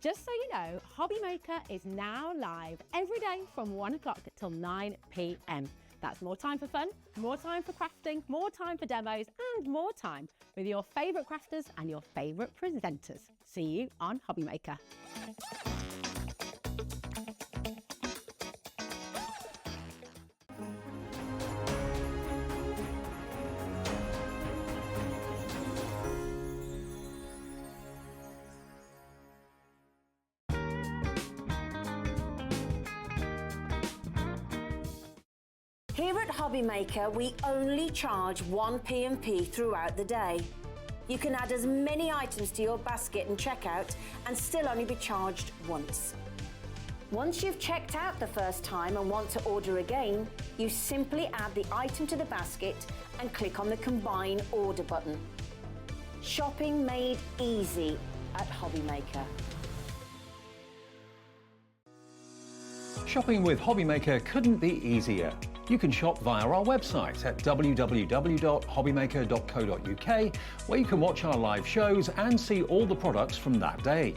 Just so you know, Hobby Maker is now live every day from 1 o'clock till 9 p.m. That's more time for fun, more time for crafting, more time for demos, and more time with your favourite crafters and your favourite presenters. See you on Hobby Maker. Here at Hobby Maker, we only charge 1 P&P throughout the day. You can add as many items to your basket and checkout and still only be charged once. Once you've checked out the first time and want to order again, you simply add the item to the basket and click on the Combine Order button. Shopping made easy at Hobby Maker. Shopping with Hobby Maker couldn't be easier. You can shop via our website at www.hobbymaker.co.uk, where you can watch our live shows and see all the products from that day.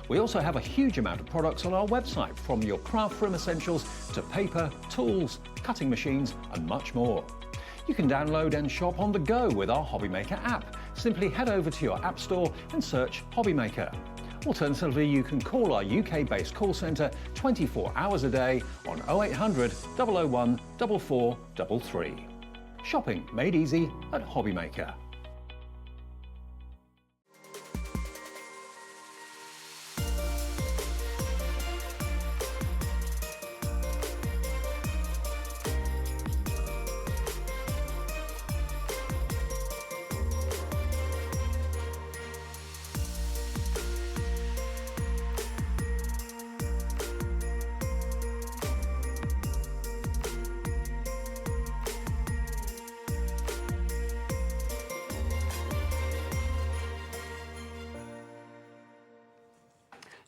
We also have a huge amount of products on our website, from your craft room essentials to paper, tools, cutting machines and much more. You can download and shop on the go with our Hobby Maker app. Simply head over to your app store and search Hobby Maker. Alternatively, you can call our UK-based call centre 24 hours a day on 0800 001 4433. Shopping made easy at Hobby Maker.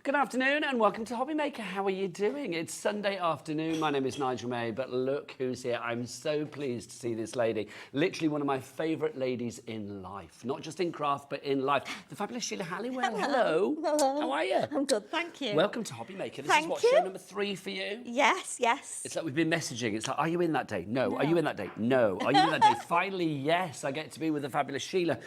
Good afternoon and welcome to Hobby Maker. How are you doing? It's Sunday afternoon. My name is Nigel May, but look who's here. I'm so pleased to see this lady. Literally one of my favourite ladies in life. Not just in craft, but in life. The fabulous Sheila Halliwell. Hello. Hello. How are you? I'm good, thank you. Welcome to Hobby Maker. This Thank is what, you. show number 3 for you? Yes, yes. It's like we've been messaging. It's like, are you in that day? No. Are you in that day? No. Are you in that day? Finally, yes, I get to be with the fabulous Sheila.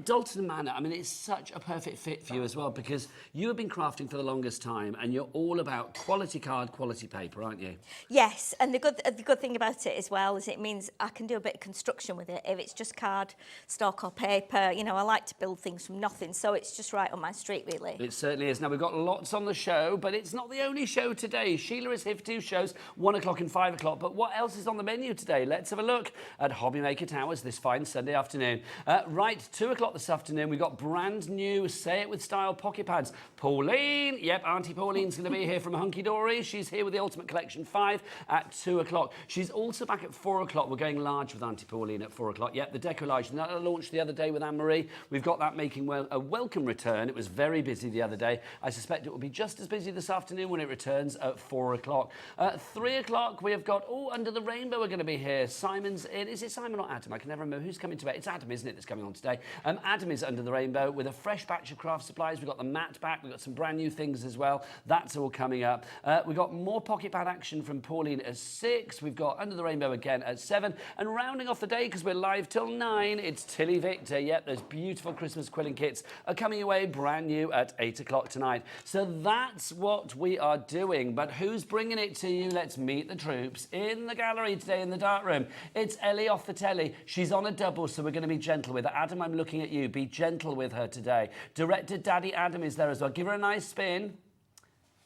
Dalton Manor, I mean, it's such a perfect fit for you as well, because you have been crafting for the longest time and you're all about quality card, quality paper, aren't you? Yes, and the good thing about it as well is it means I can do a bit of construction with it. If it's just card, stock or paper, you know, I like to build things from nothing, so it's just right on my street, really. It certainly is. Now, we've got lots on the show, but it's not the only show today. Sheila is here for 2 shows, 1 o'clock and 5 o'clock, but what else is on the menu today? Let's have a look at Hobby Maker Towers this fine Sunday afternoon. Right, 2 o'clock this afternoon, we've got brand new Say It With Style pocket pads. Pauline, yep, Auntie Pauline's going to be here from Hunkydory. She's here with the Ultimate Collection 5 at 2 o'clock. She's also back at 4 o'clock. We're going large with Auntie Pauline at 4 o'clock. Yep, the Deco-Large. And that launched the other day with Anne-Marie. We've got that making a welcome return. It was very busy the other day. I suspect it will be just as busy this afternoon when it returns at 4 o'clock. 3 o'clock, we have got, Under the Rainbow are going to be here. Simon's in. Is it Simon or Adam? I can never remember who's coming to bed. It's Adam, isn't it, that's coming on today? Adam is Under the Rainbow with a fresh batch of craft supplies. We've got the mat back. We've got some brand new things as well. That's all coming up. We've got more pocket pad action from Pauline at 6. We've got Under the Rainbow again at 7. And rounding off the day, because we're live till 9, it's Tillyviktor. Yep, those beautiful Christmas quilling kits are coming away brand new at 8 o'clock tonight. So that's what we are doing. But who's bringing it to you? Let's meet the troops in the gallery today in the dark room. It's Ellie off the telly. She's on a double, so we're going to be gentle with her. Adam, I'm looking at you. Be gentle with her today. Director Daddy Adam is there as well. Give her a nice spin.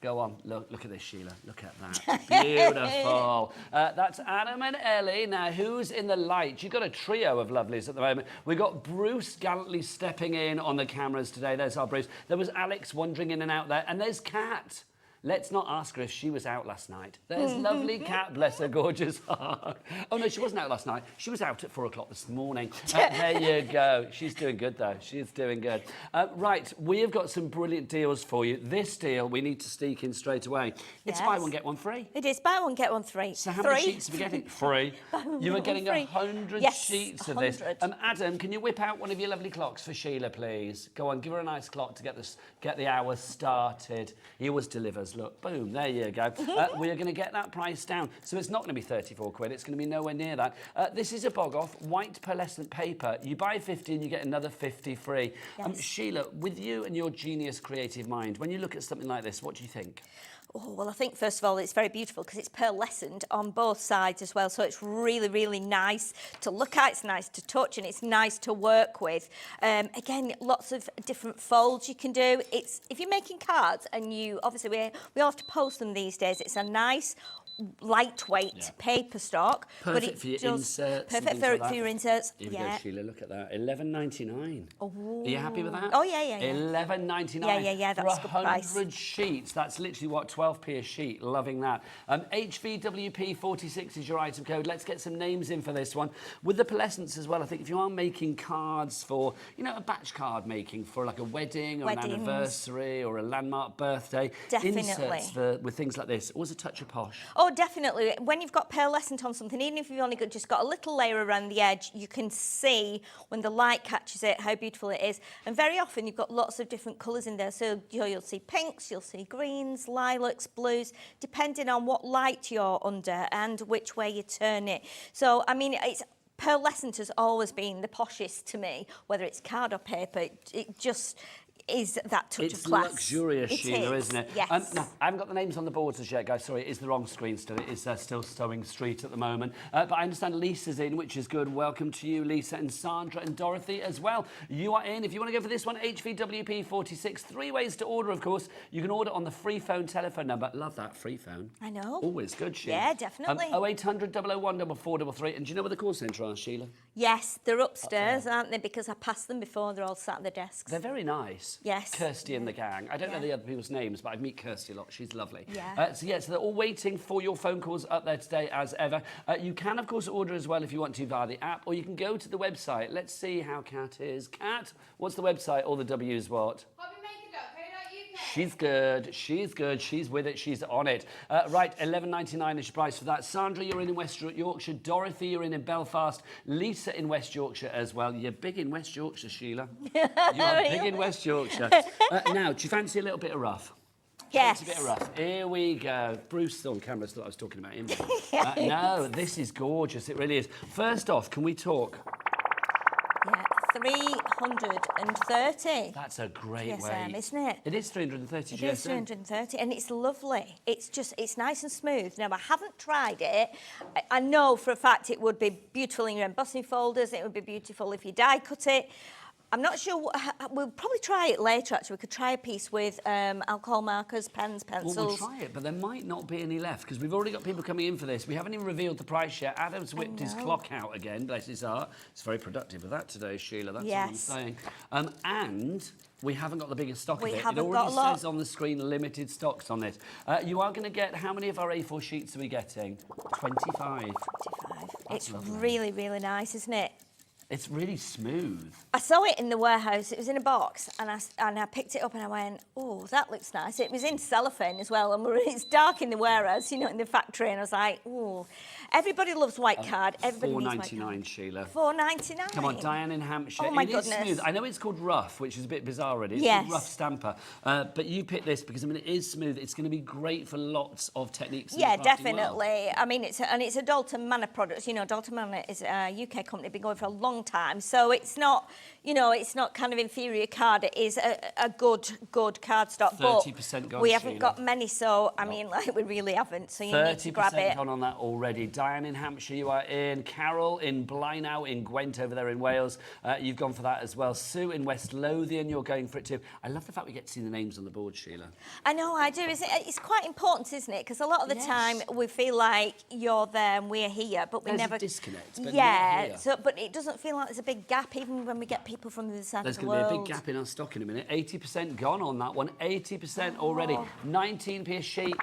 Go on, look at this, Sheila. Look at that. Beautiful. That's Adam and Ellie. Now, who's in the light? You've got a trio of lovelies at the moment. We've got Bruce gallantly stepping in on the cameras today. There's our Bruce. There was Alex wandering in and out there. And there's Kat. Let's not ask her if she was out last night. There's lovely Kat, bless her gorgeous heart. Oh, no, she wasn't out last night. She was out at 4 o'clock this morning. There you go. She's doing good, though. She's doing good. Right, we have got some brilliant deals for you. This deal we need to sneak in straight away. It's buy one, get one free. It is buy one, get one free. So how many sheets are we getting? Free. You are getting 100 sheets of this. Adam, can you whip out one of your lovely clocks for Sheila, please? Go on, give her a nice clock to get the hours started. He always delivers. Look, boom, there you go. We are going to get that price down. So it's not going to be 34 quid. It's going to be nowhere near that. This is a bog-off, white pearlescent paper. You buy 50 and you get another 50 free. Yes. Sheila, with you and your genius creative mind, when you look at something like this, what do you think? Oh, well, I think, first of all, it's very beautiful because it's pearlescent on both sides as well. So it's really, really nice to look at. It's nice to touch and it's nice to work with. Again, lots of different folds you can do. If you're making cards and obviously, we all have to post them these days. It's a nice, lightweight paper stock. Perfect for your inserts. Perfect for your inserts. Here we go, Sheila, look at that. $11.99. Oh. Are you happy with that? Oh, yeah. $11.99. Yeah, that's a good price. 100 sheets. That's literally, what, 12p a sheet. Loving that. HVWP46 is your item code. Let's get some names in for this one. With the pearlescents as well, I think if you are making cards for, a batch card making for like a wedding or an anniversary or a landmark birthday. Definitely. Inserts with things like this. Always a touch of posh. Oh, definitely. When you've got pearlescent on something, even if you've only just got a little layer around the edge, you can see when the light catches it how beautiful it is. And very often you've got lots of different colours in there. So you'll see pinks, you'll see greens, lilacs, blues, depending on what light you're under and which way you turn it. So, I mean, pearlescent has always been the poshest to me, whether it's card or paper. It just is that touch of class. It's luxurious, Sheila, isn't it? Yes. No, I haven't got the names on the boards as yet, guys. Sorry, it is the wrong screen still. It is still Stowing Street at the moment. But I understand Lisa's in, which is good. Welcome to you, Lisa, and Sandra and Dorothy as well. You are in. If you want to go for this one, HVWP46. 3 ways to order, of course. You can order on the free phone telephone number. Love that, free phone. I know. Always good, Sheila. Yeah, definitely. 0800 001 4433. And do you know where the call centre are, Sheila? Yes, they're upstairs, aren't they? Because I passed them before. They're all sat at their desks. They're very nice. Yes. Kirsty and the gang. I don't know the other people's names, but I meet Kirsty a lot. She's lovely. Yeah. So they're all waiting for your phone calls up there today, as ever. You can, of course, order as well if you want to via the app, or you can go to the website. Let's see how Kat is. Kat, what's the website? All the W's what? She's good. She's good. She's with it. She's on it. Right, $11.99 is your price for that. Sandra, you're in West Yorkshire. Dorothy, you're in Belfast. Lisa in West Yorkshire as well. You're big in West Yorkshire, Sheila. You are big in West Yorkshire. Now, do you fancy a little bit of rough? Yes. A bit of rough. Here we go. Bruce on camera thought I was talking about him. No, this is gorgeous. It really is. First off, can we talk? Yeah, 330. That's a great GSM, weight. isn't it? It is 330 GSM. It is 330, and it's lovely. It's nice and smooth. Now, I haven't tried it. I know for a fact it would be beautiful in your embossing folders. It would be beautiful if you die cut it. I'm not sure. We'll probably try it later, actually. We could try a piece with alcohol markers, pens, pencils. Well, we'll try it, but there might not be any left because we've already got people coming in for this. We haven't even revealed the price yet. Adam's whipped his clock out again, bless his heart. It's very productive with that today, Sheila. That's what I'm saying. And we haven't got the biggest stock of it. It already says on the screen limited stocks on this. You are going to get, how many of our A4 sheets are we getting? 25. It's really, really nice, isn't it? It's really smooth. I saw it in the warehouse. It was in a box, and I picked it up and I went, oh, that looks nice. It was in cellophane as well, and it's dark in the warehouse, in the factory, and I was like, oh. Everybody loves white card. Everybody needs white card. $4.99, Sheila. $4.99. Come on, Diane in Hampshire. Oh my goodness. goodness. It is smooth. I know it's called rough, which is a bit bizarre already. It's called rough stamper. But you picked this because, it is smooth. It's going to be great for lots of techniques. Yeah, definitely. World. I mean, it's a Dalton Manor product. Dalton Manor is a UK company, been going for a long time. So it's not, it's not kind of inferior card. It is a good cardstock. 30% gone, we haven't Sheila. Got many, so, I mean, we really haven't. So you need to grab it. 30% gone on that already. Diane in Hampshire, you are in. Carroll in Blaenau, in Gwent over there in Wales. You've gone for that as well. Sue in West Lothian, you're going for it too. I love the fact we get to see the names on the board, Sheila. I know, I do. It's quite important, isn't it? Because a lot of the time we feel like you're there and we're here, but we There's never... a disconnect, but but it doesn't feel like there's a big gap even when we get people from the other side There's of the going to world. be a big gap in our stock in a minute. 80% gone on that one. 80% already. 19p a sheet.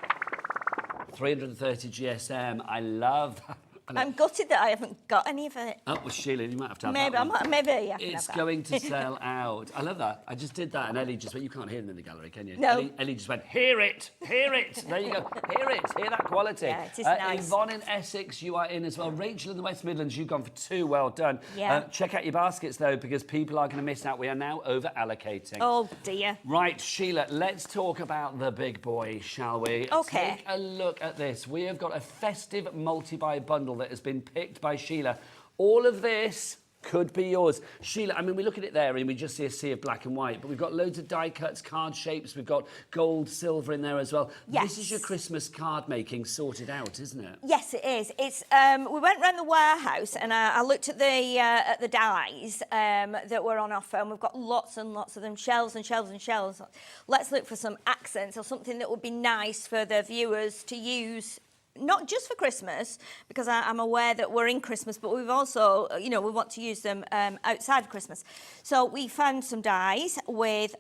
330 GSM. I love that. I'm gutted that I haven't got any of it. Oh, well, Sheila, you might have to have Maybe, that one. maybe you can It's have that. going to sell out. I love that. I just did that, and Ellie just went, you can't hear them in the gallery, can you? No. Ellie just went, hear it, hear it. There you go, hear it, hear that quality. Yeah, it is nice. Yvonne in Essex, you are in as well. Rachel in the West Midlands, you've gone for 2, well done. Yeah. Check out your baskets, though, because people are going to miss out. We are now over-allocating. Oh, dear. Right, Sheila, let's talk about the big boy, shall we? Okay. Take a look at this. We have got a festive multi-buy bundle that has been picked by Sheila. All of this could be yours. Sheila, I mean, we look at it there and we just see a sea of black and white, but we've got loads of die cuts, card shapes, we've got gold, silver in there as well. Yes. This is your Christmas card making sorted out, isn't it? Yes, it is. It's we went round the warehouse and I looked at the dies that were on offer, and we've got lots and lots of them, shelves and shelves and shelves. Let's look for some accents or something that would be nice for the viewers to use. Not just for Christmas, because I'm aware that we're in Christmas, but we've also, you know, we want to use them outside of Christmas. So we found some dies with,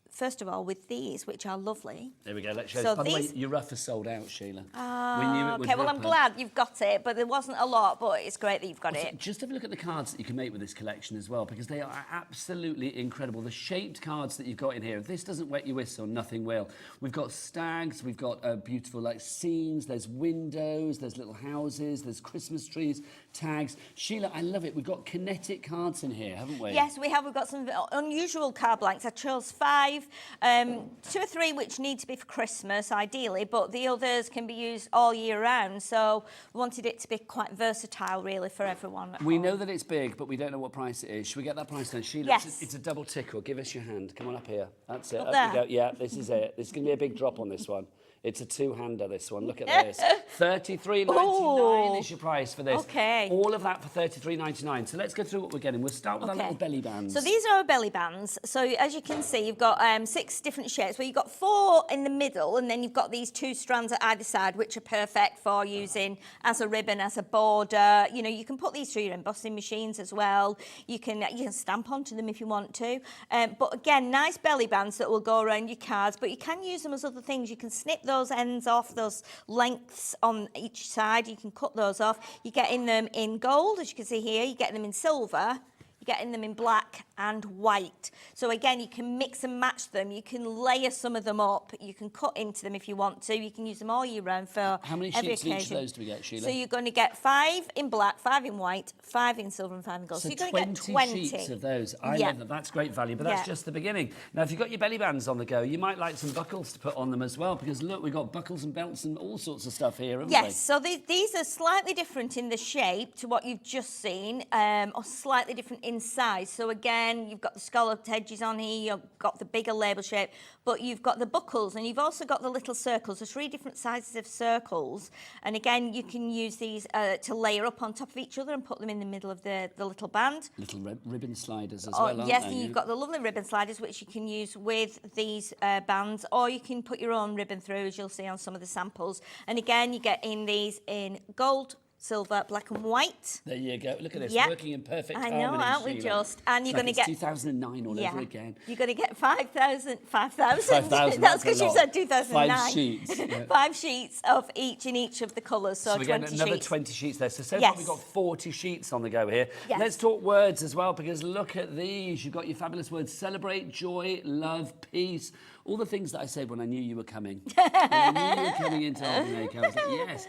first of all, with these, which are lovely. There we go, let's show So you. By the way, these- your rough is sold out, Sheila. Oh, We knew it would okay, well, I'm happen. glad you've got it, but there wasn't a lot, but it's great that you've got it. Just have a look at the cards that you can make with this collection as well, because they are absolutely incredible. The shaped cards that you've got in here, if this doesn't wet your whistle, nothing will. We've got stags, we've got beautiful like scenes, there's windows, there's little houses, there's Christmas trees, tags. Sheila, I love it. We've got kinetic cards in here, haven't we? Yes, we have. We've got some unusual card blanks. I chose 5, 2 or 3 which need to be for Christmas, ideally, but the others can be used all year round. So we wanted it to be quite versatile, really, for everyone. at We home. know that it's big, but we don't know what price it is. Should we get that price then? Sheila, Yes. it's a double tickle. Give us your hand. Come on up here. That's it. Up Up there? you go. Yeah, this is it. There's going to be a big drop on this one. It's a 2-hander, this one. Look at this. $33.99 Ooh. is your price for this. Okay. All of that for $33.99. So let's go through what we're getting. We'll start with our little belly bands. So these are our belly bands. So as you can see, you've got 6 different shapes. Well, you've got 4 in the middle, and then you've got these 2 strands at either side, which are perfect for using as a ribbon, as a border. You know, you can put these through your embossing machines as well. You can stamp onto them if you want to. But again, nice belly bands that will go around your cards, but you can use them as other things. You can snip those ends off, those lengths on each side. You can cut those off. You're getting them in gold, as you can see here. You're getting them in silver. You're getting them in black and white. So again, you can mix and match them. You can layer some of them up. You can cut into them if you want to. You can use them all year round for How many every sheets of each of occasion. those do we get, Sheila? So you're going to get 5 in black, 5 in white, 5 in silver and 5 in gold. So you're going to get 20 sheets of those. I Yeah. love that. That's great value, but that's Yeah. just the beginning. Now, if you've got your belly bands on the go, you might like some buckles to put on them as well, because look, we've got buckles and belts and all sorts of stuff here, haven't we? Yes, so these are slightly different in the shape to what you've just seen, or slightly different in size. So again, you've got the scalloped edges on here, you've got the bigger label shape, but you've got the buckles, and you've also got the little circles. There's 3 different sizes of circles, and again, you can use these to layer up on top of each other and put them in the middle of the little band. Little ribbon sliders as well, aren't Yes, they? and you've got the lovely ribbon sliders, which you can use with these bands, or you can put your own ribbon through, as you'll see on some of the samples. And again, you get in these in gold, silver, black and white. There you go. Look at this, Yep. working in perfect I harmony, know, aren't we Sheila. just? And It's you're like going to it's get 2009 all over again. You're going to get 5,000. 5,000, That's because a you lot. said 2009. 5 sheets. Yeah. 5 sheets of each in each of the colours, so So we get 20 another sheets. 20 sheets there. So far Yes. we've got 40 sheets on the go here. Yes. Let's talk words as well, because look at these. You've got your fabulous words: celebrate, joy, love, peace. All the things that I said when I knew you were coming. When I knew you were coming into Hobby Maker, I was like, yes.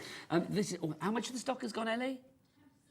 This is, how much of the stock has gone, Ellie?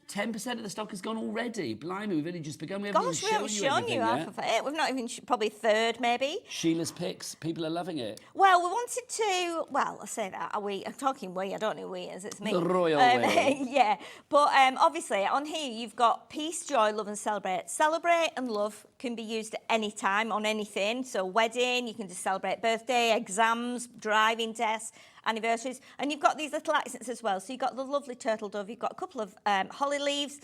10% of the stock has gone already. Blimey, we've only just begun. We haven't Gosh, we even haven't shown you shown everything you yet. half of it. We've not even, probably third, maybe. Sheila's picks. People are loving it. Well, we wanted to, well, I say that, I'm talking we, I don't know who we is, it's me. The royal we. Yeah, but obviously on here you've got peace, joy, love and celebrate. Celebrate and love can be used at any time on anything. So wedding, you can just celebrate birthday, exams, driving tests, anniversaries. And you've got these little accents as well. So you've got the lovely turtle dove, you've got a couple of holly leaves,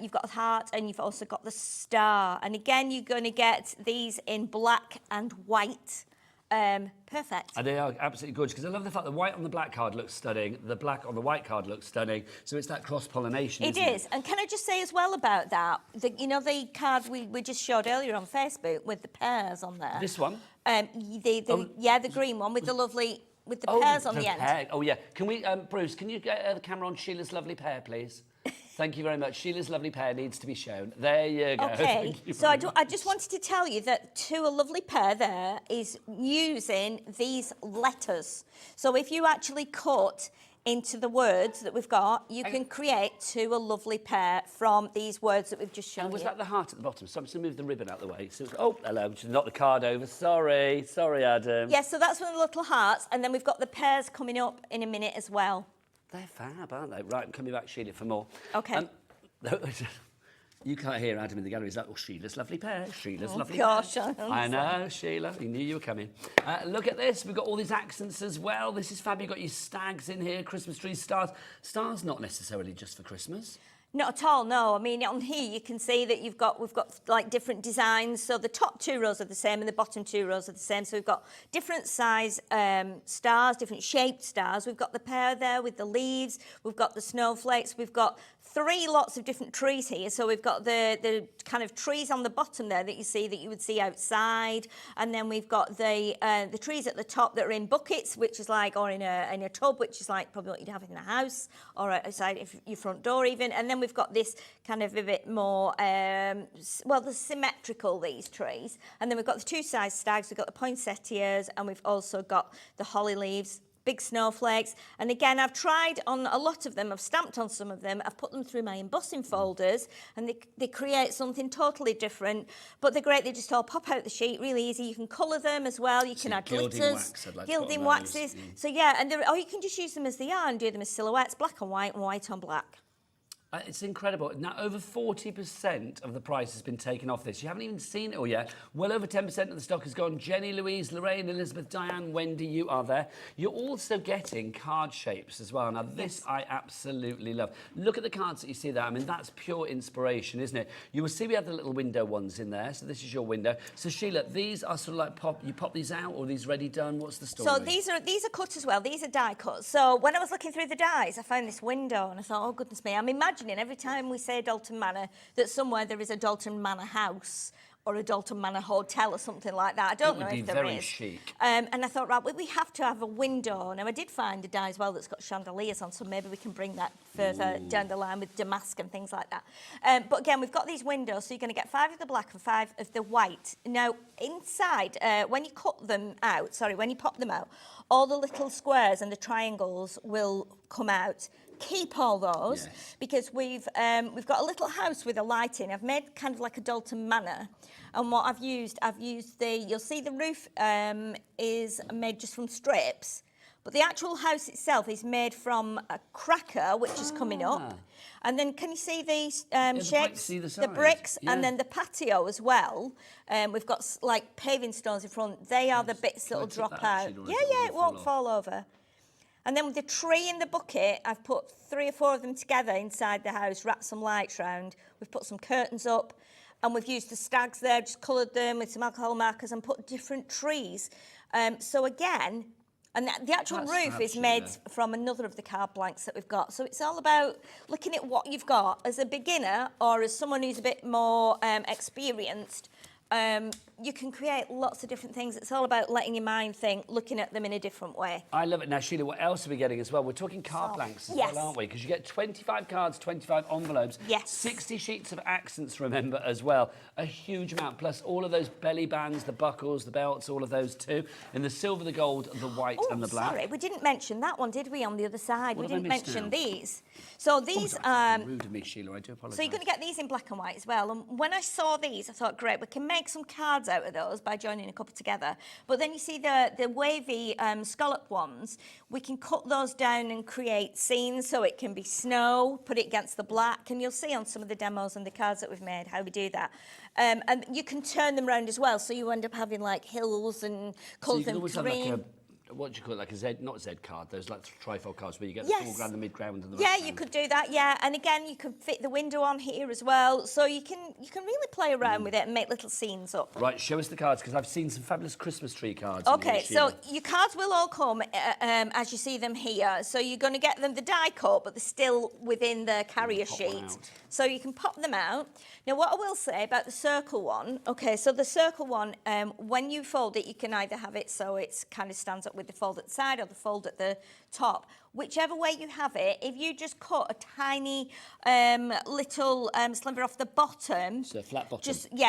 you've got a heart, and you've also got the star. And again, you're going to get these in black and white. perfect. And they are absolutely gorgeous, because I love the fact the white on the black card looks stunning, the black on the white card looks stunning, so it's that cross-pollination, It is. And can I just say as well about that, you know the card we just showed earlier on Facebook with the pears on there? This one? Yeah, the green one with the lovely, with the pears on the end. Pear. Oh, yeah. Can we, Bruce, can you get the camera on Sheila's lovely pear, please? Thank you very much. Sheila's lovely pear needs to be shown. There you go. Okay, so I just wanted to tell you that to a lovely pear there is using these letters. So if you actually cut into the words that we've got, you can create to a lovely pear from these words that we've just shown And was you. that the heart at the bottom? So I'm just going to move the ribbon out of the way. So oh, hello. Just knocked the card over. Sorry, Adam. Yeah, so that's one of the little hearts, and then we've got the pears coming up in a minute as well. They're fab, aren't they? Right, I'm coming back, Sheila, for more. Okay. You can't hear Adam in the gallery. He's like, oh, Sheila's lovely pear. Sheila's lovely gosh, pear. I know, Sheila. We knew you were coming. Look at this. We've got all these accents as well. This is fab. You've got your stags in here, Christmas trees, stars. Stars not necessarily just for Christmas. Not at all, no. I mean, on here you can see that we've got like different designs. So the top 2 rows are the same and the bottom 2 rows are the same. So we've got different size stars, different shaped stars. We've got the pear there with the leaves. We've got the snowflakes. We've got 3 lots of different trees here. So we've got the kind of trees on the bottom there that you see that you would see outside, and then we've got the trees at the top that are in buckets, which is like, or in a tub, which is like probably what you'd have in a house or outside your front door even. And then we've got this kind of a bit more, well, they're symmetrical, these trees. And then we've got the 2 size stags. We've got the poinsettias, and we've also got the holly leaves. Big snowflakes. And again, I've tried on a lot of them, I've stamped on some of them, I've put them through my embossing folders, and they create something totally different, but they're great. They just all pop out the sheet really easy. You can colour them as well, you can add glitters, gilding waxes. So yeah, and or you can just use them as they are and do them as silhouettes, black and white on black. It's incredible. Now, over 40% of the price has been taken off this. You haven't even seen it all yet. Well over 10% of the stock has gone. Jenny, Louise, Lorraine, Elizabeth, Diane, Wendy, you are there. You're also getting card shapes as well. Now, this I absolutely love. Look at the cards that you see there. I mean, that's pure inspiration, isn't it? You will see we have the little window ones in there. So this is your window. So, Sheila, these are sort of like you pop these out, or are these ready done? What's the story? So these are cut as well. These are die cuts. So when I was looking through the dies, I found this window and I thought, oh, goodness me, I'm imagining every time we say Dalton Manor that somewhere there is a Dalton Manor house or a Dalton Manor hotel or something like that. I don't know if there is. It would be very chic. And I thought, right, we have to have a window. Now, I did find a die as well that's got chandeliers on, so maybe we can bring that further down the line with damask and things like that. But again, we've got these windows, so you're going to get 5 of the black and 5 of the white. Now, inside, when you pop them out, all the little squares and the triangles will come out. Keep all those, yes, because we've got a little house with a light in. I've made kind of like a Dalton Manor, and what I've used you'll see the roof is made just from strips, but the actual house itself is made from a cracker, which is coming up. And then can you see these shapes? The bricks, yeah, and then the patio as well. We've got like paving stones in front. They are the bits that will drop out. Yeah, it won't fall over. And then with the tree in the bucket, I've put 3 or 4 of them together inside the house, wrapped some lights round. We've put some curtains up, and we've used the stags there, just coloured them with some alcohol markers and put different trees. So again, and the actual roof is made from another of the card blanks that we've got. So it's all about looking at what you've got as a beginner or as someone who's a bit more experienced. You can create lots of different things. It's all about letting your mind think, looking at them in a different way. I love it. Now, Sheila, what else are we getting as well? We're talking card blanks as well, aren't we? Because you get 25 cards, 25 envelopes, 60 sheets of accents, remember, as well. A huge amount, plus all of those belly bands, the buckles, the belts, all of those too. In the silver, the gold, the white and the black. Sorry, we didn't mention that one, did we, on the other side? We didn't mention these. So these... rude of me, Sheila, I do apologise. So you're going to get these in black and white as well. And when I saw these, I thought, great, we can make some cards out of those by joining a couple together. But then you see the wavy scallop ones, we can cut those down and create scenes, so it can be snow, put it against the black, and you'll see on some of the demos and the cards that we've made how we do that. And you can turn them around as well, so you end up having like hills and colour them green. Have like what do you call it, like a Z, not Z card, those like trifold cards where you get the Yes. foreground, the midground, and the Yeah, background. you could do that. Yeah, and again, you can fit the window on here as well, so you can really play around with it and make little scenes up. Right, show us the cards, because I've seen some fabulous Christmas tree cards. in Okay, here, so Sheila. your cards will all come as you see them here. So you're going to get them the die cut, but they're still within the carrier Pop one sheet. out. So you can pop them out. Now, what I will say about the circle one, okay, so the circle one, when you fold it, you can either have it so it kind of stands up with the fold at the side or the fold at the top. Whichever way you have it, if you just cut a tiny little sliver off the bottom. So a flat bottom. And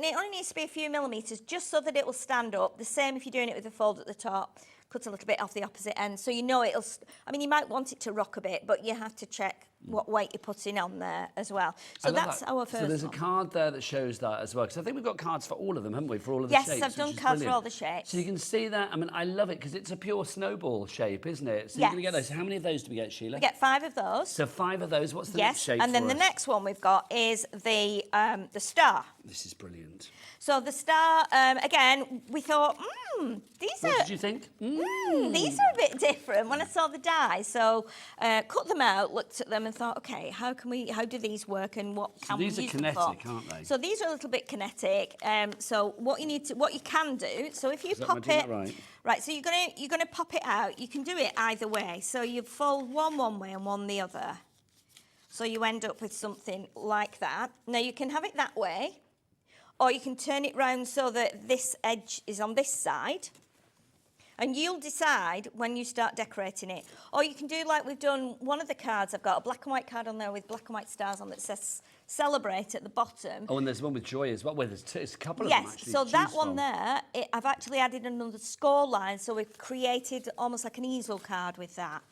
it only needs to be a few millimetres, just so that it will stand up. The same if you're doing it with a fold at the top. Cut a little bit off the opposite end, so you know it'll. I mean, you might want it to rock a bit, but you have to check what weight you're putting on there as well. So that's our first one. So there's a card there that shows that as well, because I think we've got cards for all of them, haven't we? For all of the Yes, shapes. I've done which is cards for brilliant. all the shapes. So you can see that. I mean, I love it because it's a pure snowball shape, isn't it? So Yes. you're going to get those. How many of those do we get, Sheila? We get 5 of those. So 5 of those. What's the next Yes, shape and then for the us? next one we've got is the star. This is brilliant. So the star, again, we thought, these What are. did you think? These are a bit different when I saw the die. So cut them out, looked at them and thought, okay, how do these work and what can we use these are them for? kinetic, aren't they? So these are a little bit kinetic. So what you can do, so if you Is that pop am I doing it, that right? right, so you're gonna pop it out. You can do it either way. So you fold one way and one the other. So you end up with something like that. Now you can have it that way, or you can turn it round so that this edge is on this side. And you'll decide when you start decorating it. Or you can do like we've done one of the cards. I've got a black and white card on there with black and white stars on that says celebrate at the bottom. Oh, and there's one with joy as well. Well, there's a couple of them Yes, actually. so to that choose one from. there, I've actually added another score line, so we've created almost like an easel card with that.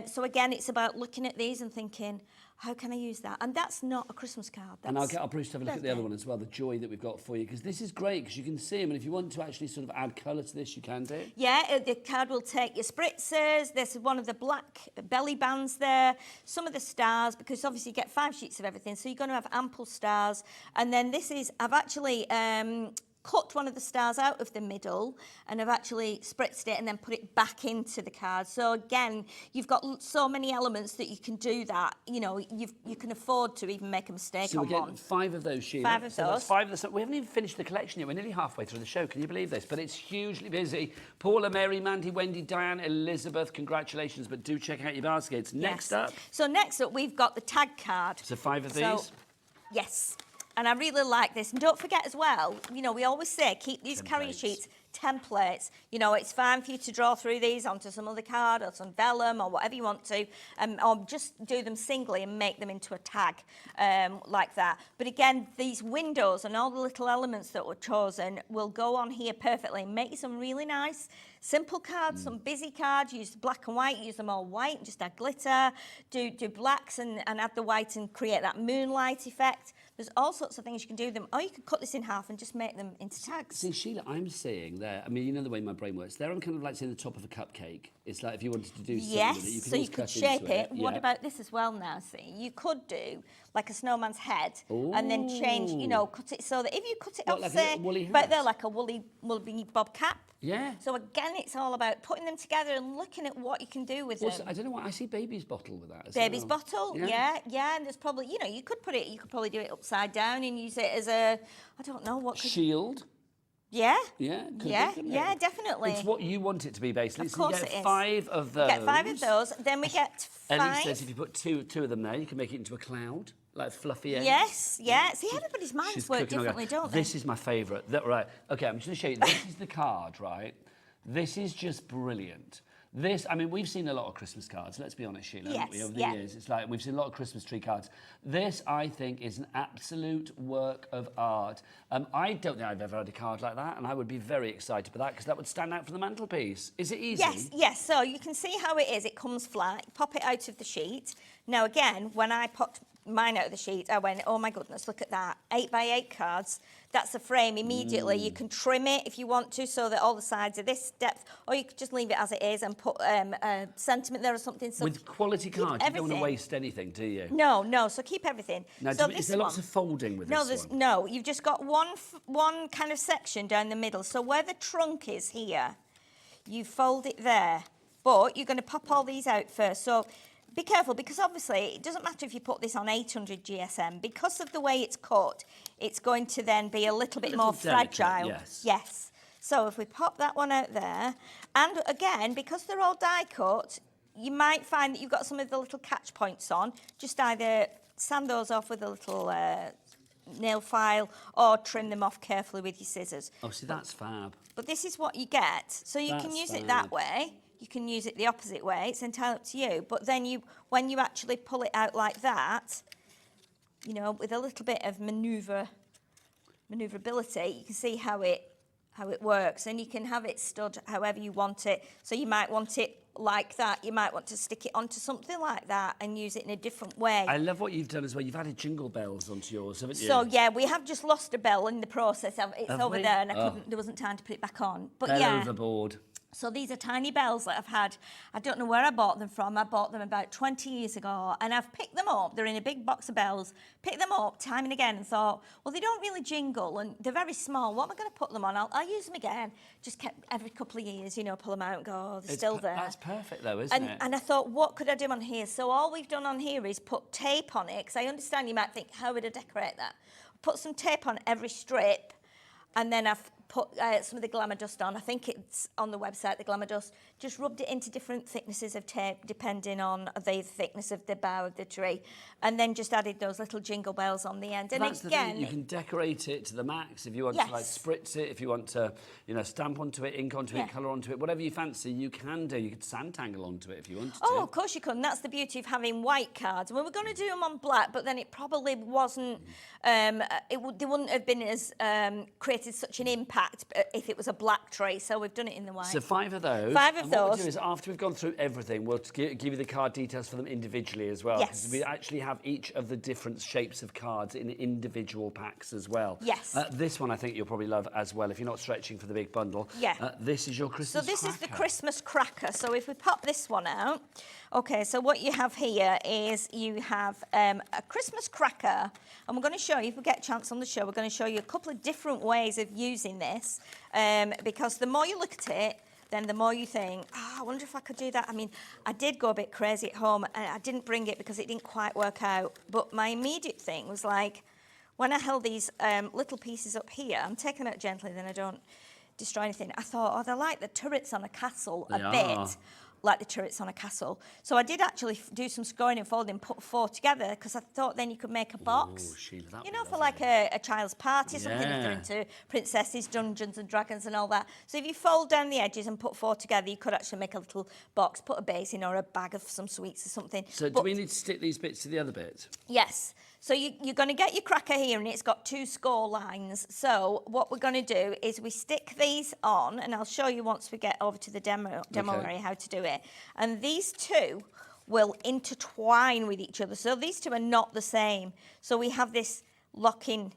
So again, it's about looking at these and thinking, how can I use that? And that's not a Christmas card. And That's I'll Bruce to have a look at the other one as well, the joy that we've got for you, because this is great because you can see them, and if you want to actually sort of add colour to this, you can do. Yeah, the card will take your spritzers. This is one of the black belly bands there. Some of the stars, because obviously you get 5 sheets of everything, so you're going to have ample stars. And then this is, I've actually cut one of the stars out of the middle and I've actually spritzed it and then put it back into the card. So again, you've got so many elements that you can do that. You know, you can afford to even make a mistake So on we get one. 5 of those, Sheila. 5 of So that's those. 5 of the. We haven't even finished the collection yet. We're nearly halfway through the show. Can you believe this? But it's hugely busy. Paula, Mary, Mandy, Wendy, Diane, Elizabeth, congratulations. But do check out your baskets. Next Yes. up. So next up, we've got the tag card. So 5 of So- these. Yes, and I really like this. And don't forget as well, you know, we always say keep these carrier Templates. sheets, templates. You know, it's fine for you to draw through these onto some other card or some vellum or whatever you want to, or just do them singly and make them into a tag like that. But again, these windows and all the little elements that were chosen will go on here perfectly and make you some really nice simple cards, some busy cards. Use black and white, use them all white and just add glitter. Do blacks and add the white and create that moonlight effect. There's all sorts of things you can do with them. Or you could cut this in half and just make them into tags. See, Sheila, I'm seeing there, I mean, you know the way my brain works. There I'm kind of like saying the top of a cupcake. It's like if you wanted to do something Yes, with it, you can so you always could cut shape into it. What Yeah. about this as well now, see? You could do like a snowman's head and then change, you know, cut it so that if you cut it What, up, like a say, little woolly but hat? they're like a woolly bob cap. Yeah. So again, it's all about putting them together and looking at what you can do with Also, them. I don't know why I see baby's bottle with that. As Baby's well. bottle, yeah, and there's probably, you know, you could probably do it upside down and use it as a, I don't know what could, Shield. yeah, Yeah, could be, yeah, couldn't it? yeah, definitely. It's what you want it to be, basically. Of So course you get it is. 5 of those. Get 5 of those, then we get Ellie 5. says if you put two of them there, you can make it into a cloud, like fluffy ends. Yes, yeah. See, everybody's minds She's work cooking on differently, that. don't they? This is my favourite. Right, okay, I'm just going to show you. This is the card, right? This is just brilliant. This, I mean, we've seen a lot of Christmas cards, let's be honest, Sheila, haven't we, Yes, over the yeah. years. It's like we've seen a lot of Christmas tree cards. This, I think, is an absolute work of art. I don't think I've ever had a card like that, and I would be very excited for that, because that would stand out from the mantelpiece. Is it easy? Yes. So you can see how it is. It comes flat. Pop it out of the sheet. Now, again, when I popped mine out of the sheet, I went, oh my goodness, look at that. 8x8 cards. That's a frame immediately. You can trim it if you want to so that all the sides are this depth, or you could just leave it as it is and put a sentiment there or something. So With quality keep cards, you don't want to everything. waste anything, do you? No, so keep everything. Now, so is there lots of folding with No, this there's one? no. You've just got one kind of section down the middle. So where the trunk is here, you fold it there. But you're going to pop all these out first. So be careful, because obviously it doesn't matter if you put this on 800 GSM. Because of the way it's cut, it's going to then be a little bit more delicate, fragile. yes. So if we pop that one out there, and again, because they're all die cut, you might find that you've got some of the little catch points on. Just either sand those off with a little nail file or trim them off carefully with your scissors. Oh, see, that's fab. But this is what you get. So you can use it that way. You can use it the opposite way. It's entirely up to you. But then when you actually pull it out like that, you know, with a little bit of maneuverability, you can see how it works, and you can have it stud however you want it. So you might want it like that. You might want to stick it onto something like that and use it in a different way. I love what you've done as well. You've added jingle bells onto yours, haven't you? So yeah, we have just lost a bell in the process. It's over there, and there wasn't time to put it back on. But Bell yeah, overboard. So these are tiny bells that I've had. I don't know where I bought them from. I bought them about 20 years ago, and I've picked them up. They're in a big box of bells. Picked them up time and again and thought, well, they don't really jingle, and they're very small. What am I going to put them on? I'll use them again. Just kept every couple of years, you know, pull them out and go, oh, they're still there. That's perfect, though, isn't it? And I thought, what could I do on here? So all we've done on here is put tape on it, because I understand you might think, how would I decorate that? Put some tape on every strip, and then I've put some of the glamour dust on. I think it's on the website, the glamour dust. Just rubbed it into different thicknesses of tape, depending on the thickness of the bough of the tree. And then just added those little jingle bells on the end. And that's again, the thing, you can decorate it to the max if you want to, like, spritz it, if you want to, you know, stamp onto it, ink onto it, colour onto it, whatever you fancy, you can do. You could sand tangle onto it if you wanted to. Oh, of course you can. That's the beauty of having white cards. We were going to do them on black, but then it probably wasn't, they wouldn't have been as, created such an impact if it was a black tray, so we've done it in the white. So 5 of those. 5 of and those. What we'll do is, after we've gone through everything, we'll give you the card details for them individually as well. Yes. Because we actually have each of the different shapes of cards in individual packs as well. Yes. This one I think you'll probably love as well if you're not stretching for the big bundle. Yeah. This is your Christmas cracker. So this cracker. is the Christmas cracker. So if we pop this one out, okay, so what you have here is you have a Christmas cracker, and we're going to show you, if we get a chance on the show, we're going to show you a couple of different ways of using this, because the more you look at it, then the more you think, oh, I wonder if I could do that. I mean, I did go a bit crazy at home, and I didn't bring it because it didn't quite work out. But my immediate thing was like, when I held these little pieces up here, I'm taking them out gently, then I don't destroy anything. I thought, oh, they're like the turrets on a castle a bit. Like the turrets on a castle. So I did actually do some scoring and folding, put 4 together, because I thought then you could make a box. Oh, Sheila, that you know, for lovely. like a child's party, something if they're into princesses, Dungeons and Dragons and all that. So if you fold down the edges and put 4 together, you could actually make a little box, put a base in or a bag of some sweets or something. So do we need to stick these bits to the other bit? Yes. So you're going to get your cracker here, and it's got 2 score lines. So what we're going to do is we stick these on, and I'll show you once we get over to the demo area how to do it. And these 2 will intertwine with each other. So these 2 are not the same. So we have this locking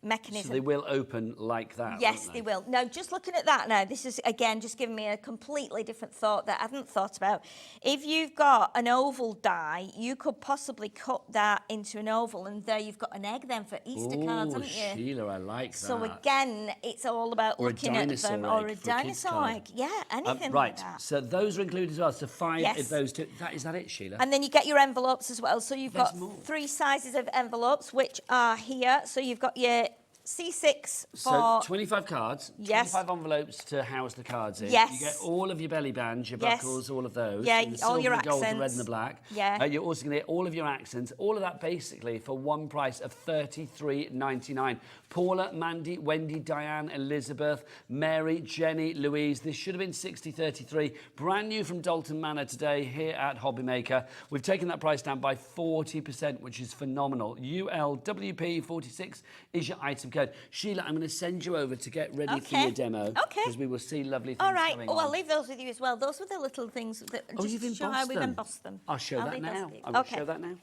mechanism. So they will open like that, Yes, won't they will. Now, just looking at that now, this is, again, just giving me a completely different thought that I hadn't thought about. If you've got an oval die, you could possibly cut that into an oval, and there you've got an egg then for Easter cards, haven't you? Sheila, I like that. So again, it's all about Or a looking at them. Or a egg for a kid's dinosaur card. egg. Yeah, anything right, like that. so those are included as well. So 5 Yes. of those 2. Is that it, Sheila? And then you get your envelopes as well. So you've There's got more. 3 sizes of envelopes, which are here. So you've got your C6 for... So 25 cards, Yes. 25 envelopes to house the cards in. Yes. You get all of your belly bands, your Yes. buckles, all of those. Yeah, and the all silver, your the gold, the red accents. and the black. Yeah. You're also going to get all of your accents, all of that basically for one price of $33.99. Paula, Mandy, Wendy, Diane, Elizabeth, Mary, Jenny, Louise. This should have been $60.33. Brand new from Dalton Manor today here at Hobby Maker. We've taken that price down by 40%, which is phenomenal. ULWP46 is your item code. Sheila, I'm going to send you over to get ready for your demo. Okay. Because we will see lovely things All right. going Oh, on. I'll leave those with you as well. Those were the little things that You've just show how embossed we've them. embossed them. I'll show that leave those now. with you. I will show that now.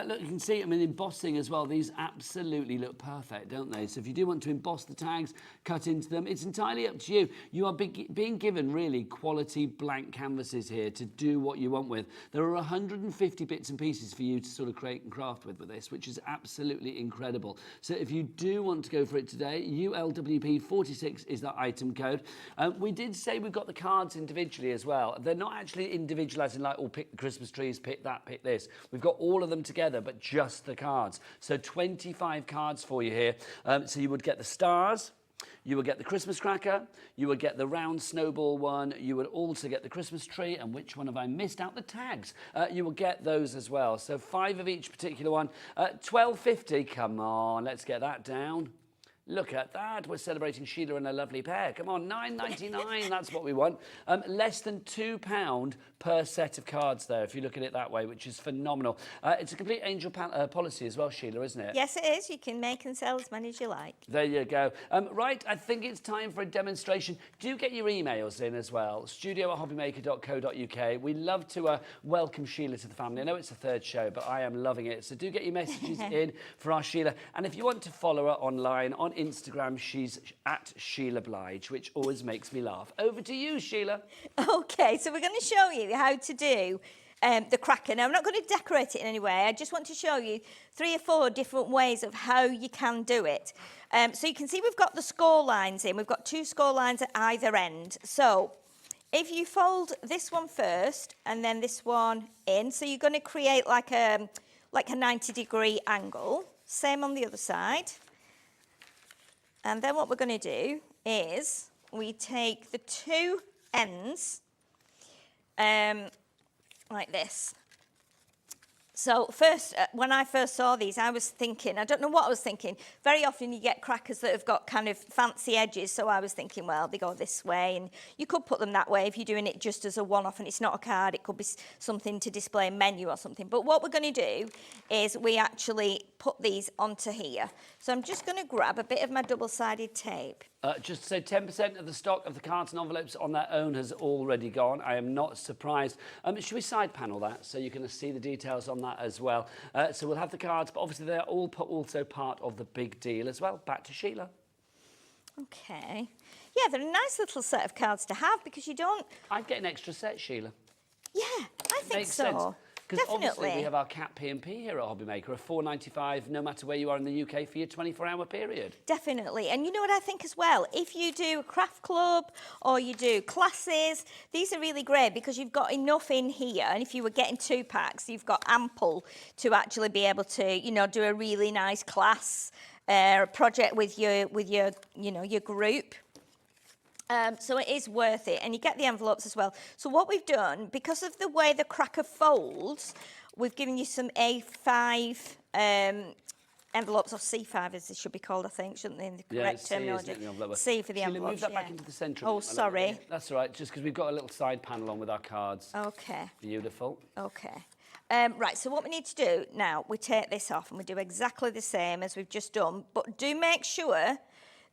Look, you can see, I mean, embossing as well. These absolutely look perfect, don't they? So So if you do want to emboss the tags, cut into them, it's entirely up to you. You are being given really quality blank canvases here to do what you want with. There are 150 bits and pieces for you to sort of create and craft with this, which is absolutely incredible. So if you do want to go for it today, ULWP46 is that item code. We did say we've got the cards individually as well. They're not actually individual as in like, oh, pick the Christmas trees, pick that, pick this. We've got all of them together, but just the cards. So 25 cards for you here. So you would get the stars, you would get the Christmas cracker, you would get the round snowball one, you would also get the Christmas tree, and which one have I missed out? The tags. You will get those as well. So 5 of each particular one. £12.50, come on, let's get that down. Look at that. We're celebrating Sheila and a lovely pair. Come on, £9.99. That's what we want. Less than £2 per set of cards there, if you look at it that way, which is phenomenal. It's a complete angel policy as well, Sheila, isn't it? Yes, it is. You can make and sell as many as you like. There you go. Right, I think it's time for a demonstration. Do get your emails in as well. studio@hobbymaker.co.uk. We love to welcome Sheila to the family. I know it's the 3rd show, but I am loving it. So do get your messages in for our Sheila. And if you want to follow her online, on Instagram, she's at Sheila Blige, which always makes me laugh. Over to you, Sheila. Okay, so we're going to show you how to do the cracker. Now, I'm not going to decorate it in any way. I just want to show you 3 or 4 different ways of how you can do it. So you can see we've got the score lines in. We've got 2 score lines at either end. So if you fold this one first and then this one in, so you're going to create like a 90-degree angle. Same on the other side. And then what we're going to do is we take the 2 ends like this. So first, when I first saw these, I was thinking, I don't know what I was thinking. Very often you get crackers that have got kind of fancy edges. So I was thinking, well, they go this way. And you could put them that way if you're doing it just as a one-off and it's not a card. It could be something to display a menu or something. But what we're going to do is we actually put these onto here. So I'm just going to grab a bit of my double-sided tape. Just to say 10% of the stock of the cards and envelopes on their own has already gone. I am not surprised. Should we side panel that so you can see the details on that as well? So we'll have the cards, but obviously they're all also part of the big deal as well. Back to Sheila. Okay. Yeah, they're a nice little set of cards to have because you don't... I'd get an extra set, Sheila. Yeah, I think Makes so. sense. Because obviously Definitely. we have our cat P&P here at Hobbymaker, a £4.95 no matter where you are in the UK for your 24-hour period. Definitely. And you know what I think as well? If you do a craft club or you do classes, these are really great because you've got enough in here. And if you were getting 2 packs, you've got ample to actually be able to, you know, do a really nice class project with your group. So it is worth it, and you get the envelopes as well. So what we've done, because of the way the cracker folds, we've given you some A5 envelopes, or C5 as they should be called, I think, shouldn't they, in the correct terminology? C for the Sheila, envelopes, move that back into the centre. Oh, sorry. That's all right, just because we've got a little side panel on with our cards. Okay. Beautiful. Okay. Right, so what we need to do now, we take this off and we do exactly the same as we've just done, but do make sure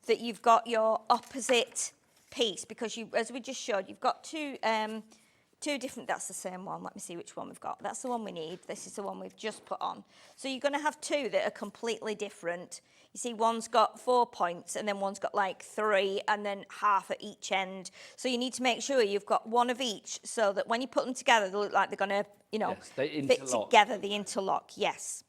that you've got your opposite piece, because you, as we just showed, you've got two different, that's the same one. Let me see which one we've got. That's the one we need. This is the one we've just put on. So you're going to have 2 that are completely different. You see, one's got 4 points and then one's got like 3 and then half at each end. So you need to make sure you've got one of each so that when you put them together, they look like they're going to, you know, yes, they fit together, the interlock. Yes.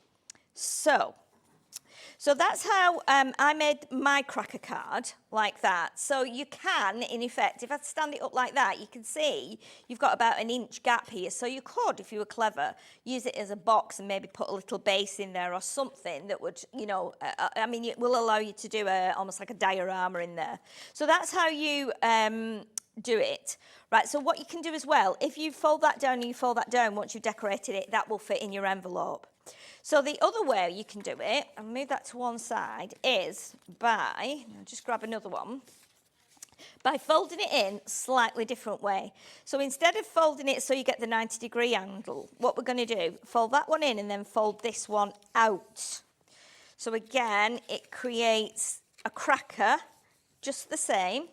So that's how I made my cracker card, like that. So you can, in effect, if I stand it up like that, you can see you've got about an inch gap here. So you could, if you were clever, use it as a box and maybe put a little base in there or something that would, you know, I mean, it will allow you to do almost like a diorama in there. So that's how you do it. Right, so what you can do as well, if you fold that down and you fold that down, once you've decorated it, that will fit in your envelope. So the other way you can do it, and move that to one side, is by, I'll just grab another one, by folding it in slightly different way. So instead of folding it so you get the 90-degree angle, what we're going to do, fold that one in and then fold this one out. So again, it creates a cracker, just the same.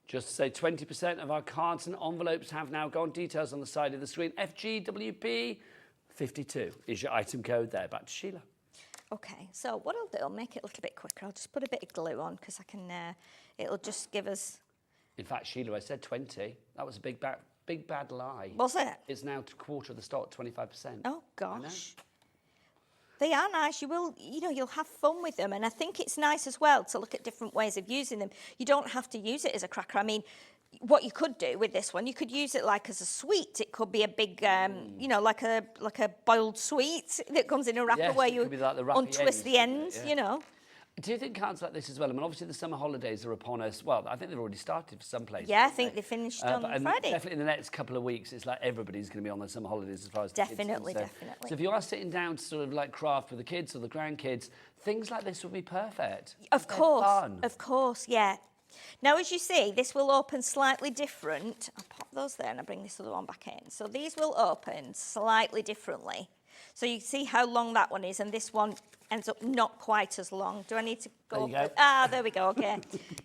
Just to say 20% of our cards and envelopes have now gone. Details on the side of the screen. FGWP 52 is your item code there. Back to Sheila. Okay, so what I'll do, I'll make it a little bit quicker. I'll just put a bit of glue on because I can, it'll just give us... In fact, Sheila, I said 20. That was a big bad lie. Was it? It's now a quarter of the stock, 25%. Oh, gosh. They are nice. You will, you know, you'll have fun with them. And I think it's nice as well to look at different ways of using them. You don't have to use it as a cracker. I mean, what you could do with this one, you could use it like as a sweet. It could be a big, you know, like a boiled sweet that comes in a wrapper, Yes, where it you could be like the wrappy untwist the ends, yeah. you know. Do you think cards like this as well? I mean, obviously the summer holidays are upon us. Well, I think they've already started for some places. Yeah, I think they finished on and Friday. Definitely in the next couple of weeks, it's like everybody's going to be on their summer holidays as far as the kids Definitely, are concerned. definitely. So if you are sitting down to sort of like craft with the kids or the grandkids, things like this would be perfect. Of They're course, fun. of course, yeah. Now, as you see, this will open slightly different. I'll pop those there and I'll bring this other one back in. So these will open slightly differently. So you see how long that one is, and this one ends up not quite as long. Do I need to go? There you go. Ah, there we go, okay.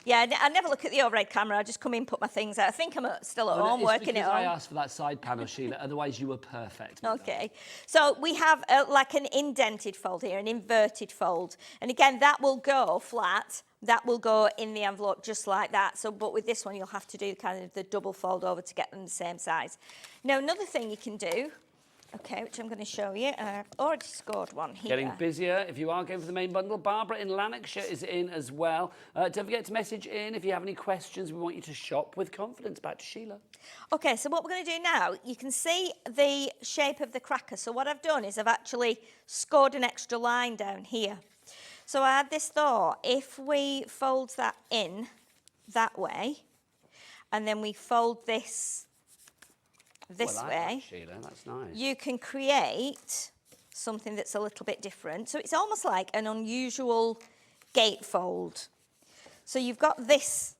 Yeah, I never look at the overhead camera. I just come in, put my things out. I think I'm still at home working at home. I asked for that side panel, Sheila. Otherwise, you were perfect. Okay, so we have like an indented fold here, an inverted fold. And again, that will go flat. That will go in the envelope just like that. So, but with this one, you'll have to do kind of the double fold over to get them the same size. Now, another thing you can do, okay, which I'm going to show you, and I've already scored one here. Getting busier. If you are going for the main bundle, Barbara in Lanarkshire is in as well. Don't forget to message in if you have any questions. We want you to shop with confidence. Back to Sheila. Okay, so what we're going to do now, you can see the shape of the cracker. So what I've done is I've actually scored an extra line down here. So I had this thought, if we fold that in that way, and then we fold this way, That, Sheila, that's nice. you can create something that's a little bit different. So it's almost like an unusual gatefold. So you've got this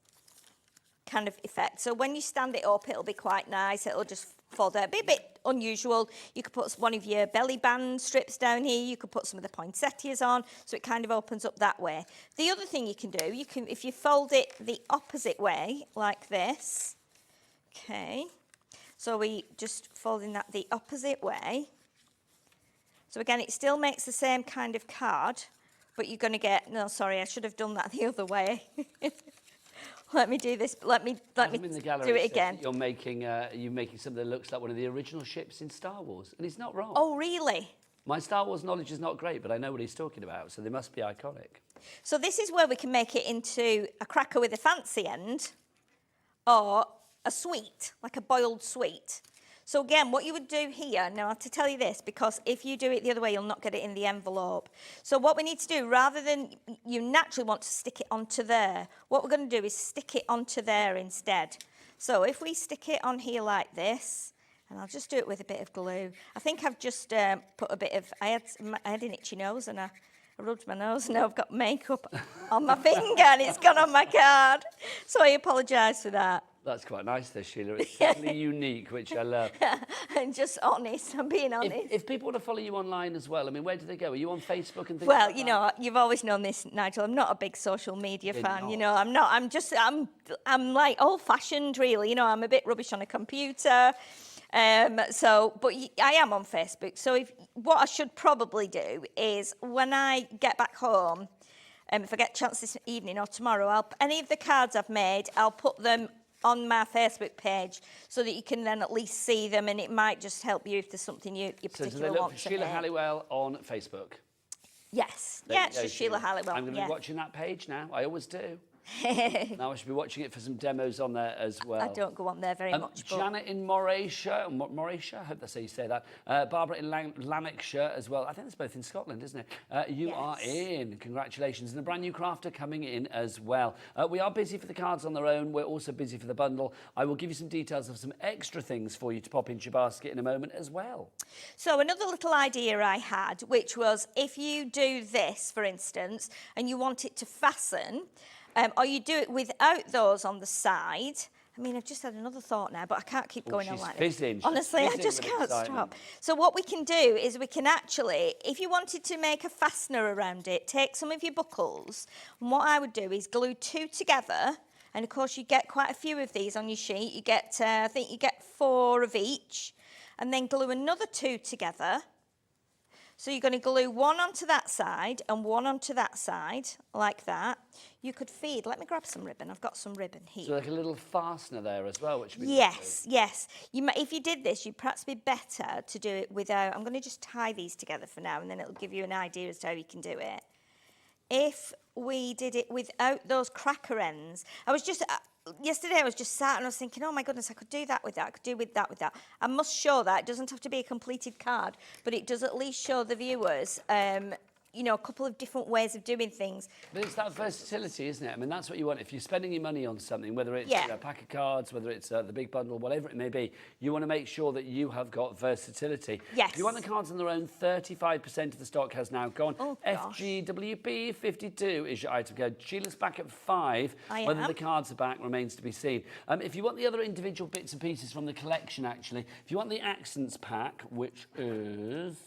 kind of effect. So when you stand it up, it'll be quite nice. It'll just fold out. Be a bit unusual. You could put one of your belly band strips down here. You could put some of the poinsettias on, so it kind of opens up that way. The other thing you can do, if you fold it the opposite way, like this, okay. So we just folding that the opposite way. So again, it still makes the same kind of card, but you're going to get, no, sorry, I should have done that the other way. Let me do this. Let me do it again. You're making something that looks like one of the original ships in Star Wars, and he's not wrong. Oh, really? My Star Wars knowledge is not great, but I know what he's talking about, so they must be iconic. So this is where we can make it into a cracker with a fancy end, or a sweet, like a boiled sweet. So again, what you would do here, now I have to tell you this, because if you do it the other way, you'll not get it in the envelope. So what we need to do, rather than you naturally want to stick it onto there, what we're going to do is stick it onto there instead. So if we stick it on here like this, and I'll just do it with a bit of glue. I think I've just put a bit of, I had an itchy nose and I rubbed my nose, and now I've got makeup on my finger and it's gone on my card. So I apologise for that. That's quite nice there, Sheila. It's certainly unique, which I love. I'm just honest. I'm being honest. If people want to follow you online as well, I mean, where do they go? Are you on Facebook and things Well, like you that? know, you've always known this, Nigel. I'm not a big social media fan. You know, I'm not. I'm like old-fashioned, really. You know, I'm a bit rubbish on a computer. But I am on Facebook. So what I should probably do is when I get back home, if I get a chance this evening or tomorrow, any of the cards I've made, I'll put them on my Facebook page so that you can then at least see them, and it might just help you if there's something you particularly want to Sheila make. Halliwell on Facebook. Yes. There Yeah, you it's go, just Sheila Halliwell. I'm going to be watching that page now. I always do. Now I should be watching it for some demos on there as well. I don't go on there very much. But Janet in Morayshire, I hope that's how you say that. Barbara in Lanarkshire as well. I think it's both in Scotland, isn't it? You are in. Congratulations. And a brand new crafter coming in as well. We are busy for the cards on their own. We're also busy for the bundle. I will give you some details of some extra things for you to pop into your basket in a moment as well. So another little idea I had, which was if you do this, for instance, and you want it to fasten, or you do it without those on the side. I mean, I've just had another thought now, but I can't keep going on like this. Honestly, I just can't stop. So what we can do is we can actually, if you wanted to make a fastener around it, take some of your buckles, and what I would do is glue two together, and of course you get quite a few of these on your sheet. You get, I think you get 4 of each, and then glue another 2 together. So you're going to glue one onto that side and one onto that side, like that. You could feed, let me grab some ribbon, I've got some ribbon here. So like a little fastener there as well, which would be Yes, yes. If you did this, you'd perhaps be better to do it without, I'm going to just tie these together for now and then it'll give you an idea as to how you can do it. If we did it without those cracker ends, yesterday I was just sat and I was thinking, oh my goodness, I could do that with that, I could do with that. I must show that, it doesn't have to be a completed card, but it does at least show the viewers, you know, a couple of different ways of doing things. But it's that versatility, isn't it? I mean, that's what you want. If you're spending your money on something, whether it's a pack of cards, whether it's the big bundle, whatever it may be, you want to make sure that you have got versatility. Yes. If you want the cards on their own, 35% of the stock has now gone. Oh, gosh. FGWP52 is your item code. Sheila's back at 5. Whether the cards are back remains to be seen. If you want the other individual bits and pieces from the collection, actually, if you want the accents pack, which is...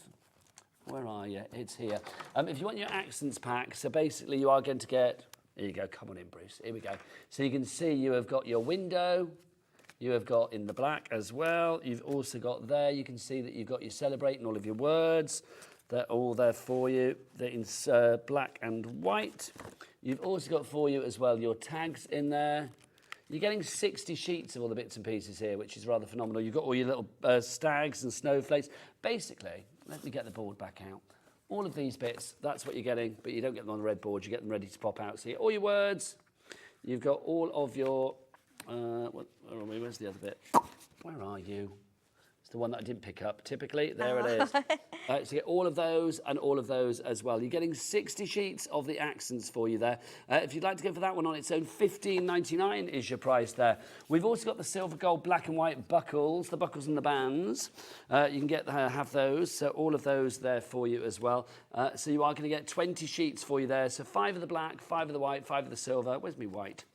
Where are you? It's here. If you want your accents pack, so basically you are going to get... Here you go. Come on in, Bruce. Here we go. So you can see you have got your window. You have got in the black as well. You've also got there, you can see that you've got your celebrate and all of your words. They're all there for you. They're in black and white. You've also got for you as well your tags in there. You're getting 60 sheets of all the bits and pieces here, which is rather phenomenal. You've got all your little stags and snowflakes. Basically, let me get the board back out. All of these bits, that's what you're getting, but you don't get them on the red board. You get them ready to pop out. So all your words. You've got all of your... where are we? Where's the other bit? Where are you? It's the one that I didn't pick up. Typically, there it is. So you get all of those and all of those as well. You're getting 60 sheets of the accents for you there. If you'd like to go for that one on its own, $15.99 is your price there. We've also got the silver, gold, black and white buckles, the buckles and the bands. You can have those. So all of those there for you as well. So you are going to get 20 sheets for you there. So 5 of the black, 5 of the white, 5 of the silver. Where's me white?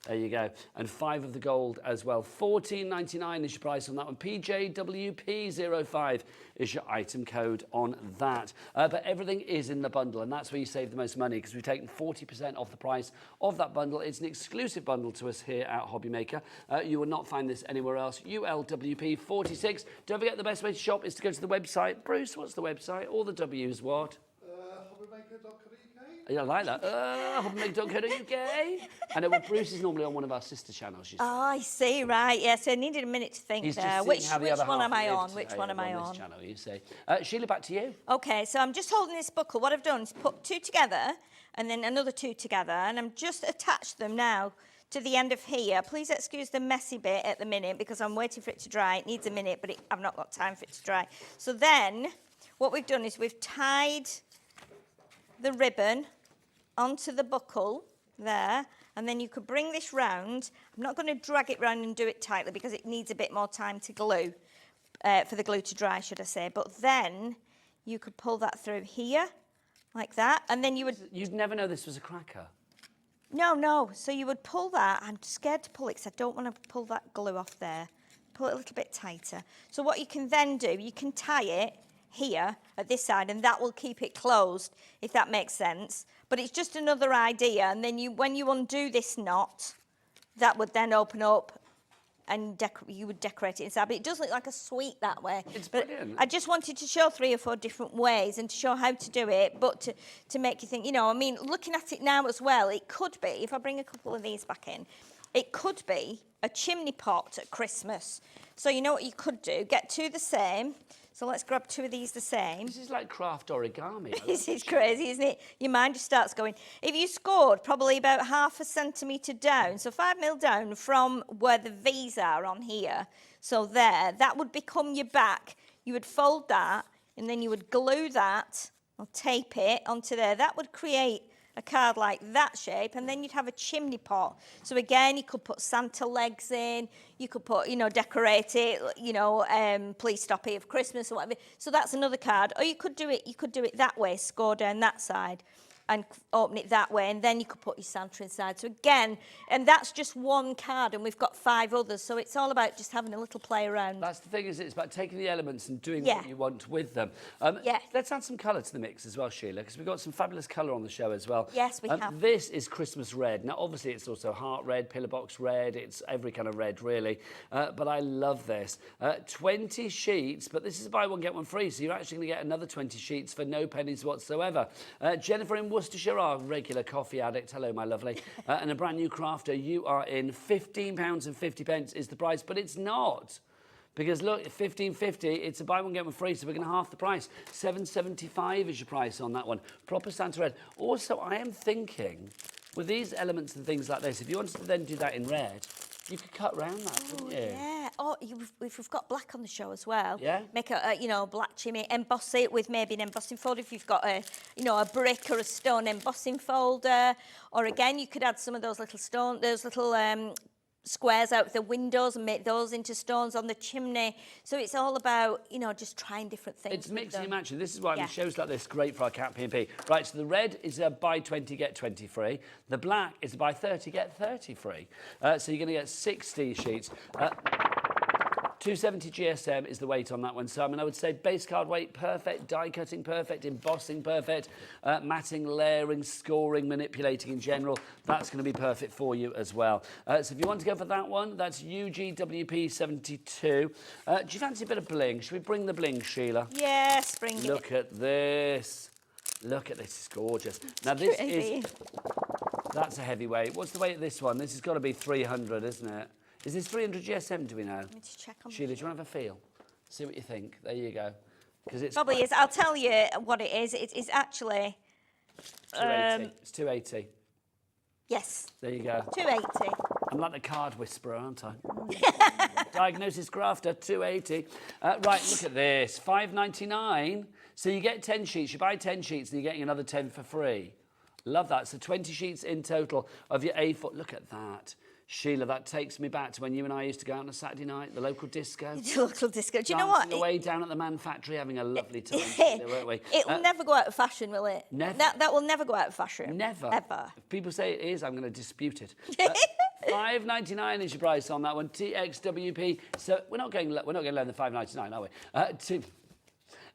There you go. And 5 of the gold as well. $14.99 is your price on that one. PJWP05 is your item code on that. But everything is in the bundle, and that's where you save the most money, because we've taken 40% off the price of that bundle. It's an exclusive bundle to us here at Hobby Maker. You will not find this anywhere else. ULWP46. Don't forget, the best way to shop is to go to the website. Bruce, what's the website? All the W's what? Hobbymaker.co.uk. Yeah, I like that. Hobbymaker.co.uk. I know, well, Bruce is normally on one of our sister channels. You see. Oh, I see, right. Yes, I needed a minute to think He's there. just Which seeing how the other one half am I lives on? Which one am I on? This channel, you see. Sheila, back to you. Okay, so I'm just holding this buckle. What I've done is put 2 together and then another 2 together, and I'm just attached them now to the end of here. Please excuse the messy bit at the minute because I'm waiting for it to dry. It needs a minute, but I've not got time for it to dry. So then what we've done is we've tied the ribbon onto the buckle there, and then you could bring this round. I'm not going to drag it round and do it tightly because it needs a bit more time to glue, for the glue to dry, should I say. But then you could pull that through here, like that, and then you would... You'd never know this was a cracker. No. So you would pull that. I'm scared to pull it because I don't want to pull that glue off there. Pull it a little bit tighter. So what you can then do, you can tie it here at this side, and that will keep it closed, if that makes sense. But it's just another idea, and then when you undo this knot, that would then open up and you would decorate it inside. But it does look like a sweet that way. It's but brilliant. I just wanted to show 3 or 4 different ways and to show how to do it, but to make you think, you know, I mean, looking at it now as well, it could be, if I bring a couple of these back in, it could be a chimney pot at Christmas. So you know what you could do? Get 2 the same. So let's grab 2 of these the same. This is like craft origami. This is crazy, isn't it? Your mind just starts going. If you scored probably about 0.5 centimetre down, so 5mm down from where the V's are on here, so there, that would become your back. You would fold that, and then you would glue that, or tape it onto there. That would create a card like that shape, and then you'd have a chimney pot. So again, you could put Santa legs in, you could put, you know, decorate it, you know, please stop here for Christmas or whatever. So that's another card. Or you could do it that way, score down that side. and open it that way, and then you could put your Santa inside. So again, and that's just one card, and we've got 5 others, so it's all about just having a little play around. That's the thing, is it's about taking the elements and doing Yeah. what you want with them. Let's add some colour to the mix as well, Sheila, because we've got some fabulous colour on the show as well. Yes, we have. This is Christmas red. Now, obviously, it's also heart red, pillar box red, it's every kind of red, really. But I love this. 20 sheets, but this is buy one, get one free, so you're actually going to get another 20 sheets for no pennies whatsoever. Jennifer in Worcestershire, our regular coffee addict, hello, my lovely, and a brand new crafter, you are in £15.50 is the price, but it's not. Because look, $15.50, it's a buy one, get one free, so we're going to half the price. $7.75 is your price on that one. Proper Santa red. Also, I am thinking, with these elements and things like this, if you wanted to then do that in red, you could cut round that, couldn't you? Yeah. Oh, we've got black on the show as well. Yeah. Make a black chimney, emboss it with maybe an embossing folder if you've got a brick or a stone embossing folder. Or again, you could add some of those little squares out the windows and make those into stones on the chimney. So it's all about, just trying different things. It's mixing and matching. This is why Yeah. shows like this great for our cat P&P. Right, so the red is a buy 20, get 20 free. The black is a buy 30, get 30 free. So you're going to get 60 sheets. 270 GSM is the weight on that one. So, I would say base card weight, perfect. Die cutting, perfect. Embossing, perfect. Matting, layering, scoring, manipulating in general. That's going to be perfect for you as well. So if you want to go for that one, that's UGWP72. Do you fancy a bit of bling? Should we bring the bling, Sheila? Yes, bring it. Look at this. Look at this. It's gorgeous. Now, this is... That's a heavyweight. What's the weight of this one? This has got to be 300, isn't it? Is this 300 GSM, do we know? Let me just check on Sheila, do you want to have a feel? See what you think. There you go. Because it's probably is. I'll tell you what it is. It's actually 280. It's 280. yes. There you go. 280. I'm like the card whisperer, aren't I? Diagnosis grafter, 280. Right, look at this. $5.99. So you get 10 sheets. You buy 10 sheets and you're getting another 10 for free. Love that. So 20 sheets in total of your A4. Look at that. Sheila, that takes me back to when you and I used to go out on a Saturday night, the local disco. The local disco. Do you know Dancing what? away down at the Man Factory, having a lovely time, Sheila, weren't we? It'll never go out of fashion, will it? Never. That will never go out of fashion. Never. Ever. If people say it is, I'm going to dispute it. $5.99 is your price on that one. TXWP. So we're not going lower than $5.99, are we?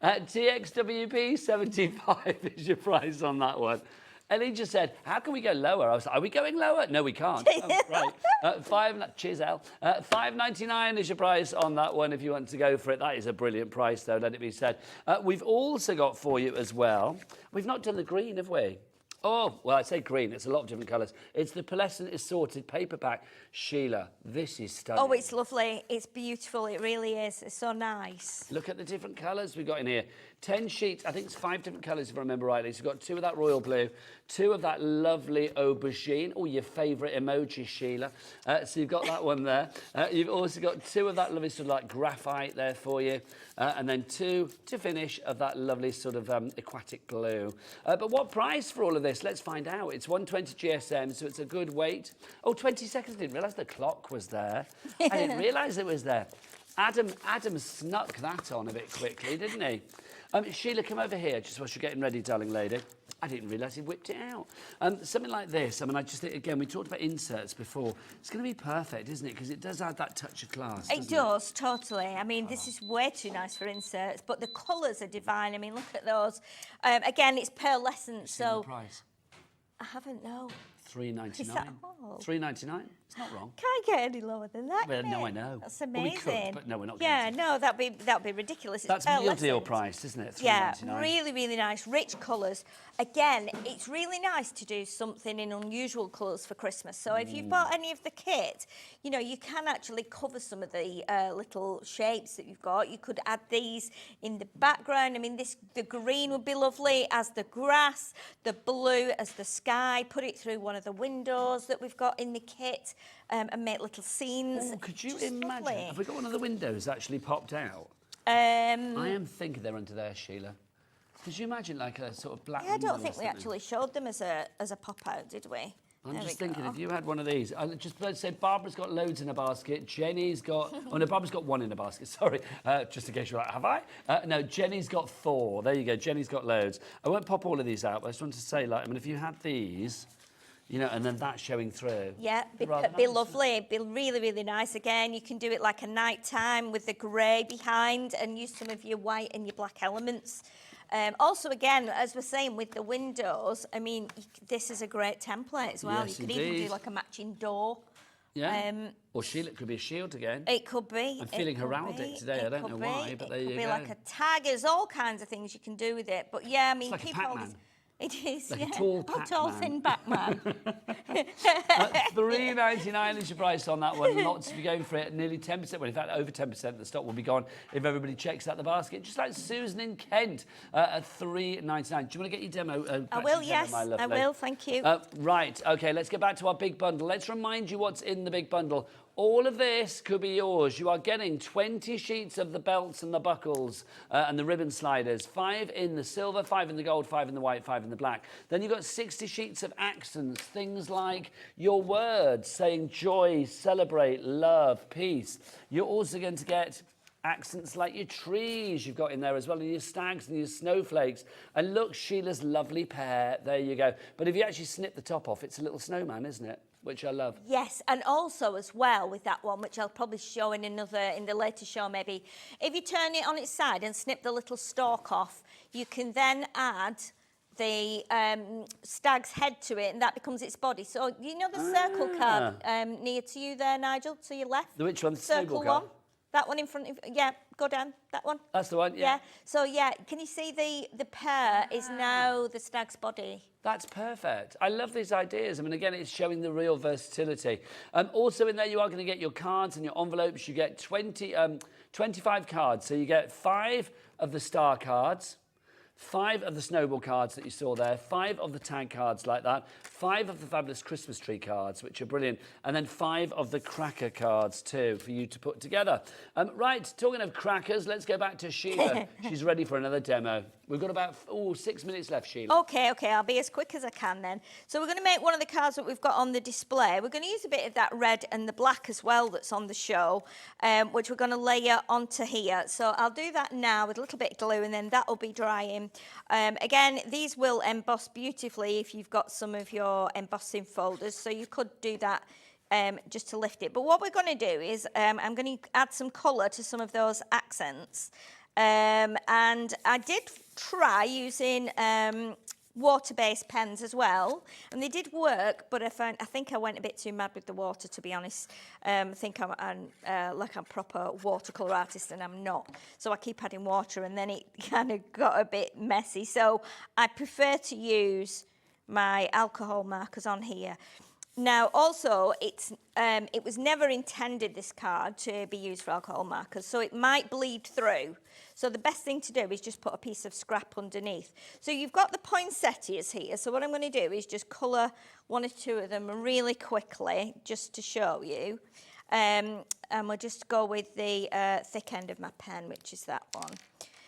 TXWP 75 is your price on that one. Ellie just said, how can we go lower? I was like, are we going lower? No, we can't. Oh, right. Cheers, Elle. $5.99 is your price on that one if you want to go for it. That is a brilliant price, though, let it be said. We've also got for you as well, we've not done the green, have we? Oh, well, I say green. It's a lot of different colours. It's the pearlescent assorted paperback. Sheila, this is stunning. Oh, it's lovely. It's beautiful. It really is. It's so nice. Look at the different colours we've got in here. 10 sheets. I think it's 5 different colours, if I remember rightly. So you've got 2 of that royal blue, 2 of that lovely aubergine. Oh, your favourite emoji, Sheila. So you've got that one there. You've also got 2 of that lovely sort of like graphite there for you. And then 2 to finish of that lovely sort of aquatic blue. But what price for all of this? Let's find out. It's 120 GSM, so it's a good weight. Oh, 20 seconds. I didn't realise the clock was there. I didn't realise it was there. Adam snuck that on a bit quickly, didn't he? Sheila, come over here, just while you're getting ready, darling lady. I didn't realise he whipped it out. Something like this, I just think, again, we talked about inserts before. It's going to be perfect, isn't it? Because it does add that touch of class, It does, totally. This is way too nice for inserts, but the colours are divine. Look at those. Again, it's pearlescent, so... The price? I haven't, no. $3.99. Is that all? $3.99. It's not wrong. Can't get any lower than that. Well, can no, it? I know. That's Well, amazing. we could, but no, we're not Yeah, going to. no, that'd be ridiculous. It's That's meal deal pearlescent. price, isn't it? Yeah, $3.99. really, really nice. Rich colours. Again, it's really nice to do something in unusual colours for Christmas. So if you've bought any of the kit, you can actually cover some of the little shapes that you've got. You could add these in the background. The green would be lovely as the grass, the blue as the sky. Put it through one of the windows that we've got in the kit and make little scenes. Oh, could you Just imagine? lovely. Have we got one of the windows actually popped out? I am thinking they're under there, Sheila. Could you imagine like a sort of black Yeah, I don't window think or we something? actually showed them as a pop-out, did we? I'm just thinking, if you had one of these, let's say Barbara's got loads in a basket, Jenny's got, oh no, Barbara's got one in a basket, sorry, just in case you're like, have I? No, Jenny's got 4. There you go, Jenny's got loads. I won't pop all of these out, but I just wanted to say, like, I mean, if you had these, you know, and then that showing through. Yeah, be lovely, be really, really nice. Again, you can do it like a night time with the grey behind and use some of your white and your black elements. Also, again, as we're saying with the windows, I mean, this is a great template as well. Yes, you could even do like a matching door. Yeah. Or shield, it could be a shield again. It could be. I'm feeling heraldic today. I don't know why, but there you go. It could be like a tag. There's all kinds of things you can do with it. But yeah, I mean, it's like keep a all Pac-Man. this. It is, like yeah. A tall thin Batman. $3.99 is your price on that one. Lots of you going for it. Nearly 10%. Well, in fact, over 10% of the stock will be gone if everybody checks out the basket. Just like Susan in Kent at $3.99. Do you want to get your demo? I will, yes. I will, thank you. Right, OK, let's get back to our big bundle. Let's remind you what's in the big bundle. All of this could be yours. You are getting 20 sheets of the belts and the buckles and the ribbon sliders. 5 in the silver, 5 in the gold, 5 in the white, 5 in the black. Then you've got 60 sheets of accents, things like your words saying joy, celebrate, love, peace. You're also going to get accents like your trees you've got in there as well, and your stags and your snowflakes. And look, Sheila's lovely pear. There you go. But if you actually snip the top off, it's a little snowman, isn't it? Which I love. Yes, and also as well with that one, which I'll probably show in the later show maybe, if you turn it on its side and snip the little stalk off, you can then add the stag's head to it, and that becomes its body. So you know the circle card near to you there, Nigel, to your left? The which one? The circle one. That one in front of, yeah, go down, that one. That's the one, yeah. So, yeah, can you see the pear is now the stag's body? That's perfect. I love these ideas. I mean, again, it's showing the real versatility. Also in there, you are going to get your cards and your envelopes. You get 25 cards. So you get 5 of the star cards, 5 of the snowball cards that you saw there, 5 of the tag cards like that, 5 of the fabulous Christmas tree cards, which are brilliant, and then 5 of the cracker cards too for you to put together. Right, talking of crackers, let's go back to Sheila. She's ready for another demo. We've got about 6 minutes left, Sheila. OK, I'll be as quick as I can then. So we're going to make one of the cards that we've got on the display. We're going to use a bit of that red and the black as well that's on the show, which we're going to layer onto here. So I'll do that now with a little bit of glue, and then that will be drying. Again, these will emboss beautifully if you've got some of your embossing folders, so you could do that just to lift it. But what we're going to do is I'm going to add some colour to some of those accents. And I did try using water-based pens as well, and they did work, but I think I went a bit too mad with the water, to be honest. I think I'm like a proper watercolour artist, and I'm not. So I keep adding water, and then it kind of got a bit messy. So I prefer to use my alcohol markers on here. Now, also, it was never intended, this card, to be used for alcohol markers, so it might bleed through. So the best thing to do is just put a piece of scrap underneath. So you've got the poinsettias here, so what I'm going to do is just colour 1 or 2 of them really quickly, just to show you. And we'll just go with the thick end of my pen, which is that one.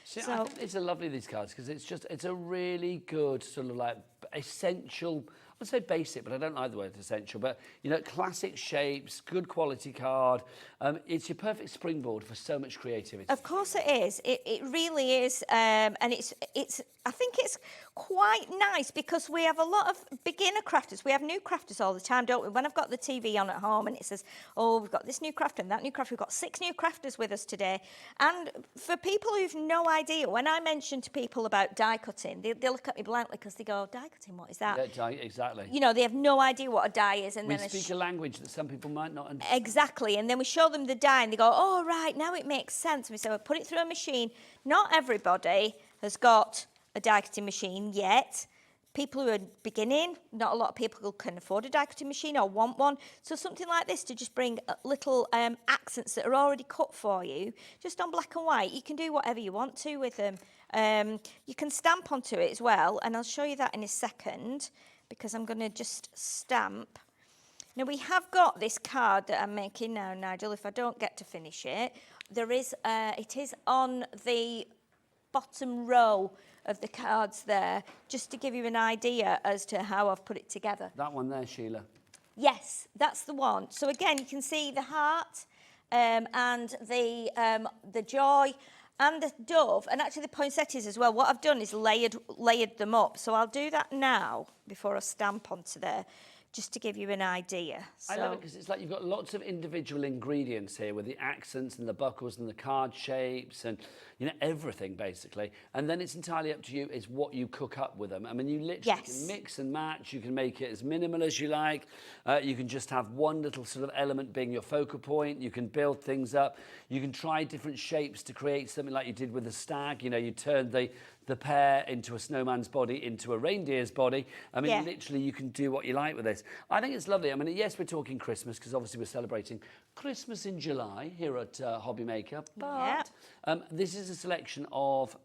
See, I think these are lovely, these cards, because it's a really good sort of like essential, I would say basic, but I don't like the word essential, but, you know, classic shapes, good quality card. It's your perfect springboard for so much creativity. Of course it is. It really is. And I think it's quite nice because we have a lot of beginner crafters. We have new crafters all the time, don't we? When I've got the TV on at home and it says, oh, we've got this new crafter and that new crafter, we've got 6 new crafters with us today. And for people who've no idea, when I mention to people about die cutting, they look at me blankly because they go, die cutting, what is that? Yeah, die, exactly. You know, they have no idea what a die is. And we then speak a language that some people might not understand. Exactly. And then we show them the die and they go, oh, right, now it makes sense. And we say, well, put it through a machine. Not everybody has got a die cutting machine yet. People who are beginning, not a lot of people who can afford a die cutting machine or want one. So something like this to just bring little accents that are already cut for you, just on black and white. You can do whatever you want to with them. You can stamp onto it as well, and I'll show you that in a second because I'm going to just stamp. Now we have got this card that I'm making now, Nigel. If I don't get to finish it, there is it is on the bottom row of the cards there, just to give you an idea as to how I've put it together. That one there, Sheila. Yes, that's the one. So again, you can see the heart and the joy and the dove, and actually the poinsettias as well. What I've done is layered them up. So I'll do that now before I stamp onto there, just to give you an idea. So, I love it because it's like you've got lots of individual ingredients here with the accents and the buckles and the card shapes and, you know, everything basically. And then it's entirely up to you is what you cook up with them. I mean, you literally can mix and match. You can make it as minimal as you like. You can just have one little sort of element being your focal point. You can build things up. You can try different shapes to create something like you did with the stag. You know, you turned the pear into a snowman's body, into a reindeer's body. I mean, literally, you can do what you like with this. I think it's lovely. I mean, yes, we're talking Christmas, because obviously we're celebrating Christmas in July here at Hobbymaker. But this is a selection of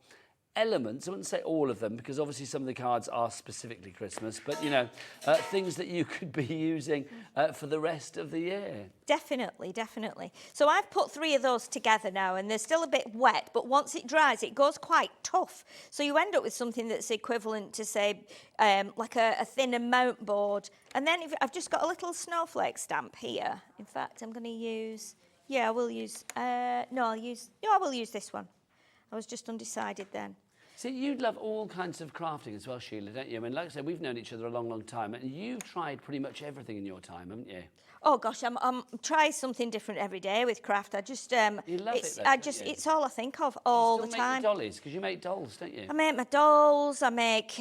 elements. I wouldn't say all of them, because obviously some of the cards are specifically Christmas, but, you know, things that you could be using for the rest of the year. Definitely, definitely. So I've put 3 of those together now, and they're still a bit wet, but once it dries, it goes quite tough. So you end up with something that's equivalent to, say, like a thinner mount board. And then I've just got a little snowflake stamp here. In fact, I'm going to use, I will use this one. I was just undecided then. See, you'd love all kinds of crafting as well, Sheila, don't you? I mean, like I said, we've known each other a long, long time, and you've tried pretty much everything in your time, haven't you? Oh gosh, I'm trying something different every day with craft. I just you love it, though, it's all I think of all the time. You still make your dollies, because you make dolls, don't you? I make my dolls. I make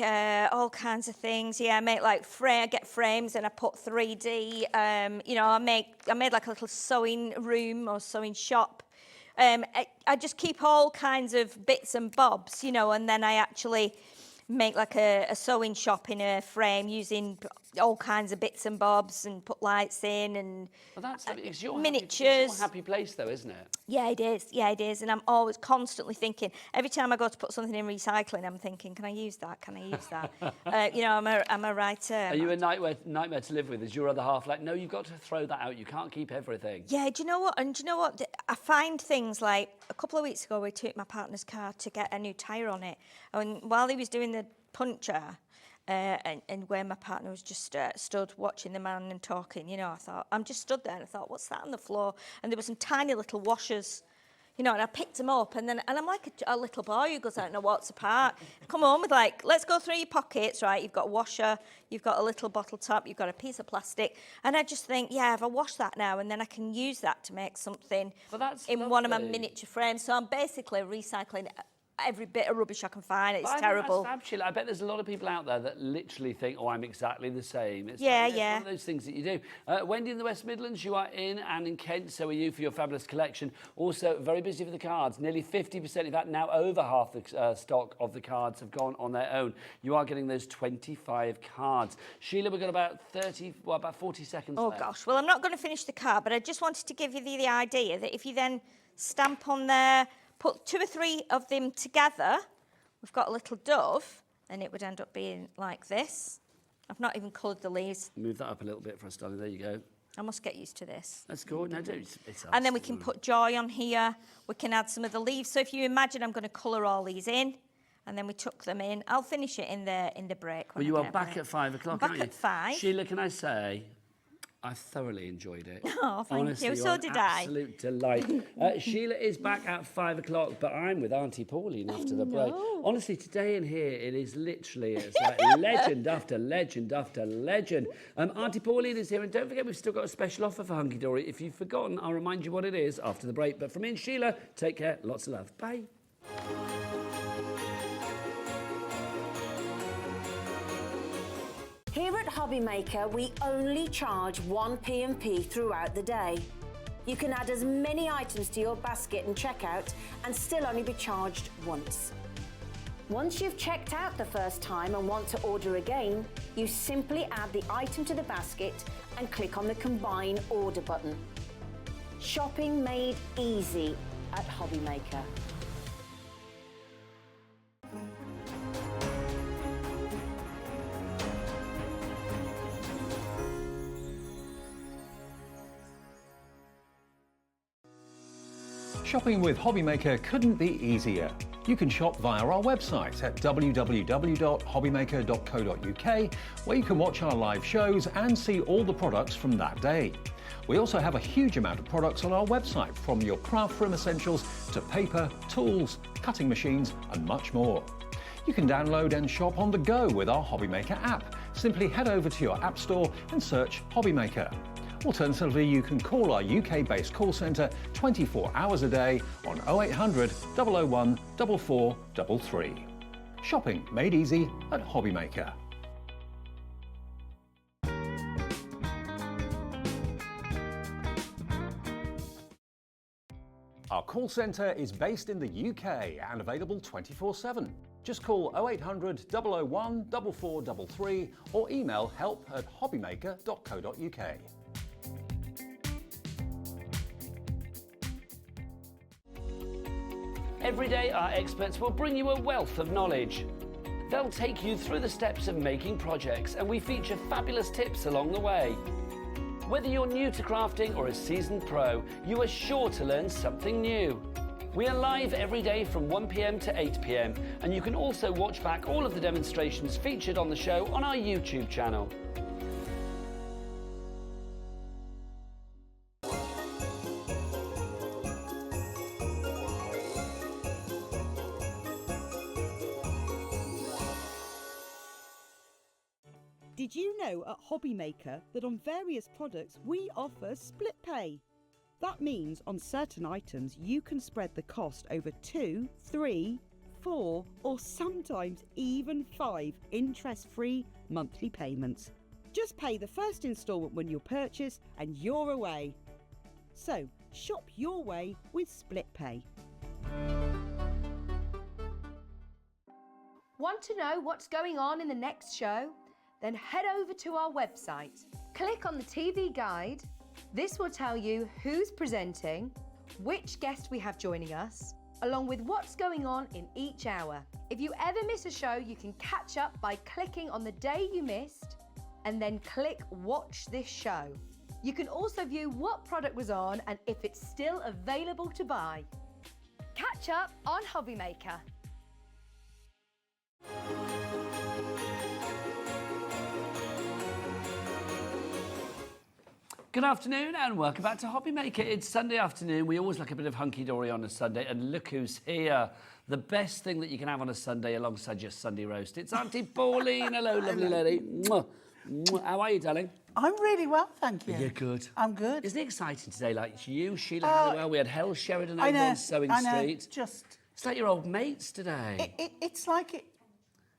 all kinds of things. Yeah, I make like I get frames and I put 3D. You know, I made like a little sewing room or sewing shop. I just keep all kinds of bits and bobs, you know, and then I actually make like a sewing shop in a frame using all kinds of bits and bobs and put lights in and it's your miniatures. It's your happy place, though, isn't it? Yeah, it is. Yeah, it is. And I'm always constantly thinking, every time I go to put something in recycling, I'm thinking, can I use that? Can I use that? You know, I'm a writer. Are you a nightmare to live with? Is your other half like, no, you've got to throw that out. You can't keep everything. Yeah, do you know what? And do you know what? I find things like a couple of weeks ago, we took my partner's car to get a new tyre on it. And while he was doing the puncture, and where my partner was just stood watching the man and talking, you know, I thought, I'm just stood there and I thought, what's that on the floor? And there were some tiny little washers, you know, and I picked them up and I'm like a little boy who goes out and walks apart. Come home with like, let's go through your pockets, right? You've got a washer, you've got a little bottle top, you've got a piece of plastic. And I just think, yeah, if I wash that now and then I can use that to make something in one of my miniature frames. So I'm basically recycling every bit of rubbish I can find. It's terrible. I bet there's a lot of people out there that literally think, oh, I'm exactly the same. It's yeah. one of those things that you do. Wendy in the West Midlands, you are in, and in Kent, so are you for your fabulous collection. Also, very busy for the cards. Nearly 50%, in fact, now over half the stock of the cards have gone on their own. You are getting those 25 cards. Sheila, we've got about 40 seconds left. Oh, gosh. Well, I'm not going to finish the card, but I just wanted to give you the idea that if you then stamp on there, put 2 or 3 of them together, we've got a little dove, and it would end up being like this. I've not even coloured the leaves. Move that up a little bit for us, darling. There you go. I must get used to this. That's good. No, it's and then we can put joy on here. We can add some of the leaves. So if you imagine, I'm going to colour all these in, and then we tuck them in. I'll finish it in the break. Well, you are back at 5 o'clock, aren't you? Back at 5. Sheila, can I say, I thoroughly enjoyed it. Oh, thank Honestly, you. So did I. Absolute delight. Sheila is back at 5 o'clock, but I'm with Auntie Pauline after the break. Honestly, today in here, it is literally, it's like legend after legend after legend. Auntie Pauline is here, and don't forget, we've still got a special offer for Hunkydory. If you've forgotten, I'll remind you what it is after the break. But from me and Sheila, take care. Lots of love. Bye. Here at Hobbymaker, we only charge 1 P&P throughout the day. You can add as many items to your basket and checkout and still only be charged once. Once you've checked out the first time and want to order again, you simply add the item to the basket and click on the Combine Order button. Shopping made easy at Hobbymaker. Shopping with Hobbymaker couldn't be easier. You can shop via our website at www.hobbymaker.co.uk, where you can watch our live shows and see all the products from that day. We also have a huge amount of products on our website, from your craft room essentials to paper, tools, cutting machines and much more. You can download and shop on the go with our Hobbymaker app. Simply head over to your app store and search Hobbymaker. Alternatively, you can call our UK-based call centre 24 hours a day on 0800 001 4433. Shopping made easy at Hobbymaker. Our call centre is based in the UK and available 24/7. Just call 0800 001 4433 or email help@hobbymaker.co.uk. Every day, our experts will bring you a wealth of knowledge. They'll take you through the steps of making projects, and we feature fabulous tips along the way. Whether you're new to crafting or a seasoned pro, you are sure to learn something new. We are live every day from 1 p.m. to 8 p.m, and you can also watch back all of the demonstrations featured on the show on our YouTube channel. Did you know at Hobbymaker that on various products we offer split pay? That means on certain items you can spread the cost over 2, 3, 4 or sometimes even 5 interest-free monthly payments. Just pay the first instalment when you purchase and you're away. So shop your way with split pay. Want to know what's going on in the next show? Then head over to our website. Click on the TV guide. This will tell you who's presenting, which guest we have joining us, along with what's going on in each hour. If you ever miss a show, you can catch up by clicking on the day you missed and then click Watch This Show. You can also view what product was on and if it's still available to buy. Catch up on Hobbymaker. Good afternoon and welcome back to Hobbymaker. It's Sunday afternoon. We always like a bit of hunky-dory on a Sunday, and look who's here. The best thing that you can have on a Sunday alongside your Sunday roast. It's Auntie Pauline. Hello, lovely lady. Mwah. Mwah. How are you, darling? I'm really well, thank you. You're good. I'm good. Isn't it exciting today? Like, it's you, Sheila Halliwell, we had Hell Sheridan over on Sewing Street. Just... It's like your old mates today. It's like it...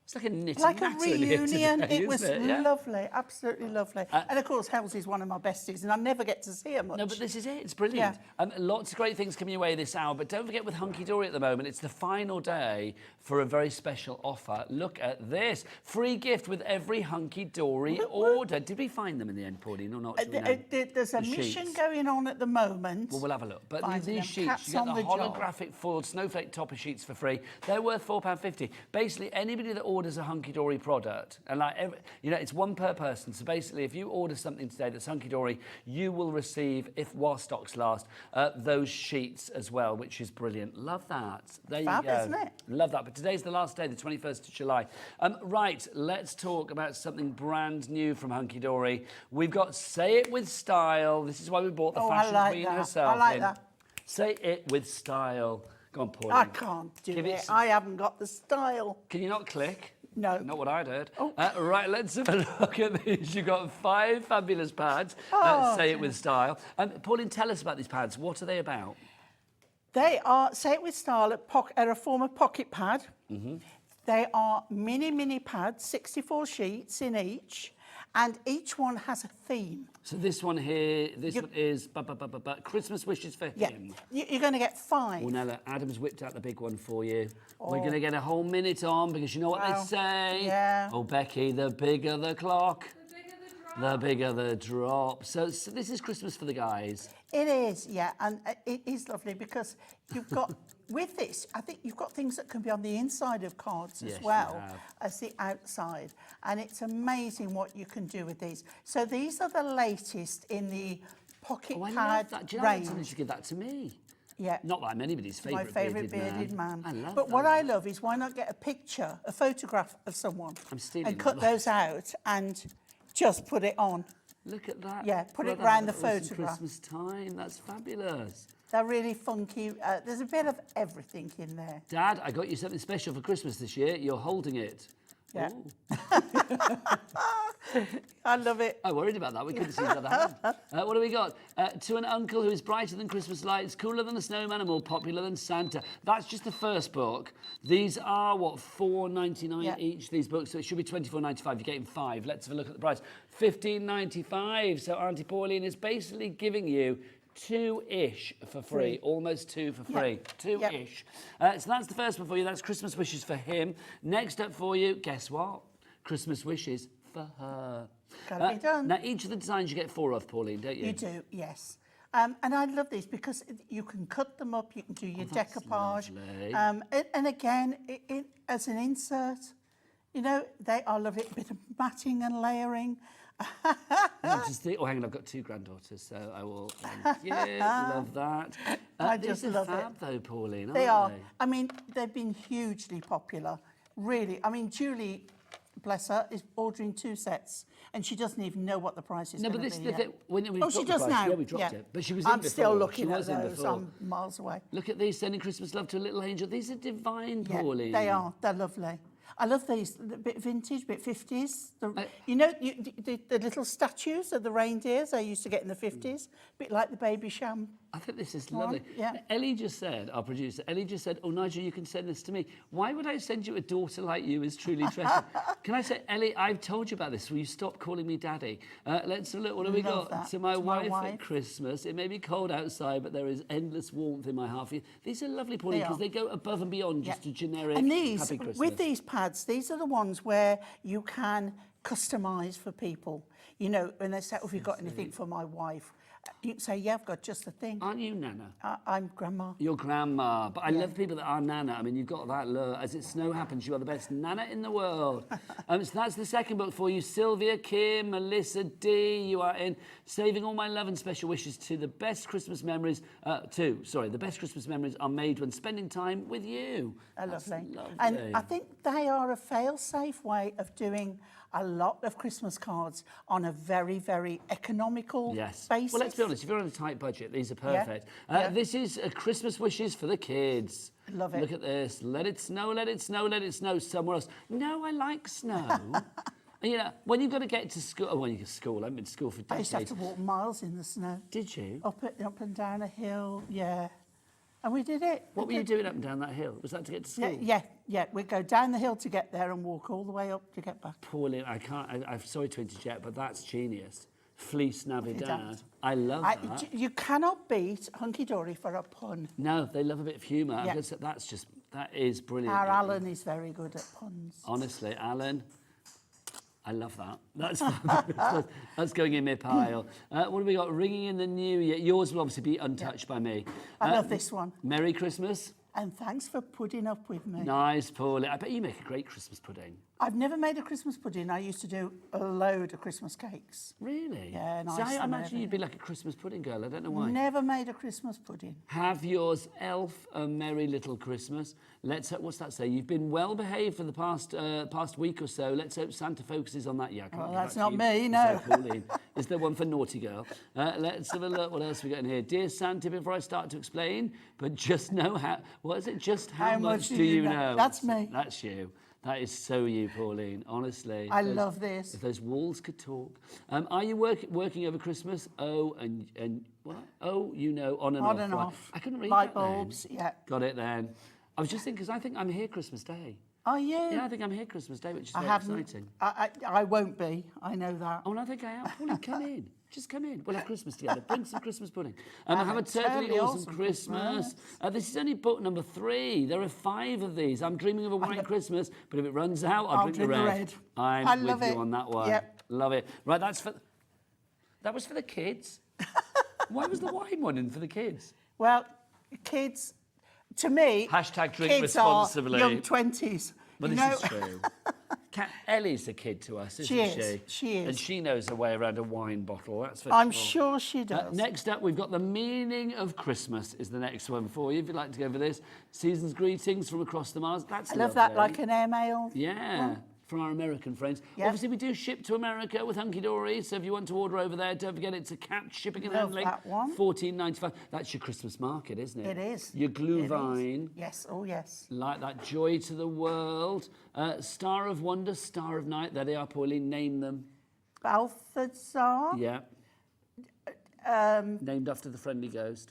It's like a knit like and a natter here reunion. Today, It was Yeah? lovely, absolutely lovely. And of course, Hells is one of my besties, and I never get to see her much. No, but this is it. It's brilliant. Lots of great things coming your way this hour. But don't forget, with Hunkydory at the moment, it's the final day for a very special offer. Look at this. Free gift with every Hunkydory order. Did we find them in the end, Pauline, or not? There's a mission going on at the moment. Well, we'll have a look. But Finding these sheets, cats you get on the the job. holographic foiled snowflake topper sheets for free. They're worth £4.50. Basically, anybody that orders a Hunkydory product, and like it's one per person. So basically, if you order something today that's Hunkydory, you will receive, if while stocks last, those sheets as well, which is brilliant. Love that. There you go. Isn't it? Love that. But today's the last day, the 21st of July. Right, let's talk about something brand new from Hunkydory. We've got Say It With Style. This is why we bought the fashion queen herself. I like that. Say it with style. Go on, Pauline. I can't do it. I haven't got the style. Can you not click? No. Not what I'd heard. Oh. Right, let's have a look at these. You've got 5 fabulous pads. Say It With Style. Pauline, tell us about these pads. What are they about? They are, Say It With Style, are a form of pocket pad. They are mini pads, 64 sheets in each, and each one has a theme. So this one here, one is Christmas wishes for him. You're going to get 5. Well, now, Adam's whipped out the big one for you. We're going to get a whole minute on because you know what they say? Yeah. Oh, Becky, the bigger the clock, the bigger the drop. So this is Christmas for the guys. It is, yeah, and it is lovely because you've got, with this, I think you've got things that can be on the inside of cards as well as the outside. And it's amazing what you can do with these. So these are the latest in the pocket pad I love that. Do you know range. what? You should give that to me. Yeah. Not that I'm anybody's favourite bearded man. I love But that. what I love is why not get a picture, a photograph of someone, I'm stealing and cut that. those out and just put it on. Look at that. Yeah, put it Well, round the that was photograph. Christmas time. That's fabulous. They're really funky. There's a bit of everything in there. Dad, I got you something special for Christmas this year. You're holding it. Yeah. Ooh. I love it. I worried about that. We couldn't see each other hand. What do we got? To an uncle who is brighter than Christmas lights, cooler than a snowman and more popular than Santa. That's just the first book. These are, what, $4.99 each, these books. So it should be $24.95. You're getting 5. Let's have a look at the price. $15.95. So Auntie Pauline is basically giving you 2-ish for free, almost 2 for free, 2-ish. So that's the first one for you. That's Christmas wishes for him. Next up for you, guess what? Christmas wishes for her. Gotta be done. Now, each of the designs you get 4 of, Pauline, don't you? You do, yes. And I love these because you can cut them up, you can do your decoupage. And again, as an insert, you know, they are lovely. A bit of matting and layering. Oh, hang on, I've got 2 granddaughters, so I will thank you. Love that. I just love fab, it. Though, Pauline, They aren't are. I mean, they've been hugely popular, really. I mean, Julie, bless her, is ordering 2 sets, and she doesn't even know what the price is. No, but this is the yet. thing. When we Oh, she does now. Yeah, we dropped it. But she was in I'm before. still looking she at was in those. before. I'm miles away. Look at these, sending Christmas love to a little angel. These are divine, Pauline. They are. They're lovely. I love these, a bit vintage, a bit 50s. You know, the little statues of the reindeers I used to get in the 50s, a bit like the baby sham. I think this is lovely. Yeah. Ellie just said, our producer, Ellie just said, oh, Nigel, you can send this to me. Why would I send you a daughter like you is truly treasured? Can I say, Ellie, I've told you about this. Will you stop calling me daddy? Let's have a look. What have we got? That. To my wife at Christmas. It may be cold outside, but there is endless warmth in my heart for you. These are lovely, Pauline, because they go above and beyond just a generic and these, Happy Christmas. with these pads, these are the ones where you can customise for people. You know, when they say, oh, have you got anything for my wife? You can say, yeah, I've got just the thing. Aren't you Nana? I'm Grandma. Your grandma. But I love people that are Nana. I mean, you've got that look. As it snow happens, you are the best Nana in the world. So that's the second book for you. Sylvia, Kim, Melissa D. You are in Saving All My Love and Special Wishes to the best Christmas memories. The best Christmas memories are made when spending time with you. Lovely. And I think they are a fail-safe way of doing a lot of Christmas cards on a very, very economical basis. Well, let's be honest, if you're on a tight budget, these are perfect. This is Christmas wishes for the kids. Love it. Look at this. Let it snow, let it snow, let it snow somewhere else. No, I like snow. You know, when you've got to get to school, I haven't been to school for decades. I used to have to walk miles in the snow. Did you? Up and down a hill, And we did it. What were you doing up and down that hill? Was that to get to school? Yeah. We'd go down the hill to get there and walk all the way up to get back. Pauline, I'm sorry to interject, but that's genius. Fleece Navidad. I love that. You cannot beat Hunkydory for a pun. No, they love a bit of humour. Yeah. That is brilliant. Our Alan is very good at puns. Honestly, Alan, I love that. That's going in my pile. What have we got? Ringing in the New Year. Yours will obviously be untouched by me. I love this one. Merry Christmas. And thanks for putting up with me. Nice, Pauline. I bet you make a great Christmas pudding. I've never made a Christmas pudding. I used to do a load of Christmas cakes. Really? Yeah, nice. So I imagine you'd be like a Christmas pudding girl. I don't know why. Never made a Christmas pudding. Have yours, Elf, a merry little Christmas. Let's hope, what's that say? You've been well behaved for the past week or so. Let's hope Santa focuses on that. Yeah, I can't give that's that not to you. me, no. Pauline. Is there one for naughty girl? Let's have a look. What else we got in here? Dear Santa, before I start to explain, but just know how. What is it? Just how much do you know? That's me. That's you. That is so you, Pauline, honestly. I love this. If those walls could talk. Are you working over Christmas? Oh, and what? Oh, you know, on and off. On and off. I couldn't read Light that bulbs, then. yeah. Got it then. I was just thinking, because I think I'm here Christmas Day. Are you? Yeah, I think I'm here Christmas Day, which is very exciting. I won't be. I know that. Oh, and I think I am. Pauline, come in. Just come in. We'll have Christmas together. Bring some Christmas pudding. Have a totally awesome Christmas. This is only book number 3. There are 5 of these. I'm dreaming of a white Christmas, but if it runs out, I'll drink the red. I'm with you on that one. Yep. Love it. Right, that was for the kids. Why was the wine one in for the kids? Well, kids, to me, #drink kids responsibly. are young 20s. Well, this is true. Ellie's a kid to us, isn't she? She is. And she knows her way around a wine bottle, that's for I'm sure. sure she does. Next up, we've got the meaning of Christmas is the next one for you, if you'd like to go for this. Season's greetings from across the Mars. That's I love that, like an airmail. Yeah. From our American friends. Yep. Obviously, we do ship to America with Hunkydory, so if you want to order over there, don't forget it's a catch shipping and handling. That one. $14.95. That's your Christmas market, isn't it? It is. Your glühwein. Yes, oh yes. Like that, joy to the world. Star of Wonder, Star of Night. There they are, Pauline. Name them. Balthazar. Yeah. Named after the friendly ghost.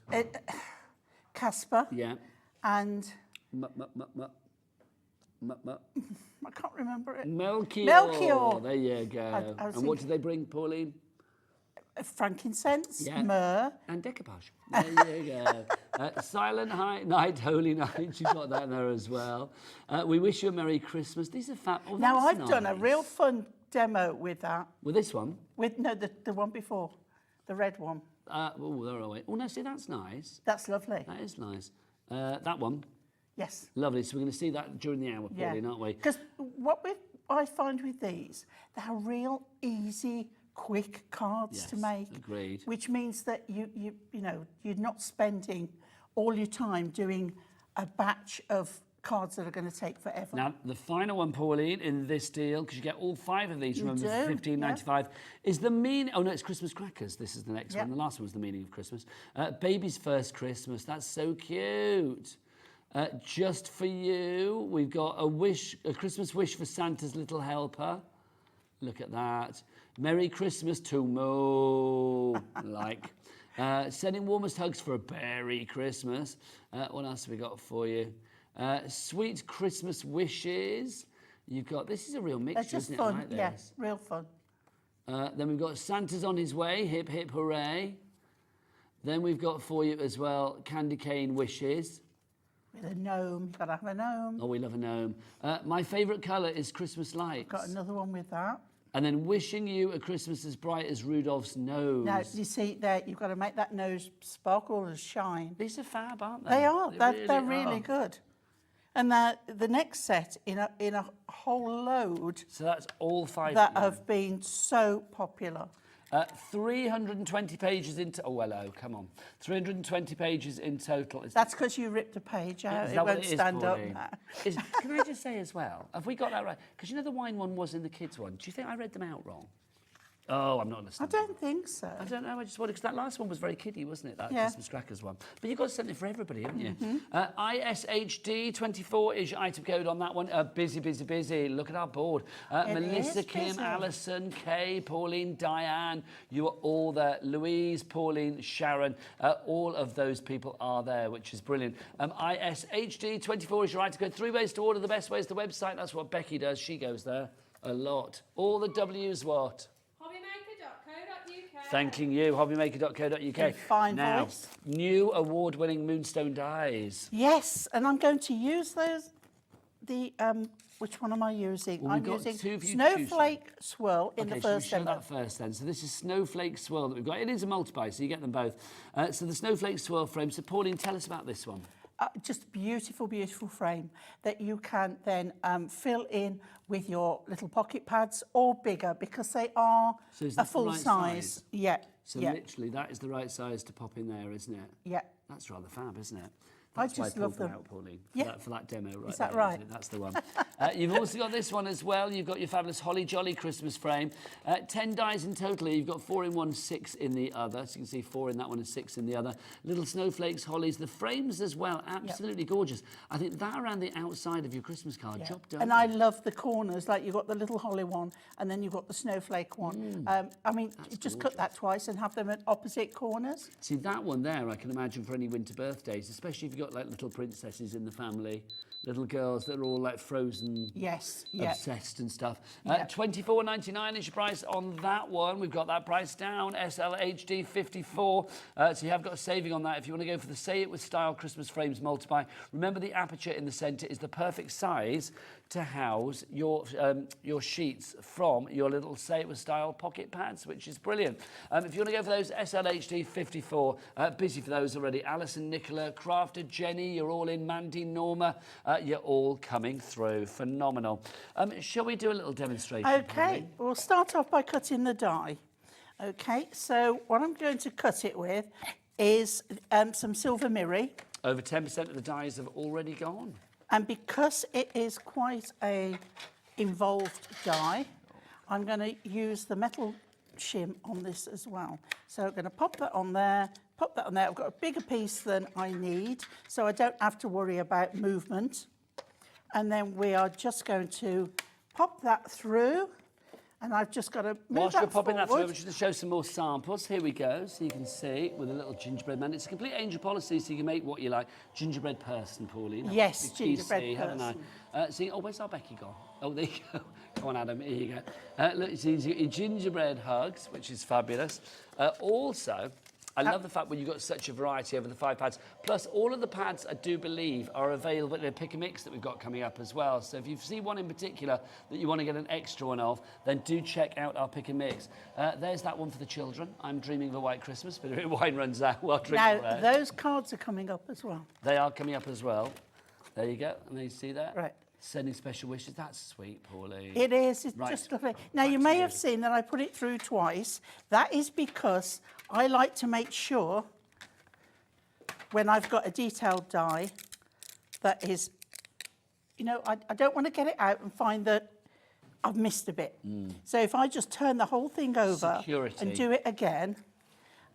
Casper. Yeah. And I can't remember it. Melchior. Melchior. There you go. And what did they bring, Pauline? Frankincense, Yeah. myrrh. And decoupage. There you go. Silent Night, Holy Night. You've got that there as well. We wish you a Merry Christmas. These are fab. Oh, Now, that's I've done a nice. real fun demo with that. With this one? With no, the one before, the red one. Oh, there are we. Oh, no, see, that's nice. That's lovely. That is nice. That one? Yes. Lovely. So we're going to see that during the hour, Pauline, aren't we? Because I find with these, they're real easy, quick cards to make. Agreed. Which means that you know, you're not spending all your time doing a batch of cards that are going to take forever. Now, the final one, Pauline, in this deal, because you get all 5 of these, remember, for $15.95, is the meaning... Oh, no, it's Christmas crackers. This is the next one. The last one was the meaning of Christmas. Baby's first Christmas. That's so cute. Just for you, we've got a Christmas wish for Santa's little helper. Look at that. Merry Christmas to Mo. Sending warmest hugs for a berry Christmas. What else have we got for you? Sweet Christmas wishes. You've got, this is a real mixture, That's just isn't fun. it? Like Yes, real fun. Then we've got Santa's on his way, hip hip hooray. Then we've got for you as well, candy cane wishes. With a gnome, you've got to have a gnome. Oh, we love a gnome. My favourite colour is Christmas lights. Got another one with that. And then wishing you a Christmas as bright as Rudolph's nose. Now, you see there, you've got to make that nose sparkle and shine. These are fab, aren't they? They are. They're really really good. And the next set in a whole load. So that's all 5 that have been so popular. 320 pages into... Oh, hello, come on. 320 pages in total. That's because you ripped a page out. It won't stand up now. Can I just say as well, have we got that right? Because you know the wine one was in the kids one. Do you think I read them out wrong? Oh, I'm not listening. I don't think so. I don't know. I just wanted, because that last one was very kiddie, wasn't it? That Christmas crackers one. But you've got something for everybody, haven't you? ISHD24 is your item code on that one. Busy, busy, busy. Look at our board. Melissa, Kim, busy. Alison, Kay, Pauline, Diane. You are all there. Louise, Pauline, Sharon. All of those people are there, which is brilliant. ISHD24 is your item code. 3 ways to order. The best way is the website. That's what Becky does. She goes there a lot. All the W's what? Thanking you, hobbymaker.co.uk. Fine now, voice. new award-winning Moonstone dies. Yes, and I'm going to use those. Which one am I using? Well, I'm using Snowflake Swirl in the first show demo. that first then. So this is Snowflake Swirl that we've got. It is a multi-buy, so you get them both. So the Snowflake Swirl frame. So Pauline, tell us about this one. Just beautiful, beautiful frame that you can then fill in with your little pocket pads or bigger because they are a full size. Yeah. So literally that is the right size to pop in there, isn't it? Yeah. That's rather fab, isn't it? I just love them. Out, Pauline, for that demo, right? Is that there, right? That's the one. You've also got this one as well. You've got your fabulous Holly Jolly Christmas frame. 10 dies in total. You've got 4 in one, 6 in the other. So you can see 4 in that one and 6 in the other. Little snowflakes, hollies. The frames as well, absolutely gorgeous. I think that around the outside of your Christmas card, job done. And I love the corners. Like you've got the little holly one, and then you've got the snowflake one. I mean, you just cut that twice and have them at opposite corners. See that one there, I can imagine for any winter birthdays, especially if you've got like little princesses in the family, little girls that are all like frozen, obsessed and stuff. $24.99 is your price on that one. We've got that price down, SLHD 54. So you have got a saving on that if you want to go for the Say It With Style Christmas Frames Multiply. Remember the aperture in the centre is the perfect size to house your sheets from your little Say It With Style pocket pads, which is brilliant. If you want to go for those, SLHD 54, busy for those already. Alison, Nicola, Crafter, Jenny, you're all in. Mandy, Norma, you're all coming through. Phenomenal. Shall we do a little demonstration? Okay, we'll start off by cutting the die. Okay, so what I'm going to cut it with is some silver mirror. Over 10% of the dies have already gone. And because it is quite a involved die, I'm going to use the metal shim on this as well. So I'm going to pop that on there, pop that on there. I've got a bigger piece than I need, so I don't have to worry about movement. And then we are just going to pop that through. And I've just got to move Whilst that you're popping that through, forward. we're just going to show some more samples. Here we go, so you can see with a little gingerbread man. It's a complete angel policy, so you can make what you like. Gingerbread person, Pauline. Yes, It's gingerbread GC, haven't I? person. See, oh, where's our Becky gone? Oh, there you go. Come on, Adam, here you go. Look, so you've got your gingerbread hugs, which is fabulous. Also, I love the fact when you've got such a variety over the 5 pads. Plus, all of the pads, I do believe, are available in a pick and mix that we've got coming up as well. So if you see one in particular that you want to get an extra one of, then do check out our pick and mix. There's that one for the children. I'm dreaming of a white Christmas, but if wine runs out, we'll drink Now, those cards are coming up as well. They are coming up as well. There you go. And you see that? Right. Sending special wishes. That's sweet, Pauline. It is. It's Right. just lovely. Now, you may have seen that I put it through twice. That is because I like to make sure when I've got a detailed die that is, you know, I don't want to get it out and find that I've missed a bit. So if I just turn the whole thing over Security. and do it again,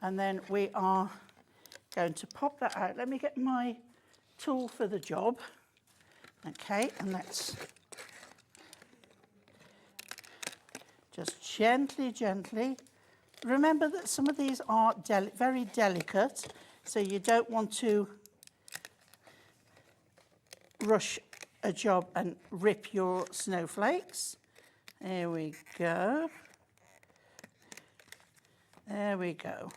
and then we are going to pop that out. Let me get my tool for the job. Okay, and let's just gently, gently. Remember that some of these are very delicate, so you don't want to rush a job and rip your snowflakes. There we go. There we go.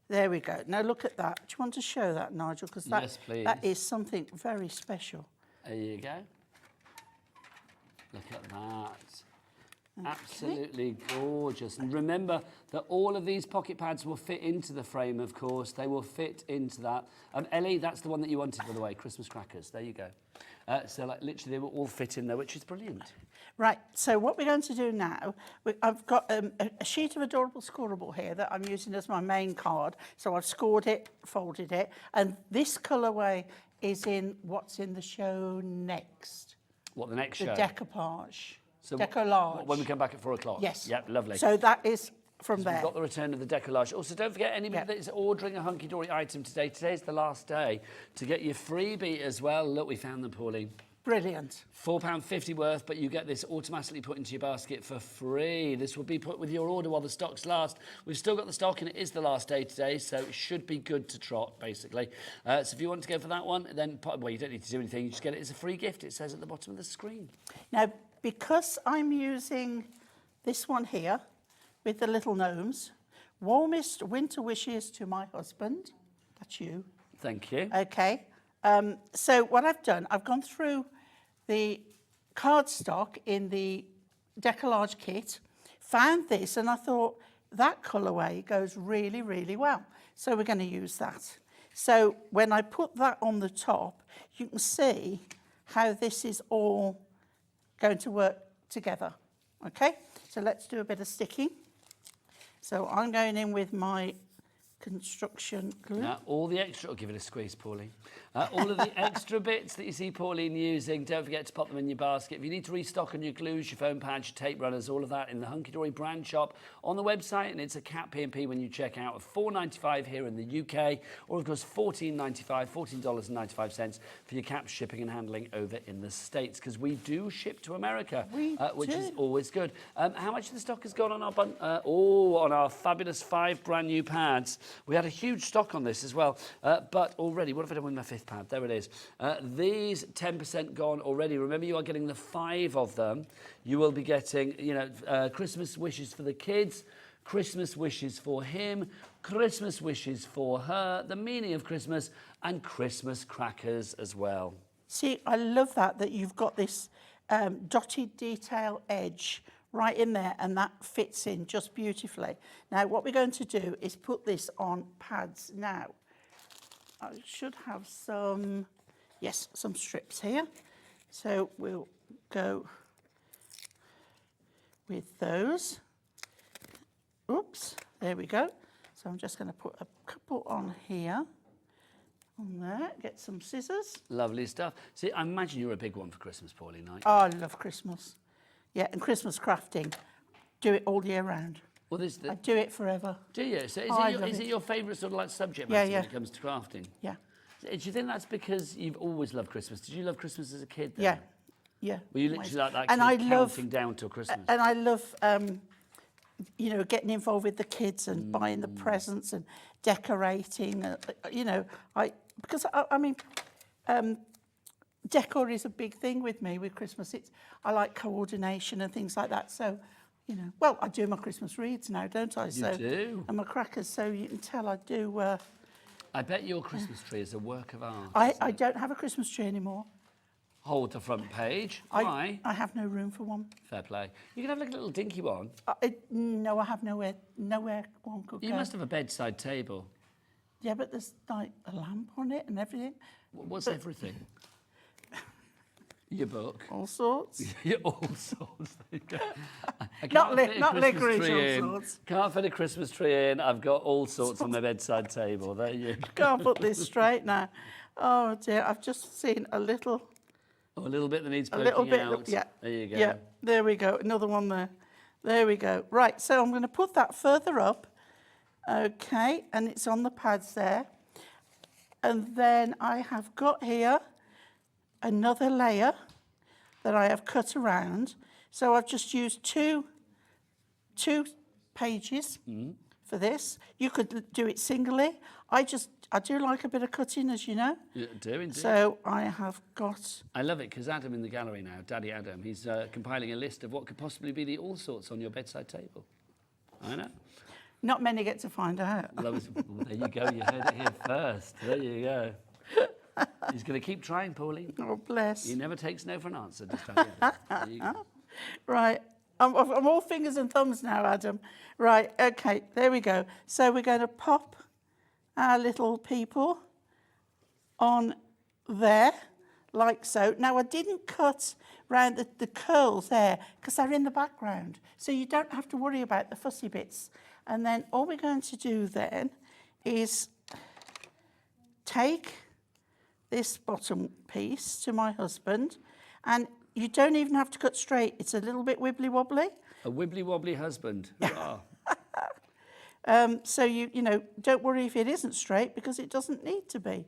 There we go. Now look at that. Do you want to show that, Nigel? Because Yes, please. that is something very special. There you go. Look at that. Absolutely gorgeous. And remember that all of these pocket pads will fit into the frame, of course. They will fit into that. Ellie, that's the one that you wanted, by the way, Christmas crackers. There you go. So like literally they will all fit in there, which is brilliant. Right, so what we're going to do now, I've got a sheet of adorable scoreable here that I'm using as my main card. So I've scored it, folded it, and this colourway is in what's in the show next. What, the next The show? Deco-Large. So Deco-Large. when we come back at 4 o'clock? Yes. Yep, lovely. So that is from there. We've got the return of the Deco-Large. Also, don't forget, anybody that is ordering a Hunkydory item today, today's the last day to get your freebie as well. Look, we found them, Pauline. Brilliant. £4.50 worth, but you get this automatically put into your basket for free. This will be put with your order while the stocks last. We've still got the stock, and it is the last day today, so it should be good to trot, basically. So if you want to go for that one, then, well, you don't need to do anything. You just get it as a free gift. It says at the bottom of the screen. Now, because I'm using this one here with the little gnomes, warmest winter wishes to my husband. That's you. Thank you. Okay. So what I've done, I've gone through the cardstock in the Deco-Large kit, found this, and I thought that colourway goes really, really well. So we're going to use that. So when I put that on the top, you can see how this is all going to work together. Okay, so let's do a bit of sticking. So I'm going in with my construction glue. Now, all the extra, I'll give it a squeeze, Pauline. All of the extra bits that you see Pauline using, don't forget to pop them in your basket. If you need to restock on your glues, your foam pads, your tape runners, all of that in the Hunkydory brand shop on the website, and it's a cap P&P when you check out of $4.95 here in the UK, or of course $14.95, $14.95 for your cap shipping and handling over in the States, because we do ship to America, which is always good. How much of the stock has gone on our on our fabulous 5 brand new pads? We had a huge stock on this as well, but already, what have I done with my 5th pad? There it is. These 10% gone already. Remember, you are getting the 5 of them. You will be getting, you know, Christmas wishes for the kids, Christmas wishes for him, Christmas wishes for her, the meaning of Christmas, and Christmas crackers as well. See, I love that you've got this dotted detail edge right in there, and that fits in just beautifully. Now, what we're going to do is put this on pads now. I should have some Yes, some strips here. So we'll go with those. Oops, there we go. So I'm just going to put a couple on here. On there, get some scissors. Lovely stuff. See, I imagine you're a big one for Christmas, Pauline, aren't you? Oh, I love Christmas. Yeah, and Christmas crafting. Do it all year round. Well, I do it forever. Do you? So is it your favourite sort of like subject matter when it comes to crafting? Yeah. Do you think that's because you've always loved Christmas? Did you love Christmas as a kid then? Yeah. Yeah. Were you literally like that and kid I counting down till Christmas? And I love, you know, getting involved with the kids and buying the presents and decorating. You know, I mean, decor is a big thing with me with Christmas. I like coordination and things like that. So, you know, well, I do my Christmas wreaths now, don't I? You do. And my crackers, so you can tell I do. I bet your Christmas tree is a work of art. I don't have a Christmas tree anymore. Hold the front page. Why? I have no room for one. Fair play. You can have like a little dinky one. No, I have nowhere one could go. You must have a bedside table. Yeah, but there's like a lamp on it and everything. What's everything? Your book. All sorts. Yeah, all sorts. There you go. Not licorice, all sorts. Can't fit a Christmas tree in. I've got all sorts on my bedside table. There you go. Can't put this straight now. Oh dear, I've just seen a little. Oh, a little bit that needs poking a little bit, out. yeah. There you go. Yeah, there we go. Another one there. There we go. Right, so I'm going to put that further up. Okay, and it's on the pads there. And then I have got here another layer that I have cut around. So I've just used two pages for this. You could do it singly. I do like a bit of cutting, as you know. You do indeed. So I have got... I love it because Adam in the gallery now, Daddy Adam, he's compiling a list of what could possibly be the all sorts on your bedside table. I know. Not many get to find out. Well, there you go. You heard it here first. There you go. He's going to keep trying, Pauline. Oh, bless. He never takes no for an answer. Just there you go. Right. I'm all fingers and thumbs now, Adam. Right, okay, there we go. So we're going to pop our little people on there, like so. Now, I didn't cut round the curls there because they're in the background. So you don't have to worry about the fussy bits. And then all we're going to do then is take this bottom piece to my husband, and you don't even have to cut straight. It's a little bit wibbly-wobbly. A wibbly-wobbly husband. Hurrah. So you know, don't worry if it isn't straight because it doesn't need to be.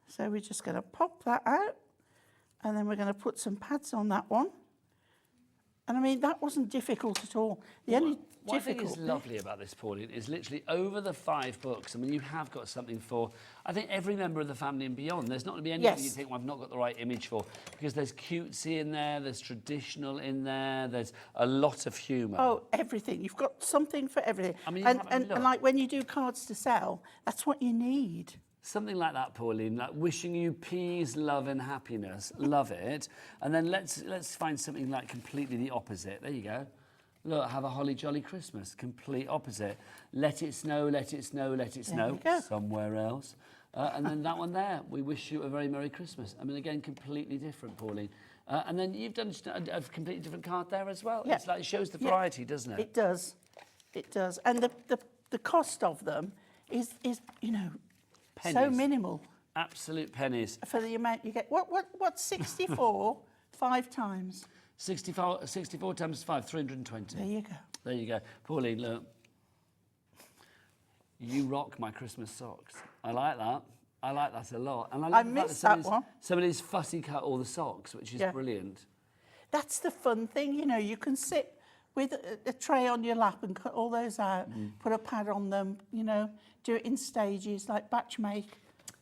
So we're just going to pop that out, and then we're going to put some pads on that one. And I mean, that wasn't difficult at all. The only What I think is lovely about this, Pauline, is literally over the 5 books, I mean, you have got something for, I think, every member of the family and beyond. There's not going to be anything you think, well, I've not got the right image for, because there's cutesy in there, there's traditional in there, there's a lot of humour. Oh, everything. You've got something for everything. I mean, and like when you do cards to sell, that's what you need. Something like that, Pauline, like wishing you peace, love and happiness. Love it. And then let's find something like completely the opposite. There you go. Look, have a holly jolly Christmas. Complete opposite. Let it snow, let it snow, let it snow. Somewhere else. And then that one there. We wish you a very Merry Christmas. I mean, again, completely different, Pauline. And then you've done a completely different card there as well. Yeah. It's like, it shows the variety, doesn't it? It does. It does. And the cost of them is you know, pennies. so minimal. Absolute pennies. For the amount you get. What's 64 5 times? 64 times 5, 320. There you go. There you go. Pauline, look. You rock my Christmas socks. I like that. I like that a lot. And I missed that one. Somebody's fussy cut all the socks, which is brilliant. That's the fun thing, you know. You can sit with a tray on your lap and cut all those out, put a pad on them, you know, do it in stages, like batch make.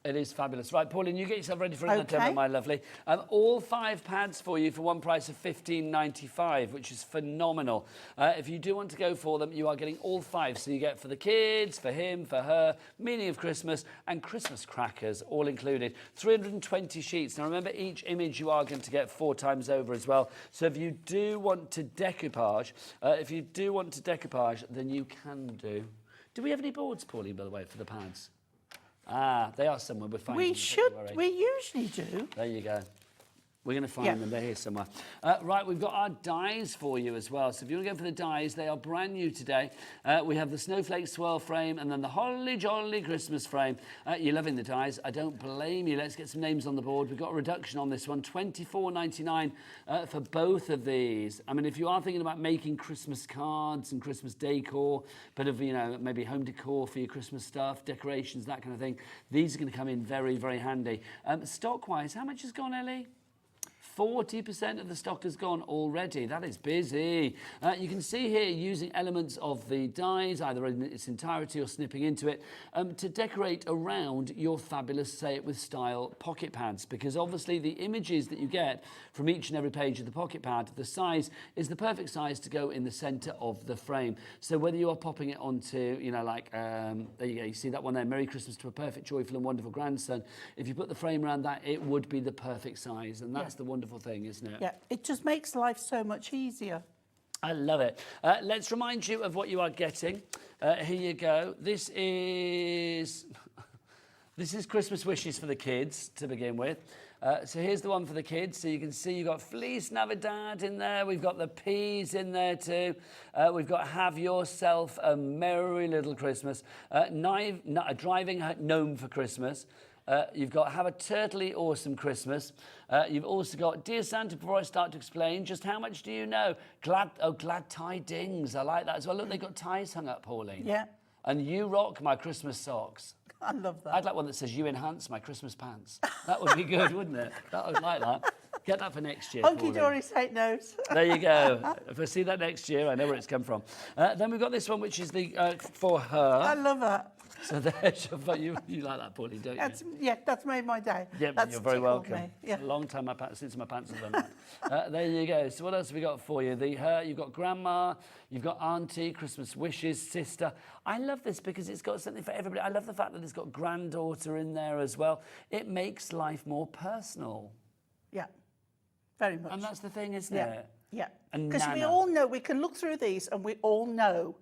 It is fabulous. Right, Pauline, you get yourself ready for another demo, my lovely. All 5 pads for you for one price of $15.95, which is phenomenal. If you do want to go for them, you are getting all 5. So you get for the kids, for him, for her, meaning of Christmas, and Christmas crackers, all included. 320 sheets. Now, remember, each image you are going to get 4 times over as well. So if you do want to decoupage, then you can do. Do we have any boards, Pauline, by the way, for the pads? Ah, they are somewhere. We're finding We them, should. don't worry. We usually do. There you go. We're going to find Yeah. them. They're here somewhere. Right, we've got our dies for you as well. So if you want to go for the dies, they are brand new today. We have the Snowflake Swirl frame and then the Holly Jolly Christmas frame. You're loving the dies. I don't blame you. Let's get some names on the board. We've got a reduction on this one, $24.99 for both of these. I mean, if you are thinking about making Christmas cards and Christmas decor, bit of, you know, maybe home decor for your Christmas stuff, decorations, that kind of thing, these are going to come in very, very handy. Stock-wise, how much has gone, Ellie? 40% of the stock has gone already. That is busy. You can see here using elements of the dies, either in its entirety or snipping into it, to decorate around your fabulous Say It With Style pocket pads, because obviously the images that you get from each and every page of the pocket pad, the size is the perfect size to go in the centre of the frame. So whether you are popping it onto, you know, like, there you go, you see that one there, Merry Christmas to a perfect, joyful and wonderful grandson. If you put the frame around that, it would be the perfect size, and that's the wonderful thing, isn't it? Yeah, it just makes life so much easier. I love it. Let's remind you of what you are getting. Here you go. This is Christmas wishes for the kids to begin with. So here's the one for the kids. So you can see you've got Feliz Navidad in there. We've got the peas in there too. We've got Have Yourself a Merry Little Christmas. Driving gnome for Christmas. You've got Have a Turtly Awesome Christmas. You've also got Dear Santa, before I start to explain, just how much do you know? Glad tidings. I like that as well. Look, they've got ties hung up, Pauline. Yeah. And you rock my Christmas socks. I love that. I'd like one that says you enhance my Christmas pants. That would be good, wouldn't it? I would like that. Get that for next year. Hunkydory, take note. There you go. If I see that next year, I know where it's come from. Then we've got this one, which is the for her. I love that. So there's you like that, Pauline, don't you? Yeah, that's made my day. Yeah, that's you're very tickled welcome. me. Yeah. A long time since my pants have done that. There you go. So what else have we got for you? You've got grandma, you've got auntie, Christmas wishes, sister. I love this because it's got something for everybody. I love the fact that it's got granddaughter in there as well. It makes life more personal. Yeah, very much. And that's the thing, isn't Yeah, it? yeah. And Because we all know, we can look through these and we all know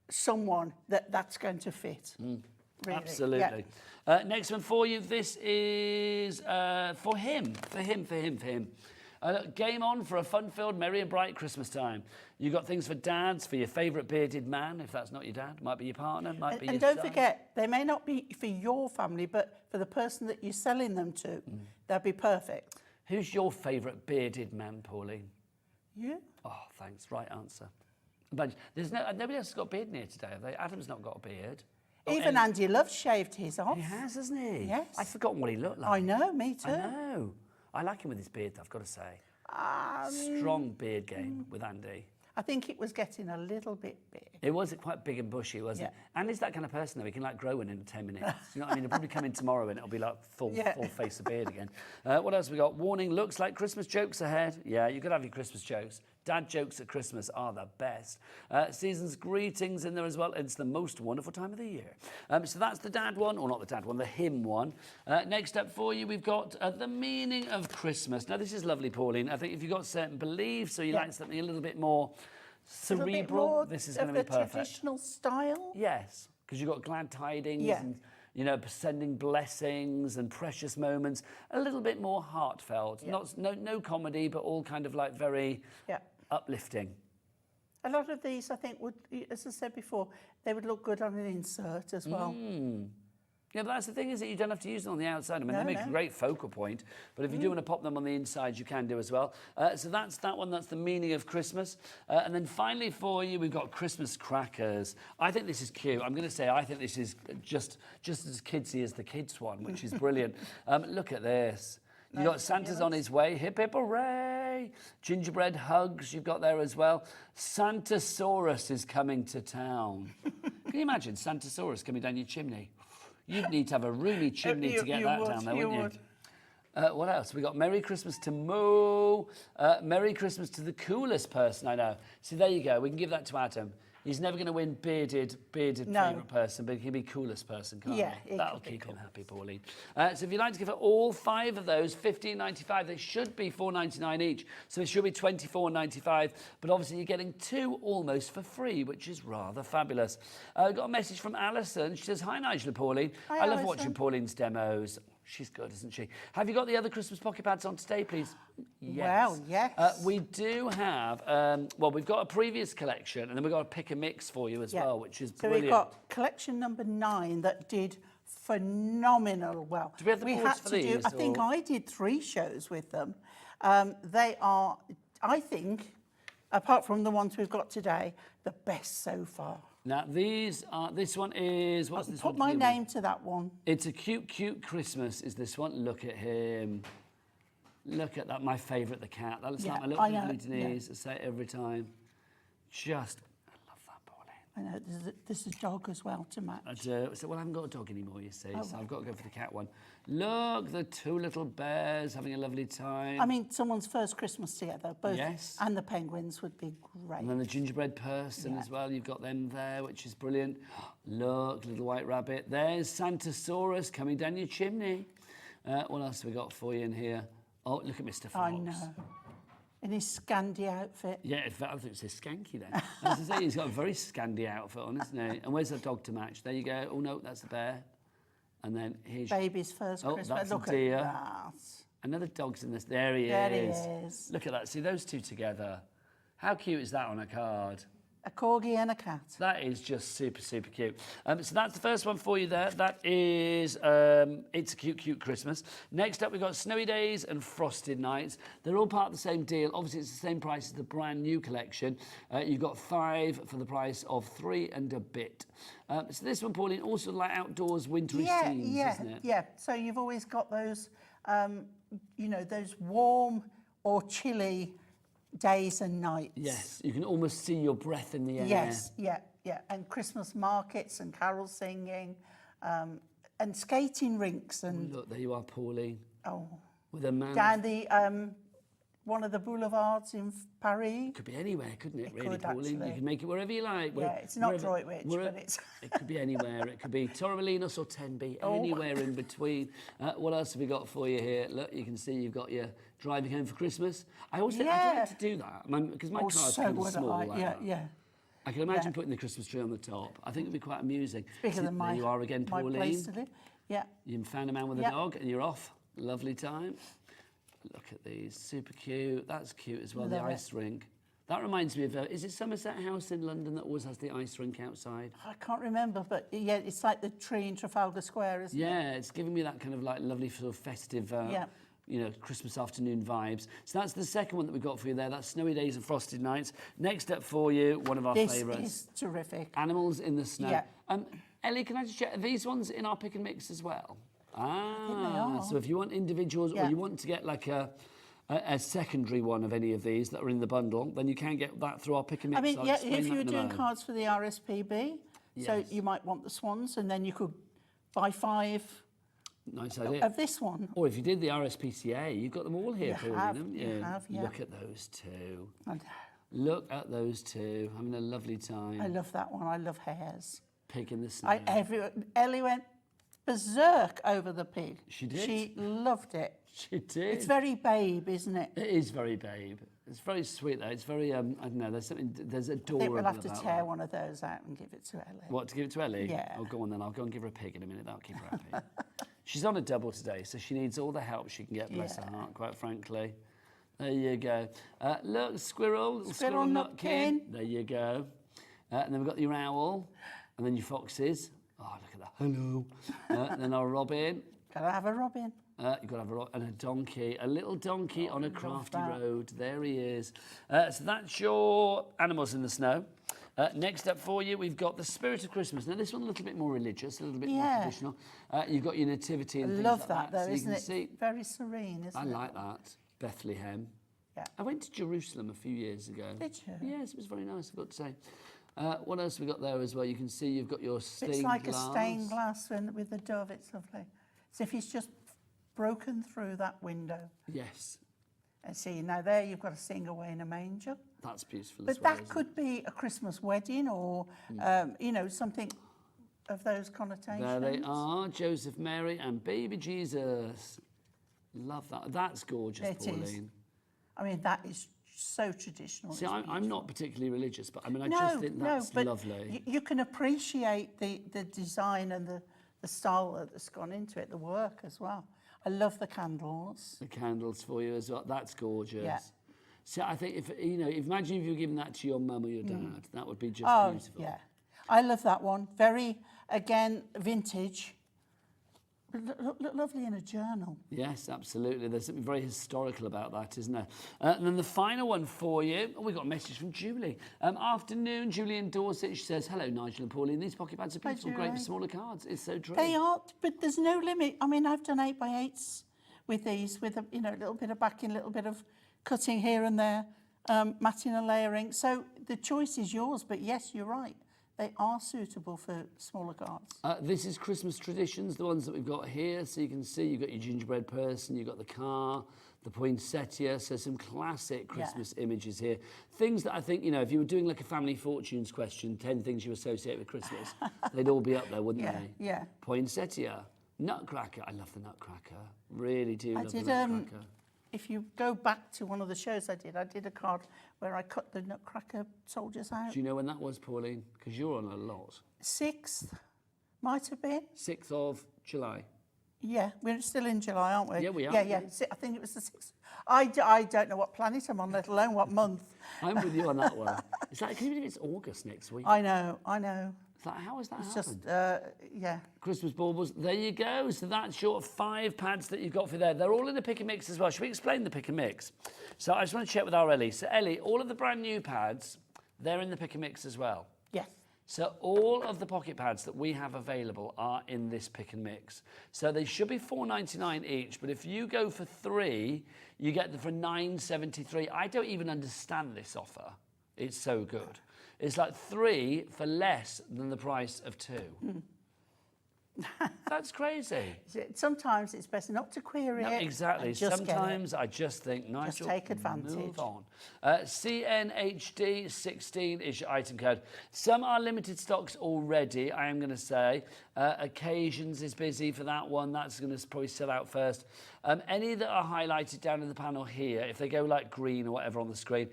someone that's going to fit. Really. Absolutely. Yeah. Next one for you. This is for him. Game on for a fun-filled, merry and bright Christmas time. You got things for dads, for your favourite bearded man, if that's not your dad. Might be your partner, might be your son. And don't forget, they may not be for your family, but for the person that you're selling them to, they'll be perfect. Who's your favourite bearded man, Pauline? You? Oh, thanks. Right answer. But nobody else has got a beard in here today, have they? Adam's not got a beard. Even Andy Love shaved his off. He has, hasn't he? Yes. I've forgotten what he looked like. I know, me too. I know. I like him with his beard, I've got to say. Strong beard game with Andy. I think it was getting a little bit big. It was quite big and bushy, wasn't it? Andy's that kind of person, though. He can, like, grow in 10 minutes. You know what I mean? He'll probably come in tomorrow and it'll be, like, full face of beard again. What else have we got? Warning, looks like Christmas jokes ahead. Yeah, you've got to have your Christmas jokes. Dad jokes at Christmas are the best. Season's greetings in there as well. It's the most wonderful time of the year. So that's the dad one, or not the dad one, the him one. Next up for you, we've got the meaning of Christmas. Now, this is lovely, Pauline. I think if you've got certain beliefs or you like something a little bit more cerebral, this is going to be perfect. Traditional style? Yes, because you've got glad tidings and, you know, sending blessings and precious moments. A little bit more heartfelt. No comedy, but all kind of like very uplifting. A lot of these, I think, would, as I said before, they would look good on an insert as well. Yeah, but that's the thing, is that you don't have to use them on the outside. I mean, they make a great focal point, but if you do want to pop them on the inside, you can do as well. So that's that one. That's the meaning of Christmas. And then finally for you, we've got Christmas crackers. I think this is cute. I'm going to say I think this is just as kidsy as the kids one, which is brilliant. Look at this. You've got Santa's on his way. Hip, hip, hooray. Gingerbread hugs you've got there as well. Santasaurus is coming to town. Can you imagine Santasaurus coming down your chimney? You'd need to have a roomy chimney to get that down there, wouldn't you? What else? We got Merry Christmas to Moo. Merry Christmas to the coolest person I know. See, there you go. We can give that to Adam. He's never going to win bearded favourite person, but he'll be coolest person, can't he? That'll keep him happy, Pauline. So if you'd like to give her all 5 of those, $15.95, they should be $4.99 each. So it should be $24.95. But obviously you're getting 2 almost for free, which is rather fabulous. Got a message from Alison. She says, "Hi, Nigel and Pauline. Hi, I love Alison. watching Pauline's demos." She's good, isn't she? Have you got the other Christmas pocket pads on today, please? Yes. Well, yes. We do have, well, we've got a previous collection, and then we've got a pick and mix for you as well, which is brilliant. So we've got collection number 9 that did phenomenal well. Do we have the boards for these? I think I did 3 shows with them. They are, I think, apart from the ones we've got today, the best so far. Now, these are, this one is, what's this one? Put my name to that one. It's a cute, cute Christmas, is this one. Look at him. Look at that, my favourite, the cat. That looks like my little lovely Denise. I say it every time. Just, I love that, Pauline. I know, there's a dog as well to match. I do. So, well, I haven't got a dog anymore, you see, so I've got to go for the cat one. Look, the 2 little bears having a lovely time. I mean, someone's first Christmas together, both, Yes. and the penguins would be great. And then the gingerbread person as well, you've got them there, which is brilliant. Look, little white rabbit. There's Santasaurus coming down your chimney. What else have we got for you in here? Oh, look at Mr. Fox. I know. In his Scandi outfit. Yeah, I think it's a skanky then. As I say, he's got a very Scandi outfit on, isn't he? And where's the dog to match? There you go. Oh, no, that's the bear. And then here's... Baby's first Christmas. That's Look a deer. at that. Another dog's in this. There he is. Look at that. See those 2 together. How cute is that on a card? A corgi and a cat. That is just super, super cute. So that's the first one for you there. That is It's a Cute, Cute Christmas. Next up, we've got Snowy Days and Frosted Nights. They're all part of the same deal. Obviously, it's the same price as the brand new collection. You've got 5 for the price of 3 and a bit. So this one, Pauline, also like outdoors wintry scenes, isn't it? Yeah, so you've always got those, you know, those warm or chilly days and nights. Yes, you can almost see your breath in the air. Yes, yeah. And Christmas markets and carol singing and skating rinks and... Look, there you are, Pauline. Oh. With a man... Down the, one of the boulevards in Paris. It could be anywhere, couldn't it, really, could, Pauline? actually. You can make it wherever you like. Yeah, it's not Droitwich, but it's... It could be anywhere. It could be Torremolinos or Tenby, anywhere in between. What else have we got for you here? Look, you can see you've got your driving home for Christmas. I always think I'd like to do that, because my car's kind of small. I can imagine putting the Christmas tree on the top. I think it'd be quite amusing. Bigger than there you are again, Pauline. my place to live. Yeah. You found a man with a dog and you're off. Lovely time. Look at these, super cute. That's cute as well, the ice rink. That reminds me of, is it Somerset House in London that always has the ice rink outside? I can't remember, but yeah, it's like the tree in Trafalgar Square, isn't it? Yeah, it's giving me that kind of like lovely sort of festive, you know, Christmas afternoon vibes. So that's the second one that we've got for you there. That's Snowy Days and Frosted Nights. Next up for you, one of our favourites. This is terrific. Animals in the Snow. Yeah. Ellie, can I just check, are these ones in our pick and mix as well? I think they are. So if you want individuals or you want to get like a secondary one of any of these that are in the bundle, then you can get that through our pick and mix. I mean, if you were doing cards for the RSPB, so you might want the swans, and then you could buy 5 nice idea. of this one. Or if you did the RSPCA, you've got them all here for you, haven't you? You have, yeah. Look at those 2. I know. Look at those 2, having a lovely time. I love that one. I love hares. Pig in the Snow. Ellie went berserk over the pig. She did? She loved it. She did. It's very Babe, isn't it? It is very Babe. It's very sweet though. It's very, I don't know, there's adorable I think we'll have to about tear that. one of those out and give it to Ellie. What, to give it to Ellie? Yeah. Oh, go on then. I'll go and give her a pig in a minute. That'll keep her happy. She's on a double today, so she needs all the help she can get, bless her heart, quite frankly. There you go. Look, squirrel nutkin. There you go. And then we've got your owl, and then your foxes. Oh, look at that. Hello. And then our robin. Gotta have a robin. You've got to have a and a donkey, a little donkey on a crafty road. There he is. So that's your Animals in the Snow. Next up for you, we've got the Spirit of Christmas. Now, this one a little bit more religious, a little bit more traditional. You've got your nativity and things like that. I love that, though, so isn't it? See, very serene, isn't it? I like that. Bethlehem. Yeah. I went to Jerusalem a few years ago. Did you? Yes, it was very nice, I've got to say. What else have we got there as well? You can see you've got your stained glass. It's like a stained glass with the dove. It's lovely. As if he's just broken through that window. Yes. And see, now there you've got a sing away in a manger. That's beautiful But as well, that could be a Christmas wedding or, you know, something of those connotations. There they are, Joseph, Mary and baby Jesus. Love that. That's gorgeous, Pauline. Is. I mean, that is so traditional. See, I'm not particularly religious, but I mean, I just think that's lovely. You can appreciate the design and the style that's gone into it, the work as well. I love the candles. The candles for you as well. That's gorgeous. Yeah. So I think if you know, imagine if you were giving that to your mum or your dad, that would be just beautiful. Yeah, I love that one. Very, again, vintage. Look lovely in a journal. Yes, absolutely. There's something very historical about that, isn't there? And then the final one for you. Oh, we got a message from Julie. Afternoon, Julie in Dorset. She says, "Hello, Nigel and Pauline. These pocket pads are beautiful, great for smaller cards. It's so true." They are, but there's no limit. I mean, I've done 8x8s with these, with a, you know, a little bit of backing, a little bit of cutting here and there, matting and layering. So the choice is yours. But yes, you're right. They are suitable for smaller cards. This is Christmas traditions, the ones that we've got here. So you can see you've got your gingerbread person, you've got the car, the poinsettia. So some classic Christmas images here. Things that I think, you know, if you were doing like a family fortunes question, 10 things you associate with Christmas, they'd all be up there, wouldn't they? Yeah. Poinsettia, nutcracker. I love the nutcracker. Really do love the did, nutcracker. If you go back to one of the shows I did a card where I cut the nutcracker soldiers out. Do you know when that was, Pauline? Because you're on a lot. 6th, might have been. 6th of July. Yeah, we're still in July, aren't we? Yeah, we are. Yeah. I think it was the 6th. I don't know what planet I'm on, let alone what month. I'm with you on that one. It's like, can you believe it's August next week? I know. It's like, how has that happened? Just, yeah. Christmas baubles. There you go. So that's your 5 pads that you've got for there. They're all in the pick and mix as well. Should we explain the pick and mix? So I just want to check with our Ellie. So Ellie, all of the brand new pads, they're in the pick and mix as well. Yes. So all of the pocket pads that we have available are in this pick and mix. So they should be $4.99 each, but if you go for 3, you get them for $9.73. I don't even understand this offer. It's so good. It's like 3 for less than the price of 2. That's crazy. Sometimes it's better not to query it. Exactly. Sometimes I just think, Nigel, just take advantage. Move on. CNHD 16 is your item code. Some are limited stocks already, I am going to say. Occasions is busy for that one. That's going to probably sell out first. Any that are highlighted down in the panel here, if they go like green or whatever on the screen,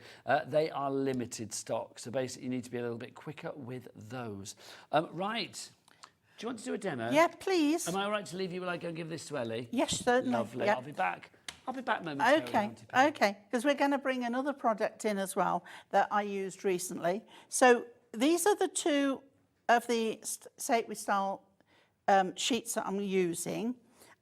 they are limited stock. So basically you need to be a little bit quicker with those. Right. Do you want to do a demo? Yeah, please. Am I all right to leave you while I go and give this to Ellie? Yes, certainly. Lovely. Yep. I'll be back momentarily. Okay, because we're going to bring another product in as well that I used recently. So these are the 2 of the Sacred Style sheets that I'm using.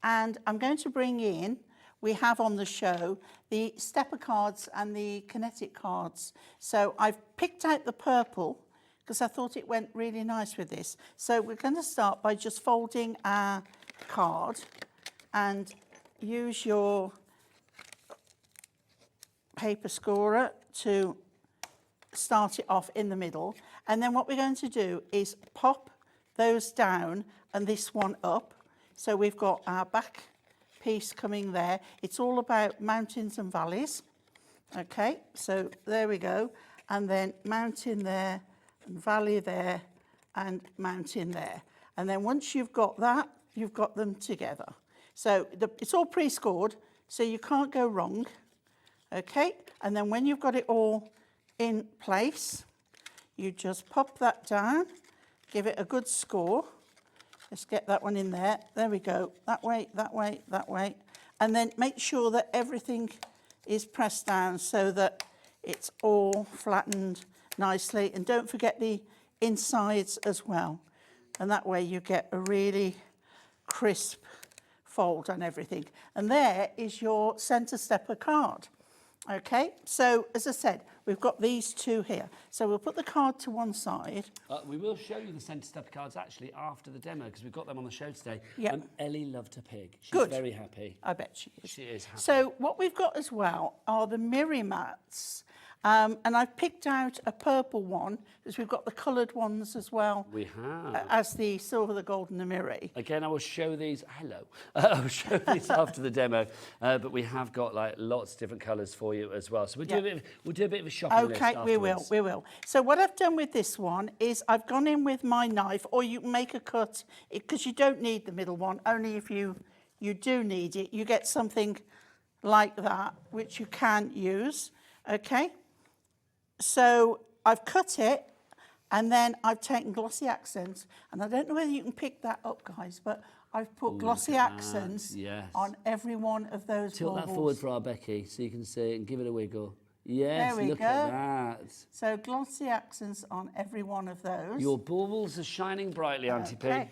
And I'm going to bring in, we have on the show, the stepper cards and the kinetic cards. So I've picked out the purple, because I thought it went really nice with this. So we're going to start by just folding our card and use your paper scorer to start it off in the middle. And then what we're going to do is pop those down and this one up. So we've got our back piece coming there. It's all about mountains and valleys. Okay, so there we go. And then mountain there, and valley there, and mountain there. And then once you've got that, you've got them together. So it's all pre-scored, so you can't go wrong. Okay, and then when you've got it all in place, you just pop that down, give it a good score. Let's get that one in there. There we go. That way, that way, that way. And then make sure that everything is pressed down so that it's all flattened nicely. And don't forget the insides as well. And that way you get a really crisp fold on everything. And there is your centre stepper card. Okay, so as I said, we've got these 2 here. So we'll put the card to one side. We will show you the centre stepper cards actually after the demo because we've got them on the show today. Yeah. Ellie loved her pig. She's Good. very happy. I bet she is. She is happy. So what we've got as well are the mirror mats. And I've picked out a purple one, because we've got the coloured ones as well. We have. As the silver, the gold and the mirror. Again, I will show these, hello, I'll show these after the demo, but we have got like lots of different colours for you as well. So we'll do a bit of a shopping list afterwards. we will. So what I've done with this one is I've gone in with my knife, or you can make a cut, because you don't need the middle one, only if you do need it. You get something like that, which you can use, okay? So I've cut it, and then I've taken glossy accents, and I don't know whether you can pick that up, guys, but I've put glossy accents on every one of those Tilt baubles. that forward for our Becky, so you can see it and give it a wiggle. Yes, there we look go. at that. So glossy accents on every one of those. Your baubles are shining brightly, Auntie P.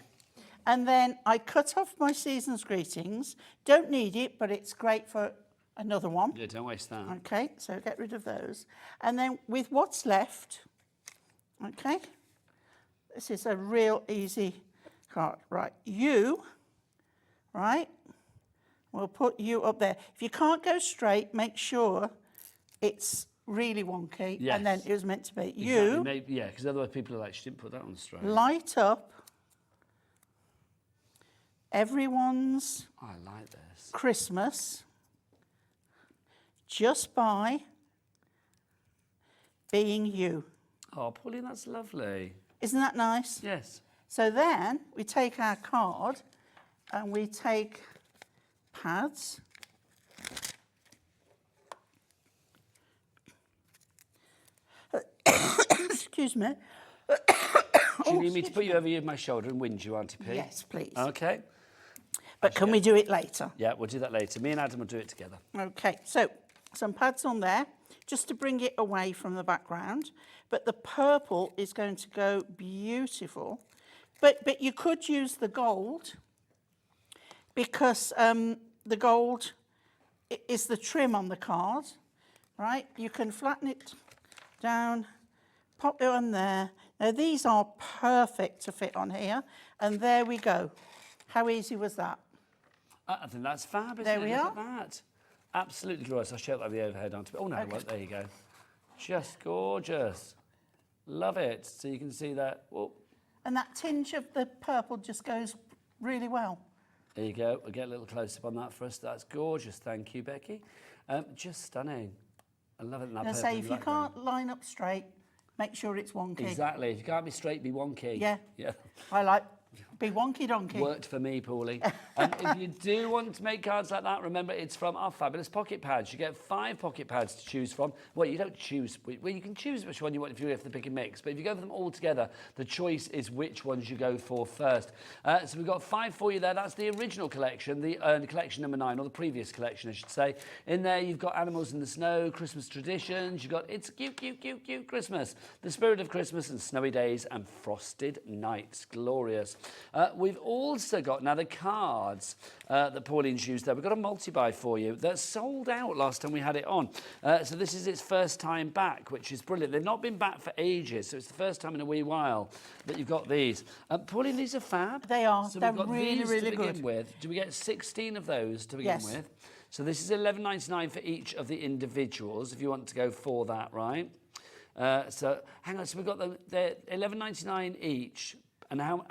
And then I cut off my season's greetings. Don't need it, but it's great for another one. Yeah, don't waste that. Okay, so get rid of those. And then with what's left, okay, this is a real easy card. Right, we'll put you up there. If you can't go straight, make sure it's really wonky, and then it was meant to be. Exactly. Yeah, because otherwise people are like, she didn't put that on straight. Light up everyone's I like this. Christmas just by being you. Oh, Pauline, that's lovely. Isn't that nice? Yes. So then we take our card and we take pads. Excuse me. Do you need me to put you over my shoulder and wind you, Auntie P? Yes, please. Okay. But can we do it later? Yeah, we'll do that later. Me and Adam will do it together. Okay, so some pads on there, just to bring it away from the background. But the purple is going to go beautiful. But you could use the gold, because the gold is the trim on the card, right? You can flatten it down, pop it on there. Now, these are perfect to fit on here. And there we go. How easy was that? I think that's fab, isn't There it? we Look are. at that. Absolutely glorious. I'll show it like the overhead, Auntie P. Oh, no, well, there you go. Just gorgeous. Love it. So you can see that. Whoa. And that tinge of the purple just goes really well. There you go. We'll get a little close-up on that for us. That's gorgeous. Thank you, Becky. Just stunning. I love it in that And I purple say, if you background. can't line up straight, make sure it's wonky. Exactly. If you can't be straight, be wonky. Yeah. Yeah. I like be wonky donkey. Worked for me, Paulie. If you do want to make cards like that, remember it's from our fabulous pocket pads. You get 5 pocket pads to choose from. Well, you don't choose. Well, you can choose which one you want if you have to pick a mix. But if you go for them all together, the choice is which ones you go for first. So we've got 5 for you there. That's the original collection, the collection number 9, or the previous collection, I should say. In there, you've got Animals in the Snow, Christmas Traditions. You've got It's Cute, Cute, Cute, Cute Christmas, The Spirit of Christmas, and Snowy Days and Frosted Nights. Glorious. We've also got now the cards that Pauline's used there. We've got a multi-buy for you that sold out last time we had it on. So this is its first time back, which is brilliant. They've not been back for ages, so it's the first time in a wee while that you've got these. Pauline, these are fab. They are. So They're we've got really, these really to begin good. with. Do we get 16 of those to begin Yes. with? So this is $11.99 for each of the individuals, if you want to go for that, right? So hang on, so we've got them, they're $11.99 each. And how...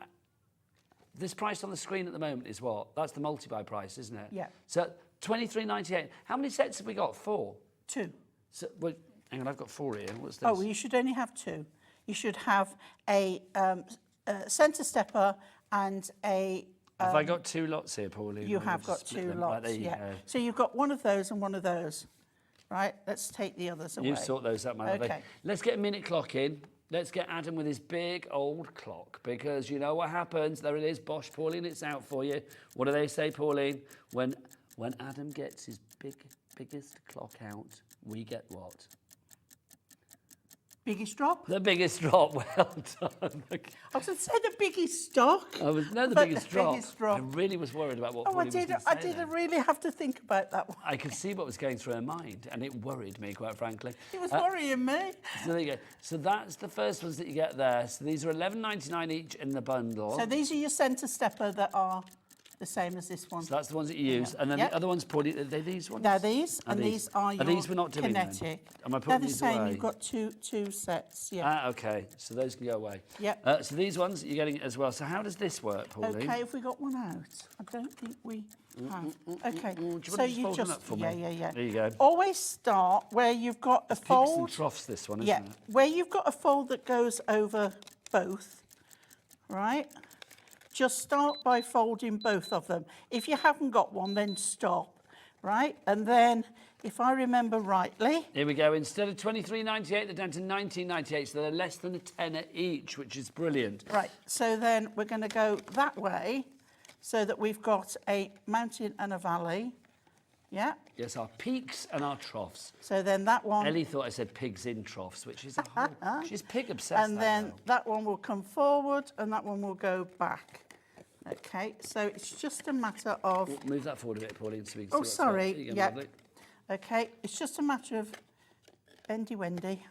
This price on the screen at the moment is what? That's the multi-buy price, isn't it? Yeah. So $23.98. How many sets have we got? 4? 2. So, well, hang on, I've got 4 here. What's this? Oh, well, you should only have 2. You should have a centre stepper and a... have I got 2 lots here, Pauline? You Or have just got split 2 them? lots, Right, there you yeah. go. So you've got one of those and one of those. Right, let's take the others away. You sort those out, my lovely. Okay. Let's get a minute clock in. Let's get Adam with his big old clock, because you know what happens. There it is, Bosch, Pauline, it's out for you. What do they say, Pauline? When Adam gets his biggest clock out, we get what? Biggest drop? The biggest drop. Well done. I was going to say the biggest stock. I was the But biggest the drop. biggest drop. I really was worried about what Oh, Pauline was going to say I didn't really have to think about that one. I could see what was going through her mind, and it worried me, quite frankly. It was worrying me. So there you go. So that's the first ones that you get there. So these are $11.99 each in the bundle. So these are your centre stepper that are the same as this one. So that's the ones that you use. And then the other ones, Pauline, are they these ones? They're these, and these are your these we're not doing kinetic. then? Am I They're putting the these same. away? You've got two sets. Yeah. Ah, okay. So those can go away. Yep. So these ones you're getting as well. So how does this work, Pauline? Okay, if we got one out, I don't think we have. Okay, Do you want so to you fold them just up for me? yeah. There you go. Always start where you've got a Peaks fold. and troughs, this one, isn't Yeah, it? where you've got a fold that goes over both, right? Just start by folding both of them. If you haven't got one, then stop, right? And then, if I remember rightly... Here we go. Instead of $23.98, they're down to $19.98, so they're less than a tenner each, which is brilliant. Right, so then we're going to go that way so that we've got a mountain and a valley, yeah? Yes, our peaks and our troughs. So then that one... Ellie thought I said pigs in troughs, which is a whole... She's pig obsessed. And then that one will come forward and that one will go back. Okay, so it's just a matter of... Move that forward a bit, Pauline, so we can see Oh, what's sorry, there you go, yeah. lovely. Okay, it's just a matter of bendy-wendy.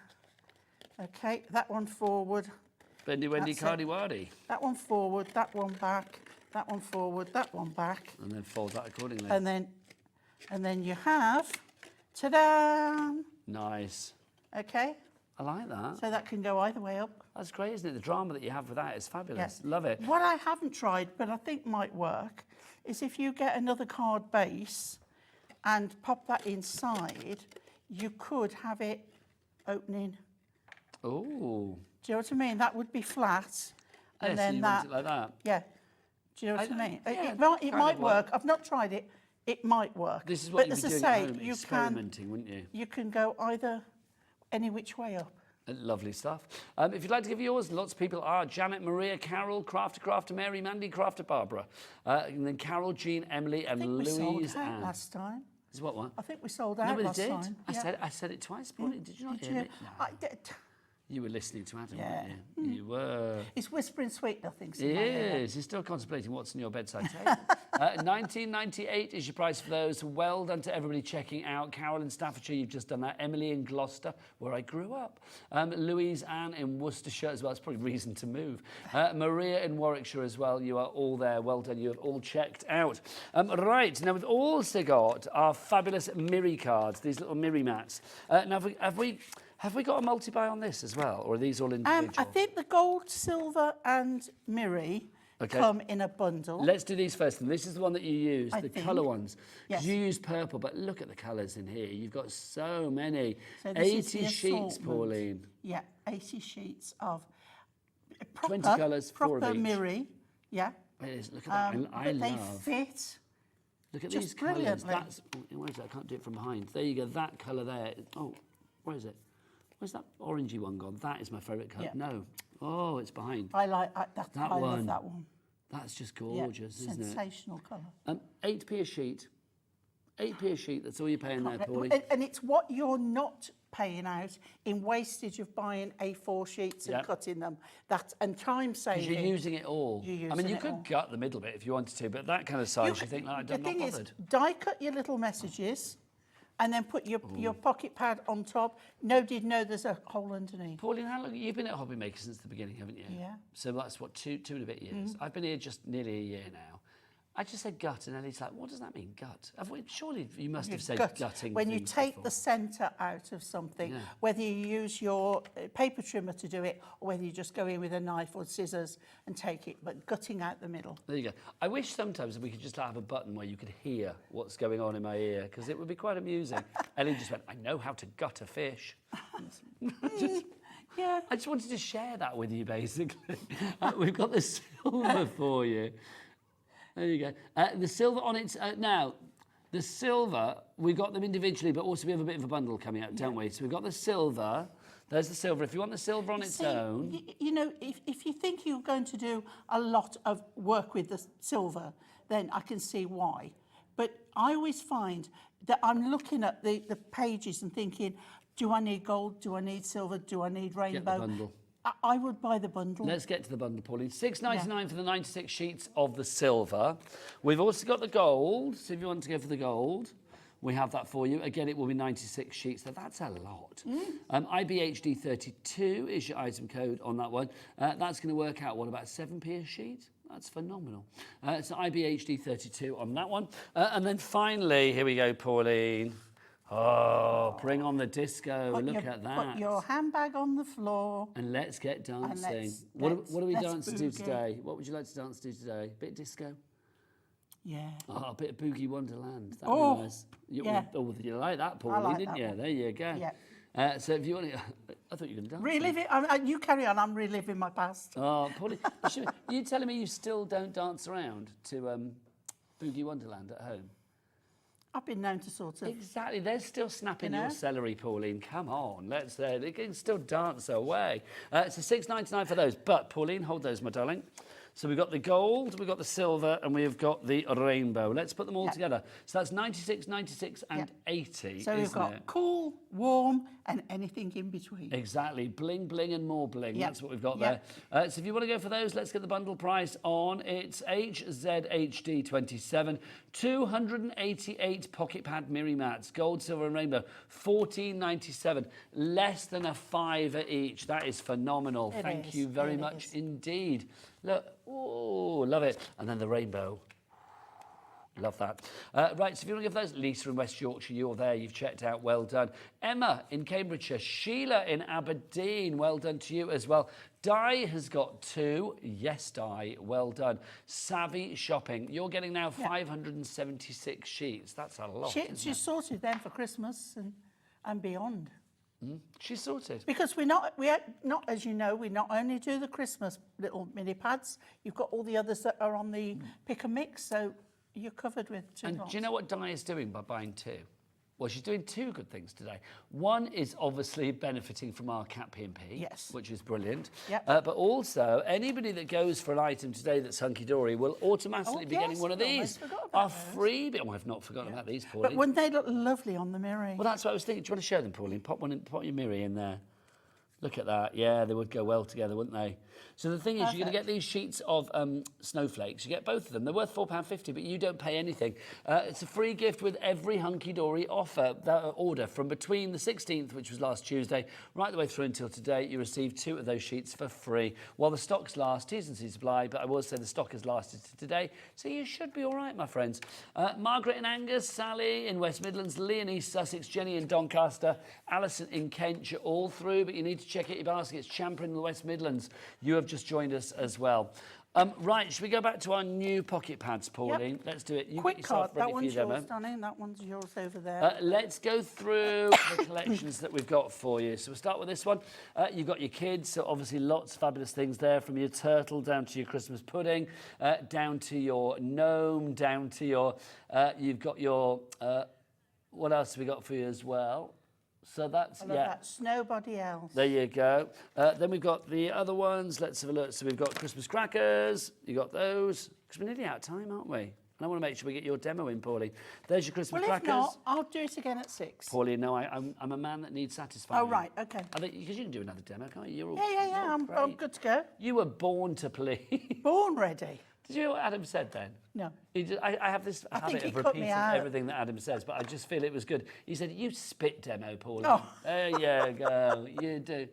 Okay, that one forward. Bendy, wendy, That's it. cardy, wardy. That one forward, that one back, that one forward, that one back. And then fold that accordingly. And then you have, ta-da! Nice. Okay, I like that. so that can go either way up. That's great, isn't it? The drama that you have with that is fabulous. Yes. Love it. What I haven't tried, but I think might work, is if you get another card base and pop that inside, you could have it opening. Oh. Do you know what I mean? That would be flat. And Yeah, so then you that, want it like that. yeah. Do you know what I mean? yeah, It kind might of work. I've not tried it. It might work. This is what but you'd as be I doing say, at home, experimenting, wouldn't you? You can go either any which way up. Lovely stuff. If you'd like to give yours, lots of people are. Janet, Maria, Carroll, Crafter, Mary, Mandy, Crafter, Barbara. And then Carol, Jean, Emily, and I think we sold Louise. out Ann. last time. Is what one? I think we sold out Nobody last did. time. Yeah. I said it twice, Pauline. Did you not Did hear you? me? No. I did. You were listening to Adam, Yeah. weren't you? You were. It's whispering sweet nothings. It is. You're still contemplating what's in your bedside table. $19.98 is your price for those. Well done to everybody checking out. Carol in Staffordshire, you've just done that. Emily in Gloucester, where I grew up. Louise Ann in Worcestershire as well. It's probably reason to move. Maria in Warwickshire as well. You are all there. Well done. You have all checked out. Right. Now, we've also got our fabulous Miri cards, these little Miri mats. Now, have we got a multi-buy on this as well, or are these all individual? I think the gold, silver and Miri come in a bundle. Let's do these first. And this is the one that you use, I the think. colour ones. 'Cause Yes. you use purple, but look at the colours in here. You've got so many. So this is 80 the sheets, assortment. Pauline. Yeah, 80 sheets of proper, 20 colours, 4 of proper each. Miri. Yeah. It is. Look at that. I but they love. fit. Look at just these colours. brilliantly. That's. Where is that? I can't do it from behind. There you go. That colour there. Oh, where is it? Where's that orangey one gone? That is my favourite colour. Yeah. No. Oh, it's behind. I love That that one. one. That's just Yeah, gorgeous, isn't it? sensational colour. 8p a sheet. 8p a sheet. That's all you're paying there, Pauline. And it's what you're not paying out in wastage of buying A4 sheets and Yep. cutting them. And time Because saving. you're using it all. You're I mean, using you it could all. gut the middle bit if you wanted to, but that kind of size, you think, like, the I'm not thing bothered. is, die cut your little messages and then put your pocket pad on top. Nobody'd know there's a hole underneath. Pauline, how long you've been at Hobby Maker since the beginning, haven't you? Yeah. So that's what, two and a bit years. I've been here just nearly a year now. I just said gut, and Ellie's like, what does that mean, gut? Surely you must have said gutting. When you things take before. the centre out of something, Yeah. whether you use your paper trimmer to do it or whether you just go in with a knife or scissors and take it, but gutting out the middle. There you go. I wish sometimes we could just have a button where you could hear what's going on in my ear, because it would be quite amusing. Ellie just went, I know how to gut a fish. Yeah. I just wanted to share that with you, basically. We've got the silver for you. There you go. The silver on its... now, the silver, we've got them individually, but also we have a bit of a bundle coming out, don't we? So we've got the silver. There's the silver. If you want the silver on its own... You know, if you think you're going to do a lot of work with the silver, then I can see why. But I always find that I'm looking at the pages and thinking, do I need gold? Do I need silver? Do I need rainbow? Get the bundle. I would buy the bundle. Let's get to the bundle, Pauline. $6.99 for the 96 sheets of the silver. We've also got the gold, so if you want to go for the gold, we have that for you. Again, it will be 96 sheets. Now, that's a lot. IBHD32 is your item code on that one. That's going to work out, what, about 7p a sheet? That's phenomenal. It's IBHD 32 on that one. And then finally, here we go, Pauline. Oh, bring on the disco. Look at that. Put your handbag on the floor. And let's get dancing. What are we dancing to today? What would you like to dance to today? Bit disco? Yeah. Oh, a bit of Boogie Wonderland. That'd be nice. You like that, Pauline, didn't you? There you go. Yeah. So if you want to... I thought you were going to dance. Relive it. You carry on. I'm reliving my past. Oh, Pauline, you telling me you still don't dance around to Boogie Wonderland at home? I've been known to sort of... Exactly. They're still snapping your celery, Pauline. Come on. They can still dance away. It's $6.99 for those. But, Pauline, hold those, my darling. So we've got the gold, we've got the silver, and we've got the rainbow. Let's put them all together. So that's 96, 96, and 80, So we've got cool, warm, and anything in between. Exactly. Bling, bling, and more bling. That's what we've got there. So if you want to go for those, let's get the bundle price on. It's HZHD 27, 288 pocket pad Miri mats, gold, silver, and rainbow, $14.97, less than a £5 each. That is phenomenal. Thank you very much indeed. Look, oh, love it. And then the rainbow. Love that. Right, so if you want to give those, Lisa in West Yorkshire, you're there, you've checked out, well done. Emma in Cambridgeshire, Sheila in Aberdeen, well done to you as well. Di has got 2, yes Di, well done. Savvy Shopping, you're getting now 576 sheets, that's a lot. She's sorted then for Christmas and beyond. She's sorted. Because we're not, as you know, we not only do the Christmas little mini pads, you've got all the others that are on the pick and mix, so you're covered with 2 And lots. do you know what Di is doing by buying 2? Well, she's doing 2 good things today. One is obviously benefiting from our Cat P&P, which is brilliant. But also, anybody that goes for an item today that's Hunkydory will automatically be getting one of these. Our freebie. Oh, I've not forgotten about these, Pauline. But wouldn't they look lovely on the mirror? Well, that's what I was thinking. Do you want to show them, Pauline? Pop your mirror in there. Look at that. Yeah, they would go well together, wouldn't they? So the thing is, you're going to get these sheets of snowflakes. You get both of them. They're worth £4.50, but you don't pay anything. It's a free gift with every Hunkydory order from between the 16th, which was last Tuesday, right the way through until today. You receive 2 of those sheets for free. While the stocks last, T's and C's apply, but I will say the stock has lasted to today, so you should be all right, my friends. Margaret in Angus, Sally in West Midlands, Lee in East Sussex, Jenny in Doncaster, Alison in Kent, you're all through, but you need to check out your baskets. Champion in the West Midlands, you have just joined us as well. Right, should we go back to our new pocket pads, Pauline? Let's do it. You Quick get yourself card, ready that one's for your demo. yours, Danny, that one's yours over there. Let's go through the collections that we've got for you. So we'll start with this one. You've got your kids, so obviously lots of fabulous things there, from your turtle down to your Christmas pudding, down to your gnome, down to your... you've got your... what else have we got for you as well? So that's, That's nobody else. There you go. Then we've got the other ones. Let's have a look. So we've got Christmas crackers. You got those. Because we're nearly out of time, aren't we? And I want to make sure we get your demo in, Pauline. There's your Christmas crackers. Well, if not, I'll do it again at 6. Pauline, no, I'm a man that needs satisfying. Oh, right, OK. I think, because you can do another demo, can't you? You're all, Yeah, I'm good to go. You were born to please. Born ready. Did you hear what Adam said then? No. I have this habit of repeating everything that Adam says, but I just feel it was good. He said, you spit demo, Pauline. Oh. There you go. You do.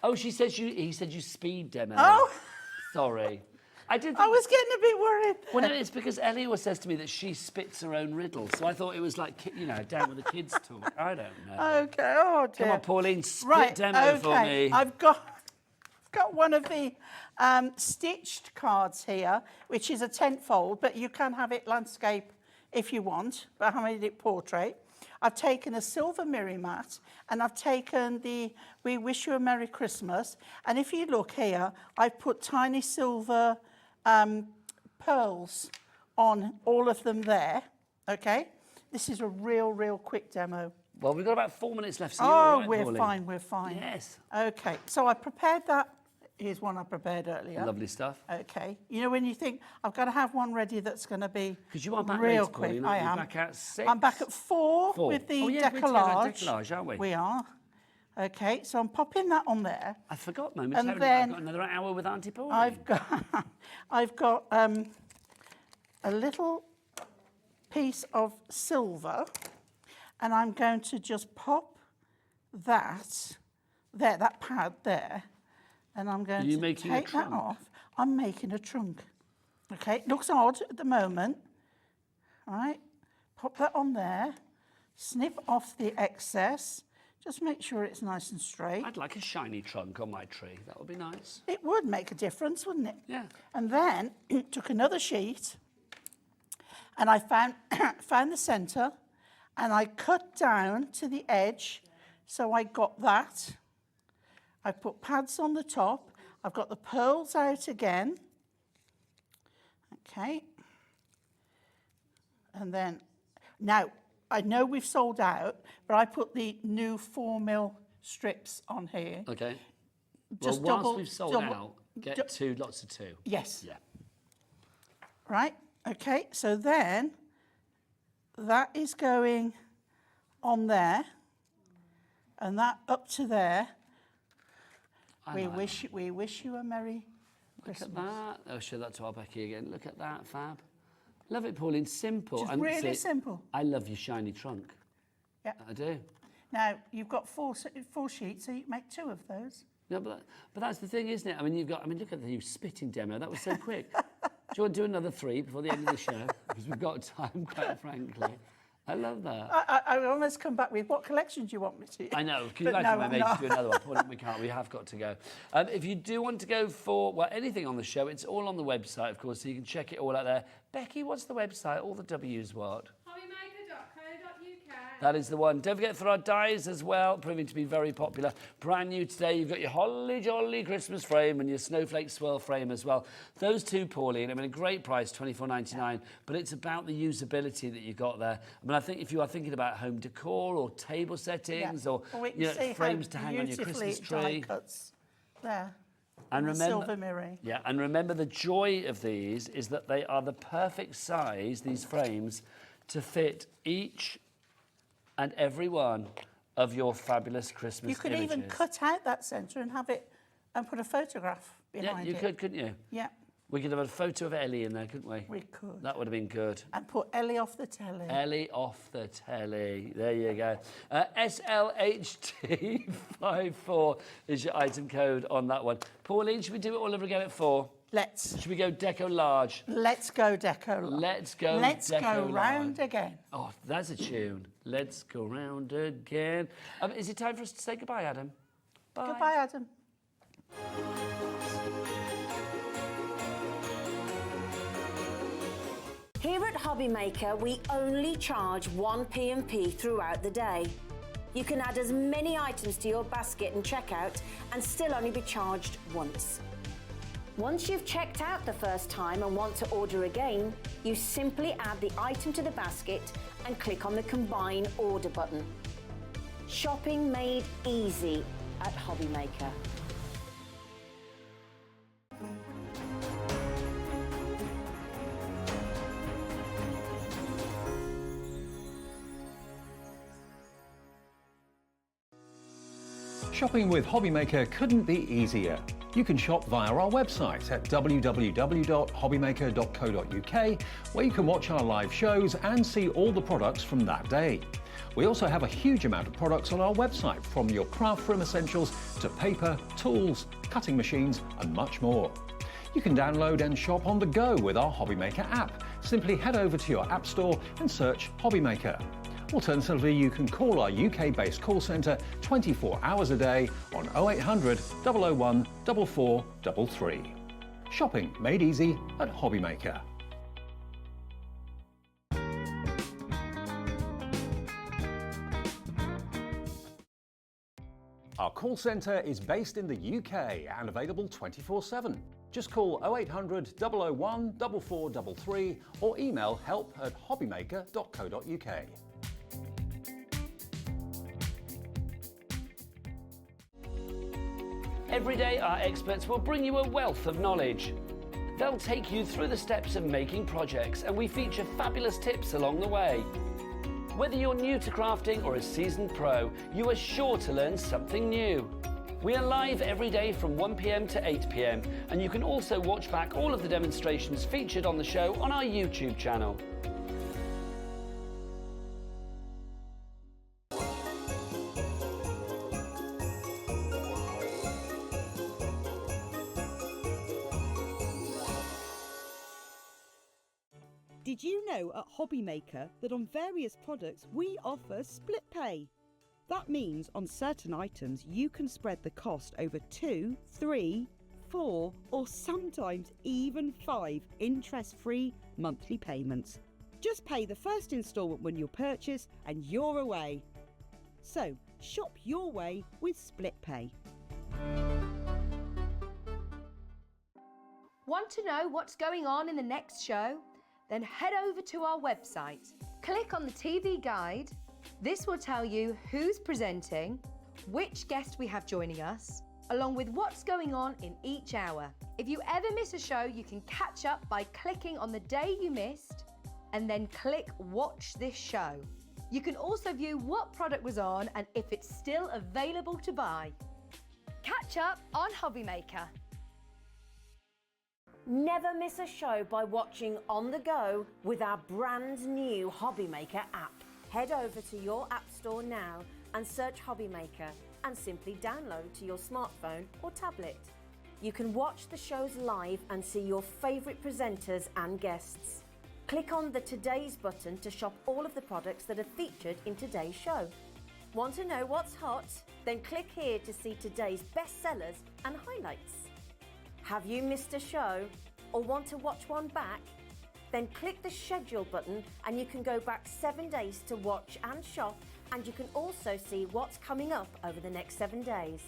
Oh, he said you speed demo. Oh. Sorry. I was getting a bit worried. Well, no, it's because Ellie always says to me that she spits her own riddles. So I thought it was like, down with the kids talk. I don't know. OK, oh dear. Come on, Pauline, spit demo for me. I've got one of the stitched cards here, which is a tent fold, but you can have it landscape if you want, but I made it portrait. I've taken a silver mirror mat, and I've taken the We Wish You a Merry Christmas. And if you look here, I've put tiny silver pearls on all of them there, OK? This is a real quick demo. Well, we've got about 4 minutes left, so you're all right, Pauline. We're fine. Yes. OK, so I prepared that. Here's one I prepared earlier. Lovely stuff. OK. You know when you think, I've got to have one ready that's going to be because you are back real later, quick. Pauline, I am. Back at 6. I'm back at 4 with the Deco-Large. Deco-Large, aren't we? We are. OK, so I'm popping that on there. I forgot momentarily. And then I've got another hour with Auntie Pauline. I've got a little piece of silver, and I'm going to just pop that pad there. And I'm going to take that off. I'm making a trunk. Okay, it looks odd at the moment. All right, pop that on there, snip off the excess, just make sure it's nice and straight. I'd like a shiny trunk on my tree. That would be nice. It would make a difference, wouldn't it? Yeah. And then took another sheet and I found, found the centre and I cut down to the edge. So I got that. I put pads on the top. I've got the pearls out again. Okay. And then, now, I know we've sold out, but I put the new 4mm strips on here. Okay. Just well, whilst double, we've sold double, out, get two lots of two. Yes. Yeah. Right, okay, so then that is going on there and that up to there. We wish you a Merry Christmas. Look at that. Oh, show that to our Becky again. Look at that, fab. Love it, Pauline. Simple. Just And really simple. I love your shiny trunk. Yeah. I do. Now, you've got four sheets, so you can make 2 of those. No, but that's the thing, isn't it? I mean, look at the new spitting demo. That was so quick. Do you want to do another 3 before the end of the show? Because we've got time, quite frankly. I love that. I almost come back with, what collection do you want me to? I know. Can you But imagine no, my mate I'm to do another one? Well, we can't. We have got to go. If you do want to go for, well, anything on the show, it's all on the website, of course, so you can check it all out there. Becky, what's the website? All the W's what? That is the one. Don't forget for our dies as well, proving to be very popular. Brand new today, you've got your Holly Jolly Christmas frame and your Snowflake Swirl frame as well. Those two, Pauline, I mean, a great price, $24.99, but it's about the usability that you've got there. I mean, I think if you are thinking about home decor or table settings or frames to hang on your Christmas tree. Cuts there. And remember, silver mirror. Yeah, and remember the joy of these is that they are the perfect size, these frames, to fit each and every one of your fabulous Christmas You could images. even cut out that centre and have it and put a photograph behind it. Yeah, you could, couldn't you? Yeah. We could have a photo of Ellie in there, couldn't we? We could. That would have been good. And put Ellie off the telly. Ellie off the telly. There you go. SLHT54 is your item code on that one. Pauline, should we do it all over again at 4? Let's. Should we go Deco-Large? Let's go Deco-Large. Let's go Let's go Deco-Large. round again. Oh, that's a tune. Let's go round again. Is it time for us to say goodbye, Adam? Bye. Goodbye, Adam. Here at Hobbymaker, we only charge 1 P&P throughout the day. You can add as many items to your basket and checkout and still only be charged once. Once you've checked out the first time and want to order again, you simply add the item to the basket and click on the Combine Order button. Shopping made easy at Hobbymaker. Shopping with Hobbymaker couldn't be easier. You can shop via our website at www.hobbymaker.co.uk, where you can watch our live shows and see all the products from that day. We also have a huge amount of products on our website, from your craft room essentials to paper, tools, cutting machines and much more. You can download and shop on the go with our Hobbymaker app. Simply head over to your app store and search Hobbymaker. Alternatively, you can call our UK-based call centre 24 hours a day on 0800 001 4433. Shopping made easy at Hobbymaker. Our call centre is based in the UK and available 24/7. Just call 0800 001 4433 or email help@hobbymaker.co.uk. Every day, our experts will bring you a wealth of knowledge. They'll take you through the steps of making projects, and we feature fabulous tips along the way. Whether you're new to crafting or a seasoned pro, you are sure to learn something new. We are live every day from 1 p.m. to 8 p.m, and you can also watch back all of the demonstrations featured on the show on our YouTube channel. Did you know at Hobbymaker that on various products we offer split pay? That means on certain items you can spread the cost over 2, 3, 4 or sometimes even 5 interest-free monthly payments. Just pay the first instalment when you purchase and you're away. So shop your way with split pay. Want to know what's going on in the next show? Then head over to our website. Click on the TV guide. This will tell you who's presenting, which guest we have joining us, along with what's going on in each hour. If you ever miss a show, you can catch up by clicking on the day you missed and then click Watch This Show. You can also view what product was on and if it's still available to buy. Catch up on Hobbymaker. Never miss a show by watching on the go with our brand new Hobbymaker app. Head over to your app store now and search Hobbymaker and simply download to your smartphone or tablet. You can watch the shows live and see your favourite presenters and guests. Click on the Today's button to shop all of the products that are featured in today's show. Want to know what's hot? Then click here to see today's bestsellers and highlights. Have you missed a show or want to watch one back? Then click the schedule button and you can go back 7 days to watch and shop, and you can also see what's coming up over the next 7 days.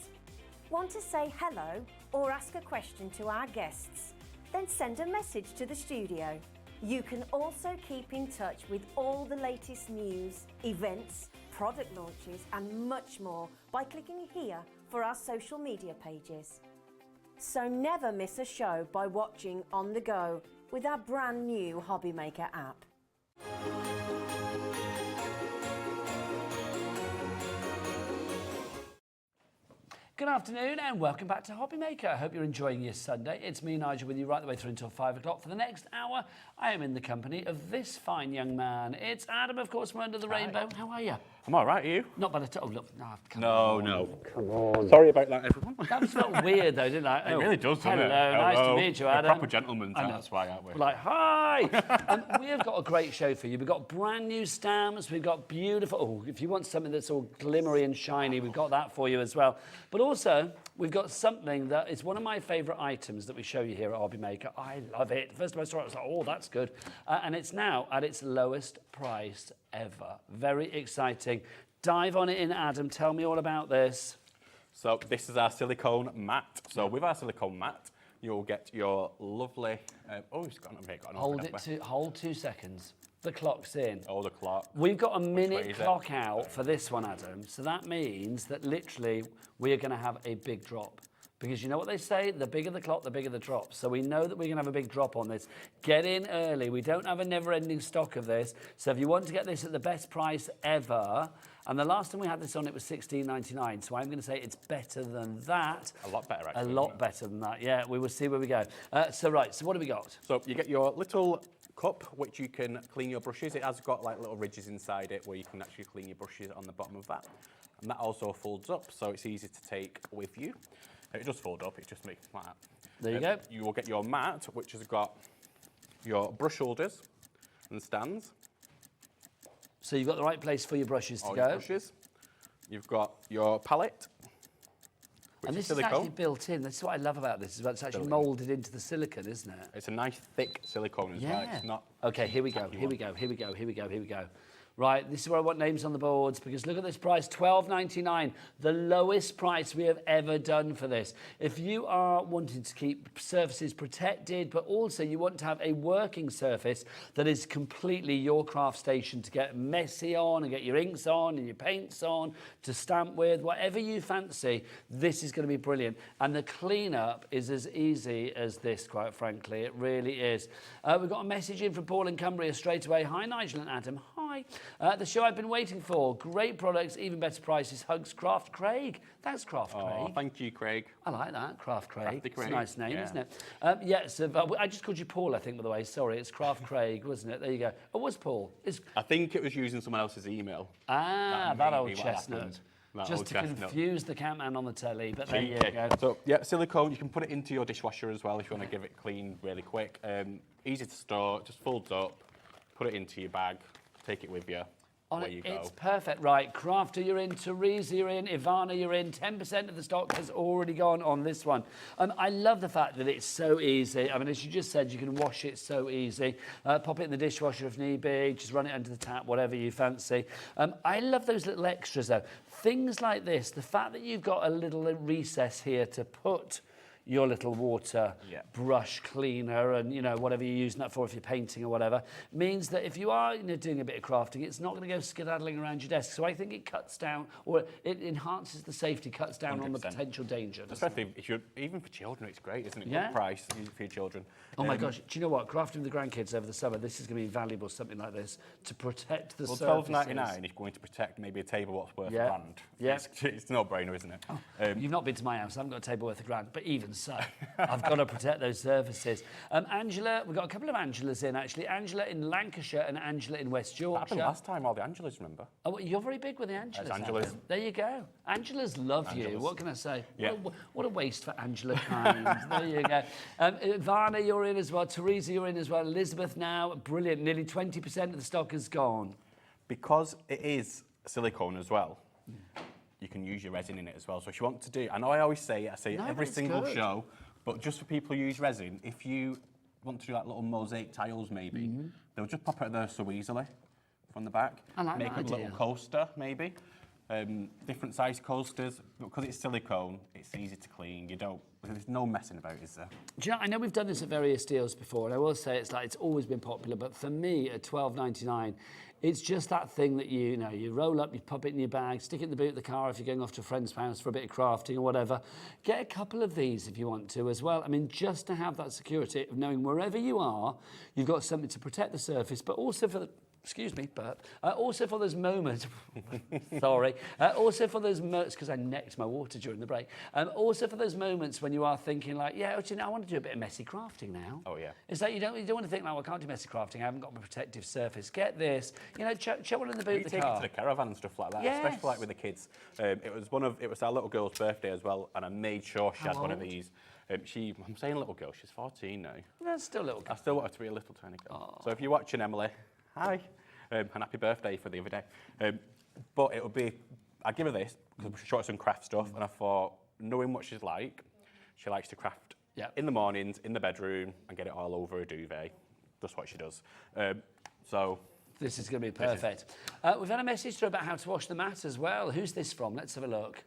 Want to say hello or ask a question to our guests? Then send a message to the studio. You can also keep in touch with all the latest news, events, product launches and much more by clicking here for our social media pages. So never miss a show by watching on the go with our brand new Hobbymaker app. Good afternoon and welcome back to Hobbymaker. I hope you're enjoying your Sunday. It's me, Nigel, with you right the way through until 5 o'clock. For the next hour, I am in the company of this fine young man. It's Adam, of course, from Under the Rainbow. How are you? I'm all right, are you? Not bad at all. Oh, look, come No, on. no. Come on. Sorry about that, everyone. That was felt weird, though, didn't I? It really does, doesn't hello, it? Nice to meet you, We're Adam. proper gentlemen, that's why, aren't we? We're like, hi! We have got a great show for you. We've got brand new stamps. We've got beautiful... Oh, if you want something that's all glimmery and shiny, we've got that for you as well. But also, we've got something that is one of my favourite items that we show you here at Hobbymaker. I love it. First time I saw it, I was like, oh, that's good. And it's now at its lowest price ever. Very exciting. Dive on it in, Adam. Tell me all about this. So this is our silicone mat. So with our silicone mat, you'll get your lovely... it's got an Hold 2 seconds. The clock's in. Oh, the clock. We've got a minute clock out for this one, Adam. So that means that literally we are going to have a big drop. Because you know what they say, the bigger the clock, the bigger the drop. So we know that we're going to have a big drop on this. Get in early. We don't have a never-ending stock of this. So if you want to get this at the best price ever, and the last time we had this on, it was $16.99. So I'm going to say it's better than that. A lot better, actually. A lot better than that, yeah. We will see where we go. So what have we got? So you get your little cup, which you can clean your brushes. It has got like little ridges inside it where you can actually clean your brushes on the bottom of that. And that also folds up, so it's easy to take with you. It does fold up, it's just me, like that. There you go. You will get your mat, which has got your brush holders and stands. So you've got the right place for your brushes to go. Your brushes. You've got your palette, and this is actually built in. That's what I love about this. It's actually moulded into the silicone, isn't it? It's a nice thick silicone as well. It's not... Okay, here we go, here we go. Right, this is where I want names on the boards, because look at this price, $12.99, the lowest price we have ever done for this. If you are wanting to keep surfaces protected, but also you want to have a working surface that is completely your craft station to get messy on and get your inks on and your paints on, to stamp with, whatever you fancy, this is going to be brilliant. And the cleanup is as easy as this, quite frankly, it really is. We've got a message in from Paul in Cumbria straight away. Hi, Nigel and Adam. Hi. The show I've been waiting for. Great products, even better prices. Hugs, Craft Craig. Thanks, Craft Craig. Oh, thank you, Craig. I like that, Craft Craig. Craig. It's a nice name, yeah. Isn't it? Yes, I just called you Paul, I think, by the way. Sorry, it's Craft Craig, wasn't it? There you go. Oh, it was Paul. I think it was using someone else's email. That old chestnut. Just to confuse the catman on the telly, but there you go. So, yeah, silicone, you can put it into your dishwasher as well if you want to give it clean really quick. Easy to store, just folds up. put it into your bag, take it with you. Where you go. It's perfect. Right, Crafter, you're in. Teresa, you're in. Ivana, you're in. 10% of the stock has already gone on this one. I love the fact that it's so easy. I mean, as you just said, you can wash it so easy. Pop it in the dishwasher if need be. Just run it under the tap, whatever you fancy. I love those little extras, though. Things like this, the fact that you've got a little recess here to put your little water brush cleaner and, you know, whatever you're using that for if you're painting or whatever, means that if you are, you know, doing a bit of crafting, it's not going to go skedaddling around your desk. So I think it cuts down, or it enhances the safety, cuts down 100%. On the potential danger. Especially if you're, even for children, it's great, isn't it? Yeah. Good price for your children. Oh my gosh, do you know what? Crafting with the grandkids over the summer, this is going to be valuable, something like this, to protect the surfaces. Well, $12.99 is going to protect maybe a table what's worth £1,000. Yeah. It's no brainer, isn't it? You've not been to my house, I haven't got a table worth £1,000, but even so, I've got to protect those surfaces. Angela, we've got a couple of Angelas in, actually. Angela in Lancashire and Angela in West Yorkshire. That happened last time, all the Angelas, remember? Oh, well, you're very big with the Angelas. Angelas. There you go. Angelas love you. What can I say? Yeah. What a waste for Angela kind. There you go. Ivana, you're in as well. Teresa, you're in as well. Elizabeth now, brilliant. Nearly 20% of the stock is gone. Because it is silicone as well, you can use your resin in it as well. So if you want to do, I know I always say it, every single show, but just for people who use resin, if you want to do like little mosaic tiles maybe, they'll just pop it there so easily from the back. I like Make that a little coaster maybe. Different size coasters. Because it's silicone, it's easy to clean. There's no messing about, is there? Do you know, I know we've done this at various deals before, and I will say it's always been popular, but for me at $12.99, it's just that thing that you roll up, you pop it in your bag, stick it in the boot of the car if you're going off to a friend's house for a bit of crafting or whatever. Get a couple of these if you want to as well. I mean, just to have that security of knowing wherever you are, you've got something to protect the surface, but also for the... Excuse me, burp. Also for those moments, sorry. Also for those moments, because I necked my water during the break. Also for those moments when you are thinking like, yeah, you know, I want to do a bit of messy crafting now. Oh yeah. It's like you don't want to think like, well, I can't do messy crafting. I haven't got my protective surface. Get this, you know, chuck one in the boot of the car. Take it to the caravan and stuff like that, especially like with the kids. It was our little girl's birthday as well, and I made sure she had one of these. I'm saying little girl, she's 14 now. That's still a little girl. I still want her to be a little tiny girl. So if you're watching, Emily, hi. And happy birthday for the other day. But it would be, I'd give her this, because we showed her some craft stuff, and I thought, knowing what she's like, she likes to craft in the mornings, in the bedroom, and get it all over a duvet. That's what she does. So this is going to be perfect. We've had a message through about how to wash the mat as well. Who's this from? Let's have a look.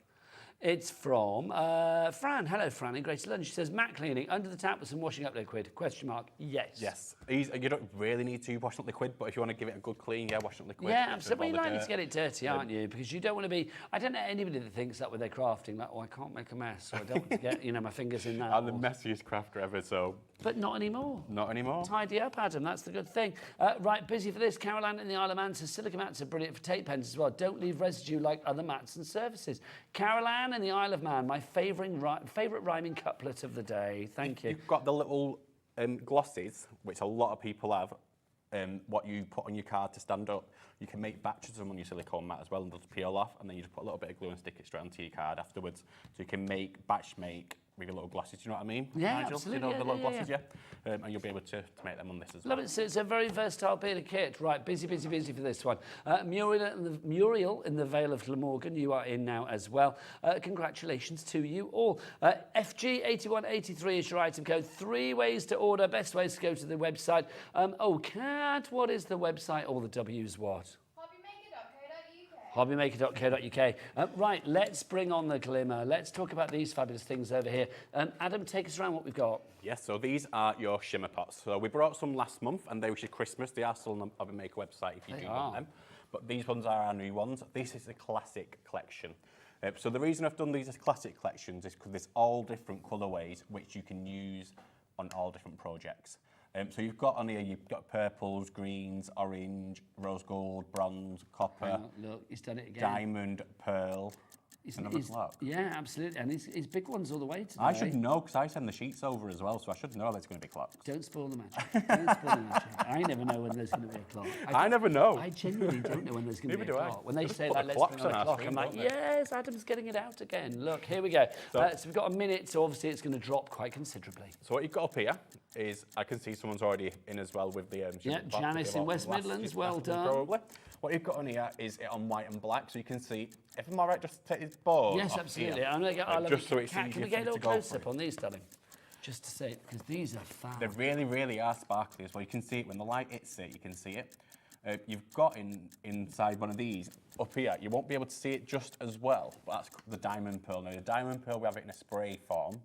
It's from Fran. Hello, Fran in Greater London. She says, mat cleaning under the tap with some washing up liquid? Question mark. Yes. Yes. You don't really need to wash up liquid, but if you want to give it a good clean, wash up liquid. Yeah, absolutely. You're likely to get it dirty, aren't you? Because you don't want to be... I don't know anybody that thinks that when they're crafting, like, oh, I can't make a mess, or I don't want to get, you know, my fingers in that. I'm the messiest crafter ever, so... But not anymore. Not anymore. Tidy up, Adam. That's the good thing. Right, busy for this. Carroll in the Isle of Man says silica mats are brilliant for tape pens as well. Don't leave residue like other mats and surfaces. Carroll in the Isle of Man, my favourite rhyming couplet of the day. Thank you. You've got the little glosses, which a lot of people have, what you put on your card to stand up. You can make batches of them on your silicone mat as well, and they'll peel off, and then you just put a little bit of glue and stick it straight onto your card afterwards. So you can batch make with your little glosses. Do you know what I mean? Yeah, Nigel? absolutely. Do you know the little glosses, and you'll be able to make them on this as well. Love it. So it's a very versatile bit of kit. Right, busy for this one. Muriel in the Vale of Glamorgan, you are in now as well. Congratulations to you all. FG8183 is your item code. 3 ways to order. Best ways to go to the website. Kat, what is the website? All the W's what? hobbymaker.co.uk. Right, let's bring on the glimmer. Let's talk about these fabulous things over here. Adam, take us around what we've got. Yes, so these are your shimmer pots. So we brought some last month, and they were your Christmas. They are still on the Hobby Maker website if you do want them. But these ones are our new ones. This is the classic collection. So the reason I've done these as classic collections is because there's all different colourways which you can use on all different projects. So you've got on here, you've got purples, greens, orange, rose gold, bronze, copper. Look, he's done it again. Diamond, pearl. Yeah, absolutely. And his big ones all the way today. I should know, because I send the sheets over as well, so I should know there's going to be clocks. Don't spoil the magic. Don't spoil the magic. I never know when there's going to be a clock. I never know. I genuinely don't know when there's going to be a clock. When they say, like, let's bring on a clock, I'm like, yes, Adam's getting it out again. Look, here we go. So we've got a minute, so obviously it's going to drop quite considerably. So what you've got up here is, I can see someone's already in as well with the yeah, Janice in West Midlands, well done. Probably. What you've got on here is it on white and black, so you can see, if I'm all right, just take this board Yes, off absolutely. here, I'm going to get, just so it's can easier we get a for you little to go close up through. on these, darling? Just to say, because these are fab. They really, really are sparkly as well. You can see it when the light hits it, you can see it. You've got inside one of these, up here, you won't be able to see it just as well, but that's the diamond pearl. Now, the diamond pearl, we have it in a spray form,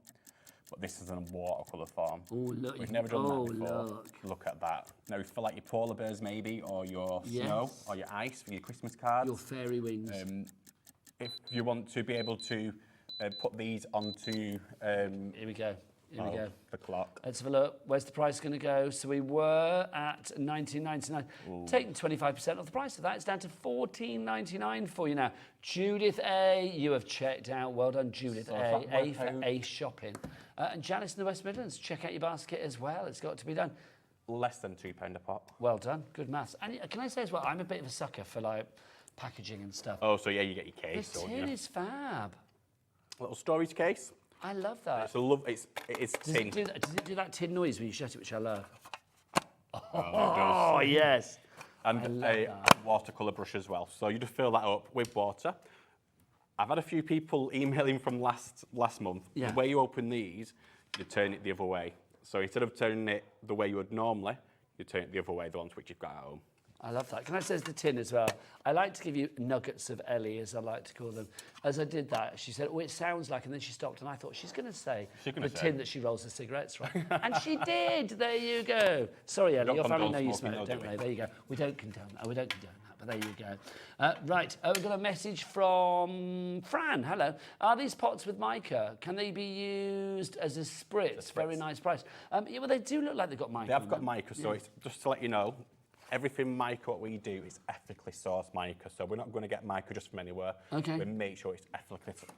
but this is in a watercolour form. Oh, look. We've never done that before. Look. Look at that. Now, for like your polar bears maybe, or your snow, or your ice for your Christmas cards. Your fairy wings. If you want to be able to put these onto... Here we go. Here we go. The clock. Let's have a look. Where's the price going to go? So we were at $19.99. Taking 25% off the price of that, it's down to $14.99 for you now. Judith A, you have checked out. Well done, Judith A. A for Ace Shopping. And Janice in the West Midlands, check out your basket as well. It's got to be done. Less than £2 a pop. Well done. Good maths. And can I say as well, I'm a bit of a sucker for like packaging and stuff. Oh, so yeah, you get your case. The tin is fab. Little storage case. I love that. It's it is tin. Does it do that tin noise when you shut it, which I love? Oh, yes. And a watercolour brush as well. So you just fill that up with water. I've had a few people emailing from last month. Yeah. The way you open these, you turn it the other way. So instead of turning it the way you would normally, you turn it the other way, the ones which you've got at home. I love that. Can I say the tin as well? I like to give you nuggets of Ellie, as I like to call them. As I did that, she said, oh, it sounds like, and then she stopped, and I thought, she's going to say the tin that she rolls the cigarettes from. And she did. There you go. Sorry, Ellie, your family know you smoke, don't they? There you go. We don't condone that. We don't condone that, but there you go. Right, we've got a message from Fran. Hello. Are these pots with mica? Can they be used as a spritz? Very nice price. Yeah, well, they do look like they've got mica. They have got mica, so it's just to let you know, everything mica, what we do is ethically sourced mica, so we're not going to get mica just from anywhere. Okay. We make sure it's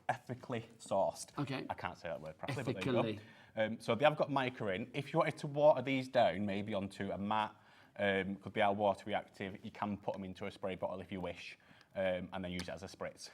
ethically sourced. Okay. I can't say that word properly, Ethically. but there you go. So they have got mica in. If you wanted to water these down, maybe onto a mat, could be our water reactive, you can put them into a spray bottle if you wish, and then use it as a spritz,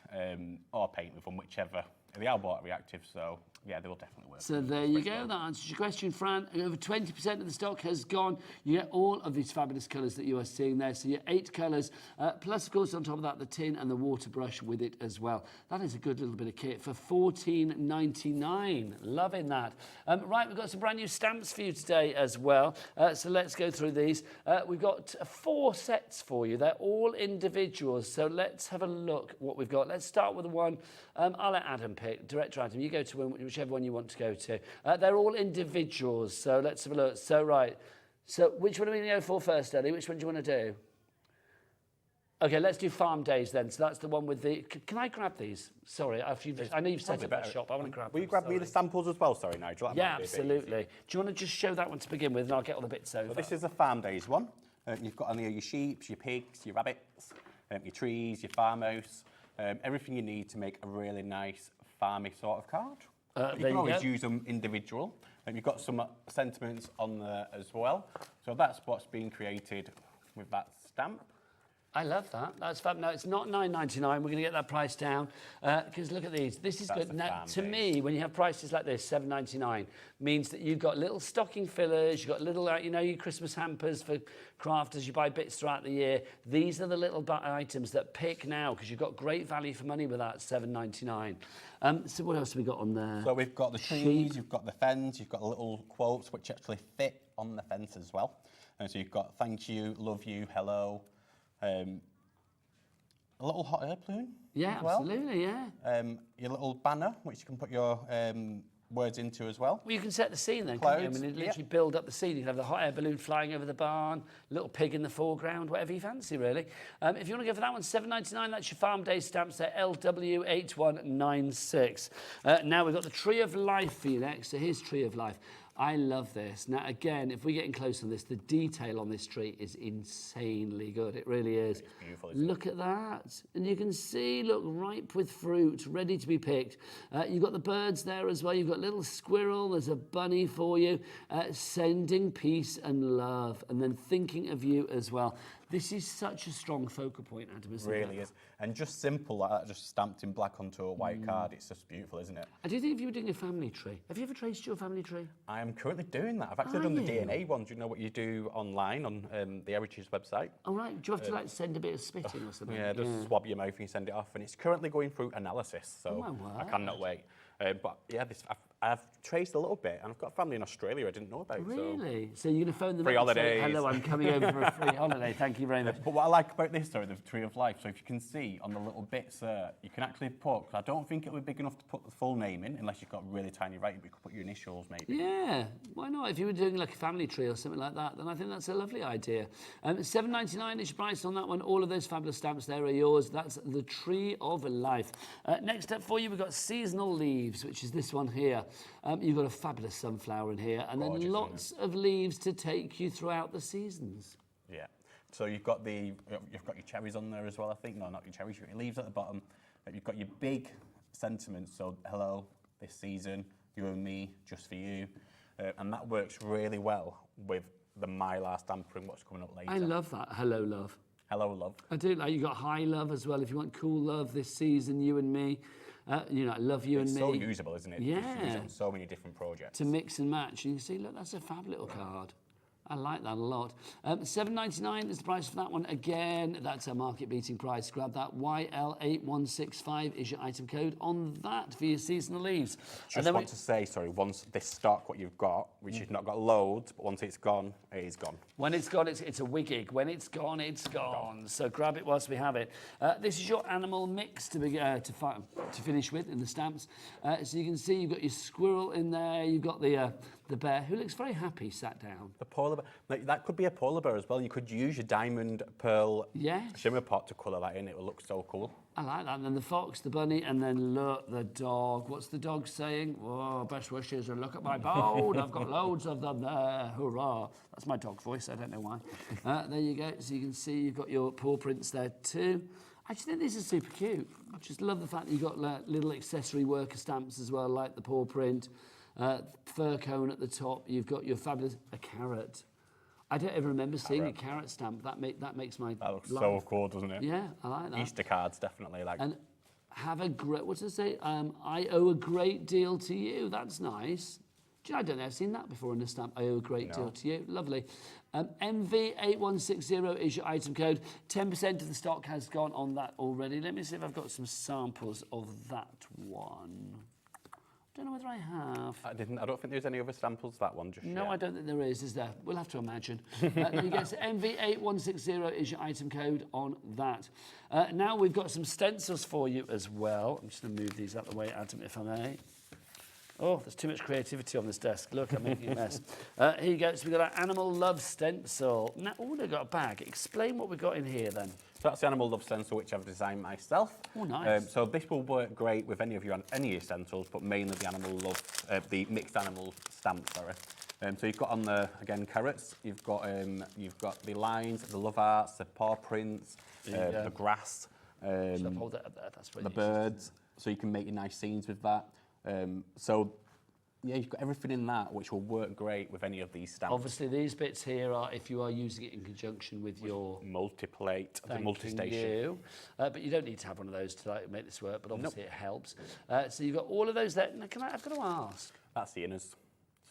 or paint with them, whichever. They are water reactive, so yeah, they will definitely work. So there you go. That answers your question, Fran. And over 20% of the stock has gone. You get all of these fabulous colours that you are seeing there. So your 8 colours, plus, of course, on top of that, the tin and the water brush with it as well. That is a good little bit of kit for $14.99. Loving that. Right, we've got some brand new stamps for you today as well. So let's go through these. We've got 4 sets for you. They're all individuals. So let's have a look what we've got. Let's start with the one. I'll let Adam pick. Director Adam, you go to whichever one you want to go to. They're all individuals, so let's have a look. So, right. So, which one are we going to go for first, Ellie? Which one do you want to do? Okay, let's do Farm Days then. So that's the one with the... Can I grab these? Sorry, I know you've set up that shop. I want to grab them. Will you grab me the samples as well? Sorry, Nigel. Yeah, absolutely. Do you want to just show that one to begin with, and I'll get all the bits over? So this is a Farm Days one. You've got on here your sheep, your pigs, your rabbits, your trees, your farmhouse, everything you need to make a really nice farmy sort of card. You can always use them individual. You've got some sentiments on there as well. So that's what's been created with that stamp. I love that. That's fab. No, it's not $9.99. We're going to get that price down because look at these. This is good. Now, to me, when you have prices like this, $7.99 means that you've got little stocking fillers. You've got little, your Christmas hampers for crafters. You buy bits throughout the year. These are the little items that pick now because you've got great value for money with that $7.99. So what else have we got on there? So we've got the trees, you've got the fence, you've got little quotes which actually fit on the fence as well. And so you've got thank you, love you, hello. A little hot air balloon. Yeah, absolutely, yeah. Your little banner, which you can put your words into as well. Well, you can set the scene then, Clothes, can't you? I mean, literally build up the scene. You can have the hot air balloon flying over the barn, little pig in the foreground, whatever you fancy, really. If you want to go for that one, $7.99, that's your Farm Day stamps there, LW8196. Now we've got the Tree of Life for you next. So here's Tree of Life. I love this. Now, again, if we're getting close on this, the detail on this tree is insanely good. It really is. It's beautiful, isn't it? Look at that. And you can see, look, ripe with fruit, ready to be picked. You've got the birds there as well. You've got a little squirrel. There's a bunny for you. Sending peace and love and then thinking of you as well. This is such a strong focal point, Adam, isn't it? Really is. And just simple like that, just stamped in black onto a white card. It's just beautiful, isn't it? I do think if you were doing a family tree, have you ever traced your family tree? I am currently doing that. I've actually done the DNA one. Do you know what you do online on the Heritage website? Oh, right. Do you have to like send a bit of spitting or something? Yeah, just swab your mouth and you send it off. And it's currently going through analysis, so I cannot wait. But yeah, I've traced a little bit, and I've got family in Australia I didn't know about. Really? So you're going to phone them free up and say, holidays. hello, I'm coming over for a free holiday. Thank you very much. But what I like about this, though, the Tree of Life, so if you can see on the little bits there, you can actually put, 'cause I don't think it'll be big enough to put the full name in, unless you've got really tiny writing, but you could put your initials maybe. Yeah, why not? If you were doing like a family tree or something like that, then I think that's a lovely idea. $7.99 is your price on that one. All of those fabulous stamps there are yours. That's the Tree of Life. Next up for you, we've got seasonal leaves, which is this one here. You've got a fabulous sunflower in here, and then lots of leaves to take you throughout the seasons. Yeah. So you've got your cherries on there as well, I think. No, not your cherries, you've got your leaves at the bottom. You've got your big sentiments, so hello, this season, you and me, just for you. And that works really well with the Mylar stampering, what's coming up later. I love that. Hello, love. Hello, love. I do. Like, you got high love as well. If you want cool love this season, you and me. You know, I love you and me. It's so usable, isn't it? Yeah. You can use it on so many different projects. To mix and match. And you can see, look, that's a fab little card. I like that a lot. $7.99 is the price for that one. Again, that's a market-beating price. Grab that. YL8165 is your item code on that for your seasonal leaves. Just want to say, sorry, once this stock, what you've got, which you've not got loads, but once it's gone, it is gone. When it's gone, it's a wiggig. When it's gone, it's gone. So grab it whilst we have it. This is your animal mix to finish with in the stamps. So you can see you've got your squirrel in there. You've got the bear, who looks very happy, sat down. The polar bear. Like, that could be a polar bear as well. You could use your diamond pearl shimmer pot to colour that in. It will look so cool. I like that. And then the fox, the bunny, and then look, the dog. What's the dog saying? Oh, best wishes, and look at my boat. I've got loads of them there. Hurrah. That's my dog voice. I don't know why. There you go. So you can see you've got your paw prints there too. I just think this is super cute. I just love the fact that you've got little accessory worker stamps as well, like the paw print. Fir cone at the top. You've got your fabulous carrot. I don't ever remember seeing a carrot stamp. That makes my That looks life. so cool, doesn't it? Yeah, I like that. Easter cards, definitely. Like. And have a great. What does it say? I owe a great deal to you. That's nice. Do you know, I don't know. I've seen that before in a stamp. I owe a great deal to you. Lovely. MV8160 is your item code. 10% of the stock has gone on that already. Let me see if I've got some samples of that one. I don't know whether I have. I don't think there's any other samples, that one, just No, yet. I don't think there is there? We'll have to imagine. There you go. So MV8160 is your item code on that. Now we've got some stencils for you as well. I'm just going to move these out of the way, Adam, if I may. Oh, there's too much creativity on this desk. Look, I'm making a mess. Here you go. So we've got our Animal Love stencil. Now, they've got a bag. Explain what we've got in here, then. So that's the Animal Love stencil, which I've designed myself. Oh, nice. So this will work great with any of your stencils, but mainly the Animal Love, the mixed animal stamp, sorry. So you've got on the, again, carrots. You've got the lines, the love arts, the paw prints, the grass, Hold that up there. That's the birds. So you can make your nice scenes with that. So yeah, you've got everything in that, which will work great with any of these stamps. Obviously, these bits here are if you are using it in conjunction with your multi-plate, the multi-station. But you don't need to have one of those to make this work. But obviously, it helps. So you've got all of those there. Now, I've got to ask. That's the inners.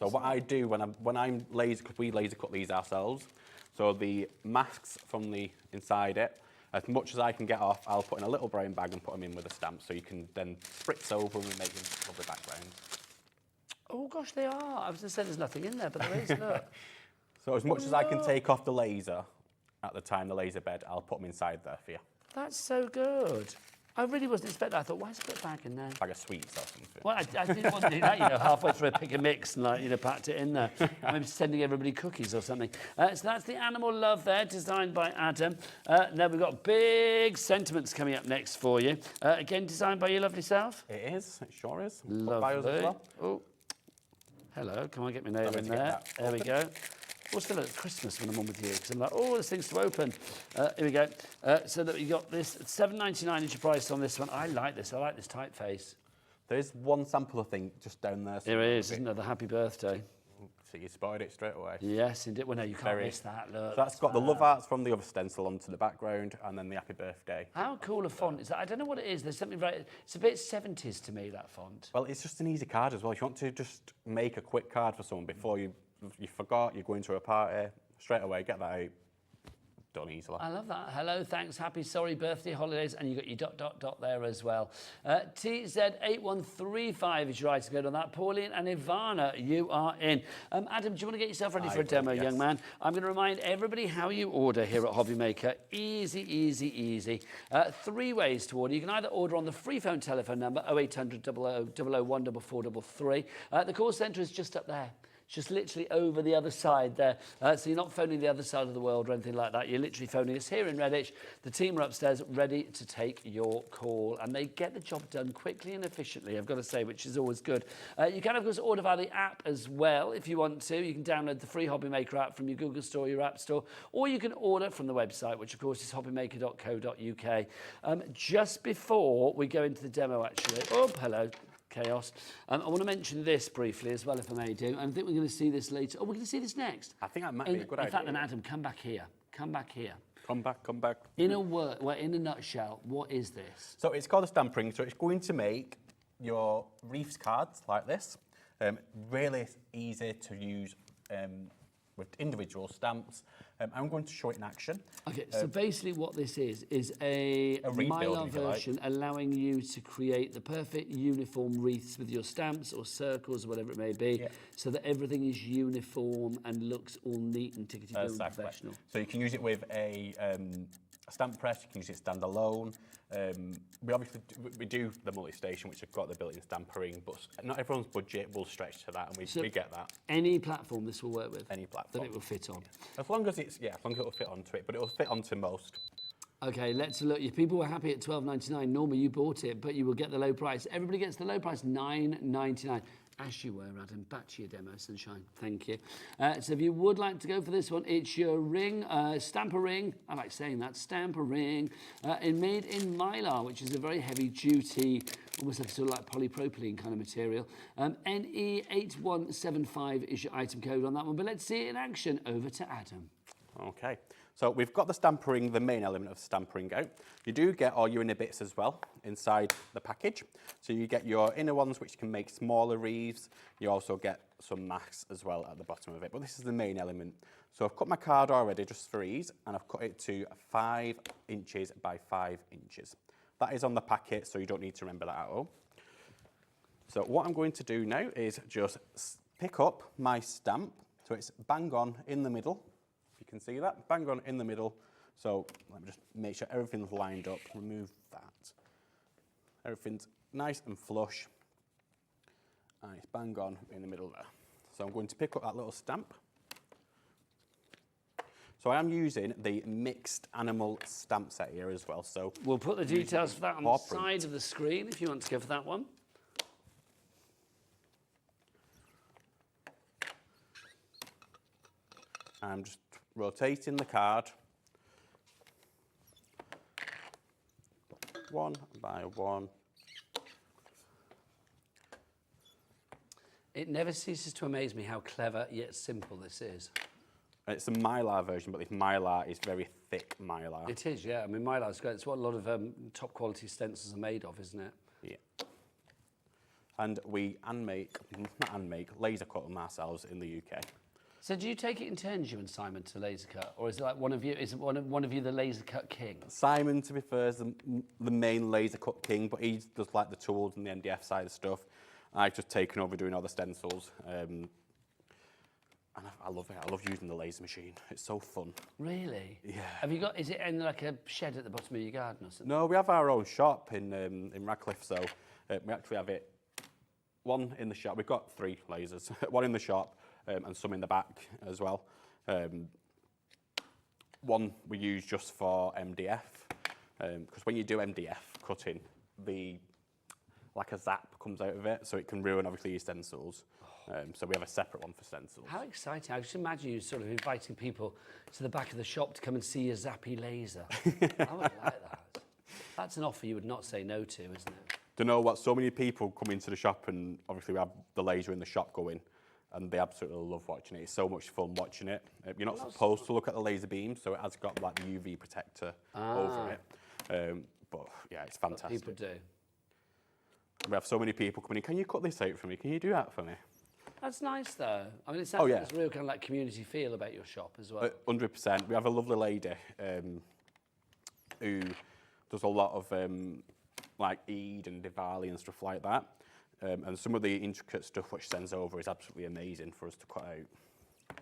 So what I do when I'm laser, because we laser cut these ourselves. So the masks from the inside it. As much as I can get off, I'll put in a little brown bag and put them in with a stamp, so you can then spritz over and make them lovely backgrounds. Oh gosh, they are. I was going to say there's nothing in there, but there is, look. So as much as I can take off the laser at the time, the laser bed, I'll put them inside there for you. That's so good. I really wasn't expecting that. I thought, why is there a bag in there? Bag of sweets or something. Well, I didn't want to do that, halfway through a pick and mix and, packed it in there. Maybe sending everybody cookies or something. So that's the Animal Love there, designed by Adam. Now we've got big sentiments coming up next for you. Again, designed by your lovely self. It is. It sure is. Lovely. By us as well. Oh, hello. Come on, get my nail in there. There we go. What's the look Christmas when I'm on with you? Because I'm like, oh, there's things to open. Here we go. So that we got this $7.99 is your price on this one. I like this. I like this typeface. There is one sample, I think, just down there. There is, isn't there? The Happy Birthday. So you spotted it straight away. Yes, indeed. Well, no, you can't miss that. Look. So that's got the love arts from the other stencil onto the background, and then the happy birthday. How cool a font is that? I don't know what it is. There's something very... It's a bit 70s to me, that font. Well, it's just an easy card as well. If you want to just make a quick card for someone before you forgot, you're going to a party, straight away, get that out. Done easily. I love that. Hello, thanks, happy, sorry, birthday, holidays, and you got your ... there as well. TZ8135 is your item code on that. Pauline and Ivana, you are in. Adam, do you want to get yourself ready for a demo, young man? I'm going to remind everybody how you order here at Hobbymaker. Easy, easy, easy. 3 ways to order. You can either order on the free phone telephone number 0800 00 001 4433. The call centre is just up there. It's just literally over the other side there. So you're not phoning the other side of the world or anything like that. You're literally phoning us here in Redditch. The team are upstairs ready to take your call. And they get the job done quickly and efficiently, I've got to say, which is always good. You can, of course, order via the app as well if you want to. You can download the free Hobbymaker app from your Google Store, your App Store. Or you can order from the website, which, of course, is hobbymaker.co.uk. Just before we go into the demo, actually... Oh, hello. Chaos. I want to mention this briefly as well, if I may do. I think we're going to see this later. Oh, we're going to see this next. I think that might be a good idea. In fact, then Adam, come back here. Come back here. Come back, come back. In a word, well, in a nutshell, what is this? So it's called a stamp ring. So it's going to make your wreaths cards like this. Really easy to use with individual stamps. I'm going to show it in action. Okay, so basically what this is a Mylar version allowing you to create the perfect uniform wreaths with your stamps or circles or whatever it may be, so that everything is uniform and looks all neat and tickety-boo and professional. So you can use it with a stamp press, you can use it standalone. We do the multi-station, which have got the built-in stamper ring, but not everyone's budget will stretch to that, and we get that. Any platform this will work with? Any platform. That it will fit on? As long as it will fit onto it, but it will fit onto most. Okay, let's look. If people were happy at $12.99, normally you bought it, but you will get the low price. Everybody gets the low price, $9.99. As you were, Adam. Back to your demo, sunshine. Thank you. So if you would like to go for this one, it's your ring, stamper ring. I like saying that, stamper ring, made in Mylar, which is a very heavy-duty, almost like sort of like polypropylene kind of material. NE8175 is your item code on that one. But let's see it in action. Over to Adam. Okay. So we've got the stamper ring, the main element of the stamper ring out. You do get all your inner bits as well inside the package. So you get your inner ones, which can make smaller wreaths. You also get some masks as well at the bottom of it. But this is the main element. So I've cut my card already just for ease, and I've cut it to 5 inches by 5 inches. That is on the packet, so you don't need to remember that at all. So what I'm going to do now is just pick up my stamp. So it's bang on in the middle. You can see that, bang on in the middle. So let me just make sure everything's lined up, remove that. Everything's nice and flush, and it's bang on in the middle there. So I'm going to pick up that little stamp. So I am using the mixed animal stamp set here as well. So we'll put the details for that on the side of the screen if you want to go for that one. I'm just rotating the card one by one. It never ceases to amaze me how clever yet simple this is. It's a Mylar version, but this Mylar is very thick Mylar. It is, yeah. I mean, Mylar's great. It's what a lot of top quality stencils are made of, isn't it? Yeah. And we laser cut them ourselves in the UK. So do you take it in turns, you and Simon, to laser cut, or is it like one of you? Is one of you the laser cut king? Simon, to be fair, is the main laser cut king, but he does like the tools and the MDF side of stuff. I've just taken over doing all the stencils, and I love it. I love using the laser machine. It's so fun. Really? Yeah. Have you got? Is it in like a shed at the bottom of your garden or something? No, we have our own shop in Radcliffe, so we actually have it. One in the shop. We've got 3 lasers. One in the shop. And some in the back as well. One we use just for MDF, because when you do MDF cutting, like a zap comes out of it, so it can ruin obviously your stencils. So we have a separate one for stencils. How exciting! I just imagine you sort of inviting people to the back of the shop to come and see your zappy laser. I would like that. That's an offer you would not say no to, isn't it? Do you know what? So many people come into the shop, and obviously we have the laser in the shop going. and they absolutely love watching it. It's so much fun watching it. You're not supposed to look at the laser beam, so it has got like the UV protector over it. But yeah, it's fantastic. People do. We have so many people coming in. Can you cut this out for me? Can you do that for me? That's nice, though. I mean, it sounds like there's a real kind of like community feel about your shop as well. 100%. We have a lovely lady who does a lot of like Eid and Diwali and stuff like that. And some of the intricate stuff which sends over is absolutely amazing for us to cut out.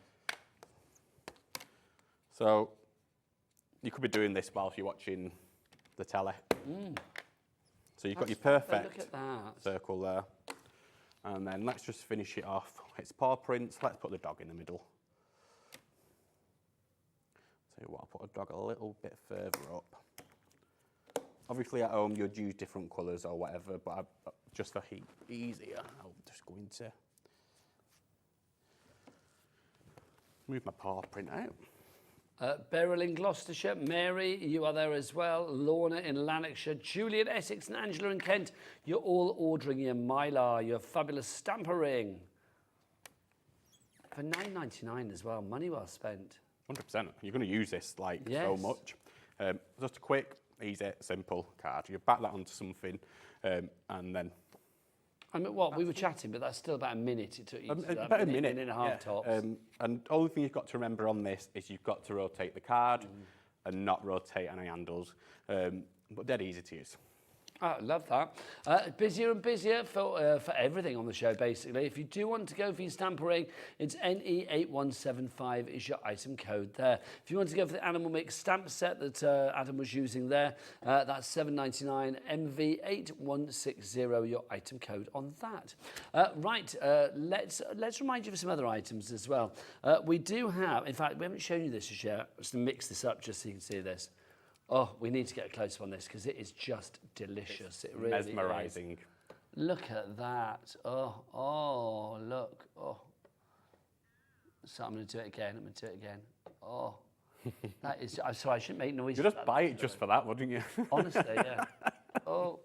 So you could be doing this whilst you're watching the telly. So you've got your perfect circle there. And then let's just finish it off. It's paw prints. Let's put the dog in the middle. Tell you what, I'll put a dog a little bit further up. Obviously at home you'd use different colours or whatever, but just for easier, I'm just going to move my paw print out. Beryl in Gloucestershire, Mary, you are there as well, Lorna in Lanarkshire, Julie in Essex and Angela in Kent. You're all ordering your Mylar, your fabulous stamper ring. For £9.99 as well, money well spent. 100%. You're going to use this like so much. Just a quick, easy, simple card. You back that onto something and then... I mean, what, we were chatting, but that's still about a minute it took you to about a minute and a half tops. And the only thing you've got to remember on this is you've got to rotate the card and not rotate any handles, but dead easy to use. I love that. Busier and busier for everything on the show, basically. If you do want to go for your stamper ring, it's NE8175 is your item code there. If you want to go for the animal mix stamp set that Adam was using there, that's $7.99, MV8160, your item code on that. Let's remind you of some other items as well. We do have, in fact, we haven't shown you this as yet. Let's mix this up just so you can see this. Oh, we need to get a close-up on this because it is just delicious. It really mesmerising. Is. Look at that. Oh, look. Oh. So I'm going to do it again. Oh, that is... I'm sorry, I shouldn't make noises. You'd just buy it just for that, wouldn't you? Honestly, yeah. Oh,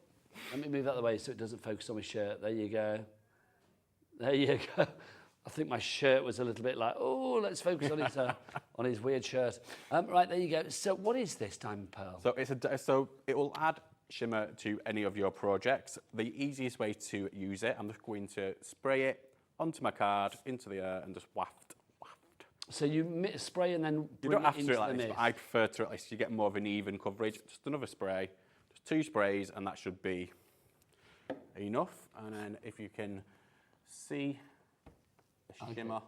let me move out of the way so it doesn't focus on my shirt. There you go. There you go. I think my shirt was a little bit like, oh, let's focus on his weird shirt. Right, there you go. So what is this Diamond Pearl? So it will add shimmer to any of your projects. The easiest way to use it, I'm just going to spray it onto my card, into the air, and just waft. So you spray and then you don't have to do it like this, but I prefer to at least you get more of an even coverage. Just another spray, just 2 sprays, and that should be enough. And then if you can see the shimmer.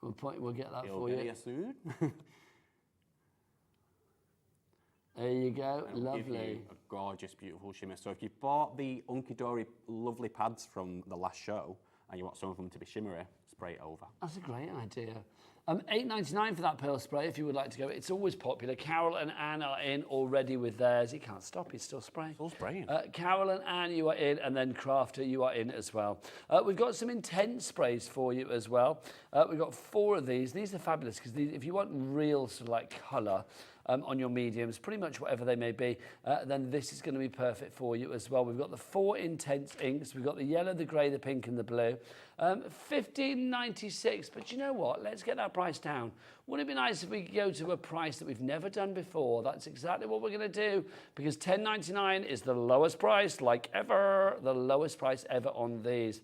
We'll get that It'll for get you. Soon. There you go, lovely. Give you a gorgeous, beautiful shimmer. So if you bought the Hunkydory lovely pads from the last show and you want some of them to be shimmery, spray it over. That's a great idea. $8.99 for that pearl spray if you would like to go. It's always popular. Carol and Anne are in already with theirs. He can't stop, he's still spraying. Still spraying. Carol and Anne, you are in, and then Crafter, you are in as well. We've got some intense sprays for you as well. We've got 4 of these. These are fabulous because if you want real sort of like colour, on your mediums, pretty much whatever they may be, then this is going to be perfect for you as well. We've got the 4 intense inks. We've got the yellow, the grey, the pink and the blue. $15.96, but you know what? Let's get that price down. Wouldn't it be nice if we could go to a price that we've never done before? That's exactly what we're going to do because $10.99 is the lowest price, like ever, the lowest price ever on these.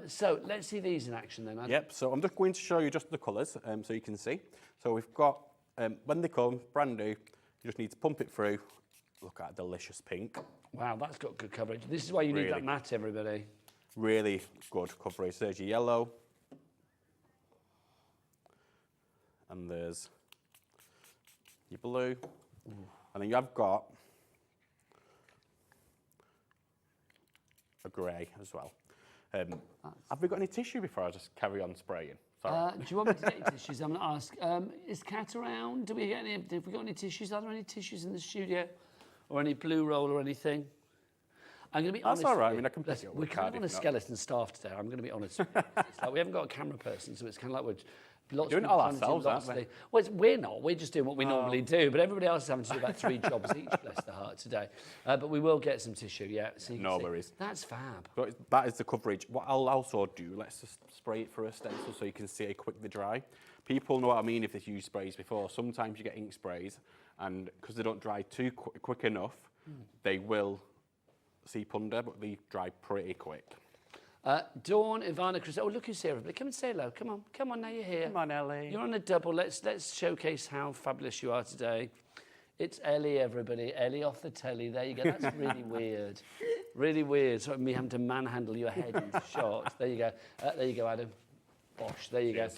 So let's see these in action then. Yep, so I'm just going to show you just the colours so you can see. So we've got when they come, brand new, you just need to pump it through. Look at a delicious pink. Wow, that's got good coverage. This is why you need that matte, everybody. Really good coverage. There's your yellow. And there's your blue. And then you have got a grey as well. Have we got any tissue before I just carry on spraying? Do you want me to get your tissues? I'm going to ask, is Kat around? Have we got any tissues? Are there any tissues in the studio? Or any blue roll or anything? I'm going to be honest. That's all right. I mean, I can pick it up. We're kind of on a skeleton staff today. I'm going to be honest with you. It's like we haven't got a camera person, so it's kind of like Lots doing of it all people trying to do ourselves, lots aren't of things. Well, we're not. We're just doing what we normally do. But everybody else is having to do about 3 jobs each, bless their heart, today. But we will get some tissue, yeah. So you can No see. worries. That's fab. But that is the coverage. What I'll also do, let's just spray it through a stencil so you can see it quickly dry. People know what I mean if they've used sprays before. Sometimes you get ink sprays, and because they don't dry too quick enough, they will seep under, but they dry pretty quick. Dawn, Ivana, Chris. Oh, look who's here, everybody. Come and say hello. Come on, now you're here. Come on, Ellie. You're on a double. Let's showcase how fabulous you are today. It's Ellie, everybody. Ellie off the telly. There you go. That's really weird. Really weird. Sort of me having to manhandle your head into shot. There you go. There you go, Adam. Bosh, there you go.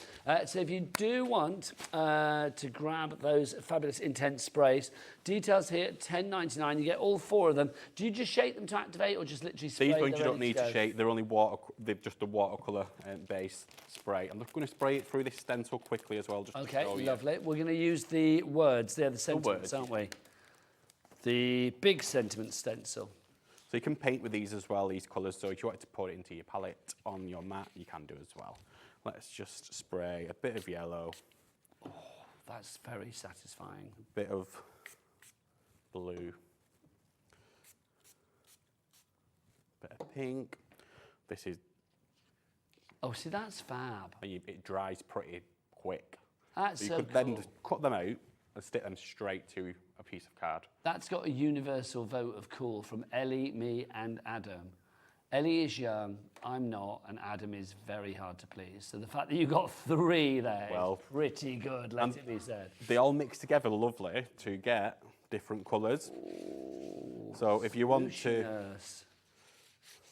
So if you do want to grab those fabulous intense sprays, details here, $10.99. You get all 4 of them. Do you just shake them to activate, or just literally spray? These ones you don't need to shake. They're only they're just a watercolour base spray. I'm just going to spray it through this stencil quickly as well. Just okay, to show lovely. You. We're going to use the words. They're the sentiments, aren't we? The big sentiment stencil. So you can paint with these as well, these colours. So if you wanted to put it into your palette on your mat, you can do as well. Let's just spray a bit of yellow. Oh, that's very satisfying. A bit of blue. A bit of pink. This is... Oh, see, that's fab. And it dries pretty quick. That's so you so could then just cut them out and stick them straight to a piece of card. That's got a universal vote of cool from Ellie, me, and Adam. Ellie is young, I'm not, and Adam is very hard to please. So the fact that you got 3 there is pretty good, let it be said. They all mix together lovely to get different colours. So if you want to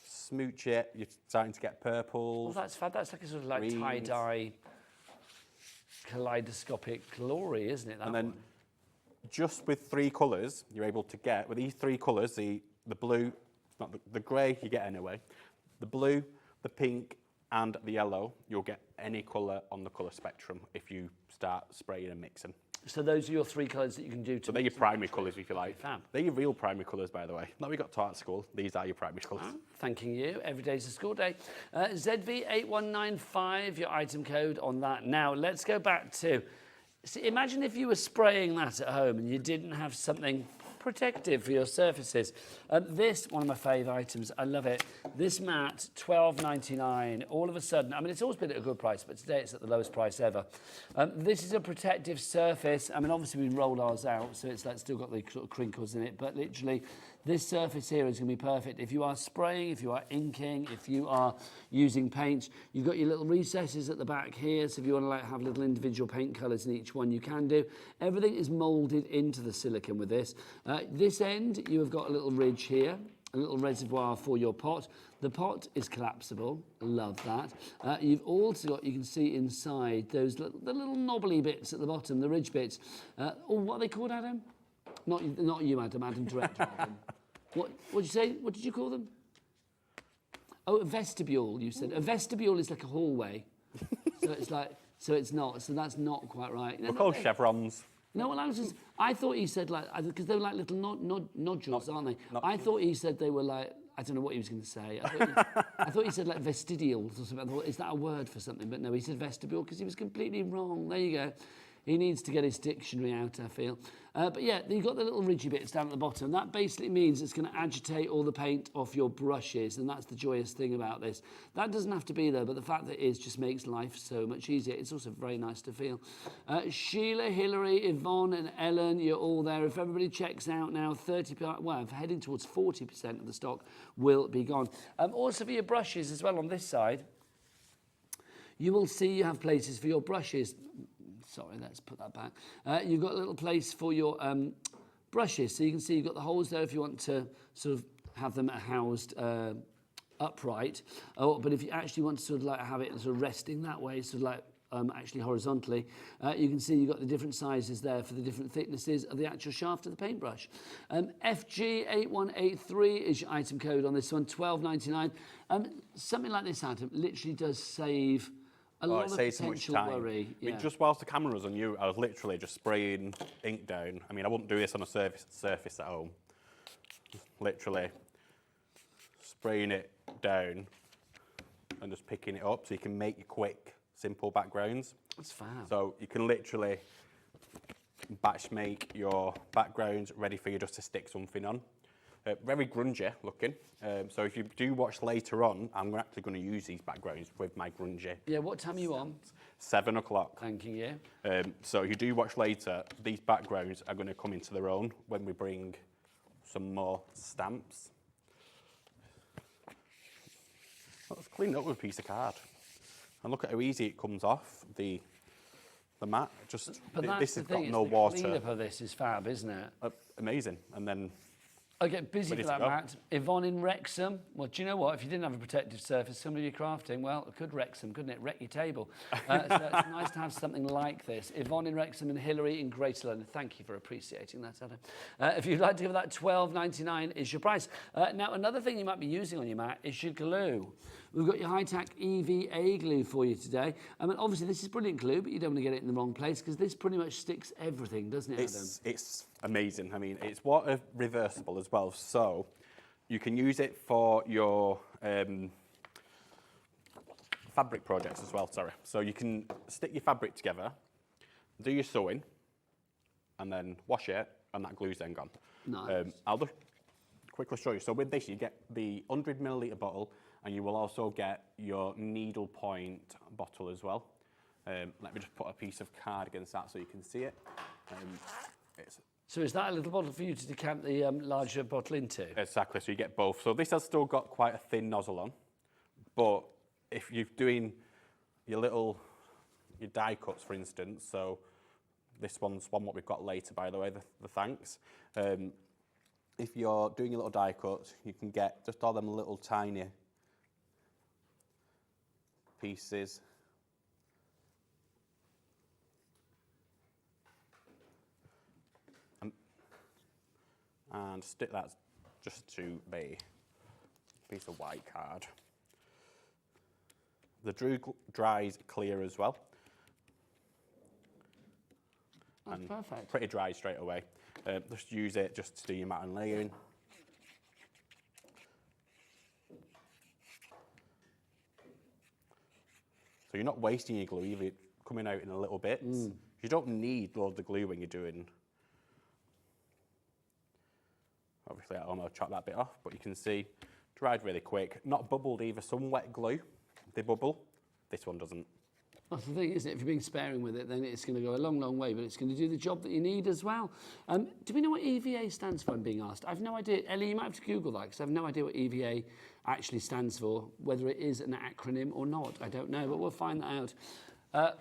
smooch it, you're starting to get purples. Well, that's fab. That's like a sort of like tie-dye kaleidoscopic glory, isn't it? That and then one? Just with 3 colours, you're able to get, with these 3 colours, the blue, not the grey you get anyway, the blue, the pink and the yellow, you'll get any colour on the colour spectrum if you start spraying and mixing. So those are your 3 colours that you can do to... So they're your primary colours, if you like. Fab. They're your real primary colours, by the way. Not we got taught at school. These are your primary colours. Thanking you. Every day's a school day. ZV8195, your item code on that. Now, let's go back to... See, imagine if you were spraying that at home and you didn't have something protective for your surfaces. This, one of my favourite items, I love it. This mat, $12.99. All of a sudden, I mean, it's always been at a good price, but today it's at the lowest price ever. This is a protective surface. I mean, obviously we roll ours out, so it's like still got the sort of crinkles in it, but literally this surface here is going to be perfect. If you are spraying, if you are inking, if you are using paint, you've got your little recesses at the back here, so if you want to like have little individual paint colours in each one, you can do. Everything is moulded into the silicone with this. This end, you have got a little ridge here, a little reservoir for your pot. The pot is collapsible, love that. You've also got, you can see inside those the little knobbly bits at the bottom, the ridge bits. What are they called, Adam? Not you, Adam, director. Adam. What did you say? What did you call them? Oh, a vestibule, you said. A vestibule is like a hallway. So it's like, so it's not, so that's not quite right. We're called chevrons. No, well, I thought he said like, because they were like little nodules, aren't they? I thought he said they were like, I don't know what he was going to say. I thought he said like vestidials or something. I thought, is that a word for something? But no, he said vestibule because he was completely wrong. There you go. He needs to get his dictionary out, I feel. But yeah, you've got the little ridgy bits down at the bottom. That basically means it's going to agitate all the paint off your brushes, and that's the joyous thing about this. That doesn't have to be there, but the fact that it is just makes life so much easier. It's also very nice to feel. Sheila, Hilary, Yvonne and Ellen, you're all there. If everybody checks out now, heading towards 40% of the stock will be gone. Also for your brushes as well on this side, you will see you have places for your brushes. Sorry, let's put that back. You've got a little place for your brushes. So you can see you've got the holes there if you want to sort of have them housed upright. But if you actually want to sort of like have it sort of resting that way, sort of like actually horizontally, you can see you've got the different sizes there for the different thicknesses of the actual shaft of the paintbrush. FG8183 is your item code on this one, $12.99. Something like this, Adam, literally does save a lot of potential worry. I mean, just whilst the camera was on you, I was literally just spraying ink down. I mean, I wouldn't do this on a surface at home. Literally spraying it down and just picking it up so you can make your quick, simple backgrounds. That's fab. So you can literally batch make your backgrounds ready for you just to stick something on. Very grungy looking. So if you do watch later on, I'm actually going to use these backgrounds with my grungy. Yeah, what time are you on? 7 o'clock. Thank you. So if you do watch later, these backgrounds are going to come into their own when we bring some more stamps. Let's clean it up with a piece of card. And look at how easy it comes off the mat. This has got no water. The cleanup of this is fab, isn't it? Amazing. And then I get busy for that, Matt. Yvonne in Wrexham. Well, do you know what? If you didn't have a protective surface, some of your crafting, well, it could Wrexham, couldn't it? Wreck your table. So it's nice to have something like this. Yvonne in Wrexham and Hilary in Greater London. Thank you for appreciating that, Adam. If you'd like to give that, $12.99 is your price. Now, another thing you might be using on your mat is your glue. We've got your high-tack EVA glue for you today. I mean, obviously, this is brilliant glue, but you don't want to get it in the wrong place because this pretty much sticks everything, doesn't it, Adam? It's amazing. I mean, it's water reversible as well, so you can use it for your fabric projects as well, sorry. So you can stick your fabric together, do your sewing, and then wash it, and that glue's then gone. Nice. I'll just quickly show you. So with this, you get the 100 millilitre bottle, and you will also get your needle point bottle as well. Let me just put a piece of card against that so you can see it. So is that a little bottle for you to decant the larger bottle into? Exactly, so you get both. So this has still got quite a thin nozzle on, but if you're doing your die cuts, for instance, so this one's one what we've got later, by the way, the thanks. If you're doing your little die cuts, you can get just all them little tiny pieces. And stick that just to a piece of white card. The glue dries clear as well. That's perfect. Pretty dry straight away. Just use it just to do your mat and layering. So you're not wasting your glue, either coming out in a little bit. You don't need loads of glue when you're doing. Obviously, I'm going to chop that bit off, but you can see, dried really quick. Not bubbled either. Some wet glue, they bubble. This one doesn't. That's the thing, isn't it? If you're being sparing with it, then it's going to go a long, long way, but it's going to do the job that you need as well. Do we know what EVA stands for, I'm being asked? I've no idea. Ellie, you might have to Google that, because I have no idea what EVA actually stands for, whether it is an acronym or not. I don't know, but we'll find that out.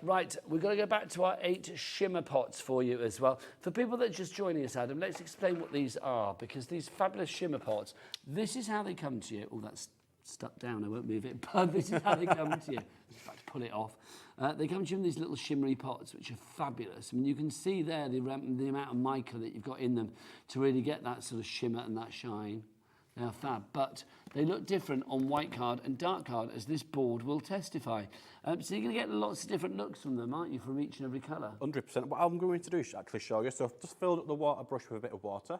Right, we've got to go back to our 8 shimmer pots for you as well. For people that are just joining us, Adam, let's explain what these are, because these fabulous shimmer pots, this is how they come to you. Oh, that's stuck down, I won't move it, but this is how they come to you. I'm about to pull it off. They come to you in these little shimmery pots, which are fabulous. I mean, you can see there the amount of mica that you've got in them to really get that sort of shimmer and that shine. They are fab, but they look different on white card and dark card, as this board will testify. So you're going to get lots of different looks from them, aren't you, from each and every colour? 100%. What I'm going to do is actually show you. So I've just filled up the water brush with a bit of water.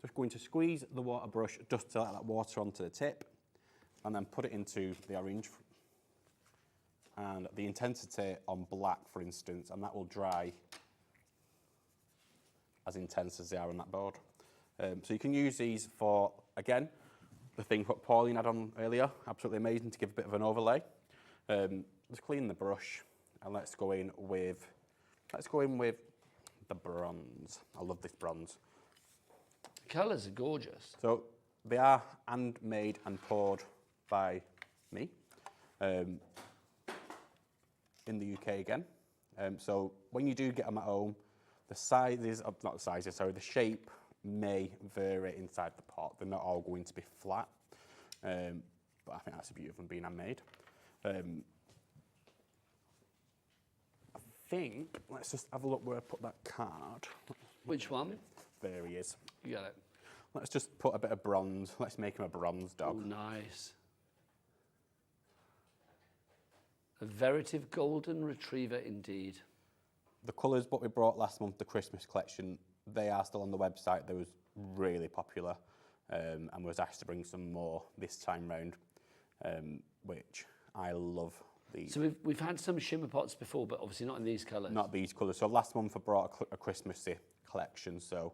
Just going to squeeze the water brush just to let that water onto the tip, and then put it into the orange. And the intensity on black, for instance, and that will dry as intense as they are on that board. So you can use these for, again, the thing what Pauline had on earlier. Absolutely amazing to give a bit of an overlay. Just clean the brush, and let's go in with the bronze. I love this bronze. The colours are gorgeous. So they are handmade and poured by me in the UK again. So when you do get them at home, the sizes, not the sizes, sorry, the shape may vary inside the pot. They're not all going to be flat, but I think that's the beauty of them being handmade. I think, let's just have a look where I put that card. Which one? There he is. You got it. Let's just put a bit of bronze. Let's make him a bronze dog. Oh, nice. A veritable golden retriever indeed. The colours what we brought last month, the Christmas collection, they are still on the website. They was really popular, and was asked to bring some more this time round, which I love these. So we've had some shimmer pots before, but obviously not in these colours. Not these colours. So last month I brought a Christmassy collection. So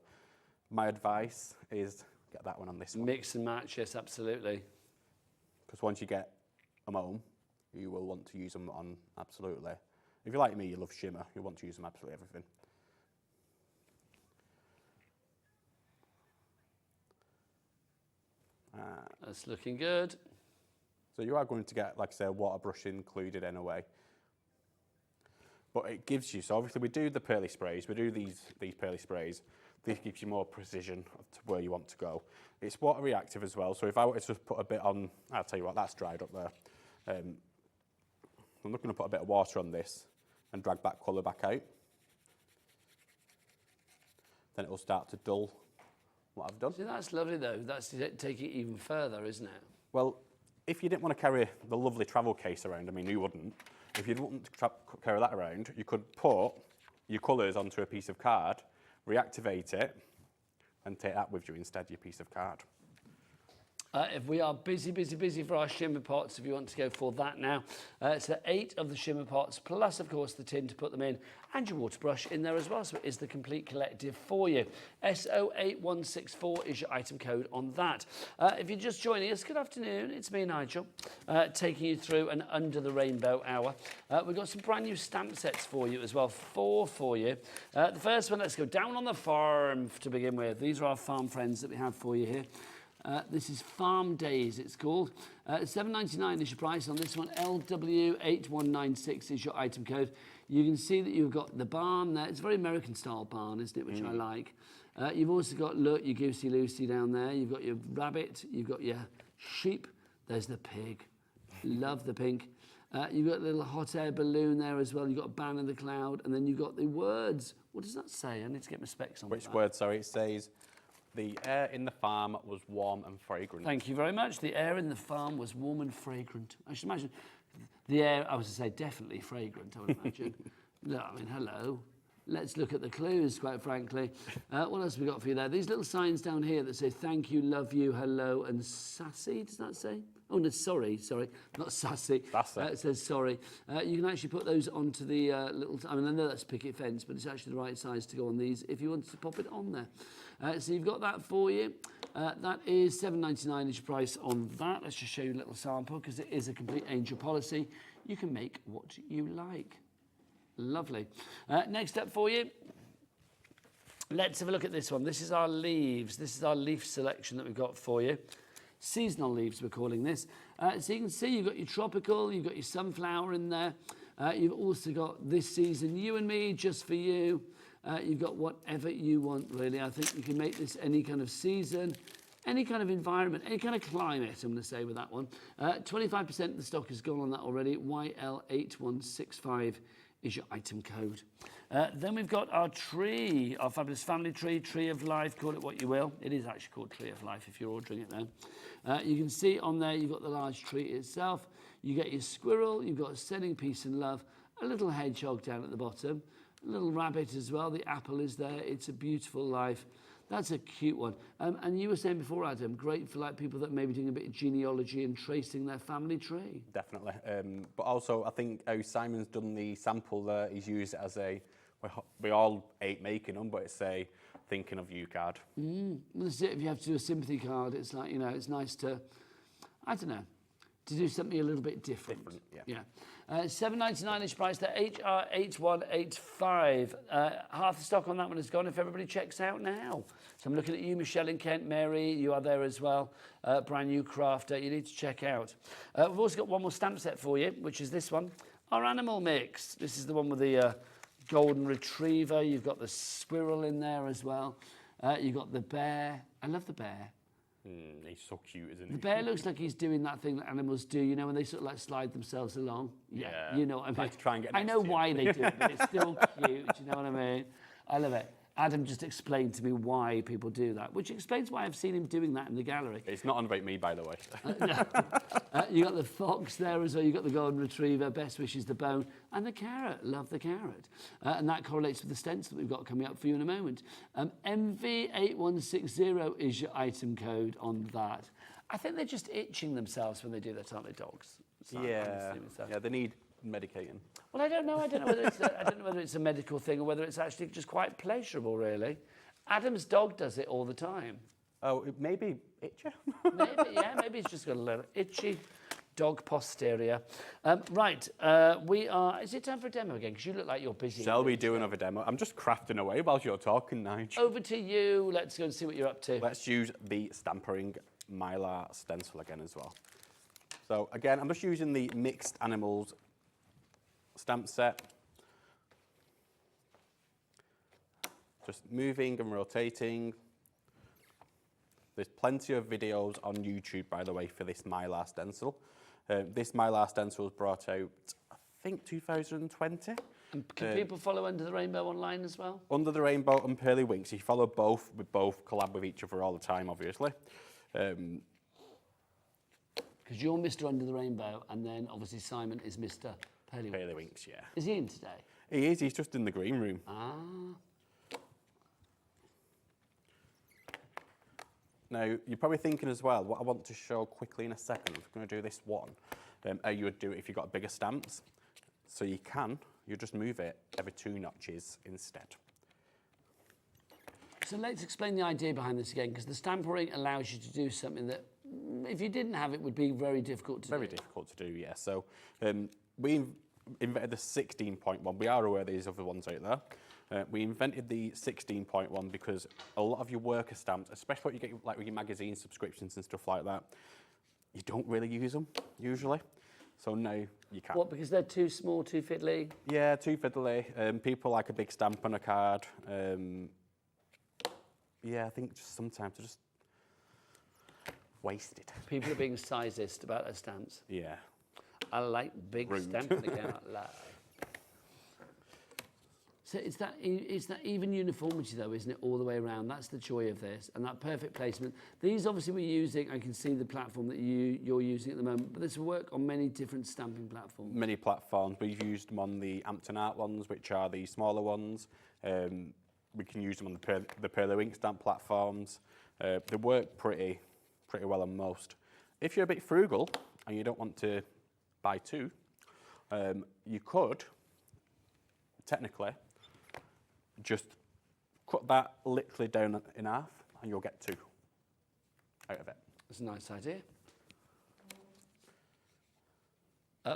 my advice is get that one on this one. Mix and match, yes, absolutely. Because once you get them home, you will want to use them on absolutely. If you're like me, you love shimmer, you want to use them absolutely everything. That's looking good. So you are going to get, like I say, a water brush included anyway. But it gives you, so obviously we do the pearly sprays, we do these pearly sprays. This gives you more precision to where you want to go. It's water reactive as well, so if I were to just put a bit on, I'll tell you what, that's dried up there. I'm looking to put a bit of water on this and drag that colour back out. Then it will start to dull what I've done. See, that's lovely though. That's to take it even further, isn't it? Well, if you didn't want to carry the lovely travel case around, I mean, who wouldn't? If you didn't want to carry that around, you could put your colours onto a piece of card, reactivate it, and take that with you instead, your piece of card. If we are busy for our shimmer pots, if you want to go for that now, so 8 of the shimmer pots, plus of course the tin to put them in, and your water brush in there as well, so it is the complete collective for you. SO8164 is your item code on that. If you're just joining us, good afternoon, it's me, Nigel, taking you through an Under the Rainbow hour. We've got some brand new stamp sets for you as well, 4 for you. The first one, let's go down on the farm to begin with. These are our farm friends that we have for you here. This is Farm Days, it's called. $7.99 is your price on this one. LW8196 is your item code. You can see that you've got the barn there. It's a very American style barn, isn't it, which I like. You've also got, look, your Goosey Lucy down there. You've got your rabbit. You've got your sheep. There's the pig. Love the pink. You've got a little hot air balloon there as well. You've got a ban in the cloud. And then you've got the words. What does that say? I need to get my specs on. Which word, sorry? It says, the air in the farm was warm and fragrant. Thank you very much. The air in the farm was warm and fragrant. I should imagine the air, I was to say definitely fragrant, I would imagine. No, I mean, hello. Let's look at the clues, quite frankly. What else have we got for you there? These little signs down here that say thank you, love you, hello, and sassy, does that say? Oh, no, sorry, not sassy. That's it. It says sorry. You can actually put those onto the little, I mean, I know that's picket fence, but it's actually the right size to go on these if you wanted to pop it on there. So you've got that for you. That is $7.99 is your price on that. Let's just show you a little sample because it is a complete angel policy. You can make what you like. Lovely. Next up for you, let's have a look at this one. This is our leaves. This is our leaf selection that we've got for you. Seasonal leaves, we're calling this. So you can see you've got your tropical, you've got your sunflower in there. You've also got this season, you and me, just for you. You've got whatever you want, really. I think you can make this any kind of season, any kind of environment, any kind of climate, I'm going to say with that one. 25% of the stock has gone on that already. YL8165 is your item code. Then we've got our tree, our fabulous family tree, Tree of Life, call it what you will. It is actually called Tree of Life if you're ordering it now. You can see on there you've got the large tree itself. You get your squirrel, you've got sending peace and love, a little hedgehog down at the bottom, a little rabbit as well, the apple is there, it's a beautiful life. That's a cute one. And you were saying before, Adam, great for like people that may be doing a bit of genealogy and tracing their family tree. Definitely. But also, I think how Simon's done the sample there, he's used it as a, we all hate making them, but it's a thinking of you card. Well, that's it. If you have to do a sympathy card, it's like, you know, it's nice to, I don't know, to do something a little bit different. Yeah. $7.99 is priced at HR8185. Half the stock on that one is gone if everybody checks out now. So I'm looking at you, Michelle in Kent. Mary, you are there as well. Brand new crafter, you need to check out. We've also got one more stamp set for you, which is this one. Our animal mix. This is the one with the golden retriever. You've got the squirrel in there as well. You've got the bear. I love the bear. He's so cute, isn't he? The bear looks like he's doing that thing that animals do, you know, when they sort of like slide themselves along. Yeah. You know what I mean? Like to try and get I know next to why you. they do it, but it's still cute, you know what I mean? I love it. Adam just explained to me why people do that, which explains why I've seen him doing that in the gallery. It's not on about me, by the way. You got the fox there as well, you got the golden retriever, best wishes the bone, and the carrot, love the carrot. And that correlates with the stencil that we've got coming up for you in a moment. MV8160 is your item code on that. I think they're just itching themselves when they do that, aren't they, dogs? Yeah, they need medicating. Well, I don't know. I don't know whether it's a medical thing or whether it's actually just quite pleasurable, really. Adam's dog does it all the time. Oh, it may be itchy. Maybe, yeah, maybe he's just got a little itchy dog posterior. Right, we are... Is it time for a demo again? Because you look like you're busy. Shall we do another demo? I'm just crafting away whilst you're talking, Nigel. Over to you. Let's go and see what you're up to. Let's use the Stampering Mylar stencil again as well. So again, I'm just using the Mixed Animals stamp set. Just moving and rotating. There's plenty of videos on YouTube, by the way, for this Mylar stencil. This Mylar stencil was brought out, I think, 2020. And can people follow Under the Rainbow online as well? Under the Rainbow and Pearly Winks. You follow both. We both collab with each other all the time, obviously. Because you're Mr. Under the Rainbow, and then obviously Simon is Mr. Pearly Winks. Pearly Winks, yeah. Is he in today? He is. He's just in the green room. Ah. Now, you're probably thinking as well, what I want to show quickly in a second, I'm going to do this one, how you would do it if you've got bigger stamps. So you just move it every 2 notches instead. So let's explain the idea behind this again, because the stampering allows you to do something that, if you didn't have it, would be very difficult to do. Very difficult to do, yeah. So we invented the 16.1. We are aware there's other ones out there. We invented the 16.1 because a lot of your worker stamps, especially what you get like with your magazine subscriptions and stuff like that, you don't really use them usually. So now you can. What, because they're too small, too fiddly? Yeah, too fiddly. People like a big stamp on a card. Yeah, I think just sometimes they're just wasted. People are being sizist about their stamps. Yeah. I like big stamps again. So it's that even uniformity, though, isn't it, all the way around? That's the joy of this, and that perfect placement. These, obviously, we're using, I can see the platform that you're using at the moment, but this will work on many different stamping platforms. Many platforms. We've used them on the Hampton Art ones, which are the smaller ones. We can use them on the Pearly Wink stamp platforms. They work pretty well on most. If you're a bit frugal and you don't want to buy 2, you could, technically, just cut that literally down in half and you'll get 2 out of it. That's a nice idea.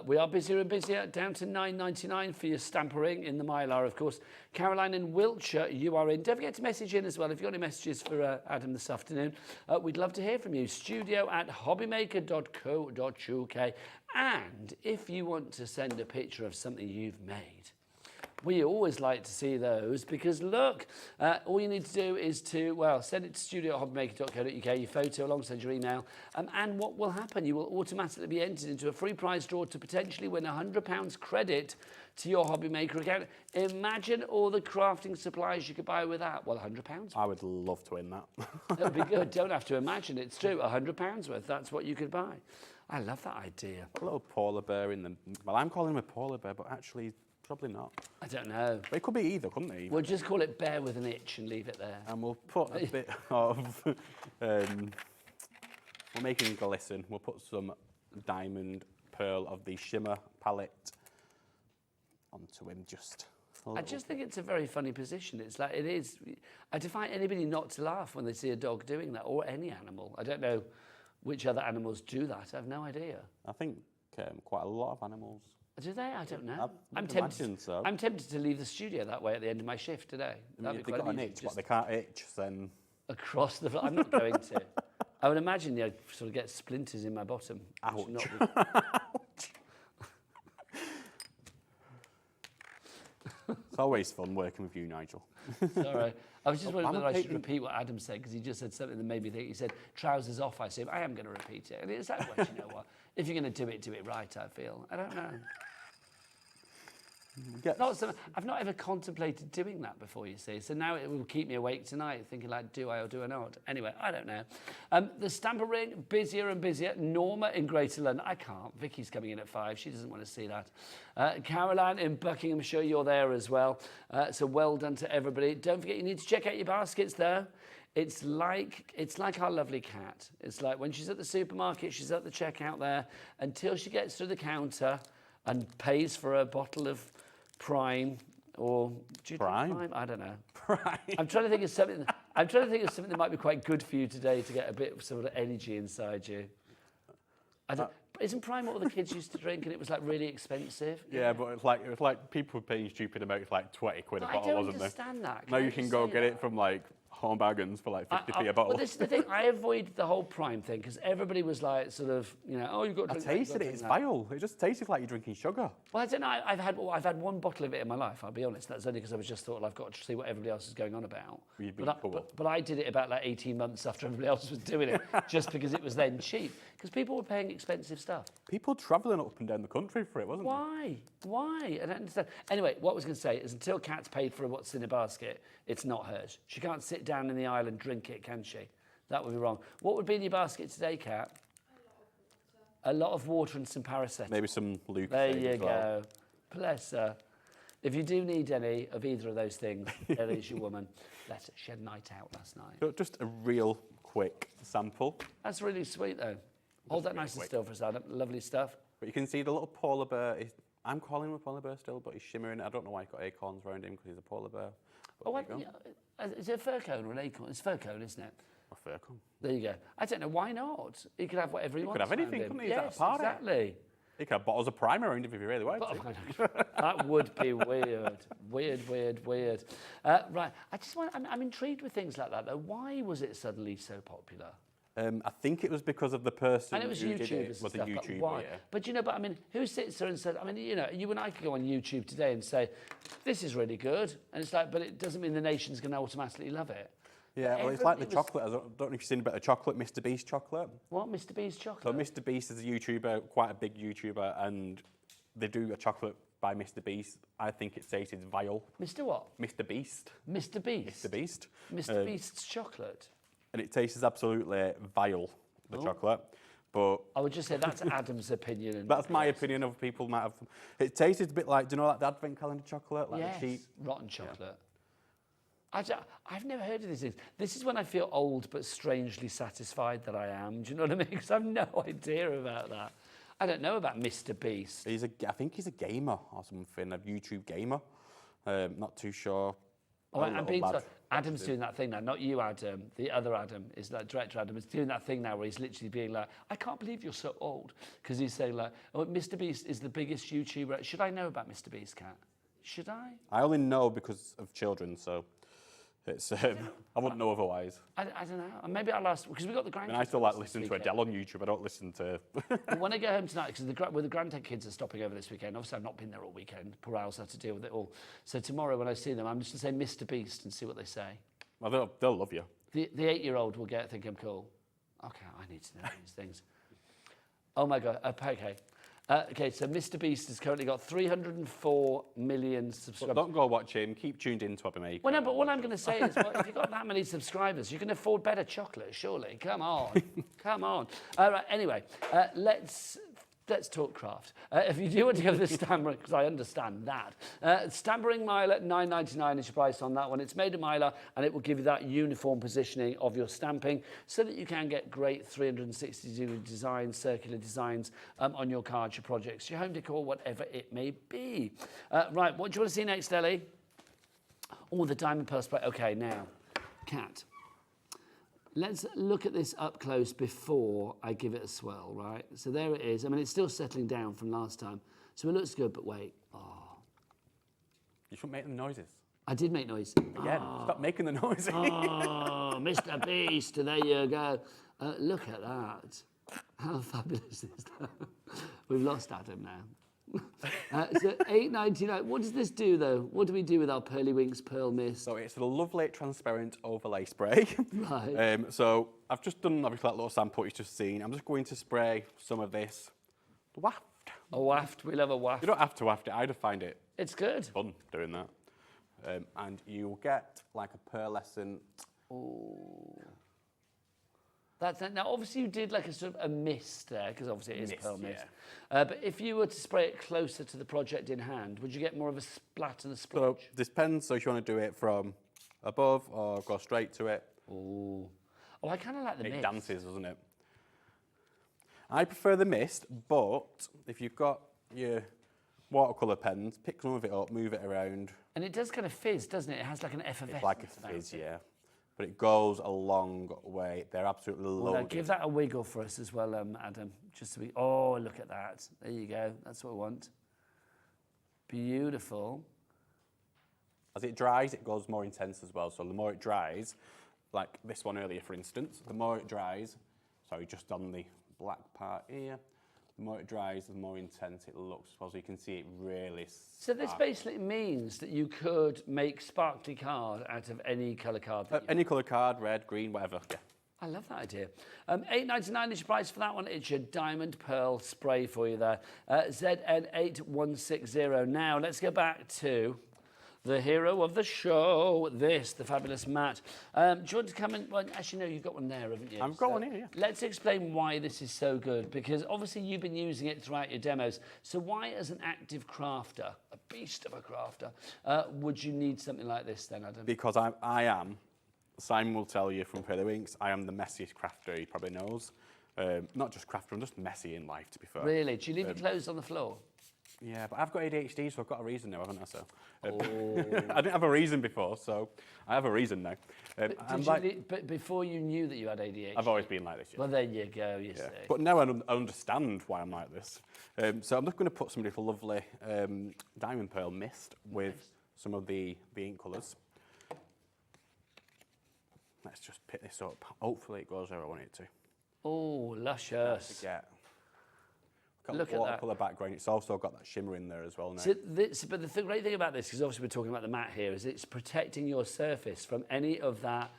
We are busier and busier, down to £9.99 for your stampering in the Mylar, of course. Caroline in Wiltshire, you are in. Don't forget to message in as well if you've got any messages for Adam this afternoon. We'd love to hear from you. studio@hobbymaker.co.uk. And if you want to send a picture of something you've made, we always like to see those because, look, all you need to do is to, send it to studio@hobbymaker.co.uk, your photo alongside your email, and what will happen? You will automatically be entered into a free prize draw to potentially win £100 credit to your Hobbymaker account. Imagine all the crafting supplies you could buy with that. Well, £100. I would love to win that. That would be good. Don't have to imagine. It's true. £100 worth. That's what you could buy. I love that idea. A little polar bear in the... Well, I'm calling him a polar bear, but actually... Probably not. I don't know. But it could be either, couldn't it? We'll just call it bear with an itch and leave it there. And we'll put a bit of... we're making glisten. We'll put some diamond pearl of the shimmer palette onto him just... I just think it's a very funny position. It's like, it is... I defy anybody not to laugh when they see a dog doing that, or any animal. I don't know which other animals do that. I have no idea. I think quite a lot of animals... Do they? I don't know. I'm tempted to leave the studio that way at the end of my shift today. If they've got an itch, they can't itch, then... Across the... I'm not going to. I would imagine I'd sort of get splinters in my bottom. Ouch. Ouch. It's always fun working with you, Nigel. Sorry. I was just wondering whether I should repeat what Adam said, because he just said something that made me think. He said, trousers off, I assume. I am going to repeat it. And it's like, well, you know what? If you're going to do it right, I feel. I don't know. I've not ever contemplated doing that before, you see. So now it will keep me awake tonight, thinking like, do I or do I not? Anyway, I don't know. The stamper ring, busier and busier. Norma in Greater London. I can't. Vicky's coming in at 5. She doesn't want to see that. Caroline in Buckinghamshire, you're there as well. So well done to everybody. Don't forget, you need to check out your baskets there. It's like our lovely cat. It's like when she's at the supermarket, she's at the checkout there, until she gets to the counter, and pays for a bottle of Prime or do you drink Prime? I don't know. Prime. I'm trying to think of something. I'm trying to think of something that might be quite good for you today to get a bit of sort of energy inside you. Isn't Prime what all the kids used to drink and it was like really expensive? Yeah, but it was like people were paying stupid amounts, like 20 quid a bottle, wasn't there? I don't understand that. Now you can go get it from like Home Bargains for like 50p a bottle. Well, this is the thing. I avoid the whole Prime thing because everybody was like, sort of, you know, oh, you've got to drink. I tasted it. It's vile. It just tasted like you're drinking sugar. Well, I don't know. I've had one bottle of it in my life. I'll be honest. That's only because I was just thought, well, I've got to see what everybody else is going on about. But I did it about like 18 months after everybody else was doing it, just because it was then cheap. Because people were paying expensive stuff. People travelling up and down the country for it, wasn't it? Why? I don't understand. Anyway, what I was going to say is until Kat's paid for what's in a basket, it's not hers. She can't sit down in the aisle and drink it, can she? That would be wrong. What would be in your basket today, Kat? A lot of water and some paracetamol. Maybe some Lucozade. There you go. Bless her. If you do need any of either of those things, there is your woman. Bless her. She had a night out last night. So just a real quick sample. That's really sweet, though. Hold that nice and still for a second. Lovely stuff. But you can see the little polar bear. I'm calling him a polar bear still, but he's shimmering. I don't know why he's got acorns around him because he's a polar bear. Is it a fir cone or an acorn? It's a fir cone, isn't it? A fir cone. There you go. I don't know, why not? He could have whatever he wants. He could have anything, couldn't he? Yes, exactly. He could have bottles of Prime around him if he really wanted to. That would be weird. Weird. Right, I'm intrigued with things like that, though. Why was it suddenly so popular? I think it was because of the person and it was who did it was a YouTuber. Why? Yeah. But you know, I mean, who sits there and says, I mean, you know, you and I could go on YouTube today and say, this is really good. And it's like, but it doesn't mean the nation's going to automatically love it. Yeah, well, it's like the chocolate. I don't know if you've seen a bit of chocolate, Mr. Beast chocolate. What, Mr. Beast chocolate? So Mr. Beast is a YouTuber, quite a big YouTuber, and they do a chocolate by Mr. Beast. I think it tasted vile. Mr. what? Mr. Beast. Mr. Beast? Mr. Beast. Mr. Beast's chocolate. And it tastes absolutely vile, the chocolate. But I would just say that's Adam's opinion. And that's my opinion. Other people might have. It tasted a bit like, do you know, like the Advent calendar chocolate, like yes, the cheap rotten chocolate. Yeah. I've never heard of these things. This is when I feel old but strangely satisfied that I am. Do you know what I mean? Because I have no idea about that. I don't know about Mr. Beast. I think he's a gamer or something, a YouTube gamer. Not too sure. Oh, Adam's doing that thing now, not you, Adam. The other Adam is like director Adam is doing that thing now where he's literally being like, I can't believe you're so old, because he's saying like, oh, Mr. Beast is the biggest YouTuber. Should I know about Mr. Beast, Kat? Should I? I only know because of children, so it's I wouldn't know otherwise. I don't know. Maybe I'll ask because we got the grandkids. And I still like listening to Adele on YouTube. I don't listen to. Well, when I go home tonight, because the grandkids are stopping over this weekend. Obviously, I've not been there all weekend. Poor Al's had to deal with it all. So tomorrow, when I see them, I'm just going to say Mr. Beast and see what they say. Well, they'll love you. The 8-year-old will think I'm cool. Okay, I need to know these things. Oh my God. Okay. Okay, so Mr. Beast has currently got 304 million subscribers. Well, don't go watch him. Keep tuned in to Hobbymaker. Well, no, but what I'm going to say is, well, if you've got that many subscribers, you can afford better chocolate, surely. Come on. Come on. All right, anyway, let's talk craft. If you do want to go to the Stampering, because I understand that, Stampering Mylar, $9.99 is your price on that one. It's made of Mylar, and it will give you that uniform positioning of your stamping so that you can get great 360-degree designs, circular designs on your cards, your projects, your home decor, whatever it may be. Right, what do you want to see next, Ellie? Oh, the diamond pearl spray. Okay, now, Kat. Let's look at this up close before I give it a swirl, right? So there it is. I mean, it's still settling down from last time. So it looks good, but wait. Oh. You shouldn't make the noises. I did make noise. Again, stop making the noises. Oh, Mr. Beast, there you go. Look at that. How fabulous is that? We've lost Adam now. So $8.99. What does this do, though? What do we do with our Pearly Winks Pearl Mist? So it's a lovely transparent overlay spray. Right. So I've just done obviously that little sample you've just seen. I'm just going to spray some of this waft. A waft. We love a waft. You don't have to waft it. I just find it. It's good. Fun doing that. And you'll get like a pearlescent. Oh. Now, obviously, you did like a sort of a mist there, because obviously it is pearl mist. Yeah. But if you were to spray it closer to the project in hand, would you get more of a splat and a splotch? So this depends. So if you want to do it from above or go straight to it. Oh, I kind of like the mist. It dances, doesn't it? I prefer the mist, but if you've got your watercolour pens, pick some of it up, move it around. And it does kind of fizz, doesn't it? It has like an effervescence. It's like a fizz, yeah. But it goes a long way. They're absolutely loaded. Well, give that a wiggle for us as well, Adam. Just to be. Oh, look at that. There you go. That's what I want. Beautiful. As it dries, it goes more intense as well. So the more it dries, like this one earlier, for instance, the more it dries, sorry, just on the black part here, the more it dries, the more intense it looks. Well, so you can see it really. So this basically means that you could make sparkly card out of any colour card. Any colour card, red, green, whatever. Yeah. I love that idea. $8.99 is your price for that one. It's your diamond pearl spray for you there. ZN8160. Now let's go back to the hero of the show, the fabulous Matt. Do you want to come and, well, actually, no, you've got one there, haven't you? I've got one here, yeah. Let's explain why this is so good, because obviously you've been using it throughout your demos. So why, as an active crafter, a beast of a crafter, would you need something like this then, Adam? Because I am, Simon will tell you from Further Winks, I am the messiest crafter he probably knows. Not just crafter, I'm just messy in life, to be fair. Really? Do you leave your clothes on the floor? Yeah, but I've got ADHD, so I've got a reason now, haven't I? So, I didn't have a reason before, so I have a reason now. But before you knew that you had ADHD? I've always been like this, yeah. Well, there you go, you see. But now I understand why I'm like this. So I'm just going to put some little lovely diamond pearl mist with some of the ink colours. Let's just pick this up. Hopefully it goes where I want it to. Oh, luscious. Look at that. Watercolour background. It's also got that shimmer in there as well now. So but the great thing about this, because obviously we're talking about the matte here, is it's protecting your surface from any of that.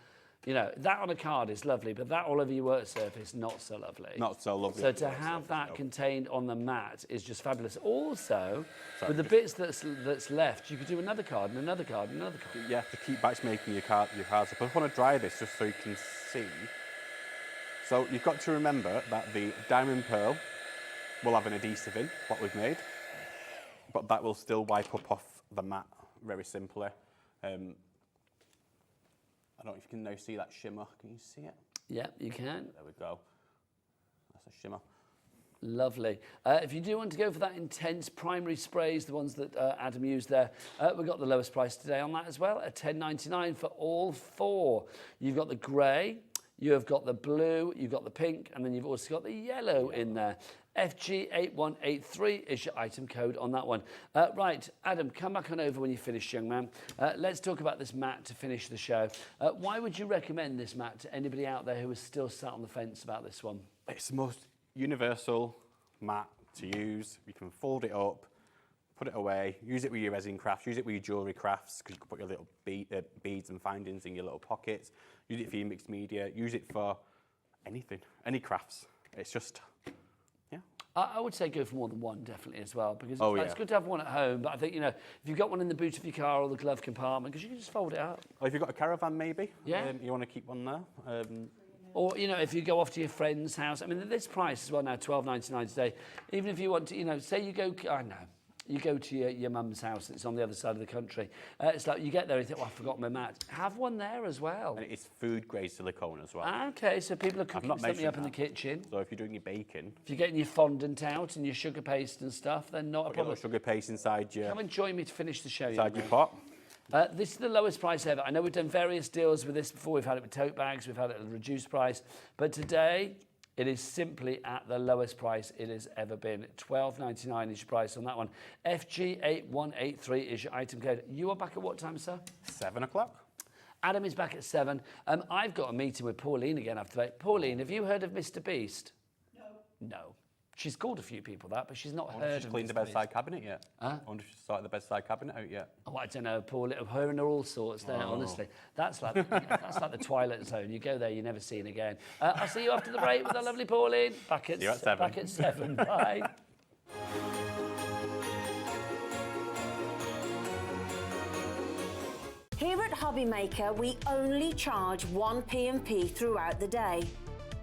You know, that on a card is lovely, but that all over your work surface, not so lovely. Not so lovely. So to have that contained on the mat is just fabulous. Also, with the bits that's left, you could do another card and another card and another card. You have to keep batch making your cards up. I just want to dry this just so you can see. So you've got to remember that the diamond pearl will have an adhesive in, what we've made, but that will still wipe up off the mat very simply. I don't know if you can now see that shimmer. Can you see it? Yeah, you can. There we go. That's a shimmer. Lovely. If you do want to go for that intense primary sprays, the ones that Adam used there, we've got the lowest price today on that as well, at $10.99 for all four. You've got the grey, you have got the blue, you've got the pink, and then you've also got the yellow in there. FG8183 is your item code on that one. Right, Adam, come back on over when you're finished, young man. Let's talk about this mat to finish the show. Why would you recommend this mat to anybody out there who is still sat on the fence about this one? It's the most universal mat to use. You can fold it up, put it away, use it with your resin crafts, use it with your jewellery crafts, because you can put your little beads and findings in your little pockets, use it for your mixed media, use it for anything, any crafts. It's just... I would say go for more than one, definitely, as well, because it's good to have one at home, but I think, you know, if you've got one in the boot of your car or the glove compartment, because you can just fold it up. Or if you've got a caravan, maybe, you want to keep one there. Or, you know, if you go off to your friend's house, I mean, this price as well now, $12.99 today, even if you want to, you know, say you go, I know, you go to your mum's house that's on the other side of the country. It's like you get there and you think, oh, I forgot my mat. Have one there as well. And it's food-grade silicone as well. Okay, so people are cooking something up in the kitchen. So if you're doing your baking... If you're getting your fondant out and your sugar paste and stuff, then not a problem. Sugar paste inside your... Come and join me to finish the show. Inside your pot. This is the lowest price ever. I know we've done various deals with this before. We've had it with tote bags. We've had it at a reduced price. But today... it is simply at the lowest price it has ever been. $12.99 is your price on that one. FG8183 is your item code. You are back at what time, sir? 7 o'clock. Adam is back at 7. I've got a meeting with Pauline again after that. Pauline, have you heard of Mr. Beast? No. No. She's called a few people that, but she's not heard of She's cleaned the bedside cabinet yet. I wonder if she's sorted the bedside cabinet out yet. Oh, I don't know, Paul. Her and all sorts there, honestly. That's like the Twilight Zone. You go there, you never see it again. I'll see you after the break with the lovely Pauline. Back at 7. Back at 7. Bye. Here at Hobbymaker, we only charge 1 P&P throughout the day.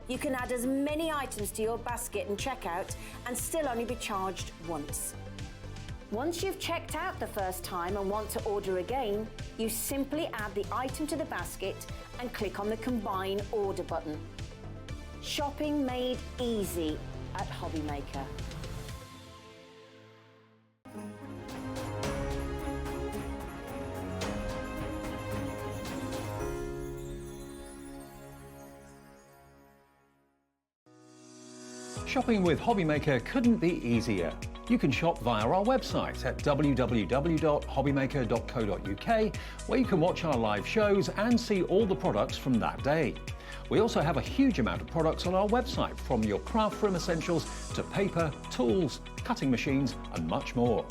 You can add as many items to your basket and checkout and still only be charged once. Once you've checked out the first time and want to order again, you simply add the item to the basket and click on the Combine Order button. Shopping made easy at Hobbymaker. Shopping with Hobbymaker couldn't be easier. You can shop via our website at www.hobbymaker.co.uk, where you can watch our live shows and see all the products from that day. We also have a huge amount of products on our website, from your craft room essentials to paper, tools, cutting machines and much more.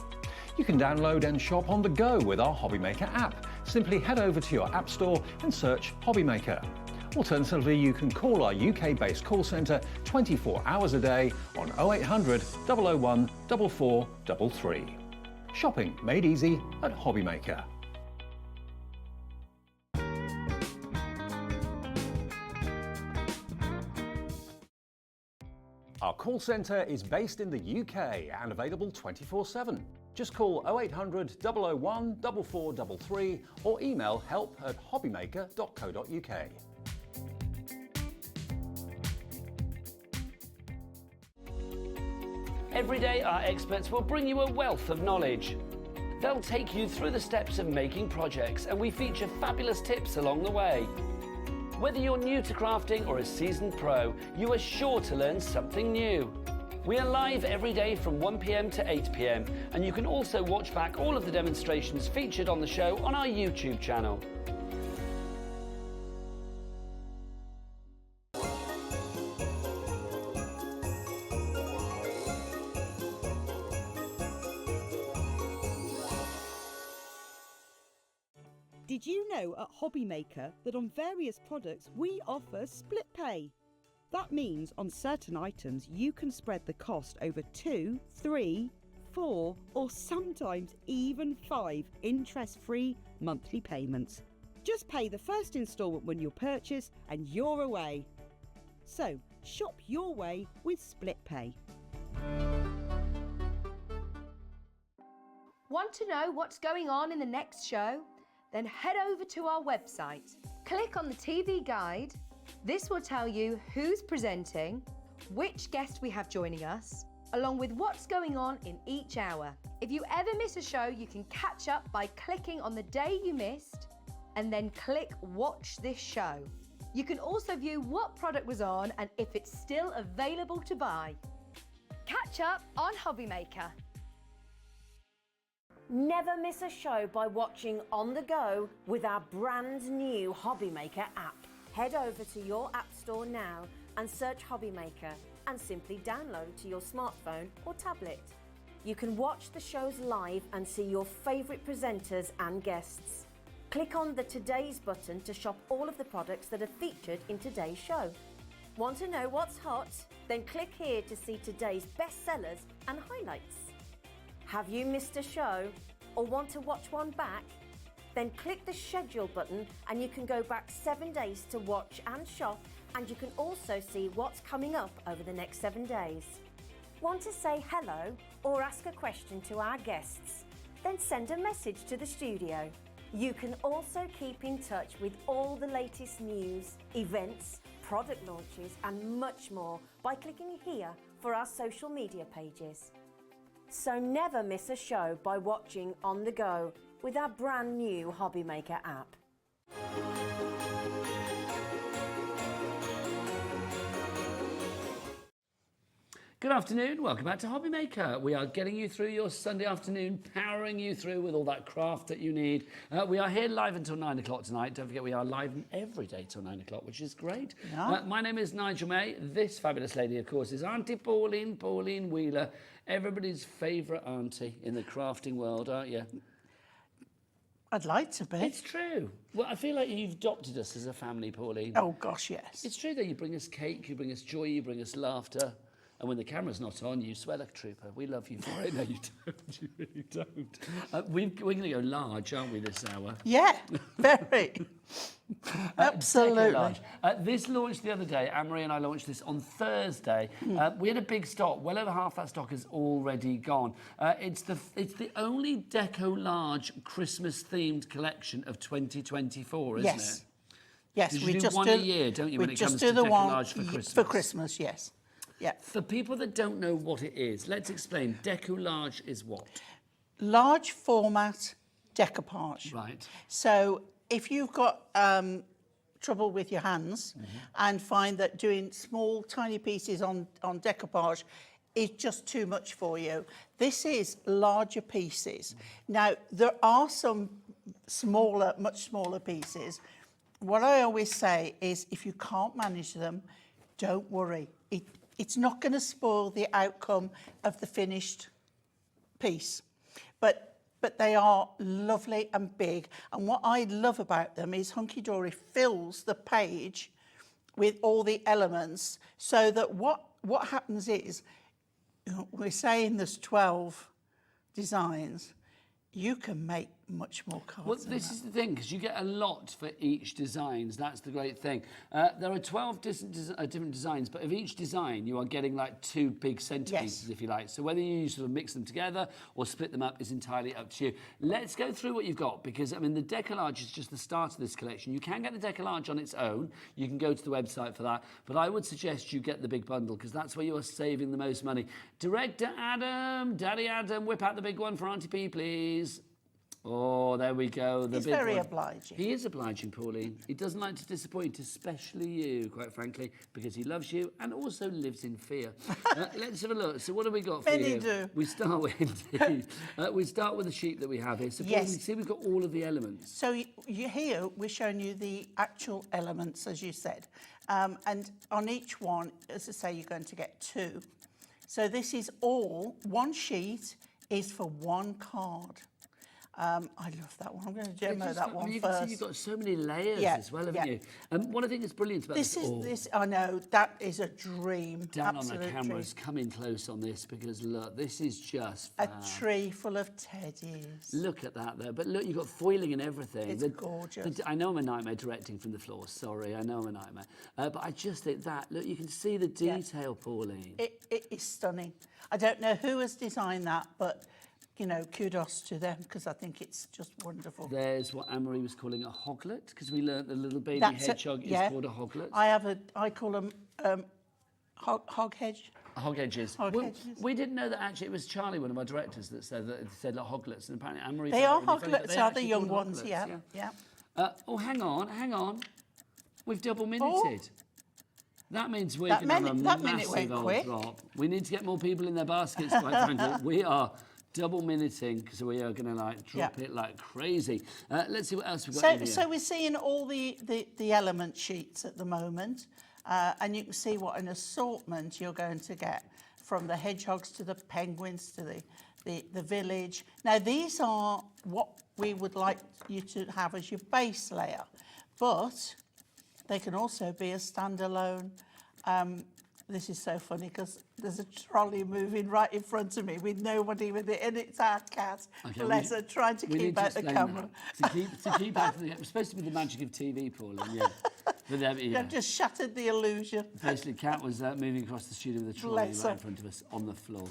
You can download and shop on the go with our Hobbymaker app. Simply head over to your app store and search Hobbymaker. Alternatively, you can call our UK-based call centre 24 hours a day on 0800 001 4433. Shopping made easy at Hobbymaker. Our call centre is based in the UK and available 24/7. Just call 0800 001 4433 or email help@hobbymaker.co.uk. Every day, our experts will bring you a wealth of knowledge. They'll take you through the steps of making projects, and we feature fabulous tips along the way. Whether you're new to crafting or a seasoned pro, you are sure to learn something new. We are live every day from 1 p.m. to 8 p.m, and you can also watch back all of the demonstrations featured on the show on our YouTube channel. Did you know at Hobbymaker that on various products we offer split pay? That means on certain items you can spread the cost over 2, 3, 4 or sometimes even 5 interest-free monthly payments. Just pay the first instalment when you purchase and you're away. So shop your way with split pay. Want to know what's going on in the next show? Then head over to our website. Click on the TV guide. This will tell you who's presenting, which guest we have joining us, along with what's going on in each hour. If you ever miss a show, you can catch up by clicking on the day you missed and then click Watch This Show. You can also view what product was on and if it's still available to buy. Catch up on Hobbymaker. Never miss a show by watching on the go with our brand new Hobbymaker app. Head over to your app store now and search Hobbymaker and simply download to your smartphone or tablet. You can watch the shows live and see your favourite presenters and guests. Click on the Today's button to shop all of the products that are featured in today's show. Want to know what's hot? Then click here to see today's bestsellers and highlights. Have you missed a show or want to watch one back? Then click the schedule button and you can go back 7 days to watch and shop, and you can also see what's coming up over the next 7 days. Want to say hello or ask a question to our guests? Then send a message to the studio. You can also keep in touch with all the latest news, events, product launches and much more by clicking here for our social media pages. So never miss a show by watching on the go with our brand new Hobbymaker app. Good afternoon, welcome back to Hobbymaker. We are getting you through your Sunday afternoon, powering you through with all that craft that you need. We are here live until 9 o'clock tonight. Don't forget we are live every day till 9 o'clock, which is great. Yeah. My name is Nigel May. This fabulous lady, of course, is Auntie Pauline Wheeler. Everybody's favourite auntie in the crafting world, aren't you? I'd like to be. It's true. Well, I feel like you've adopted us as a family, Pauline. Oh, gosh, yes. It's true that you bring us cake, you bring us joy, you bring us laughter. And when the camera's not on, you swear like a trooper. We love you for it. No, you don't. You really don't. We're going to go large, aren't we, this hour? Yeah, very. Absolutely. Deco-Large. This launched the other day. Anne-Marie and I launched this on Thursday. We had a big stock. Well over half that stock is already gone. It's the only Deco-Large Christmas-themed collection of 2024, isn't it? Yes, we just do one a year, don't you, when it comes to Deco-Large for Christmas? For Christmas, yes. Yeah. For people that don't know what it is, let's explain. Deco-Large is what? Large format decoupage. Right. So if you've got trouble with your hands and find that doing small, tiny pieces on decoupage is just too much for you. This is larger pieces. Now, there are some smaller, much smaller pieces. What I always say is if you can't manage them, don't worry. It's not going to spoil the outcome of the finished piece. But they are lovely and big. And what I love about them is Hunkydory fills the page with all the elements so that what happens is, we're saying there's 12 designs, you can make much more cards. Well, this is the thing, because you get a lot for each designs. That's the great thing. There are 12 different designs, but of each design, you are getting like 2 big centerpieces, if you like. So whether you sort of mix them together or split them up is entirely up to you. Let's go through what you've got, because I mean the Deco-Large is just the start of this collection. You can get the Deco-Large on its own. You can go to the website for that, but I would suggest you get the big bundle, because that's where you are saving the most money. Director Adam, Daddy Adam, whip out the big one for Auntie P, please. Oh, there we go. He's very obliging. He is obliging, Pauline. He doesn't like to disappoint, especially you, quite frankly, because he loves you and also lives in fear. Let's have a look. So what have we got for you? Many do. We start with the sheet that we have here. So Pauline, you see we've got all of the elements. So here we're showing you the actual elements, as you said. And on each one, as I say, you're going to get 2. So this is all, one sheet is for one card. I love that one. I'm going to demo that one you first. can see you've got so many layers as well, haven't you? What I think is brilliant about this. I know, that is a dream. Down on the cameras, come in close on this, because look, this is just a tree full of teddies. Look at that though. But look, you've got foiling and everything. It's gorgeous. I know I'm a nightmare directing from the floor. Sorry, I know I'm a nightmare. But I just think that, look, you can see the detail, Pauline. It is stunning. I don't know who has designed that, but you know, kudos to them, because I think it's just wonderful. There's what Anne-Marie was calling a hoglet, because we learnt the little baby hedgehog is called a hoglet. I call them hog hedge. Hog edges. We didn't know that actually it was Charlie, one of our directors, that said like hoglets, and apparently Anne-Marie. They are hoglets, are the young ones? Yeah. Oh, hang on. We've double minuted. That means we're going to have a massive old drop. We need to get more people in their baskets, quite frankly. We are double minuting, because we are going to like drop it like crazy. Let's see what else we've got in here. So we're seeing all the element sheets at the moment, and you can see what an assortment you're going to get, from the hedgehogs to the penguins to the village. Now these are what we would like you to have as your base layer, but they can also be a standalone. This is so funny, because there's a trolley moving right in front of me with nobody with it, and it's our cat, bless her, trying to keep out the camera. To keep out of the... It's supposed to be the magic of TV, Pauline, yeah. But They've just shattered the illusion. Basically, Cat was moving across the studio with a trolley right in front of us on the floor.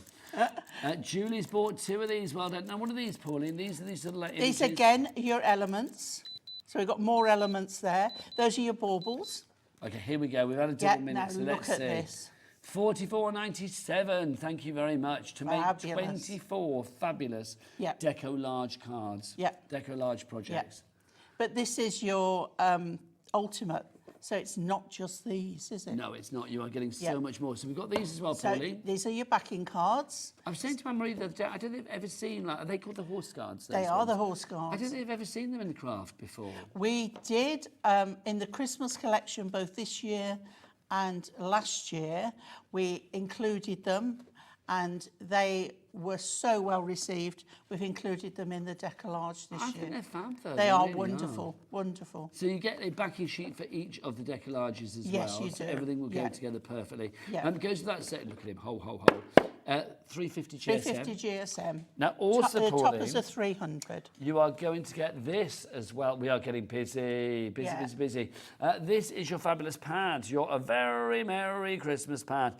Julie's bought 2 of these, well done. Now, what are these, Pauline? These are these sort of like images. These, again, are your elements. So we've got more elements there. Those are your baubles. Okay, here we go. We've had a double minute, now so look let's at see. this. $44.97. Thank you very much to make 24 fabulous Deco-Large cards. Deco-Large projects. But this is your ultimate. So it's not just these, is it? No, it's not. You are getting so much more. So we've got these as well, Pauline. These are your backing cards. I was saying to Anne-Marie the other day, I don't think I've ever seen, like, are they called the horse guards? They are the horse guards. I don't think I've ever seen them in the craft before. We did in the Christmas collection, both this year and last year. We included them, and they were so well received. We've included them in the Deco-Large this year. I think they're fab, though. They are wonderful, wonderful. So you get a backing sheet for each of the Deco-Larges as well. Yes, you do. So everything will go together perfectly. Goes to that set. Look at him. Ho. 350 GSM. 350 GSM. Now, also, the Pauline, toppers are 300. You are going to get this as well. We are getting busy. This is your fabulous pad. Your A Very Merry Christmas pad.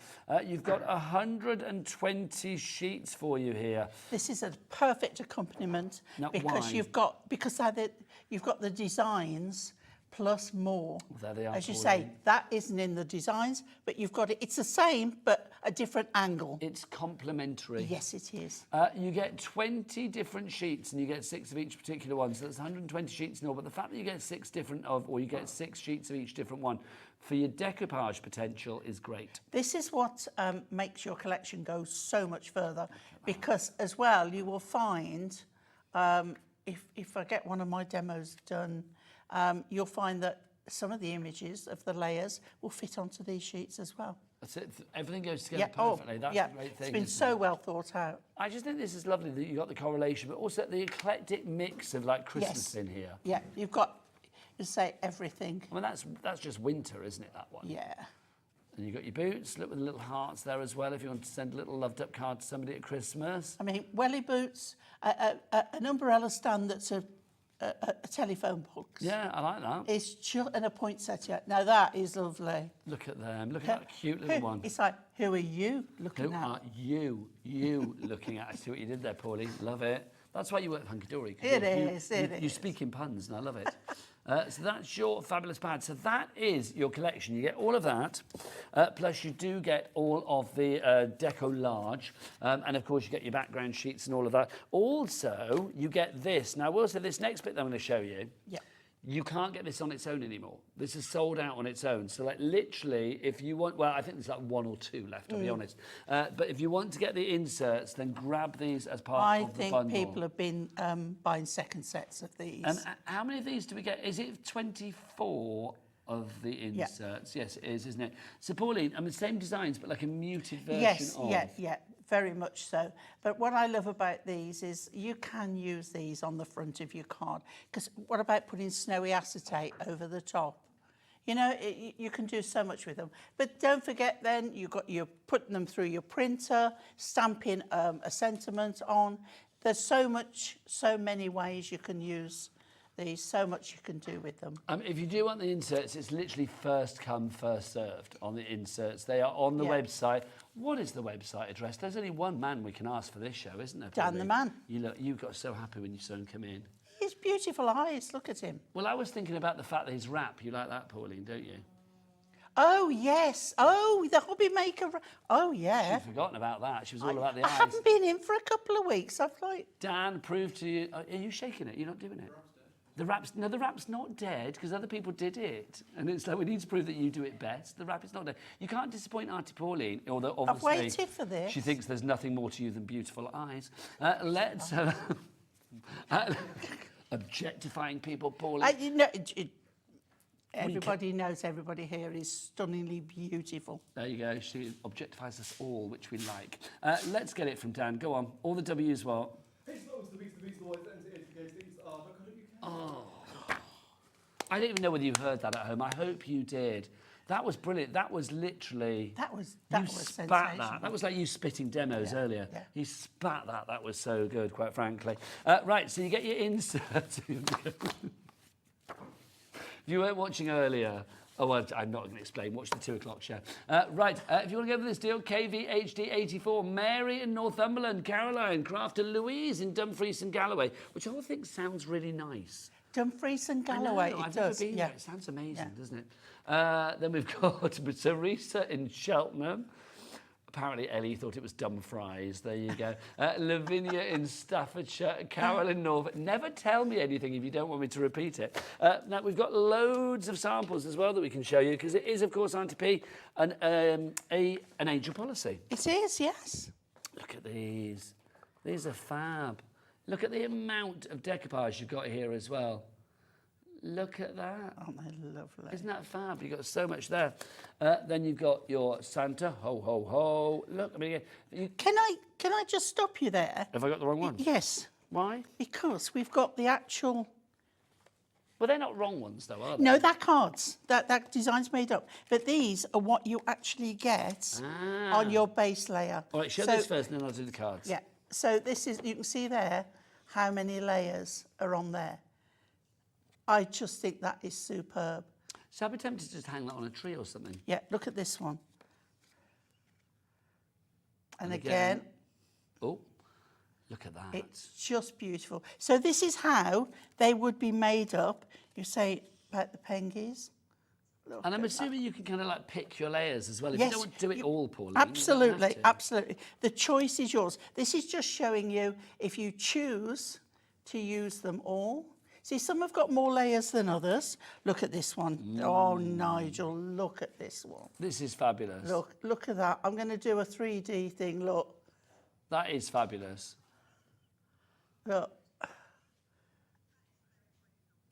You've got 120 sheets for you here. This is a perfect accompaniment, now, because why? you've got the designs plus more. There they are, As you Pauline. say, that isn't in the designs, but you've got it. It's the same, but a different angle. It's complementary. Yes, it is. You get 20 different sheets and you get 6 of each particular one. So that's 120 sheets in all. But the fact that you get 6 different or you get 6 sheets of each different one for your decoupage potential is great. This is what makes your collection go so much further, because as well, you will find, if I get one of my demos done, you'll find that some of the images of the layers will fit onto these sheets as well. That's it. Everything goes together perfectly. That's a great thing. It's been so well thought out. I just think this is lovely that you got the correlation, but also the eclectic mix of like Christmas in here. Yeah, you've got, you say, everything. I mean, that's just winter, isn't it, that one? Yeah. And you've got your boots, look with the little hearts there as well, if you want to send a little loved up card to somebody at Christmas. I mean, welly boots, an umbrella stand that's a telephone box. Yeah, I like that. It's just and a poinsettia. Now that is lovely. Look at them. Look at that cute little one. It's like, who are you looking at? Who are you looking at? I see what you did there, Pauline. Love it. That's why you work with Hunkydory. It is. You speak in puns, and I love it. So that's your fabulous pad. So that is your collection. You get all of that, plus you do get all of the Deco-Large, and of course you get your background sheets and all of that. Also, you get this. Now, we'll say this next bit that I'm going to show you. Yeah. You can't get this on its own anymore. This is sold out on its own. So, like, literally, if you want... Well, I think there's like 1 or 2 left, to be honest. But if you want to get the inserts, then grab these as part of the bundle. I think people have been buying second sets of these. And how many of these do we get? Is it 24 of the inserts? Yeah. Yes, it is, isn't it? So, Pauline, I mean, same designs, but like a muted version of... Yeah, very much so. But what I love about these is you can use these on the front of your card. Because what about putting snowy acetate over the top? You know, you can do so much with them. But don't forget then, you're putting them through your printer, stamping a sentiment on. There's so many ways you can use these, so much you can do with them. If you do want the inserts, it's literally first come, first served on the inserts. They are on the website. What is the website address? There's only one man we can ask for this show, isn't there? Dan the man. You got so happy when you saw him come in. His beautiful eyes, look at him. Well, I was thinking about the fact that his wrap, you like that, Pauline, don't you? Oh, yes. Oh, the hobby maker. Oh, yeah. She'd forgotten about that. She was all about the I eyes. haven't been in for a couple of weeks. I've like... Dan proved to you... Are you shaking it? You're not doing it? The wrap's not dead because other people did it. And it's like, we need to prove that you do it best. The wrap is not dead. You can't disappoint Auntie Pauline, although obviously... I've waited for this. She thinks there's nothing more to you than beautiful eyes. Let's... objectifying people, Pauline. Everybody knows everybody here is stunningly beautiful. There you go. She objectifies us all, which we like. Let's get it from Dan. Go on. All the W's what? Oh. I don't even know whether you heard that at home. I hope you did. That was brilliant. That was literally... That was sensational. That was like you spitting demos earlier. Yeah. You spat that. That was so good, quite frankly. Right, so you get your insert. If you weren't watching earlier... Oh, well, I'm not going to explain. Watch the 2 o'clock show. Right, if you want to go for this deal, KVHD84, Mary in Northumberland, Caroline, Crafter Louise in Dumfries and Galloway, which I all think sounds really nice. Dumfries and Galloway, I've never been there. It sounds amazing, doesn't it? Then we've got Teresa in Cheltenham. Apparently, Ellie thought it was Dumfries. There you go. Lavinia in Staffordshire. Carroll in Norfolk. Never tell me anything if you don't want me to repeat it. Now, we've got loads of samples as well that we can show you, because it is, of course, Auntie P, an angel policy. It is, yes. Look at these. These are fab. Look at the amount of decoupage you've got here as well. Look at that. Aren't they lovely? Isn't that fab? You've got so much there. Then you've got your Santa. Ho, ho, ho. Look, I mean... Can I just stop you there? Have I got the wrong one? Yes. Why? Because we've got the actual... Well, they're not wrong ones, though, are they? No, they're cards. That design's made up. But these are what you actually get on your base layer. All right, show this first, and then I'll do the cards. Yeah. So this is... You can see there how many layers are on there. I just think that is superb. So I'd be tempted to just hang that on a tree or something. Yeah, look at this one. And again. Oh, look at that. It's just beautiful. So this is how they would be made up. You say, about the pengies. Look And I'm at assuming you can kind of like pick your layers as well. If Yes, you don't want to do it all, Pauline. Absolutely, you don't have to. absolutely. The choice is yours. This is just showing you if you choose to use them all. See, some have got more layers than others. Look at this one. Oh, Nigel, look at this one. This is fabulous. Look at that. I'm going to do a 3D thing, look. That is fabulous. Look.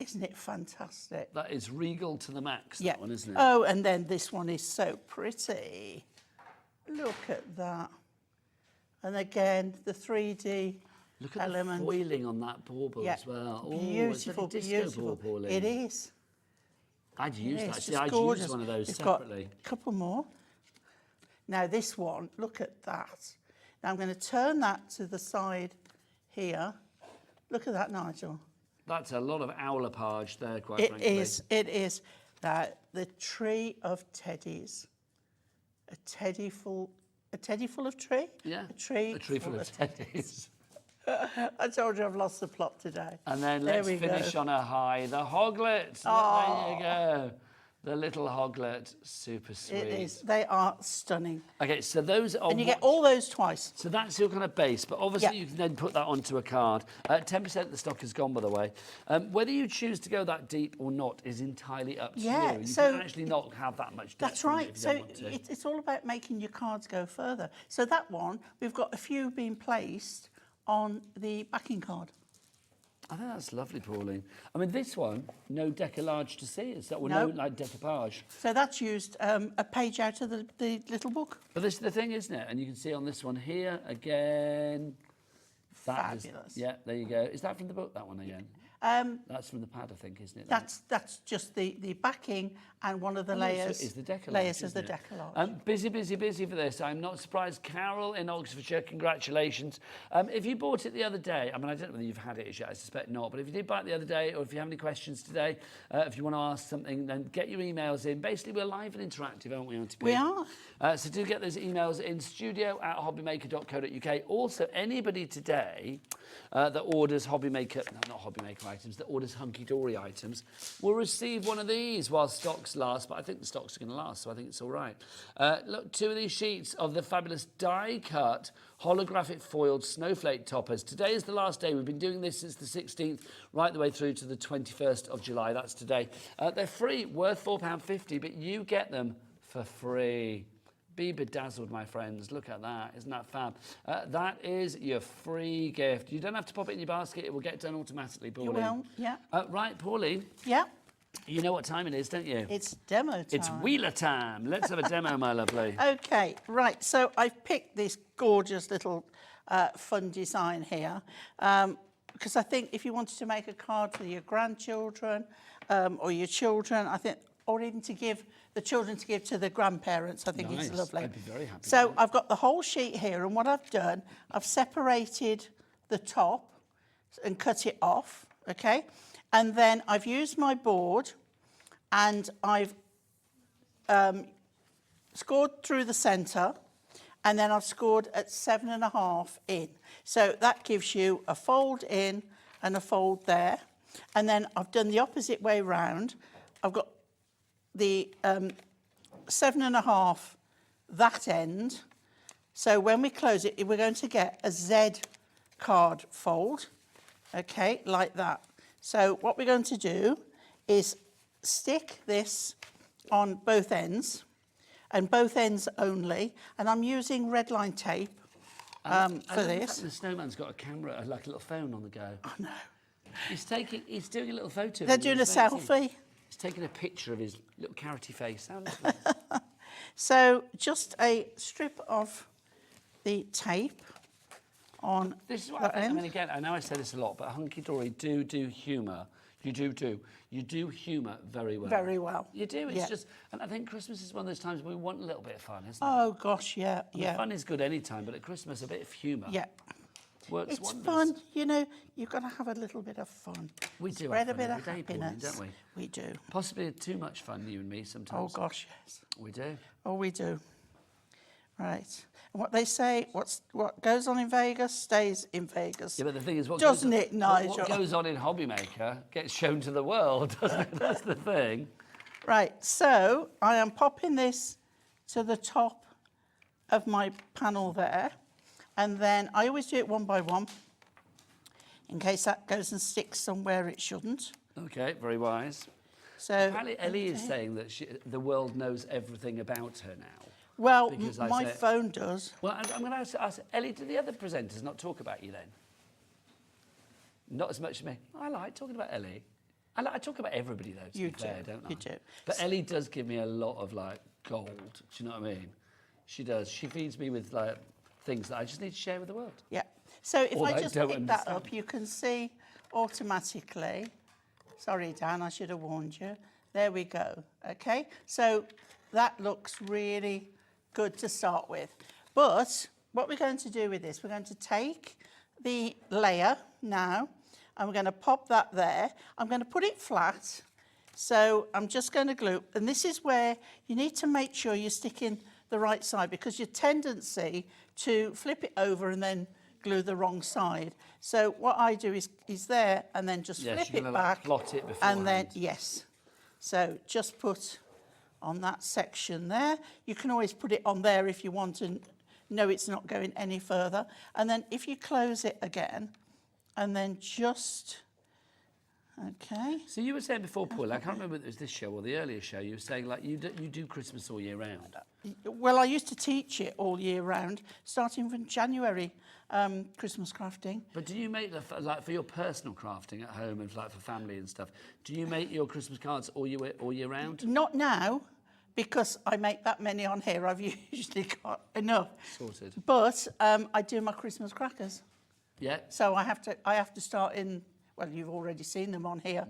Isn't it fantastic? That is regal to the max, that one, isn't it? Oh, and then this one is so pretty. Look at that. And again, the 3D Look at element. the foiling on that bauble as well. Beautiful, it's like a disco beautiful. ball, Pauline. It is. I'd use that. See, Just I'd gorgeous. use one of those We've separately. got a couple more. Now this one, look at that. Now I'm going to turn that to the side here. Look at that, Nigel. That's a lot of owlapage there, quite frankly. It is. Now, the tree of teddies. A teddy full of tree? Yeah. A tree full of teddies. I told you I've lost the plot today. And then There let's we finish go. on a high. The hoglet. Oh. There you go. The little hoglet. Super sweet. It is. They are stunning. Okay, so those are... And you get all those twice. So that's your kind of base, but obviously Yeah. you can then put that onto a card. 10% of the stock is gone, by the way. Whether you choose to go that deep or not is entirely up to you. You so can actually not have that much depth. That's in it right. if you So don't want to. it's all about making your cards go further. So that one, we've got a few being placed on the backing card. I think that's lovely, Pauline. I mean, this one, no Deco-Large to see. Is that well, No. no like decoupage. So that's used a page out of the little book. But this is the thing, isn't it? And you can see on this one here again. That is- Fabulous. yeah, there you go. Is that from the book? That one again. That's from the pad, I think, isn't it? That's just the backing and one of the layers. Is the Deco-Large, layers of the isn't it? Deco-Large. Busy for this. I'm not surprised. Carroll in Oxfordshire, congratulations. If you bought it the other day, I mean, I don't know whether you've had it as yet, I suspect not, but if you did buy it the other day, or if you have any questions today, if you want to ask something, then get your emails in. Basically, we're live and interactive, aren't we, Auntie P? We are. So do get those emails in, studio@hobbymaker.co.uk. Also, anybody today that orders not Hobbymaker items, that orders Hunkydory items will receive one of these while stocks last, but I think the stocks are going to last, so I think it's all right. Look, 2 of these sheets of the fabulous die-cut holographic foiled snowflake toppers. Today is the last day. We've been doing this since the 16th, right the way through to the 21st of July. That's today. They're free, worth £4.50, but you get them for free. Be bedazzled, my friends. Look at that. Isn't that fab? That is your free gift. You don't have to pop it in your basket. It will get done automatically, Pauline. You will, yeah. Right, Pauline. Yeah. You know what time it is, don't you? It's demo time. It's wheeler time. Let's have a demo, my lovely. Okay, right. So I've picked this gorgeous little fun design here because I think if you wanted to make a card for your grandchildren or your children, I think, or even to give the children to give to the grandparents, I think Nice. it's lovely. I'd be very happy So with that. I've got the whole sheet here, and what I've done, I've separated the top and cut it off, okay? And then I've used my board and I've scored through the centre, and then I've scored at 7.5 in. So that gives you a fold in and a fold there. And then I've done the opposite way round. I've got the 7.5 that end. So when we close it, we're going to get a Z card fold, okay, like that. So what we're going to do is stick this on both ends, and both ends only, and I'm using red line tape for this. The snowman's got a camera, like a little phone on the go. Oh no. He's doing a little photo. of They're him. doing a He's amazing. selfie. He's taking a picture of his little carroty face. How lovely. So just a strip of the tape on This is what that I think. I end. mean, again, I know I say this a lot, but Hunkydory do humour. You do humour very well. Very well. You do. It's Yeah. just, and I think Christmas is one of those times we want a little bit of fun, isn't it? Oh gosh, yeah, I mean, yeah. Fun is good any time, but at Christmas, a bit of humour Yeah. works It's wonders. fun, you know, you've got to have a little bit of fun. We do Spread have a bit fun of every day, Pauline, happiness. don't we? We do. Possibly too much fun, you and me, Oh sometimes. gosh, yes. We do. Oh, we do. Right. And what they say, what goes on in Vegas stays in Vegas. Yeah, but the thing is, doesn't it, Nigel? What goes on in Hobbymaker gets shown to the world, doesn't it? That's the thing. Right, so I am popping this to the top of my panel there, and then I always do it one by one, in case that goes and sticks somewhere it shouldn't. Okay, very wise. So apparently Ellie is saying that the world knows everything about her now. Well, my phone does. Well, I'm going to ask Ellie, do the other presenters not talk about you then? Not as much as me. I like talking about Ellie. I talk about everybody, though, to be fair, don't I? You do. But Ellie does give me a lot of, like, gold. Do you know what I mean? She does. She feeds me with, like, things that I just need to share with the world. Yeah. So if Or I I just don't pick that understand. up, you can see automatically. Sorry, Dan, I should have warned you. There we go. Okay. So that looks really good to start with. But what we're going to do with this, we're going to take the layer now, and we're going to pop that there. I'm going to put it flat. So I'm just going to glue, and this is where you need to make sure you're sticking the right side, because your tendency to flip it over and then glue the wrong side. So what I do is there, and then just flip it back, like, plot it beforehand. and then yes. So just put on that section there. You can always put it on there if you want and know it's not going any further. And then if you close it again, and then just, okay. So you were saying before, Paul, I can't remember if it was this show or the earlier show, you were saying, like, you do Christmas all year round. Well, I used to teach it all year round, starting from January, Christmas crafting. But do you make, like, for your personal crafting at home and, like, for family and stuff, do you make your Christmas cards all year round? Not now, because I make that many on here. I've usually got enough. Sorted. But I do my Christmas crackers. Yeah. So I have to start in. Well, you've already seen them on here.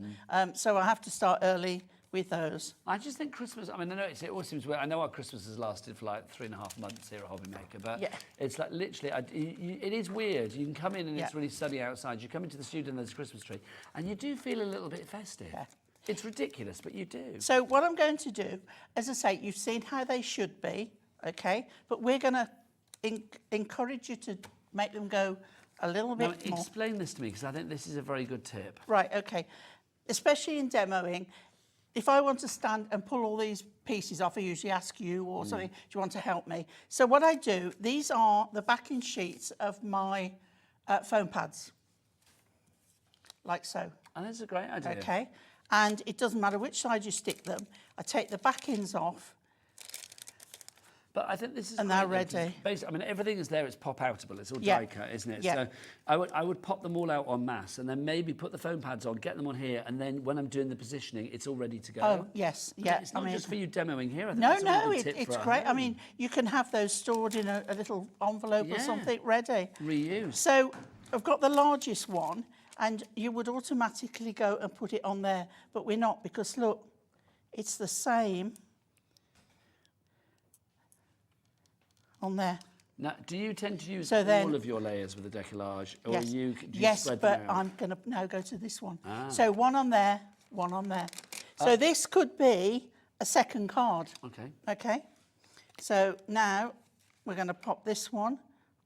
So I have to start early with those. I just think Christmas, I mean, I know it always seems weird. I know our Christmas has lasted for like 3.5 months here at Hobbymaker, but it's like literally, it is weird. You can come in and it's really sunny outside. You come into the studio and there's a Christmas tree, and you do feel a little bit festive. Yeah. It's ridiculous, but you do. So what I'm going to do, as I say, you've seen how they should be, okay? But we're going to encourage you to make them go a little bit more. Explain this to me, because I think this is a very good tip. Right, okay. Especially in demoing, if I want to stand and pull all these pieces off, I usually ask you or something, do you want to help me? So what I do, these are the backing sheets of my foam pads, like so. And that's a great idea. Okay, and it doesn't matter which side you stick them. I take the backings off. But I think this is... And they're ready. Basically, I mean, everything is there, it's pop-outable. It's all Yeah. die cut, isn't it? Yeah. So I would pop them all out en masse and then maybe put the foam pads on, get them on here, and then when I'm doing the positioning, it's all ready to go. Oh, yes, yeah. It's not just for you demoing here. I think No, that's a really no, good tip it's for great. at I home. mean, you can have those stored in a little envelope or something ready. Reuse. So I've got the largest one, and you would automatically go and put it on there, but we're not, because look, it's the same on there. Now, do you tend to use So then- all of your layers with the Deco-Large, or Yes, do you yes, spread but them out? I'm going to now go to this one. Ah. So one on there, one on there. So this could be a second card. Okay. Okay. So now we're going to pop this one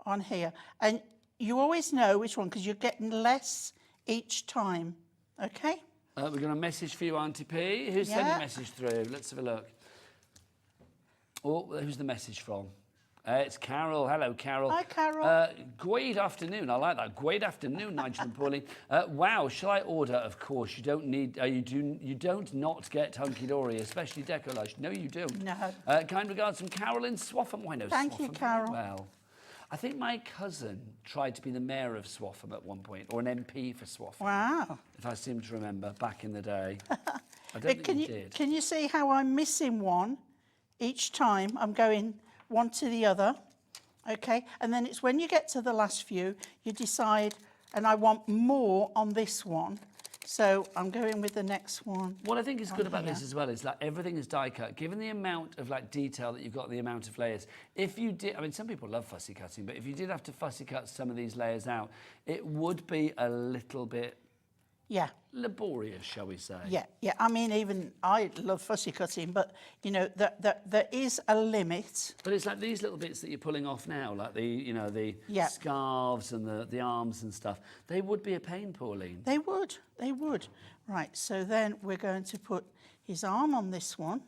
on here. And you always know which one, because you're getting less each time. Okay? We've got a message for you, Auntie P. Who's sending Yeah. a message through? Let's have a look. Oh, who's the message from? It's Carroll. Hello, Carroll. Hi, Carroll. Great afternoon. I like that. Great afternoon, Nigel and Pauline. Wow, shall I order? Of course, you don't need. You don't not get Hunkydory, especially Deco-Large. No, you don't. No. Kind regards from Carroll in Swaffham. Why no? Thank you, Swaffham very Carroll. well. I think my cousin tried to be the mayor of Swaffham at one point, or an MP for Swaffham. Wow. If I seem to remember, back in the day. I don't think he did. Can you see how I'm missing one each time? I'm going one to the other, okay? And then it's when you get to the last few, you decide, and I want more on this one, so I'm going with the next one. What I think is good about here. this as well is like everything is die cut. Given the amount of like detail that you've got, the amount of layers, if you did, I mean, some people love fussy cutting, but if you did have to fussy cut some of these layers out, it would be a little bit Yeah. laborious, shall we say? Yeah, yeah. I mean, even I love fussy cutting, but you know, there is a limit. But it's like these little bits that you're pulling off now, like the, you know, the Yeah. scarves and the arms and stuff. They would be a pain, Pauline. They would, they would. Right, so then we're going to put his arm on this one.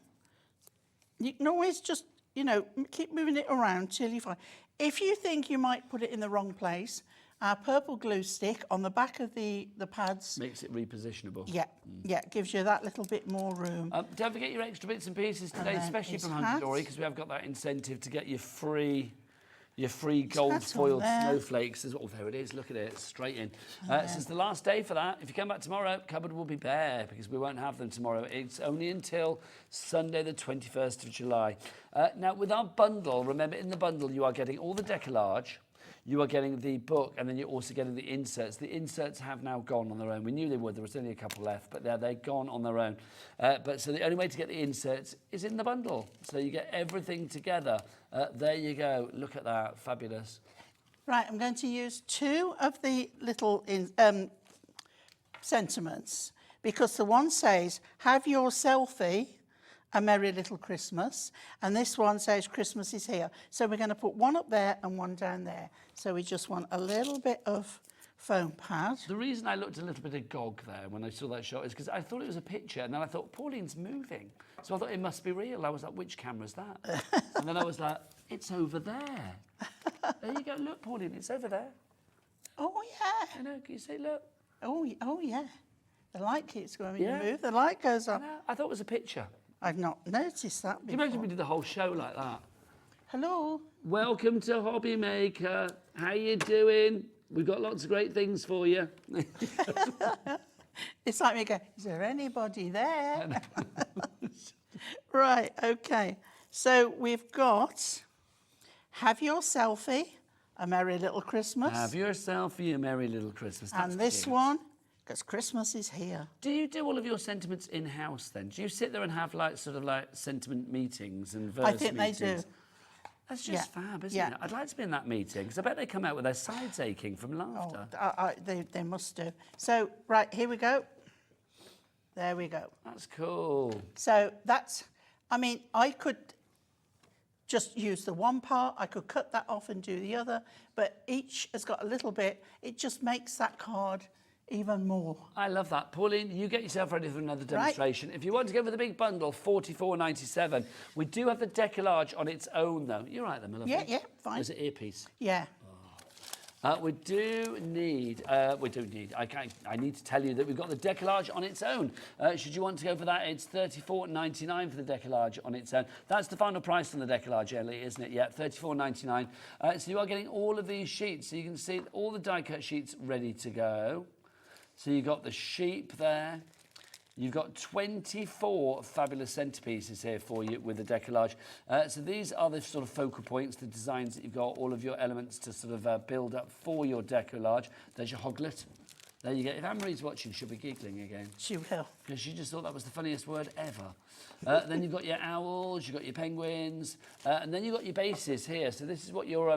You can always just, you know, keep moving it around till you find. If you think you might put it in the wrong place, our purple glue stick on the back of the pads. Makes it repositionable. Yeah, yeah, gives you that little bit more room. Don't forget your extra bits and pieces today, then especially his from hat. Hunkdory, because we have got that incentive to get your free gold hat on foiled there. snowflakes. Oh, there it is. Look at it, straight in. So it's the last day for that. If you come back tomorrow, cupboard will be bare because we won't have them tomorrow. It's only until Sunday, the 21st of July. Now, with our bundle, remember in the bundle you are getting all the Deco-Large. You are getting the book, and then you're also getting the inserts. The inserts have now gone on their own. We knew they would. There was only a couple left, but they're gone on their own. So the only way to get the inserts is in the bundle. So you get everything together. There you go. Look at that. Fabulous. Right, I'm going to use 2 of the little sentiments because the one says, have your selfie, a merry little Christmas, and this one says Christmas is here. So we're going to put one up there and one down there. So we just want a little bit of foam pad. The reason I looked a little bit agog there when I saw that shot is because I thought it was a picture, and then I thought, Pauline's moving. So I thought it must be real. I was like, which camera's that? And then I was like, it's over there. There you go. Look, Pauline, it's over there. Oh, yeah. I know, can you see, look? Oh, yeah. The light keeps going when Yeah. you move. The light goes I on. know. I thought it was a picture. I've not noticed that Can before. you imagine we did the whole show like that? Hello. Welcome to Hobby Maker. How you doing? We've got lots of great things for you. It's like me going, is there anybody there? Right, okay. So we've got have your selfie, a merry little Christmas. Have your selfie, a merry little Christmas. That's and this cute. one, because Christmas is here. Do you do all of your sentiments in-house then? Do you sit there and have like sort of like sentiment meetings and verse I think meetings? they do. That's just Yeah. fab, isn't Yeah. it? I'd like to be in that meeting because I bet they come out with their sides aching from laughter. They must do. So, right, here we go. There we go. That's cool. So that's, I mean, I could just use the one part. I could cut that off and do the other, but each has got a little bit. It just makes that card even more. I love that. Pauline, you get yourself ready for another demonstration. If you want to go for the big bundle, $44.97. We do have the Deco-Large on its own, though. You're right, then, my lovely. Yeah, fine. There's an earpiece. Yeah. We do need, I need to tell you that we've got the Deco-Large on its own. Should you want to go for that, it's $34.99 for the Deco-Large on its own. That's the final price on the Deco-Large, Ellie, isn't it? Yeah, $34.99. So you are getting all of these sheets. So you can see all the die-cut sheets ready to go. So you've got the sheep there. You've got 24 fabulous centerpieces here for you with the Deco-Large. So these are the sort of focal points, the designs that you've got, all of your elements to sort of build up for your Deco-Large. There's your hoglet. There you go. If Anne-Marie's watching, she'll be giggling again. She will. Because she just thought that was the funniest word ever. Then you've got your owls, you've got your penguins, and then you've got your bases here. So this is what your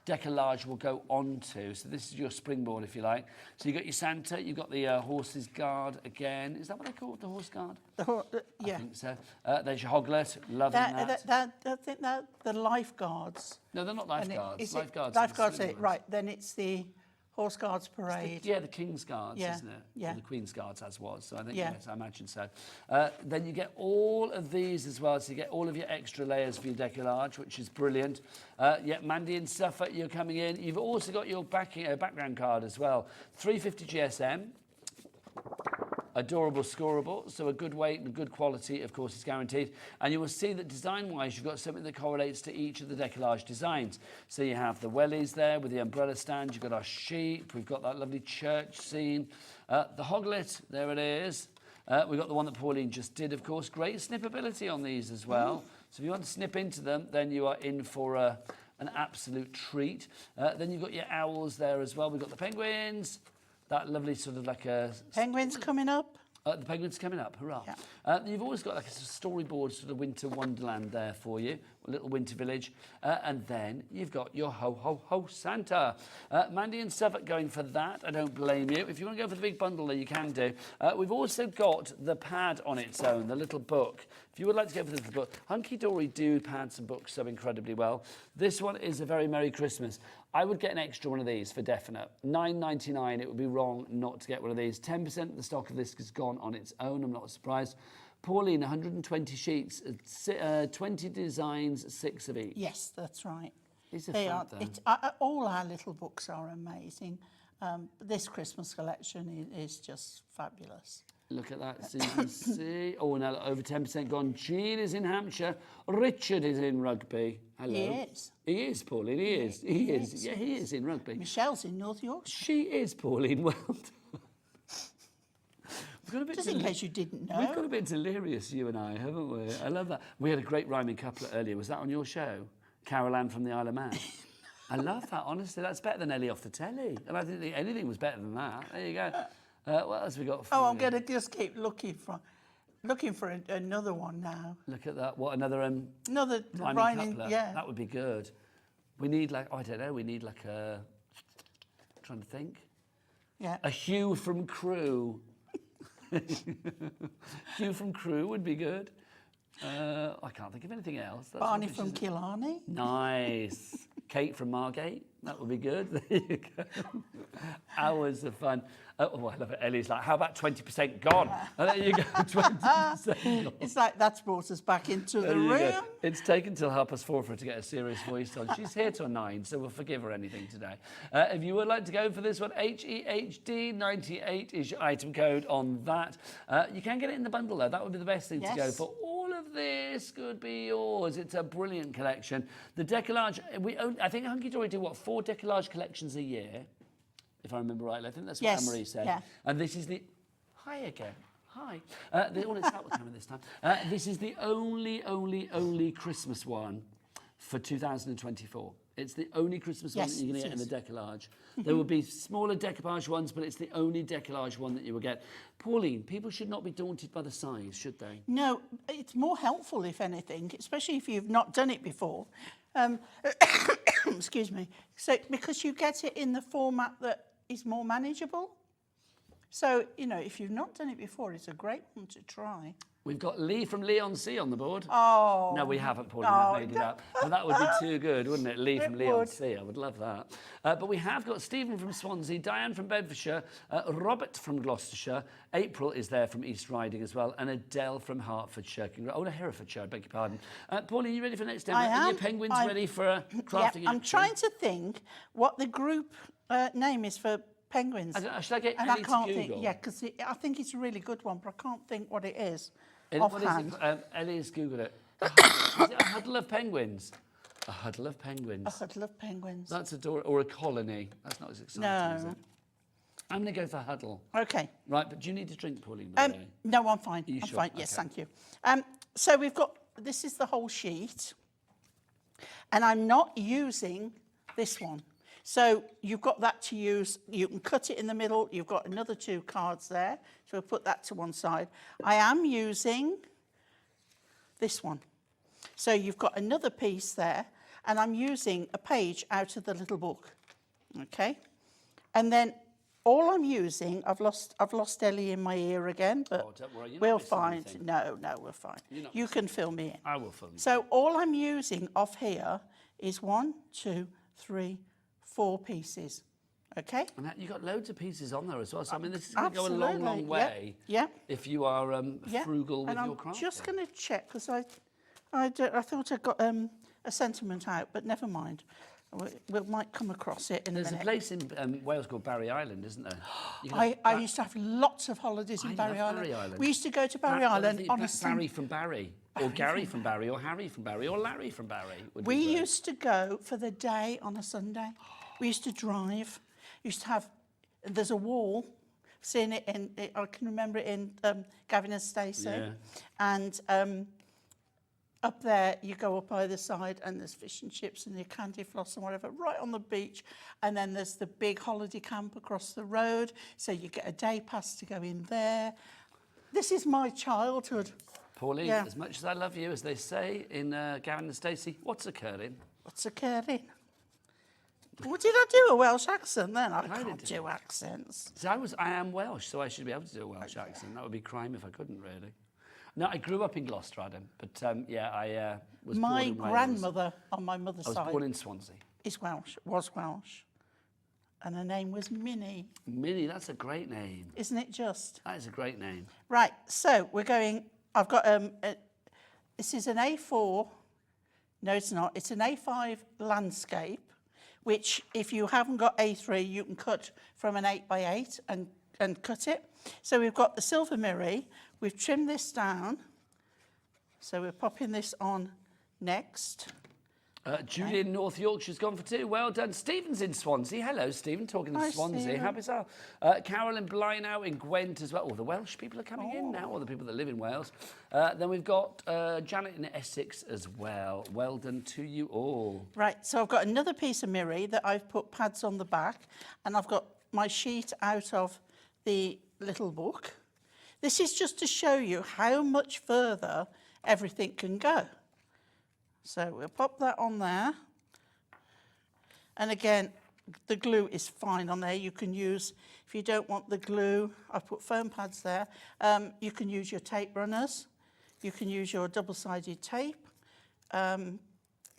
Deco-Large will go onto. So this is your springboard, if you like. So you've got your Santa, you've got the horse's guard again. Is that what they call it, the horse guard? Yeah. I think so. There's your hoglet, loving that. I think that the lifeguards. No, they're not lifeguards. Lifeguards. Lifeguards, right. Then it's the Horse Guards Parade. Yeah, the King's Guards, Yeah, isn't it? yeah. Or the Queen's Guards, as was. So I think, Yeah. yes, I imagine so. Then you get all of these as well. So you get all of your extra layers for your Deco-Large, which is brilliant. Yeah, Mandy and Suffolk, you're coming in. You've also got your background card as well. 350 GSM. Adorable scoreable, so a good weight and good quality, of course, is guaranteed. And you will see that design-wise, you've got something that correlates to each of the Deco-Large designs. So you have the wellies there with the umbrella stand. You've got our sheep. We've got that lovely church scene. The hoglet, there it is. We've got the one that Pauline just did, of course. Great snippability on these as well. So if you want to snip into them, then you are in for an absolute treat. Then you've got your owls there as well. We've got the penguins. That lovely sort of like a... Penguins coming up. The penguins coming up, hurrah. Yeah. You've always got like a storyboard sort of winter wonderland there for you little winter village. And then you've got your Ho Ho Ho Santa. Mandy and Suffolk going for that. I don't blame you. If you want to go for the big bundle, then you can do. We've also got the pad on its own, the little book. If you would like to go for the little book, Hunkydory do pads and books so incredibly well. This one is a very Merry Christmas. I would get an extra one of these for definite. $9.99, it would be wrong not to get one of these. 10% of the stock of this is gone on its own, I'm not surprised. Pauline, 120 sheets, 20 designs, 6 of each. Yes, that's right. They are. All our little books are amazing. This Christmas collection is just fabulous. Look at that, so you can see. Oh, no, over 10% gone. Jean is in Hampshire. Richard is in Rugby. Hello. He is. He is, Pauline, he is. He is. Yeah, he is in Rugby. Michelle's in North Yorkshire. She is, Pauline. Well done. Just in case you didn't know. We've got a bit delirious, you and I, haven't we? I love that. We had a great rhyming couplet earlier. Was that on your show? Carroll Ann from the Isle of Man. I love that, honestly. That's better than Ellie off the telly. And I didn't think anything was better than that. There you go. What else have we got for I'm going to just keep looking for another one now. Look at that. What, another rhyming couplet? Yeah. That would be good. We need I don't know, we need a... I'm trying to think. Yeah. A Hugh from Crewe. Hugh from Crewe would be good. I can't think of anything else. That's Barney from Killarney. Nice. Kate from Margate. That would be good. There you go. Hours of fun. Oh, I love it. Ellie's like, how about 20% gone? And there you go, 20% gone. It's like that's brought us back into the room. It's taken till 4:30 for her to get a serious voice on. She's here till 9, so we'll forgive her anything today. If you would like to go for this one, HEHD98 is your item code on that. You can get it in the bundle, though. That would be the best thing to go for. All of this could be yours. It's a brilliant collection. The Deco-Large, I think Hunkydory do, 4 Deco-Large collections a year, if I remember rightly. I think that's what Anne-Marie said. Yeah. And this is the... Hi again. Hi. It's that coming this time. This is the only Christmas one for 2024. It's the only Christmas one that you're going to get in the Deco-Large. There will be smaller decoupage ones, but it's the only Deco-Large one that you will get. Pauline, people should not be daunted by the size, should they? No, it's more helpful, if anything, especially if you've not done it before. Excuse me. So, because you get it in the format that is more manageable. So, if you've not done it before, it's a great one to try. We've got Lee from Leon-C on the board. Oh. No, we haven't, Pauline. That made it up. But that would be too good, wouldn't it? Lee from Leon-C. I would love that. But we have got Stephen from Swansea, Diane from Bedfordshire, Robert from Gloucestershire, April is there from East Riding as well, and Adele from Hertfordshire. Herefordshire, I beg your pardon. Pauline, are you ready for the next demo? I am. Are your penguins ready for crafting? Yeah, I'm trying to think what the group name is for penguins. Should I get and Ellie I can't to Google? think. Yeah, because I think it's a really good one, but I can't think what it is. What is it? Ellie's Googled it. Is it a huddle of penguins? A huddle of penguins. A huddle of penguins. That's adorable. Or a colony. That's not as exciting, is it? I'm going to go for huddle. Okay. Right, but do you need a drink, Pauline? No, I'm fine. I'm sure? Fine. Yes, thank you. So we've got, this is the whole sheet. And I'm not using this one. So you've got that to use. You can cut it in the middle. You've got another 2 cards there. So we'll put that to one side. I am using this one. So you've got another piece there. And I'm using a page out of the little book. Okay? And then all I'm using, I've lost Ellie in my ear again, but don't worry, we'll find. No, we're fine. You can fill me in. I will fill you in. So all I'm using off here is 1, 2, 3, 4 pieces. Okay? And you've got loads of pieces on there as well. So, I mean, this is going to go a long, long way if you are frugal with your crafting. I'm just going to check, because I thought I got a sentiment out, but never mind. We might come across it in a minute. There's a place in Wales called Barry Island, isn't there? I used to have lots of holidays in Barry Island. We used to go to Barry Island on a Barry from Barry, or Gary from Barry, or Harry from Barry, or Larry from Barry. We used to go for the day on a Sunday. We used to drive. Used to have, there's a wall, seeing it in, I can remember it in Gavin and Stacey. Yeah. And up there, you go up either side and there's fish and chips and your candy floss and whatever, right on the beach. And then there's the big holiday camp across the road. So you get a day pass to go in there. This is my childhood. Pauline, Yeah. as much as I love you, as they say in Gavin and Stacey, what's occurring? What's occurring? What did I do? A Welsh accent then? I can't did do accents. So I am Welsh, so I should be able to do a Welsh accent. That would be crime if I couldn't, really. No, I grew up in Gloucester, Adam, but I was born My in Wales. grandmother on my mother's I was side born in Swansea. was Welsh. And her name was Minnie. Minnie, that's a great name. Isn't it just? That is a great name. Right, so we're going, I've got, this is an A4, no it's not, it's an A5 landscape, which if you haven't got A3, you can cut from an 8x8 and cut it. So we've got the silver mirror, we've trimmed this down, so we're popping this on next. Julie in North Yorkshire's gone for 2. Well done. Stephen's in Swansea. Hello, Stephen, talking to Hi, Swansea. Stephen. How bizarre. Carroll in Blaenau in Gwent as well. Oh, the Welsh people are coming in now, or the people that live in Wales. Then we've got Janet in Essex as well. Well done to you all. Right, so I've got another piece of mirror that I've put pads on the back, and I've got my sheet out of the little book. This is just to show you how much further everything can go. So we'll pop that on there. And again, the glue is fine on there. You can use, if you don't want the glue, I've put foam pads there. You can use your tape runners. You can use your double-sided tape.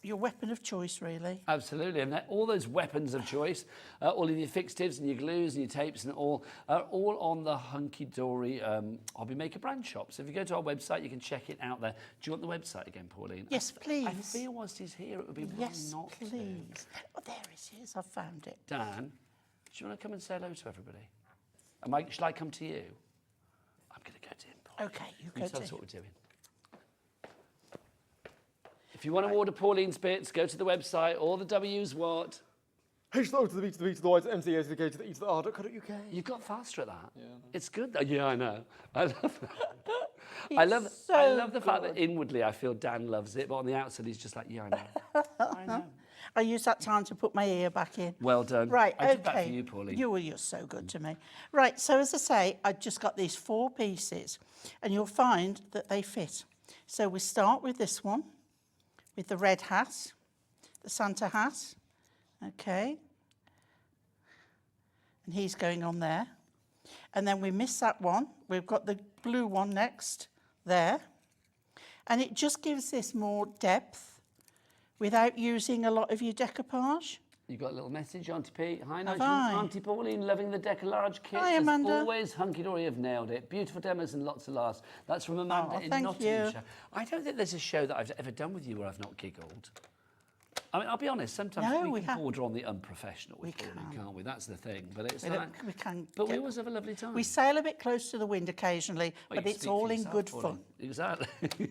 Your weapon of choice, really. Absolutely, and all those weapons of choice, all of your fixatives and your glues and your tapes and all, are all on the Hunkydory Hobby Maker brand shop. So if you go to our website, you can check it out there. Do you want the website again, Pauline? Yes, please. I feel whilst he's here, it would be Yes, wrong not please. to. Oh, there it is. I found it. Dan, do you want to come and say hello to everybody? Shall I come to you? I'm going to go to him, Pauline. Okay, you You go tell to us what we're doing. If you want to order Pauline's bits, go to the website. All the W's what? H to the O to the B to the B to the Y to the M to the A to the K to the E to the R.co.uk. You got faster at that. Yeah. It's good. Yeah, I know. I love that. It's I so love the fact that good. inwardly I feel Dan loves it, but on the outside he's just like, yeah, I know. I know. I used that time to put my ear back in. Well done. Right, I okay. did that for you, Pauline. You're so good to me. Right, so as I say, I just got these 4 pieces, and you'll find that they fit. So we start with this one, with the red hat, the Santa hat, okay. And he's going on there. And then we miss that one. We've got the blue one next, there. And it just gives this more depth without using a lot of your decoupage. You got a little message, Auntie Pete. Hi, Have Nigel. I? Auntie Pauline, loving the Deco-Large kit. Hi, As Amanda. always, Hunkydory have nailed it. Beautiful demos and lots of laughs. That's from Amanda Oh, in thank Nottinghamshire. you. I don't think there's a show that I've ever done with you where I've not giggled. I mean, I'll be honest, sometimes No, we we can have- border on the unprofessional with We Pauline, can. can't we? That's the thing. But it's We like, don't- we can but we get- always have a lovely time. We sail a bit close to the wind occasionally, Well, but you it's speak for all in yourself, good Pauline. fun. Exactly.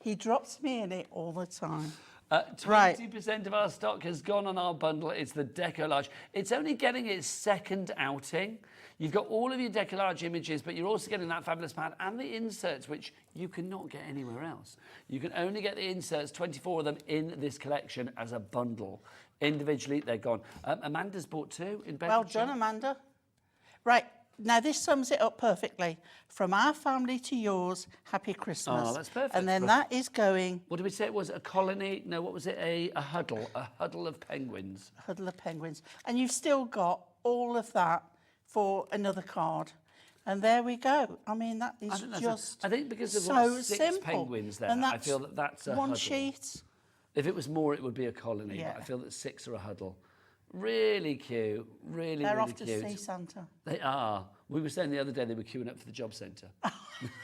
He drops me in it all the time. 20% of our stock has gone on our bundle. It's the Deco-Large. It's only getting its second outing. You've got all of your Deco-Large images, but you're also getting that fabulous pad and the inserts, which you cannot get anywhere else. You can only get the inserts, 24 of them, in this collection as a bundle. Individually, they're gone. Amanda's bought 2 in Bedfordshire. Well done, Amanda. Right, now this sums it up perfectly. From our family to yours, happy Christmas. Oh, that's perfect. And then that is going, What did we say it was? A colony? No, what was it? A huddle. A huddle of penguins. huddle of penguins. And you've still got all of that for another card. And there we go. I mean, that is I think because of so 6 simple. penguins there, And I feel that that's a one huddle. sheet. If it was more, it would be a colony. Yeah. But I feel that 6 are a huddle. Really cute. Really, They're really off to cute. see Santa. They are. We were saying the other day they were queuing up for the job centre.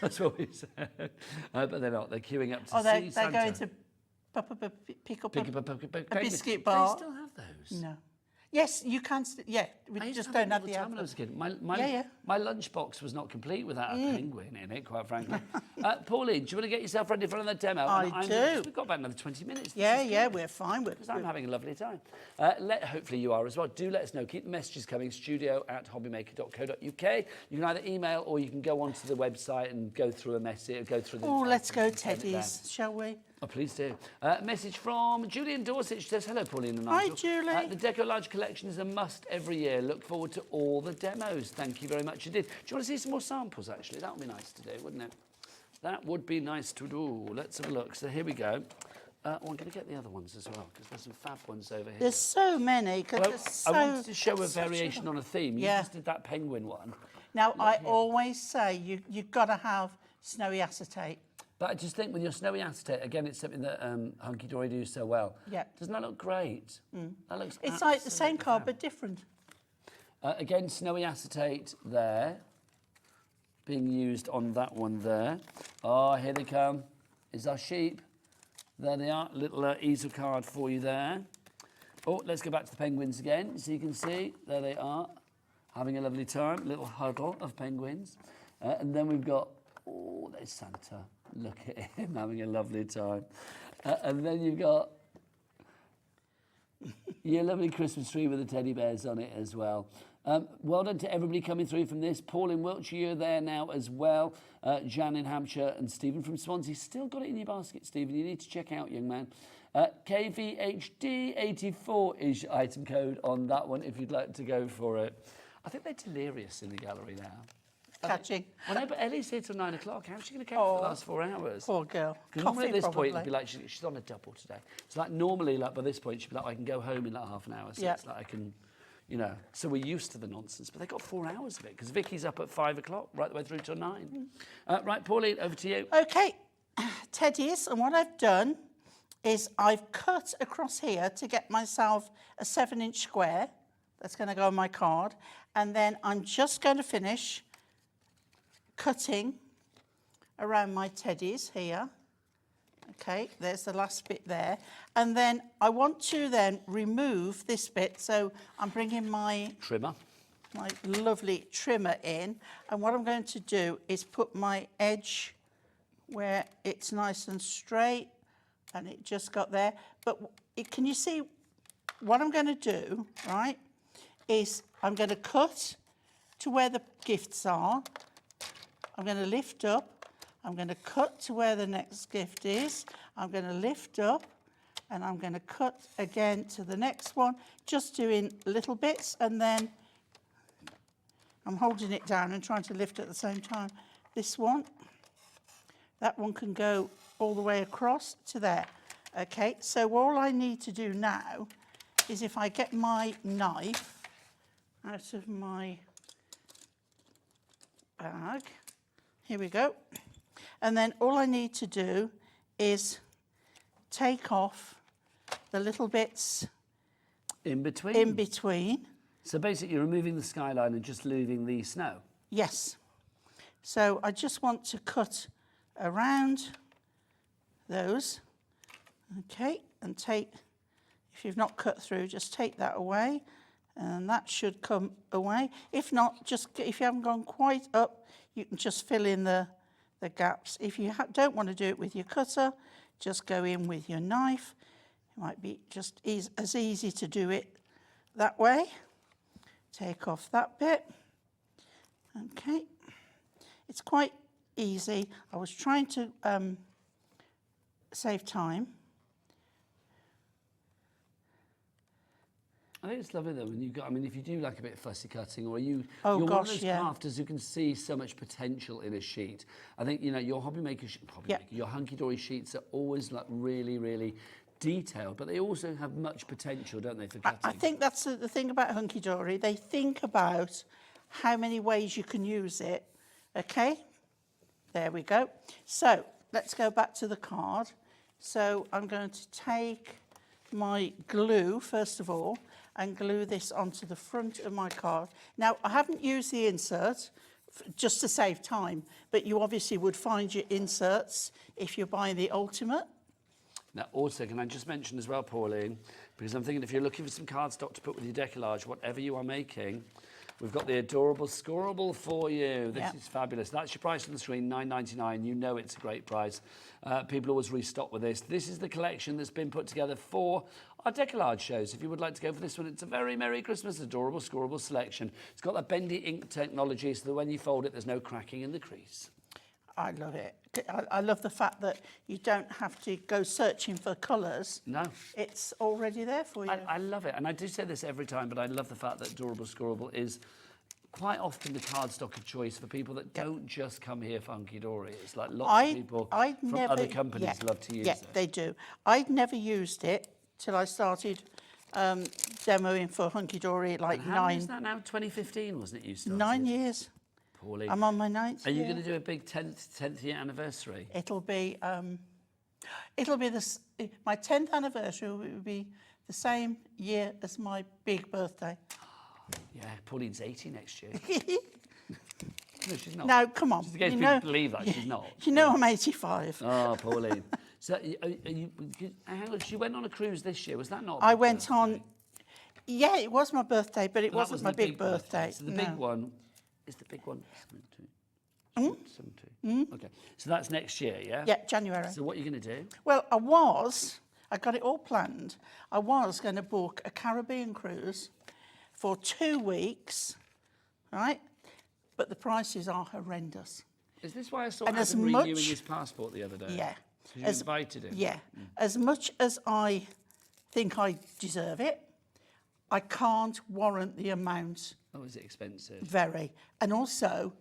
That's what we said. But they're not. They're queuing up to Oh, see they're Santa. going to pick up a biscuit Do bar. they still have those? No. Yes, you can. Yeah, I we used just to have don't them all have the the time when I was a kid. My Yeah. my lunchbox was not complete without a penguin in it, quite frankly. Pauline, do you want to get yourself ready for another demo? I do. We've got about another 20 minutes. Yeah, we're fine. Because I'm having a lovely time. Hopefully you are as well. Do let us know. Keep the messages coming. studio@hobbymaker.co.uk. You can either email or you can go onto the website and go through a message. Go through the. Oh, let's go Send it Teddy's, shall we? Oh, please do. Message from Julie in Dorset. She says, hello, Pauline and Hi, Nigel. Julie. The Deco-Large collection is a must every year. Look forward to all the demos. Thank you very much indeed. Do you want to see some more samples, actually? That would be nice to do, wouldn't it? That would be nice to do. Let's have a look. So here we go. I'm going to get the other ones as well, because there's some fab ones over here. There's so many. Well, I wanted to show a variation on a theme. You just did that penguin one. Now, I always say you've got to have snowy acetate. But I just think with your snowy acetate, again, it's something that Hunkydory do so well. Yeah. Doesn't that look great? That looks It's like the same card, but different. Again, snowy acetate there, being used on that one there. Oh, here they come. Is our sheep. There they are, little easel card for you there. Oh, let's go back to the penguins again, so you can see, there they are, having a lovely time, little huddle of penguins. And then we've got, oh, there's Santa. Look at him having a lovely time. And then you've got your lovely Christmas tree with the teddy bears on it as well. Well done to everybody coming through from this. Paul in Wiltshire, you're there now as well. Jan in Hampshire and Stephen from Swansea. Still got it in your basket, Stephen. You need to check out, young man. KVHD84 is your item code on that one if you'd like to go for it. I think they're delirious in the gallery now. Catching. Well, no, but Ellie's here till 9 o'clock. How's she going to catch for the last 4 hours? Poor girl. Because normally at this point, it'd be like, she's on a double today. So like normally, like by this point, she'd be like, I can go home in like half an hour. So it's like I can, you know. So we're used to the nonsense. But they got 4 hours of it because Vicky's up at 5 o'clock, right the way through till 9. Right, Pauline, over to you. Okay, teddies. And what I've done is I've cut across here to get myself a 7-inch square. That's going to go on my card. And then I'm just going to finish cutting around my teddies here. Okay, there's the last bit there. And then I want to then remove this bit. So I'm bringing my trimmer, my lovely trimmer in. And what I'm going to do is put my edge where it's nice and straight. And it just got there. But can you see what I'm going to do, right, is I'm going to cut to where the gifts are. I'm going to lift up. I'm going to cut to where the next gift is. I'm going to lift up and I'm going to cut again to the next one, just doing little bits, and then I'm holding it down and trying to lift at the same time. This one, that one can go all the way across to there. Okay, so all I need to do now is if I get my knife out of my bag, here we go. And then all I need to do is take off the little bits in between. In between. So basically you're removing the skyline and just leaving the snow. Yes. So I just want to cut around those. Okay, and take, if you've not cut through, just take that away. And that should come away. If not, just if you haven't gone quite up, you can just fill in the gaps. If you don't want to do it with your cutter, just go in with your knife. It might be just as easy to do it that way. Take off that bit. Okay. It's quite easy. I was trying to save time. I think it's lovely though when you've got, I mean, if you do like a bit of fussy cutting, or you're one of those crafters who can see so much potential in a sheet. I think, you know, your your Hunkydory sheets are always like really, really detailed, but they also have much potential, don't they, for cutting? I think that's the thing about Hunkydory. They think about how many ways you can use it. Okay, there we go. So let's go back to the card. So I'm going to take my glue, first of all, and glue this onto the front of my card. Now, I haven't used the insert just to save time, but you obviously would find your inserts if you're buying the Ultimate. Now, also, can I just mention as well, Pauline, because I'm thinking if you're looking for some cardstock to put with your Deco-Large, whatever you are making, we've got the adorable Scorable for you. This is fabulous. That's your price on the screen, $9.99. You know it's a great price. People always restock with this. This is the collection that's been put together for our Deco-Large shows. If you would like to go for this one, it's a very Merry Christmas adorable Scorable selection. It's got that bendy ink technology, so that when you fold it, there's no cracking in the crease. I love it. I love the fact that you don't have to go searching for colours. No. It's already there for you. I love it. And I do say this every time, but I love the fact that Adorable Scorable is quite often the cardstock of choice for people that don't just come here for Hunkydory. It's like lots of people from other companies love to use it. Yeah, they do. I'd never used it till I started demoing for Hunkydory like How long is that now? 2015, wasn't it you started? 9 years. Pauline. I'm on my 9th Are you year. going to do a big 10th year anniversary? It'll be this. My 10th anniversary will be the same year as my big birthday. Yeah, Pauline's 80 next year. No, she's not. No, come on. Just in case people believe that, she's not. You know I'm 85. Oh, Pauline. So, hang on, she went on a cruise this year. Was that not? I went on. Yeah, it was my birthday, but it wasn't my the big birthday. So the big one is the big one. 72. Okay, so that's next year, yeah? Yeah, January. So what are you going to do? Well, I got it all planned. I was going to book a Caribbean cruise for 2 weeks, right? But the prices are horrendous. Is this why I saw And as Adam renewing much- his passport the other day? Yeah. You invited him? Yeah. As much as I think I deserve it, I can't warrant the amount. Oh, is it expensive? Very. And also,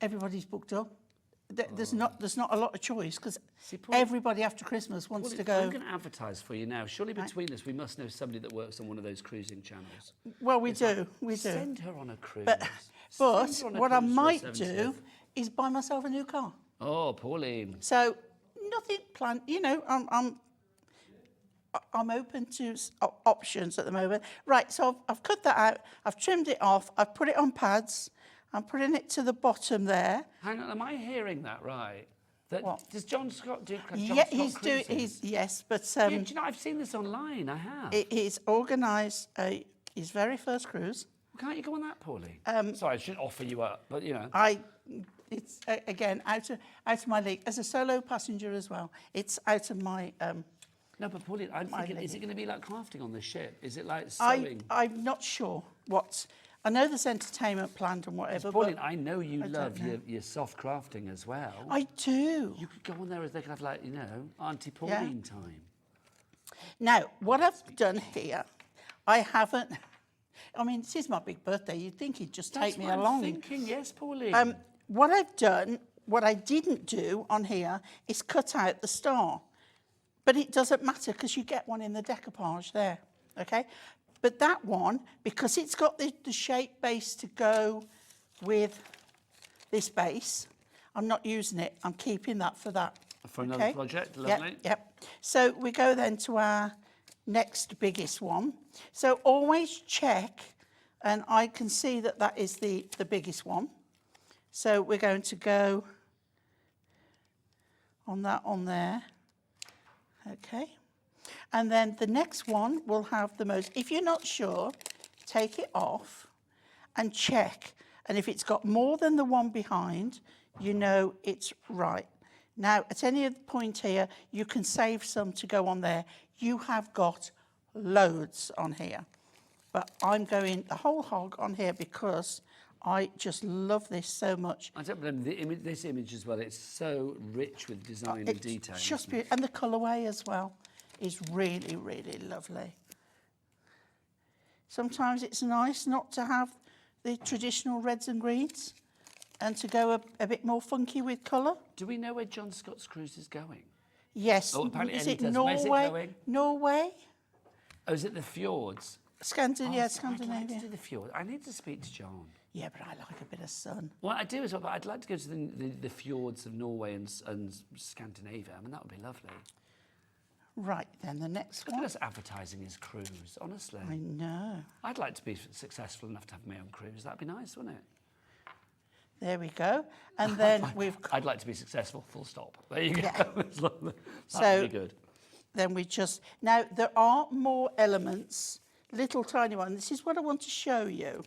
everybody's booked up. There's not a lot of choice because everybody after Christmas wants to go. I'm going to advertise for you now. Surely between us, we must know somebody that works on one of those cruising channels. Well, we do. Send her on a cruise. But Send her on a what I cruise for might her do 70th. is buy myself a new car. Oh, Pauline. So nothing planned. You know, I'm open to options at the moment. Right. So I've cut that out. I've trimmed it off. I've put it on pads. I'm putting it to the bottom there. Hang on, am I hearing that right? What? Does John Scott do? Yeah, he's doing. Yes, but Do you know? I've seen this online. I have. he's organised his very first cruise. Can't you go on that, Pauline? Sorry, I shouldn't offer you up, but you know. It's again out of my league as a solo passenger as well. It's out of my. No, but Pauline, I'm thinking, is it going to be like crafting on the ship? Is it like sewing? I'm not sure what. I know there's entertainment planned and whatever. Pauline, but I know you love your soft crafting as well. I do. You could go on there as they could have like, you know, Auntie Pauline time. Now, what I've done here, I haven't. I mean, this is my big birthday. You'd think he'd just take me along. I'm thinking, yes, Pauline. What I've done, what I didn't do on here, is cut out the star. But it doesn't matter because you get one in the decoupage there, okay? But that one, because it's got the shape base to go with this base, I'm not using it. I'm keeping that for that. For another project, lovely. Yep. So we go then to our next biggest one. So always check, and I can see that that is the biggest one. So we're going to go on that on there. Okay. And then the next one will have the most. If you're not sure, take it off and check. And if it's got more than the one behind, you know it's right. Now, at any point here, you can save some to go on there. You have got loads on here. But I'm going the whole hog on here because I just love this so much. I don't blame this image as well. It's so rich with design and detail. Just beautiful. And the colourway as well is really, really lovely. Sometimes it's nice not to have the traditional reds and greens and to go a bit more funky with colour. Do we know where John Scott's cruise is going? Yes. Oh, apparently is Ellie it does. Norway? Where's it going? Norway? Oh, is it the fjords? Scandinavia. I'd like to do the fjord. I need to speak to John. Yeah, but I like a bit of sun. Well, I do as well, but I'd like to go to the fjords of Norway and Scandinavia. I mean, that would be lovely. Right, then the next Look one. at us advertising his cruise, honestly. I know. I'd like to be successful enough to have my own cruise. That'd be nice, wouldn't it? There we go. And then I'd like to be successful, full stop. There you go. Yeah. That'd be good. Then we just... Now, there are more elements, little tiny ones. This is what I want to show you.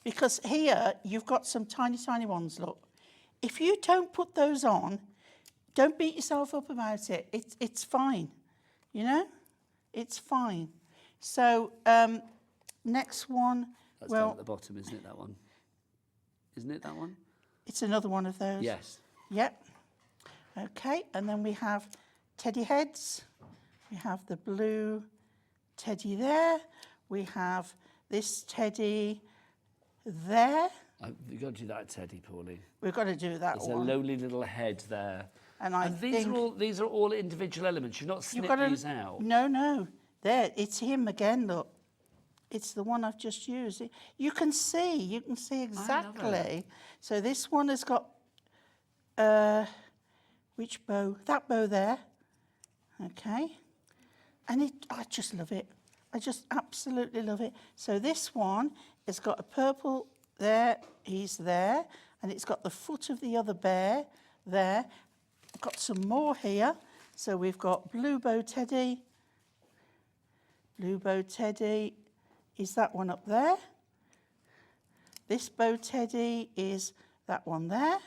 Because here, you've got some tiny, tiny ones, look. If you don't put those on, don't beat yourself up about it. It's fine, you know? It's fine. So, next one... That's down at the bottom, isn't it, that one? Isn't it, that one? It's another one of those. Yes. Yep. Okay, and then we have teddy heads. We have the blue teddy there. We have this teddy there. You've got to do that, Teddy, Pauline. We've got to do that There's one. a lowly little head there. And these are all individual elements. You've not snipped these out. No. There, it's him again, look. It's the one I've just used. You can see exactly. So this one has got, which bow? That bow there. Okay. And I just love it. I just absolutely love it. So this one has got a purple there, he's there, and it's got the foot of the other bear there. Got some more here. So we've got blue bow teddy. Blue bow teddy is that one up there. This bow teddy is that one there.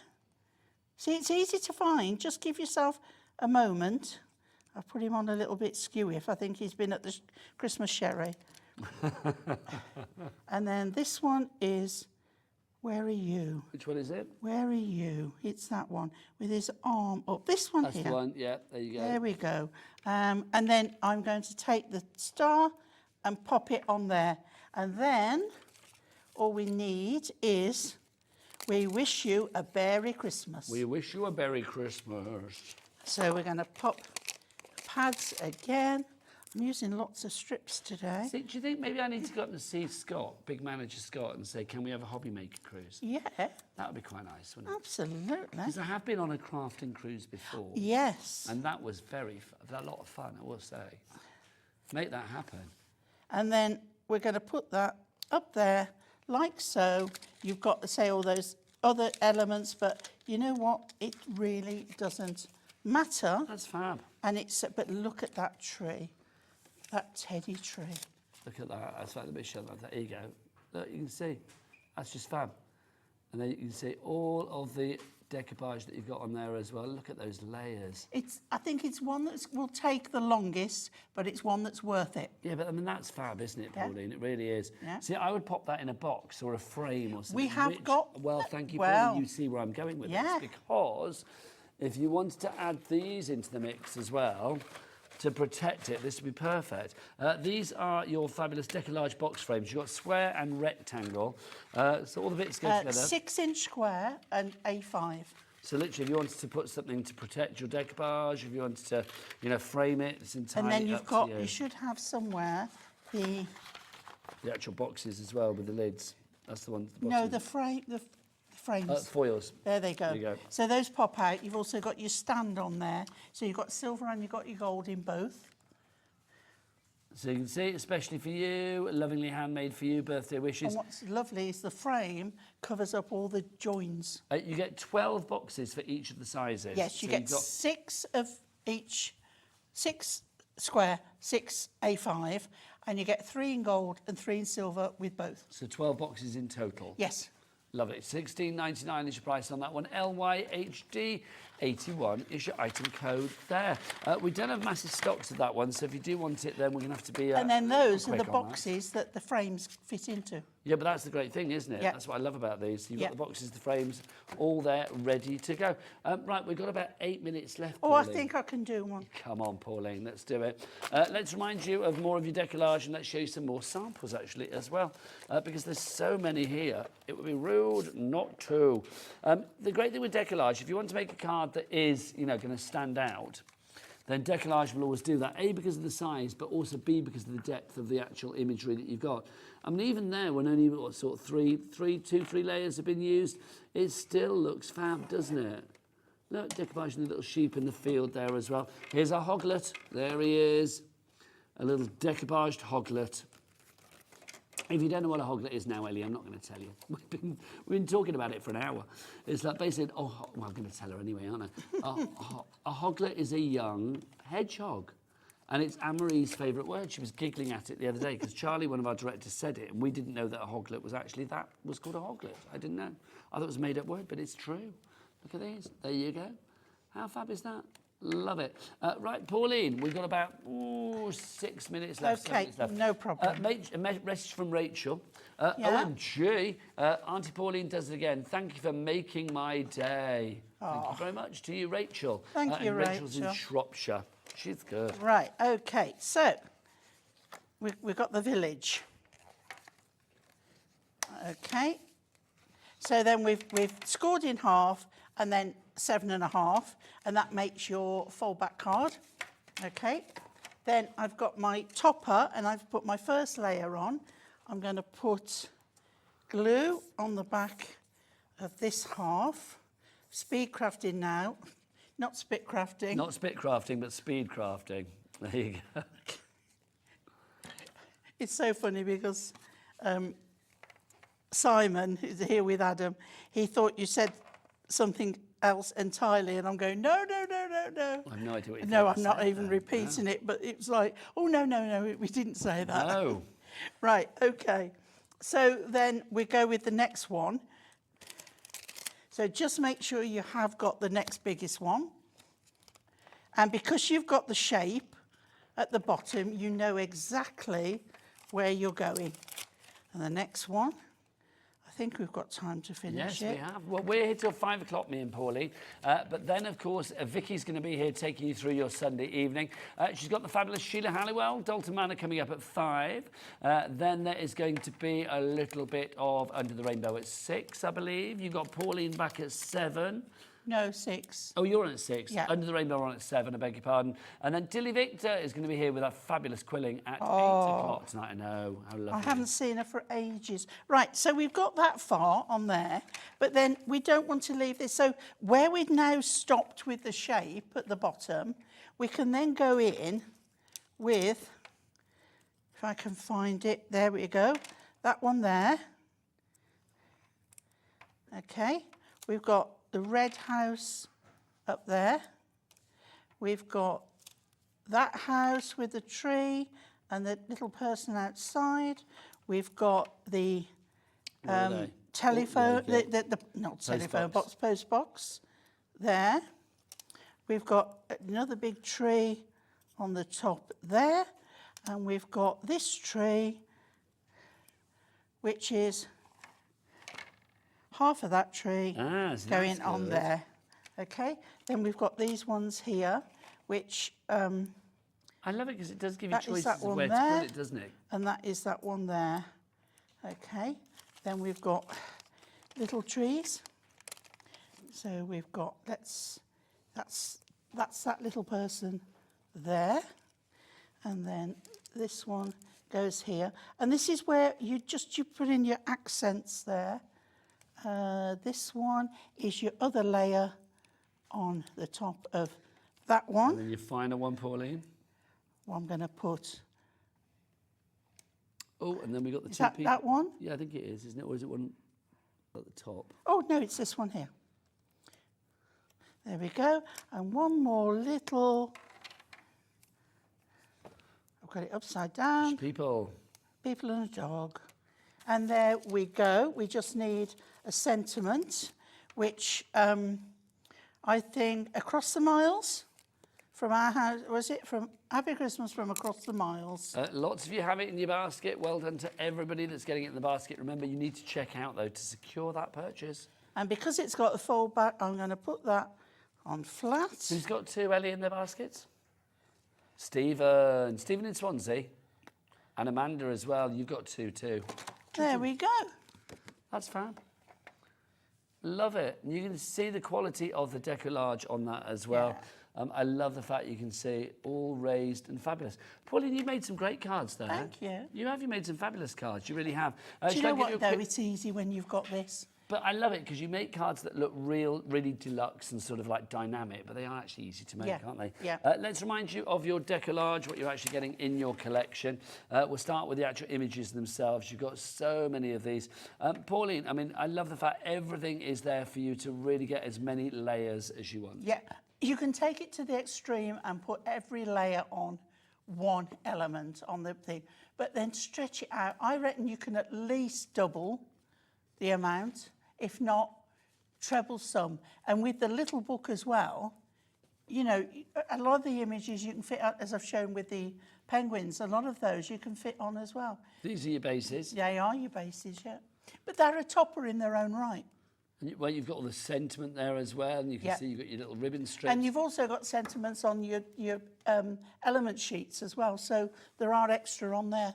See, it's easy to find. Just give yourself a moment. I've put him on a little bit skewy if I think he's been at the Christmas sherry. And then this one is, where are you? Which one is it? Where are you? It's that one with his arm up. This one That's here. the one, yeah, there you go. There we go. And then I'm going to take the star and pop it on there. And then all we need is, we wish you a Merry Christmas. We wish you a Merry Christmas. So we're going to pop pads again. I'm using lots of strips today. See, do you think maybe I need to go up and see Scott, big manager Scott, and say, can we have a hobby maker cruise? Yeah. That would be quite nice, wouldn't it? Absolutely. Because I have been on a crafting cruise before. Yes. And that was a lot of fun, I will say. Make that happen. And then we're going to put that up there like so. You've got to say all those other elements, but you know what? It really doesn't matter. That's fab. And but look at that tree, that teddy tree. Look at that. That's like the mission. There you go. Look, you can see. That's just fab. And then you can see all of the decoupage that you've got on there as well. Look at those layers. I think it's one that will take the longest, but it's one that's worth it. Yeah, but I mean, that's fab, isn't it, Pauline? It really is. Yeah. See, I would pop that in a box or a frame or something. We have got... Well, thank you, well, Pauline. You see where I'm going with this. yeah. Because if you wanted to add these into the mix as well, to protect it, this would be perfect. These are your fabulous Deco-Large box frames. You've got square and rectangle. So all the bits go together. 6-inch square and A5. So literally, if you wanted to put something to protect your decoupage, if you wanted to, you know, frame it, it's entirely And then you've got, you should have somewhere the actual boxes as well with the lids. That's the one. No, the frames. Foils. There they go. There you go. So those pop out. You've also got your stand on there. So you've got silver and you've got your gold in both. So you can see, especially for you, lovingly handmade for you, birthday wishes. And what's lovely is the frame covers up all the joins. You get 12 boxes for each of the sizes. Yes, you So get 6 of each, 6 square, 6 A5, and you get 3 in gold and 3 in silver with both. So 12 boxes in total. Yes. Love it. $16.99 is your price on that one. LYHD 81 is your item code there. We don't have massive stocks of that one, so if you do want it, then we're going to have to be. And then those are the quick on boxes that the frames fit into. Yeah, but that's the great thing, isn't it? Yeah. That's what I love about these. You've Yeah. got the boxes, the frames, all there, ready to go. Right, we've got about 8 minutes left. Oh, I Pauline. think I can do one. Come on, Pauline, let's do it. Let's remind you of more of your Deco-Large, and let's show you some more samples, actually, as well, because there's so many here. It would be rude not to. The great thing with Deco-Large, if you want to make a card that is, you know, going to stand out, then Deco-Large will always do that. A, because of the size, but also B, because of the depth of the actual imagery that you've got. I mean, even there, when only what, sort of three layers have been used, it still looks fab, doesn't it? Look, decoupage and the little sheep in the field there as well. Here's our hoglet. There he is. A little decoupaged hoglet. If you don't know what a hoglet is now, Ellie, I'm not going to tell you. We've been talking about it for an hour. It's like basically, well, I'm going to tell her anyway, aren't I? A hoglet is a young hedgehog. And it's Anne-Marie's favourite word. She was giggling at it the other day because Charlie, one of our directors, said it, and we didn't know that a hoglet was actually was called a hoglet. I didn't know. I thought it was a made-up word, but it's true. Look at these. There you go. How fab is that? Love it. Right, Pauline, we've got about 6 minutes left. Okay, 7 minutes left. no problem. A message from Rachel. Yeah? OMG, Auntie Pauline does it again. Thank you for making my day. Thank you very much to you, Rachel. Thank you, and Rachel's in Rachel. Shropshire. She's good. Right, okay, so we've got the village. Okay, So then we've scored in half and then 7.5, and that makes your fold-back card. Okay. Then I've got my topper, and I've put my first layer on. I'm going to put glue on the back of this half. Speed crafting now, not spit crafting. Not spit crafting, but speed crafting. There you go. It's so funny because Simon, who's here with Adam, he thought you said something else entirely, and I'm going, no. I have no idea what you No, I'm not even repeating it, but it was like, oh, no, we didn't say that. No. Right, okay. So then we go with the next one. So just make sure you have got the next biggest one. And because you've got the shape at the bottom, you know exactly where you're going. And the next one, I think we've got time to finish it. Yes, we have. Well, we're here till 5 o'clock, me and Pauline. But then, of course, Vicky's going to be here taking you through your Sunday evening. She's got the fabulous Sheila Halliwell, Dalton Manor, coming up at 5. Then there is going to be a little bit of Under the Rainbow at 6, I believe. You've got Pauline back at 7. No, 6. Oh, you're on at 6. Yeah. Under the Rainbow on at 7, I beg your pardon. And then Tillyviktor is going to be here with a fabulous quilling at 8 o'clock tonight. I know, how lovely. I haven't seen her for ages. Right, so we've got that far on there, but then we don't want to leave this. So where we've now stopped with the shape at the bottom, we can then go in with, if I can find it, there we go, that one there. Okay, we've got the red house up there. We've got that house with the tree and the little person outside. We've got the telephone, not telephone box, post box there. We've got another big tree on the top there. And we've got this tree, which is half of that tree going on there. Okay, then we've got these ones here, which I love it because it does give you choices of where to put it, doesn't it? And that is that one there. Okay, then we've got little trees. So we've got, that's that little person there. And then this one goes here. And this is where you put in your accents there. This one is your other layer on the top of that one. And then your final one, Pauline. Well, I'm going to put... Oh, and then we got the Is two that people. that one? Yeah, I think it is, isn't it? Or is it one at the top? Oh, no, it's this one here. There we go. And one more little... I've got it upside down. People. People and a dog. And there we go. We just need a sentiment, which I think across the miles from our house, was it from Happy Christmas from across the miles? Lots of you have it in your basket. Well done to everybody that's getting it in the basket. Remember, you need to check out, though, to secure that purchase. And because it's got the fold back, I'm going to put that on flat. Who's got 2 Ellie in their baskets? Stephen in Swansea. And Amanda as well. You've got 2 too. There we go. That's fab. Love it. And you can see the quality of the Deco-Large on that as well. Yeah. I love the fact you can see all raised and fabulous. Pauline, you've made some great cards there. Thank you. You made some fabulous cards. You really have. Do you know what, though? It's easy when you've got this. But I love it because you make cards that look really deluxe and sort of like dynamic, but they are actually easy to make, aren't they? Yeah. Let's remind you of your Deco-Large, what you're actually getting in your collection. We'll start with the actual images themselves. You've got so many of these. Pauline, I mean, I love the fact everything is there for you to really get as many layers as you want. Yeah, you can take it to the extreme and put every layer on one element on the thing, but then stretch it out. I reckon you can at least double the amount, if not treble some. And with the little book as well, you know, a lot of the images you can fit out, as I've shown with the penguins, a lot of those you can fit on as well. These are your bases. They are your bases, yeah. But they're a topper in their own right. And well, you've got all the sentiment there as well, and you can see you've got your little ribbon strips. And you've also got sentiments on your element sheets as well, so there are extra on there.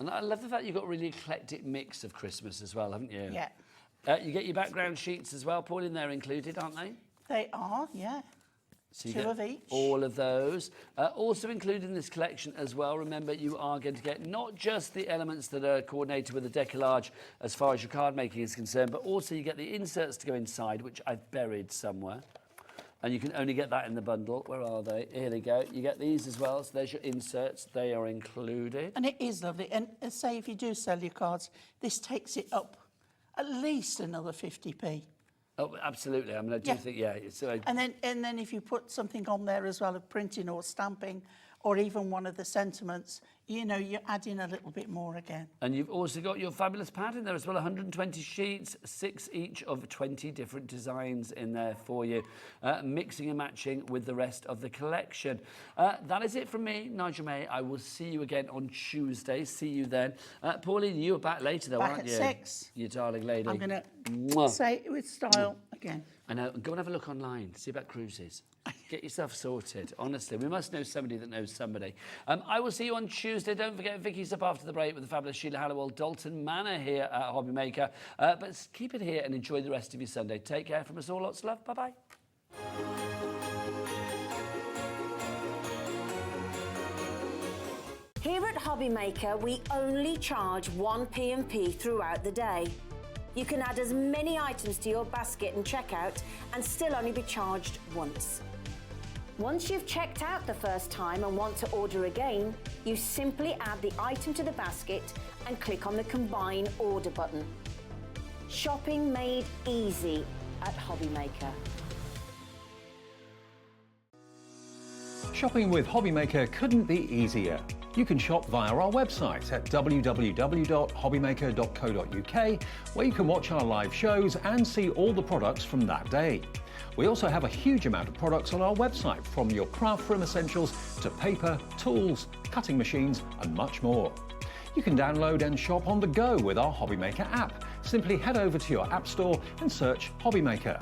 And I love the fact you've got a really eclectic mix of Christmas as well, haven't you? Yeah. You get your background sheets as well, Pauline, they're included, aren't they? They are, yeah. So you 2 get of each. all of those. Also included in this collection as well, remember you are going to get not just the elements that are coordinated with the Deco-Large as far as your card making is concerned, but also you get the inserts to go inside, which I've buried somewhere. And you can only get that in the bundle. Where are they? Here they go. You get these as well, so there's your inserts. They are included. And it is lovely. And say if you do sell your cards, this takes it up at least another 50p. Oh, absolutely. I mean, I do think, yeah. So And then if you put something on there as well of printing or stamping, or even one of the sentiments, you know, you're adding a little bit more again. And you've also got your fabulous pad in there as well, 120 sheets, 6 each of 20 different designs in there for you, mixing and matching with the rest of the collection. That is it from me, Nigel May. I will see you again on Tuesday. See you then. Pauline, you are back later though, aren't you? Back at 6. You darling lady. I'm going to say it with style again. I know. Go and have a look online. See about cruises. Get yourself sorted. Honestly, we must know somebody that knows somebody. I will see you on Tuesday. Don't forget, Vicky's up after the break with the fabulous Sheila Hallowell, Dalton Manor here at Hobby Maker. But keep it here and enjoy the rest of your Sunday. Take care from us all. Lots of love. Bye-bye. Here at Hobby Maker, we only charge 1 P&P throughout the day. You can add as many items to your basket and checkout and still only be charged once. Once you've checked out the first time and want to order again, you simply add the item to the basket and click on the Combine Order button. Shopping made easy at Hobby Maker. Shopping with Hobby Maker couldn't be easier. You can shop via our website at www.hobbymaker.co.uk, where you can watch our live shows and see all the products from that day. We also have a huge amount of products on our website, from your craft room essentials to paper, tools, cutting machines and much more. You can download and shop on the go with our Hobby Maker app. Simply head over to your app store and search Hobby Maker.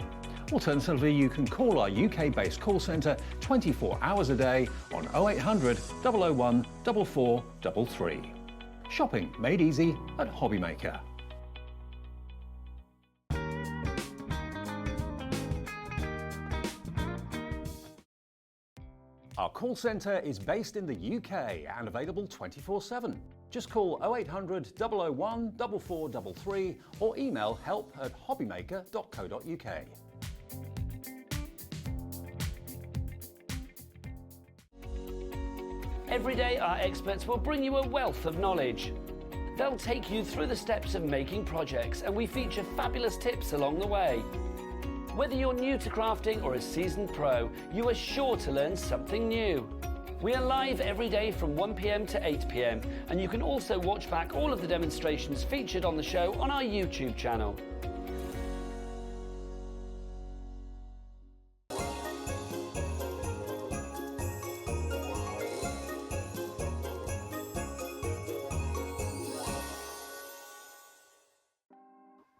Alternatively, you can call our UK-based call centre 24 hours a day on 0800 001 4433. Shopping made easy at Hobby Maker. Our call centre is based in the UK and available 24/7. Just call 0800 001 4433 or email help@hobbymaker.co.uk. Every day, our experts will bring you a wealth of knowledge. They'll take you through the steps of making projects, and we feature fabulous tips along the way. Whether you're new to crafting or a seasoned pro, you are sure to learn something new. We are live every day from 1 p.m. to 8 p.m, and you can also watch back all of the demonstrations featured on the show on our YouTube channel.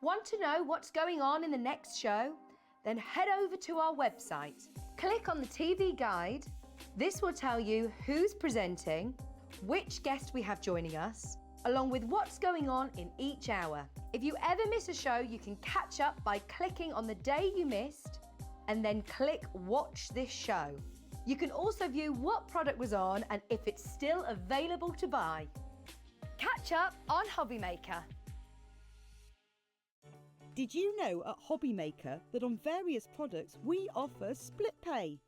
Want to know what's going on in the next show? Then head over to our website. Click on the TV guide. This will tell you who's presenting, which guest we have joining us, along with what's going on in each hour. If you ever miss a show, you can catch up by clicking on the day you missed and then click Watch This Show. You can also view what product was on and if it's still available to buy. Catch up on Hobby Maker. Did you know at Hobby Maker that on various products we offer split pay?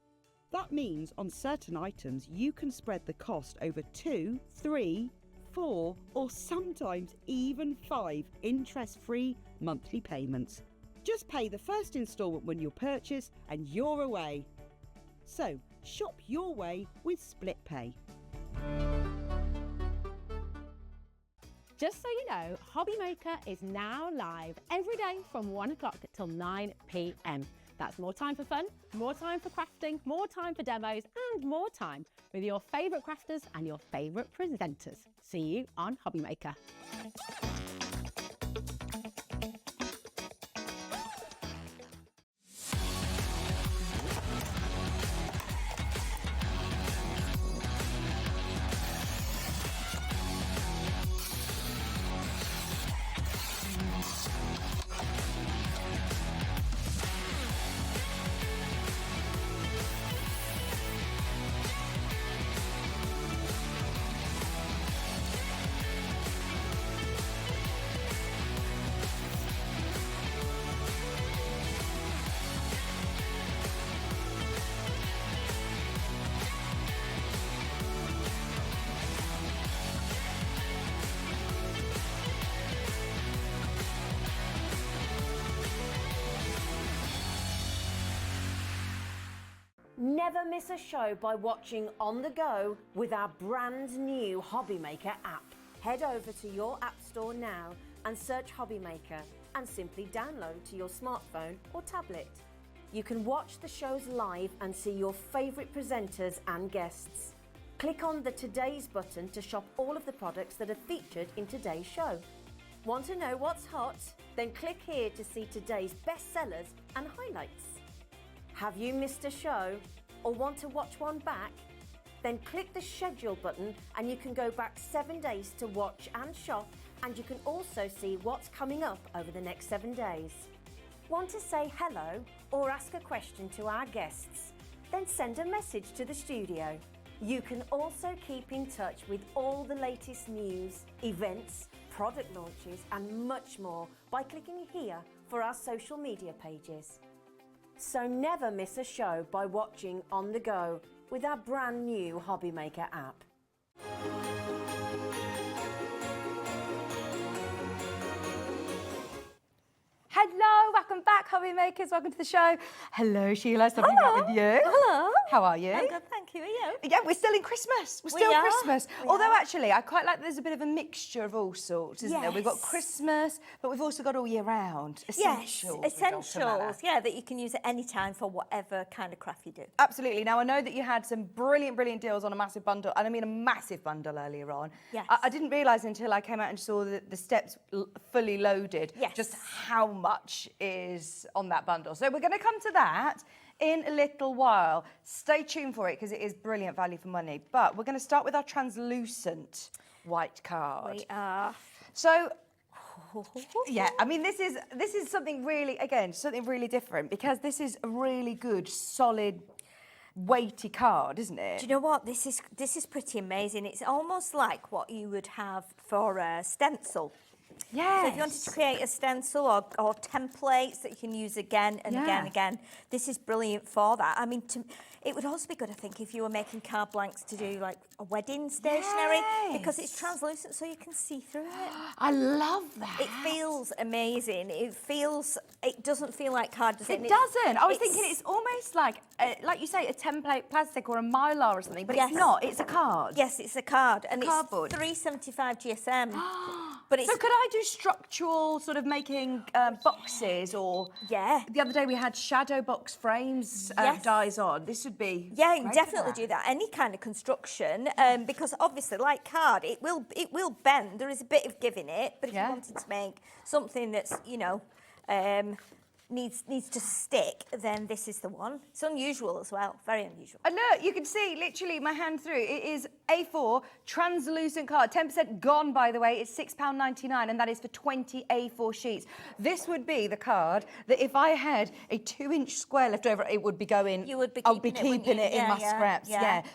That means on certain items you can spread the cost over 2, 3, 4 or sometimes even 5 interest-free monthly payments. Just pay the first instalment when you purchase and you're away. So shop your way with split pay. Just so you know, Hobby Maker is now live every day from 1 o'clock till 9 p.m. That's more time for fun, more time for crafting, more time for demos, and more time with your favourite crafters and your favourite presenters. See you on Hobby Maker. never miss a show by watching on the go with our brand new Hobbymaker app. Head over to your app store now and search Hobbymaker and simply download to your smartphone or tablet. You can watch the shows live and see your favourite presenters and guests. Click on the Today's button to shop all of the products that are featured in today's show. Want to know what's hot? Then click here to see today's bestsellers and highlights. Have you missed a show or want to watch one back? Then click the schedule button and you can go back 7 days to watch and shop, and you can also see what's coming up over the next 7 days. Want to say hello or ask a question to our guests? Then send a message to the studio. You can also keep in touch with all the latest news, events, product launches and much more by clicking here for our social media pages. So never miss a show by watching on the go with our brand new Hobbymaker app. Hello, welcome back, hobby makers. Welcome to the show. Hello, Sheila. It's lovely to be with you. Hello. How are you? I'm good, thank you. Are you? Yeah, we're still in Christmas. We're still Christmas. Although actually, I quite like there's a bit of a mixture of all sorts, isn't there? We've got Christmas, but we've also got all year round essentials. Yes, essentials. Yeah, that you can use at any time for whatever kind of craft you do. Absolutely. Now I know that you had some brilliant deals on a massive bundle, and I mean a massive bundle earlier on. Yes. I didn't realise until I came out and saw the steps fully loaded. Yes. Just how much is on that bundle. So we're going to come to that in a little while. Stay tuned for it because it is brilliant value for money. But we're going to start with our translucent white card. We are. So yeah, I mean this is something really, again, something really different, because this is a really good solid weighty card, isn't it? Do you know what? This is pretty amazing. It's almost like what you would have for a stencil. Yes. So if you wanted to create a stencil or templates that you can use again and again, this is brilliant for that. I mean, it would also be good, I think, if you were making card blanks to do like a wedding stationery, because it's translucent so you can see through it. I love that. It feels amazing. It doesn't feel like card, does it? It doesn't. I was thinking it's almost like you say, a template plastic or a mylar or something, but it's not. It's a card. Yes, it's a card, and cardboard. It's 375 GSM. But it's, so could I do structural sort of making boxes, or the other day we had shadow box frames dies on. This would be you can definitely do that. Any kind of construction, because obviously, like card, it will bend. There is a bit of give in it, but if you wanted to make something that's needs to stick, then this is the one. It's unusual as well, very unusual. And look, you can see literally my hand through. It is A4 translucent card, 10% gone, by the way. It's £6.99, and that is for 20 A4 sheets. This would be the card that if I had a 2-inch square left over, it would be going. You would be I'll be keeping it in my scraps,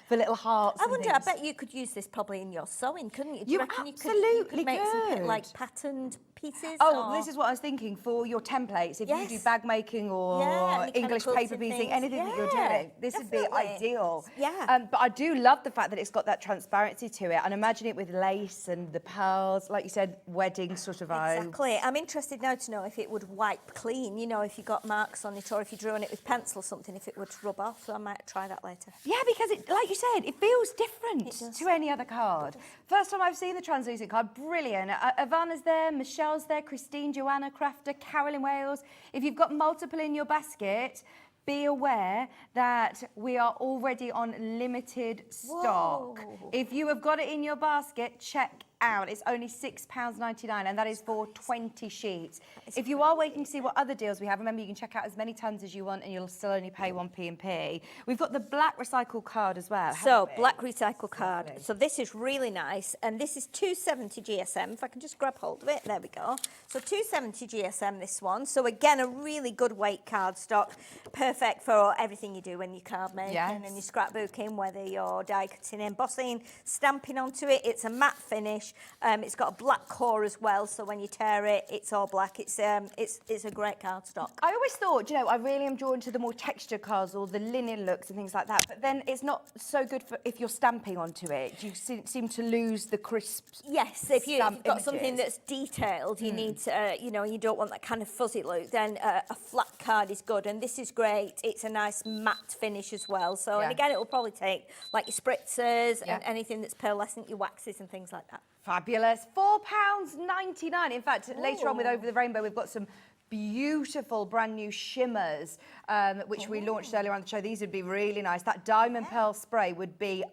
for little hearts. I wonder. I bet you could use this probably in your sewing, couldn't you? Do you reckon absolutely you could make some like patterned pieces? Oh, this is what I was thinking for your templates. If you do bag making or English paper piecing, anything that you're doing, this would be ideal. But I do love the fact that it's got that transparency to it, and imagine it with lace and the pearls, like you said, wedding sort of vibes. Exactly. I'm interested now to know if it would wipe clean, you know, if you got marks on it, or if you drew on it with pencil or something, if it would rub off. So I might try that later. Yeah, because it, like you said, it feels different to any other card. First time I've seen the translucent card, brilliant. Ivana's there, Michelle's there, Christine, Joanna, Crafter, Carroll in Wales. If you've got multiple in your basket, be aware that we are already on limited stock. Whoa. If you have got it in your basket, check out. It's only £6.99, and that is for 20 sheets. If you are waiting to see what other deals we have, remember you can check out as many tons as you want and you'll still only pay 1 P&P. We've got the black recycle card as well. So, black recycle card. So this is really nice, and this is 270 GSM. If I can just grab hold of it, there we go. So 270 GSM, this one. So again, a really good weight card stock, perfect for everything you do when you're card making and you're scrapbooking, whether you're die cutting, embossing, stamping onto it. It's a matte finish. It's got a black core as well, so when you tear it, it's all black. It's a great cardstock. I always thought, you know, I really am drawn to the more textured cards or the linen looks and things like that, but then it's not so good for if you're stamping onto it. You seem to lose the crisp. Yes, if you've got something that's detailed, you need to, you know, you don't want that kind of fuzzy look, then a flat card is good, and this is great. It's a nice matte finish as well. So, and again, it will probably take like your spritzers and anything that's pearlescent, your waxes and things like that. Fabulous. £4.99. In fact, later on with Over the Rainbow, we've got some beautiful brand new shimmers, which we launched earlier on the show. These would be really nice. That diamond pearl spray would be,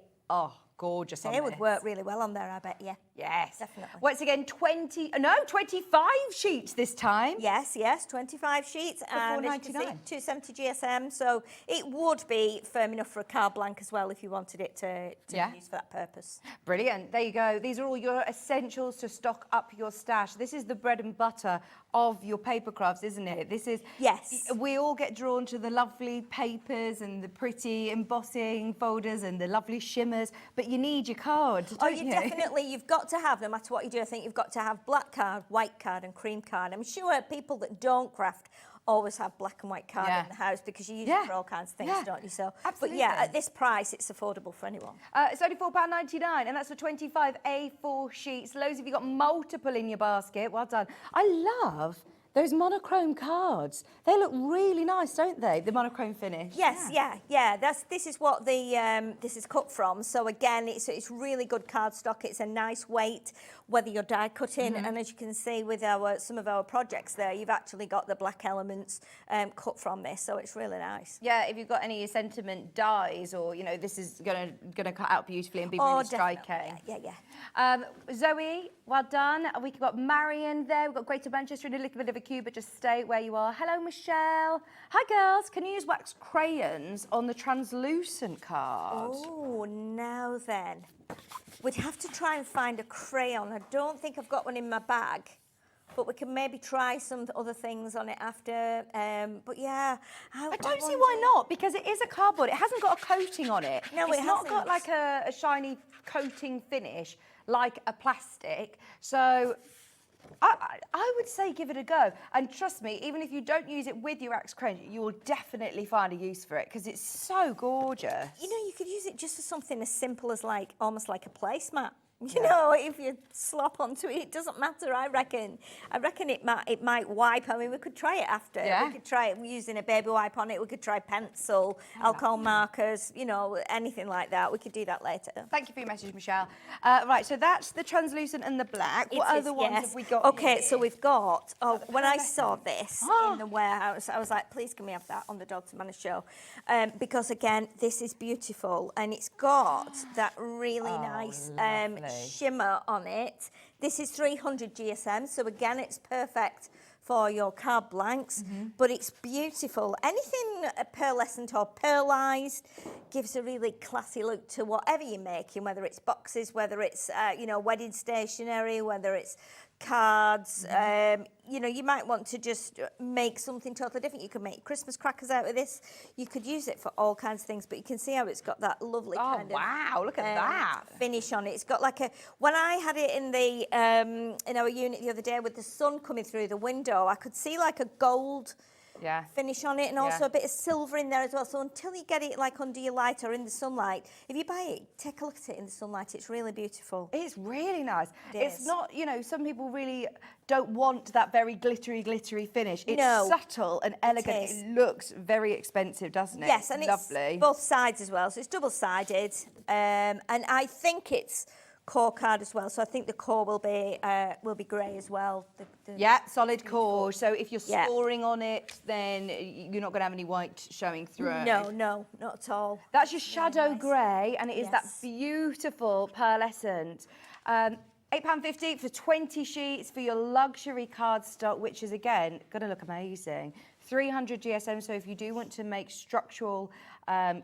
gorgeous. They would work really well on there, I bet, Yes. Definitely. Once again, 25 sheets this time. Yes, 25 sheets. And as you can see, 270 GSM. So it would be firm enough for a card blank as well if you wanted it to use for that purpose. Brilliant. There you go. These are all your essentials to stock up your stash. This is the bread and butter of your paper crafts, isn't it? This is... Yes. We all get drawn to the lovely papers and the pretty embossing folders and the lovely shimmers, but you need your card, don't you? Definitely. You've got to have, no matter what you do, I think you've got to have black card, white card and cream card. I'm sure people that don't craft always have black and white card in the house because you use it for all kinds of things, don't you? So, absolutely. But at this price, it's affordable for anyone. It's only £4.99, and that's for 25 A4 sheets. Loads of you got multiple in your basket. Well done. I love those monochrome cards. They look really nice, don't they? The monochrome finish. Yes, this is what this is cut from. So again, it's really good cardstock. It's a nice weight, whether you're die cutting, and as you can see with some of our projects there, you've actually got the black elements cut from this, so it's really nice. Yeah, if you've got any sentiment dies, or this is gonna cut out beautifully and be really striking. Yeah. Zoe, well done. We've got Marion there. We've got Greater Manchester in a little bit of a queue, but just stay where you are. Hello, Michelle. Hi, girls. Can you use wax crayons on the translucent card? Oh, now then. We'd have to try and find a crayon. I don't think I've got one in my bag, but we can maybe try some other things on it after. But yeah. I don't see why not, because it is a cardboard. It hasn't got a coating on it. No, it's not got like a shiny coating finish like a plastic. So I would say give it a go. And trust me, even if you don't use it with your wax crayon, you will definitely find a use for it because it's so gorgeous. You could use it just for something as simple as almost like a placemat. If you slop onto it, it doesn't matter, I reckon. It might wipe. I mean, we could try it after. Yeah. We could try it using a baby wipe on it. We could try pencil, alcohol markers, anything like that. We could do that later. Thank you for your message, Michelle. Right, so that's the translucent and the black. What other ones have we got Okay, here? so we've got, when I saw this in the warehouse, I was like, please can we have that on the Dalton Manor show? Because again, this is beautiful and it's got that really nice shimmer on it. This is 300 GSM, so again, it's perfect for your card blanks, but it's beautiful. Anything pearlescent or pearlized gives a really classy look to whatever you're making, whether it's boxes, whether it's, wedding stationery, whether it's cards. You might want to just make something totally different. You could make Christmas crackers out of this. You could use it for all kinds of things, but you can see how it's got that lovely kind of look at that finish on it. It's got like when I had it in the in our unit the other day with the sun coming through the window, I could see like a gold finish on it and also a bit of silver in there as well. So until you get it like under your light or in the sunlight, if you buy it, take a look at it in the sunlight. It's really beautiful. It's really nice. It's not, some people really don't want that very glittery finish. It's subtle and elegant. It looks very expensive, doesn't it? Yes, and lovely. It's both sides as well. So it's double-sided. And I think it's core card as well, so I think the core will be grey as well. Solid core. So if you're scoring on it, then you're not going to have any white showing through. No, not at all. That's your shadow grey, and it is that beautiful pearlescent. £8.50 for 20 sheets for your luxury cardstock, which is again going to look amazing. 300 GSM, so if you do want to make structural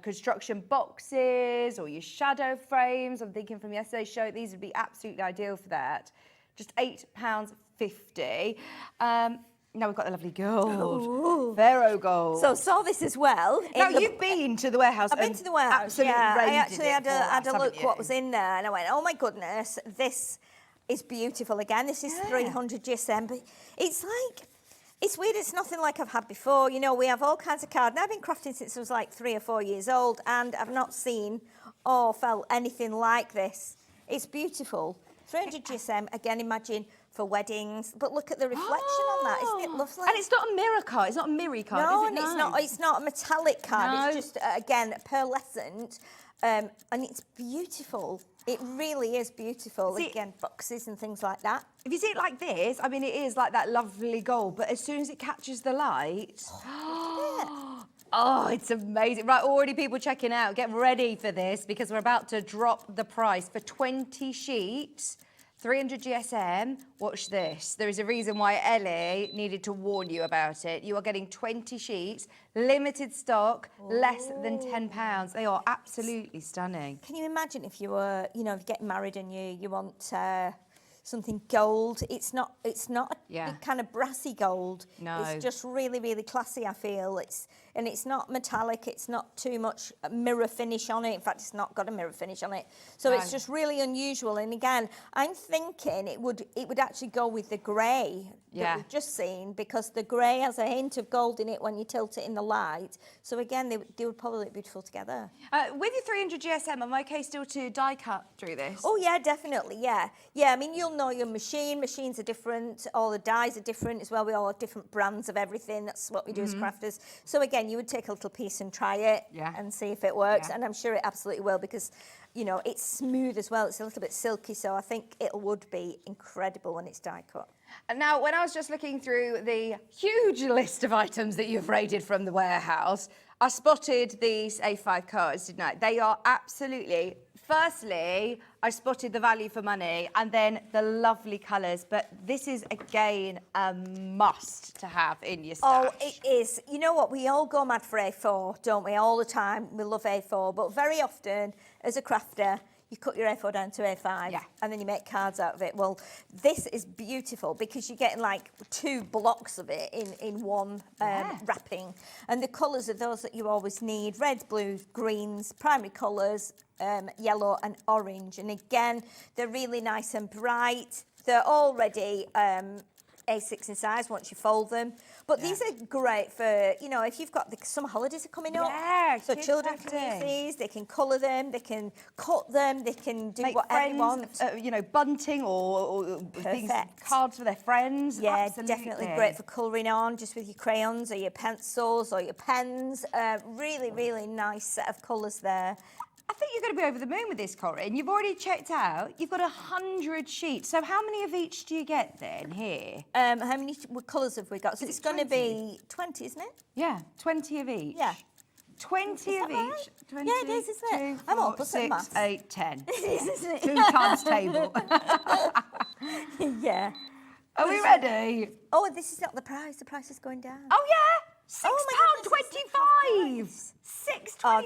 construction boxes or your shadow frames, I'm thinking from yesterday's show, these would be absolutely ideal for that. Just £8.50. Now we've got the lovely gold, Pharaoh gold. So saw this as well. Now you've been to the warehouse. I've been to the warehouse. Absolutely I actually had a a look what was in there, and I went, oh my goodness, this is beautiful. Again, this is 300 GSM, but it's like. It's weird, it's nothing like I've had before. We have all kinds of cards. Now, I've been crafting since I was like 3 or 4 years old, and I've not seen or felt anything like this. It's beautiful. 300 GSM, again, imagine for weddings. But look at the reflection on that. Isn't it lovely? And it's not a mirror card. It's not a mirror card, no, is it? No, it's not a metallic card. No. It's just, again, pearlescent. And it's beautiful. It really is beautiful. See, again, boxes and things like that. If you see it like this, I mean, it is like that lovely gold, but as soon as it catches the light... Oh, it's amazing. Right, already people checking out. Get ready for this because we're about to drop the price for 20 sheets, 300 GSM. Watch this. There is a reason why Ellie needed to warn you about it. You are getting 20 sheets, limited stock, less than £10. They are absolutely stunning. Can you imagine if you were, if you're getting married and you want something gold? It's not a kind of brassy gold. No. It's just really, really classy, I feel. It's not metallic. It's not too much mirror finish on it. In fact, it's not got a mirror finish on it. So it's just really unusual. And again, I'm thinking it would actually go with the grey that we've just seen, because the grey has a hint of gold in it when you tilt it in the light. So again, they would probably look beautiful together. With your 300 GSM, am I okay still to die cut through this? Oh yeah, definitely, yeah. I mean, you'll know your machine. Machines are different. All the dyes are different as well. We all have different brands of everything. That's what we do as crafters. So again, you would take a little piece and try it and see if it works. And I'm sure it absolutely will, because, it's smooth as well. It's a little bit silky, so I think it would be incredible when it's die cut. And now, when I was just looking through the huge list of items that you've raided from the warehouse, I spotted these A5 cards, didn't I? They are absolutely... Firstly, I spotted the value for money and then the lovely colours, but this is, again, a must to have in your stash. Oh, it is. You know what? We all go mad for A4, don't we? All the time. We love A4, but very often, as a crafter, you cut your A4 down to A5 and then you make cards out of it. Well, this is beautiful because you're getting like 2 blocks of it in one wrapping. And the colours are those that you always need: red, blue, greens, primary colours, yellow and orange. And again, they're really nice and bright. They're already A6 in size once you fold them. But these are great for, if you've got the summer holidays are coming up. Yeah, so children can use these, they can colour them, they can cut them, they can do whatever they want. Bunting or things, cards for their friends. Yeah, absolutely. Definitely great for colouring on, just with your crayons or your pencils or your pens. Really, really nice set of colours there. I think you're going to be over the moon with this, Corinne. You've already checked out. You've got 100 sheets. So how many of each do you get then here? How many colours have we got? So it's going to be 20, isn't it? Yeah, 20 of each. Yeah. 20 of each. Right? 20, yeah, it is, isn't it? 2, 4, I'm all plus 6, 8, 10. It is, isn't it? 2 times table. Yeah. Are we ready? Oh, this is not the price. The price is going down. Oh, yeah. £6.25. £6.25. Oh,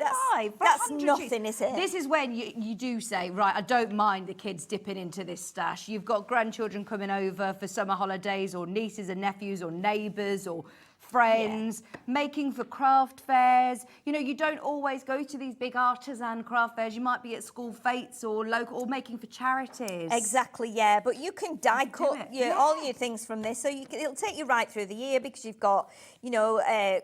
that's nothing, is it? This is when you do say, right, I don't mind the kids dipping into this stash. You've got grandchildren coming over for summer holidays, or nieces and nephews, or neighbours, or friends, making for craft fairs. You don't always go to these big artisan craft fairs. You might be at school fetes or local, or making for charities. Exactly, yeah. But you can die cut all your things from this, so it'll take you right through the year, because you've got,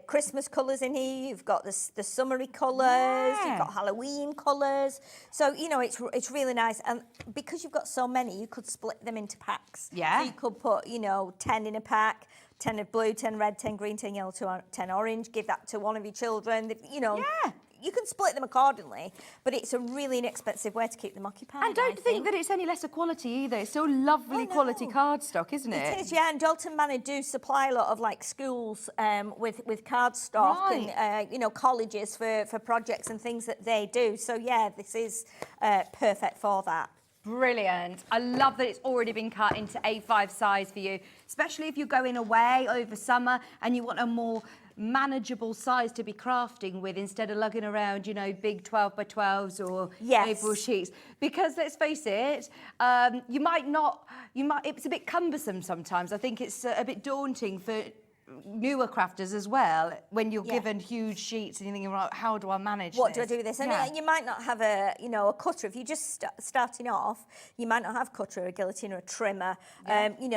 Christmas colours in here. You've got the summery colours. You've got Halloween colours. So it's really nice, and because you've got so many, you could split them into packs. Yeah. So you could put 10 in a pack. 10 of blue, 10 red, 10 green, 10 yellow, 10 orange. Give that to one of your children. You can split them accordingly, but it's a really inexpensive way to keep them occupied. And don't think that it's any lesser quality either. It's still lovely quality cardstock, isn't it? It is, yeah. And Dalton Manor do supply a lot of schools with cardstock and colleges for projects and things that they do. So yeah, this is perfect for that. Brilliant. I love that it's already been cut into A5 size for you, especially if you're going away over summer and you want a more manageable size to be crafting with, instead of lugging around, big 12 by 12s or A4 sheets. Because let's face it, it's a bit cumbersome sometimes. I think it's a bit daunting for newer crafters as well, when you're given huge sheets and you're thinking, right, how do I manage What this? do I do with this? And you might not have a, a cutter. If you're just starting off, you might not have a cutter, a guillotine or a trimmer.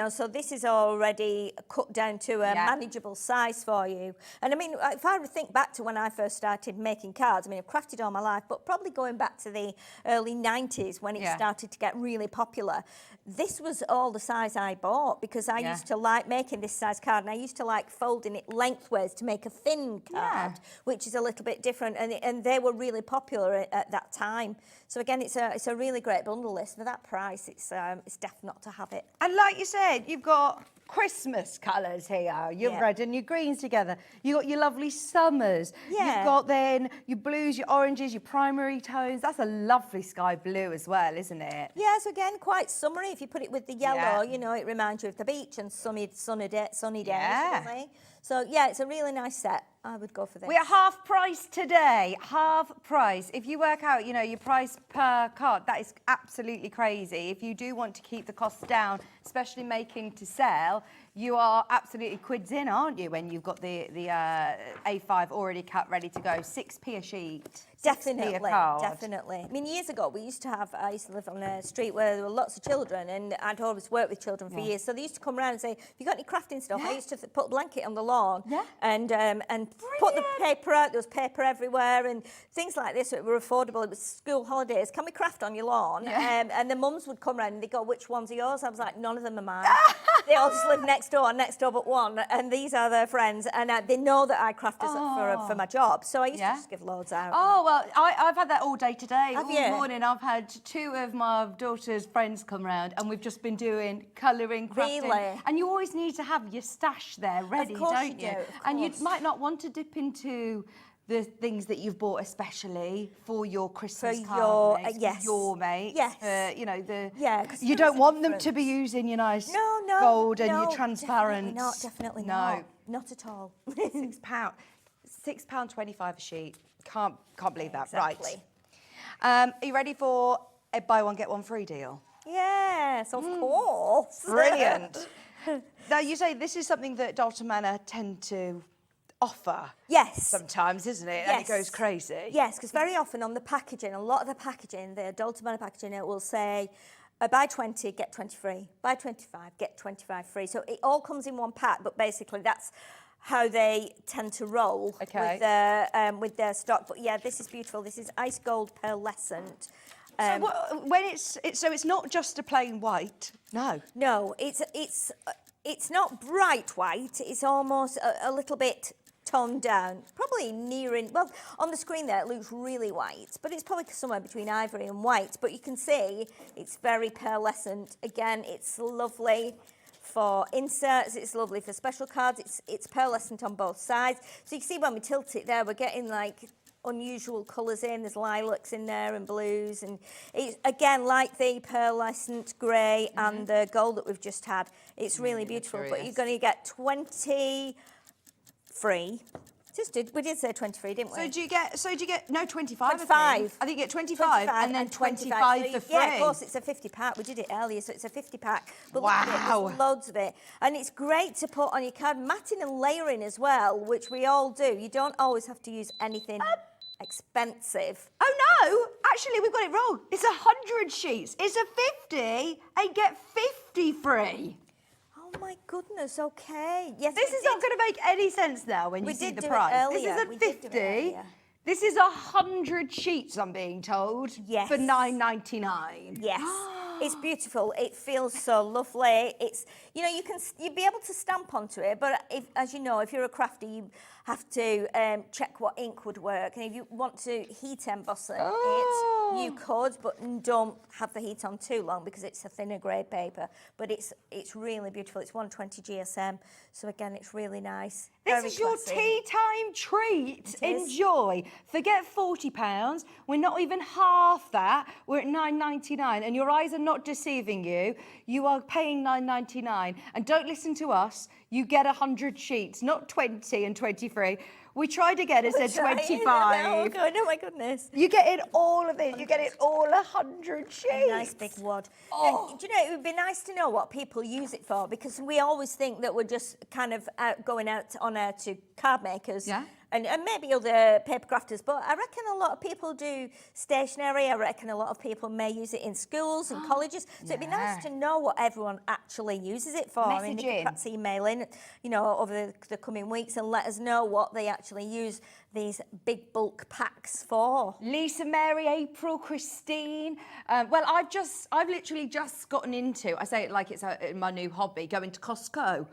So this is already cut down to a manageable size for you. And I mean, if I think back to when I first started making cards, I mean, I've crafted all my life, but probably going back to the early 90s when it started to get really popular, this was all the size I bought, because I used to like making this size card, and I used to like folding it lengthways to make a thin card, which is a little bit different, and they were really popular at that time. So again, it's a really great bundle list. For that price, it's definitely not to have it. And like you said, you've got Christmas colours here, your red and your greens together. You've got your lovely summers. You've got then your blues, your oranges, your primary tones. That's a lovely sky blue as well, isn't it? Yeah, so again, quite summery. If you put it with the yellow, it reminds you of the beach and sunny days. Really. So yeah, it's a really nice set. I would go for this. We're half price today, half price. If you work out, your price per card, that is absolutely crazy. If you do want to keep the costs down, especially making to sell, you are absolutely quids in, aren't you, when you've got the A5 already cut, ready to go. 6p a sheet. Definitely, 6p a card. definitely. I mean, years ago, I used to live on a street where there were lots of children, and I'd always worked with children for years. So they used to come around and say, "Have you got any crafting stuff?" I used to put a blanket on the lawn and put the paper out. There was paper everywhere and things like this. So it were affordable. It was school holidays. Can we craft on your lawn? And the mums would come round and they go, "Which ones are yours?" I was like, "None of them are mine." They all just live next door but one, and these are their friends, and they know that I craft for my job. So I used to just give loads out. Oh, well, I've had that all day today. Have all you? morning I've had 2 of my daughter's friends come round, and we've just been doing colouring, crafting. Really? And you always need to have your stash there ready, don't you? And you might not want to dip into the things that you've bought especially for your Christmas card mates, for your mates, for, you don't want them to be using your nice gold and your transparent. Definitely not. Not at all. £6, £6.25 a sheet. Can't believe that. Exactly. Right. Are you ready for a buy one get one free deal? Yes, of course. Brilliant. Now you say this is something that Dalton Manor tend to offer. Yes. Sometimes, isn't it? Yes. And it goes crazy. Yes, because very often on the packaging, a lot of the packaging, the Dalton Manor packaging, it will say, buy 20, get 20 free. Buy 25, get 25 free. So it all comes in one pack, but basically that's how they tend to roll with their stock. But yeah, this is beautiful. This is ice gold pearlescent. So when it's not just a plain white. No, it's not bright white. It's almost a little bit toned down, probably on the screen there it looks really white, but it's probably somewhere between ivory and white, but you can see it's very pearlescent. Again, it's lovely for inserts, it's lovely for special cards, it's pearlescent on both sides. So you can see when we tilt it there, we're getting like unusual colours in. There's lilacs in there and blues, and it's again like the pearlescent grey and the gold that we've just had. It's really beautiful, but you're going to get 20 free. We did say 20 free, didn't we? So do you get no 25? 25. I think you get 25 and then 25 for free. Yeah, of course, it's a 50 pack. We did it earlier, so it's a 50 pack. But wow. Look at it, there's loads of it. And it's great to put on your card. Matting and layering as well, which we all do. You don't always have to use anything expensive. Oh no, actually we've got it wrong. It's 100 sheets. It's a 50 and get 50 free. Oh my goodness, okay. Yes, this is not going to make any sense now when you see the price. This isn't 50. This is 100 sheets, I'm being told. Yes. For $9.99. Yes. It's beautiful. It feels so lovely. It's, you'd be able to stamp onto it, but as you know, if you're a crafter, you have to check what ink would work. And if you want to heat emboss it, you could, but don't have the heat on too long because it's a thinner grade paper. But it's really beautiful. It's 120 GSM, so again, it's really nice. This is your tea time treat. Enjoy. Forget £40. We're not even half that. We're at $9.99, and your eyes are not deceiving you. You are paying $9.99, and don't listen to us. You get 100 sheets, not 20 and 20 free. We tried again and said Trying, 25. Going, oh my goodness. You get in all of it. You get it all 100 sheets. A nice big wad. Oh. Do you know, it would be nice to know what people use it for, because we always think that we're just kind of going out on air to card makers. Yeah. And maybe other paper crafters, but I reckon a lot of people do stationery. I reckon a lot of people may use it in schools and colleges. So it'd be nice to know what everyone actually uses it for. I mean, they could perhaps email in, you know, over the coming weeks and let us know what they actually use these big bulk packs for. Lisa, Mary, April, Christine. Well, I've literally just gotten into, I say it like it's my new hobby, going to Costco.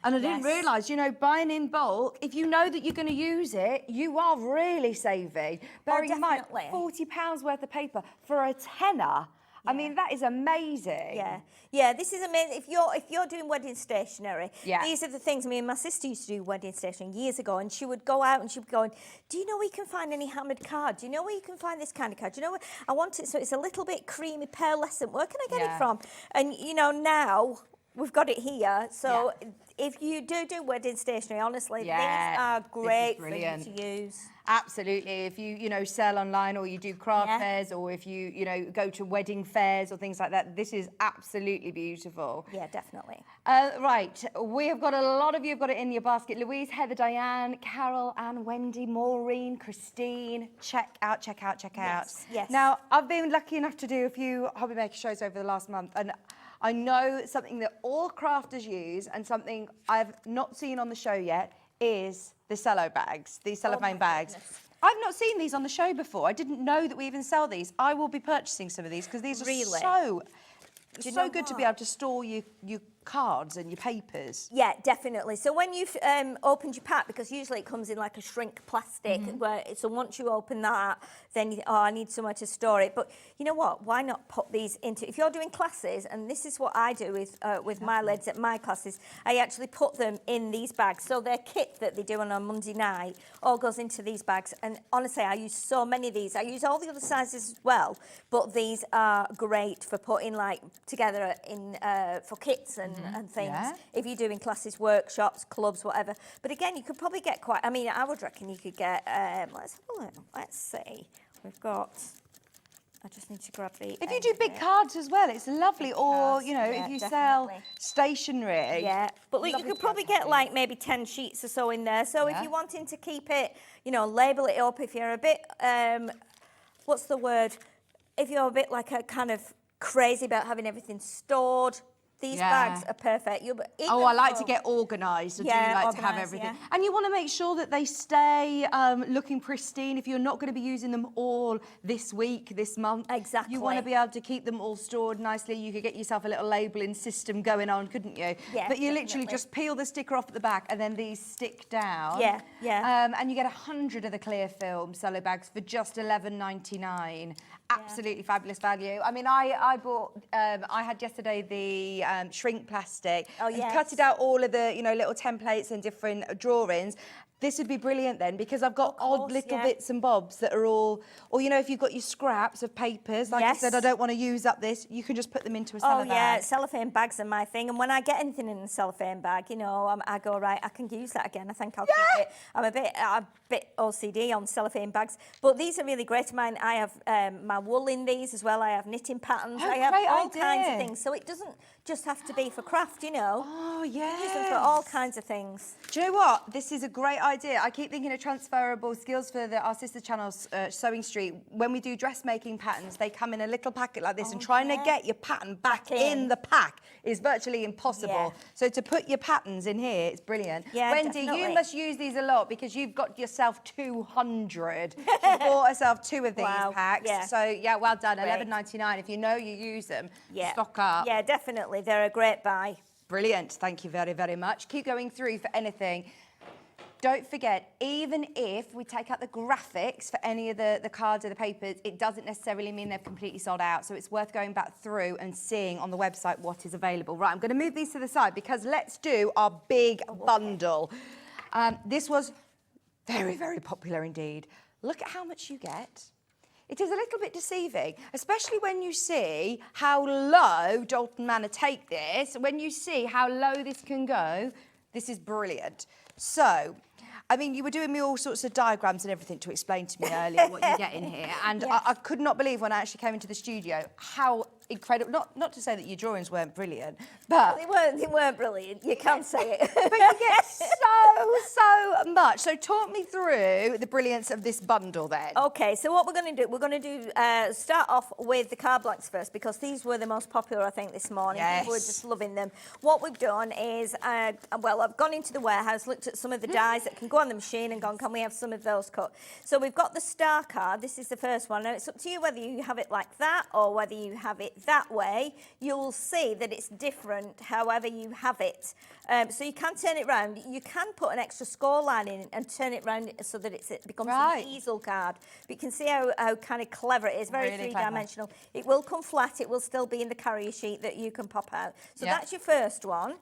And I didn't realise, you know, buying in bulk, if you know that you're going to use it, you are really saving. Bearing in mind, £40 worth of paper for a tenner. I mean, that is amazing. Yeah, yeah, this is amazing. If you're doing wedding stationery, yeah. These are the things. I mean, my sister used to do wedding stationery years ago, and she would go out and she'd be going, do you know where you can find any hammered card? Do you know where you can find this kind of card? Do you know where I want it so it's a little bit creamy, pearlescent? Where can I get it from? And, you know, now we've got it here, so if you do wedding stationery, honestly, these are great for you to use. Absolutely. If you know, sell online, or you do craft fairs, or if you know, go to wedding fairs or things like that, this is absolutely beautiful. Yeah, definitely. Right, we have got a lot of you have got it in your basket. Louise, Heather, Diane, Carol, Anne, Wendy, Maureen, Christine. Check out. Yes. Now, I've been lucky enough to do a few hobby maker shows over the last month, and I know something that all crafters use, and something I've not seen on the show yet is the cello bags, these cellophane bags. Goodness. I've not seen these on the show before. I didn't know that we even sell these. I will be purchasing some of these because these are so good to be able to store your cards and your papers. Yeah, definitely. So when you've opened your pack, because usually it comes in like a shrink plastic, so once you open that, then you think, oh, I need somewhere to store it. But you know what? Why not put these into, if you're doing classes, and this is what I do with my lids at my classes, I actually put them in these bags. So their kit that they do on a Monday night all goes into these bags. And honestly, I use so many of these. I use all the other sizes as well, but these are great for putting like together in for kits and things. If you're doing classes, workshops, clubs, whatever. But again, you could probably get quite, I mean, I would reckon you could get, let's have a look. Let's see. We've got, I just need to grab the If you do big cards as well, it's lovely. Or, you know, if you sell stationery. Yeah, but look, you could probably get like maybe 10 sheets or so in there. So if you're wanting to keep it, you know, label it up, if you're a bit, what's the word? If you're a bit like a kind of crazy about having everything stored, these bags are perfect. I like to get organised. I do like to have everything. And you want to make sure that they stay looking pristine. If you're not going to be using them all this week, this month. Exactly. You want to be able to keep them all stored nicely. You could get yourself a little labelling system going on, couldn't you? Yeah, but you literally just peel the sticker off at the back and then these stick down. Yeah, yeah. And you get 100 of the clear film cello bags for just $11.99. Absolutely fabulous value. I mean, I bought, I had yesterday the shrink plastic. Oh, and cut it out all of the, you know, little templates and different drawings. This would be brilliant then, because I've got odd little bits and bobs that are all, or you know, if you've got your scraps of papers, like I said, I don't want to use up this, you can just put them into a cellophane bag. Yeah, cellophane bags are my thing. And when I get anything in a cellophane bag, you know, I go, right, I can use that again. I think I'll keep it. I'm a bit OCD on cellophane bags, but these are really great. Mine, I have my wool in these as well. I have knitting patterns. I have all kinds of things. So it doesn't just have to be for craft, you know. Oh, yeah. Use them for all kinds of things. Do you know what? This is a great idea. I keep thinking of transferable skills for our sister channels, Sewing Street. When we do dressmaking patterns, they come in a little packet like this, and trying to get your pattern back in the pack is virtually impossible. So to put your patterns in here, it's brilliant. Yeah, Wendy, you must use these a lot because you've got yourself 200. She bought herself 2 of these packs. So yeah, well done. $11.99. If you know you use them, stock up. Yeah, definitely. They're a great buy. Brilliant. Thank you very, very much. Keep going through for anything. Don't forget, even if we take out the graphics for any of the cards or the papers, it doesn't necessarily mean they've completely sold out. So it's worth going back through and seeing on the website what is available. Right, I'm going to move these to the side because let's do our big bundle. This was very, very popular indeed. Look at how much you get. It is a little bit deceiving, especially when you see how low Dalton Manor take this. When you see how low this can go, this is brilliant. So, I mean, you were doing me all sorts of diagrams and everything to explain to me earlier what you get in here. And I could not believe when I actually came into the studio how incredible, not to say that your drawings weren't brilliant, but... They weren't brilliant, you can say it. But you get so much. So talk me through the brilliance of this bundle then. Okay, so what we're going to do, start off with the card blanks first, because these were the most popular, I think, this morning. Yes. People were just loving them. What we've done is, well, I've gone into the warehouse, looked at some of the dies that can go on the machine and gone, can we have some of those cut? So we've got the star card. This is the first one. Now, it's up to you whether you have it like that or whether you have it that way. You'll see that it's different however you have it. So you can turn it round. You can put an extra score line in and turn it round so that it becomes an easel card. But you can see how kind of clever it is, very Really three-dimensional. It will come flat. It will still be in the carrier sheet that you can pop out. So that's your first one.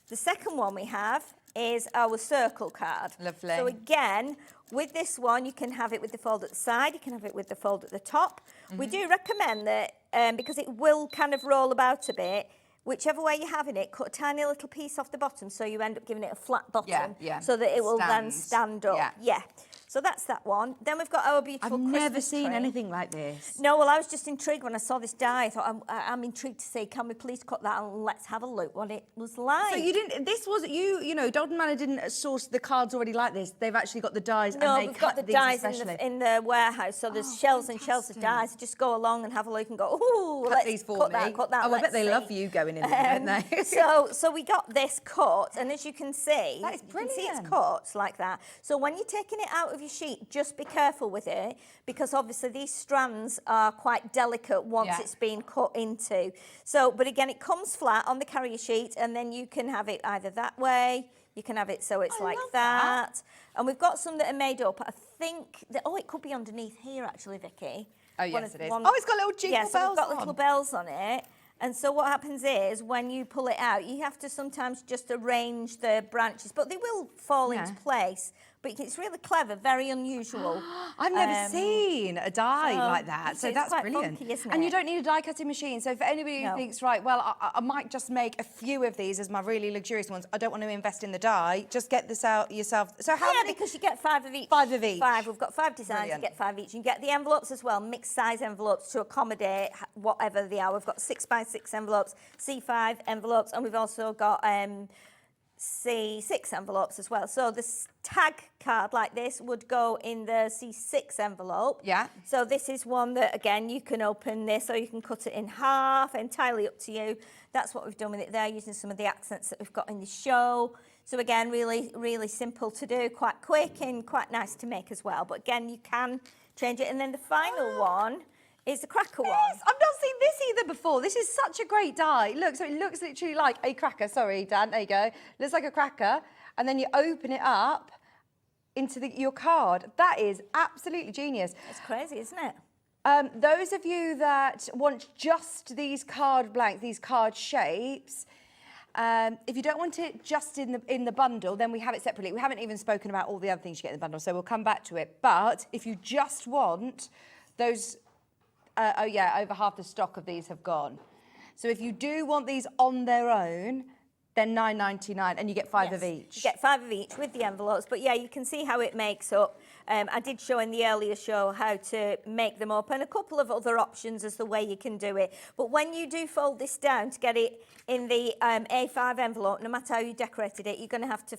The second one we have is our circle card. Lovely. So again, with this one, you can have it with the fold at the side, you can have it with the fold at the top. We do recommend that, because it will kind of roll about a bit, whichever way you're having it, cut a tiny little piece off the bottom so you end up giving it a flat bottom so that it will then stand up. Yeah. So that's that one. Then we've got our beautiful Christmas I've never seen tree. anything like this. No, well, I was just intrigued when I saw this die. I thought, I'm intrigued to see, can we please cut that and let's have a look what it was like. So you didn't, this was, you know, Dalton Manor didn't source the cards already like this. They've actually got the dies and they we've cut got the these dies especially. in the warehouse. So there's shelves and shelves of dies. Just go along and have a look and go, ooh, Cut these for cut me. That, cut that. Oh, I bet they see. love you going in there, don't they? so we got this cut, and as you can see, that is brilliant. You can see it's cut like that. So when you're taking it out of your sheet, just be careful with it, because obviously these strands are quite delicate once it's been cut into. So, but again, it comes flat on the carrier sheet, and then you can have it either that way, you can have it so it's like that. And we've got some that are made up. I think that, it could be underneath here actually, Vicky. Oh, yes, it is. Oh, it's got little jingle bells so we've got on. little bells on it. And so what happens is, when you pull it out, you have to sometimes just arrange the branches, but they will fall into place. But it's really clever, very unusual. I've never seen a die like that, so it's that's quite brilliant. funky, isn't and you it? don't need a die cutting machine. So for anybody who thinks, right, well, I might just make a few of these as my really luxurious ones. I don't want to invest in the die. Just get this out yourself. So how many? Because you get 5 of each. 5 of each. 5. We've got 5 designs. You get 5 each. You get the envelopes as well, mixed size envelopes to accommodate whatever they are. We've got 6x6 envelopes, C5 envelopes, and we've also got C6 envelopes as well. So this tag card like this would go in the C6 envelope. Yeah. So this is one that, again, you can open this or you can cut it in half, entirely up to you. That's what we've done with it there, using some of the accents that we've got in the show. So again, really, really simple to do, quite quick and quite nice to make as well. But again, you can change it. And then the final one is the cracker one. I've not seen this either before. This is such a great die. Look, so it looks literally like a cracker. Sorry, Dan, there you go. Looks like a cracker. And then you open it up into your card. That is absolutely genius. It's crazy, isn't it? Those of you that want just these card blanks, these card shapes, if you don't want it just in the bundle, then we have it separately. We haven't even spoken about all the other things you get in the bundle, so we'll come back to it. But if you just want those... over half the stock of these have gone. So if you do want these on their own, then $9.99, and you get 5 of each. You get 5 of each with the envelopes, but yeah, you can see how it makes up. I did show in the earlier show how to make them up, and a couple of other options as the way you can do it. But when you do fold this down to get it in the A5 envelope, no matter how you decorated it, you're going to have to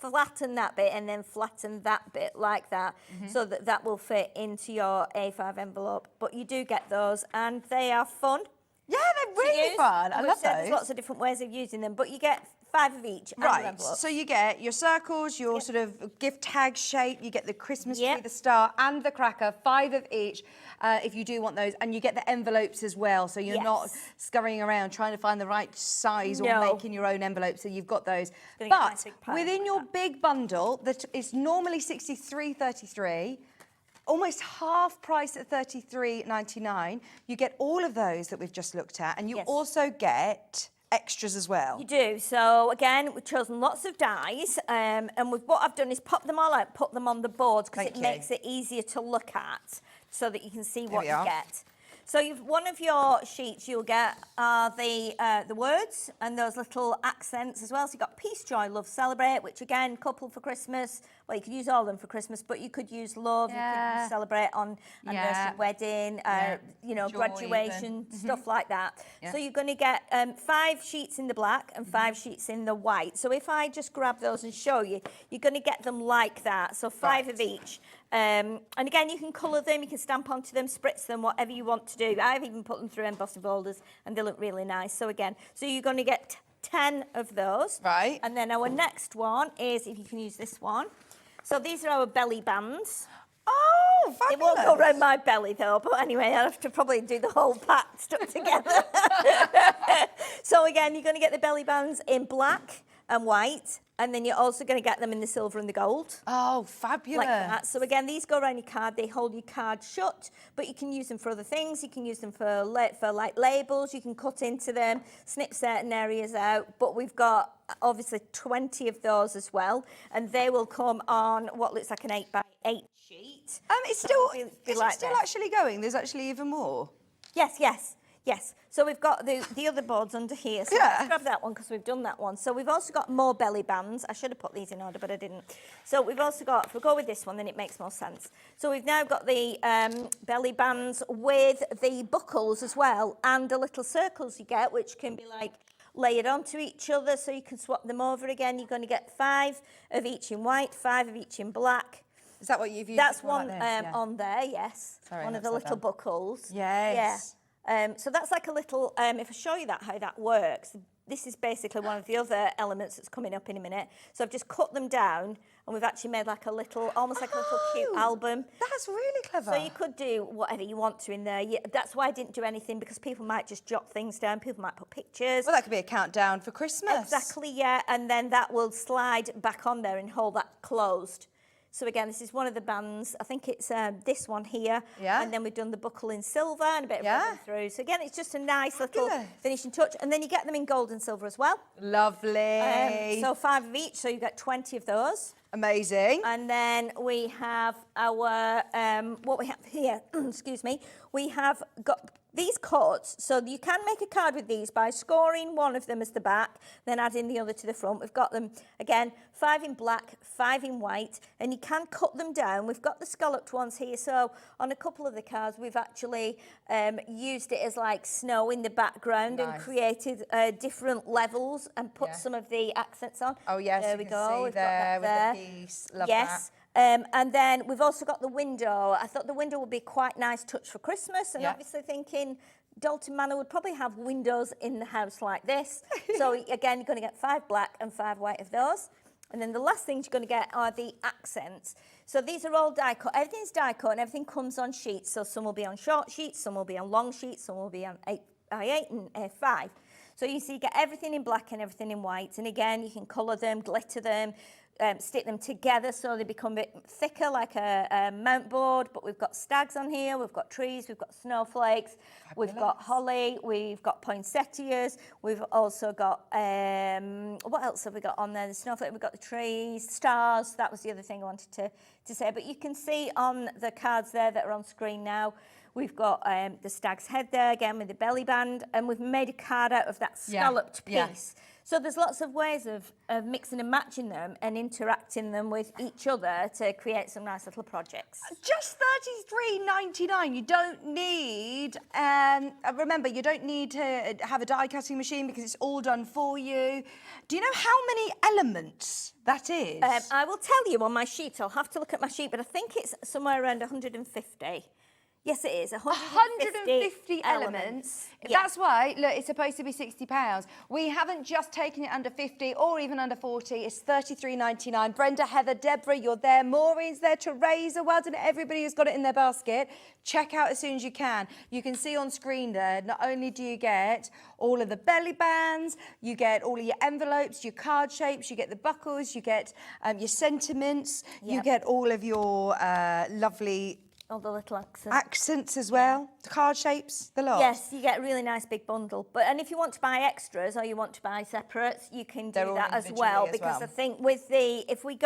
flatten that bit and then flatten that bit like that, so that that will fit into your A5 envelope. But you do get those, and they are fun. Yeah, they're really fun. I love those. There's lots of different ways of using them, but you get 5 of each. Right, so you get your circles, your sort of gift tag shape, you get the Christmas tree, the star, and the cracker, 5 of each, if you do want those, and you get the envelopes as well, so you're not scurrying around trying to find the right size or making your own envelopes, so you've got those. But within your big bundle, that is normally $63.33, almost half price at $33.99, you get all of those that we've just looked at, and you also get extras as well. You do. So again, we've chosen lots of dies, and what I've done is pop them all out, put them on the board, because it makes it easier to look at, so that you can see what you get. So one of your sheets you'll get are the words and those little accents as well. So you've got peace, joy, love, celebrate, which again, couple for Christmas. Well, you could use all of them for Christmas, but you could use love, you could use celebrate on anniversary, wedding, you know, joy, graduation, stuff like that. So you're going to get 5 sheets in the black and 5 sheets in the white. So if I just grab those and show you, you're going to get them like that. So 5 of each. And again, you can colour them, you can stamp onto them, spritz them, whatever you want to do. I've even put them through embossing folders and they look really nice. So again, so you're going to get 10 of those. Right. And then our next one is, if you can use this one. So these are our belly bands. Oh, fabulous. It won't go around my belly though, but anyway, I'll have to probably do the whole pack stuck together. So again, you're going to get the belly bands in black and white, and then you're also going to get them in the silver and the gold. Oh, fabulous. Like that. So again, these go around your card, they hold your card shut, but you can use them for other things. You can use them for like labels, you can cut into them, snip certain areas out, but we've got obviously 20 of those as well, and they will come on what looks like an 8x8 sheet. It's So still, it'll is like it still this. actually going? There's actually even more? Yes. So we've got the other boards under here. So let's grab that one because we've done that one. So we've also got more belly bands. I should have put these in order, but I didn't. So we've also got, if we go with this one, then it makes more sense. So we've now got the belly bands with the buckles as well, and the little circles you get, which can be like layered onto each other, so you can swap them over again. You're going to get 5 of each in white, 5 of each in black. Is that what you've used? That's one on there, yes. Sorry, one of the little buckles. Yes. Yeah. So that's like a little, if I show you how that works, this is basically one of the other elements that's coming up in a minute. So I've just cut them down, and we've actually made like a little, almost like a little cute album. That's really clever. So you could do whatever you want to in there. That's why I didn't do anything, because people might just jot things down. People might put pictures. Well, that could be a countdown for Christmas. Exactly, yeah. And then that will slide back on there and hold that closed. So again, this is one of the bands. I think it's this one here. Yeah. And then we've done the buckle in silver and a bit of ribbon through. So again, it's just a nice little finishing touch. And then you get them in gold and silver as well. Lovely. So 5 of each, so you get 20 of those. Amazing. And then we have our, what we have here, excuse me, we have got these cards. So you can make a card with these by scoring one of them as the back, then adding the other to the front. We've got them, again, 5 in black, 5 in white, and you can cut them down. We've got the scalloped ones here. So on a couple of the cards, we've actually used it as like snow in the background and created different levels and put some of the accents on. Oh, yes, there we go. See We've there got that with the piece. Love that. And then we've also got the window. I thought the window would be quite nice touch for Christmas, and obviously thinking Dalton Manor would probably have windows in the house like this. So again, you're going to get 5 black and 5 white of those. And then the last things you're going to get are the accents. So these are all die cut. Everything's die cut and everything comes on sheets. So some will be on short sheets, some will be on long sheets, some will be on 8x8 and A5. So you see, you get everything in black and everything in white. And again, you can colour them, glitter them, stick them together so they become a bit thicker, like a mount board. But we've got stags on here, we've got trees, we've got snowflakes, we've got holly, we've got poinsettias, we've also got, what else have we got on there? The snowflake, we've got the trees, stars. That was the other thing I wanted to say. But you can see on the cards there that are on screen now, we've got the stag's head there, again, with the belly band, and we've made a card out of that scalloped piece. So there's lots of ways of mixing and matching them and interacting them with each other to create some nice little projects. Just $33.99. You don't need, remember, you don't need to have a die cutting machine because it's all done for you. Do you know how many elements that is? I will tell you on my sheet. I'll have to look at my sheet, but I think it's somewhere around 150. Yes, it is. 150 elements. That's why, look, it's supposed to be £60. We haven't just taken it under 50 or even under 40. It's $33.99. Brenda, Heather, Deborah, you're there. Maureen's there. Teresa, well done. Everybody who's got it in their basket. Check out as soon as you can. You can see on screen there, not only do you get all of the belly bands, you get all of your envelopes, your card shapes, you get the buckles, you get your sentiments, you get all of your lovely All the little accents. Accents as well, the card shapes, the lot. Yes, you get a really nice big bundle. And if you want to buy extras or you want to buy separates, you can do that as well. Because I think with if we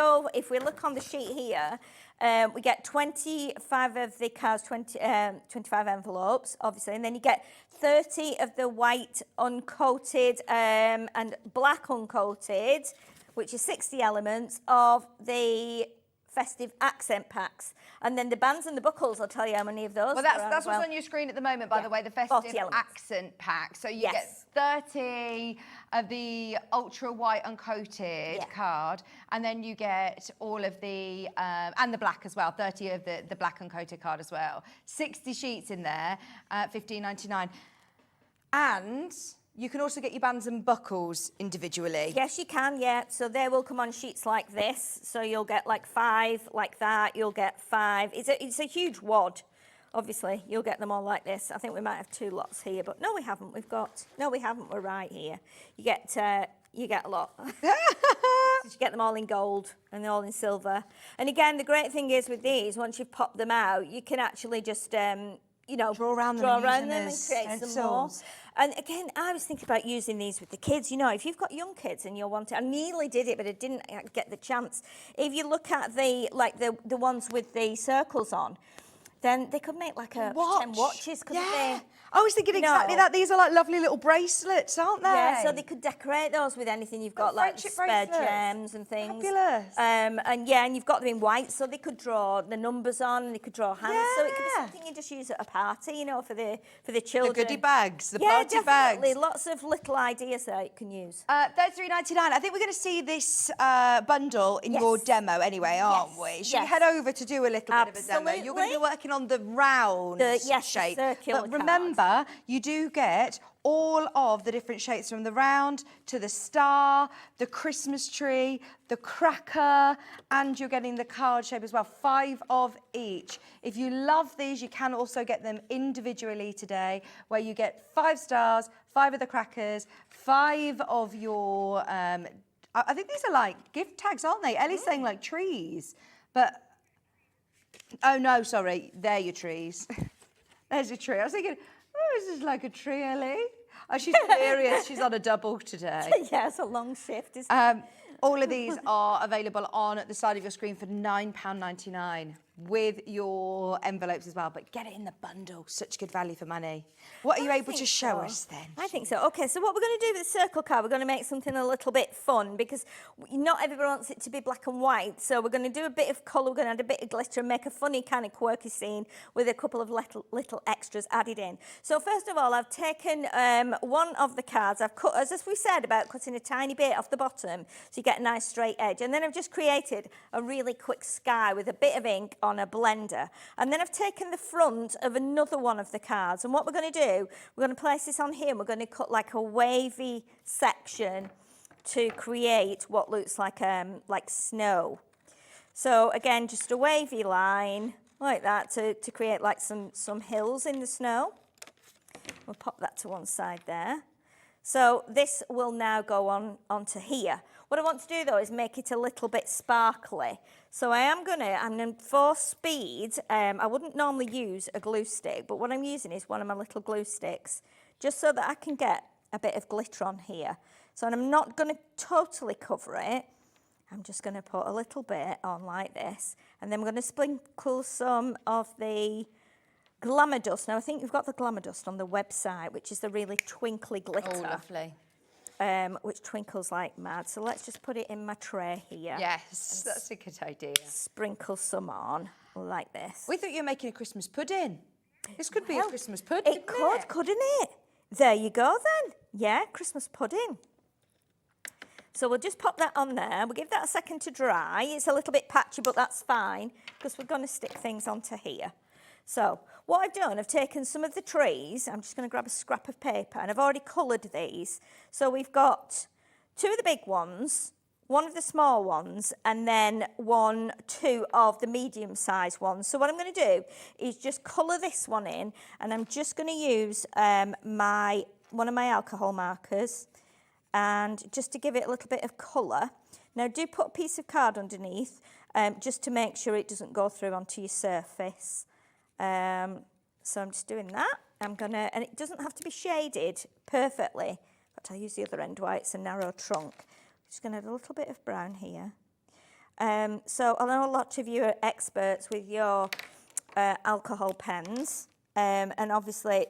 look on the sheet here, we get 25 of the cards, 25 envelopes, obviously, and then you get 30 of the white uncoated and black uncoated, which is 60 elements of the festive accent packs. And then the bands and the buckles, I'll tell you how many of those. Well, that's what's on your screen at the moment, by the way, the festive accent pack. So you get 30 of the ultra white uncoated card, and then you get all of the, and the black as well, 30 of the black uncoated card as well. 60 sheets in there, $15.99. And you can also get your bands and buckles individually. Yes, you can, yeah. So they will come on sheets like this. So you'll get like 5 like that. You'll get 5. It's a huge wad. Obviously, you'll get them all like this. I think we might have 2 lots here, but no, we haven't. No, we haven't. We're right here. You get a lot. You get them all in gold and they're all in silver. And again, the great thing is with these, once you've popped them out, you can actually just, draw around them and create some more. And again, I was thinking about using these with the kids. You know, if you've got young kids and you'll want to, I nearly did it, but I didn't get the chance. If you look at the ones with the circles on, then they could make like a 10 watches, couldn't they? I was thinking exactly that. These are like lovely little bracelets, aren't they? Yeah, so they could decorate those with anything you've got, like spare gems and things. Fabulous. And you've got them in white, so they could draw the numbers on, and they could draw hands. So it could be something you just use at a party, for the children. The goodie bags, the party bags. Lots of little ideas there you can use. $33.99. I think we're going to see this bundle in your demo anyway, aren't we? Should we head over to do a little bit of a demo? You're going to be working on the round shape. Circular but remember, you do get all of the different shapes, from the round to the star, the Christmas tree, the cracker, and you're getting the card shape as well, 5 of each. If you love these, you can also get them individually today, where you get 5 stars, 5 of the crackers, 5 of your, I think these are like gift tags, aren't they? Ellie's saying like trees, but, oh no, sorry, they're your trees. There's a tree. I was thinking, oh, this is like a tree, Ellie. Oh, she's hilarious. She's on a double today. Yeah, it's a long shift, isn't it? All of these are available on the side of your screen for £9.99 with your envelopes as well, but get it in the bundle. Such good value for money. What are you able to show us then? I think so. Okay, so what we're going to do with the circle card, we're going to make something a little bit fun, because not everybody wants it to be black and white. So we're going to do a bit of colour, we're going to add a bit of glitter and make a funny kind of quirky scene with a couple of little extras added in. So first of all, I've taken one of the cards, I've cut, as we said about cutting a tiny bit off the bottom so you get a nice straight edge, and then I've just created a really quick sky with a bit of ink on a blender. And then I've taken the front of another one of the cards, and what we're going to do, we're going to place this on here and we're going to cut like a wavy section to create what looks like snow. So again, just a wavy line like that to create like some hills in the snow. We'll pop that to one side there. So this will now go onto here. What I want to do though is make it a little bit sparkly. So I'm going for speed, I wouldn't normally use a glue stick, but what I'm using is one of my little glue sticks, just so that I can get a bit of glitter on here. So I'm not going to totally cover it. I'm just going to put a little bit on like this, and then I'm going to sprinkle some of the glamour dust. Now I think you've got the glamour dust on the website, which is the really twinkly glitter. Oh, lovely. Which twinkles like mad. So let's just put it in my tray here. Yes, that's a good idea. Sprinkle some on like this. We thought you were making a Christmas pudding. This could be a Christmas pudding. It could, couldn't it? There you go then. Yeah, Christmas pudding. So we'll just pop that on there. We'll give that a second to dry. It's a little bit patchy, but that's fine, because we're going to stick things onto here. So what I've done, I've taken some of the trees. I'm just going to grab a scrap of paper, and I've already coloured these. So we've got 2 of the big ones, 1 of the small ones, and then 2 of the medium-sized ones. So what I'm going to do is just colour this one in, and I'm just going to use one of my alcohol markers, and just to give it a little bit of colour. Now do put a piece of card underneath, just to make sure it doesn't go through onto your surface. So I'm just doing that. And it doesn't have to be shaded perfectly, but I'll use the other end where it's a narrow trunk. Just going to add a little bit of brown here. So I know a lot of you are experts with your alcohol pens, and obviously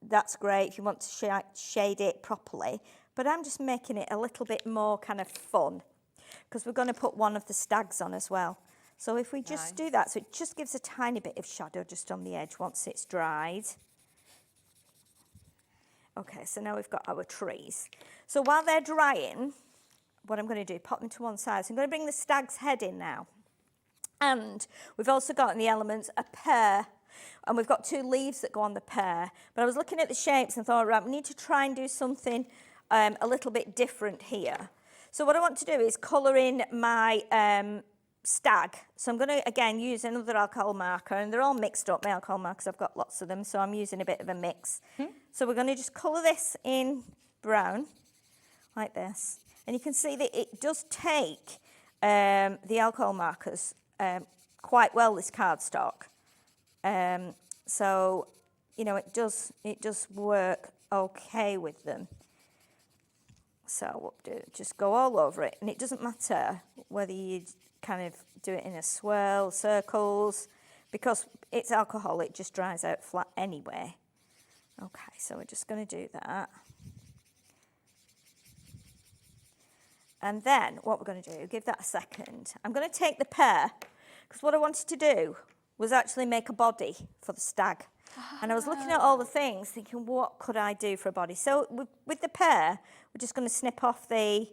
that's great if you want to shade it properly, but I'm just making it a little bit more kind of fun because we're going to put one of the stags on as well. So if we just do that, so it just gives a tiny bit of shadow just on the edge once it's dried. Okay, so now we've got our trees. So while they're drying, what I'm going to do, pop them to one side. So I'm going to bring the stag's head in now. And we've also got in the elements a pear, and we've got 2 leaves that go on the pear. But I was looking at the shapes and thought, right, we need to try and do something a little bit different here. So what I want to do is colour in my stag. So I'm going to, again, use another alcohol marker, and they're all mixed up, my alcohol markers. I've got lots of them, so I'm using a bit of a mix. So we're going to just colour this in brown, like this. And you can see that it does take the alcohol markers quite well, this cardstock. So, you know, it does work okay with them. So what we'll do, just go all over it. And it doesn't matter whether you kind of do it in a swirl, circles, because it's alcohol, it just dries out flat anyway. Okay, so we're just going to do that. And then what we're going to do, give that a second. I'm going to take the pear, because what I wanted to do was actually make a body for the stag. And I was looking at all the things, thinking, what could I do for a body? So with the pear, we're just going to snip off the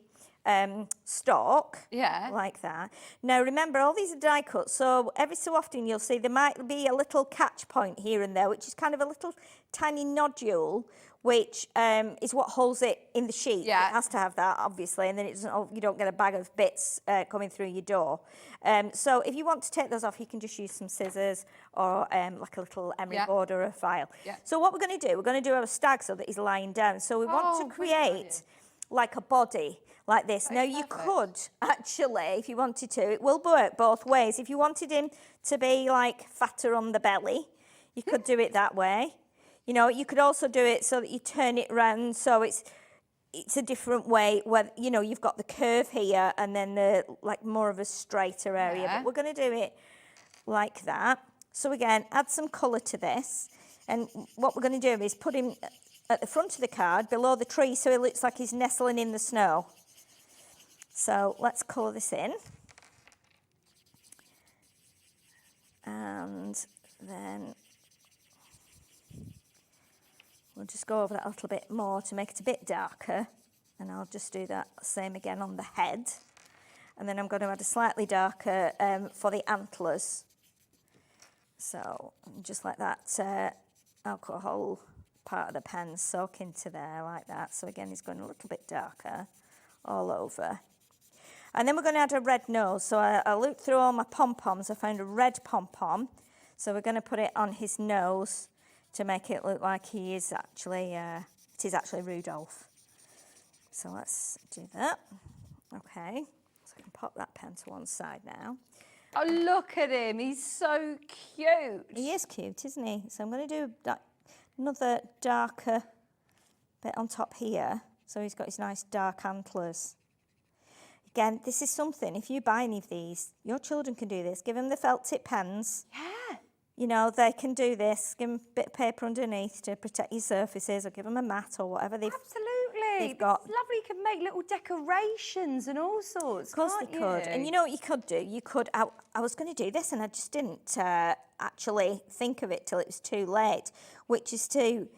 stalk, like that. Now remember, all these are die cuts, so every so often you'll see there might be a little catch point here and there, which is kind of a little tiny nodule, which is what holds it in the sheet. It has to have that, obviously, and then it doesn't. You don't get a bag of bits coming through your door. So if you want to take those off, you can just use some scissors or like a little emery board or a file. So what we're going to do, we're going to do our stag so that he's lying down. So we want to create like a body like this. Now you could actually, if you wanted to, it will work both ways. If you wanted him to be like fatter on the belly, you could do it that way. You know, you could also do it so that you turn it round so it's a different way where, you know, you've got the curve here and then the like more of a straighter area. But we're going to do it like that. So again, add some colour to this. And what we're going to do is put him at the front of the card below the tree so it looks like he's nestling in the snow. So let's colour this in. And then we'll just go over that a little bit more to make it a bit darker. And I'll just do that same again on the head. And then I'm going to add a slightly darker for the antlers. So just like that alcohol part of the pen soak into there like that. So again, he's going a little bit darker all over. And then we're going to add a red nose. So I looked through all my pom-poms. I found a red pom-pom. So we're going to put it on his nose to make it look like he is actually, it is actually Rudolph. So let's do that. Okay, so I can pop that pen to one side now. Oh, look at him, he's so cute. He is cute, isn't he? So I'm going to do another darker bit on top here. So he's got his nice dark antlers. Again, this is something, if you buy any of these, your children can do this. Give them the felt tip pens. Yeah. You know, they can do this. Give them a bit of paper underneath to protect your surfaces, or give them a mat or whatever they've got. It's lovely. You can make little decorations and all sorts. Of course they could. And you know what you could do? You could, I was going to do this and I just didn't actually think of it till it was too late, which is to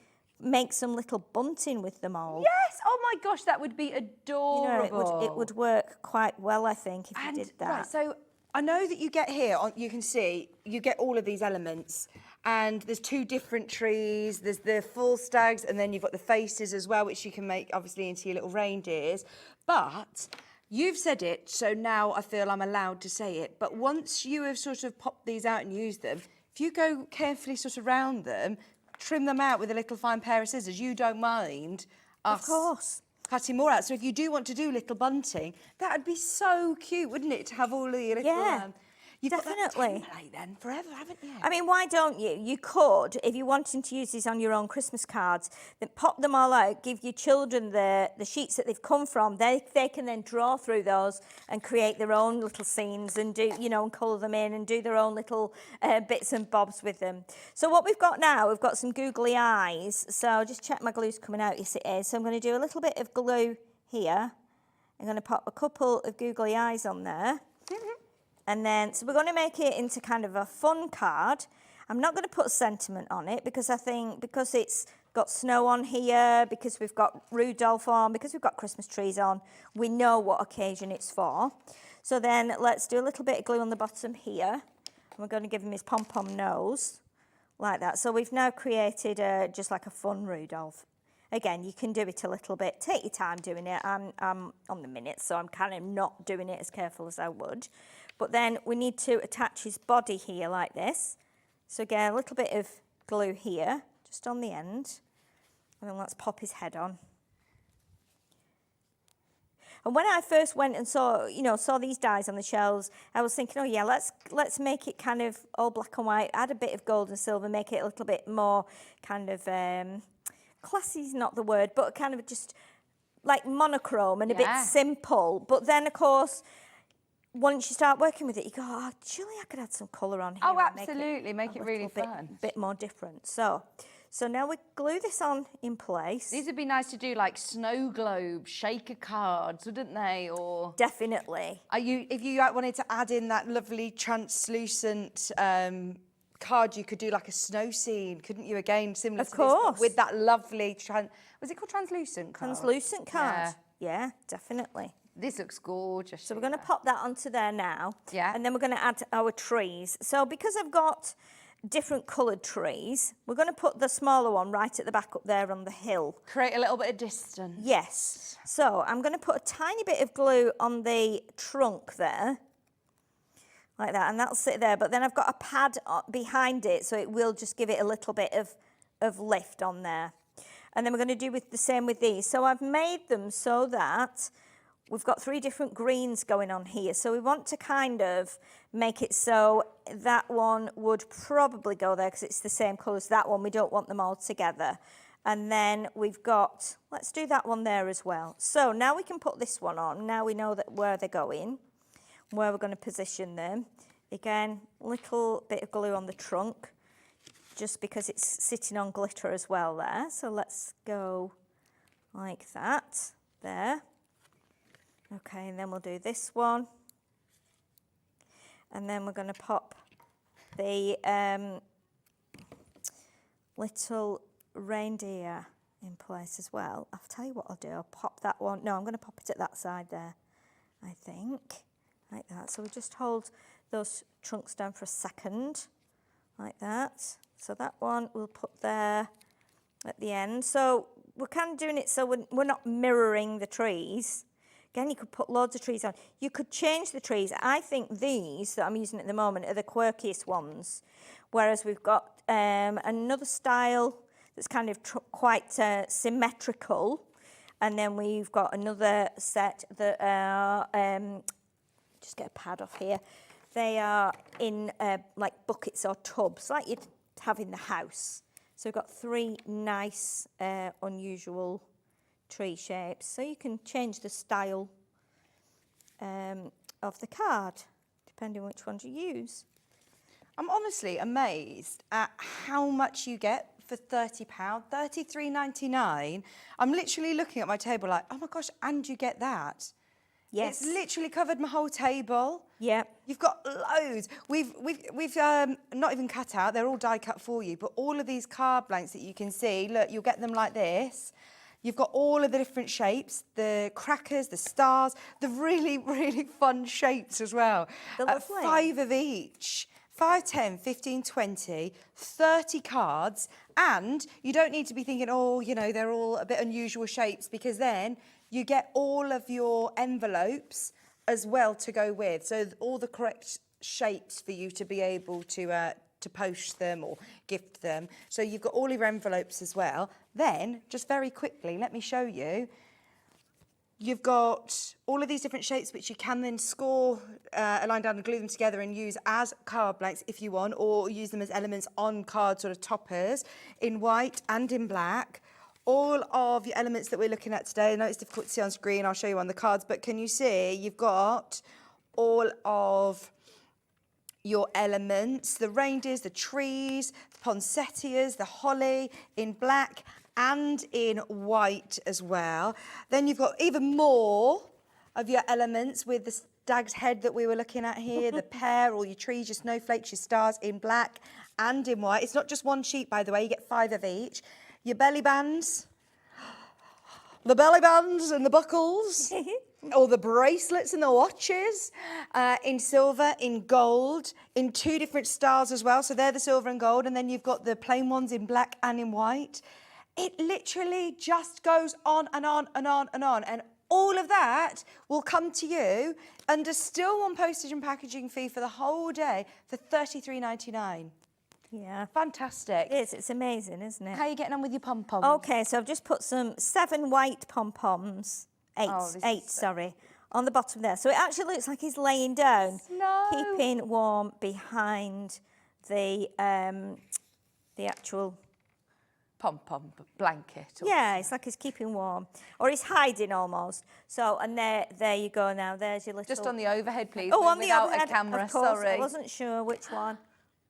make some little bunting with them all. Yes! Oh my gosh, that would be adorable. You know, it would work quite well, I think, if you did that. Right, so I know that you get here, you can see, you get all of these elements, and there's 2 different trees, there's the full stags, and then you've got the faces as well, which you can make, obviously, into your little reindeers. But you've said it, so now I feel I'm allowed to say it, but once you have sort of popped these out and used them, if you go carefully sort of round them, trim them out with a little fine pair of scissors, you don't mind us of course cutting more out. So if you do want to do little bunting, that would be so cute, wouldn't it, to have all of your little... You've Definitely. got that template then forever, haven't you? I mean, why don't you? You could, if you're wanting to use these on your own Christmas cards, then pop them all out, give your children the sheets that they've come from. They can then draw through those and create their own little scenes and do, you know, and colour them in and do their own little bits and bobs with them. So what we've got now, we've got some googly eyes. So just check my glue's coming out. Yes, it is. So I'm going to do a little bit of glue here. I'm going to pop a couple of googly eyes on there. And then, so we're going to make it into kind of a fun card. I'm not going to put sentiment on it because I think, because it's got snow on here, because we've got Rudolph on, because we've got Christmas trees on, we know what occasion it's for. So then let's do a little bit of glue on the bottom here. And we're going to give him his pom-pom nose, like that. So we've now created just like a fun Rudolph. Again, you can do it a little bit. Take your time doing it. I'm on the minute, so I'm kind of not doing it as careful as I would. But then we need to attach his body here like this. So get a little bit of glue here, just on the end. And then let's pop his head on. And when I first went and saw these dies on the shelves, I was thinking, oh yeah, let's make it kind of all black and white, add a bit of gold and silver, make it a little bit more kind of, classy is not the word, but kind of just like monochrome and a bit simple. But then, of course, once you start working with it, you go, oh, surely I could add some colour on here. Oh, absolutely. Make it really fun. Bit more different. So now we glue this on in place. These would be nice to do like snow globes, shaker cards, wouldn't they? Or definitely. If you wanted to add in that lovely translucent card, you could do like a snow scene, couldn't you? Again, similar of to course. This, with that lovely, was it called translucent card? Translucent card. Yeah, definitely. This looks gorgeous. So we're going to pop that onto there now. Yeah. And then we're going to add our trees. So because I've got different coloured trees, we're going to put the smaller one right at the back up there on the hill. Create a little bit of distance. Yes. So I'm going to put a tiny bit of glue on the trunk there. Like that, and that'll sit there. But then I've got a pad behind it, so it will just give it a little bit of lift on there. And then we're going to do the same with these. So I've made them so that we've got 3 different greens going on here. So we want to kind of make it so that one would probably go there because it's the same colour as that one. We don't want them all together. And then we've got, let's do that one there as well. So now we can put this one on. Now we know where they're going, where we're going to position them. Again, little bit of glue on the trunk, just because it's sitting on glitter as well there. So let's go like that, there. Okay, and then we'll do this one. And then we're going to pop the little reindeer in place as well. I'll tell you what I'll do. I'll pop that one. No, I'm going to pop it at that side there, I think. Like that. So we just hold those trunks down for a second, like that. So that one we'll put there at the end. So we're kind of doing it so we're not mirroring the trees. Again, you could put loads of trees on. You could change the trees. I think these that I'm using at the moment are the quirkiest ones, whereas we've got another style that's kind of quite symmetrical, and then we've got another set that are, just get a pad off here, they are in like buckets or tubs, like you'd have in the house. So we've got 3 nice, unusual tree shapes, so you can change the style of the card depending on which ones you use. I'm honestly amazed at how much you get for £30, $33.99. I'm literally looking at my table like, oh my gosh, and you get that. Yes. It's literally covered my whole table. Yep. You've got loads. We've not even cut out, they're all die cut for you, but all of these card blanks that you can see, look, you'll get them like this. You've got all of the different shapes, the crackers, the stars, the really, really fun shapes as well. They're lovely. 5 of each. 5, 10, 15, 20, 30 cards, and you don't need to be thinking, oh, you know, they're all a bit unusual shapes, because then you get all of your envelopes as well to go with. So all the correct shapes for you to be able to post them or gift them. So you've got all of your envelopes as well. Then, just very quickly, let me show you. You've got all of these different shapes which you can then score a line down and glue them together and use as card blanks if you want, or use them as elements on card sort of toppers in white and in black. All of your elements that we're looking at today, I know it's difficult to see on screen, I'll show you on the cards, but can you see you've got all of your elements, the reindeers, the trees, the poinsettias, the holly in black and in white as well. Then you've got even more of your elements with the stag's head that we were looking at here, the pear, all your trees, your snowflakes, your stars in black and in white. It's not just one sheet, by the way, you get 5 of each. Your belly bands, the belly bands and the buckles, all the bracelets and the watches in silver, in gold, in 2 different stars as well. So they're the silver and gold, and then you've got the plain ones in black and in white. It literally just goes on and on and on and on. And all of that will come to you under still one postage and packaging fee for the whole day for $33.99. Yeah. Fantastic. It is, it's amazing, isn't it? How are you getting on with your pom-poms? Okay, so I've just put 7 white pom-poms, 8, on the bottom there. So it actually looks like he's laying down, keeping warm behind the actual pom-pom blanket. Yeah, it's like he's keeping warm. Or he's hiding almost. So, and there you go now. There's your little... Just on the overhead, please. Oh, on the without overhead, a camera, of course. sorry. I wasn't sure which one.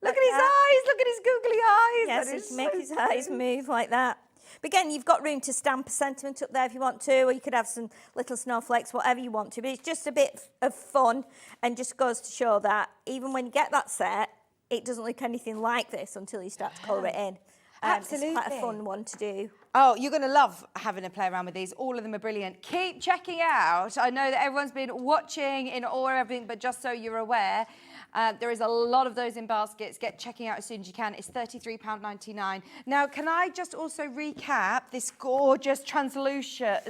Look at his eyes, look at his googly eyes. Yes, That he is can make so his eyes cute. move like that. But again, you've got room to stamp a sentiment up there if you want to, or you could have some little snowflakes, whatever you want to. But it's just a bit of fun and just goes to show that even when you get that set, it doesn't look anything like this until you start to colour it in. Absolutely. It's quite a fun one to do. Oh, you're going to love having a play around with these. All of them are brilliant. Keep checking out. I know that everyone's been watching in awe and everything, but just so you're aware, there is a lot of those in baskets. Get checking out as soon as you can. It's £33.99. Now, can I just also recap this gorgeous translucent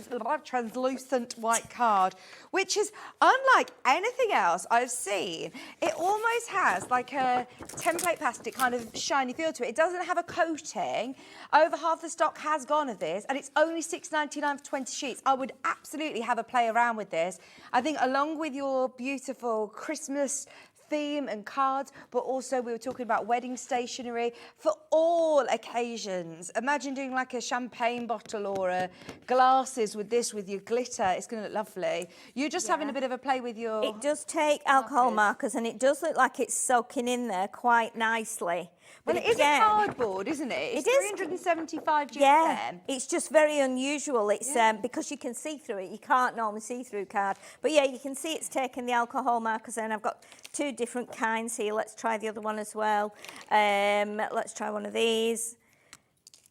white card, which is unlike anything else I've seen. It almost has like a template plastic kind of shiny feel to it. It doesn't have a coating. Over half the stock has gone of this, and it's only £6.99 for 20 sheets. I would absolutely have a play around with this. I think along with your beautiful Christmas theme and cards, but also we were talking about wedding stationery for all occasions. Imagine doing like a champagne bottle or a glasses with this with your glitter. It's going to look lovely. You're just having a bit of a play with your... It does take alcohol markers, and it does look like it's soaking in there quite nicely. But it is a cardboard, isn't it? It's 375 GSM. Yeah, it's just very unusual. It's because you can see through it. You can't normally see through card. But yeah, you can see it's taken the alcohol markers in. I've got 2 different kinds here. Let's try the other one as well. Let's try one of these.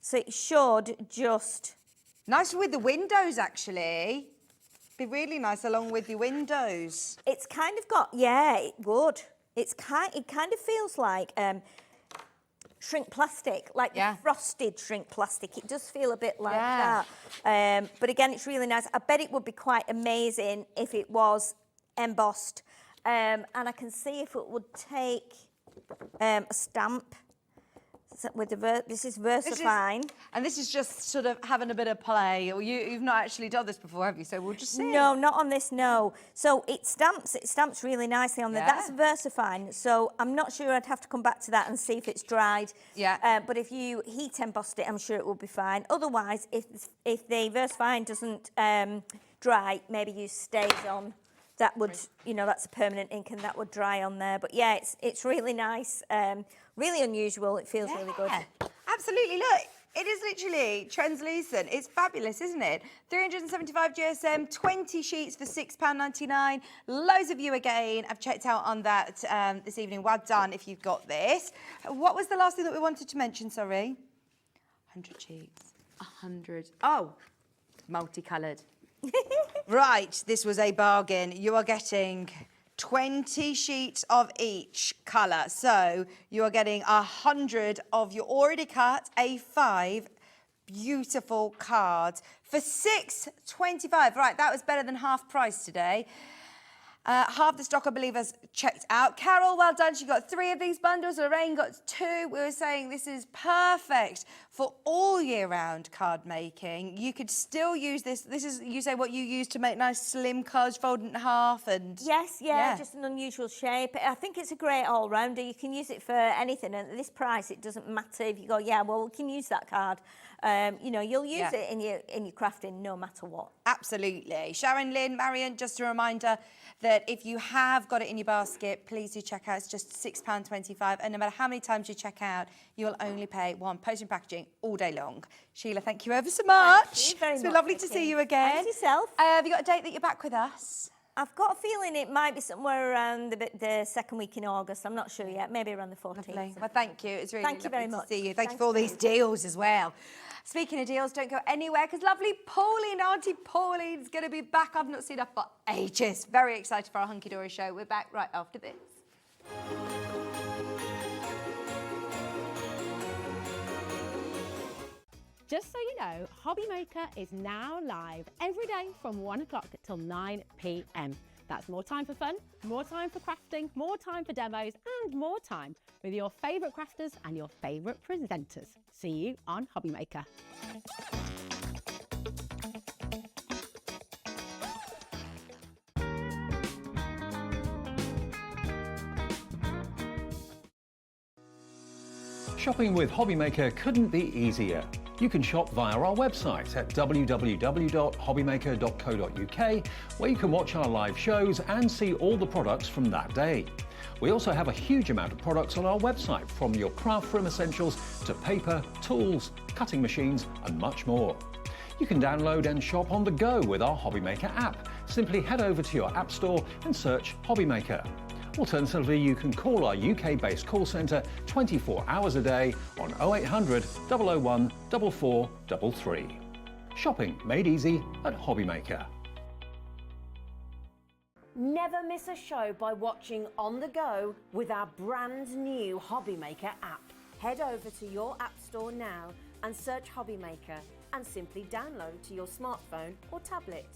So it should just... Nice with the windows, actually. Be really nice along with the windows. It's kind of got, yeah, it would. It kind of feels like... shrink plastic, like the frosted shrink plastic. It does feel a bit like that. But again, it's really nice. I bet it would be quite amazing if it was embossed. And I can see if it would take a stamp with the this is VersaFine. And this is just sort of having a bit of play. You've not actually done this before, have you? So we'll just see. No, not on this, no. So it stamps really nicely on there. That's VersaFine. So I'm not sure, I'd have to come back to that and see if it's dried. Yeah. But if you heat embossed it, I'm sure it will be fine. Otherwise, if the VersaFine doesn't dry, maybe use Stays On. That would, you know, that's a permanent ink and that would dry on there. But yeah, it's really nice, really unusual. It feels really good. Absolutely, look, it is literally translucent. It's fabulous, isn't it? 375 GSM, 20 sheets for £6.99. Loads of you again have checked out on that this evening. Well done if you've got this. What was the last thing that we wanted to mention, sorry? 100 sheets, 100. Oh, multicoloured. Right, this was a bargain. You are getting 20 sheets of each colour. So you are getting 100 of your already cut A5 beautiful cards for £6.25. Right, that was better than half price today. Half the stock, I believe, has checked out. Carroll, well done. She got 3 of these bundles. Lorraine got 2. We were saying this is perfect for all year round card making. You could still use this. This is, you say, what you use to make nice slim cards, fold in half and... Yes, yeah, just an unusual shape. I think it's a great all-rounder. You can use it for anything. And at this price, it doesn't matter if you go, yeah, well, we can use that card. You know, you'll use it in your crafting no matter what. Absolutely. Sharon, Lynn, Marion, just a reminder that if you have got it in your basket, please do check out. It's just £6.25. And no matter how many times you check out, you'll only pay £1. Postage and packaging all day long. Sheila, thank you ever so much. Thank you very much. It's been lovely to see you again. And yourself. Have you got a date that you're back with us? I've got a feeling it might be somewhere around the second week in August. I'm not sure yet. Maybe around the 14th. Lovely. Well, thank you. It's really Thank you very lovely much. to see you. Thank you for all these deals as well. Speaking of deals, don't go anywhere because lovely Pauline, Auntie Pauline's going to be back. I've not seen her for ages. Very excited for our Hunkydory show. We're back right after this. Just so you know, Hobby Maker is now live every day from 1 o'clock till 9 p.m. That's more time for fun, more time for crafting, more time for demos, and more time with your favourite crafters and your favourite presenters. See you on Hobby Maker. Shopping with Hobby Maker couldn't be easier. You can shop via our website at www.hobbymaker.co.uk, where you can watch our live shows and see all the products from that day. We also have a huge amount of products on our website, from your craft room essentials to paper, tools, cutting machines and much more. You can download and shop on the go with our Hobby Maker app. Simply head over to your app store and search Hobby Maker. Alternatively, you can call our UK-based call centre 24 hours a day on 0800 001 4433. Shopping made easy at Hobby Maker. Never miss a show by watching on the go with our brand new Hobby Maker app. Head over to your app store now and search Hobby Maker and simply download to your smartphone or tablet.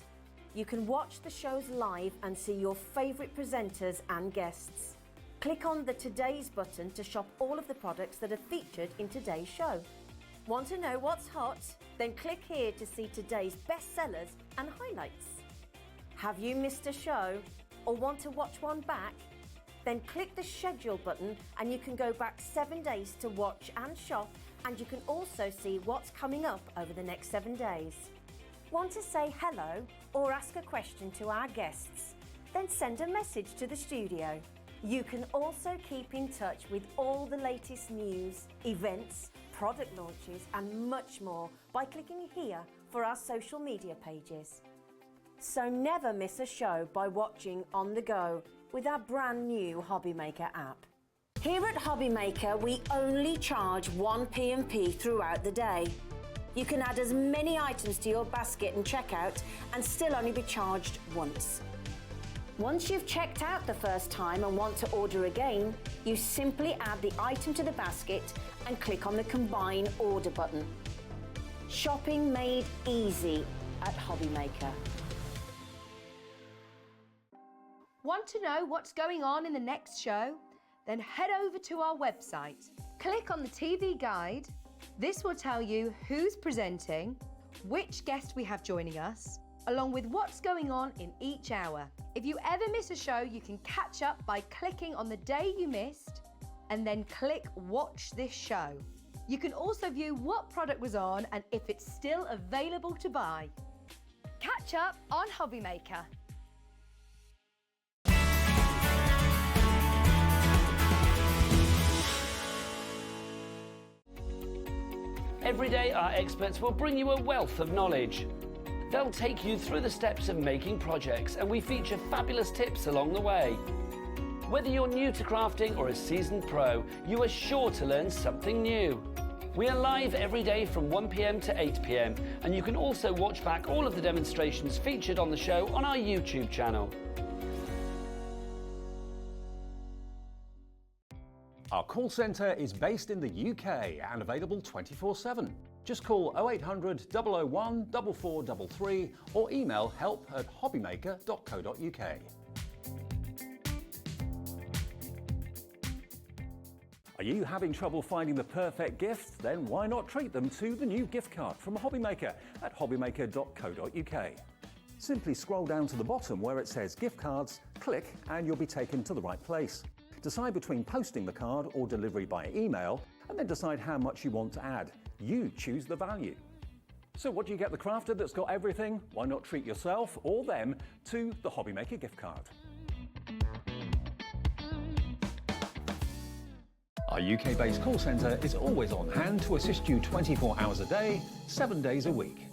You can watch the shows live and see your favourite presenters and guests. Click on the Today's button to shop all of the products that are featured in today's show. Want to know what's hot? Then click here to see today's bestsellers and highlights. Have you missed a show or want to watch one back? Then click the schedule button and you can go back 7 days to watch and shop, and you can also see what's coming up over the next 7 days. Want to say hello or ask a question to our guests? Then send a message to the studio. You can also keep in touch with all the latest news, events, product launches and much more by clicking here for our social media pages. So never miss a show by watching on the go with our brand new Hobby Maker app. Here at Hobby Maker, we only charge 1 P&P throughout the day. You can add as many items to your basket and checkout and still only be charged once. Once you've checked out the first time and want to order again, you simply add the item to the basket and click on the Combine Order button. Shopping made easy at Hobby Maker. Want to know what's going on in the next show? Then head over to our website. Click on the TV guide. This will tell you who's presenting, which guest we have joining us, along with what's going on in each hour. If you ever miss a show, you can catch up by clicking on the day you missed and then click Watch This Show. You can also view what product was on and if it's still available to buy. Catch up on Hobby Maker. Every day, our experts will bring you a wealth of knowledge. They'll take you through the steps of making projects, and we feature fabulous tips along the way. Whether you're new to crafting or a seasoned pro, you are sure to learn something new. We are live every day from 1 p.m. to 8 p.m, and you can also watch back all of the demonstrations featured on the show on our YouTube channel. Our call centre is based in the UK and available 24/7. Just call 0800 001 4433 or email help@hobbymaker.co.uk. Are you having trouble finding the perfect gift? Then why not treat them to the new gift card from Hobbymaker at hobbymaker.co.uk. Simply scroll down to the bottom where it says gift cards, click and you'll be taken to the right place. Decide between posting the card or delivery by email and then decide how much you want to add. You choose the value. So what do you get the crafter that's got everything? Why not treat yourself or them to the Hobbymaker gift card? Our UK-based call centre is always on hand to assist you 24 hours a day, 7 days a week.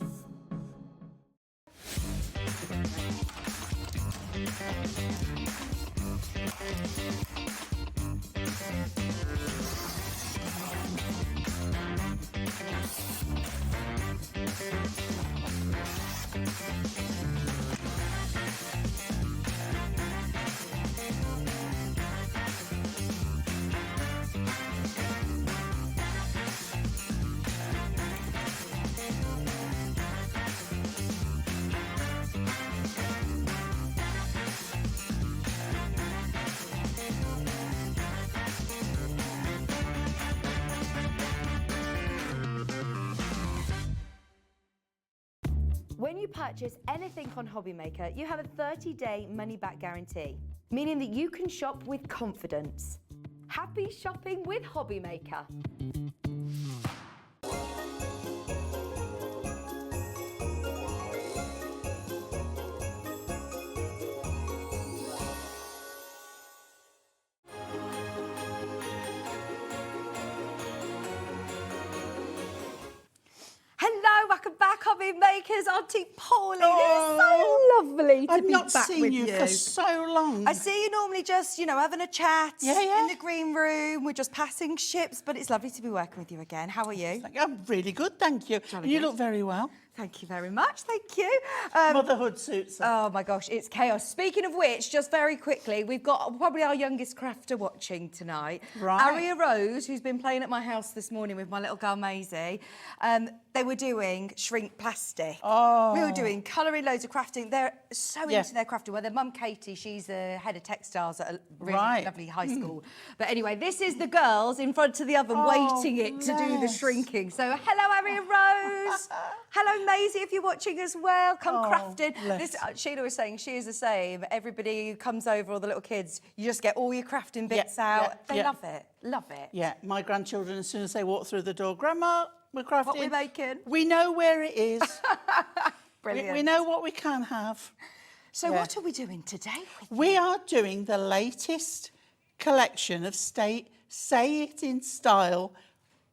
When you purchase anything on Hobbymaker, you have a 30-day money-back guarantee, meaning that you can shop with confidence. Happy shopping with Hobbymaker. Hello, welcome back, Hobby Makers. Auntie Pauline, it's so lovely to I've be not back seen with you for so long. I see you normally just, you know, having a chat Yeah. in the green room. We're just passing ships, but it's lovely to be working with you again. How are you? I'm really good, thank you. Jolly You good. look very well. Thank you very much, thank you. Motherhood suits her. Oh my gosh, it's chaos. Speaking of which, just very quickly, we've got probably our youngest crafter watching tonight. Right. Aria Rose, who's been playing at my house this morning with my little girl Maisie. They were doing shrink plastic. Oh. We were doing colouring, loads of crafting. They're so Yeah. into their crafting. Well, their mum Katie, she's the head of textiles at a really Right. lovely high school. But anyway, this is the girls in front of the oven waiting it to do the bless. shrinking. So hello, Aria Rose. Hello, Maisie, if you're watching as well. Come crafting. bless. This, Sheila was saying she is the same. Everybody who comes over, all the little kids, you just get all your crafting bits out. They love it. Love it. Yeah, my grandchildren, as soon as they walk through the door, Grandma, we're crafting. What we're making. We know where it is. Brilliant. We know what we can have. So Yeah. what are we doing today? We are doing the latest collection of Say It in Style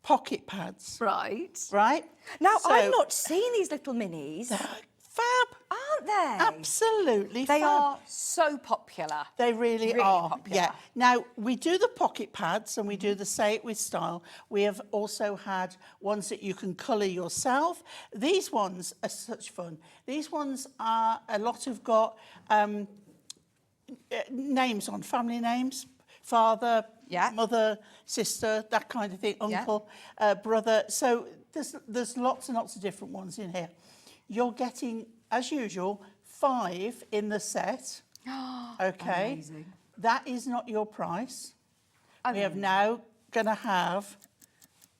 pocket pads. Right. Right? Now, So- I've not seen these little minis. Fab. Aren't they? Absolutely They fab. are so popular. They really, Really are. popular. Yeah. Now, we do the pocket pads and we do the Say It With Style. We have also had ones that you can colour yourself. These ones are such fun. These ones are, a lot have got names on, family names, father, mother, sister, that kind of thing, uncle, brother. So there's lots and lots of different ones in here. You're getting, as usual, 5 in the set. Okay. Amazing. That is not your price. We have now going to have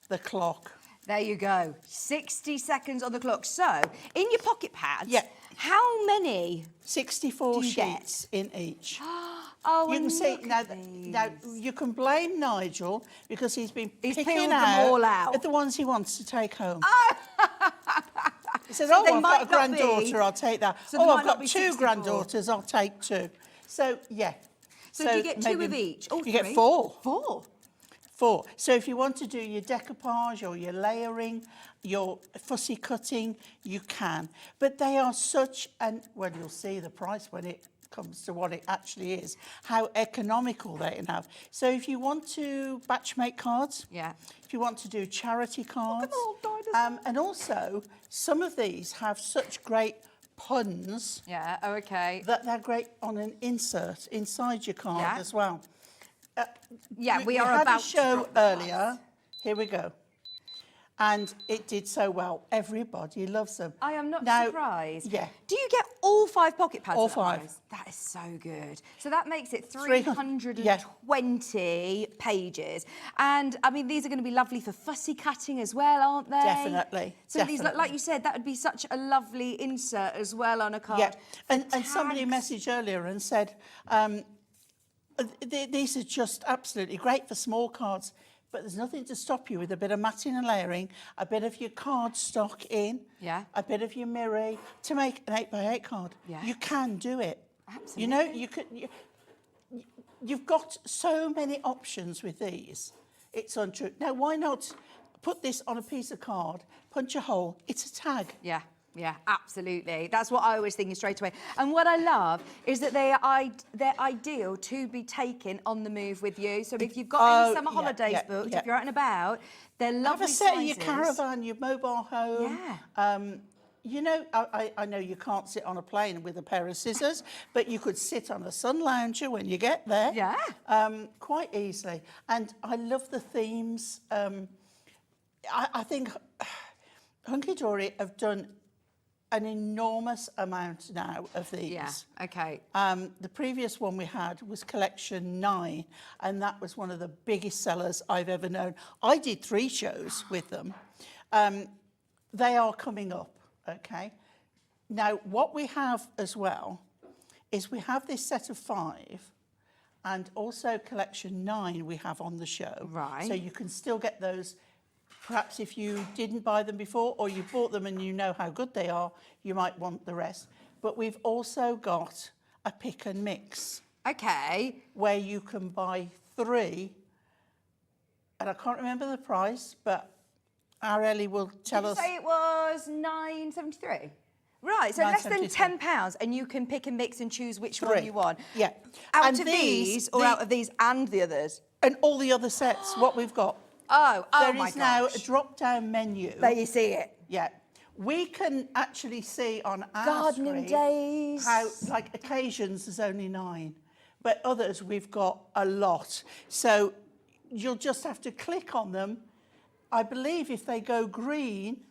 the clock. There you go. 60 seconds on the clock. So, in your pocket pads, Yeah. how many 64 do you sheets in each. Oh, You can and see look now. at Now these. you can blame Nigel because he's been He's picking peeled them out, all out. at the ones he wants to take home. He says, So "Oh, they I've might got a not be- granddaughter. I'll take that. so there Oh, might I've not got be 2 64. granddaughters. I'll take 2." So yeah. So do you get 2 of each? Oh, you get 3? 4. 4. 4. So if you want to do your decoupage or your layering, your fussy cutting, you can. But they are such an, well, you'll see the price when it comes to what it actually is, how economical they can have. So if you want to batch make cards, if you want to do charity cards, and also some of these have such great puns that they're great on an insert inside your card as well. We we are had about a to show drop the earlier. Here we go. And it did so well. Everybody loves them. I am not Now, surprised. Yeah. Do you get all 5 pocket pads? All at that 5. price? That is so good. So that makes it 320 320 pages. And I mean, these are going to be lovely for fussy cutting as well, aren't they? Definitely. So these, like you said, that would be such a lovely insert as well on a card. Yeah. And somebody messaged earlier and said, these are just absolutely great for small cards. But there's nothing to stop you with a bit of matting and layering, a bit of your card stock in, a bit of your mirror to make an 8x8 card. Yeah. You can do it. Absolutely. You know, you've got so many options with these. It's untrue. Now, why not put this on a piece of card, punch a hole, it's a tag. Yeah. Yeah, absolutely. That's what I always think straight away. And what I love is that they're ideal to be taken on the move with you. So if you've got any summer holidays booked, if you're out and about, they're lovely sizes. Have a set in your caravan, your mobile home. Yeah. You know, I know you can't sit on a plane with a pair of scissors, but you could sit on a sun lounger when you get there. Yeah. Quite easily. And I love the themes. I think Hunkydory have done an enormous amount now of these. Yeah, okay. The previous one we had was collection 9, and that was one of the biggest sellers I've ever known. I did 3 shows with them. They are coming up, okay? Now, what we have as well is we have this set of 5, and also collection 9 we have on the show. Right. So you can still get those. Perhaps if you didn't buy them before or you bought them and you know how good they are, you might want the rest. But we've also got a pick and mix. Okay. Where you can buy 3, and I can't remember the price, but our Ellie will tell us. Did you say it was £9.73? Right, so less than £10, and you can pick and mix and choose which one you want. Yeah. Out of these, or out of these and the others? And all the other sets, what we've got. Oh my gosh. There is now a drop-down menu. There you see it. Yeah. We can actually see on our Gardening screen days. how, like, occasions there's only 9, but others we've got a lot. So you'll just have to click on them. I believe if they go green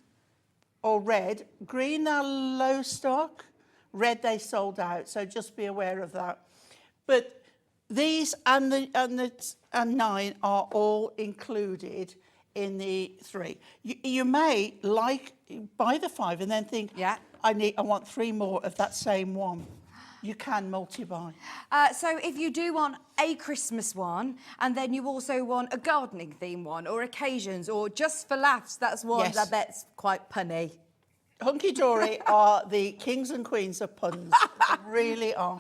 or red, green they're low stock, red they sold out. So just be aware of that. But these and 9 are all included in the 3. You may buy the 5 and then think, I want 3 more of that same one. You can multi-buy. So if you do want a Christmas one, and then you also want a gardening theme one, or occasions, or just for laughs, that's one I bet's quite punny. Hunkydory are the kings and queens of puns. They really are.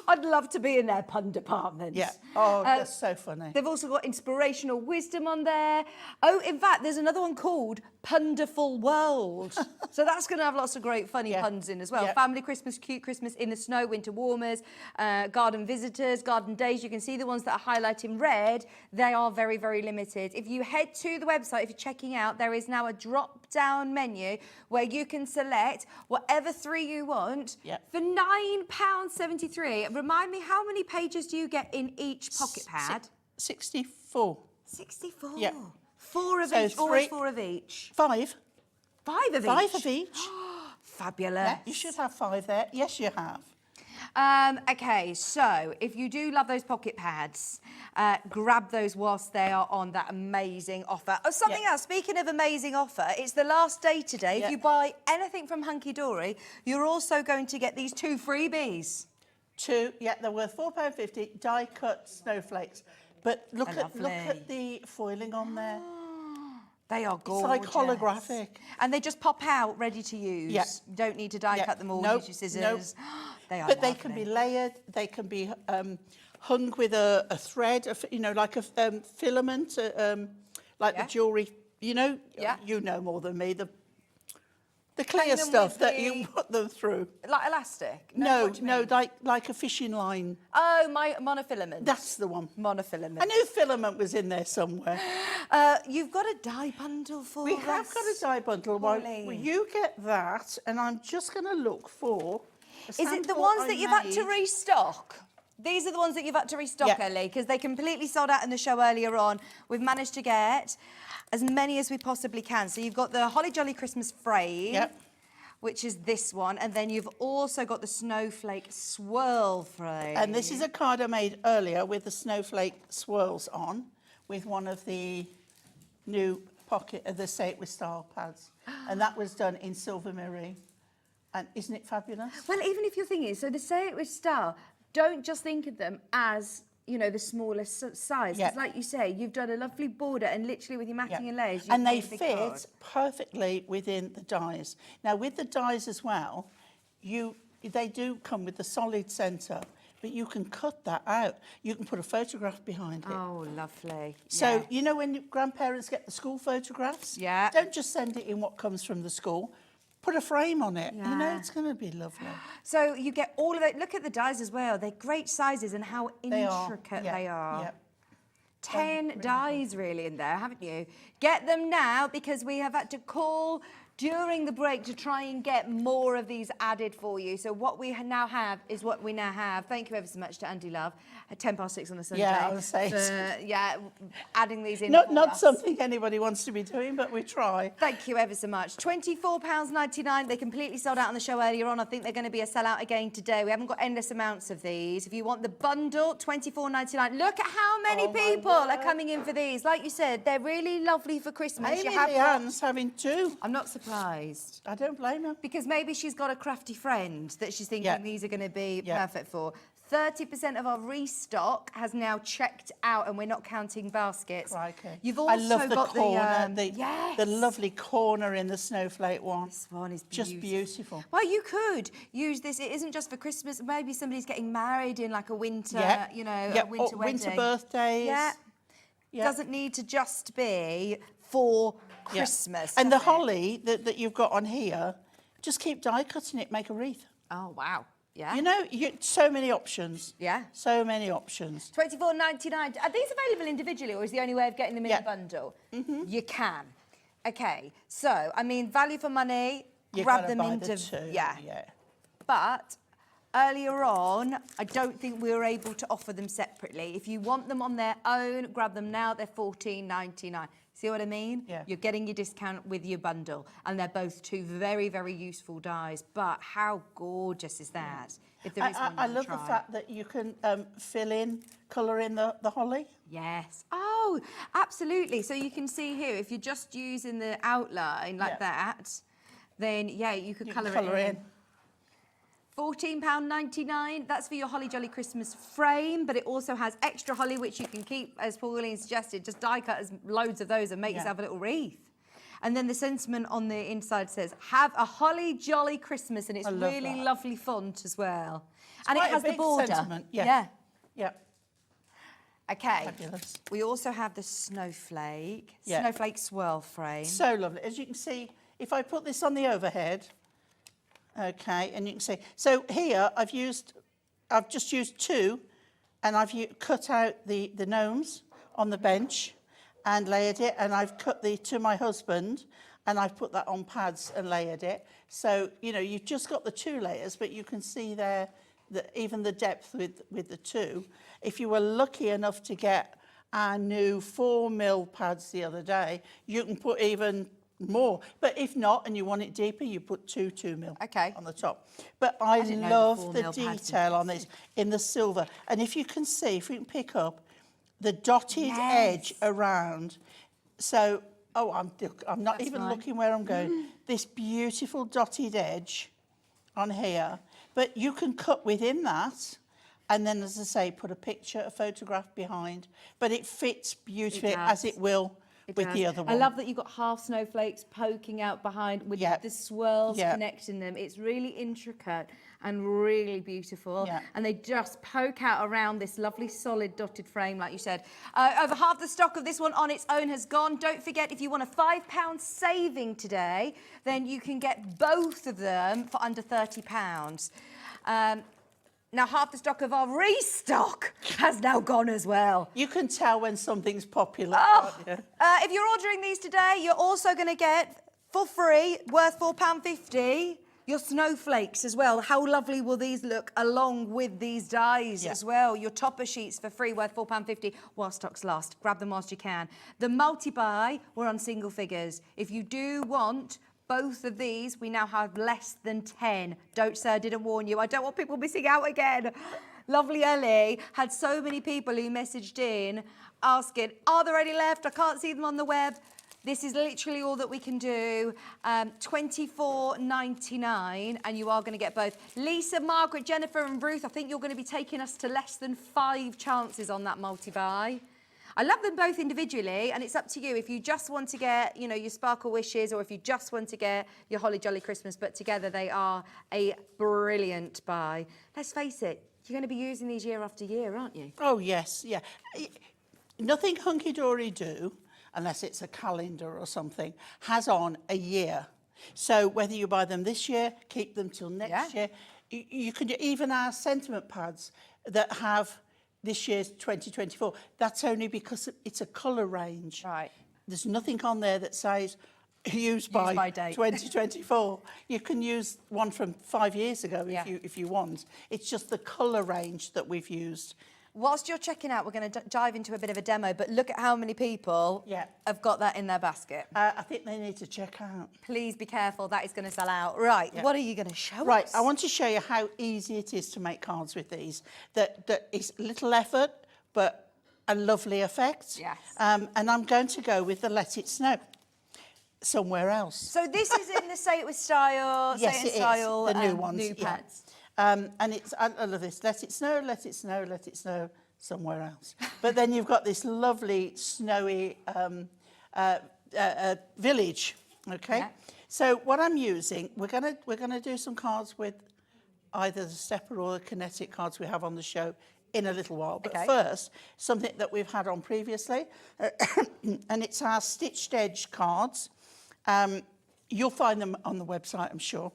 I'd love to be in their pun department. Yeah. Oh, that's so funny. They've also got inspirational wisdom on there. Oh, in fact, there's another one called Punderful World. So that's going to have lots of great funny puns in as well. Family Christmas, cute Christmas, in the snow, winter warmers, garden visitors, garden days. You can see the ones that are highlighted in red. They are very, very limited. If you head to the website, if you're checking out, there is now a drop-down menu where you can select whatever 3 you want for £9.73. Remind me, how many pages do you get in each pocket pad? 64. 64? Yeah. 4 of each, always 4 of each. 5. 5 of each? 5 of each. Fabulous. Yeah, you should have 5 there. Yes, you have. Okay, so if you do love those pocket pads, grab those whilst they are on that amazing offer. Oh, something else, speaking of amazing offer, it's the last day today. If you buy anything from Hunkydory, you're also going to get these 2 freebies. 2, they're worth £4.50, die-cut snowflakes. But look at the foiling on there. They are gorgeous. It's like holographic. And they just pop out ready to use. Yeah. You don't need to die cut them all, use your scissors. Nope. They are But lovely. they can be layered, they can be hung with a thread, like a filament, like the jewellery, you know more than me, the clear stuff that you put them through. Like elastic? No, like a fishing line. Oh, my monofilament. That's the one. Monofilament. I knew filament was in there somewhere. You've got a dye bundle for us. We have got a dye bundle. Well, you get that, and I'm just going to look for... Is it the ones that you've had to restock? These are the ones that you've had to restock, Ellie, because they completely sold out in the show earlier on. We've managed to get as many as we possibly can. So you've got the Holly Jolly Christmas frame, which is this one, and then you've also got the snowflake swirl frame. And this is a card I made earlier with the snowflake swirls on, with one of the new pocket of the Say It With Style pads. And that was done in silver mirror. And isn't it fabulous? Well, even if you're thinking, so the Say It With Style, don't just think of them as, you know, the smallest size. Because like you say, you've done a lovely border and literally with your matching and layers. And they fit perfectly within the dies. Now, with the dies as well, they do come with the solid centre, but you can cut that out. You can put a photograph behind it. Oh, lovely. So, you know when grandparents get the school photographs? Yeah. Don't just send it in what comes from the school. Put a frame on it. You know, it's going to be lovely. So you get all of it. Look at the dies as well. They're great sizes and how intricate they are. Yeah. 10 dies really in there, haven't you? Get them now because we have had to call during the break to try and get more of these added for you. So what we now have is what we now have. Thank you ever so much to Andy Love at 6:10 on the Sunday. Yeah, I was saying. Adding these in. Not something anybody wants to be doing, but we try. Thank you ever so much. £24.99. They completely sold out on the show earlier on. I think they're going to be a sellout again today. We haven't got endless amounts of these. If you want the bundle, £24.99. Look at how many people are coming in for these. Like you said, they're really lovely for Christmas. Amy Leanne's having two. I'm not surprised. I don't blame her. Because maybe she's got a crafty friend that she's thinking these are going to be perfect for. 30% of our restock has now checked out, and we're not counting baskets. Crikey. You've also I love the got corner, the lovely corner in the snowflake one. This one is just beautiful. Well, you could use this. It isn't just for Christmas. Maybe somebody's getting married in like a winter, you know, a winter wedding. Winter birthdays. Doesn't need to just be for Christmas. And the holly that you've got on here, just keep die cutting it, make a wreath. Oh, wow. Yeah. You know, so many options. Yeah. So many options. £24.99. Are these available individually, or is the only way of getting them in a bundle? You can. Okay. So, I mean, value for money. Grab them into But earlier on, I don't think we were able to offer them separately. If you want them on their own, grab them now. They're £14.99. See what I mean? Yeah. You're getting your discount with your bundle. And they're both two very, very useful dies. But how gorgeous is that? If there is one I love the fact that you can colour in the holly. Yes. Oh, absolutely. So you can see here, if you're just using the outline like that, then, you could colour it in. £14.99. That's for your Holly Jolly Christmas frame, but it also has extra holly, which you can keep, as Pauline suggested, just die cut as loads of those and make yourself a little wreath. And then the sentiment on the inside says, have a Holly Jolly Christmas, and it's really lovely font as well. And it has the border. Sentiment. Yeah. Okay. Fabulous. We also have the snowflake swirl frame. So lovely. As you can see, if I put this on the overhead, okay, and you can see. So here I've just used two, and I've cut out the gnomes on the bench and layered it, and I've cut to my husband, and I've put that on pads and layered it. So, you know, you've just got the two layers, but you can see there that even the depth with the two. If you were lucky enough to get our new 4mm pads the other day, you can put even more. But if not, and you want it deeper, you put 2mm on the top. But I love the detail on this in the silver. And if you can see, if we can pick up the dotted edge around. So, I'm not even looking where I'm going. This beautiful dotted edge on here. But you can cut within that. And then, as I say, put a photograph behind. But it fits beautifully, as it will with the other one. I love that you've got half snowflakes poking out behind with the swirls connecting them. It's really intricate and really beautiful. And they just poke out around this lovely solid dotted frame, like you said. Over half the stock of this one on its own has gone. Don't forget, if you want a £5 saving today, then you can get both of them for under £30. Now, half the stock of our restock has now gone as well. You can tell when something's popular, can't you? If you're ordering these today, you're also going to get, for free, worth £4.50, Your snowflakes as well. How lovely will these look along with these dies as well? Your topper sheets for free, worth £4.50 while stocks last. Grab them whilst you can. The multi-buy, we're on single figures. If you do want both of these, we now have less than 10. Don't say I didn't warn you. I don't want people missing out again. Lovely Ellie had so many people who messaged in asking, are there any left? I can't see them on the web. This is literally all that we can do. $24.99, and you are going to get both. Lisa, Margaret, Jennifer and Ruth, I think you're going to be taking us to less than 5 chances on that multi-buy. I love them both individually, and it's up to you if you just want to get, you know, your Sparkle Wishes, or if you just want to get your Holly Jolly Christmas, but together they are a brilliant buy. Let's face it, you're going to be using these year after year, aren't you? Oh, yes, yeah. Nothing Hunkydory do, unless it's a calendar or something, has on a year. So whether you buy them this year, keep them till next year. You can do even our sentiment pads that have this year's 2024. That's only because it's a colour range. Right. There's nothing on there that says used by date. 2024. You can use one from 5 years ago if you want. It's just the colour range that we've used. Whilst you're checking out, we're going to dive into a bit of a demo, but look at how many people have got that in their basket. I think they need to check out. Please be careful, that is going to sell out. Right, what are you going to show us? Right, I want to show you how easy it is to make cards with these. That is little effort, but a lovely effect. Yes. And I'm going to go with the Let It Snow. Somewhere else. So this is in the Say It With Style, yes, Say It In Style, the new ones, new pads. And it's, I love this, let it snow, let it snow, let it snow somewhere else. But then you've got this lovely snowy village, okay? Yeah. So what I'm using, we're gonna do some cards with either the stepper or the kinetic cards we have on the show in a little while. But first, something that we've had on previously, and it's our stitched edge cards. You'll find them on the website, I'm sure.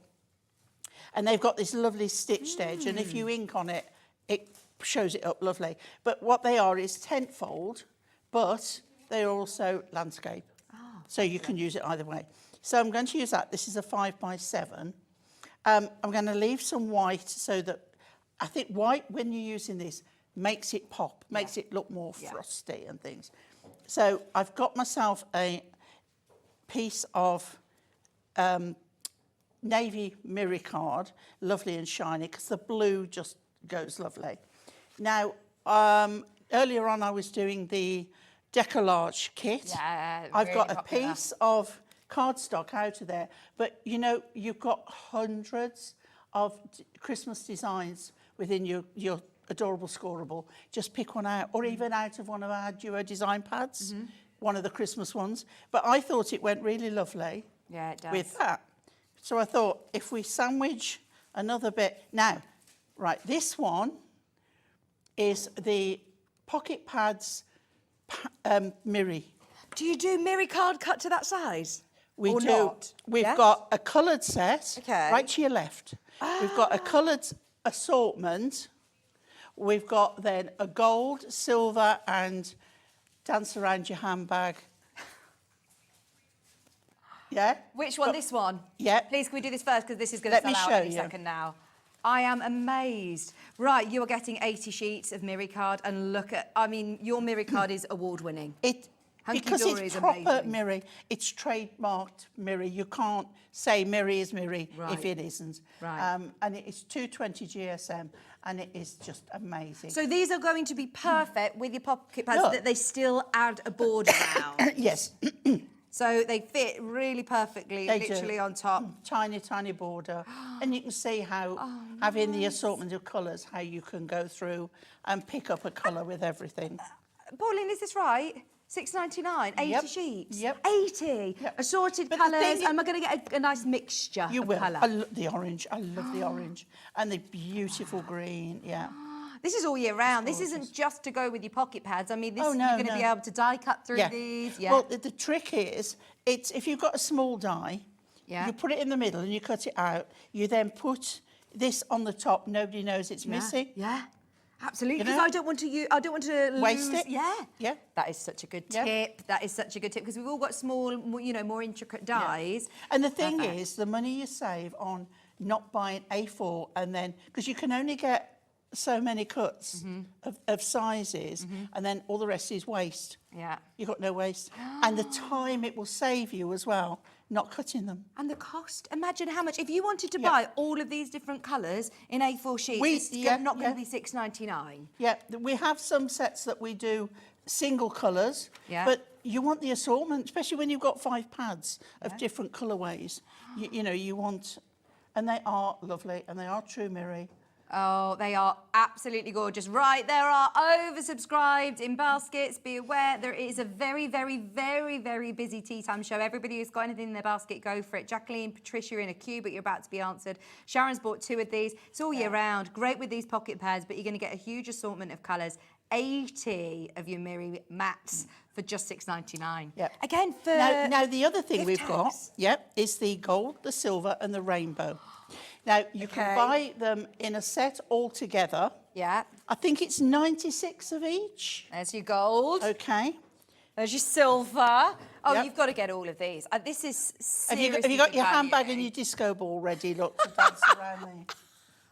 And they've got this lovely stitched edge, and if you ink on it, it shows it up lovely. But what they are is tent fold, but they're also landscape. So you can use it either way. So I'm going to use that. This is a 5x7. I'm going to leave some white so that, I think white, when you're using this, makes it pop, makes it look more frosty and things. So I've got myself a piece of navy mirror card, lovely and shiny, because the blue just goes lovely. Now, earlier on I was doing the Deco-Large kit. Yeah, I've really got a popular. piece of cardstock out of there, but you know, you've got hundreds of Christmas designs within your adorable scoreable. Just pick one out, or even out of one of our duo design pads, one of the Christmas ones. But I thought it went really lovely with that. So I thought, if we sandwich another bit. Now, right, this one is the Pocket Pads Miri. Do you do mirror card cut to that size? We or do. Not? We've got a coloured set, Okay. right to your left. We've got a coloured assortment. We've got then a gold, silver and dance around your handbag. Yeah? Which one? This one? Yeah. Please, can we do this first? Because this is going to sell out any second now. I am amazed. Right, you are getting 80 sheets of mirror card, and look at, I mean, your mirror card is award-winning. Because Hunkydory it's is proper amazing. mirror, it's trademarked mirror. You can't say mirror is mirror if it isn't. Right. And it is 220 GSM, and it is just amazing. So these are going to be perfect with your pocket pads, that they still add a border down. Yes. So they fit really perfectly, literally on top. Tiny, tiny border. And you can see how, having the assortment of colours, how you can go through and pick up a colour with everything. Pauline, is this right? $6.99, 80 sheets. Yep. 80 assorted colours. Am I going to get a nice mixture You of will. colour? I love the orange. I love the orange. And the beautiful green, This is all year round. This isn't just to go with your pocket pads. I mean, this you're going to be able to die cut through these. Yeah. Well, the trick is, it's if you've got a small die, you put it in the middle and you cut it out. You then put this on the top. Nobody knows it's missing. Yeah. Absolutely, You because know? I don't want to Waste lose. it. Yeah. That is such a good tip. That is such a good tip, because we've all got small, more intricate dies. And the thing is, the money you save on not buying A4 and then, because you can only get so many cuts of sizes, and then all the rest is waste. Yeah. You've got no waste. And the time it will save you as well, not cutting them. And the cost, imagine how much, if you wanted to buy all of these different colours in A4 sheets, it's not going to be £6.99. Yeah, we have some sets that we do single colours, but you want the assortment, especially when you've got 5 pads of different colourways. You know, you want, and they are lovely, and they are true mirror. Oh, they are absolutely gorgeous. Right, there are oversubscribed in baskets. Be aware, there is a very, very, very, very busy tea time show. Everybody who's got anything in their basket, go for it. Jacqueline, Patricia in a queue, but you're about to be answered. Sharon's bought 2 of these. It's all year round. Great with these pocket pads, but you're going to get a huge assortment of colours. 80 of your Miri mats for just $6.99. Yep. Again, for now the other thing we've got, tags. is the gold, the silver, and the rainbow. Now you can buy them in a set all together. Yeah. I think it's 96 of each. There's your gold. Okay. There's your silver. Oh, Yep. you've got to get all of these. This is Have seriously you got good your value. handbag and your disco ball ready? Look, to dance around there.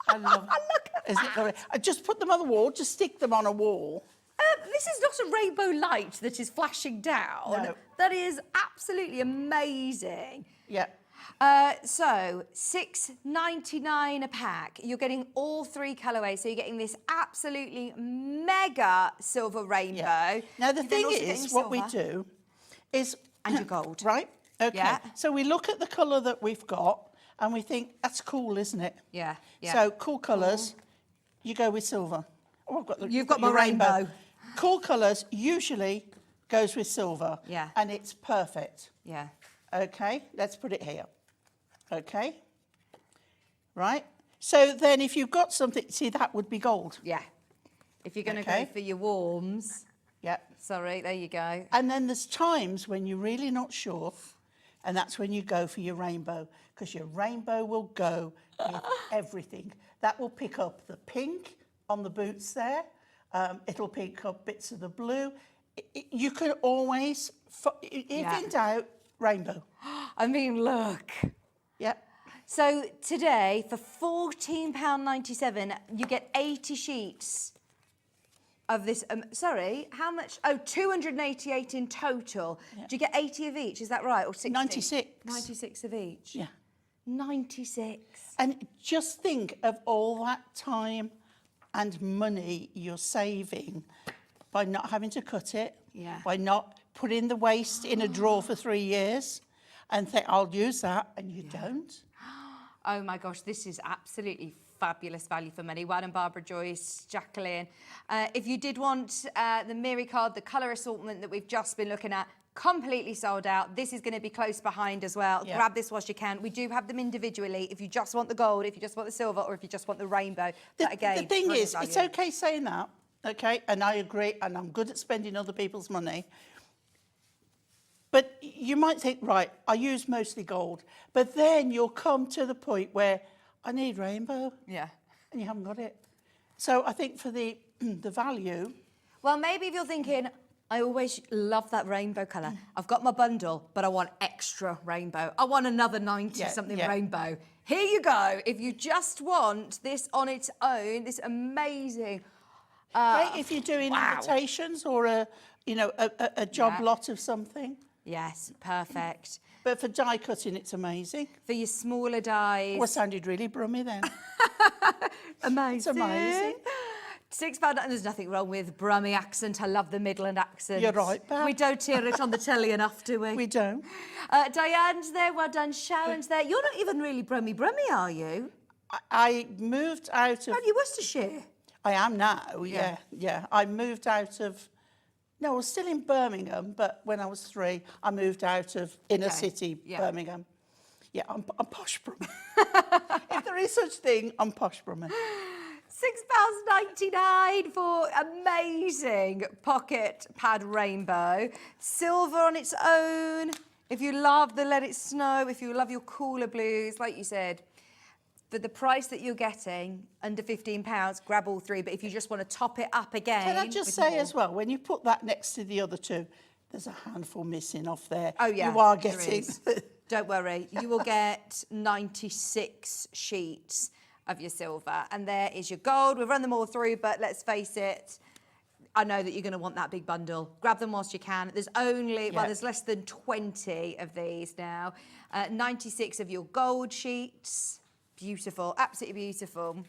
I love it. Isn't it lovely? I just put them on the wall. Just stick them on a wall. This is not a rainbow light that is flashing down. No. That is absolutely amazing. Yeah. So $6.99 a pack. You're getting all 3 colourways. So you're getting this absolutely mega silver rainbow. Yeah. Now the You're then thing also is, getting what we silver. do is And your gold. right? Okay. Yeah. So we look at the colour that we've got and we think that's cool, isn't it? Yeah. Yeah. So cool colours, you go with silver. Oh, I've got You've got your my rainbow. Cool colours usually goes with silver. Yeah. And it's perfect. Yeah. Okay, let's put it here. Okay. Right. So then if you've got something, see, that would be gold. Yeah. If you're going to Okay. go for your warms. Yeah. Sorry, there you go. And then there's times when you're really not sure, and that's when you go for your rainbow, because your rainbow will go with everything. That will pick up the pink on the boots there. It'll pick up bits of the blue. You can always, if in doubt, rainbow. I mean, look. Yep. So today, for £14.97, you get 80 sheets of this. Sorry, how much? Oh, 288 in total. Yeah. Do you get 80 of each? Is that right? Or 60? 96. 96 of each. Yeah. 96. And just think of all that time and money you're saving by not having to cut it, by not putting the waste in a drawer for 3 years and think, I'll use that, and you don't. Oh my gosh, this is absolutely fabulous value for money. Well done, Barbara, Joyce, Jacqueline. If you did want the Miri card, the colour assortment that we've just been looking at, completely sold out. This is going to be close behind as well. Yeah. Grab this whilst you can. We do have them individually. If you just want the gold, if you just want the silver, or if you just want the rainbow. But again, The thing brilliant is, it's value. okay saying that, okay, and I agree, and I'm good at spending other people's money. But you might think, right, I use mostly gold, but then you'll come to the point where I need rainbow. Yeah. And you haven't got it. So I think for the value. Well, maybe if you're thinking, I always love that rainbow colour. I've got my bundle, but I want extra rainbow. I want another 90-something rainbow. Here you go. If you just want this on its own, this amazing... Great if you're doing invitations or a job lot of something. Yes, perfect. But for die cutting, it's amazing. For your smaller dies. Oh, I sounded really brummy then. Amazing. It's amazing. £6, and there's nothing wrong with Brummy accent. I love the Midland accent. You're right, Bab. We don't hear it on the telly enough, do we? We don't. Diane's there, well done. Sharon's there. You're not even really Brummy, are you? I moved out of... Are you Worcestershire? I am now, yeah. I moved out of... No, I was still in Birmingham, but when I was 3, I moved out of inner city Birmingham. Yeah, I'm posh Brummy. If there is such thing, I'm posh Brummy. £6.99 for amazing pocket pad rainbow. Silver on its own. If you love the Let It Snow, if you love your cooler blues, like you said, for the price that you're getting, under £15, grab all 3. But if you just want to top it up again... Can I just say as well, when you put that next to the other 2, there's a handful missing off there. Oh, yeah, You are there getting is. Don't worry, you will get 96 sheets of your silver. And there is your gold. We've run them all through, but let's face it, I know that you're going to want that big bundle. Grab them whilst you can. There's only, well, there's less than 20 of these now. 96 of your gold sheets. Beautiful, absolutely beautiful.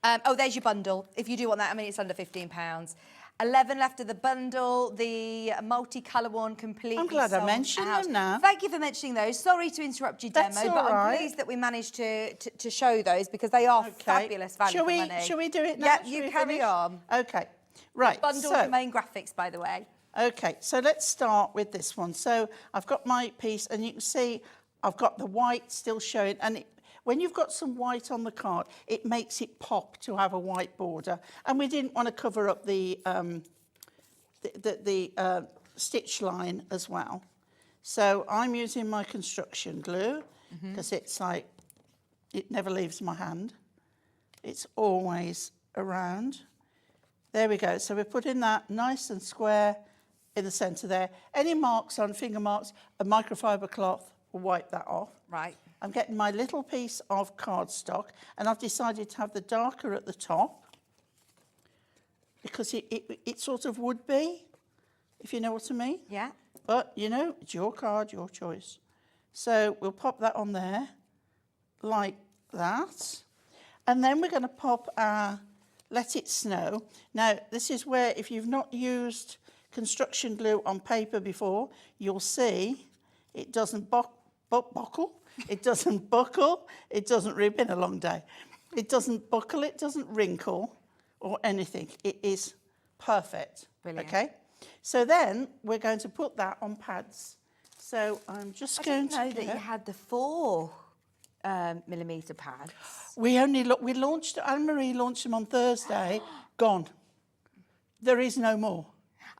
Oh, there's your bundle. If you do want that, I mean, it's under £15. 11 left of the bundle. The multicolour one completely I'm glad I sold mentioned out. them now. Thank you for mentioning those. Sorry to interrupt your That's demo, all but right. I'm pleased that we managed to show those because they are fabulous value for money. Shall we do it now? Yeah, Shall you we carry finish? on. Okay, right. Bundle so, your main graphics, by the way. Okay, so let's start with this one. So I've got my piece, and you can see I've got the white still showing, and when you've got some white on the card, it makes it pop to have a white border. And we didn't want to cover up the stitch line as well. So I'm using my construction glue because it's like, it never leaves my hand. It's always around. There we go. So we're putting that nice and square in the centre there. Any marks on, finger marks, a microfiber cloth will wipe that off. Right. I'm getting my little piece of cardstock, and I've decided to have the darker at the top because it sort of would be, if you know what I mean. Yeah. But, you know, it's your card, your choice. So we'll pop that on there like that. And then we're going to pop our Let It Snow. Now, this is where, if you've not used construction glue on paper before, you'll see it doesn't buckle. It doesn't buckle. It doesn't, it's been a long day. It doesn't buckle. It doesn't wrinkle or anything. It is perfect. Brilliant. Okay? So then we're going to put that on pads. So I'm just going to... I didn't know that you had the 4mm pads. We launched, Anne-Marie launched them on Thursday. Gone. There is no more.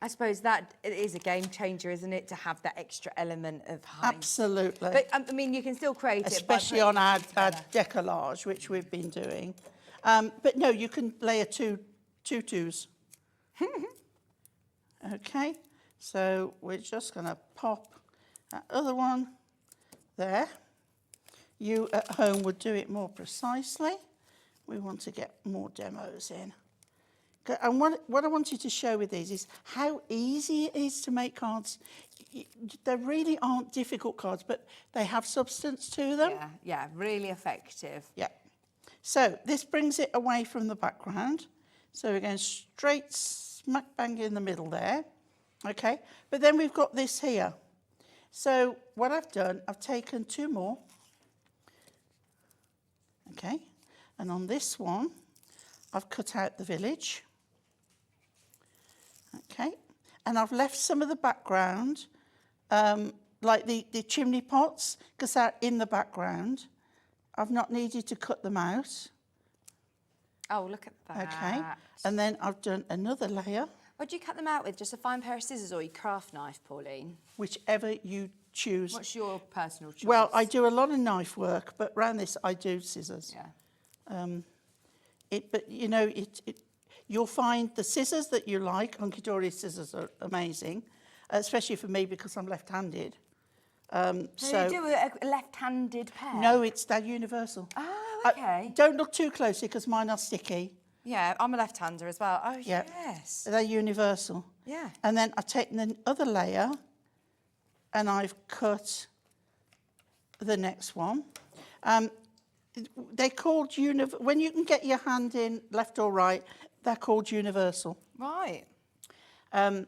I suppose that is a game changer, isn't it, to have that extra element of height? Absolutely. But, I mean, you can still create especially it. on our Deco-Large, which we've been doing. But no, you can layer two twos. Okay, so we're just going to pop that other one there. You at home would do it more precisely. We want to get more demos in. And what I wanted to show with these is how easy it is to make cards. They really aren't difficult cards, but they have substance to them. Yeah, really effective. Yeah. So this brings it away from the background. So we're going straight smack bang in the middle there. Okay, but then we've got this here. So what I've done, I've taken two more. Okay, and on this one, I've cut out the village. Okay, and I've left some of the background, like the chimney pots, because they're in the background. I've not needed to cut them out. Oh, look at that. Okay, and then I've done another layer. What do you cut them out with? Just a fine pair of scissors or your craft knife, Pauline? Whichever you choose. What's your personal choice? Well, I do a lot of knife work, but around this I do scissors. Yeah. But you know, you'll find the scissors that you like. Hunkydory scissors are amazing, especially for me because I'm left-handed. So you do a left-handed pair? No, they're universal. Oh, okay. Don't look too closely because mine are sticky. Yeah, I'm a left-hander as well. Oh, Yeah. yes. They're universal. Yeah. And then I've taken the other layer and I've cut the next one. They're called when you can get your hand in left or right, they're called universal. Right. Because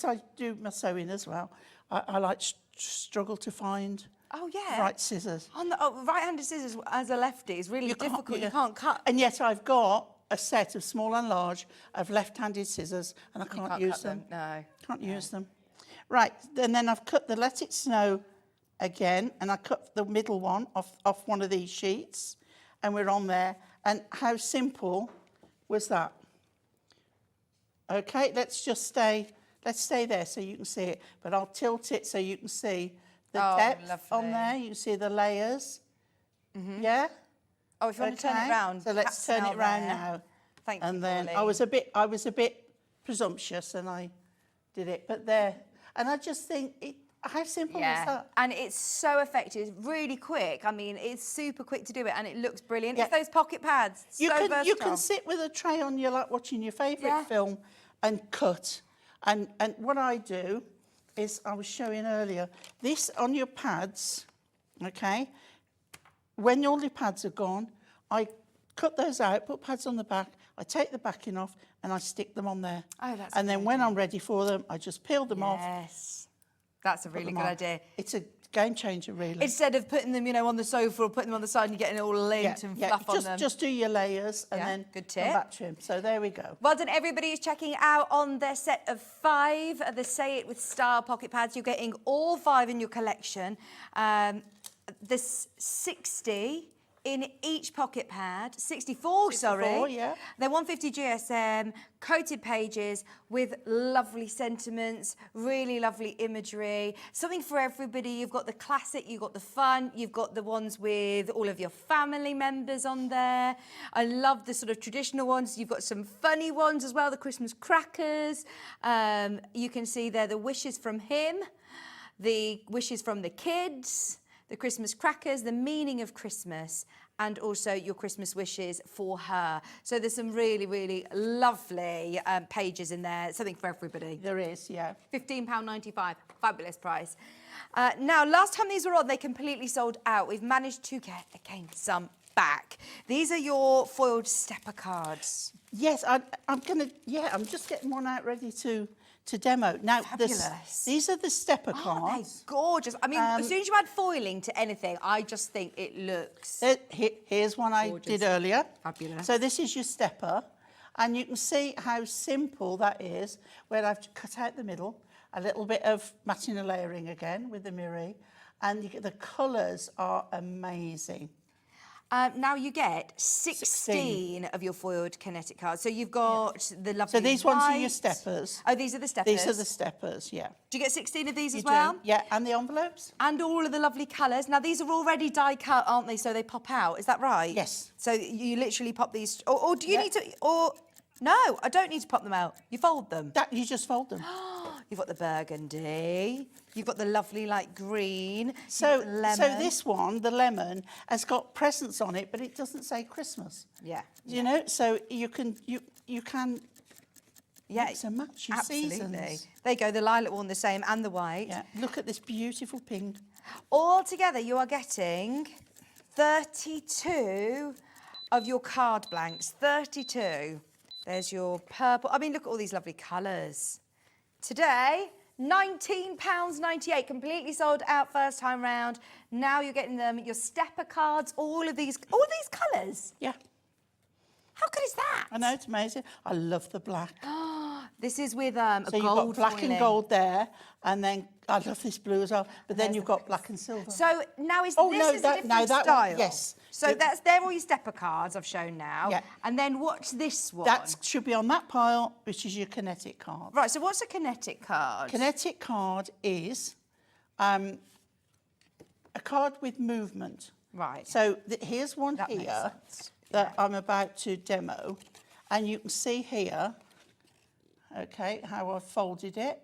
I do my sewing as well, I like struggle to find right scissors. On the right-handed scissors as a lefty is really difficult. You can't cut. And yet I've got a set of small and large of left-handed scissors, and I can't use them. No. Can't use them. Right, and then I've cut the Let It Snow again, and I cut the middle one off one of these sheets, and we're on there. And how simple was that? Okay, let's stay there so you can see it, but I'll tilt it so you can see the depth on there. You can see the layers. Yeah? Oh, if you want to turn it round. So let's turn it round now. Thank you, And then Pauline. I was a bit presumptuous and I did it, but there. And I just think, how simple is Yeah, that? and it's so effective, it's really quick. I mean, it's super quick to do it and it looks brilliant. Yeah. It's those pocket pads, You so can versatile. sit with a tray on your lap watching your favourite Yeah. film and cut. And what I do is, I was showing earlier, this on your pads, okay? When all your pads are gone, I cut those out, put pads on the back, I take the backing off and I stick them on there. Oh, that's And then good when idea. I'm ready for them, I just peel them off. Yes, that's a put really them good on. idea. It's a game changer, really. Instead of putting them, you know, on the sofa or putting them on the side and you're getting it all lint and fluff on them. Just do your layers and Yeah, then good come tip. back to him. So there we go. Well done, everybody who's checking out on their set of 5 of the Say It With Style pocket pads. You're getting all 5 in your collection. There's 60 in each pocket pad, 64, sorry. Yeah. They're 150 GSM, coated pages with lovely sentiments, really lovely imagery. Something for everybody. You've got the classic, you've got the fun, you've got the ones with all of your family members on there. I love the sort of traditional ones. You've got some funny ones as well, the Christmas crackers. You can see there the wishes from him, the wishes from the kids, the Christmas crackers, the meaning of Christmas, and also your Christmas wishes for her. So there's some really, really lovely pages in there, something for everybody. There is, yeah. £15.95, fabulous price. Now, last time these were on, they completely sold out. We've managed to get, again, some back. These are your foiled stepper cards. Yes, I'm just getting one out ready to demo. Now, Fabulous. these are the stepper Aren't cards. they gorgeous? I mean, as soon as you add foiling to anything, I just think it looks... Here's one I did earlier. Fabulous. So this is your stepper, and you can see how simple that is, where I've cut out the middle, a little bit of matching and layering again with the mirror, and the colours are amazing. Now you get 16 of your foiled kinetic cards. So you've got the lovely So these ones are your white. steppers. Oh, these are the steppers. These are the steppers, yeah. Do you get 16 of these as You well? do, yeah, and the envelopes. And all of the lovely colours. Now, these are already die cut, aren't they? So they pop out. Is that right? Yes. So you literally pop these... Or do you need to... Or no, I don't need to pop them out. You fold them. You just fold them. You've got the burgundy. You've got the lovely light green. So, You've got the so lemon. this one, the lemon, has got presents on it, but it doesn't say Christmas. Yeah. You know, so you can Yeah, mix and match your absolutely. seasons. There you go, the lilac one the same and the white. Yeah, look at this beautiful pink. All together, you are getting 32 of your card blanks. 32. There's your purple. I mean, look at all these lovely colours. Today, £19.98, completely sold out first time round. Now you're getting them, your stepper cards, all of these colours. Yeah. How good is that? I know, it's amazing. I love the black. This is with a So you've gold got black foiling. and gold there, and then I love this blue as well, but then you've got black and silver. So now is Oh, this no, is that- a different no, that one- style? yes. So they're all your stepper cards I've shown now. Yeah. And then what's this one? That should be on that pile, which is your kinetic card. Right, so what's a kinetic card? Kinetic card is a card with movement. Right. So here's one That makes here sense. that I'm about to demo, and you can see here, okay, how I've folded it.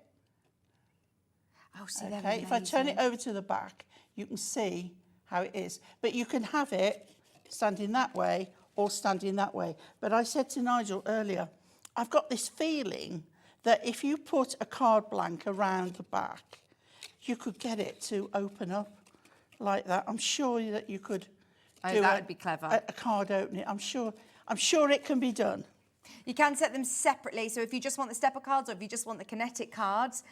Oh, see, they're Okay, if I turn it amazing. over to the back, you can see how it is. But you can have it standing that way or standing that way. But I said to Nigel earlier, I've got this feeling that if you put a card blank around the back, you could get it to open up like that. I'm sure that you could do that would be clever. a card opening. I'm sure it can be done. You can set them separately. So if you just want the stepper cards or if you just want the kinetic cards,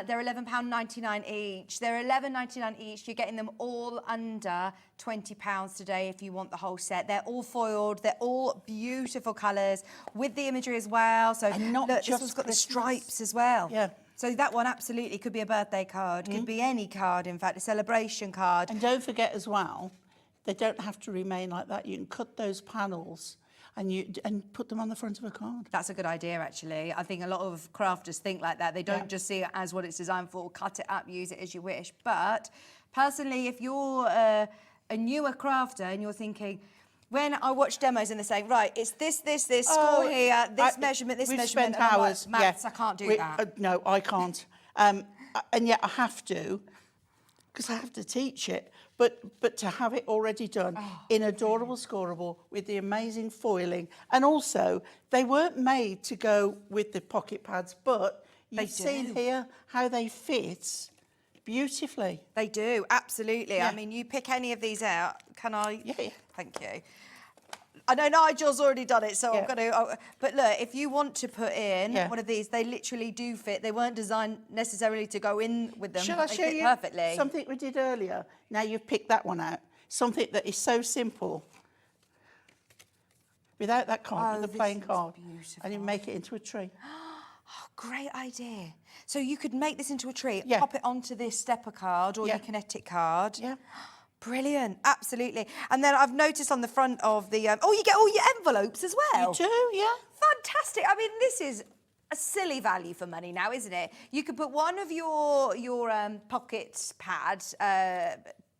they're £11.99 each. They're £11.99 each. You're getting them all under £20 today if you want the whole set. They're all foiled. They're all beautiful colours with the imagery as well. So And not look, this just one's got Christmas. the stripes as well. Yeah. So that one absolutely could be a birthday card, could be any card, in fact, a celebration card. And don't forget as well, they don't have to remain like that. You can cut those panels and put them on the front of a card. That's a good idea, actually. I think a lot of crafters think like that. They don't just see it as what it's designed for, cut it up, use it as you wish. But personally, if you're a newer crafter and you're thinking, when I watch demos and they're saying, right, it's this, score here, this measurement, this we've measurement, spent and I'm like, hours. maths, I can't do that. No, I can't. yet I have to, because I have to teach it, but to have it already done in adorable scoreable with the amazing foiling. And also, they weren't made to go with the pocket pads, but you've seen here how they fit beautifully. They do, absolutely. Yeah. I mean, you pick any of these out. Can I? Yeah. Thank you. I know Nigel's already done it, so I'm going to... but look, if you want to put in one of these, they literally do fit. They weren't designed necessarily to go in with them. Shall I They show fit you perfectly. something we did earlier? Now you've picked that one out. Something that is so simple. Without that card, with a plain card. Beautiful. And you make it into a tree. Oh, great idea. So you could make this into a tree, Yeah. pop it onto this stepper card or your kinetic card. Yeah. Brilliant, absolutely. And then I've noticed on the front of the... oh, you get all your envelopes as well. You do, yeah. Fantastic. I mean, this is a silly value for money now, isn't it? You could put one of your pocket pad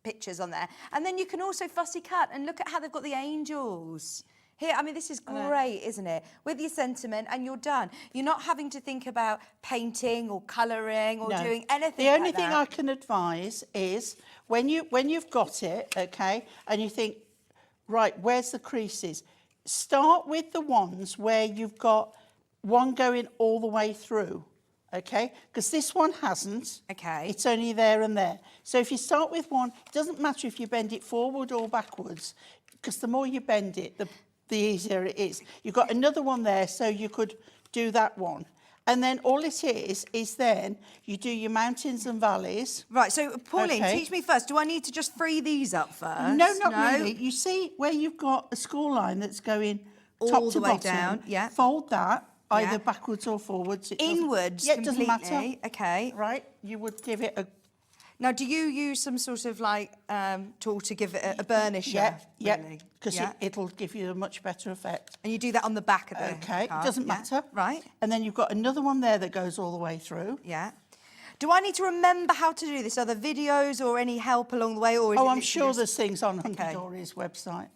pictures on there, and then you can also fussy cut, and look at how they've got the angels. Here, I mean, this is great, isn't it? With your sentiment, and you're done. You're not having to think about painting or colouring or doing anything The only like thing that. I can advise is when you've got it, okay, and you think, right, where's the creases? Start with the ones where you've got one going all the way through, okay? Because this one hasn't. Okay. It's only there and there. So if you start with one, it doesn't matter if you bend it forward or backwards, because the more you bend it, the easier it is. You've got another one there, so you could do that one. And then all it is then you do your mountains and valleys. Right, so Pauline, teach me first. Do I need to just free these up first? No, not really. You see where you've got a score line that's going all top the to way bottom? down, yeah. Fold that either backwards or forwards. Inwards, yeah, it doesn't matter. completely. Okay. Right, you would give it a... Now, do you use some sort of like tool to give it a burnisher? Yeah, really? because it'll give you a much better effect. And you do that on the back of the Okay, card? it doesn't Yeah. matter. Right. And then you've got another one there that goes all the way through. Yeah. Do I need to remember how to do this? Are there videos or any help along the way? Or is it I'm literally sure just... there's things on Hunkydory's website.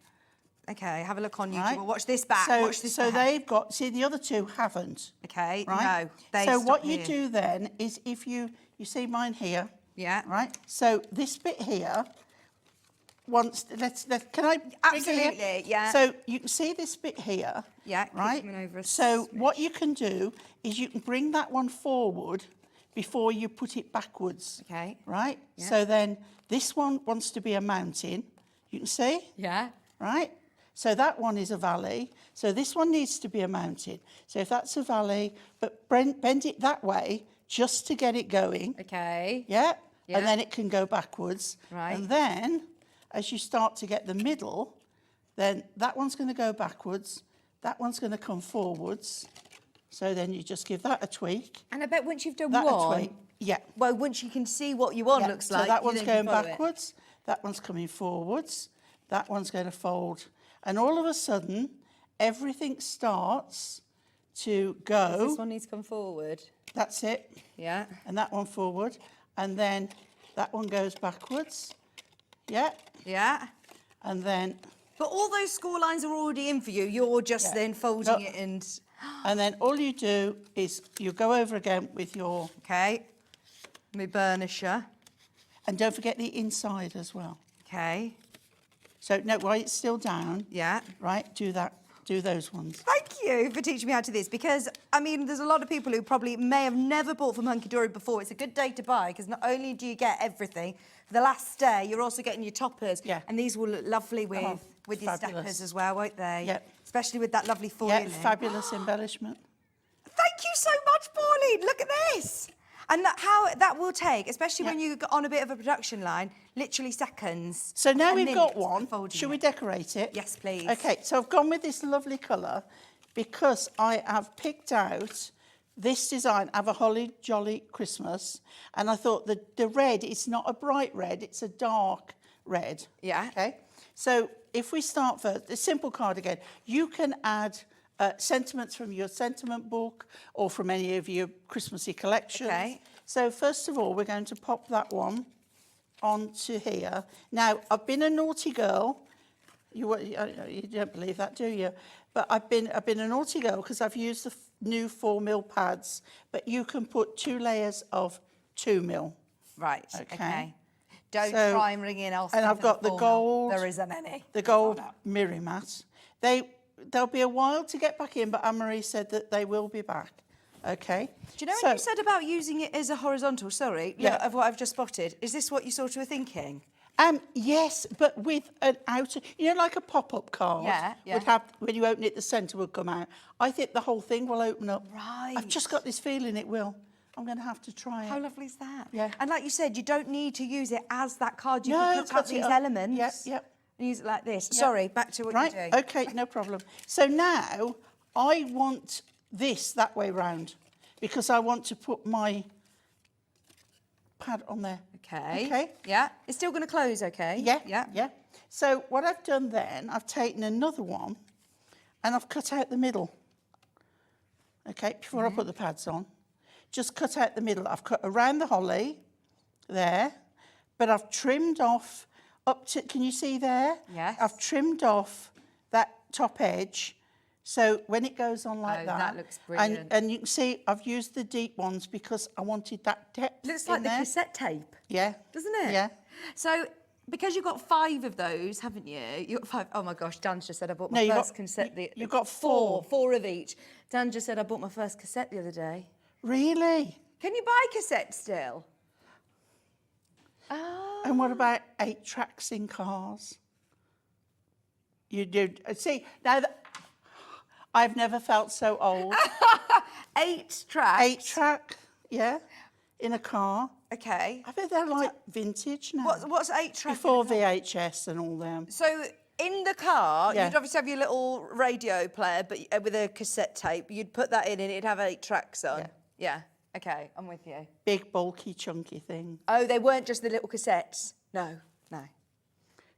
Okay, have a look on YouTube. Right. Well, watch this back. So, watch this so back. they've got, see, the other two haven't. Okay, Right? no, they So stop what you here. do then is if you see mine here. Yeah. Right? So this bit here, let's can I bring it here? Absolutely, yeah. So you can see this bit here. Yeah, keep Right? coming over a So smidge. what you can do is you can bring that one forward before you put it backwards. Okay. Right? Yeah. So then this one wants to be a mountain. You can see? Yeah. Right? So that one is a valley. So this one needs to be a mountain. So if that's a valley, but bend it that way just to get it going. Okay. Yeah? Yeah. And then it can go backwards. Right. And then, as you start to get the middle, then that one's going to go backwards. That one's going to come forwards. So then you just give that a tweak. And I bet once you've done That one, a tweak. Yeah. well, once you can see what you want Yeah, looks so like, that you one's then going can follow it. backwards, that one's coming forwards, that one's going to fold. And all of a sudden, everything starts to go. This one needs to come forward. That's it. Yeah. And that one forward. And then that one goes backwards. Yeah. Yeah. And then... But all those score lines are already in for you. You're just then folding it and... And then all you do is you go over again with your... Okay. My burnisher. And don't forget the inside as well. Okay. So, no, while it's still down... Yeah. Right, do those ones. Thank you for teaching me how to do this, because, I mean, there's a lot of people who probably may have never bought from Hunkydory before. It's a good day to buy, because not only do you get everything, for the last day, you're also getting your toppers. Yeah. And these will look lovely with your fabulous. steppers as well, won't they? Yeah. Especially with that lovely foiling. Yeah, fabulous embellishment. Thank you so much, Pauline. Look at this. And how that will take, especially when you got on a bit of a production line, literally seconds. So now a we've minute got of one. folding Should we it. decorate it? Yes, please. Okay, so I've gone with this lovely colour because I have picked out this design of a Holly Jolly Christmas, and I thought the red is not a bright red, it's a dark red. Yeah. Okay, so if we start first, a simple card again, you can add sentiments from your sentiment book or from any of your Christmassy collections. Okay. So first of all, we're going to pop that one onto here. Now, I've been a naughty girl. You don't believe that, do you? But I've been a naughty girl because I've used the new 4mm pads. But you can put 2 layers of 2 mil. Right, Okay. okay. Don't So- try and ring in else. And I've got the 4 mil. gold. There isn't any. The gold mirror mat. They'll be a while to get back in, but Anne-Marie said that they will be back. Okay. Do you know when you said about using it as a horizontal, sorry, Yeah. of what I've just spotted, is this what you sort of were thinking? Yes, but with an outer, like a pop-up card Yeah. would have, when you open it, the centre would come out. I think the whole thing will open up. Right. I've just got this feeling it will. I'm going to have to try it. How lovely is that? Yeah. And like you said, you don't need to use it as that card. You No, can cut out cut it these up. elements. Yep. And use it like this. Yep. Sorry, back to what Right, you're doing. okay, no problem. So now I want this that way round because I want to put my pad on there. Okay. Okay. Yeah. It's still going to close, okay? Yeah, Yeah. yeah. So what I've done then, I've taken another one and I've cut out the middle. Okay, before I put the pads on. Just cut out the middle. I've cut around the holly there, but I've trimmed off up to, can you see there? Yes. I've trimmed off that top edge. So when it goes on like that looks brilliant. And you can see I've used the deep ones because I wanted that depth. Looks in like the there. cassette tape, Yeah. doesn't it? Yeah. So, because you've got 5 of those, haven't you? You've got 5. Oh my gosh, Dan just said I bought No, my you've first got- cassette. you've got 4. 4 of each. Dan just said I bought my first cassette the other day. Really? Can you buy cassettes still? Oh. And what about 8 tracks in cars? You do. See, now that I've never felt so old. 8 tracks. 8 track, yeah, in a car. Okay. I bet they're like vintage now. What's 8 tracks? Before VHS and all them. So in the car, Yeah. you'd obviously have your little radio player, but with a cassette tape, you'd put that in and it'd have 8 tracks on. Yeah. Okay, I'm with you. Big, bulky, chunky thing. Oh, they weren't just the little cassettes. No.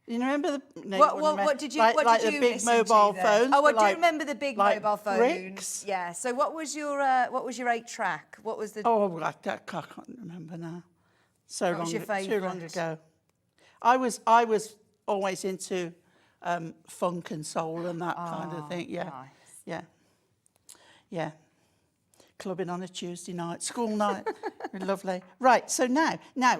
You remember the? No, What did you? Like, what like did the you big listen mobile to then? phones. Oh, I but do like- remember the big like mobile phone. bricks. Yeah. So what was your 8 track? What was the? Oh, I can't remember now. So What was your too long favourite? ago. I was always into funk and soul and that kind of thing. Yeah, nice. yeah. Clubbing on a Tuesday night, school night, lovely. Right, so now,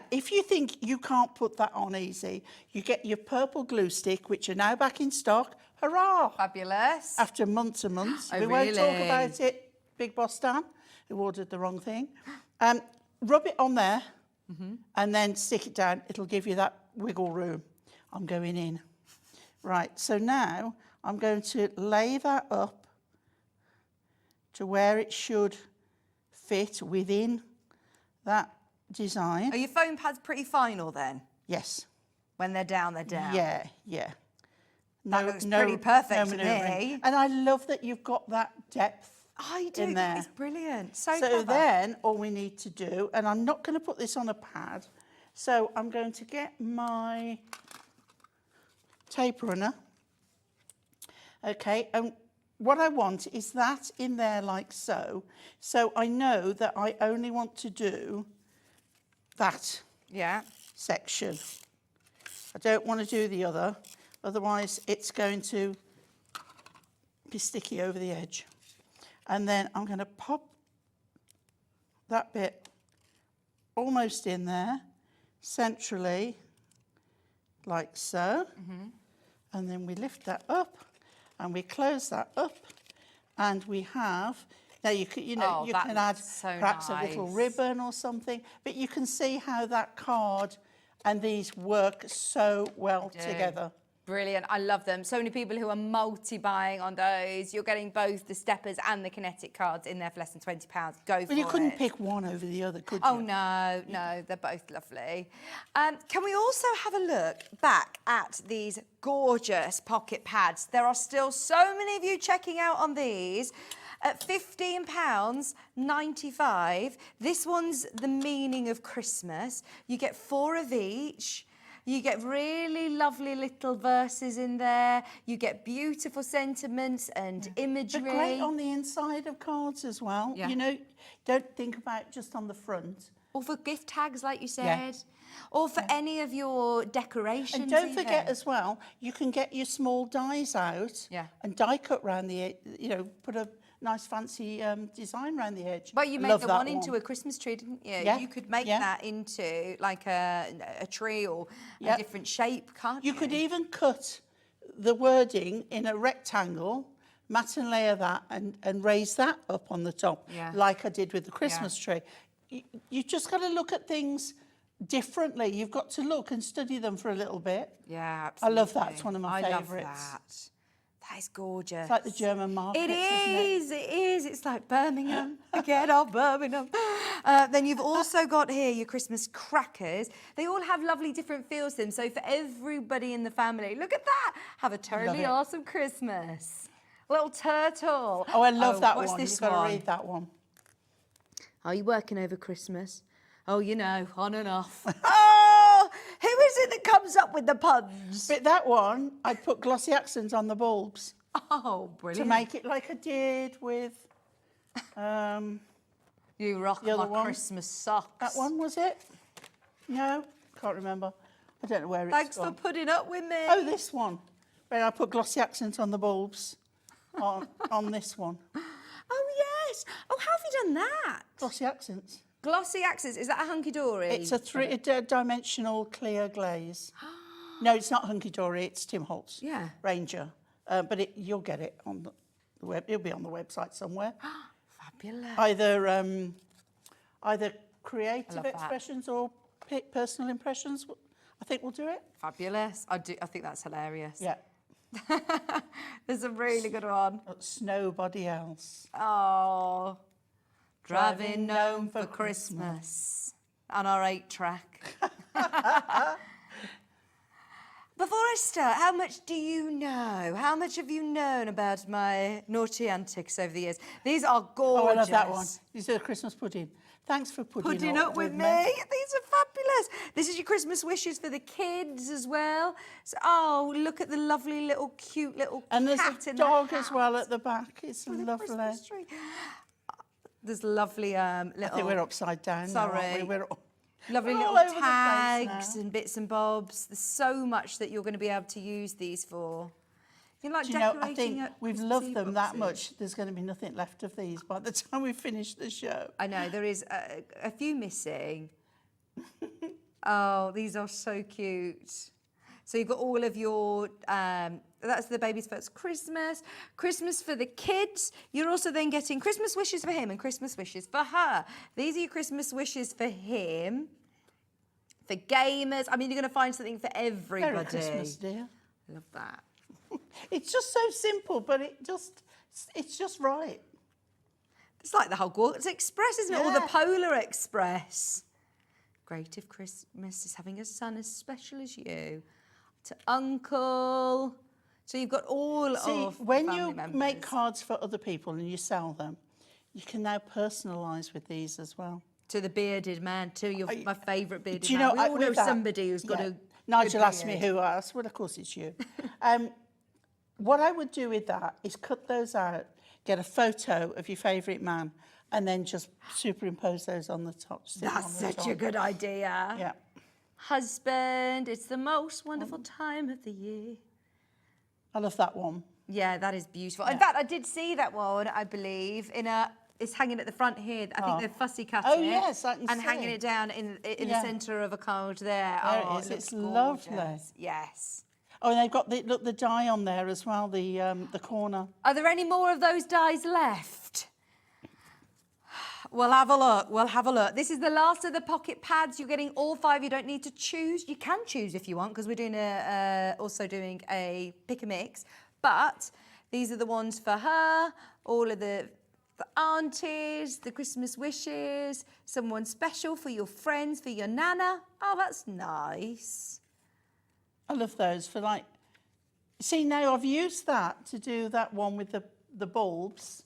if you think you can't put that on easy, you get your purple glue stick, which are now back in stock. Hurrah! Fabulous. After months and months. Oh, We won't talk really? about it, Big Boss Dan, who ordered the wrong thing. Rub it on there and then stick it down. It'll give you that wiggle room. I'm going in. Right, so now I'm going to lay that up to where it should fit within that design. Are your foam pads pretty final then? Yes. When they're down, they're down. Yeah. That looks pretty perfect to manoeuvring. me. And I love that you've got that depth I do. in That there. is brilliant. So So clever. then all we need to do, and I'm not going to put this on a pad, so I'm going to get my tape runner. Okay, and what I want is that in there like so. So I know that I only want to do that section. I don't want to do the other, otherwise it's going to be sticky over the edge. And then I'm going to pop that bit almost in there, centrally, like so. And then we lift that up and we close that up and we have, now you can, you can add perhaps a little ribbon or something, but you can see how that card and these work so well together. Brilliant. I love them. So many people who are multi-buying on those. You're getting both the steppers and the kinetic cards in there for less than £20. Go for it. Well, you couldn't pick one over the other, could you? Oh, no, they're both lovely. Can we also have a look back at these gorgeous pocket pads? There are still so many of you checking out on these. At £15.95, this one's the meaning of Christmas. You get 4 of each. You get really lovely little verses in there. You get beautiful sentiments and imagery. They're great on the inside of cards as well. Yeah. You know, don't think about just on the front. Or for gift tags, like you said. Or for any of your decorations. And don't even. forget as well, you can get your small dies out and die cut round the, put a nice fancy design around the edge. But you made Love the that one into a Christmas tree, didn't you? Yeah, You could make yeah. that into like a tree or a different shape, can't you? You could even cut the wording in a rectangle, mat and layer that, and raise that up on the top, like I did with the Christmas tree. You just got to look at things differently. You've got to look and study them for a little bit. Yeah, absolutely. I love that. It's one of my favourites. I love that. That is gorgeous. It's like the German markets, It is. It's like Birmingham. Again, old Birmingham. Then you've also got here your Christmas crackers. They all have lovely different feels to them. So for everybody in the family, look at that. Have a totally awesome Christmas. Little turtle. Oh, I love that what's one. This You've got one? to read that one. Are you working over Christmas? Oh, you know, on and off. Oh, who is it that comes up with the puns? But that one, I'd put glossy accents on the bulbs. Oh, brilliant. To make it like I did with... You rock the other my one. Christmas socks. That one, was it? No, can't remember. I don't know where it's Thanks gone. for putting up with me. Oh, this one. Where I put glossy accents on the bulbs on this one. Oh, yes. Oh, how have you done that? Glossy accents. Glossy accents. Is that a Hunkydory? It's a three-dimensional clear glaze. No, it's not Hunkydory. It's Tim Holtz. Yeah. Ranger. But you'll get it on the web. It'll be on the website somewhere. Fabulous. Either creative expressions or personal impressions. I think we'll do it. Fabulous. I think that's hilarious. Yeah. There's a really good one. It's nobody else. Oh. Driving home for Christmas on our 8-track. Before I start, how much do you know? How much have you known about my naughty antics over the years? These are gorgeous. Oh, I love that one. These are the Christmas pudding. Thanks for putting up with me. These are fabulous. This is your Christmas wishes for the kids as well. So, oh, look at the lovely little cute little and cat there's a in dog the as well at the back. It's lovely. Christmas tree. There's lovely little... I think we're upside down. Sorry. Now, aren't we? Lovely we're little all over the place tags now. and bits and bobs. There's so much that you're going to be able to use these for. You like Do you know, decorating I think up we've Christmas loved tea them that boxes? much, there's going to be nothing left of these by the time we finish the show. I know, there is a few missing. Oh, these are so cute. So you've got all of your, that's the baby's first Christmas, Christmas for the kids. You're also then getting Christmas wishes for him and Christmas wishes for her. These are your Christmas wishes for him, for gamers. I mean, you're going to find something for everybody. Merry Christmas, dear. I love that. It's just so simple, but it's just right. It's like the Hogwarts Express, isn't it? Or the Polar Express. Great if Christmas is having a son as special as you. To Uncle. So you've got all of when family you members. make cards for other people and you sell them, you can now personalise with these as well. To the bearded man, to my favourite bearded Do you know, man. We all know with that- somebody who's got a Nigel good asked me beard. who I asked. Well, of course it's you. What I would do with that is cut those out, get a photo of your favourite man, and then just superimpose those on the top. That's such a good idea. Yeah. Husband, it's the most wonderful time of the year. I love that one. Yeah, that is beautiful. In fact, I did see that one, I believe, it's hanging at the front here. I think they're fussy cutting Oh, it. yes, I can and see. hanging it down in the centre of a card there. There Oh, it is. looks It's lovely. gorgeous. Yes. Oh, and they've got the die on there as well, the corner. Are there any more of those dies left? We'll have a look. We'll have a look. This is the last of the pocket pads. You're getting all 5. You don't need to choose. You can choose if you want, because we're doing also doing a pick a mix. But these are the ones for her. All of the aunties, the Christmas wishes, someone special for your friends, for your nana. Oh, that's nice. I love those for like... See, now I've used that to do that one with the bulbs.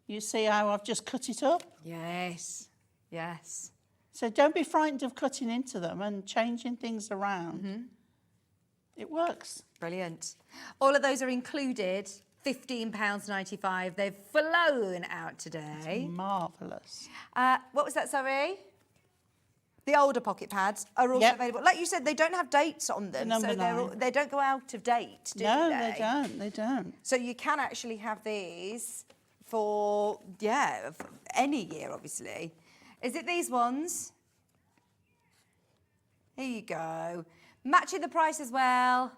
You see how I've just cut it up? Yes, yes. So don't be frightened of cutting into them and changing things around. Mm-hmm. It works. Brilliant. All of those are included, £15.95. They've flown out today. Marvellous. What was that, sorry? The older pocket pads are also available. Like you said, they don't have dates on them, Number so 9. they don't go out of date, do No, they? they don't. They don't. So you can actually have these for, yeah, for any year, obviously. Is it these ones? Here you go. Matching the price as well.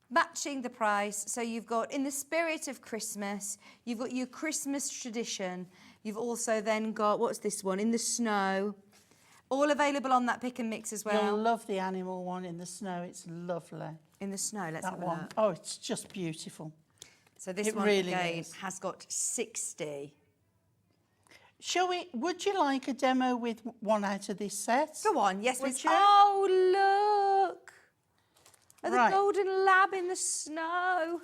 Matching the price. So you've got, in the spirit of Christmas, you've got your Christmas tradition. You've also then got, what's this one? In the snow. All available on that pick and mix as well. You'll love the animal one in the snow. It's lovely. In the snow, let's have a one. look. Oh, it's just beautiful. So this It one, really again, is. has got 60. Would you like a demo with one out of this set? Go on, yes, Would we you? Oh, look! At the Right. golden lab in the snow.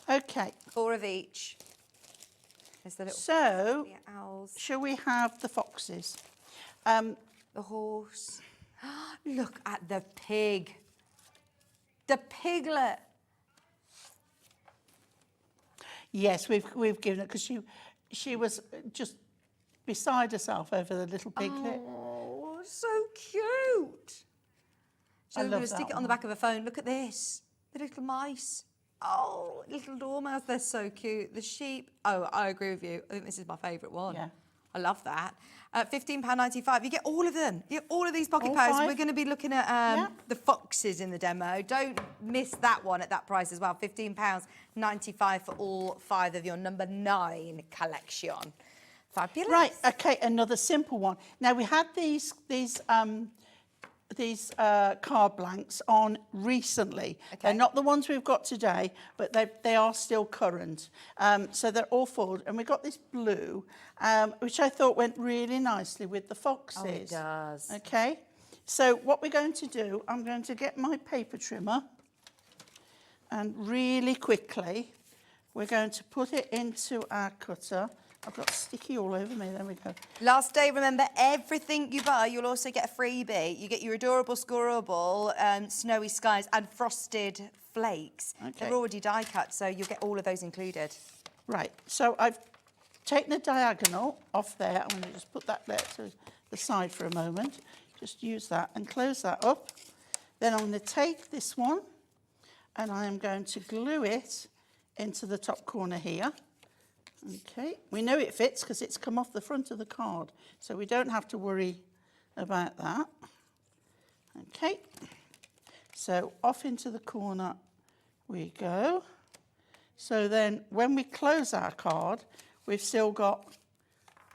Okay. 4 of each. There's the little So, the owls, shall we have the foxes? the horse. Look at the pig. The piglet. Yes, we've given it because she was just beside herself over the little piglet. Oh, so cute. So I we're love going to stick that it on the one. back of a phone. Look at this. The little mice. Oh, little dormouse. They're so cute. The sheep. Oh, I agree with you. I think this is my favourite one. Yeah. I love that. £15.95. You get all of them. You get all of these pocket All pals. 5. We're going to be looking at the foxes in the demo. Don't miss that one at that price as well. £15.95 for all 5 of your number 9 collection. Fabulous. Right. Okay. Another simple one. Now we had these card blanks on recently. Okay. They're not the ones we've got today, but they are still current. So they're all forward. And we got this blue, which I thought went really nicely with the foxes. Oh, it does. Okay. So what we're going to do, I'm going to get my paper trimmer and really quickly we're going to put it into our cutter. I've got sticky all over me. There we go. Last day, remember, everything you buy, you'll also get a freebie. You get your adorable, scoreable, snowy skies and frosted flakes. Okay. They're already die cut, so you'll get all of those included. Right, so I've taken the diagonal off there. I'm going to just put that there to the side for a moment. Just use that and close that up. Then I'm going to take this one and I am going to glue it into the top corner here. Okay, we know it fits because it's come off the front of the card, so we don't have to worry about that. Okay, so off into the corner we go. So then when we close our card, we've still got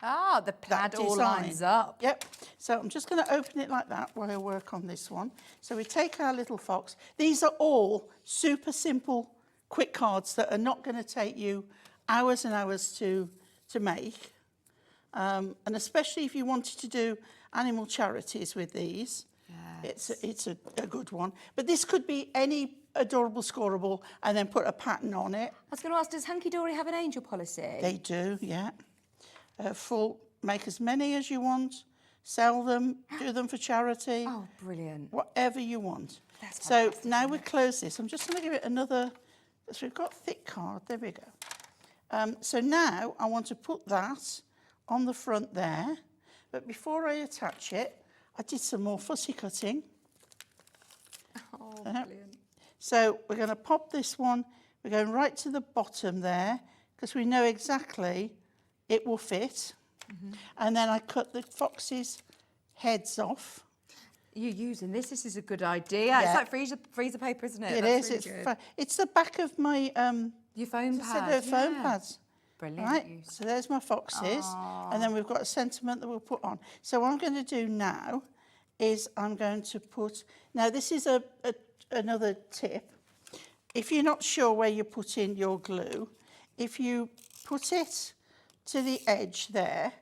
Ah, the plaid that all design. lines up. Yep, so I'm just going to open it like that while I work on this one. So we take our little fox. These are all super simple, quick cards that are not going to take you hours and hours to make, and especially if you wanted to do animal charities with these, it's a good one. But this could be any adorable scoreable and then put a pattern on it. I was going to ask, does Hunkydory have an angel policy? They do, yeah. Make as many as you want, sell them, do them for charity. Oh, brilliant. Whatever you want. That's so fantastic, now we close this. I'm just going to give it another, so we've got thick card, there we go. So now I want to put that on the front there, but before I attach it, I did some more fussy cutting. Oh, brilliant. So we're going to pop this one, we're going right to the bottom there, because we know exactly it will fit. And then I cut the fox's heads off. You're using this. This is a good idea. Yeah. It's like freezer paper, isn't it? It That's is. really good. It's the back of my Your foam as I said, pad. they're foam yeah. pads. Brilliant. Right. use. So there's my foxes, and then we've got a sentiment that we'll put on. So what I'm going to do now is I'm going to put. Now this is another tip. If you're not sure where you're putting your glue, if you put it to the edge there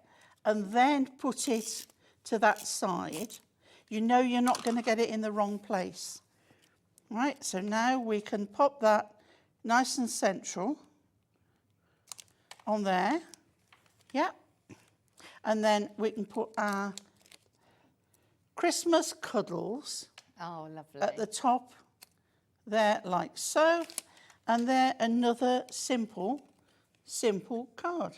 and then put it to that side, you know you're not going to get it in the wrong place. Right, so now we can pop that nice and central on there. Yeah. And then we can put our Christmas cuddles Oh, lovely. at the top there like so. And they're another simple card.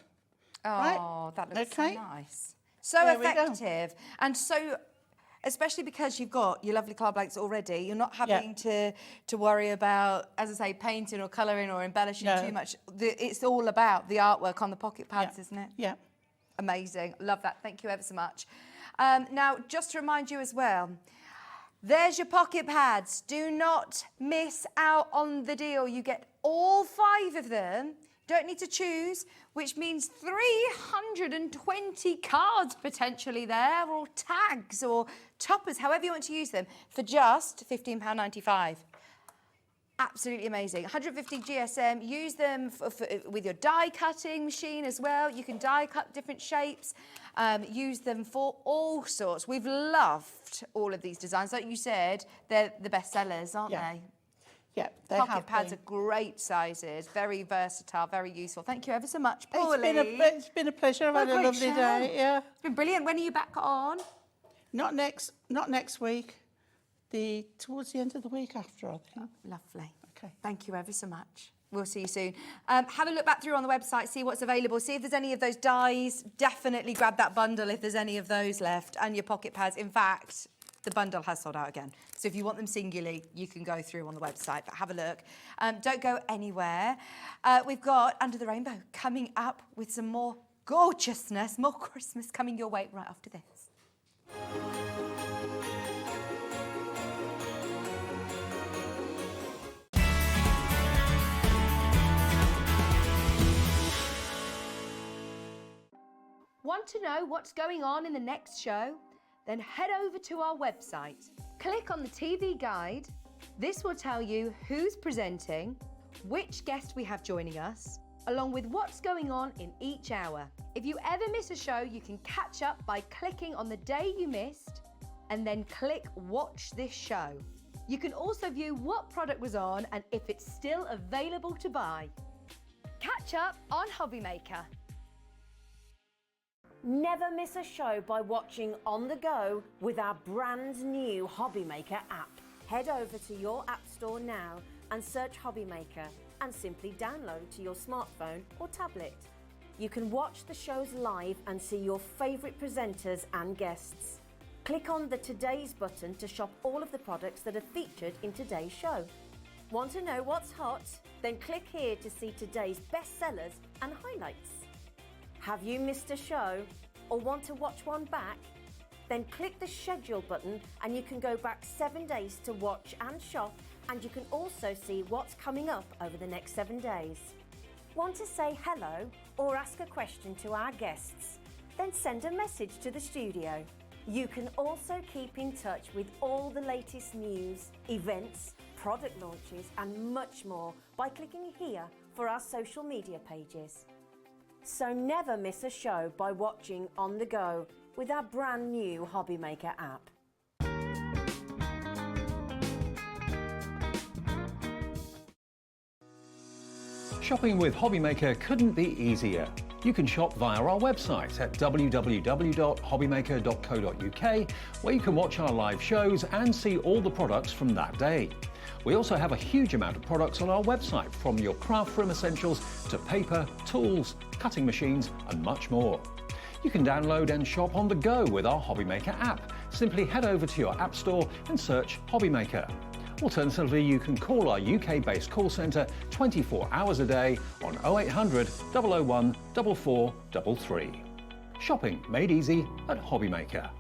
Oh, right? that looks Okay. so nice. So There we go. effective. And so especially because you've got your lovely card blanks already. You're not having to worry about, as I say, painting or colouring or embellishing too much. It's all about the artwork on the pocket pads, isn't it? Yeah. Amazing. Love that. Thank you ever so much. Now, just to remind you as well, there's your pocket pads. Do not miss out on the deal. You get all 5 of them. Don't need to choose, which means 320 cards potentially there, or tags or toppers, however you want to use them, for just £15.95. Absolutely amazing. 150 GSM, use them with your die cutting machine as well. You can die cut different shapes, use them for all sorts. We've loved all of these designs. Like you said, they're the best sellers, aren't they? Yeah, they Pocket pads are great sizes, very versatile, very useful. Thank you ever so much, Paulie. It's been a pleasure. I've had a lovely day. Yeah, it's been brilliant. When are you back on? Not next week. Towards the end of the week after, I think. Oh, lovely. Okay. Thank you ever so much. We'll see you soon. Have a look back through on the website, see what's available, see if there's any of those dies. Definitely grab that bundle if there's any of those left, and your pocket pads. In fact, the bundle has sold out again. So if you want them singularly, you can go through on the website, but have a look. Don't go anywhere. We've got Under the Rainbow coming up with some more gorgeousness, more Christmas coming your way right after this. Want to know what's going on in the next show? Then head over to our website. Click on the TV guide. This will tell you who's presenting, which guest we have joining us, along with what's going on in each hour. If you ever miss a show, you can catch up by clicking on the day you missed and then click Watch This Show. You can also view what product was on and if it's still available to buy. Catch up on Hobby Maker. Never miss a show by watching on the go with our brand new Hobby Maker app. Head over to your app store now and search Hobby Maker and simply download to your smartphone or tablet. You can watch the shows live and see your favourite presenters and guests. Click on the Today's button to shop all of the products that are featured in today's show. Want to know what's hot? Then click here to see today's bestsellers and highlights. Have you missed a show or want to watch one back? Then click the schedule button and you can go back 7 days to watch and shop, and you can also see what's coming up over the next 7 days. Want to say hello or ask a question to our guests? Then send a message to the studio. You can also keep in touch with all the latest news, events, product launches and much more by clicking here for our social media pages. So never miss a show by watching on the go with our brand new Hobby Maker app. Shopping with Hobby Maker couldn't be easier. You can shop via our website at www.hobbymaker.co.uk, where you can watch our live shows and see all the products from that day. We also have a huge amount of products on our website, from your craft room essentials to paper, tools, cutting machines and much more. You can download and shop on the go with our Hobby Maker app. Simply head over to your app store and search Hobby Maker. Alternatively, you can call our UK-based call centre 24 hours a day on 0800 001 4433. Shopping made easy at Hobby Maker.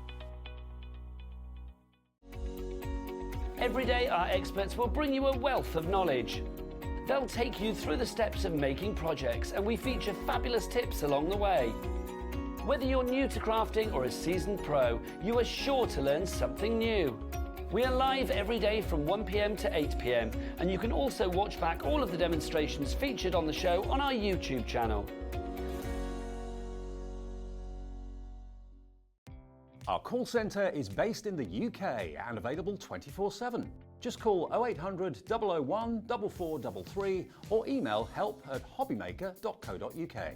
Every day, our experts will bring you a wealth of knowledge. They'll take you through the steps of making projects, and we feature fabulous tips along the way. Whether you're new to crafting or a seasoned pro, you are sure to learn something new. We are live every day from 1 PM to 8 PM, and you can also watch back all of the demonstrations featured on the show on our YouTube channel. Our call centre is based in the UK and available 24/7. Just call 0800 001 4433 or email help@hobbymaker.co.uk.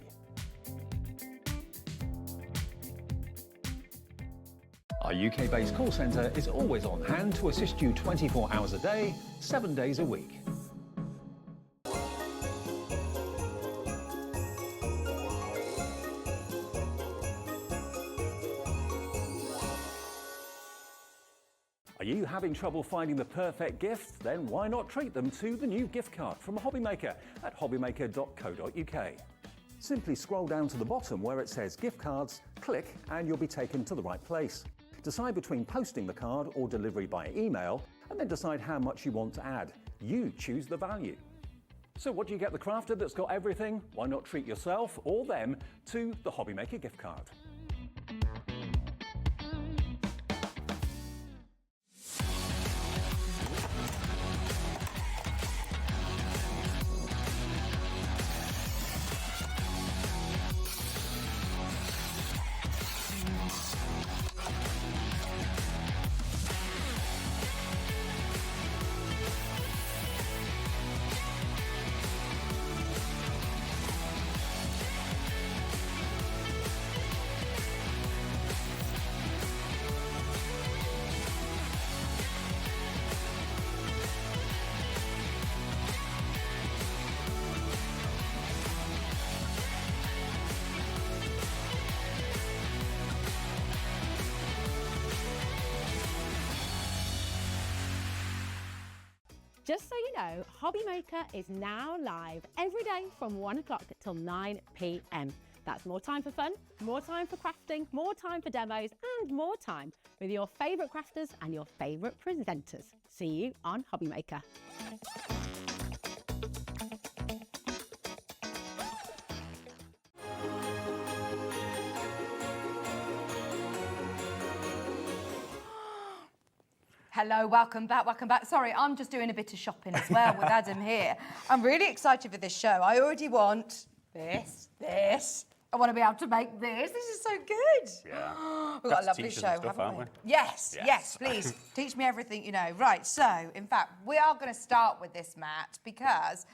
Our UK-based call centre is always on hand to assist you 24 hours a day, 7 days a week. you having trouble finding the perfect gift? Then why not treat them to the new gift card from Hobbymaker at hobbymaker.co.uk. Simply scroll down to the bottom where it says gift cards, click and you'll be taken to the right place. Decide between posting the card or delivery by email and then decide how much you want to add. You choose the value. So what do you get the crafter that's got everything? Why not treat yourself or them to the Hobbymaker gift card? Just so you know, Hobbymaker is now live every day from 1 o'clock till 9 p.m. That's more time for fun, more time for crafting, more time for demos, and more time with your favourite crafters and your favourite presenters. See you on Hobbymaker. Hello, welcome back, welcome back. Sorry, I'm just doing a bit of shopping as well with Adam here. I'm really excited for this show. I already want this. I want to be able to make this. This is so good. Yeah. We've got a lovely show, haven't we? Yes, please. Teach me everything you know. Right, so, in fact, we are going to start with this mat because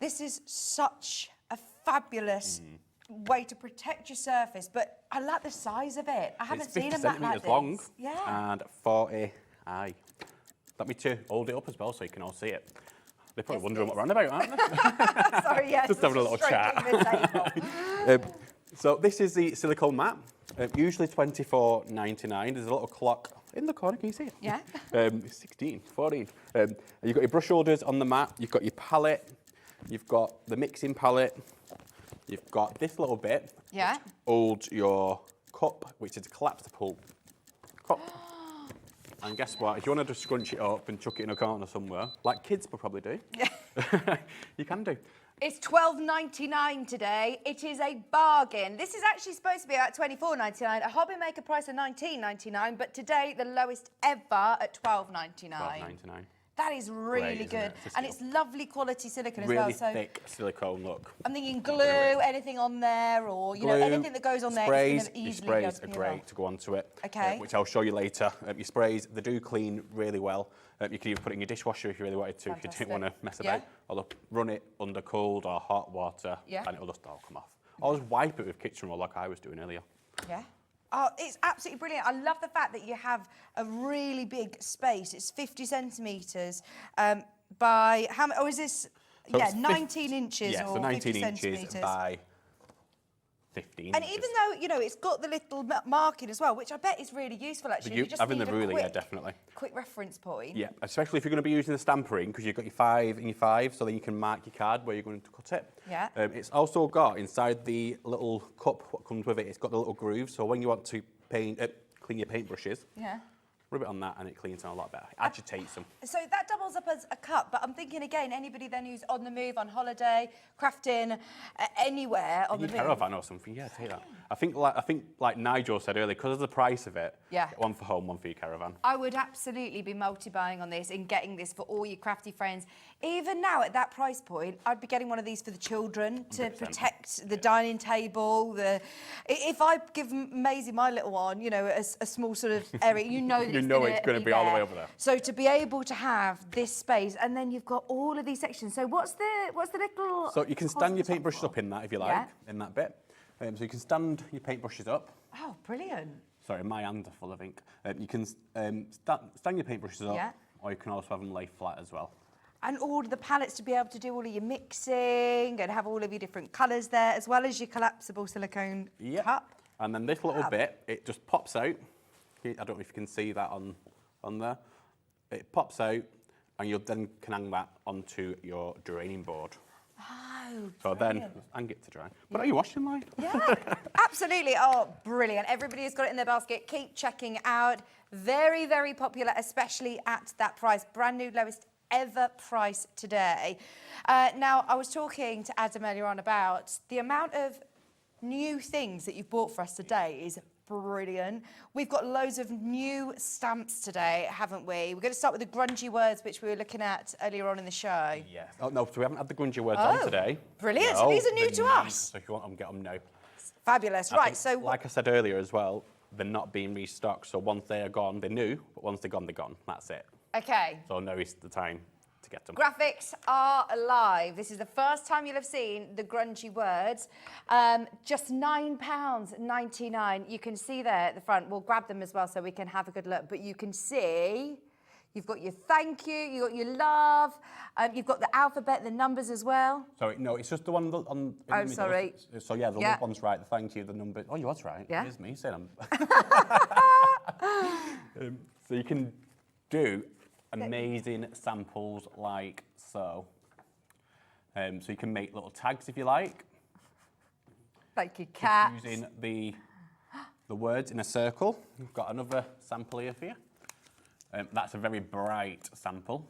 this is such a fabulous way to protect your surface, but I like the size of it. I haven't seen a mat like this. Long Yeah. and 40 high. Let me to hold it up as well so you can all see it. They're probably wondering what we're on about, aren't they? Sorry, yes. Just having a little chat. So this is the silicone mat, usually £24.99. There's a little clock in the corner, can you see it? Yeah. 16, 14. You've got your brush holders on the mat, you've got your palette, you've got the mixing palette, you've got this little bit, Yeah. which holds your cup, which is a collapsible cup. And guess what? If you want to just scrunch it up and chuck it in a corner somewhere, like kids will probably do, you can do. It's £12.99 today. It is a bargain. This is actually supposed to be at £24.99, a Hobbymaker price of £19.99, but today the lowest ever at £12.99. £12.99. That is really Great, good. It's And it's lovely quality silicone as really well. So thick silicone look. I'm thinking glue, anything on there, or you know, anything that goes on there is going to easily your go sprays to are peel great off. to go onto it, Okay. which I'll show you later. Your sprays, they do clean really well. You can even put it in your dishwasher if you really wanted to, if you didn't want to mess about. Or run it under cold or hot water, and it'll just all come off. Or just wipe it with kitchen roll like I was doing earlier. Yeah. Oh, it's absolutely brilliant. I love the fact that you have a really big space. It's 50 centimetres by, how many, is this, So 19 inches or so 19 50 inches centimetres. by 15 And inches. even though, you know, it's got the little marking as well, which I bet is really useful, actually. You just having need the a ruler, quick, definitely. quick reference point. Yeah, especially if you're going to be using the stampering, because you've got your 5 and your 5, so then you can mark your card where you're going to cut it. Yeah. It's also got inside the little cup, what comes with it, it's got the little groove, so when you want to paint, clean your paintbrushes, Yeah. rub it on that and it cleans them a lot better. It agitates them. So that doubles up as a cup, but I'm thinking again, anybody then who's on the move, on holiday, crafting, anywhere on the move. Caravan or something, yeah, take that. I think like Nigel said earlier, because of the price of it, get one for home, one for your caravan. I would absolutely be multi-buying on this and getting this for all your crafty friends. Even now at that price point, I'd be getting one of these for the children to 100%. protect the dining table. If I give Maisie, my little one, you know, a small sort of area, you know that You know it's going to be all the way over there. So to be able to have this space, and then you've got all of these sections. So what's the little? So you can stand your paintbrushes up in that if you like, in that bit. So you can stand your paintbrushes up. Oh, brilliant. Sorry, my hands are full of ink. You can stand your paintbrushes up, or you can also have them lay flat as well. And all of the palettes to be able to do all of your mixing and have all of your different colours there, as well as your collapsible silicone cup. And then this little bit, it just pops out. I don't know if you can see that on on there. It pops out, and you then can hang that onto your draining board. Oh, So then, hang it to dry. But are you washing line? Yeah, absolutely. Oh, brilliant. Everybody has got it in their basket. Keep checking out. Very, very popular, especially at that price. Brand new, lowest ever price today. Now, I was talking to Adam earlier on about the amount of new things that you've bought for us today is brilliant. We've got loads of new stamps today, haven't we? We're going to start with the grungy words, which we were looking at earlier on in the show. Yes. Oh, no, so we haven't had the grungy words on today. Brilliant. No, So these are new they're to us. So if you want them, get them now. Fabulous. I Right, think, so... like I said earlier as well, they're not being restocked. So once they are gone, they're new. But once they're gone, they're gone. That's it. Okay. So now is the time to get them. Graphics are alive. This is the first time you'll have seen the grungy words. Just £9.99. You can see there at the front. We'll grab them as well so we can have a good look. But you can see you've got your thank you, you've got your love, you've got the alphabet, the numbers as well. Sorry, no, it's just the one on. In the middle. Sorry. So yeah, the love one's right. The thank you, the number. Oh, you was right. Yeah. Here's me saying so you can do amazing samples like so. So you can make little tags if you like. Thank you, Kat. Using the words in a circle. We've got another sample here for you. That's a very bright sample.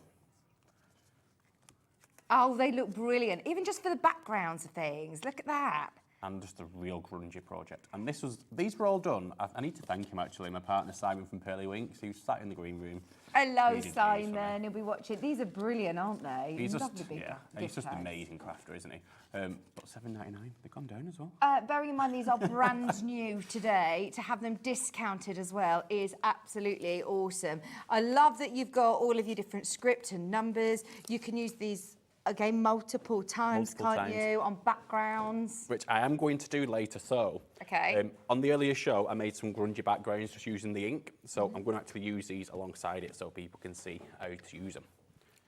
Oh, they look brilliant. Even just for the backgrounds of things. Look at that. And just a real grungy project. And these were all done. I need to thank him actually, my partner Simon from Pearly Winks, who's sat in the green room. Hello, Simon. He'll be watching. These are brilliant, aren't they? He's just, Lovely big yeah, gift he's just an bags. amazing crafter, isn't he? But $7.99, they've gone down as well. Bearing in mind these are brand new today, to have them discounted as well is absolutely awesome. I love that you've got all of your different script and numbers. You can use these, again, multiple times, can't you, on backgrounds? Which I am going to do later, so... Okay. On the earlier show, I made some grungy backgrounds just using the ink, so I'm going to actually use these alongside it so people can see how to use them.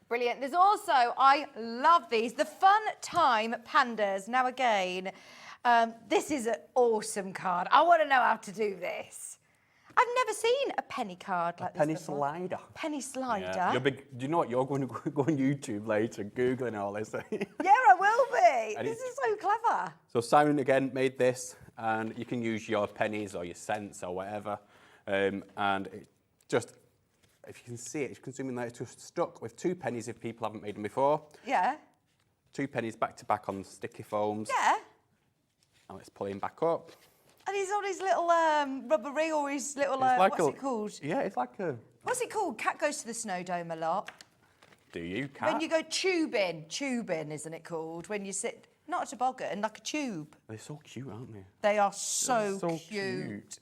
Brilliant. There's also, I love these, the Fun Time Pandas. Now again, this is an awesome card. I want to know how to do this. I've never seen a penny card like this Penny before. slider. Penny slider. Yeah. You're big, do you know what? You're going to go on YouTube later, Googling all this. Yeah, I will be. And This is so clever. So Simon, again, made this, and you can use your pennies or your cents or whatever. And it just, if you can see it, you can zoom in there, it's just stuck with 2 pennies if people haven't made them before. Yeah. 2 pennies back to back on sticky foams. Yeah. And let's pull him back up. And he's on his little rubbery or his little, Like what's it called? Yeah, it's like a... What's it called? Cat goes to the snow dome a lot. Do you, Cat? When you go tubing, isn't it called? When you sit, not a toboggan, like a tube. They're so cute, aren't they? They are so, They're cute.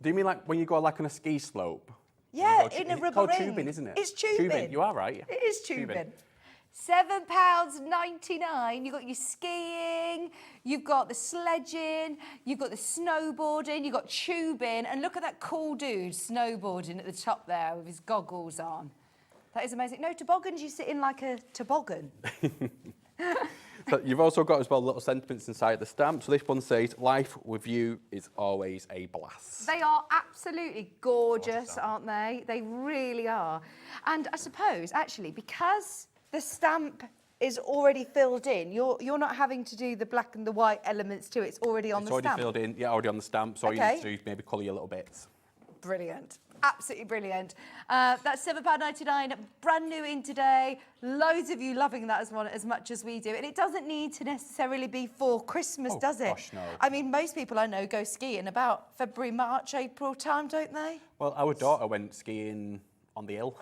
Do you mean like when you go like on a ski slope? Yeah, in a It's rubber called ring. tubing, isn't it? It's tubing. You are right. It is tubing. £7.99. You've got your skiing, you've got the sledging, you've got the snowboarding, you've got tubing, and look at that cool dude snowboarding at the top there with his goggles on. That is amazing. No, toboggans, you sit in like a toboggan. So you've also got as well little sentiments inside the stamp. So this one says, "Life with you is always a blast." They are absolutely gorgeous, aren't they? They really are. And I suppose, actually, because the stamp is already filled in, you're not having to do the black and the white elements to it. It's already on the stamp. It's already filled in, yeah, already on the stamp. So all you need to do is maybe colour your little bits. Brilliant. Absolutely brilliant. That's £7.99, brand new in today. Loads of you loving that as much as we do. And it doesn't need to necessarily be for Christmas, does it? Gosh, no. I mean, most people I know go skiing about February, March, April time, don't they? Well, our daughter went skiing on the hill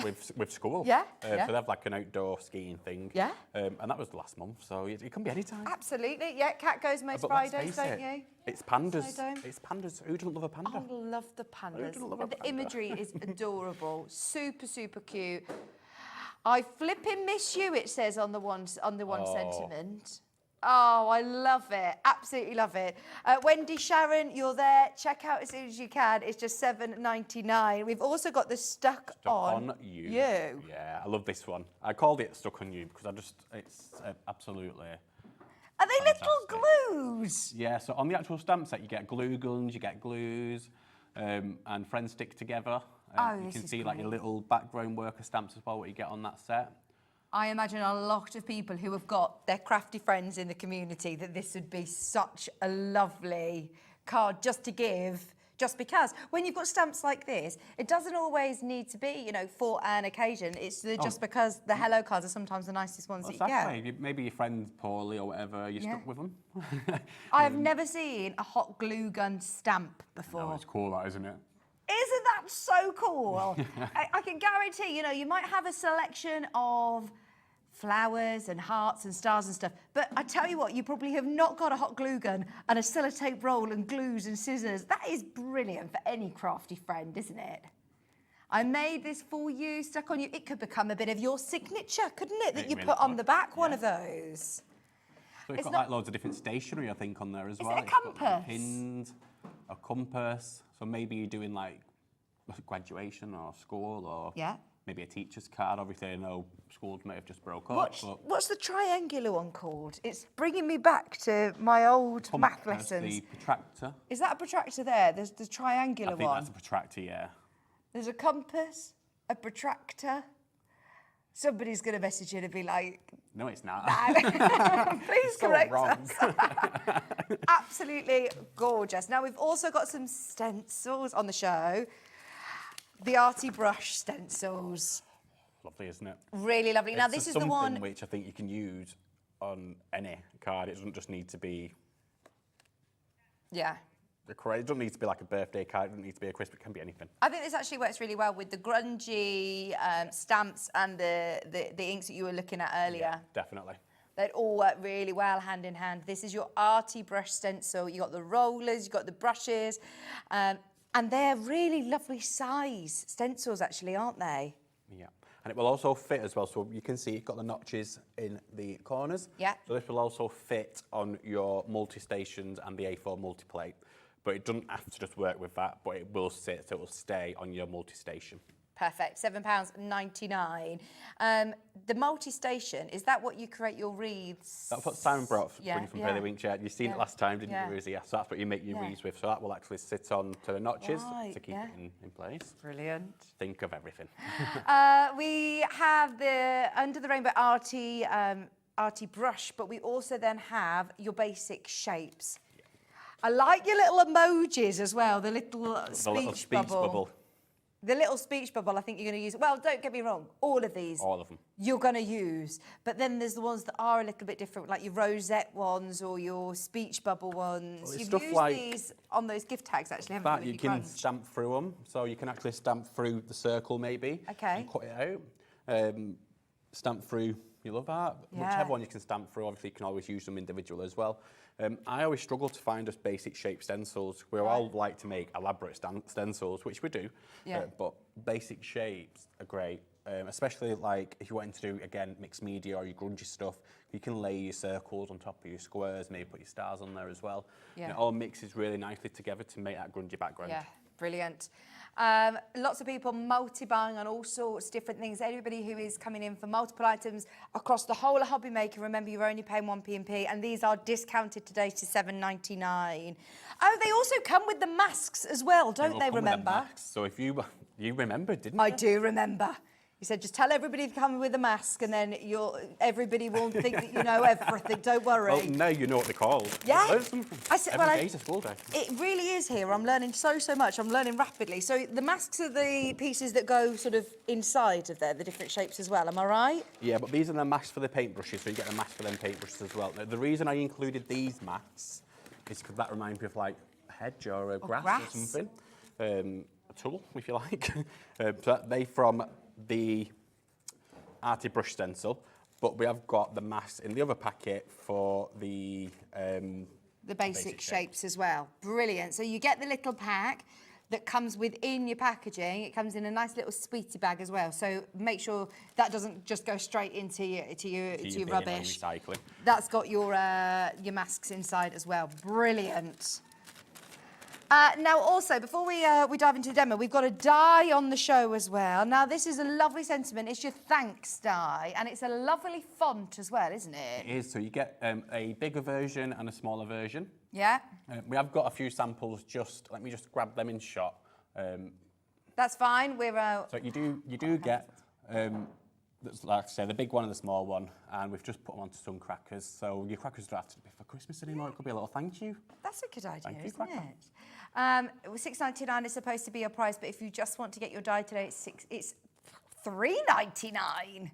with school. Yeah, So yeah. they have like an outdoor skiing thing. Yeah. And that was last month, so it can be any time. Absolutely. Yeah, Cat goes most But let's Fridays, face don't it, you? It's pandas. Snowdome. It's pandas. Who doesn't love a panda? I love the pandas. doesn't love a And the panda? imagery is adorable. Super, super cute. I flipping miss you, it says on the one sentiment. Oh, I love it. Absolutely love it. Wendy, Sharon, you're there. Check out as soon as you can. It's just $7.99. We've also got the Stuck on You. You. Yeah, I love this one. I called it Stuck on You because it's absolutely... Are they fantastic. little glues? Yeah, so on the actual stamp set, you get glue guns, you get glues, and friends stick together. You this can is see like your great. little background worker stamps as well, what you get on that set. I imagine a lot of people who have got their crafty friends in the community that this would be such a lovely card just to give, just because. When you've got stamps like this, it doesn't always need to be, you know, for an occasion. It's just because the hello cards are sometimes the nicest ones that you get. Exactly. Maybe your friend's poorly or whatever, you're stuck with them. I've never seen a hot glue gun stamp before. No, it's cool, that, isn't it? Isn't that so cool? I can guarantee, you know, you might have a selection of flowers and hearts and stars and stuff, but I tell you what, you probably have not got a hot glue gun and a sellotape roll and glues and scissors. That is brilliant for any crafty friend, isn't it? I made this for you, stuck on you. It could become a bit of your signature, couldn't it, that you put on the back, one of those. So it's got like loads of different stationery, I think, on there as well. Is it a compass? Got, like, pins, a compass. So maybe you're doing like graduation or school or maybe a teacher's card. Obviously, I know schools may have just broke up. What's the triangular one called? It's bringing me back to my old math lessons. The protractor. Is that a protractor there? There's the triangular one. I think that's a protractor, yeah. There's a compass, a protractor. Somebody's going to message you to be like... No, it's not. Please correct us. Absolutely gorgeous. Now, we've also got some stencils on the show. The arty brush stencils. Lovely, isn't it? Really lovely. Now, this is the one... which I think you can use on any card. It doesn't just need to be... Yeah. It doesn't need to be like a birthday card. It doesn't need to be a Christmas. It can be anything. I think this actually works really well with the grungy stamps and the inks that you were looking at earlier. Yeah, definitely. They'd all work really well hand in hand. This is your arty brush stencil. You got the rollers, you got the brushes, and they're really lovely size stencils, actually, aren't they? Yeah, and it will also fit as well. So you can see it's got the notches in the corners. Yeah. So this will also fit on your multi-stations and the A4 multi-plate. But it doesn't have to just work with that, but it will sit, so it will stay on your multi-station. Perfect, £7.99. The multi-station, is that what you create your wreaths? That's what Simon brought from yeah. Tillyviktor. Yeah. You've seen it last time, didn't you, Rosie? Yeah, so that's what you make your wreaths with. So that will actually sit on to the notches to keep it in place. Brilliant. Think of everything. We have the Under the Rainbow arty brush, but we also then have your basic shapes. I like your little emojis as well, the little speech bubble. The little speech bubble, I think you're going to use. Well, don't get me wrong, all of these. All of them. You're going to use. But then there's the ones that are a little bit different, like your rosette ones or your speech bubble ones. Well, you've stuff used like these on those gift tags, actually, haven't you? You can stamp through them. So you can actually stamp through the circle, maybe. Okay. And cut it out. Stamp through your love art. Whichever one you can stamp through. Obviously, you can always use them individual as well. I always struggle to find just basic shape stencils. We all like to make elaborate stencils, which we do, but basic shapes are great, especially like if you want to do, again, mixed media or your grungy stuff, you can lay your circles on top of your squares, maybe put your stars on there as well. Yeah. And it all mixes really nicely together to make that grungy background. Yeah, brilliant. Lots of people multi-buying on all sorts of different things. Everybody who is coming in for multiple items across the whole of Hobby Maker, remember you're only paying 1 P&P, and these are discounted today to £7.99. Oh, they also come with the masks as well, don't they, remember? So if you remembered, didn't you? I do remember. You said, just tell everybody to come with a mask and then everybody won't think that you know everything, don't worry. Well, now you know what they're called. Yeah. Learn something. Every day's a school day. It really is here. I'm learning so much. I'm learning rapidly. So the masks are the pieces that go sort of inside of there, the different shapes as well. Am I right? Yeah, but these are the masks for the paintbrushes, so you get the mask for them paintbrushes as well. Now, the reason I included these masks is because that reminds me of like a hedge or a grass or something. A tool, if you like. So they from the arty brush stencil, but we have got the mask in the other packet for the basic shapes as well. Brilliant. So you get the little pack that comes within your packaging. It comes in a nice little sweetie bag as well. So make sure that doesn't just go straight into your rubbish. Recycling. That's got your masks inside as well. Brilliant. Now, also, before we dive into the demo, we've got a die on the show as well. Now, this is a lovely sentiment. It's your thanks die, and it's a lovely font as well, isn't it? It is. So you get a bigger version and a smaller version. Yeah. We have got a few samples. Let me just grab them in shot. That's fine. We're So you do get, like I say, the big one and the small one, and we've just put them onto some crackers. So your crackers don't have to be for Christmas anymore. It could be a little thank you. That's a good idea, Thank you, isn't cracker. it? $6.99 is supposed to be your price, but if you just want to get your die today, it's $3.99.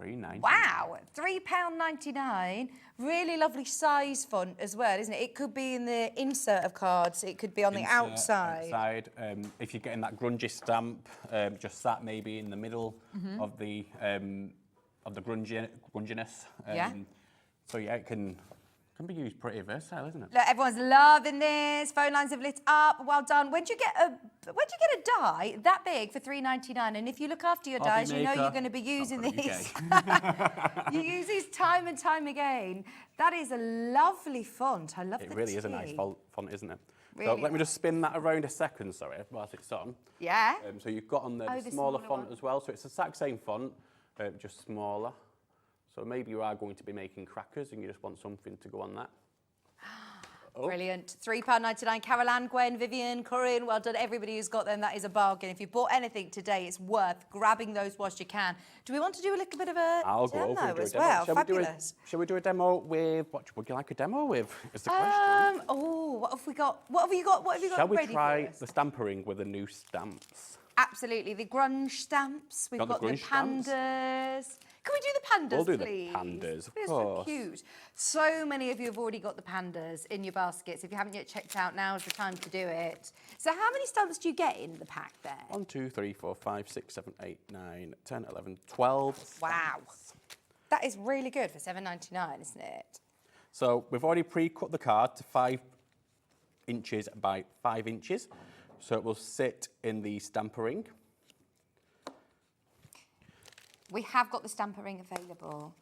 $3.99. Wow, £3.99. Really lovely size font as well, isn't it? It could be in the insert of cards. It could be on the outside. If you're getting that grungy stamp, just sat maybe in the middle of the grunginess. Yeah. So yeah, it can be used pretty versatile, isn't it? Look, everyone's loving this. Phone lines have lit up. Well done. When do you get a die that big for $3.99? And if you look after your dies, you know you're going to be using these. You use these time and time again. That is a lovely font. I love the It really is a tea. nice font, isn't it? Really So let me just spin that around a second, sorry, whilst it's on. Yeah. So you've got on there the smaller font as well. So it's the exact same font, just smaller. So maybe you are going to be making crackers and you just want something to go on that. Oh. Brilliant. £3.99. Carroll, Ann, Gwen, Vivian, Corinne, well done. Everybody who's got them, that is a bargain. If you bought anything today, it's worth grabbing those whilst you can. Do we want to do a little bit of a I'll go demo over and do a as demo. well? Fabulous. Shall we do a demo with, what would you like a demo with, is the question? What have we got? What have you got? What have you got Shall we ready try for us? the stampering with the new stamps? Absolutely. The grunge stamps. We've got the pandas. Can we do the pandas, We'll do please? the pandas, of They're course. so cute. So many of you have already got the pandas in your baskets. If you haven't yet checked out, now's the time to do it. So how many stamps do you get in the pack there? 1, 2, 3, 4, 5, 6, 7, 8, 9, 10, 11, 12. Wow. Stamps. That is really good for $7.99, isn't it? So we've already pre-cut the card to 5 inches by 5 inches. So it will sit in the stamper ring. We have got the stamper ring available.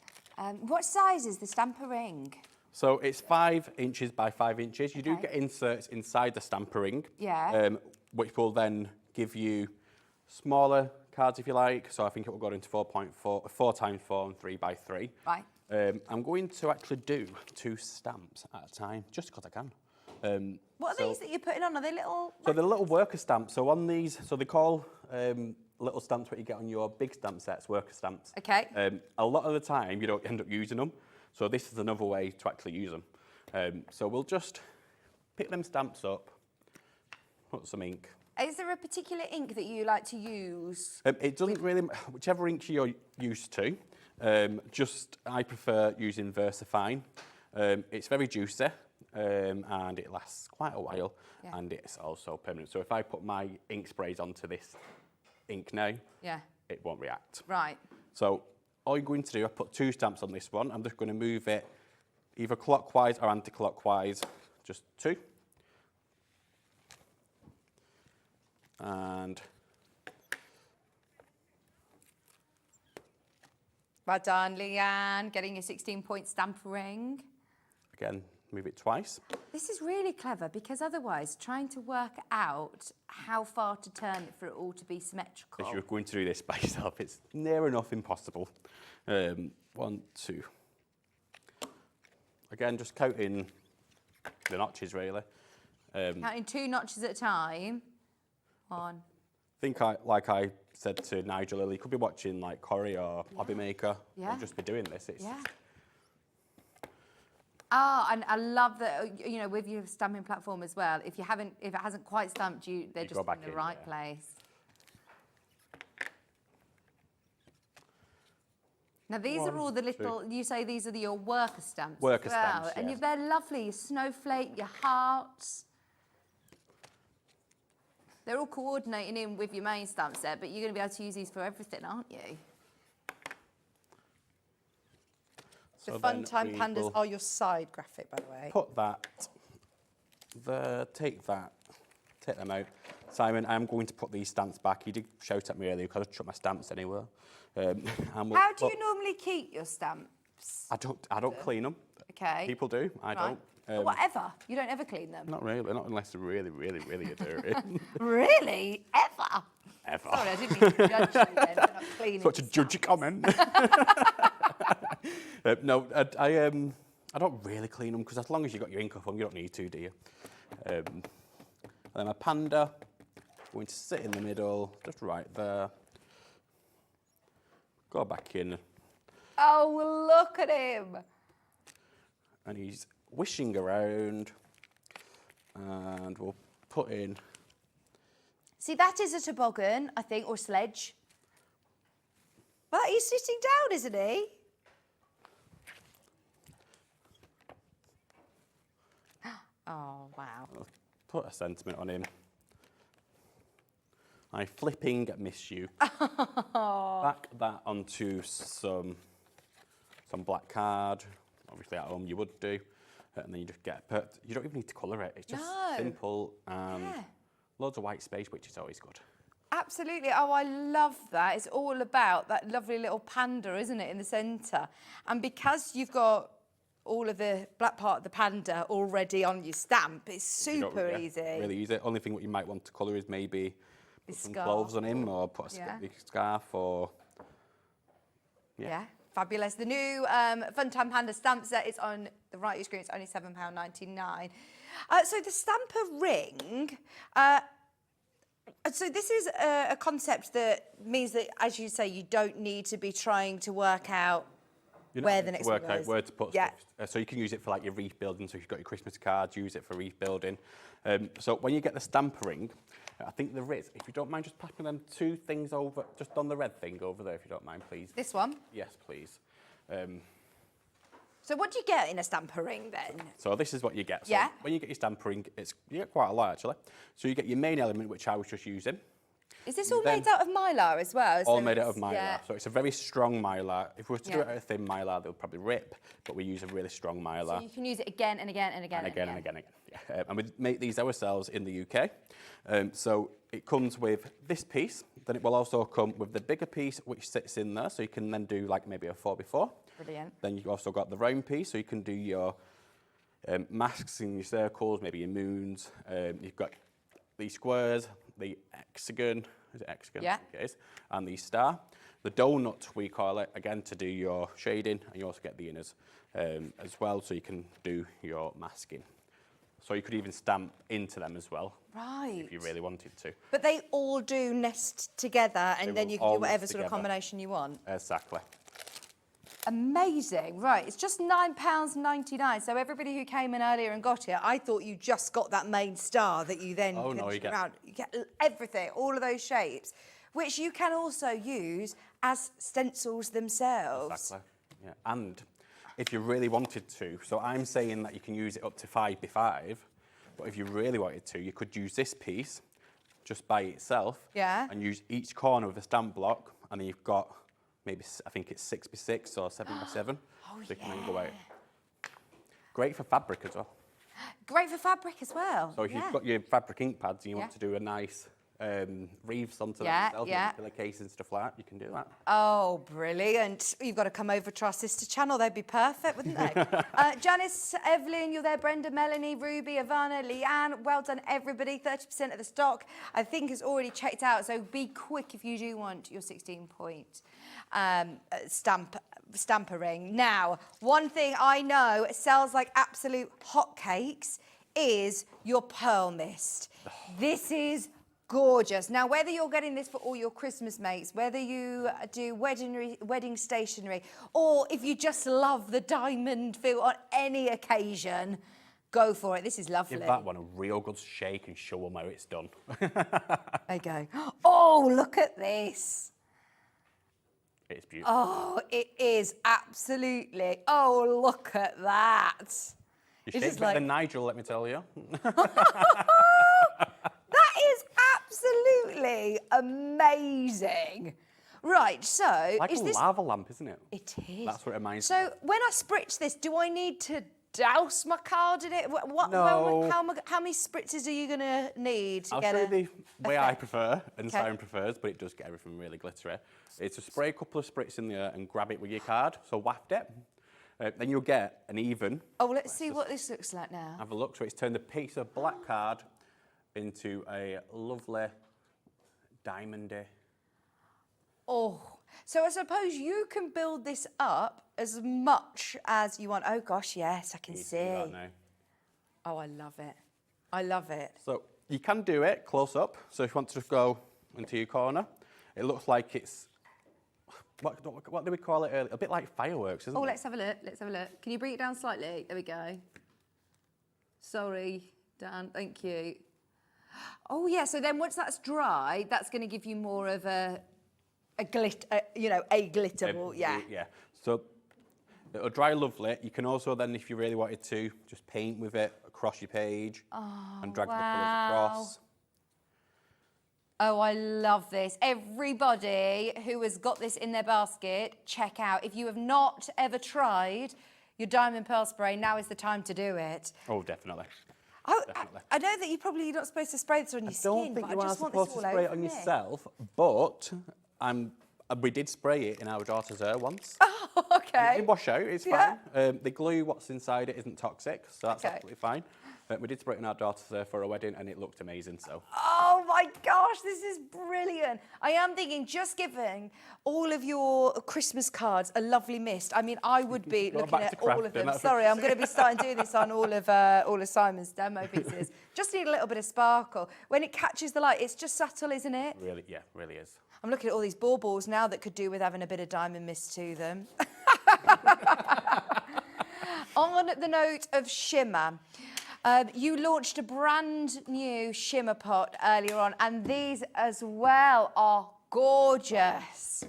What size is the stamper ring? So it's 5 inches by 5 inches. You do get inserts inside the stamper ring. Yeah. Which will then give you smaller cards if you like. So I think it will go into 4.4, 4 times 4 and 3 by 3. Right. I'm going to actually do 2 stamps at a time, just because I can. What are these that you're putting on? Are they little... So they're little worker stamps. So on these, so they call little stamps what you get on your big stamp sets, worker stamps. Okay. A lot of the time, you don't end up using them. So this is another way to actually use them. So we'll just pick them stamps up, put some ink. Is there a particular ink that you like to use? It doesn't really, whichever ink you're used to. I prefer using VersaFine. It's very juicy. And it lasts quite a while, and it's also permanent. So if I put my ink sprays onto this ink now, it won't react. Right. So all you're going to do, I put 2 stamps on this one. I'm just going to move it either clockwise or anti-clockwise, just 2. And Well done, Leanne, getting your 16-point stamp ring. again, move it twice. This is really clever because otherwise trying to work out how far to turn it for it all to be symmetrical. If you're going to do this by yourself, it's near enough impossible. 1, 2. Again, just counting the notches, really. Counting 2 notches at a time. 1. I think, like I said to Nigel earlier, you could be watching like Corrie or Hobby Maker and just be doing this. It's And I love that, you know, with your stamping platform as well, if it hasn't quite stamped you, they're just in the right place. Now these are all the little, you say these are your worker stamps Worker as well. stamps, And they're lovely, your snowflake, your hearts. They're all coordinating in with your main stamp set, but you're going to be able to use these for everything, aren't you? The Fun Time Pandas are your side graphic, by the way. Put that there, take them out. Simon, I'm going to put these stamps back. You did shout at me earlier because I chucked my stamps anywhere. How do you normally keep your stamps? I don't clean them. Okay. People do, I don't. Whatever. You don't ever clean them? Not really, not unless they're really, really, really dirty. Really? Ever? Ever. Sorry, I didn't mean to judge you then for not cleaning. Such a judgy comment. No, I don't really clean them because as long as you've got your ink off them, you don't need to, do you? And then a panda. going to sit in the middle, just right there. Go back in. Oh, look at him. And he's wishing around. And we'll put in. See, that is a toboggan, I think, or sledge. But he's sitting down, isn't he? Oh, wow. I'll put a sentiment on him. I flipping miss you. Back that onto some black card. Obviously at home you would do. And then you just get, you don't even need to colour it. It's just simple and loads of white space, which is always good. Absolutely. Oh, I love that. It's all about that lovely little panda, isn't it, in the centre? And because you've got all of the black part of the panda already on your stamp, it's super easy. Really easy. Only thing what you might want to colour is maybe put some clothes on him or put a scarf or... Yeah, fabulous. The new Fun Time Panda stamp set is on the right of your screen. It's only £7.99. So the stamper ring... so this is a concept that means that, as you say, you don't need to be trying to work out where the next one is. Work out where to put stuff. So you can use it for like your wreath building. So if you've got your Christmas cards, use it for wreath building. So when you get the stamper ring, I think there is, if you don't mind just passing them two things over, just on the red thing over there, if you don't mind, please. This one? Yes, please. So what do you get in a stamper ring then? So this is what you get. So when you get your stamper ring, you get quite a lot actually. So you get your main element, which I was just using. Is this all made out of mylar as well? All made out of mylar. So it's a very strong mylar. If we were to do it out of thin mylar, they'll probably rip, but we use a really strong mylar. So you can use it again and again and again and again and again. Yeah. And we make these ourselves in the UK. So it comes with this piece. Then it will also come with the bigger piece, which sits in there. So you can then do like maybe a 4x4. Brilliant. Then you've also got the round piece, so you can do your masks and your circles, maybe your moons. You've got these squares, the hexagon, is it hexagon? Yeah. It is, and the star. The donut, we call it, again, to do your shading, and you also get the inners as well, so you can do your masking. So you could even stamp into them as well. Right. If you really wanted to. But they all do nest together, and then you can do whatever sort of combination you want. Exactly. Amazing. Right, it's just £9.99. So everybody who came in earlier and got it, I thought you just got that main star that you then around. You get everything, all of those shapes, which you can also use as stencils themselves. Exactly. Yeah. And if you really wanted to, so I'm saying that you can use it up to 5x5, but if you really wanted to, you could use this piece just by itself and use each corner of the stamp block, and then you've got maybe, I think it's 6x6 or 7x7. So you can then go out. Great for fabric as well. Great for fabric as well. So if you've got your fabric ink pads and you want to do a nice wreaths onto them yourself, pillowcase and stuff like that, you can do that. Oh, brilliant. You've got to come over to our sister channel. They'd be perfect, wouldn't they? Janice, Evelyn, you're there. Brenda, Melanie, Ruby, Ivana, Leanne. Well done, everybody. 30% of the stock, I think, is already checked out. So be quick if you do want your 16-point stamper ring. Now, one thing I know sells like absolute hotcakes is your pearl mist. This is gorgeous. Now, whether you're getting this for all your Christmas mates, whether you do wedding stationery, or if you just love the diamond feel on any occasion, go for it. This is lovely. Give that one a real good shake and show them how it's done. There you go. Oh, look at this. It's beautiful. Oh, it is absolutely. Oh, look at that. You shake better than Nigel, let me tell you. That is absolutely amazing. Right, so like a lava lamp, isn't it? It is. That's what it reminds me. So when I spritz this, do I need to douse my card in it? No. How many spritzes are you going to need to I'll get show you the way I prefer, and Simon prefers, but it does get everything really glittery. It's to spray a couple of spritz in there and grab it with your card, so waft it. Then you'll get an even. Oh, let's see what this looks like now. Have a look. So it's turned a piece of black card into a lovely diamondy. Oh, so I suppose you can build this up as much as you want. Oh gosh, yes, I can see. That now. Oh, I love it. I love it. So You can do it close up. So if you want to just go into your corner, it looks like it's, what do we call it earlier? A bit like fireworks, isn't it? Oh, let's have a look. Let's have a look. Can you bring it down slightly? There we go. Sorry, Dan. Thank you. Oh, yeah. So then once that's dry, that's going to give you more of a glitter ball. Yeah. Yeah. So it'll dry lovely. You can also then, if you really wanted to, just paint with it across your page and drag the colours across. Oh, I love this. Everybody who has got this in their basket, check out. If you have not ever tried your diamond pearl spray, now is the time to do it. Oh, definitely. Oh, Definitely. I know that you're probably not supposed to spray this on your skin, I don't think but you I are just want supposed this to all spray it over on me. yourself, but we did spray it in our daughter's hair once. Oh, okay. It wash out, it's Yeah. fine. The glue, what's inside it, isn't toxic, so that's Okay. absolutely fine. We did spray it in our daughter's hair for a wedding, and it looked amazing, so. Oh my gosh, this is brilliant. I am thinking just giving all of your Christmas cards a lovely mist. I mean, I would be Go looking back at to all of crafting, them. that's Sorry, what I'm going to be starting doing this on all of Simon's demo pieces. Just need a little bit of sparkle. When it catches the light, it's just subtle, isn't it? Really, yeah, really is. I'm looking at all these baubles now that could do with having a bit of diamond mist to them. On the note of shimmer, you launched a brand new shimmer pot earlier on, and these as well are gorgeous.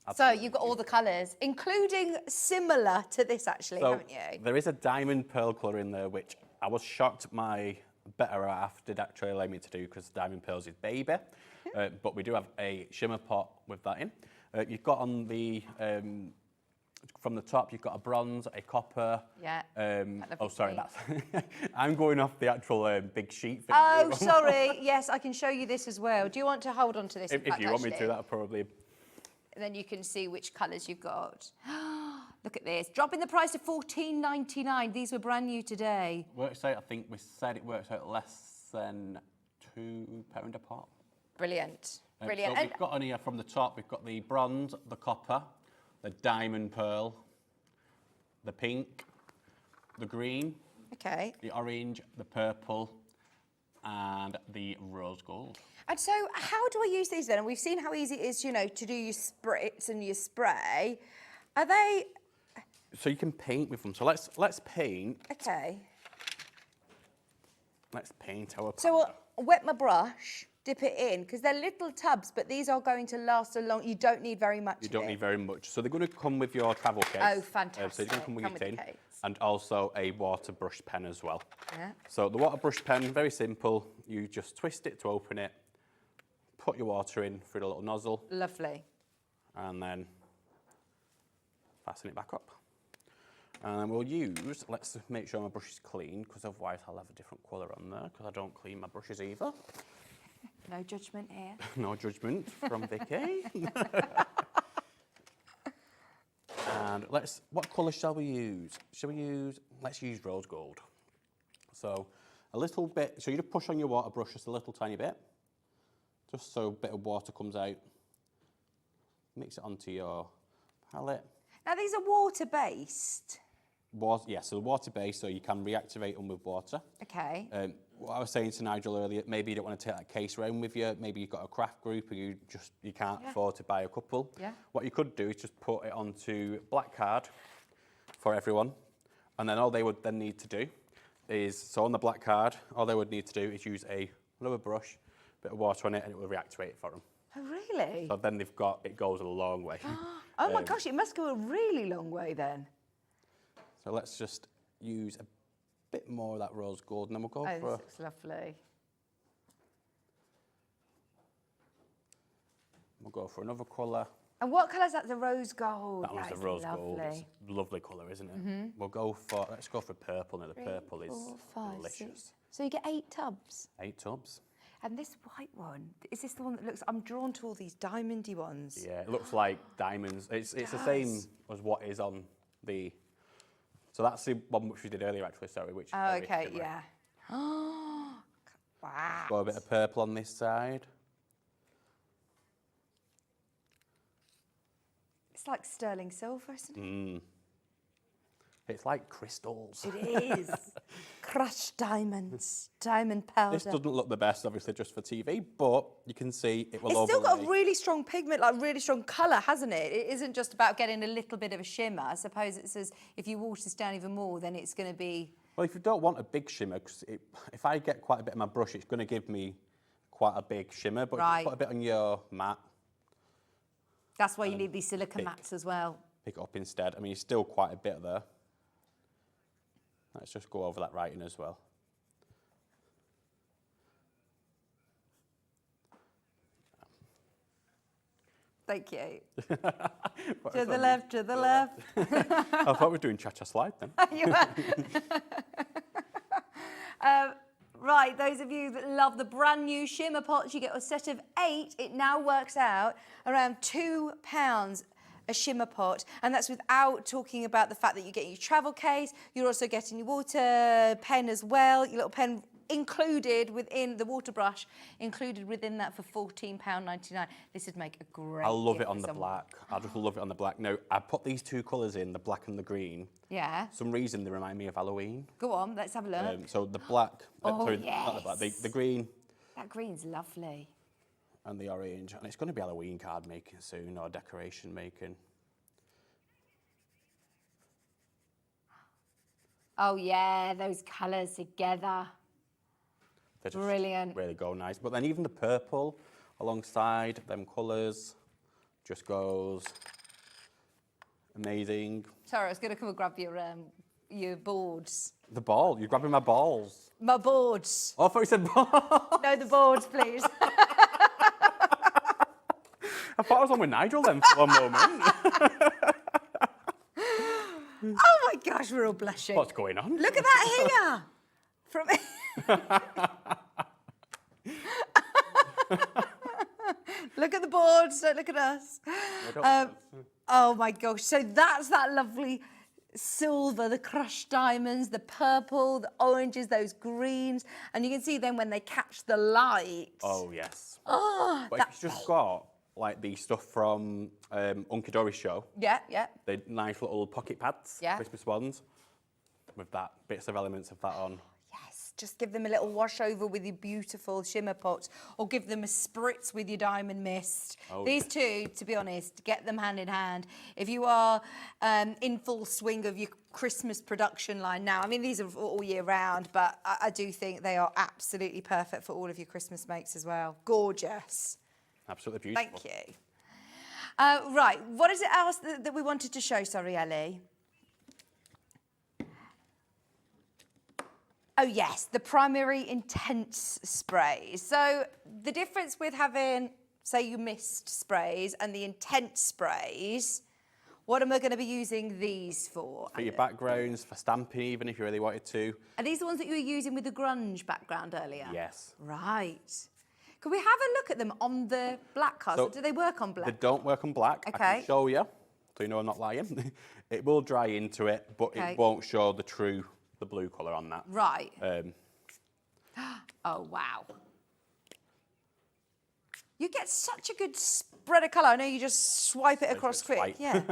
Absolutely. So you've got all the colours, including similar to this actually, So haven't you? there is a diamond pearl colour in there, which I was shocked my better half did actually allow me to do because diamond pearls is baby. But we do have a shimmer pot with that in. You've got on the from the top, you've got a bronze, a copper. Yeah. Oh, sorry, that's. I'm going off the actual big sheet thing. Oh, sorry. Yes, I can show you this as well. Do you want to hold on to this? If you want me to, that'll probably. Then you can see which colours you've got. Look at this. Dropping the price to $14.99. These were brand new today. Works out, I think we said it works out less than £2 a pot. Brilliant. Brilliant. So we've got on here from the top, we've got the bronze, the copper, the diamond pearl, the pink, the green, okay. the orange, the purple, and the rose gold. And so how do I use these then? And we've seen how easy it is, you know, to do your spritz and your spray. Are they... So you can paint with them. So let's paint. Okay. Let's paint our... So I'll wet my brush, dip it in, because they're little tubs, but these are going to last a long... You don't need very much. You don't need very much. So they're going to come with your travel case. Oh, fantastic. So they're going to come with Come your with the tin. case. And also a water brush pen as well. Yeah. So the water brush pen, very simple. You just twist it to open it, put your water in through the little nozzle. Lovely. And then fasten it back up. And we'll use, let's make sure my brush is clean, because otherwise I'll have a different colour on there, because I don't clean my brushes either. No judgment here. No judgment from Vicki. And what colour shall we use? Let's use rose gold. So a little bit, so you just push on your water brush just a little tiny bit, just so a bit of water comes out. Mix it onto your palette. Now these are water-based. Yeah, so the water-based, so you can reactivate them with water. Okay. What I was saying to Nigel earlier, maybe you don't want to take that case around with you. Maybe you've got a craft group and you can't afford to buy a couple. Yeah. What you could do is just put it onto black card for everyone, and then all they would then need to do is, so on the black card, all they would need to do is use a rubber brush, bit of water on it, and it will reactivate it for them. Oh, really? So then it goes a long way. Oh my gosh, it must go a really long way then. So let's just use a bit more of that rose gold, and then we'll go Oh, for... this looks lovely. We'll go for another colour. And what colour is that? The rose gold. That one's the is rose lovely. gold. It's a lovely colour, isn't it? Let's go for purple now. The purple is 4, 5, delicious. 6. So you get 8 tubs. 8 tubs. And this white one, is this the one that looks... I'm drawn to all these diamondy ones. Yeah, it looks like diamonds. It's the same as what is on the... So that's the one which we did earlier, actually, sorry. Which Oh, okay, yeah. Oh, wow. Got a bit of purple on this side. It's like sterling silver, isn't it? It's like crystals. It is. Crushed diamonds, diamond powder. This doesn't look the best, obviously, just for TV, but you can see it will It's still got overlay. a really strong pigment, like really strong colour, hasn't it? It isn't just about getting a little bit of a shimmer. I suppose it says if you water this down even more, then it's going to be... Well, if you don't want a big shimmer, because if I get quite a bit of my brush, it's going to give me quite a big shimmer, but if you put a bit on your mat... That's why you need these silica mats as well. Pick it up instead. I mean, it's still quite a bit there. Let's just go over that writing as well. Thank you. To the left, to the left. I thought we were doing cha-cha slide then. You were. Right, those of you that love the brand new shimmer pots, you get a set of 8. It now works out around £2 a shimmer pot, and that's without talking about the fact that you get your travel case. You're also getting your water pen as well, your little pen included within the water brush, included within that for £14.99. This would make a great I love gift it on for the someone. black. I just love it on the black. Now, I put these 2 colours in, the black and the green. Yeah. For some reason, they remind me of Halloween. Go on, let's have a look. So the black, Oh, sorry, not the black, the green. That green's lovely. And the orange. And it's going to be Halloween card making soon, or decoration making. Oh yeah, those colours together. They just Brilliant. really go nice. But then even the purple alongside them colours just goes amazing. Sorry, I was going to come and grab your boards. The ball, you're grabbing my balls. My boards. Oh, I thought you said ball. No, the boards, please. I thought I was on with Nigel then for one moment. Oh my gosh, we're all blushing. What's going on? Look at that here. From Look at the boards, don't look at us. Oh my gosh, so that's that lovely silver, the crushed diamonds, the purple, the oranges, those greens. And you can see then when they catch the light. Oh, yes. Oh, But it's just got like the stuff from Hunkydory show. Yeah, yeah. The nice little pocket pads, Yeah. Christmas ones, with that bits of elements of that on. Yes, just give them a little wash over with your beautiful shimmer pots, or give them a spritz with your diamond mist. Oh, These two, to be honest, get them hand in hand. If you are in full swing of your Christmas production line now, I mean, these are all year round, but I do think they are absolutely perfect for all of your Christmas makes as well. Gorgeous. Absolutely beautiful. Thank you. Right, what is it else that we wanted to show, sorry, Ellie? Oh yes, the primary intense sprays. So the difference with having, say, your mist sprays and the intense sprays, what am I going to be using these for? For your backgrounds, for stamping even, if you really wanted to. Are these the ones that you were using with the grunge background earlier? Yes. Right. Could we have a look at them on the black cards? So do they work on black? They don't work on black. Okay. I can show you, so you know I'm not lying. It will dry into it, but Okay. it won't show the blue colour on that. Right. Oh, wow. You get such a good spread of colour. I know you just swipe it across quick. swipe. Yeah.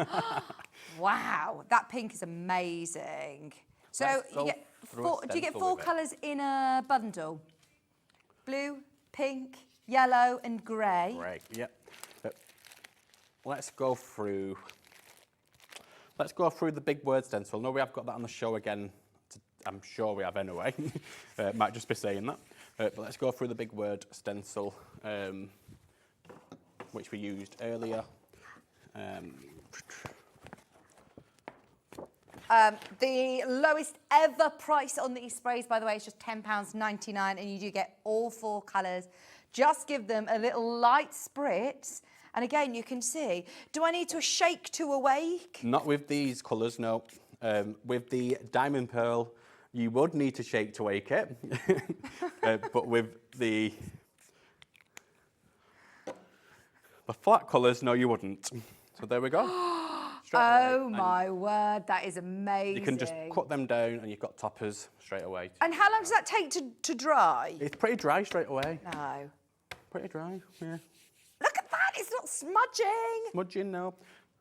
Wow, that pink is amazing. So Let's you go get through a four, do you get stencil 4 with it. colours in a bundle? Blue, pink, yellow and grey. Great, yep. Let's go through the big word stencil. No, we have got that on the show again. I'm sure we have anyway. Might just be saying that. But let's go through the big word stencil, which we used earlier. The lowest ever price on these sprays, by the way, is just £10.99, and you do get all 4 colours. Just give them a little light spritz, and again, you can see. Do I need to shake to awake? Not with these colours, no. With the diamond pearl, you would need to shake to wake it. But with the flat colours, no, you wouldn't. So there we go. Oh my word, that is amazing. You can just cut them down and you've got toppers straight away. And how long does that take to dry? It's pretty dry straight away. No. Pretty dry, yeah. Look at that, it's not smudging. Smudging now.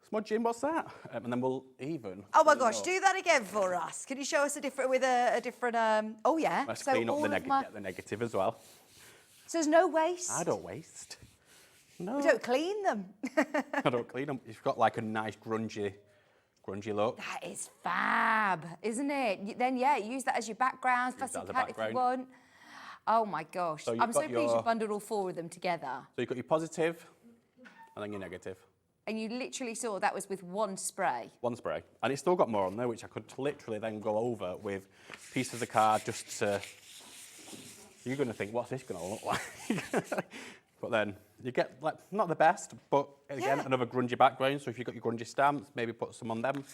Smudging, what's that? And then we'll even. Oh my gosh, do that again for us. Can you show us a different, oh yeah. Let's so clean up all the, of my... get the negative as well. So there's no waste? I don't waste. No. We don't clean them. I don't clean them. You've got like a nice grungy look. That is fab, isn't it? Then yeah, use that as your background, fussy cat if you want. Oh my gosh. So I'm so pleased you bundled all 4 of them together. So you've got your positive and then your negative. And you literally saw that was with 1 spray. 1 spray. And it's still got more on there, which I could literally then go over with pieces of card just to... You're going to think, what's this going to look like? But then you get, like, not the best, but again, another grungy background. So if you've got your grungy stamps, maybe put some on them.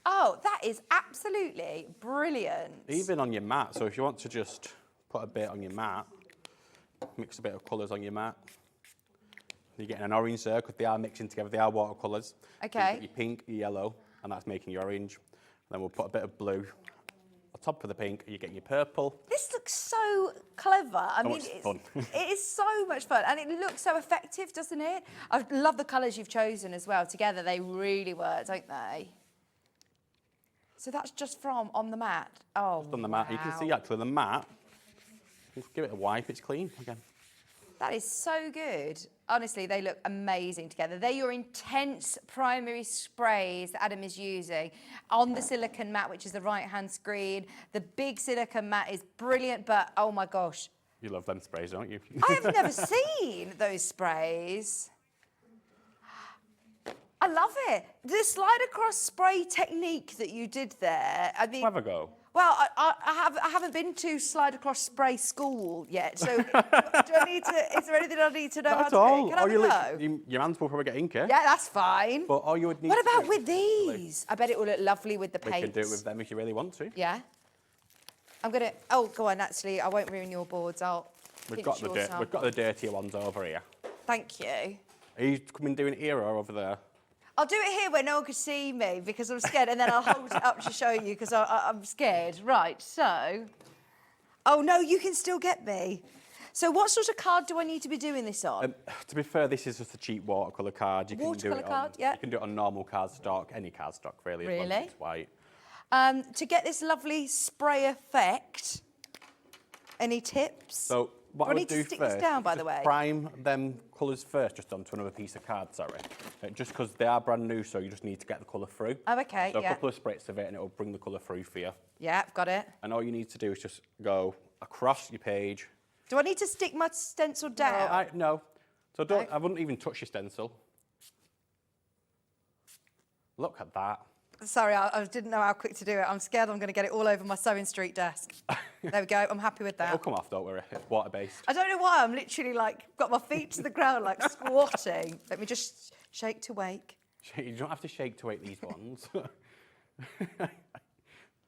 Oh, that is absolutely brilliant. Even on your mat. So if you want to just put a bit on your mat, mix a bit of colours on your mat. You're getting an orange there because they are mixing together. They are watercolours. Okay. So you get your pink, your yellow, and that's making your orange. And then we'll put a bit of blue on top of the pink, and you get your purple. This looks so clever. I mean, it's fun. It is so much fun, and it looks so effective, doesn't it? I love the colours you've chosen as well. Together, they really work, don't they? So that's just from on the mat. Oh, just on the mat. You can see actually the mat. Just give it a wipe. It's clean again. That is so good. Honestly, they look amazing together. They're your intense primary sprays that Adam is using on the silicone mat, which is the right-hand screen. The big silicone mat is brilliant, but oh my gosh. You love them sprays, don't you? I have never seen those sprays. I love it. The slide across spray technique that you did there. I mean, Clever go. Well, I haven't been to slide across spray school yet, so do I need to? Is there anything I need to know how to do? Can I have a go? Your hands will probably get inky. Yeah, that's fine. But all you would need. What to about do with these? I bet it will look lovely with the We paint. can do it with them if you really want to. Yeah. I'm gonna. Oh, go on. Actually, I won't ruin your boards. We've got the dirtier ones over here. Thank you. Are you coming doing it here or over there? I'll do it here where no one can see me because I'm scared, and then I'll hold it up to show you because I'm scared. Right, so... Oh, no, you can still get me. So what sort of card do I need to be doing this on? To be fair, this is just a cheap watercolour card. You can do it card, yeah. You can do it on normal cardstock, any cardstock really, as long as it's white. To get this lovely spray effect, any tips? So what I would do stick first, this down, by the way? prime them colours first, just onto another piece of card, sorry. Just because they are brand new, so you just need to get the colour through. Oh, okay, So a couple of spritz of it and it'll bring the colour through for you. Yeah, I've got it. And all you need to do is just go across your page. Do I need to stick my stencil down? No. So don't. I wouldn't even touch your stencil. Look at that. Sorry, I didn't know how quick to do it. I'm scared I'm going to get it all over my Sewing Street desk. There we go. I'm happy with that. It'll come off, don't worry. It's water-based. I don't know why. I'm literally like got my feet to the ground, like squatting. Let me just shake to wake. You don't have to shake to wake these ones.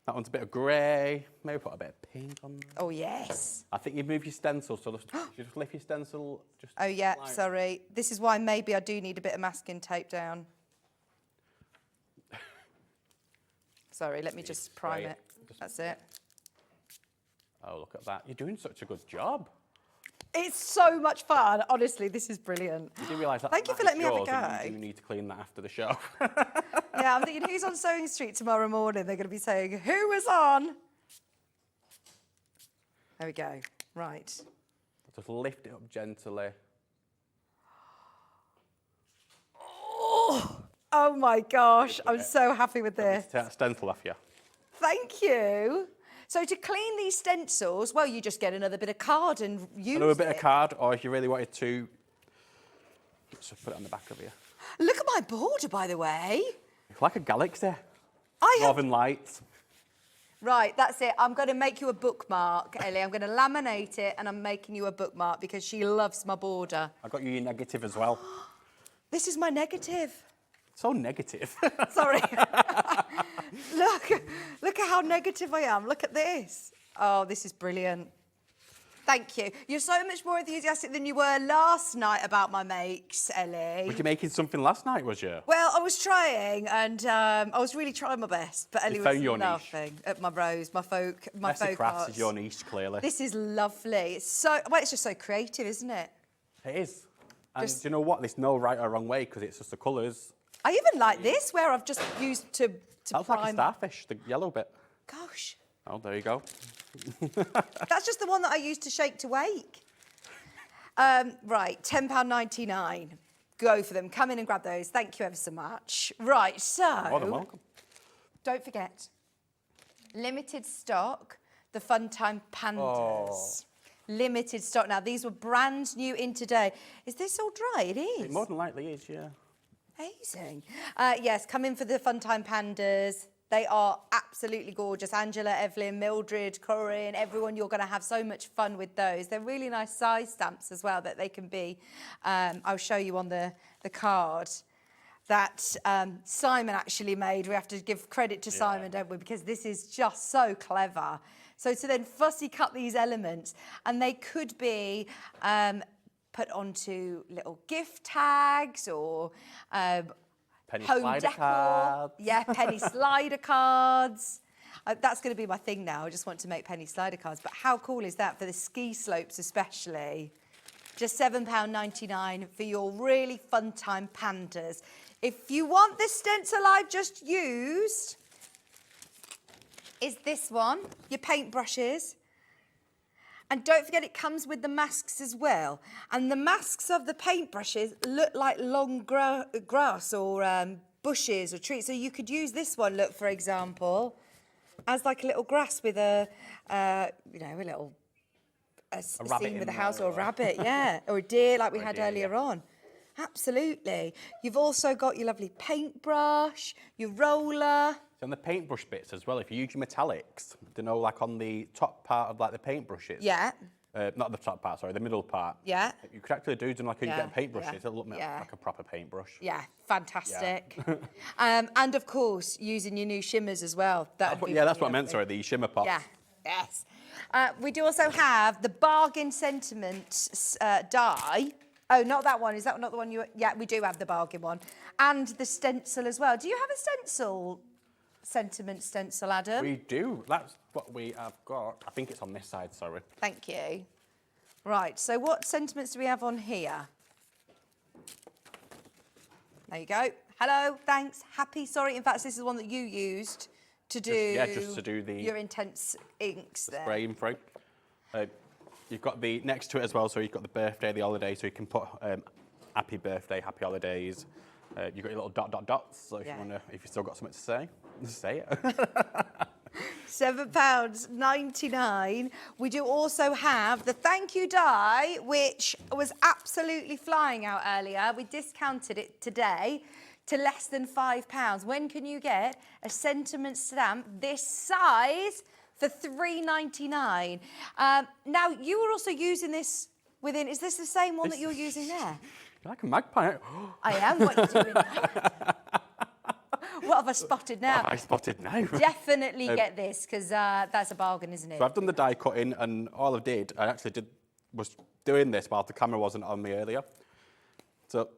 That one's a bit of grey. Maybe put a bit of pink on there. Oh, yes. I think you move your stencil, so you just lift your stencil. Just oh, yeah, sorry. This is why maybe I do need a bit of masking tape down. Sorry, let me just prime it. That's it. Oh, look at that. You're doing such a good job. It's so much fun. Honestly, this is brilliant. You do realise that. Thank you for letting me have a go. You need to clean that after the show. Yeah, I'm thinking, who's on Sewing Street tomorrow morning? They're going to be saying, who was on? There we go. Right. Just lift it up gently. Oh my gosh, I'm so happy with this. Take that stencil off you. Thank you. So to clean these stencils, well, you just get another bit of card and use a bit of card, or if you really wanted to, just put it on the back of you. Look at my border, by the way. It's like a galaxy. Northern Lights. Right, that's it. I'm going to make you a bookmark, Ellie. I'm going to laminate it, and I'm making you a bookmark because she loves my border. I got you your negative as well. This is my negative. So negative. Sorry. Look at how negative I am. Look at this. Oh, this is brilliant. Thank you. You're so much more enthusiastic than you were last night about my makes, Ellie. Were you making something last night, was you? Well, I was trying, and I was really trying my best, but Ellie was laughing at my rose, my folk Crafts arts. is your niche, clearly. This is lovely. It's so, well, it's just so creative, isn't it? It is. And do you know what? There's no right or wrong way because it's just the colours. I even like this, where I've just used to That's prime. like a starfish, the yellow bit. Gosh. Oh, there you go. That's just the one that I used to shake to wake. Right, £10.99. Go for them. Come in and grab those. Thank you ever so much. Right, so... More than welcome. Don't forget, limited stock, the Fun Time Pandas. Oh. Limited stock. Now, these were brand new in today. Is this all dry? It is. It more than likely is, yeah. Amazing. Yes, come in for the Fun Time Pandas. They are absolutely gorgeous. Angela, Evelyn, Mildred, Corinne, everyone, you're going to have so much fun with those. They're really nice size stamps as well that they can be. I'll show you on the card that Simon actually made. We have to give credit to Simon, don't we? Because this is just so clever. So to then fussy cut these elements, and they could be put onto little gift tags or Penny home slider decor. cards. Yeah, penny slider cards. That's going to be my thing now. I just want to make penny slider cards. But how cool is that for the ski slopes especially? Just £7.99 for your really Fun Time Pandas. If you want this stencil I've just used, is this one, your paintbrushes. And don't forget it comes with the masks as well. And the masks of the paintbrushes look like long grass or bushes or trees. So you could use this one, look, for example, as like a little grass with a little scene with a house or a rabbit, yeah, or a deer like we had earlier on. Absolutely. You've also got your lovely paintbrush, your roller. So on the paintbrush bits as well, if you use your metallics, you know, like on the top part of like the paintbrushes. Yeah. Not the top part, sorry, the middle part. Yeah. You could actually do like you get paintbrushes. It'll look like a proper paintbrush. Yeah, fantastic. Yeah. And of course, using your new shimmers as well. That's what I meant, sorry, the shimmer pops. Yeah, yes. We do also have the bargain sentiment die. Oh, not that one. Is that not the one you... Yeah, we do have the bargain one. And the stencil as well. Do you have a sentiment stencil, Adam? We do. That's what we have got. I think it's on this side, sorry. Thank you. Right, so what sentiments do we have on here? There you go. Hello, thanks, happy, sorry. In fact, this is the one that you used to do... Just to do the... Your intense inks there. Spraying through. You've got the next to it as well, so you've got the birthday, the holiday, so you can put happy birthday, happy holidays. You've got your little dots, so if you want to, if you've still got something to say, just say it. £7.99. We do also have the thank you die, which was absolutely flying out earlier. We discounted it today to less than £5. When can you get a sentiment stamp this size for £3.99? Now, you were also using this within... Is this the same one that you're using there? Like a magpie. I am. What are you doing now? What have I spotted now? What have I spotted now? Definitely get this, because that's a bargain, isn't it? So I've done the die cutting, and all I actually was doing this while the camera wasn't on me earlier. So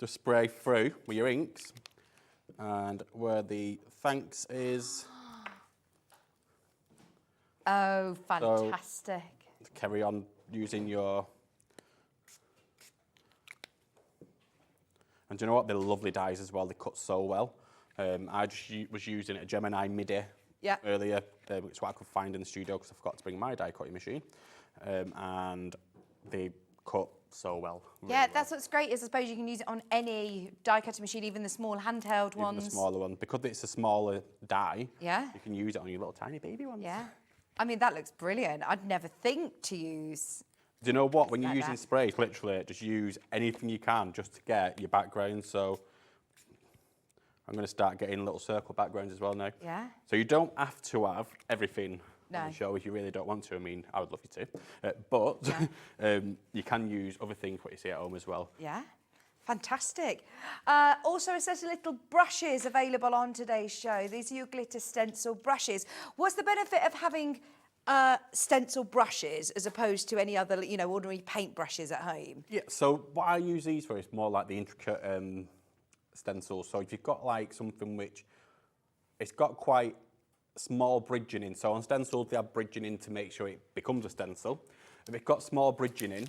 just spray through with your inks, and where the thanks is... Oh, fantastic. So carry on using your... And do you know what? They're lovely dies as well. They cut so well. I just was using a Gemini Midi earlier, which is what I could find in the studio because I forgot to bring my die cutting machine. And they cut so well. Really well. That's what's great is I suppose you can use it on any die cutting machine, even the small handheld ones. Even the smaller one. Because it's a smaller die, you can use it on your little tiny baby ones. Yeah. I mean, that looks brilliant. I'd never think to use... Do you know what? When you're using sprays, literally, just use anything you can just to get your background. So I'm going to start getting little circle backgrounds as well now. Yeah. So you don't have to have everything on the show if you really don't want to. I mean, I would love you to. But you can use other things what you see at home as well. Yeah. Fantastic. Also, a set of little brushes available on today's show. These are your glitter stencil brushes. What's the benefit of having stencil brushes as opposed to any other, ordinary paint brushes at home? Yeah, so what I use these for is more like the intricate stencils. So if you've got like something which it's got quite small bridging in, so on stencils they have bridging in to make sure it becomes a stencil. If it's got small bridging in,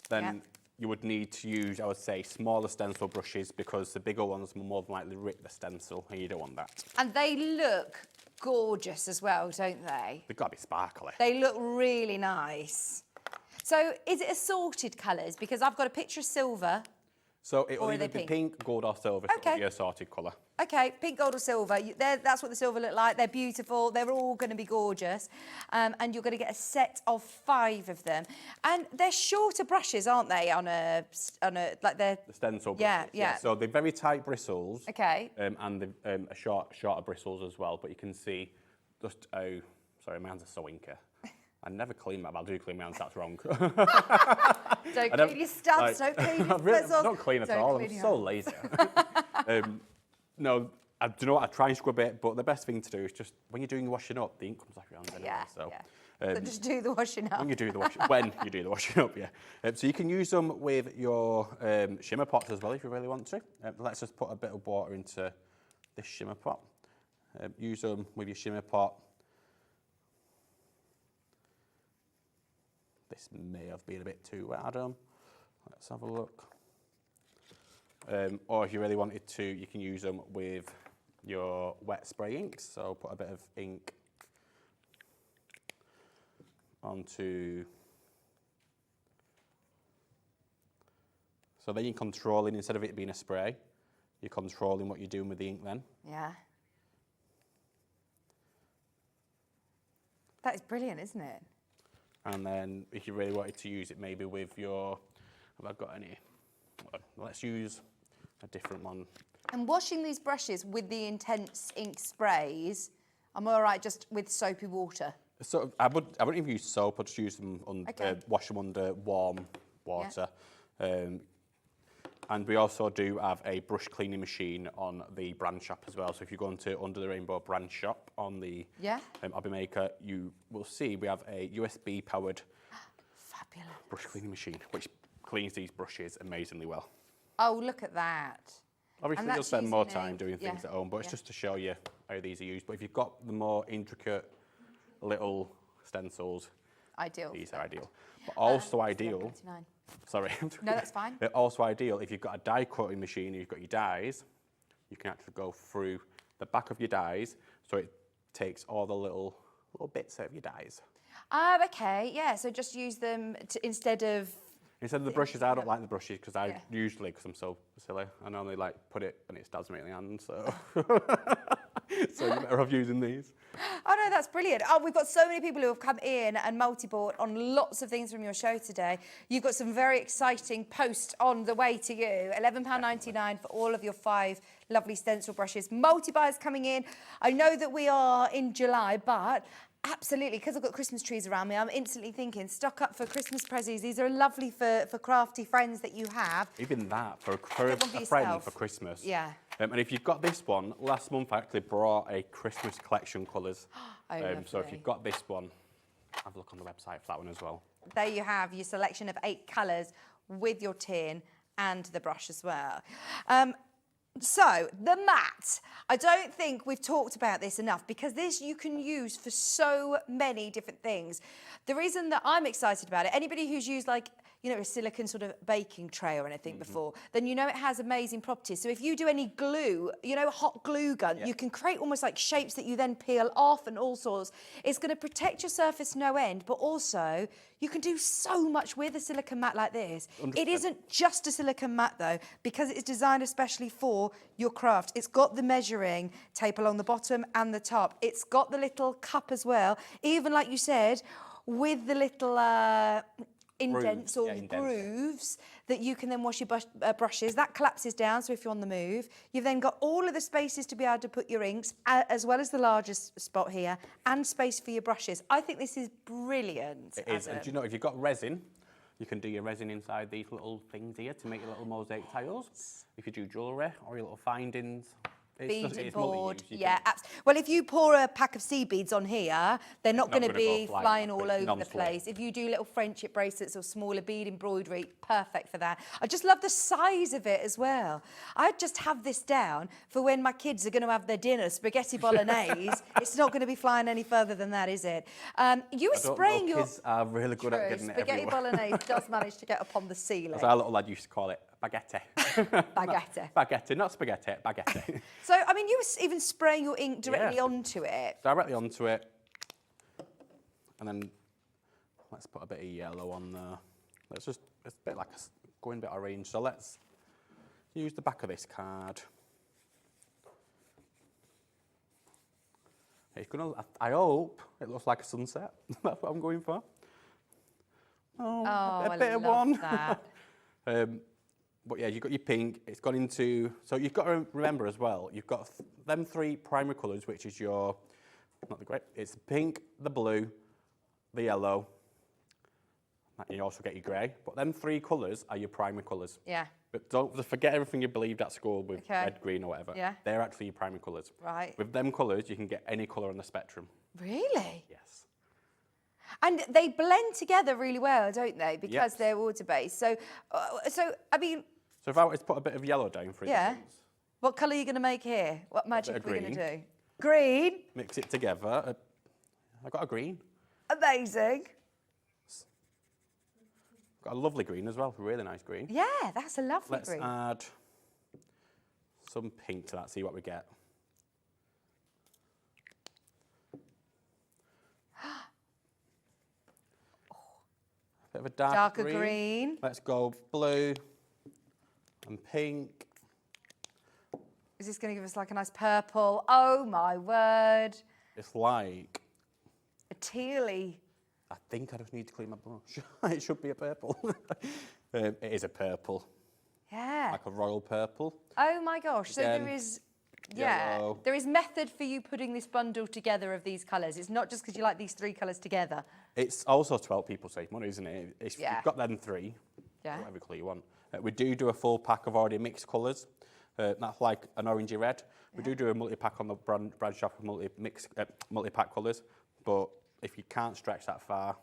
then you would need to use, I would say, smaller stencil brushes because the bigger ones will more than likely rip the stencil, and you don't want that. And they look gorgeous as well, don't they? They've got to be sparkly. They look really nice. So is it assorted colours? Because I've got a picture of silver. So it'll Or are either they be pink? pink, gold or silver, so Okay. it'll be a sorted colour. Okay, pink, gold or silver. That's what the silver look like. They're beautiful. They're all going to be gorgeous. And you're going to get a set of 5 of them. And they're shorter brushes, aren't they, on a like they're... The stencil brushes. Yeah, yeah. So they're very tight bristles. Okay. And they're shorter bristles as well, but you can see just how... Sorry, my hands are so inky. I never clean my, but I do clean my hands, that's wrong. Don't clean your stabs, don't clean your bristles. I don't clean at all, I'm so lazy. No, do you know what, I try and scrub it, but the best thing to do is just, when you're doing your washing up, the ink comes off your hands anyway. So just do the washing up. When you do the washing up, yeah. So you can use them with your shimmer pots as well if you really want to. Let's just put a bit of water into this shimmer pot. Use them with your shimmer pot. This may have been a bit too wet, Adam. Let's have a look. Or if you really wanted to, you can use them with your wet spray inks. So put a bit of ink onto... So then you're controlling, instead of it being a spray, you're controlling what you're doing with the ink then. Yeah. That is brilliant, isn't it? And then if you really wanted to use it maybe with your... Have I got any? Let's use a different one. And washing these brushes with the intense ink sprays, I'm all right just with soapy water. So I wouldn't even use soap. I'd just use them wash them under warm water. Yeah. And we also do have a brush cleaning machine on the brand shop as well. So if you go into Under the Rainbow brand shop on the Hobby Maker, you will see we have a USB powered brush cleaning machine, which cleans these brushes amazingly well. Oh, look at that. Obviously, you'll spend more time doing things at home, but it's just to show you how these are used. But if you've got the more intricate little stencils, these are ideal. But also ideal... Sorry. No, that's fine. Also ideal, if you've got a die cutting machine and you've got your dies, you can actually go through the back of your dies, so it takes all the little bits out of your dies. Okay, yeah, so just use them instead of... Instead of the brushes, I don't like the brushes because because I'm so silly, I normally like put it and it stabs me in the hand, so... So you're better off using these. Oh no, that's brilliant. Oh, we've got so many people who have come in and multi-bought on lots of things from your show today. You've got some very exciting posts on the way to you. £11.99 for all of your 5 lovely stencil brushes. Multi-buys coming in. I know that we are in July, but absolutely, because I've got Christmas trees around me, I'm instantly thinking, stock up for Christmas prezzies. These are lovely for crafty friends that you have. Even that, for a friend for Christmas. Yeah. And if you've got this one, last month I actually brought a Christmas collection colours. So if you've got this one, have a look on the website for that one as well. There you have your selection of 8 colours with your tin and the brush as well. So, the mat. I don't think we've talked about this enough because this you can use for so many different things. The reason that I'm excited about it, anybody who's used like, you know, a silicone sort of baking tray or anything before, then you know it has amazing properties. So if you do any glue, you know, hot glue gun, you can create almost like shapes that you then peel off and all sorts. It's going to protect your surface no end, but also you can do so much with a silicone mat like this. 100%. It isn't just a silicone mat though, because it's designed especially for your craft. It's got the measuring tape along the bottom and the top. It's got the little cup as well, even like you said, with the little indents or grooves that you can then wash your brushes. That collapses down, so if you're on the move, you've then got all of the spaces to be able to put your inks, as well as the largest spot here, and space for your brushes. I think this is brilliant. It is, and do you know, if you've got resin, you can do your resin inside these little things here to make your little mosaic tiles. If you do jewellery or your little findings, beaded board. multi-use, Yeah, well, if you pour a pack of sea beads on here, they're not going to be go flying all it's over the non-slip. place. If you do little friendship bracelets or smaller bead embroidery, perfect for that. I just love the size of it as well. I just have this down for when my kids are going to have their dinner, spaghetti bolognese. It's not going to be flying any further than that, is it? You were spraying your... Kids are really good at getting it Spaghetti everywhere. bolognese does manage to get up on the ceiling. As our little lad used to call it, baguette. Baguette. Baguette, not spaghetti, baguette. So, I mean, you were even spraying your ink directly onto it. Directly onto it. And then let's put a bit of yellow on there. Let's just, it's a bit like a going a bit orange. So let's use the back of this card. It's gonna, I hope it looks like a sunset. That's what I'm going for. Oh, a bit of one. That. But yeah, you've got your pink, it's gone into, so you've got to remember as well, you've got them three primary colours, which is your, not the grey, it's the pink, the blue, the yellow, and you also get your grey, but them three colours are your primary colours. Yeah. But don't forget everything you believed at school with red, green or whatever. Yeah. They're actually your primary colours. Right. With them colours, you can get any colour on the spectrum. Really? Yes. And they blend together really well, don't they? Because they're water-based. So, I mean... So if I was to put a bit of yellow down, for instance. What colour are you going to make here? What magic are we going green. to do? Green. Mix it together. I got a green. Amazing. Got a lovely green as well, a really nice green. Yeah, that's a lovely green. Let's add some pink to that, see what we get. A bit of a darker green. Let's go blue and pink. Is this going to give us like a nice purple? Oh my word. It's like... A tealy. I think I just need to clean my brush. It should be a purple. It is a purple. Yeah. Like a royal purple. Oh my gosh. So Again, there is... yellow. There is method for you putting this bundle together of these colours. It's not just because you like these three colours together. It's also to help people save money, isn't it? You've got them three, whatever colour you want. We do a full pack of already mixed colours. That's like an orangey red. We do a multi-pack on the brand shop of multi-pack colours. But if you can't stretch that far,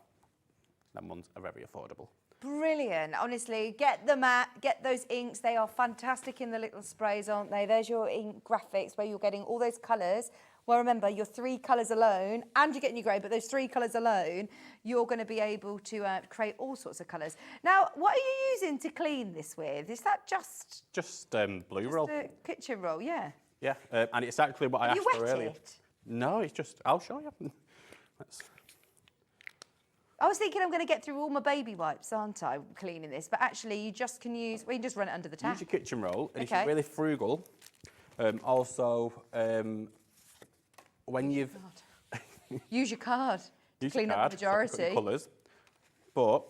them ones are very affordable. Brilliant. Honestly, get them get those inks. They are fantastic in the little sprays, aren't they? There's your ink graphics where you're getting all those colours. Well, remember, your three colours alone, and you're getting your grey, but those three colours alone, you're going to be able to create all sorts of colours. Now, what are you using to clean this with? Is that just... Just blue roll. a kitchen roll, yeah. Yeah, and it's actually what I asked for earlier. It? No, it's just, I'll show you. I was thinking I'm going to get through all my baby wipes, aren't I, cleaning this? But actually, you just can use, well, you can just run it under the tap. Use your kitchen roll, and if you're really frugal, when you've... Use your card to clean up the majority. Colours. But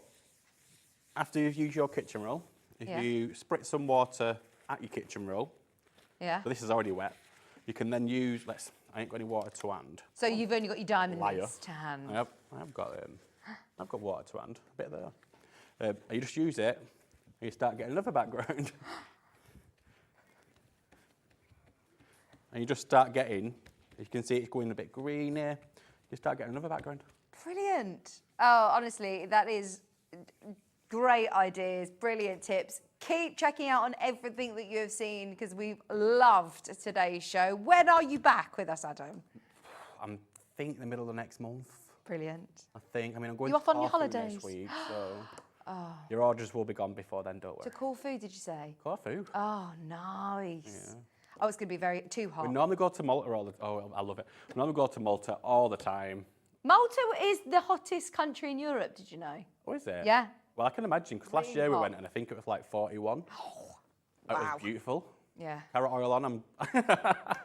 after you've used your kitchen roll, if you spritz some water at your kitchen roll, so this is already wet, you can then use, I ain't got any water to hand. So you've only got your diamonds to hand. I've got water to hand, a bit there. You just use it, and you start getting another background. And you just start getting, you can see it's going a bit green here, you start getting another background. Brilliant. Oh, honestly, that is great ideas, brilliant tips. Keep checking out on everything that you have seen because we've loved today's show. When are you back with us, Adam? I think the middle of next month. Brilliant. I'm going you off on your Corfu holidays? Next week, so your orders will be gone before then, don't worry. To Corfu, did you say? Corfu. Oh, nice. Yeah. Oh, it's going to be too hot. We normally go to Malta I love it. We normally go to Malta all the time. Malta is the hottest country in Europe, did you know? Oh, is it? Yeah. Well, I can imagine, because last year we went and I think it was like 41. Oh, it was beautiful. Yeah. Carrot oil on.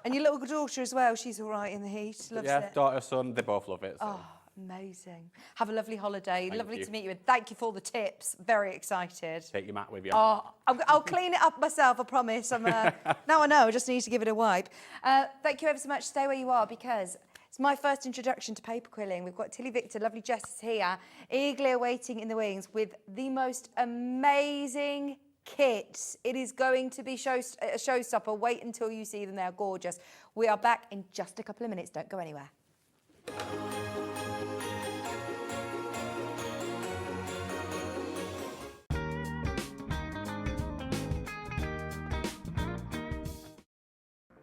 And your little daughter as well, she's all right in the heat, loves it. Daughter, son, they both love it. So. Oh, amazing. Have a lovely holiday. Lovely you. to meet you, and thank you for all the tips. Very excited. Take your mat with you. Oh, I'll clean it up myself, I promise. Now I know, I just need to give it a wipe. Thank you ever so much. Stay where you are, because it's my first introduction to paper quilling. We've got Tillyviktor, lovely Jess is here, eagerly awaiting in the wings with the most amazing kits. It is going to be a showstopper. Wait until you see them. They're gorgeous. We are back in just a couple of minutes. Don't go anywhere.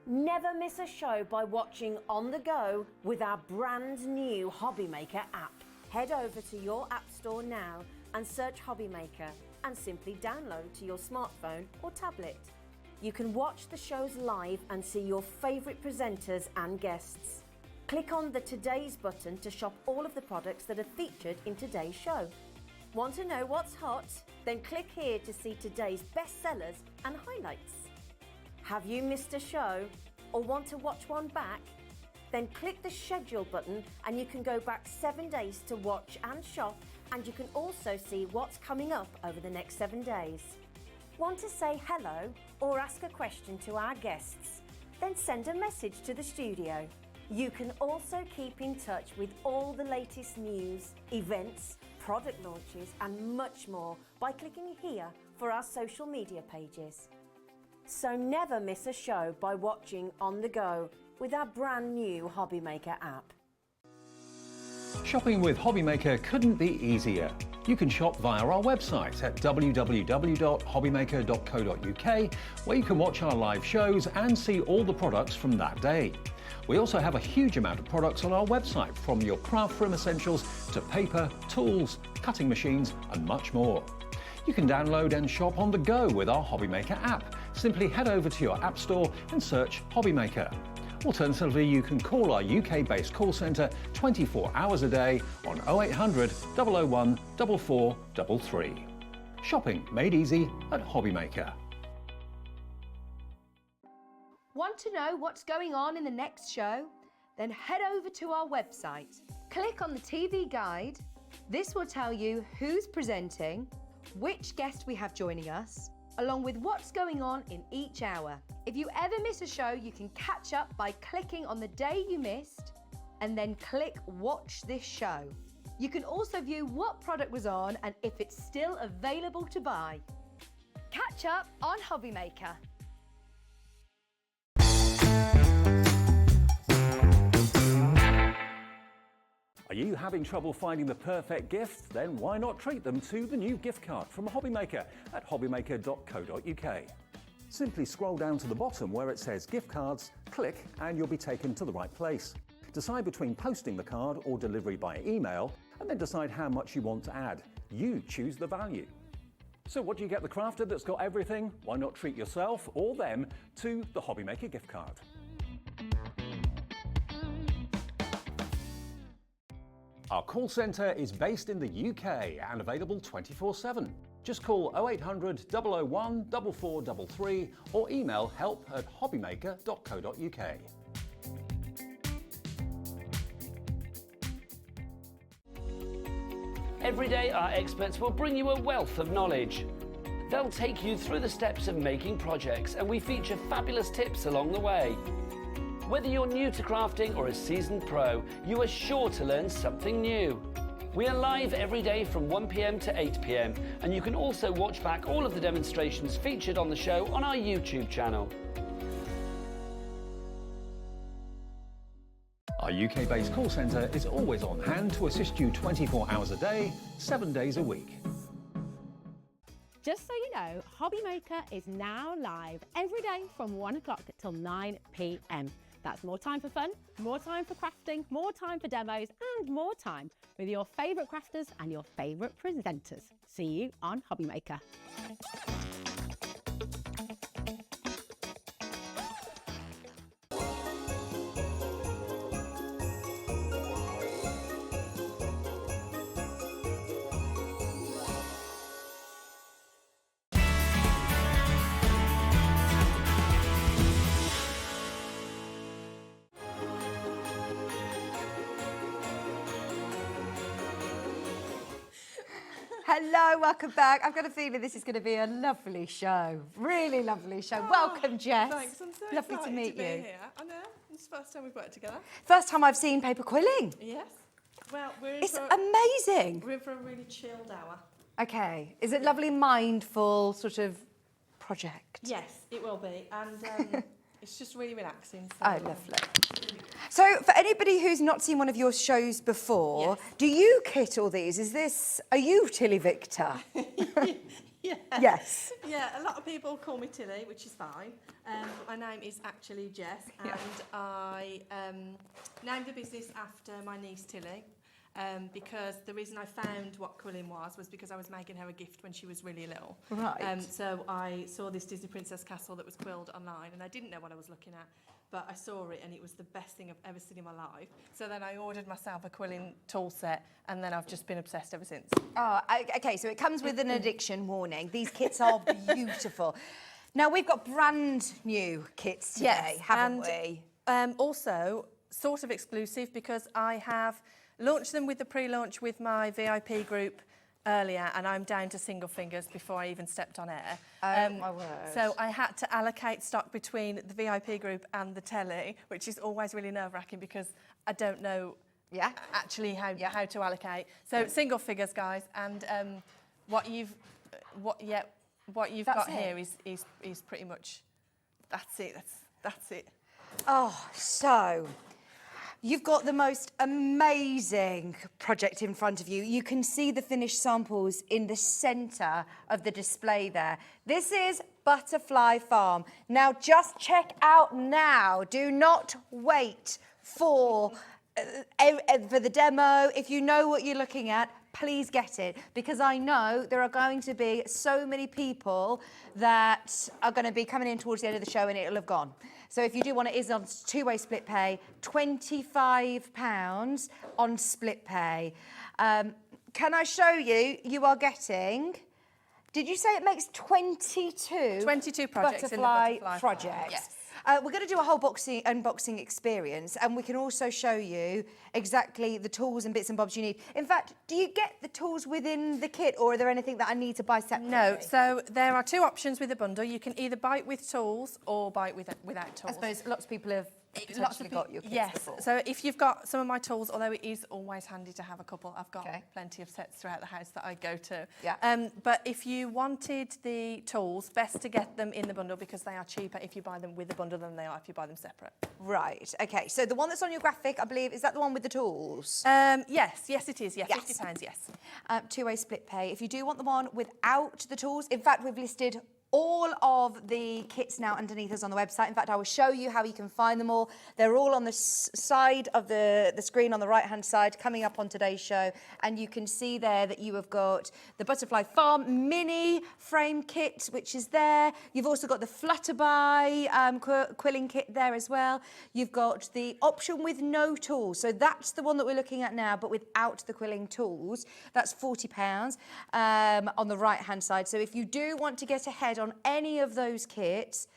Never miss a show by watching on the go with our brand new Hobbymaker app. Head over to your app store now and search Hobbymaker and simply download to your smartphone or tablet. You can watch the shows live and see your favourite presenters and guests. Click on the Today's button to shop all of the products that are featured in today's show. Want to know what's hot? Then click here to see today's bestsellers and highlights. Have you missed a show or want to watch one back? Then click the schedule button and you can go back 7 days to watch and shop, and you can also see what's coming up over the next 7 days. Want to say hello or ask a question to our guests? Then send a message to the studio. You can also keep in touch with all the latest news, events, product launches and much more by clicking here for our social media pages. So never miss a show by watching on the go with our brand new Hobbymaker app. Shopping with Hobbymaker couldn't be easier. You can shop via our website at www.hobbymaker.co.uk, where you can watch our live shows and see all the products from that day. We also have a huge amount of products on our website, from your craft room essentials to paper, tools, cutting machines and much more. You can download and shop on the go with our Hobbymaker app. Simply head over to your app store and search Hobbymaker. Alternatively, you can call our UK-based call centre 24 hours a day on 0800 001 4433. Shopping made easy at Hobbymaker. Want to know what's going on in the next show? Then head over to our website. Click on the TV guide. This will tell you who's presenting, which guest we have joining us, along with what's going on in each hour. If you ever miss a show, you can catch up by clicking on the day you missed and then click Watch This Show. You can also view what product was on and if it's still available to buy. Catch up on Hobbymaker. Are you having trouble finding the perfect gift? Then why not treat them to the new gift card from Hobbymaker at hobbymaker.co.uk. Simply scroll down to the bottom where it says gift cards, click and you'll be taken to the right place. Decide between posting the card or delivery by email, and then decide how much you want to add. You choose the value. So what do you get the crafter that's got everything? Why not treat yourself or them to the Hobbymaker gift card? Our call centre is based in the UK and available 24/7. Just call 0800 001 4433 or email help@hobbymaker.co.uk. Every day, our experts will bring you a wealth of knowledge. They'll take you through the steps of making projects, and we feature fabulous tips along the way. Whether you're new to crafting or a seasoned pro, you are sure to learn something new. We are live every day from 1 PM to 8 PM, and you can also watch back all of the demonstrations featured on the show on our YouTube channel. Our UK-based call centre is always on hand to assist you 24 hours a day, 7 days a week. Just so you know, Hobbymaker is now live every day from 1 o'clock till 9 PM. That's more time for fun, more time for crafting, more time for demos, and more time with your favourite crafters and your favourite presenters. See you on Hobbymaker. Hello, welcome back. I've got a feeling this is going to be a lovely show. Really lovely show. Welcome, Jess. Thanks, I'm so lovely excited to meet be you. Here. I know, it's the first time we've worked together. First time I've seen paper quilling. Yes. Well, It's amazing. We're in for a really chilled hour. Okay. Is it lovely, mindful, sort of project. Yes, it will be. And it's just really relaxing. So, Oh, lovely. So for anybody who's not seen one of your shows before, do you kit all these? Are you Tillyviktor? Yeah. Yes. Yeah, a lot of people call me Tilly, which is fine. My name is actually Jess, and I named the business after my niece Tilly. Because the reason I found what quilling was because I was making her a gift when she was really little. Right. So I saw this Disney Princess castle that was quilled online, and I didn't know what I was looking at, but I saw it and it was the best thing I've ever seen in my life. So then I ordered myself a quilling tool set, and then I've just been obsessed ever since. Oh, okay, so it comes with an addiction warning. These kits are beautiful. Now, we've got brand new kits today, haven't we? Also, sort of exclusive, because I have launched them with the pre-launch with my VIP group earlier, and I'm down to single fingers before I even stepped on air. Oh, my word. So I had to allocate stock between the VIP group and the telly, which is always really nerve-wracking because I don't know actually how to allocate. So single figures, guys, and what you've got here is pretty much that's it. Oh, so you've got the most amazing project in front of you. You can see the finished samples in the centre of the display there. This is Butterfly Farm. Now, just check out now. Do not wait for the demo. If you know what you're looking at, please get it, because I know there are going to be so many people that are going to be coming in towards the end of the show and it'll have gone. So if you do want it, is on two-way split pay, £25 on split pay. Can I show you? You are getting, did you say it makes 22? 22 projects Butterfly in the Butterfly projects. Yes. We're going to do a whole unboxing experience, and we can also show you exactly the tools and bits and bobs you need. In fact, do you get the tools within the kit, or are there anything that I need to buy separately? No, so there are two options with the bundle. You can either buy it with tools or buy it without tools. I suppose lots of people have potentially got your kits before. So if you've got some of my tools, although it is always handy to have a couple, I've got plenty of sets throughout the house that I go to. Yeah. But if you wanted the tools, best to get them in the bundle because they are cheaper if you buy them with the bundle than they are if you buy them separate. Right, okay. So the one that's on your graphic, I believe, is that the one with the tools? Yes, it is. Yeah, Yes. £50, yes. Two-way split pay. If you do want the one without the tools, in fact, we've listed all of the kits now underneath us on the website. In fact, I will show you how you can find them all. They're all on the side of the screen on the right-hand side, coming up on today's show. And you can see there that you have got the Butterfly Farm mini frame kit, which is there. You've also got the Flutterby quilling kit there as well. You've got the option with no tools. So that's the one that we're looking at now, but without the quilling tools. That's £40 on the right-hand side. So if you do want to get ahead on any of those kits,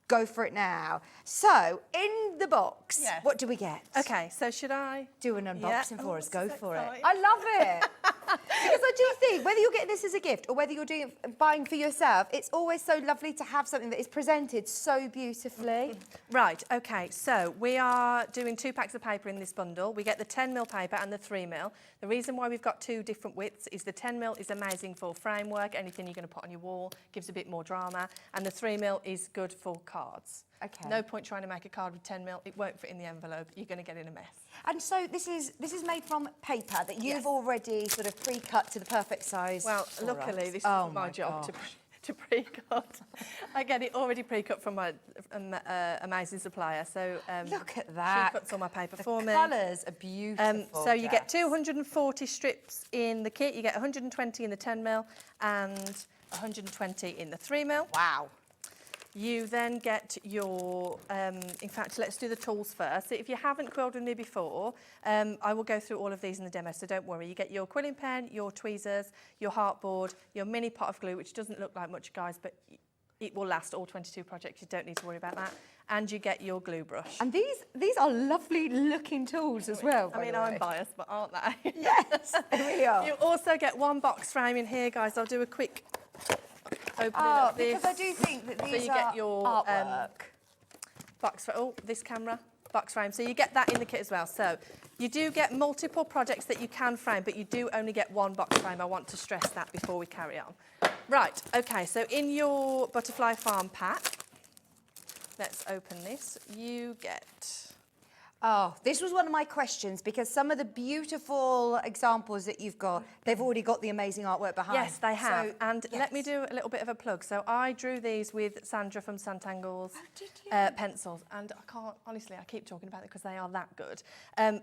go for it now. So, in the box, what do we get? Okay, so should I do an unboxing for us? Go for it. exciting. I love it. Because I do think, whether you're getting this as a gift or whether you're buying for yourself, it's always so lovely to have something that is presented so beautifully. Right, okay, so we are doing 2 packs of paper in this bundle. We get the 10mm paper and the 3mm. The reason why we've got 2 different widths is the 10mm is amazing for framework, anything you're going to put on your wall, gives a bit more drama, and the 3mm is good for cards. Okay. No point trying to make a card with 10mm, it won't fit in the envelope, you're going to get in a mess. And so this is made from paper that you've already sort of pre-cut to the perfect size. Well, luckily this is my job to pre-cut. I get it already pre-cut from my amazing supplier. So look at that. She cuts all my paper for me. The colours are beautiful. So you get 240 strips in the kit. You get 120 in the 10mm and 120 in the 3mm. Wow. You then get your, in fact, let's do the tools first. So if you haven't quilled with me before, I will go through all of these in the demo, so don't worry. You get your quilling pen, your tweezers, your heartboard, your mini pot of glue, which doesn't look like much, guys, but it will last all 22 projects. You don't need to worry about that. And you get your glue brush. And these are lovely looking tools as well, I mean, I'm biased, but aren't they? Yes, there we are. You also get 1 box frame in here, guys. I'll do a quick opening of this. Because I do think that these so you are get your artwork. box frame. Oh, this camera box frame. So you get that in the kit as well. So you do get multiple projects that you can frame, but you do only get 1 box frame. I want to stress that before we carry on. Right, okay, so in your Butterfly Farm pack, let's open this. You get... Oh, this was one of my questions because some of the beautiful examples that you've got, they've already got the amazing artwork behind. Yes, they have. So, And let me do a little bit of a plug. So I drew these with Sandra from Santangle's pencils. And I can't, honestly, I keep talking about it because they are that good.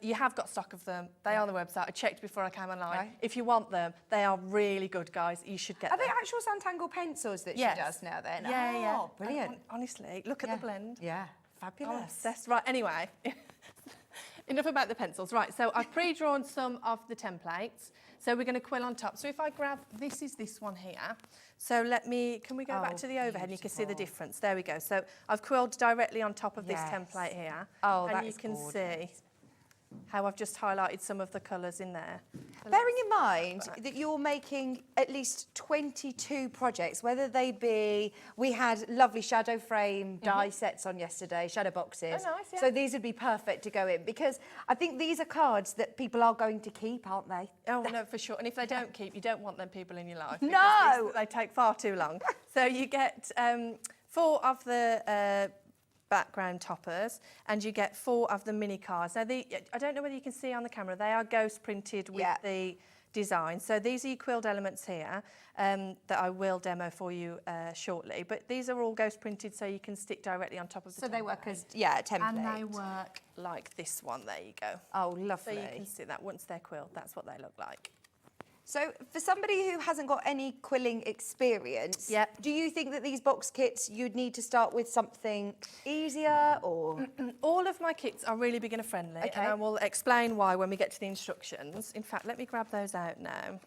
You have got stock of them. They are on the website. I checked before I came online. Right. If you want them, they are really good, guys. You should get Are them. they actual Santangle pencils that Yes. she does now then? Yeah, yeah. Oh, brilliant. And honestly, look at the blend. Yeah, I'm fabulous. obsessed. Right, anyway. Enough about the pencils. Right, so I've pre-drawn some of the templates. So we're going to quill on top. So if I grab, this is this one here. So can we go back to the overhead and you can see the difference. There we go. So I've quilled directly on top of this template here. Oh, and that you is can gorgeous. see how I've just highlighted some of the colours in there. Bearing in mind that you're making at least 22 projects, whether they be, we had lovely shadow frame die sets on yesterday, shadow boxes. Oh, nice, yeah. So these would be perfect to go in because I think these are cards that people are going to keep, aren't they? Oh, no, for sure. And if they don't keep, you don't want them people in your life. No! They take far too long. So you get 4 of the background toppers and you get 4 of the mini cards. Now, I don't know whether you can see on the camera, they are ghost printed with the design. So these are your quilled elements here that I will demo for you shortly. But these are all ghost printed so you can stick directly on top of the So template. they work as, a template. And they work like this one. There you go. Oh, lovely. So you can see that once they're quilled, that's what they look like. So for somebody who hasn't got any quilling experience, do you think that these box kits, you'd need to start with something easier or? All of my kits are really beginner friendly and I will explain why when we get to the instructions. In fact, let me grab those out now.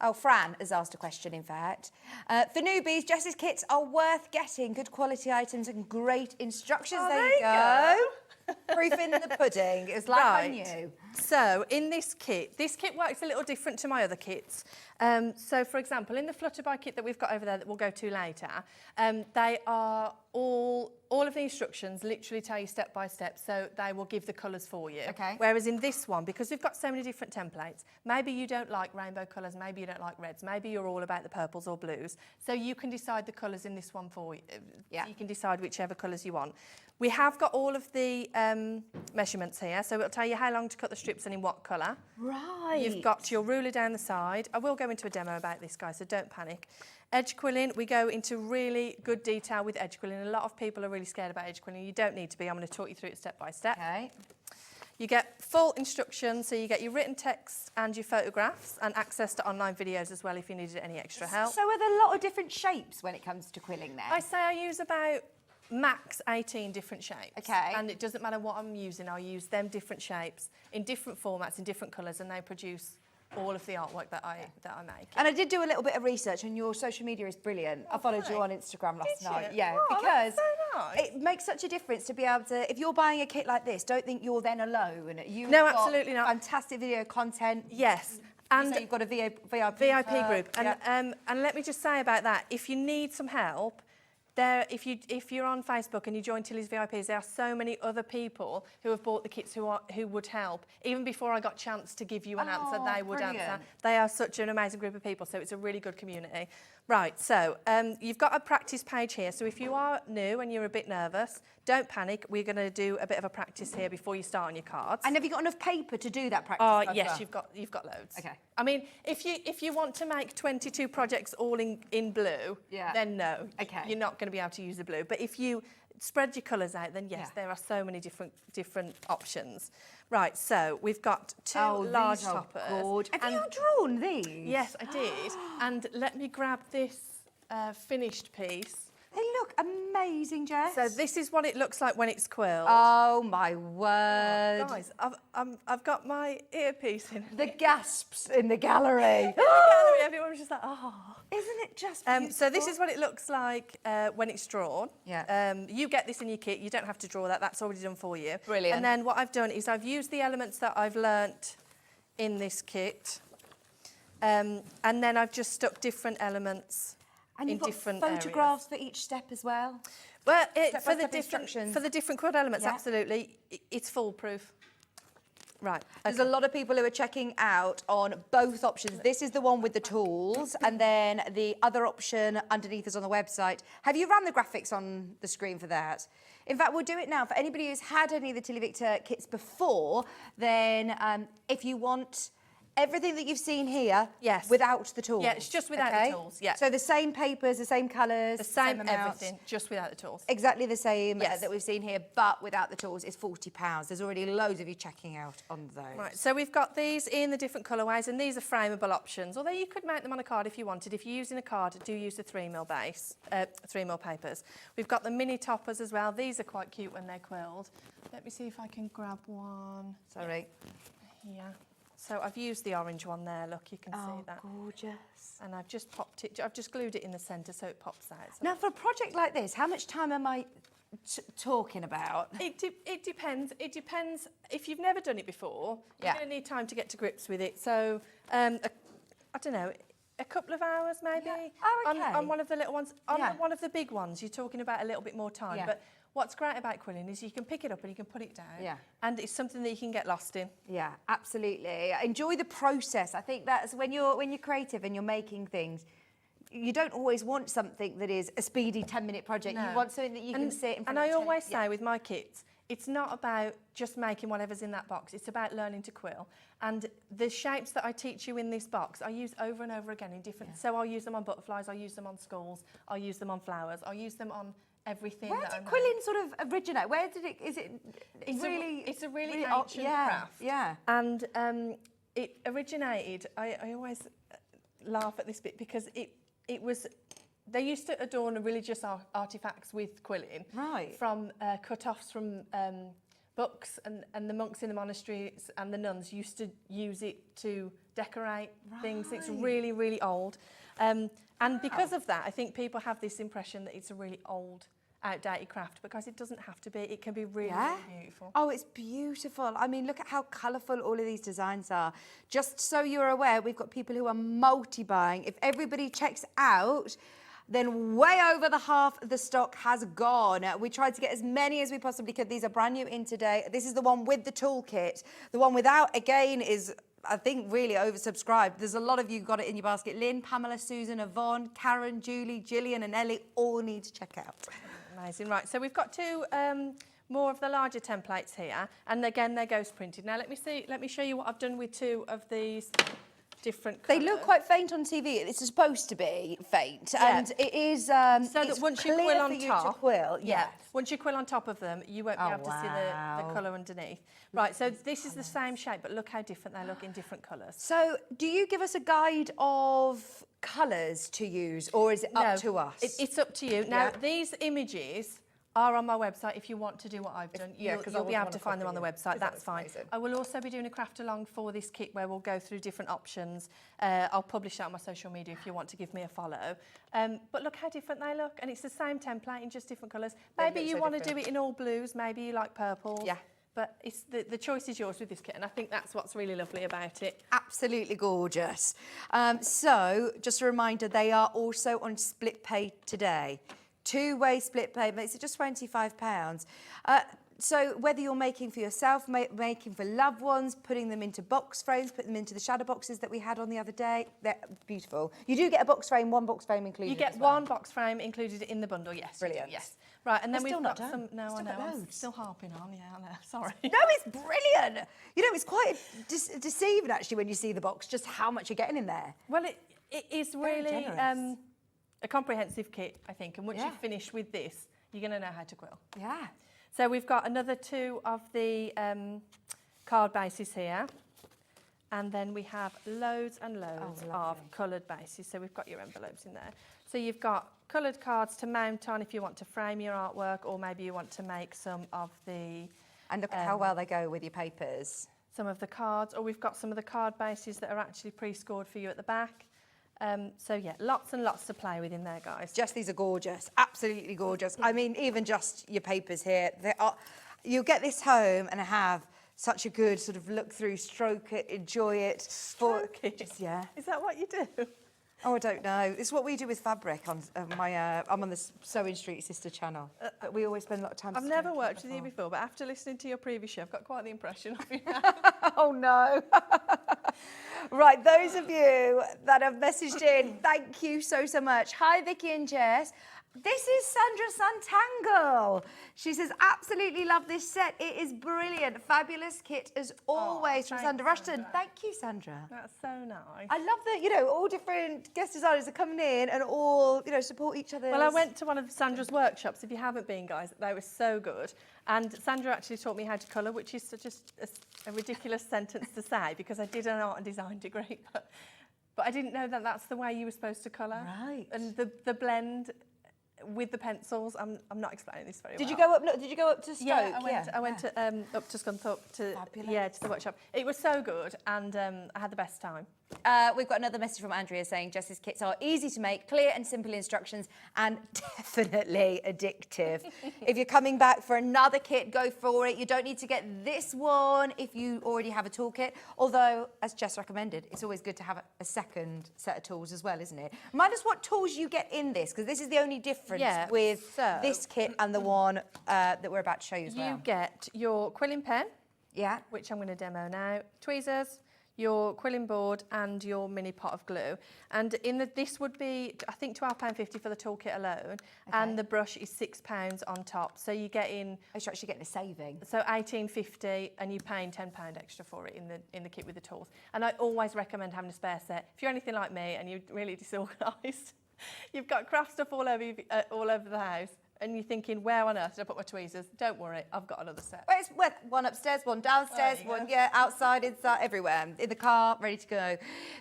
Oh, Fran has asked a question, in fact. For newbies, Jess's kits are worth getting. Good quality items and great instructions. Oh, there you go. Proof in the pudding. It's like I knew. So in this kit works a little different to my other kits. So for example, in the Flutterby kit that we've got over there that we'll go to later, they are all of the instructions literally tell you step by step, so they will give the colours for you. Okay. Whereas in this one, because we've got so many different templates, maybe you don't like rainbow colours, maybe you don't like reds, maybe you're all about the purples or blues, so you can decide the colours in this one for you. You can decide whichever colours you want. We have got all of the measurements here, so it'll tell you how long to cut the strips and in what colour. Right. You've got your ruler down the side. I will go into a demo about this, guys, so don't panic. Edge quilling, we go into really good detail with edge quilling. A lot of people are really scared about edge quilling. You don't need to be. I'm going to talk you through it step by step. Okay. You get full instructions, so you get your written text and your photographs and access to online videos as well if you needed any extra help. So are there a lot of different shapes when it comes to quilling then? I say I use about max 18 different shapes. Okay. And it doesn't matter what I'm using, I'll use them different shapes in different formats, in different colours, and they produce all of the artwork that I make. And I did do a little bit of research, and your social media is brilliant. I followed you on Instagram last night. you? Yeah, Oh, because that's so nice. it makes such a difference to be able to, if you're buying a kit like this, don't think you're then alone. You've No, got absolutely not. fantastic video content. Yes. And you've got a VIP group. And let me just say about that, if you need some help, if you're on Facebook and you join Tilly's VIPs, there are so many other people who have bought the kits who would help. Even before I got a chance to give you an answer, they would answer. They are such an amazing group of people, so it's a really good community. Right, so you've got a practice page here. So if you are new and you're a bit nervous, don't panic. We're going to do a bit of a practice here before you start on your cards. And have you got enough paper to do that practice? Oh, yes, you've got loads. Okay. I mean, if you want to make 22 projects all in blue, then no. Okay. You're not going to be able to use the blue. But if you spread your colours out, then yes, there are so many different options. Right, so we've got 2 large toppers. Have you drawn these? Yes, I did. And let me grab this finished piece. They look amazing, Jess. So this is what it looks like when it's quilled. Oh my word! Oh, guys, I've got my earpiece in. The gasps in the gallery. Everyone was just like, oh. Isn't it just beautiful? So this is what it looks like when it's drawn. Yeah. You get this in your kit. You don't have to draw that. That's already done for you. Brilliant. And then what I've done is I've used the elements that I've learnt in this kit, and then I've just stuck different elements. And you've got different photographs for each step as well? Well, Step-by-step instructions. for the different quad elements, absolutely, it's foolproof. Right. There's a lot of people who are checking out on both options. This is the one with the tools, and then the other option underneath is on the website. Have you run the graphics on the screen for that? In fact, we'll do it now. For anybody who's had any of the Tillyviktor kits before, then if you want everything that you've seen here, yes, without the tools. Yeah, it's just without the tools. Yeah. So the same papers, the same colours, the same amounts, everything, just without the tools. Exactly the same that we've seen here, but without the tools is £40. There's already loads of you checking out on those. Right. So we've got these in the different colourways, and these are frameable options. Although you could make them on a card if you wanted. If you're using a card, do use the 3mm base, 3mm papers. We've got the mini toppers as well. These are quite cute when they're quilled. Let me see if I can grab one. Sorry. Yeah. So I've used the orange one there, look, you can see that. Gorgeous. And I've just popped it, I've just glued it in the centre so it pops out. So now, for a project like this, how much time am I talking about? It depends. It depends. If you've never done it before, you're going to need time to get to grips with it. So, I don't know, a couple of hours maybe. Yeah. Oh, okay. On one of the little ones. On one of the big ones, you're talking about a little bit more time. But what's great about quilling is you can pick it up and you can put it down. Yeah. And it's something that you can get lost in. Yeah, absolutely. Enjoy the process. I think that's when you're creative and you're making things, you don't always want something that is a speedy 10-minute project. No. You want something that you can sit in front of. And I always say with my kits, it's not about just making whatever's in that box. It's about learning to quill. And the shapes that I teach you in this box, I use over and over again in different. So I'll use them on butterflies, I'll use them on skulls, I'll use them on flowers, I'll use them on everything. Where did quilling sort of originate? Where did it? Is it? It's a really ancient craft. Yeah. And it originated. I always laugh at this bit because it was. They used to adorn religious artifacts with quilling. Right. From cut-offs from books, and the monks in the monasteries and the nuns used to use it to decorate things. It's really, really old. And because of that, I think people have this impression that it's a really old, outdated craft, because it doesn't have to be. It can be really, really beautiful. Oh, it's beautiful. I mean, look at how colourful all of these designs are. Just so you're aware, we've got people who are multi-buying. If everybody checks out, then way over the half of the stock has gone. We tried to get as many as we possibly could. These are brand new in today. This is the one with the toolkit. The one without, again, is, I think, really oversubscribed. There's a lot of you got it in your basket. Lynn, Pamela, Susan, Yvonne, Karen, Julie, Gillian and Ellie all need to check out. Amazing. Right, so we've got two more of the larger templates here. And again, they're ghost printed. Now, let me show you what I've done with two of these different colours. They look quite faint on TV. It's supposed to be faint, and it is. So that once you quill on top, once you quill on top of them, you won't be able to see the colour underneath. Right. So this is the same shape, but look how different they look in different colours. So, do you give us a guide of colours to use, or is it up to us? It's up to you. Now, these images are on my website if you want to do what I've done. You'll be able to find them on the website, that's fine. I will also be doing a craft along for this kit where we'll go through different options. I'll publish that on my social media if you want to give me a follow. But look how different they look, and it's the same template in just different colours. Maybe you want to do it in all blues, maybe you like purples. Yeah. But it's the choice is yours with this kit, and I think that's what's really lovely about it. Absolutely gorgeous. So, just a reminder, they are also on split pay today. Two-way split payments are just £25. So whether you're making for yourself, making for loved ones, putting them into box frames, putting them into the shadow boxes that we had on the other day, they're beautiful. You do get a box frame, one box frame included. You get one box frame included in the bundle, yes. Brilliant. Yes. Right, and then we've got some. No, I know. I'm still harping on. Yeah, I know. Sorry. No, it's brilliant. You know, it's quite deceiving actually when you see the box, just how much you're getting in there. Well, it is really a comprehensive kit, I think, and once you finish with this, you're going to know how to quill. Yeah. So we've got another two of the card bases here, and then we have loads and loads of coloured bases. So we've got your envelopes in there. So you've got coloured cards to mount on if you want to frame your artwork, or maybe you want to make some of the... And look at how well they go with your papers. Some of the cards, or we've got some of the card bases that are actually pre-scored for you at the back. So yeah, lots and lots to play with in there, guys. Just these are gorgeous, absolutely gorgeous. I mean, even just your papers here, they are. You'll get this home and have such a good sort of look through, stroke it, enjoy it. Stroke it? Yeah. Is that what you do? Oh, I don't know. It's what we do with fabric on I'm on the Sewing Street Sister channel. But we always spend a lot of time. I've never worked with you before, but after listening to your previous show, I've got quite the impression of you now. Oh no. Right, those of you that have messaged in, thank you so much. Hi, Vicki and Jess. This is Sandra Santangle. She says, absolutely love this set. It is brilliant. Fabulous kit as always from Sandra Rushton. Sandra. Thank you, Sandra. That's so nice. I love that, you know, all different guest designers are coming in and all, you know, support each other. Well, I went to one of Sandra's workshops. If you haven't been, guys, they were so good. And Sandra actually taught me how to colour, which is just a ridiculous sentence to say because I did an art and design degree. But I didn't know that that's the way you were supposed to colour. Right. And the blend with the pencils, I'm not explaining this very well. Did you go up? No, did you go up to Stoke? Yeah, I went to, up to Scunthorpe to the workshop. It was so good, and I had the best time. We've got another message from Andrea saying Jess's kits are easy to make, clear and simple instructions, and definitely addictive. If you're coming back for another kit, go for it. You don't need to get this one if you already have a toolkit. Although, as Jess recommended, it's always good to have a second set of tools as well, isn't it? Remind us what tools you get in this, because this is the only difference with this kit and the one that we're about to show you as well. You get your quilling pen, which I'm going to demo now, tweezers, your quilling board and your mini pot of glue. And this would be, I think, £12.50 for the toolkit alone. And the brush is £6 on top. So you get in... Oh, you're actually getting a saving. So £18.50 and you're paying £10 extra for it in the kit with the tools. And I always recommend having a spare set. If you're anything like me and you're really disorganised, you've got craft stuff all over the house, and you're thinking, where on earth did I put my tweezers? Don't worry, I've got another set. Well, it's one upstairs, one downstairs, one outside, inside, everywhere. In the car, ready to go.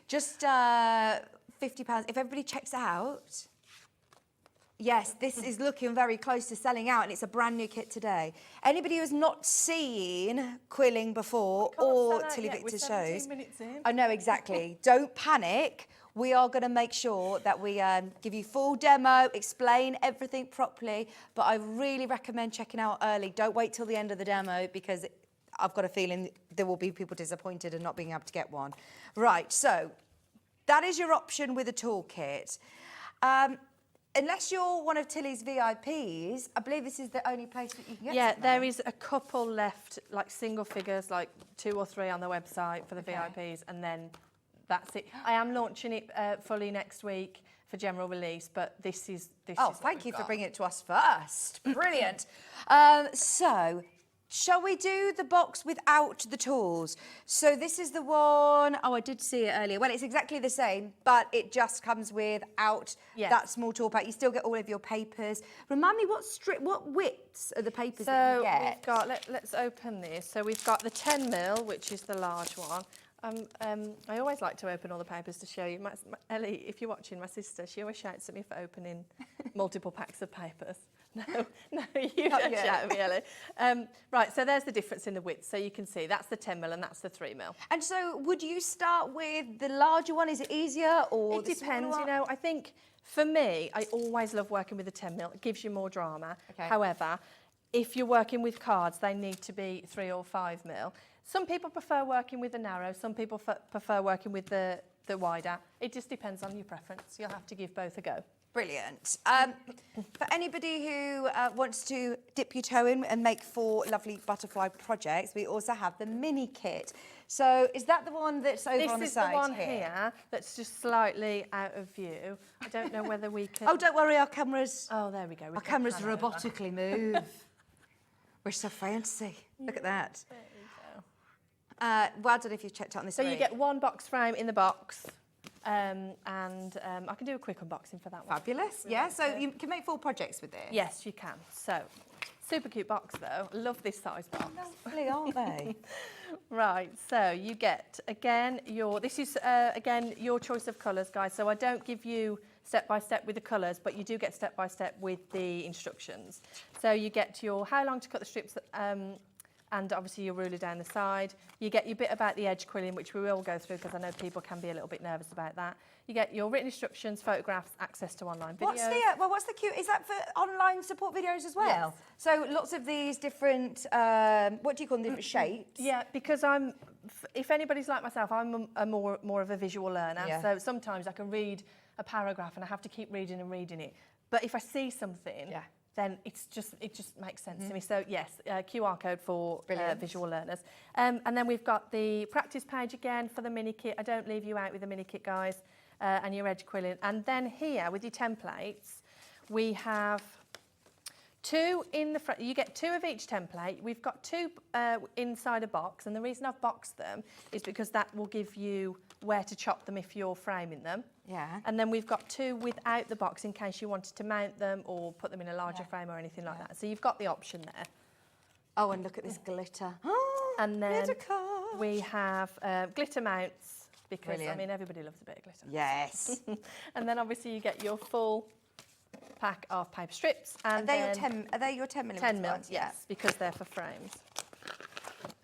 Just £50. If everybody checks it out, yes, this is looking very close to selling out, and it's a brand new kit today. Anybody who's not seen quilling before or Tillyviktor shows, I know exactly. Don't panic. We are going to make sure that we give you full demo, explain everything properly, but I really recommend checking out early. Don't wait till the end of the demo because I've got a feeling there will be people disappointed in not being able to get one. Right, so that is your option with a toolkit. Unless you're one of Tilly's VIPs, I believe this is the only place that you can get something. There is a couple left, like single figures, like 2 or 3 on the website for the VIPs, and then that's it. I am launching it fully next week for general release, but this is thank you for bringing it to us first. Brilliant. So, shall we do the box without the tools? So this is the one, I did see it earlier. Well, it's exactly the same, but it just comes without that small tool pack. You still get all of your papers. Remind me, what widths are the papers that you get? So we've got, let's open this. So we've got the 10mm, which is the large one. I always like to open all the papers to show you. Ellie, if you're watching, my sister, she always shouts at me for opening multiple packs of papers. No, you don't shout at me, Ellie. Right, so there's the difference in the width. So you can see that's the 10mm and that's the 3mm. And so would you start with the larger one? Is it easier or It depends, you know. I think for me, I always love working with the 10mm. It gives you more drama. Okay. However, if you're working with cards, they need to be 3 or 5mm. Some people prefer working with the narrow, some people prefer working with the wider. It just depends on your preference. You'll have to give both a go. Brilliant. For anybody who wants to dip your toe in and make 4 lovely butterfly projects, we also have the mini kit. So is that the one that's over on the side here? This is the one here that's just slightly out of view. I don't know whether we can... Oh, don't worry, our cameras... Oh, there we go. Our cameras robotically move. We're so fancy. Look at that. There we go. Well done if you've checked out on this. So you get 1 box frame in the box, and I can do a quick unboxing for that one. Fabulous, yeah. So you can make 4 projects with this. Yes, you can. So, super cute box though. Love this size box. Lovely, aren't they? Right. So you get again this is again your choice of colours, guys. So I don't give you step by step with the colours, but you do get step by step with the instructions. So you get how long to cut the strips. And obviously your ruler down the side. You get your bit about the edge quilling, which we will go through because I know people can be a little bit nervous about that. You get your written instructions, photographs, access to online videos. What's the cute? Is that for online support videos as well? Yes. So lots of these different, what do you call them, different shapes? Yeah, because if anybody's like myself, I'm more of a visual learner. Yeah. So sometimes I can read a paragraph and I have to keep reading and reading it. But if I see something, then it just makes sense to me. So yes, QR code for visual learners. And then we've got the practice page again for the mini kit. I don't leave you out with the mini kit, guys, and your edge quilling. And then here with your templates, we have 2 in the front. You get 2 of each template. We've got 2 inside a box, and the reason I've boxed them is because that will give you where to chop them if you're framing them. Yeah. And then we've got 2 without the box in case you wanted to mount them or put them in a larger frame or anything like that. So you've got the option there. Oh, and look at this glitter. And then we have glitter mounts because, I mean, everybody loves a bit of glitter. Yes. And then obviously you get your full pack of paper strips. And are they your 10 millimetre 10 mil, ones? yes, because they're for frames.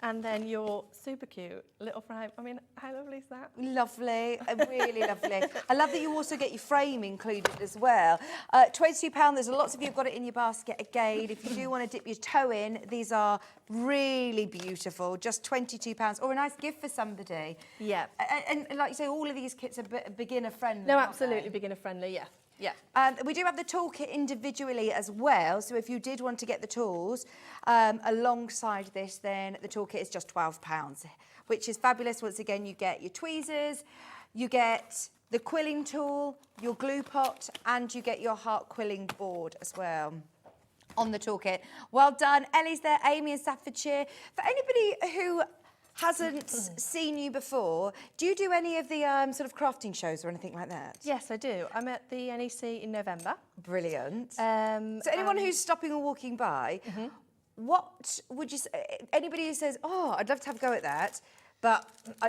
And then your super cute little frame. I mean, how lovely is that? Lovely, really lovely. I love that you also get your frame included as well. £22, there's lots of you have got it in your basket again. If you do want to dip your toe in, these are really beautiful, just £22, or a nice gift for somebody. Yeah. And like you say, all of these kits are beginner friendly. No, absolutely beginner friendly, yeah. Yeah. We do have the toolkit individually as well. So if you did want to get the tools alongside this, then the toolkit is just £12, which is fabulous. Once again, you get your tweezers, you get the quilling tool, your glue pot, and you get your heart quilling board as well on the toolkit. Well done. Ellie's there, Amy in Staffordshire. For anybody who hasn't seen you before, do you do any of the sort of crafting shows or anything like that? Yes, I do. I'm at the NEC in November. Brilliant. So anyone who's stopping or walking by, what would you say, anybody who says, oh, I'd love to have a go at that, but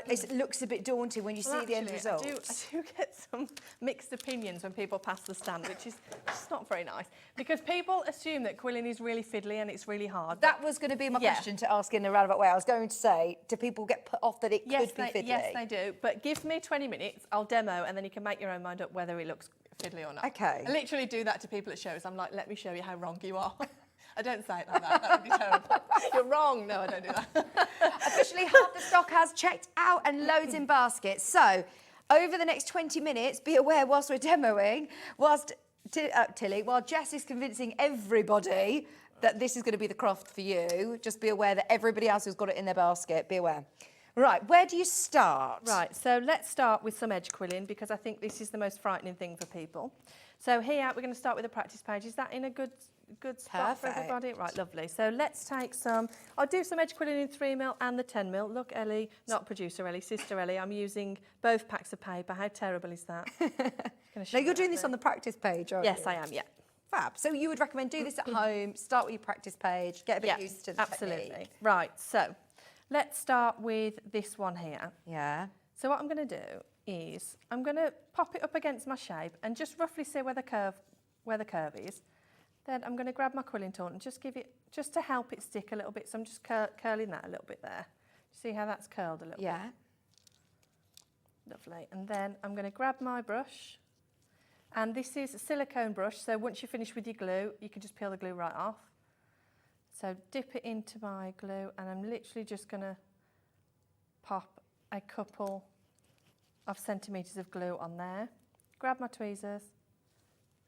it looks a bit daunting when you see the end result? I do get some mixed opinions when people pass the stand, which is just not very nice, because people assume that quilling is really fiddly and it's really hard. That was going to be my question to ask in a roundabout way. I was going to say, do people get put off that it could be fiddly? Yes, they do. But give me 20 minutes, I'll demo, and then you can make your own mind up whether it looks fiddly or not. Okay. I literally do that to people at shows. I'm like, let me show you how wrong you are. I don't say it like that. That would be terrible. You're wrong. No, I don't do that. Officially, half the stock has checked out and loads in baskets. So, over the next 20 minutes, be aware whilst we're demoing, whilst Tilly, while Jess is convincing everybody that this is going to be the craft for you, just be aware that everybody else who's got it in their basket, be aware. Right, where do you start? Right, so let's start with some edge quilling because I think this is the most frightening thing for people. So here we're going to start with the practice page. Is that in a good spot for everybody? Right, lovely. So let's take some, I'll do some edge quilling in 3mm and the 10mm. Look, Ellie, not producer Ellie, sister Ellie, I'm using both packs of paper. How terrible is that? Now you're doing this on the practice page, aren't you? Yes, I am, yeah. Fab. So you would recommend do this at home, start with your practice page, get a bit used to the technique. Right, so let's start with this one here. Yeah. So what I'm going to do is I'm going to pop it up against my shape and just roughly see where the curve is. Then I'm going to grab my quilling tool and just give it, just to help it stick a little bit. So I'm just curling that a little bit there. See how that's curled a little bit? Yeah. Lovely. And then I'm going to grab my brush. And this is a silicone brush. So once you finish with your glue, you can just peel the glue right off. So dip it into my glue and I'm literally just going to pop a couple of centimetres of glue on there. Grab my tweezers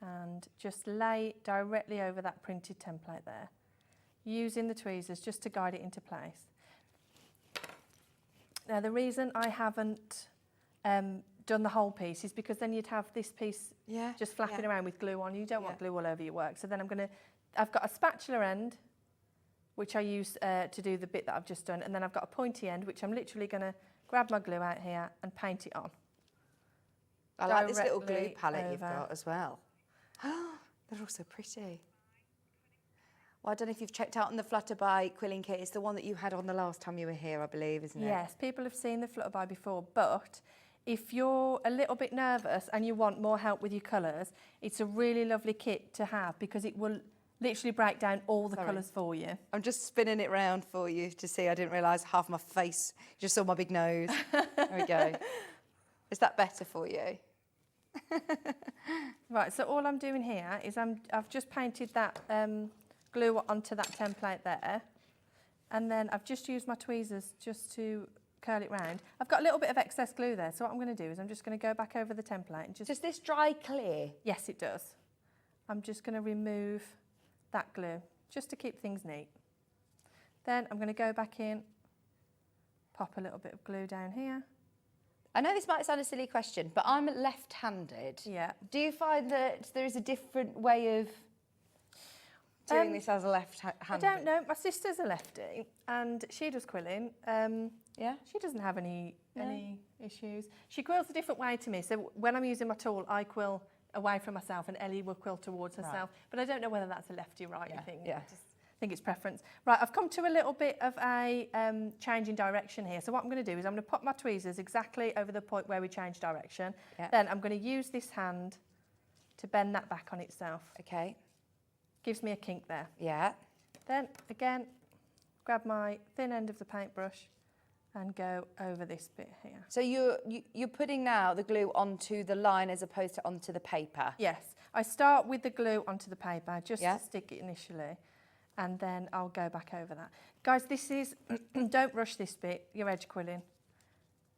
and just lay directly over that printed template there, using the tweezers just to guide it into place. Now the reason I haven't done the whole piece is because then you'd have this piece just flapping around with glue on. You don't want glue all over your work. So then I've got a spatula end, which I use to do the bit that I've just done, and then I've got a pointy end, which I'm literally going to grab my glue out here and paint it on. I like this little glue palette you've got as well. They're all so pretty. Well, I don't know if you've checked out on the Flutterby quilling kit. It's the one that you had on the last time you were here, I believe, isn't it? Yes, people have seen the Flutterby before, but if you're a little bit nervous and you want more help with your colours, it's a really lovely kit to have because it will literally break down all the colours for you. I'm just spinning it round for you to see. I didn't realise half my face. You just saw my big nose. There we go. Is that better for you? Right, so all I'm doing here is I've just painted that glue onto that template there, and then I've just used my tweezers just to curl it round. I've got a little bit of excess glue there, so what I'm going to do is I'm just going to go back over the template and just... Does this dry clear? Yes, it does. I'm just going to remove that glue, just to keep things neat. Then I'm going to go back in, pop a little bit of glue down here. I know this might sound a silly question, but I'm left-handed. Yeah. Do you find that there is a different way of doing this as a left-handed? I don't know. My sister's a lefty, and she does quilling. Yeah. She doesn't have any issues. She quills a different way to me. So when I'm using my tool, I quill away from myself, and Ellie will quill towards herself. Right. But I don't know whether that's a lefty-righty thing. Yeah. I think it's preference. Right, I've come to a little bit of a change in direction here. So what I'm going to do is I'm going to put my tweezers exactly over the point where we change direction. Yeah. Then I'm going to use this hand to bend that back on itself. Okay. Gives me a kink there. Yeah. Then again, grab my thin end of the paintbrush and go over this bit here. So you're putting now the glue onto the line as opposed to onto the paper? Yes. I start with the glue onto the paper just to stick it initially, and then I'll go back over that. Guys, this is, don't rush this bit, your edge quilling.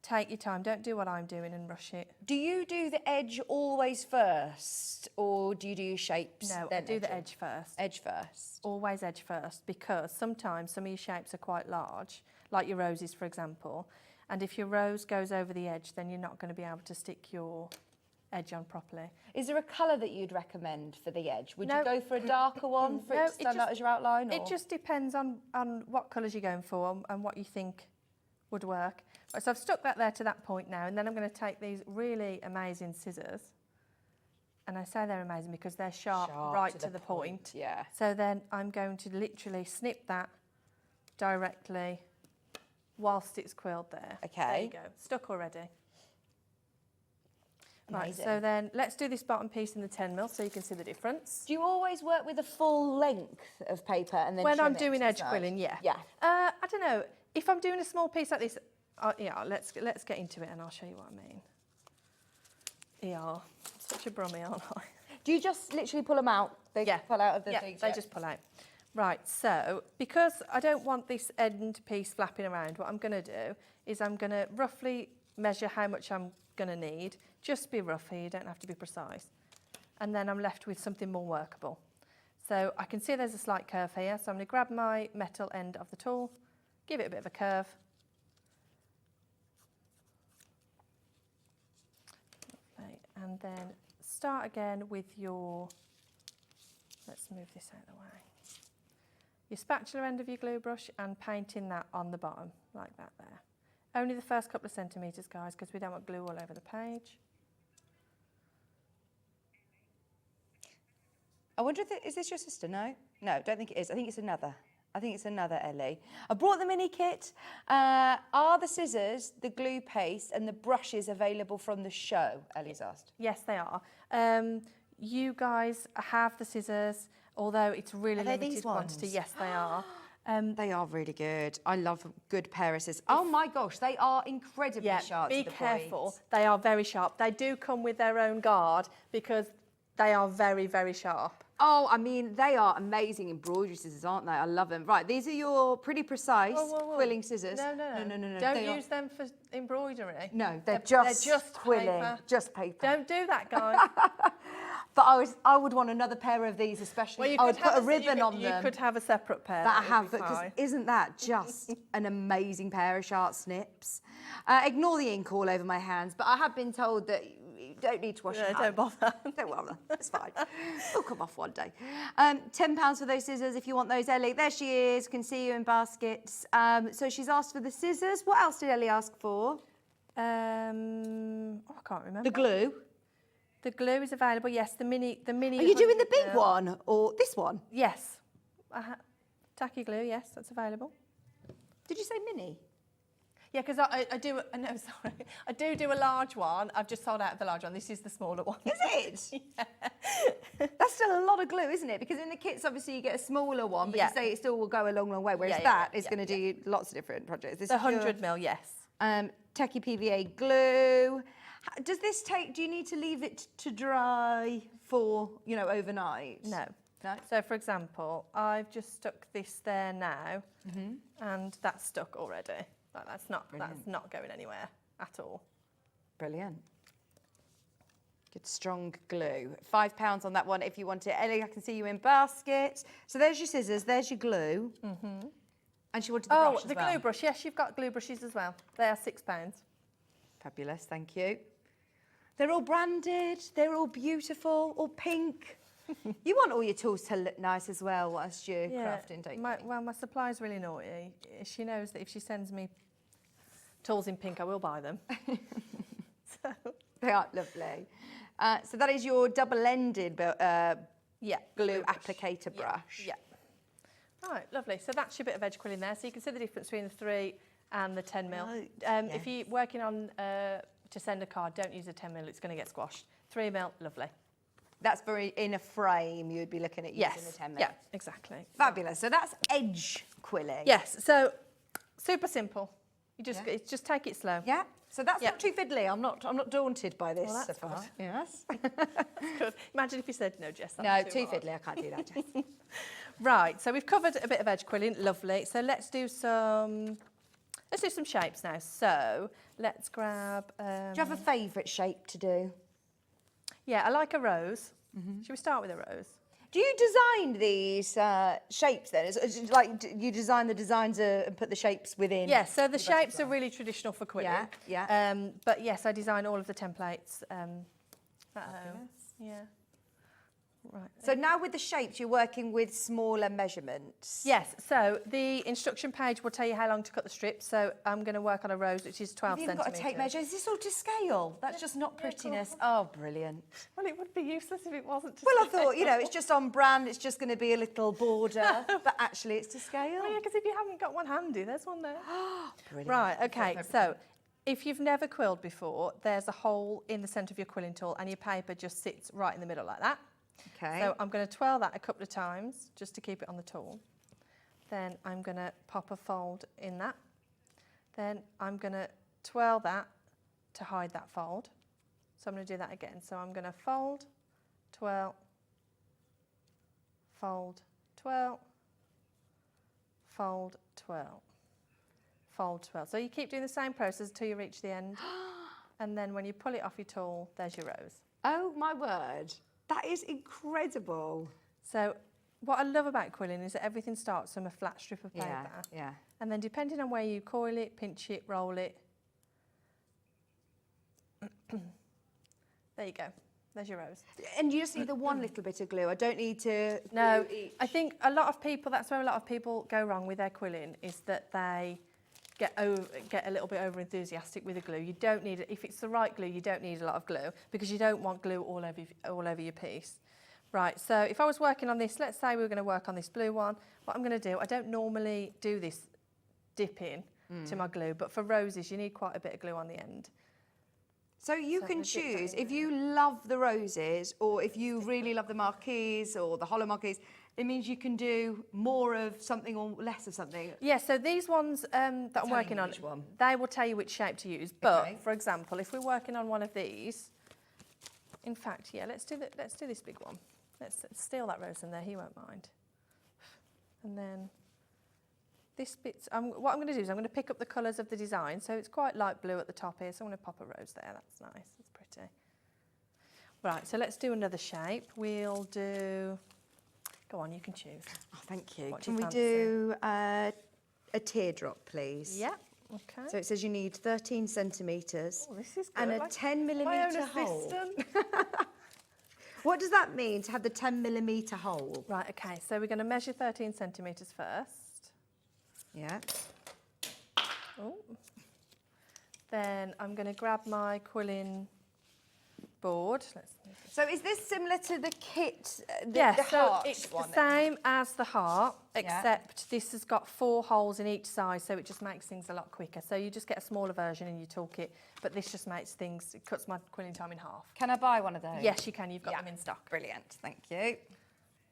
Take your time, don't do what I'm doing and rush it. Do you do the edge always first, or do you do shapes? No, I do the edge first. Edge first. Always edge first, because sometimes some of your shapes are quite large, like your roses, for example, and if your rose goes over the edge, then you're not going to be able to stick your edge on properly. Is there a colour that you'd recommend for the edge? Would you go for a darker one for it to stand out as your outline? Or? It just depends on what colours you're going for and what you think would work. Right, so I've stuck that there to that point now, and then I'm going to take these really amazing scissors, and I say they're amazing because they're sharp right to the point. Yeah. So then I'm going to literally snip that directly whilst it's quilled there. Okay. There you go, stuck already. Amazing. Right, so then let's do this bottom piece in the 10mm so you can see the difference. Do you always work with a full length of paper and then when I'm trim it doing to edge the side? quilling, yeah. Yeah. I don't know, if I'm doing a small piece like this, yeah, let's get into it and I'll show you what I mean. Yeah, such a brummie, aren't I? Do you just literally pull them out? They pull out of the things? They just pull out. Right, so because I don't want this end piece flapping around, what I'm going to do is I'm going to roughly measure how much I'm going to need. Just be rough here, you don't have to be precise. And then I'm left with something more workable. So I can see there's a slight curve here, so I'm going to grab my metal end of the tool, give it a bit of a curve. Lovely. And then start again with your, let's move this out of the way, your spatula end of your glue brush and painting that on the bottom, like that there. Only the first couple of centimetres, guys, because we don't want glue all over the page. I wonder if is this your sister? No? No, don't think it is. I think it's another. I think it's another Ellie. I brought the mini kit. Are the scissors, the glue paste and the brushes available from the show? Ellie's asked. Yes, they are. You guys have the scissors, although it's really limited quantity. Yes, they are. They are really good. I love a good pair of scissors. Oh my gosh, they are incredibly sharp. Be careful. They are very sharp. They do come with their own guard because they are very, very sharp. Oh, I mean, they are amazing embroidery scissors, aren't they? I love them. Right, these are your pretty precise quilling scissors. No. Don't use them for embroidery. No, they're just quilling, paper. Just paper. Don't do that, guys. But I would want another pair of these, especially. Well, I would put a ribbon on them. You could have a separate pair. That I have, because isn't that just an amazing pair of sharp snips? Ignore the ink all over my hands, but I have been told that you don't need to wash your hands. Don't bother. Don't bother, it's fine. It'll come off one day. £10 for those scissors if you want those, Ellie. There she is, can see you in baskets. So she's asked for the scissors. What else did Ellie ask for? I can't remember. The glue. The glue is available, yes, the mini. Are you doing the big one or this one? Yes. Tacky glue, yes, that's available. Did you say mini? Yeah, because I do, no, sorry. I do a large one. I've just sold out of the large one. This is the smaller one. Is it? Yeah. That's still a lot of glue, isn't it? Because in the kits, obviously, you get a smaller one, but you say it still will go a long, long way, whereas that is going to do lots of different projects. This the 100mm, yes. Techie PVA glue. Does this take, do you need to leave it to dry for, overnight? No. So, for example, I've just stuck this there now, and that's stuck already. Like, that's not going anywhere at all. Brilliant. Good strong glue. £5 on that one if you want it. Ellie, I can see you in basket. So there's your scissors, there's your glue. And she wanted the brush as well. Glue brush. Yes, you've got glue brushes as well. They are £6. Fabulous, thank you. They're all branded, they're all beautiful, all pink. You want all your tools to look nice as well whilst you're crafting, don't you? Well, my supplier's really naughty. She knows that if she sends me tools in pink, I will buy them. So. They are lovely. So that is your double-ended glue applicator brush. Yeah. Right, lovely. So that's your bit of edge quilling there. So you can see the difference between the 3 and the 10 mil. If you're working on to send a card, don't use a 10 mil. It's going to get squashed. 3 mil, lovely. That's very in a frame. You would be looking at using the 10 mil. Yeah, exactly. Fabulous. So that's edge quilling. Yes. So super simple. You just take it slow. Yeah. So that's not too fiddly. I'm not daunted by this Well, so that's far. good. Yes. That's good. Imagine if you said no, Jess. No, too fiddly. I can't do that, Jess. Right. So we've covered a bit of edge quilling. Lovely. So let's do some shapes now. So let's grab. Do you have a favourite shape to do? Yeah, I like a rose. Should we start with a rose? Do you design these shapes then? It's like you design the designs and put the shapes within? Yes, so the shapes are really traditional for quilling. Yeah. But yes, I design all of the templates at home. Yeah. Right. So now with the shapes, you're working with smaller measurements? Yes, so the instruction page will tell you how long to cut the strips. So I'm going to work on a rose, which is 12 You've got to take measures. Is this all to scale? That's just not prettiness. Oh, brilliant. Well, it would be useless if it wasn't to Well, I scale. thought, it's just on brand. It's just going to be a little border. But actually, it's to scale. Well, yeah, because if you haven't got one handy, there's one there. Brilliant. Right, OK, so if you've never quilled before, there's a hole in the centre of your quilling tool and your paper just sits right in the middle like that. Okay. So I'm going to twirl that a couple of times just to keep it on the tool. Then I'm going to pop a fold in that. Then I'm going to twirl that to hide that fold. So I'm going to do that again. So I'm going to fold, twirl, fold, twirl, fold, twirl, fold, twirl. So you keep doing the same process until you reach the end. And then when you pull it off your tool, there's your rose. Oh, my word. That is incredible. So what I love about quilling is that everything starts from a flat strip of paper. Yeah. And then depending on where you coil it, pinch it, roll it. There you go. There's your rose. And you just need the one little bit of glue. I don't need to No, glue each. I think a lot of people, that's where a lot of people go wrong with their quilling, is that they get a little bit over enthusiastic with the glue. You don't need it. If it's the right glue, you don't need a lot of glue because you don't want glue all over your piece. Right, so if I was working on this, let's say we were going to work on this blue one, what I'm going to do, I don't normally do this dip in to my glue, but for roses, you need quite a bit of glue on the end. So you can choose, if you love the roses or if you really love the marquees or the hollow marquees, it means you can do more of something or less of something. Yeah, so these ones that I'm working on, they will tell you which shape to use. But for example, if we're working on one of these, in fact, yeah, let's do this big one. Let's steal that rose in there. He won't mind. And then this bit, what I'm going to do is I'm going to pick up the colours of the design. So it's quite light blue at the top here. So I'm going to pop a rose there. That's nice. That's pretty. Right. So let's do another shape. We'll do. Go on, you can choose. Oh, thank you. What Can do we you do a teardrop, please? Yeah. Okay. So it says you need 13 centimetres this is and good. a 10 My own millimetre hole. assistant. What does that mean to have the 10 millimetre hole? Right, okay, so we're going to measure 13 centimetres first. Yeah. Oh. Then I'm going to grab my quilling board. So is this similar to the kit, Yes, the so heart it's one? the same as the heart, except this has got 4 holes in each side, so it just makes things a lot quicker. So you just get a smaller version in your toolkit, but this just makes things, it cuts my quilling time in half. Can I buy one of those? Yes, you can. You've got them in stock. Brilliant, thank you.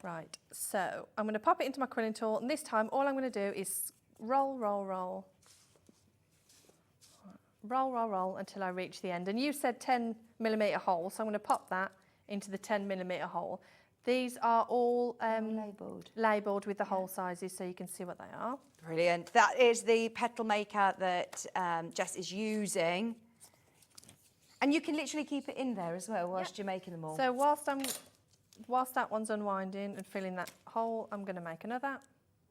Right, so I'm going to pop it into my quilling tool, and this time all I'm going to do is roll, roll, roll. Roll, roll, roll until I reach the end. And you said 10 millimetre hole, so I'm going to pop that into the 10 millimetre hole. These are all labelled with the hole sizes so you can see what they are. Brilliant. That is the petal maker that Jess is using. And you can literally keep it in there as well whilst you're making them all. So whilst that one's unwinding and filling that hole, I'm going to make another.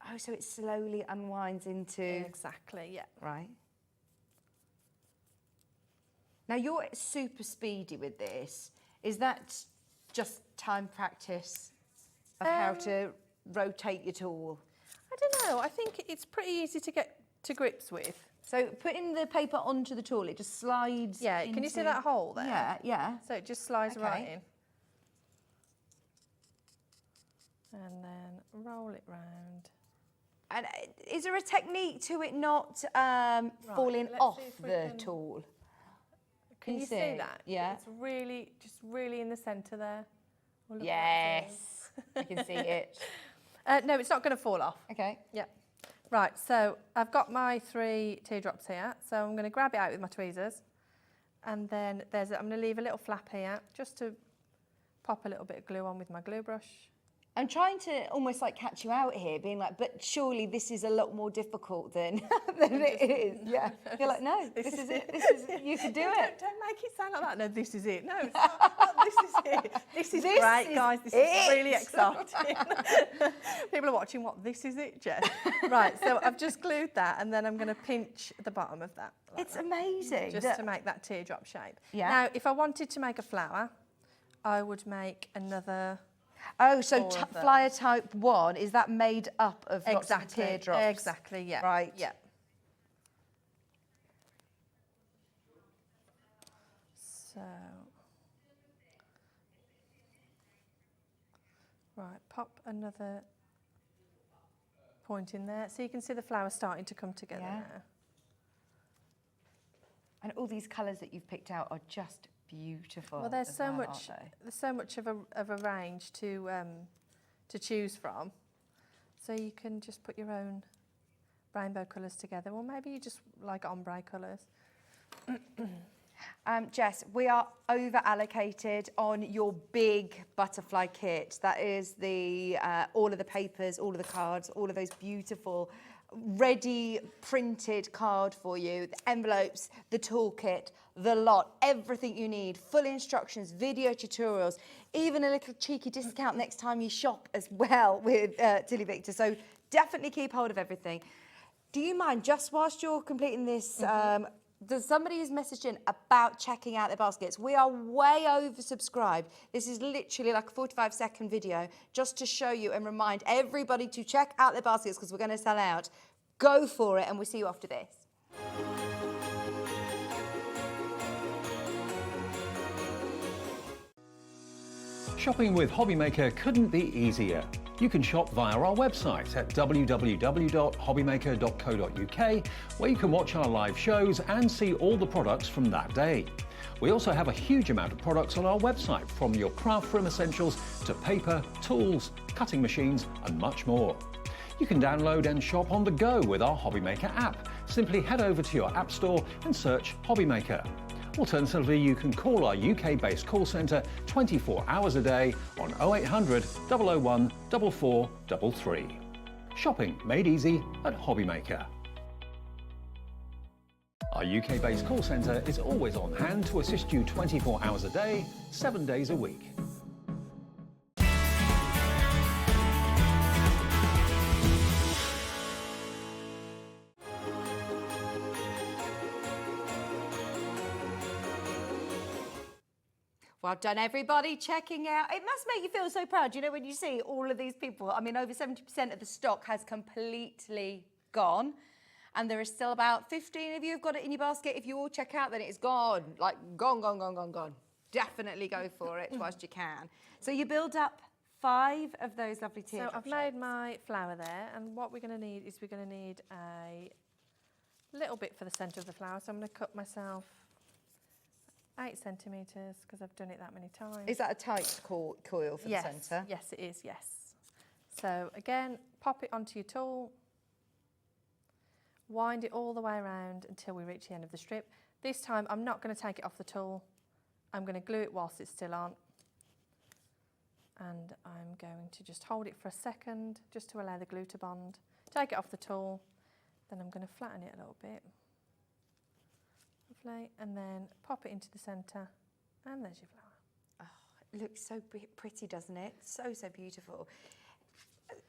Oh, so it slowly unwinds into... Exactly, yeah. Right. Now, you're super speedy with this. Is that just time practice of how to rotate your tool? I don't know. I think it's pretty easy to get to grips with. So putting the paper onto the tool, it just slides can you see that hole there? Yeah, yeah. So it just slides right in. And then roll it round. And is there a technique to it not falling off the tool? Can you see that? Yeah. It's really, just really in the centre there. Yes, I can see it. No, it's not going to fall off. Okay. Yeah. Right, so I've got my 3 teardrops here. So I'm going to grab it out with my tweezers. And then I'm going to leave a little flap here just to pop a little bit of glue on with my glue brush. I'm trying to almost like catch you out here, being like, but surely this is a lot more difficult than it is. Yeah. You're like, no, this is it. You can do it. Don't make it sound like that. No, this is it. No, it's not. This is it. This is great, guys. This is really exciting. People are watching. What? This is it, Jess? Right. So I've just glued that, and then I'm going to pinch the bottom of that. It's amazing. Just to make that teardrop shape. Yeah. Now, if I wanted to make a flower, I would make another. Oh, so flyer type 1, is that made up of lots of Exactly. teardrops? Exactly, yeah. Right. Yeah. So, right, pop another point in there. So you can see the flower starting to come together now. And all these colours that you've picked out are just beautiful. Well, there's as so well, much. aren't they? There's so much of a range to choose from. So you can just put your own rainbow colours together, or maybe you just like ombre colours. Jess, we are over allocated on your big butterfly kit. That is the all of the papers, all of the cards, all of those beautiful ready printed card for you, the envelopes, the toolkit, the lot, everything you need, full instructions, video tutorials, even a little cheeky discount next time you shop as well with Tillyviktor. So definitely keep hold of everything. Do you mind, just whilst you're completing this, there's somebody who's messaged in about checking out their baskets. We are way oversubscribed. This is literally like a 45-second video just to show you and remind everybody to check out their baskets because we're going to sell out. Go for it, and we'll see you after this. Shopping with Hobbymaker couldn't be easier. You can shop via our website at www.hobbymaker.co.uk, where you can watch our live shows and see all the products from that day. We also have a huge amount of products on our website, from your craft room essentials to paper, tools, cutting machines and much more. You can download and shop on the go with our Hobbymaker app. Simply head over to your app store and search Hobbymaker. Alternatively, you can call our UK-based call centre 24 hours a day on 0800 001 4433. Shopping made easy at Hobbymaker. Our UK-based call centre is always on hand to assist you 24 hours a day, 7 days a week. Well done, everybody, checking out. It must make you feel so proud, you know, when you see all of these people. I mean, over 70% of the stock has completely gone. And there is still about 15 of you who've got it in your basket. If you all check out, then it's gone. Like, gone, gone, gone, gone, gone. Definitely go for it whilst you can. So you build up 5 of those lovely teardrop So I've made my flower there, and what we're going to need is we're going to need a little bit for the centre of the flower. So I'm going to cut myself 8 centimetres because I've done it that many times. Is that a tight coil for the centre? Yes, it is, yes. So again, pop it onto your tool, wind it all the way around until we reach the end of the strip. This time I'm not going to take it off the tool. I'm going to glue it whilst it's still on. And I'm going to just hold it for a second, just to allow the glue to bond. Take it off the tool, then I'm going to flatten it a little bit. Lovely, and then pop it into the centre, and there's your flower. Oh, it looks so pretty, doesn't it? So, so beautiful.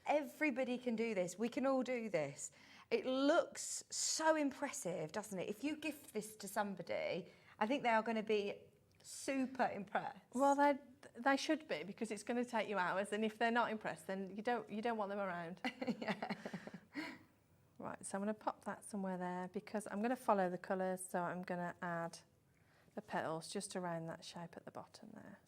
Everybody can do this. We can all do this. It looks so impressive, doesn't it? If you gift this to somebody, I think they are going to be super impressed. Well, they should be, because it's going to take you hours, and if they're not impressed, then you don't want them around. Yeah. Right, so I'm going to pop that somewhere there, because I'm going to follow the colours, so I'm going to add the petals just around that shape at the bottom there.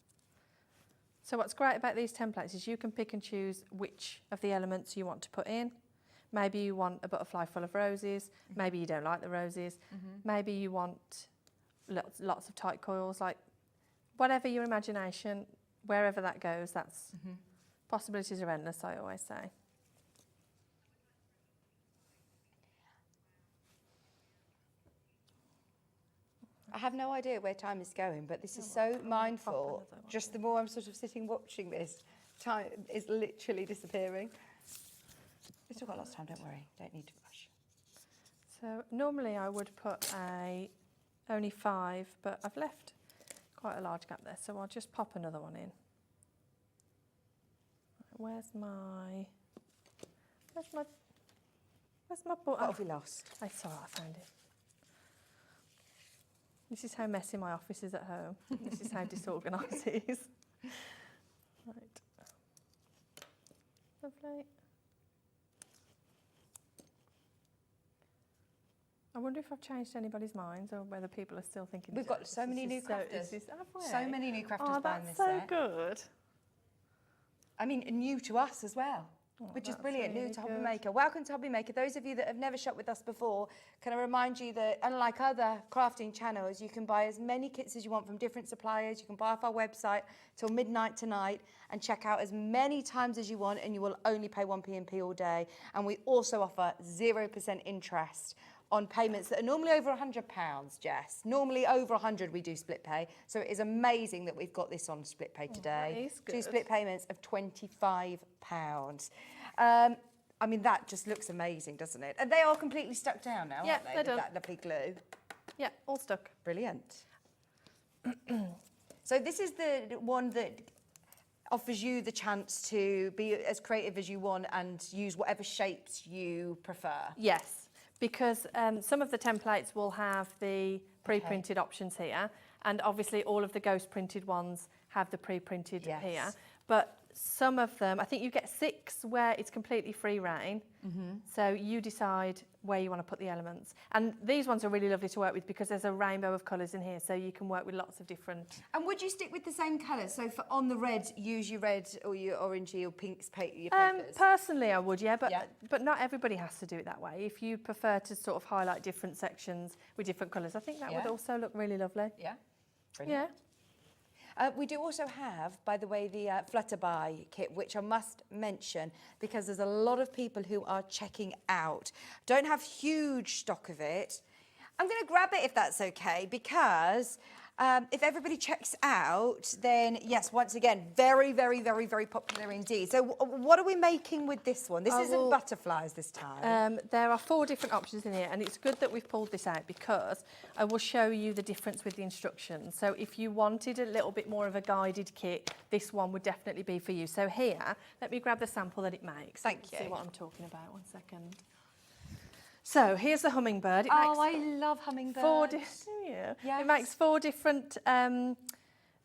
So what's great about these templates is you can pick and choose which of the elements you want to put in. Maybe you want a butterfly full of roses, maybe you don't like the roses, maybe you want lots of tight coils, like whatever your imagination, wherever that goes, that's possibilities are endless, I always say. I have no idea where time is going, but this is so mindful. Just the more I'm sort of sitting watching this, time is literally disappearing. We've still got lots of time, don't worry. Don't need to rush. So normally I would put only 5, but I've left quite a large gap there, so I'll just pop another one in. Where's my butter? What have we lost? I saw it, I found it. This is how messy my office is at home. This is how disorganised it is. Right. Lovely. I wonder if I've changed anybody's minds, or whether people are still thinking. We've got so many new crafters. So many new crafters buying this so set. good. I mean, new to us as well, which is brilliant. Really new to Hobby Maker. Welcome to Hobby Maker. Those of you that have never shopped with us before, can I remind you that unlike other crafting channels, you can buy as many kits as you want from different suppliers. You can buy off our website till midnight tonight and check out as many times as you want, and you will only pay 1p&p all day. And we also offer 0% interest on payments that are normally over £100, Jess. Normally over 100 we do split pay. So it is amazing that we've got this on split pay today. That is good. 2 split payments of £25. I mean, that just looks amazing, doesn't it? And they are completely stuck down now, aren't they? They're done. With that lovely glue. Yeah, all stuck. Brilliant. So this is the one that offers you the chance to be as creative as you want and use whatever shapes you prefer. Yes. Because some of the templates will have the pre-printed options here, and obviously all of the ghost printed ones have the pre-printed here. But some of them, I think you get 6 where it's completely free reign. So you decide where you want to put the elements. And these ones are really lovely to work with because there's a rainbow of colours in here, so you can work with lots of different. And would you stick with the same colours? So for on the red, use your red or your orangey or pinks, your papers? Personally, I would, yeah, but not everybody has to do it that way. If you prefer to sort of highlight different sections with different colours, I think that would also look really lovely. Yeah, brilliant. Yeah. We do also have, by the way, the Flutterby kit, which I must mention because there's a lot of people who are checking out. Don't have huge stock of it. I'm going to grab it if that's okay, because if everybody checks out, then yes, once again, very, very, very, very popular indeed. So what are we making with this one? This isn't butterflies this time. There are 4 different options in here, and it's good that we've pulled this out because I will show you the difference with the instructions. So if you wanted a little bit more of a guided kit, this one would definitely be for you. So here, let me grab the sample that it makes. Thank you. See what I'm talking about. 1 second. So here's the hummingbird. I love hummingbirds. It makes 4 different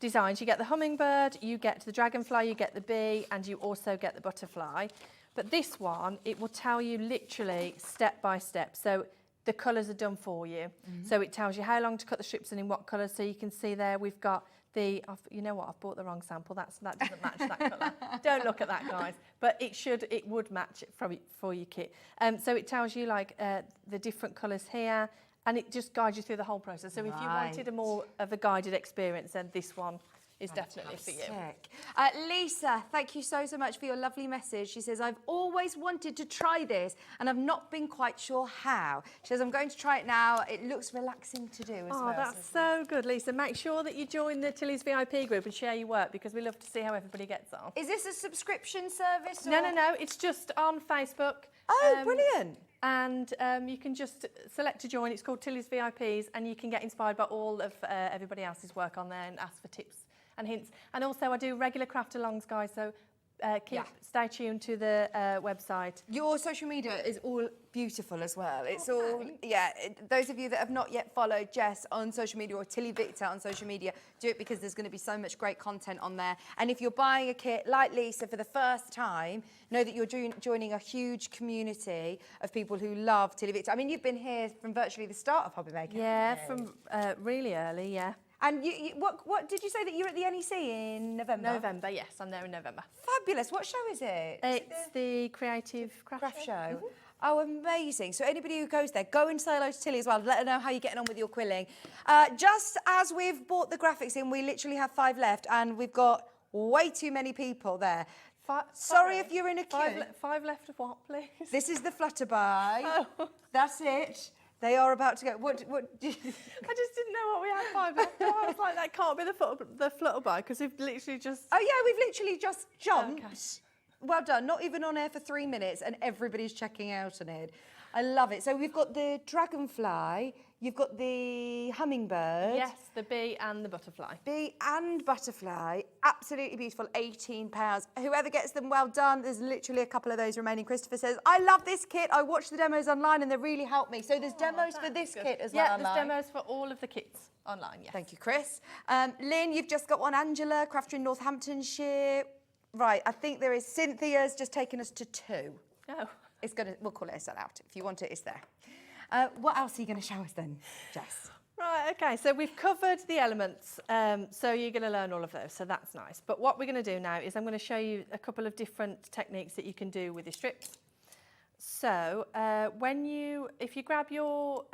designs. You get the hummingbird, you get the dragonfly, you get the bee, and you also get the butterfly. But this one, it will tell you literally step by step. So the colours are done for you. So it tells you how long to cut the strips and in what colours. So you can see there we've got the, you know what, I've bought the wrong sample. That doesn't match that colour. Don't look at that, guys. But it would match it for your kit. So it tells you like the different colours here, and it just guides you through the whole process. So if you wanted a more of a guided experience, then this one is definitely for you. Lisa, thank you so much for your lovely message. She says, I've always wanted to try this and I've not been quite sure how. She says, I'm going to try it now. It looks relaxing to do as well. Oh, that's so good, Lisa. Make sure that you join the Tilly's VIP group and share your work because we love to see how everybody gets on. Is this a subscription service? No, it's just on Facebook. Oh, brilliant. And you can just select to join. It's called Tilly's VIPs, and you can get inspired by all of everybody else's work on there and ask for tips and hints. And also, I do regular craft alongs, guys, so stay tuned to the website. Your social media is all beautiful as well. It's all, those of you that have not yet followed Jess on social media or Tillyviktor on social media, do it because there's going to be so much great content on there. And if you're buying a kit like Lisa for the first time, know that you're joining a huge community of people who love Tillyviktor. I mean, you've been here from virtually the start of Hobby Maker. Yeah, from really early, yeah. And what did you say that you're at the NEC in November? November, yes, I'm there in November. Fabulous. What show is it? It's the Creative Craft Show. Mm-hmm. Oh, amazing. So anybody who goes there, go and say hello to Tilly as well. Let her know how you're getting on with your quilling. Just as we've bought the graphics in, we literally have 5 left and we've got way too many people there. Sorry if you're in a queue. 5 left of what, please? This is the Flutterby. Oh. That's it. They are about to go. What I just didn't know what we had 5 left. I was like, that can't be the Flutterby because we've literally just... Oh, yeah, we've literally just jumped. Okay. Well done. Not even on air for 3 minutes and everybody's checking out on it. I love it. So we've got the dragonfly, you've got the hummingbird. Yes, the bee and the butterfly. Bee and butterfly, absolutely beautiful, £18. Whoever gets them, well done. There's literally a couple of those remaining. Christopher says, I love this kit. I watched the demos online and they really helped me. So there's demos for this kit as well online? Yeah, there's demos for all of the kits online, yes. Thank you, Chris. Lynn, you've just got one. Angela, crafter in Northamptonshire. Right, I think there is. Cynthia's just taken us to 2. Oh. We'll call it a sellout. If you want it, it's there. What else are you going to show us then, Jess? Right, okay, so we've covered the elements, so you're going to learn all of those, so that's nice. But what we're going to do now is I'm going to show you a couple of different techniques that you can do with your strips. So if you grab your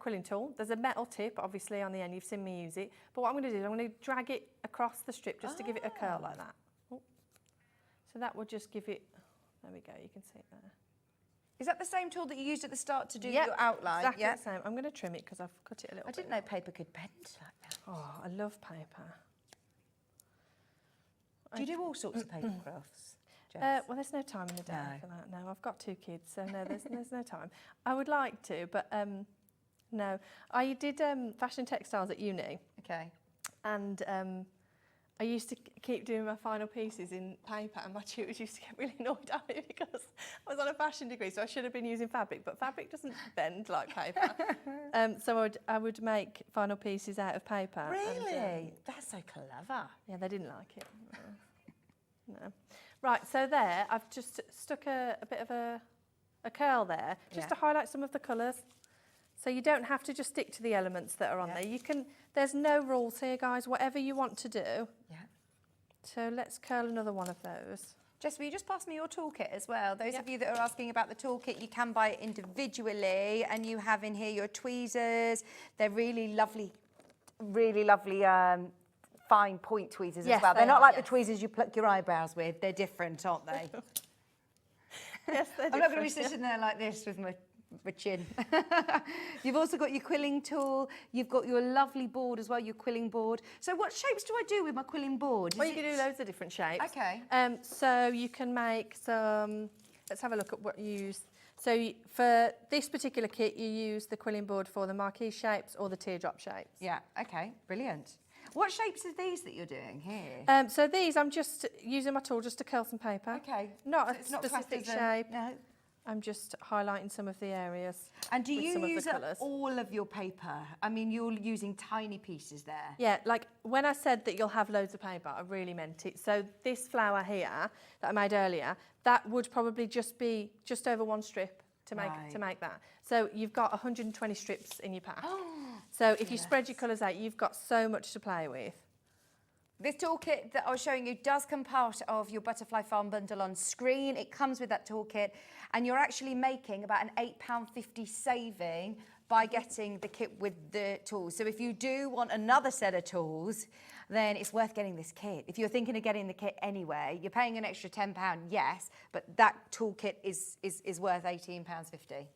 quilling tool, there's a metal tip, obviously, on the end. You've seen me use it. But what I'm going to do is I'm going to drag it across the strip just to give it a curl like that. Oh. So that will just give it, there we go, you can see it there. Is that the same tool that you used at the start to do your outline? Exactly the same. I'm going to trim it because I've cut it a little bit. I didn't know paper could bend like that. Oh, I love paper. Do you do all sorts of paper crafts, Jess? Well, there's no time in the day for that. No, I've got 2 kids, so no, there's no time. I would like to, but no. I did fashion textiles at uni. Okay. And I used to keep doing my final pieces in paper and my tutors used to get really annoyed at me because I was on a fashion degree, so I should have been using fabric, but fabric doesn't bend like paper. So I would make final pieces out of paper. Really? And, that's so clever. Yeah, they didn't like it. No. Right, so there, I've just stuck a bit of a curl there, just to highlight some of the colours. So you don't have to just stick to the elements that are on there. You can. There's no rules here, guys. Whatever you want to do. Yeah. So let's curl another one of those. Jess, will you just pass me your toolkit as well? Those of you that are asking about the toolkit, you can buy it individually, and you have in here your tweezers. They're really lovely fine point tweezers as well. They're not like the tweezers you pluck your eyebrows with. They're different, aren't they? Yes, they're different. I'm not going to be sitting there like this with my chin. You've also got your quilling tool. You've got your lovely board as well, your quilling board. So what shapes do I do with my quilling board? Well, you can do loads of different shapes. Okay. So you can make some, let's have a look at what you use. So for this particular kit, you use the quilling board for the marquee shapes or the teardrop shapes. Yeah, okay, brilliant. What shapes are these that you're doing here? So these, I'm just using my tool just to curl some paper. Okay. Not so a it's not specific shape. No. I'm just highlighting some of the areas. And do you with use some of the colours. all of your paper? I mean, you're using tiny pieces there. Yeah, like when I said that you'll have loads of paper, I really meant it. So this flower here that I made earlier, that would probably just be just over 1 strip to make that. So you've got 120 strips in your pack. Oh, so if you spread your colours out, you've got so much to play with. This toolkit that I was showing you does come part of your Butterfly Farm bundle on screen. It comes with that toolkit, and you're actually making about an £8.50 saving by getting the kit with the tools. So if you do want another set of tools, then it's worth getting this kit. If you're thinking of getting the kit anyway, you're paying an extra £10, yes, but that toolkit is worth £18.50.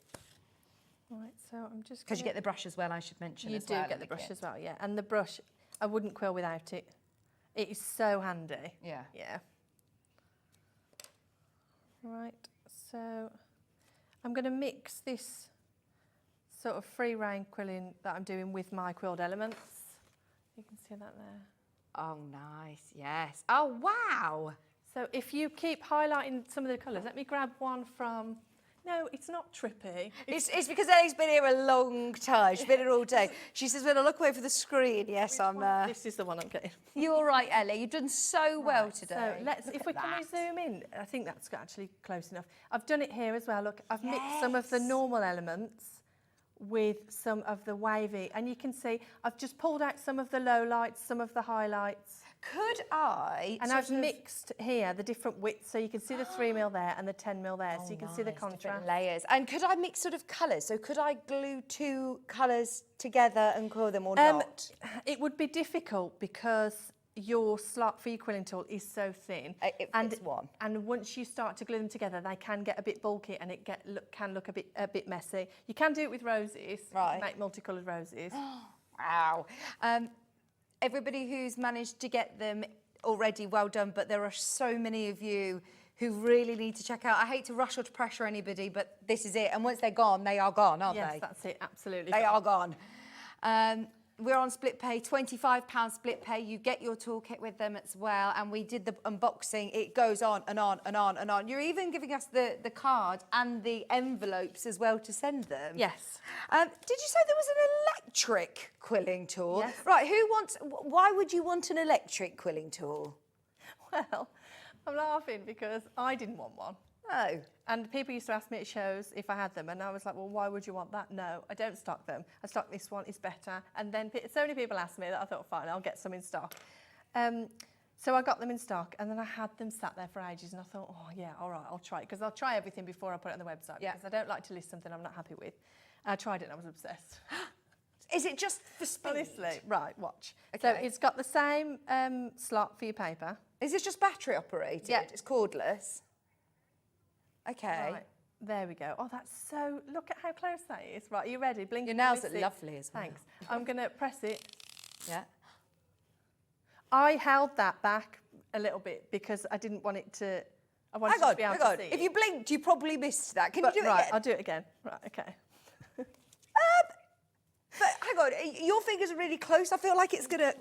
Right, so I'm just because you get the brush as well, I should mention. You do get the brush as well, yeah. And the brush, I wouldn't quill without it. It is so handy. Yeah. Yeah. Right, so I'm going to mix this sort of free rein quilling that I'm doing with my quilled elements. You can see that there. Oh, nice, yes. Oh, wow. So if you keep highlighting some of the colours, let me grab one from... No, it's not trippy. It's because Ellie's been here a long time. She's been here all day. She says, when I look away from the screen, yes, I'm... This is the one I'm getting. You're all right, Ellie. You've done so well today. So let's, if we can zoom in, I think that's actually close enough. I've done it here as well. Look, I've mixed some of the normal elements with some of the wavy. And you can see I've just pulled out some of the low lights, some of the highlights. Could I... And I've mixed here the different widths, so you can see the 3mm there and the 10mm there, so you can see the contrast. Different layers. And could I mix sort of colours? So could I glue two colours together and quill them or not? It would be difficult because your slot for your quilling tool is so thin. It's one. And once you start to glue them together, they can get a bit bulky and it can look a bit messy. You can do it with roses, right? Make multicoloured roses. Wow. Everybody who's managed to get them already, well done, but there are so many of you who really need to check out. I hate to rush or to pressure anybody, but this is it. And once they're gone, they are gone, aren't they? Yes, that's it, absolutely. They are gone. We're on split pay, £25 split pay. You get your toolkit with them as well. And we did the unboxing. It goes on and on and on and on. You're even giving us the card and the envelopes as well to send them. Yes. Did you say there was an electric quilling tool? Yes. Right, why would you want an electric quilling tool? Well, I'm laughing because I didn't want one. Oh. And people used to ask me at shows if I had them, and I was like, well, why would you want that? No, I don't stock them. I stock this one, it's better. And then so many people asked me that I thought, fine, I'll get some in stock. So I got them in stock, and then I had them sat there for ages, and I thought, oh, yeah, all right, I'll try it, because I'll try everything before I put it on the website, because I don't like to list something I'm not happy with. I tried it, and I was obsessed. Is it just for speed? Honestly, right, watch. Okay. So it's got the same slot for your paper. Is this just battery operated? Yeah. It's cordless. Okay. Right, there we go. Oh, that's so... Look at how close that is. Right, are you ready? Blink. Your nails are lovely as well. Thanks. I'm going to press it. Yeah. I held that back a little bit because I didn't want it to... I wanted to be able to see it. If you blinked, you probably missed that. Can you do it right, again? I'll do it again. Right, okay. But hang on, your fingers are really close. I feel like it's going to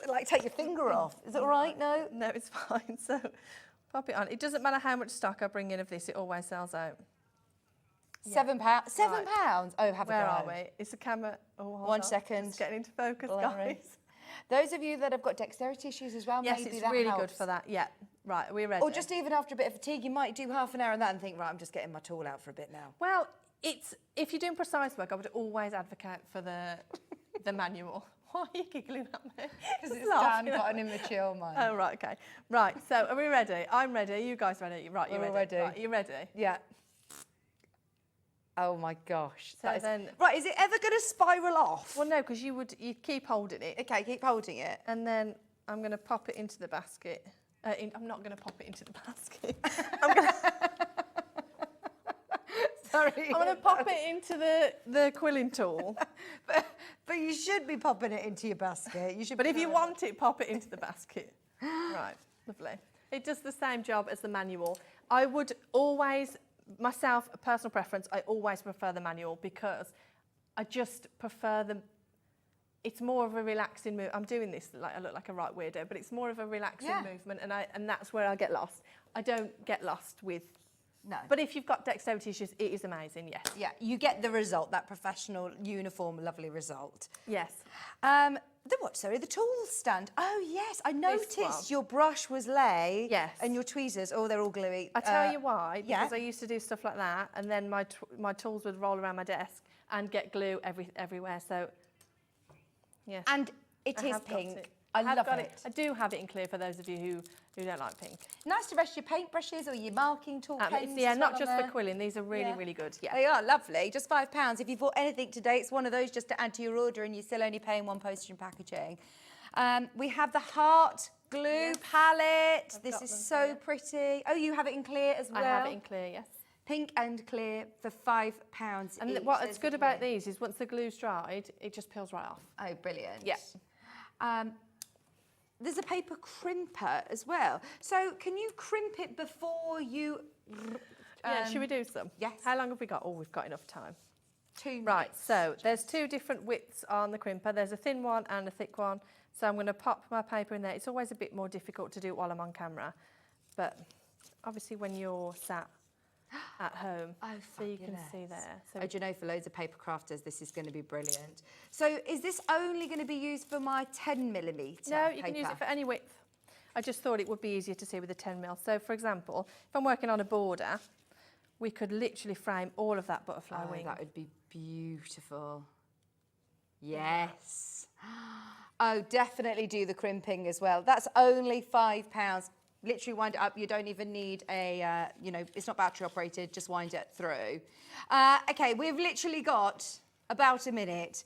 like take your finger off. Is it all right? No? No, it's fine. So pop it on. It doesn't matter how much stock I bring in of this, it always sells out. £7? £7? Oh, have a go. Where are we? Is the camera... Oh, hold 1 on. second. It's getting into focus, Blurry. guys. Those of you that have got dexterity issues as well, Yes, maybe it's that really helps. good for that. Yeah. Right, are we ready? Or just even after a bit of fatigue, you might do half an hour on that and think, right, I'm just getting my tool out for a bit now. Well, if you're doing precise work, I would always advocate for the manual. Why are you giggling at me? Because it's Dan got an immature mind. Oh, right, okay. Right, so are we ready? I'm ready. Are you guys ready? Right, you're We're ready. ready. Right, you ready? Yeah. Oh my gosh. So then... Right, is it ever going to spiral off? Well, no, because you keep holding it. Okay, keep holding it. And then I'm going to pop it into the basket. I'm not going to pop it into the basket. I'm going to... Sorry. I'm going to pop it into the quilling tool. but you should be popping it into your basket. You should. But if you want it, pop it into the basket. Right, lovely. It does the same job as the manual. I would always, myself, a personal preference, I always prefer the manual because I just prefer it's more of a relaxing move. I'm doing this like I look like a right weirdo, but it's more of a relaxing movement, and that's where I get lost. I don't get lost with. No. But if you've got dexterity issues, it is amazing, yes. Yeah, you get the result, that professional, uniform, lovely result. Yes. The tool stand. Oh, yes, I noticed your brush was lay. Yes. And your tweezers, oh, they're all gluey. I tell you why, yeah. because I used to do stuff like that, and then my tools would roll around my desk and get glue everywhere, so, yes. And it is pink. I love got it. I do have it in clear for those of you who don't like pink. Nice to rest your paintbrushes or your marking tool pens. Yeah, as not well just on for there. quilling. These are really, really good. Yeah. They are lovely. Just £5. If you bought anything today, it's one of those just to add to your order and you're still only paying one postage and packaging. We have the heart glue palette. This is so pretty. Oh, you have it in clear as well? I have it in clear, yes. Pink and clear for £5 And each. what's good about these is once the glue's dried, it just peels right off. Oh, brilliant. Yeah. There's a paper crimper as well. So can you crimp it before you... Yeah, should we do some? Yes. How long have we got? Oh, we've got enough time. 2 minutes. Right, so there's 2 different widths on the crimper. There's a thin one and a thick one. So I'm going to pop my paper in there. It's always a bit more difficult to do it while I'm on camera. But obviously when you're sat at home, so you can see there. So do you know, for loads of paper crafters, this is going to be brilliant. So is this only going to be used for my 10mm No, you can use it for any width. I just thought it would be easier to see with a 10mm. So for example, if I'm working on a border, we could literally frame all of that butterfly wing. That would be beautiful. Yes. Oh, definitely do the crimping as well. That's only £5. Literally wind it up. You don't even need a, it's not battery operated, just wind it through. Okay, we've literally got about a minute.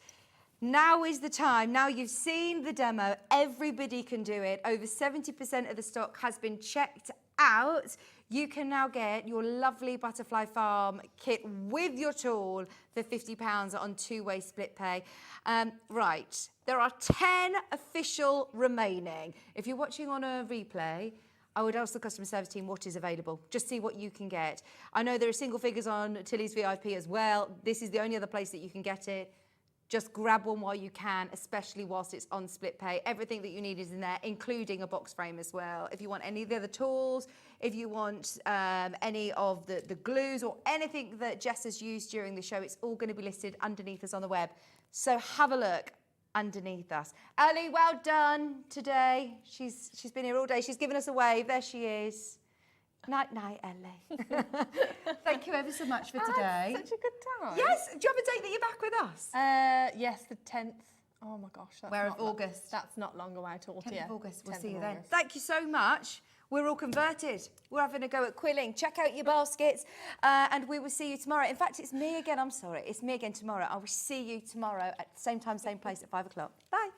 Now is the time. Now you've seen the demo, everybody can do it. Over 70% of the stock has been checked out. You can now get your lovely Butterfly Farm kit with your tool for £50 on 2-way split pay. Right, there are 10 official remaining. If you're watching on a replay, I would ask the customer service team what is available. Just see what you can get. I know there are single figures on Tilly's VIP as well. This is the only other place that you can get it. Just grab one while you can, especially whilst it's on split pay. Everything that you need is in there, including a box frame as well. If you want any of the other tools, if you want any of the glues or anything that Jess has used during the show, it's all going to be listed underneath us on the web. So have a look underneath us. Ali, well done today. She's been here all day. She's given us a wave. There she is. Night, night, Ellie. Thank you ever so much for today. Such a good time. Yes. Do you have a date that you're back with us? Yes, the 10th. Oh my gosh. That's Where of August? That's not long away at all. 10th of August. We'll 10th see you of then. August. Thank you so much. We're all converted. We're having a go at quilling. Check out your baskets and we will see you tomorrow. In fact, it's me again. I'm sorry. It's me again tomorrow. I will see you tomorrow at the same time, same place at 5 o'clock. Bye.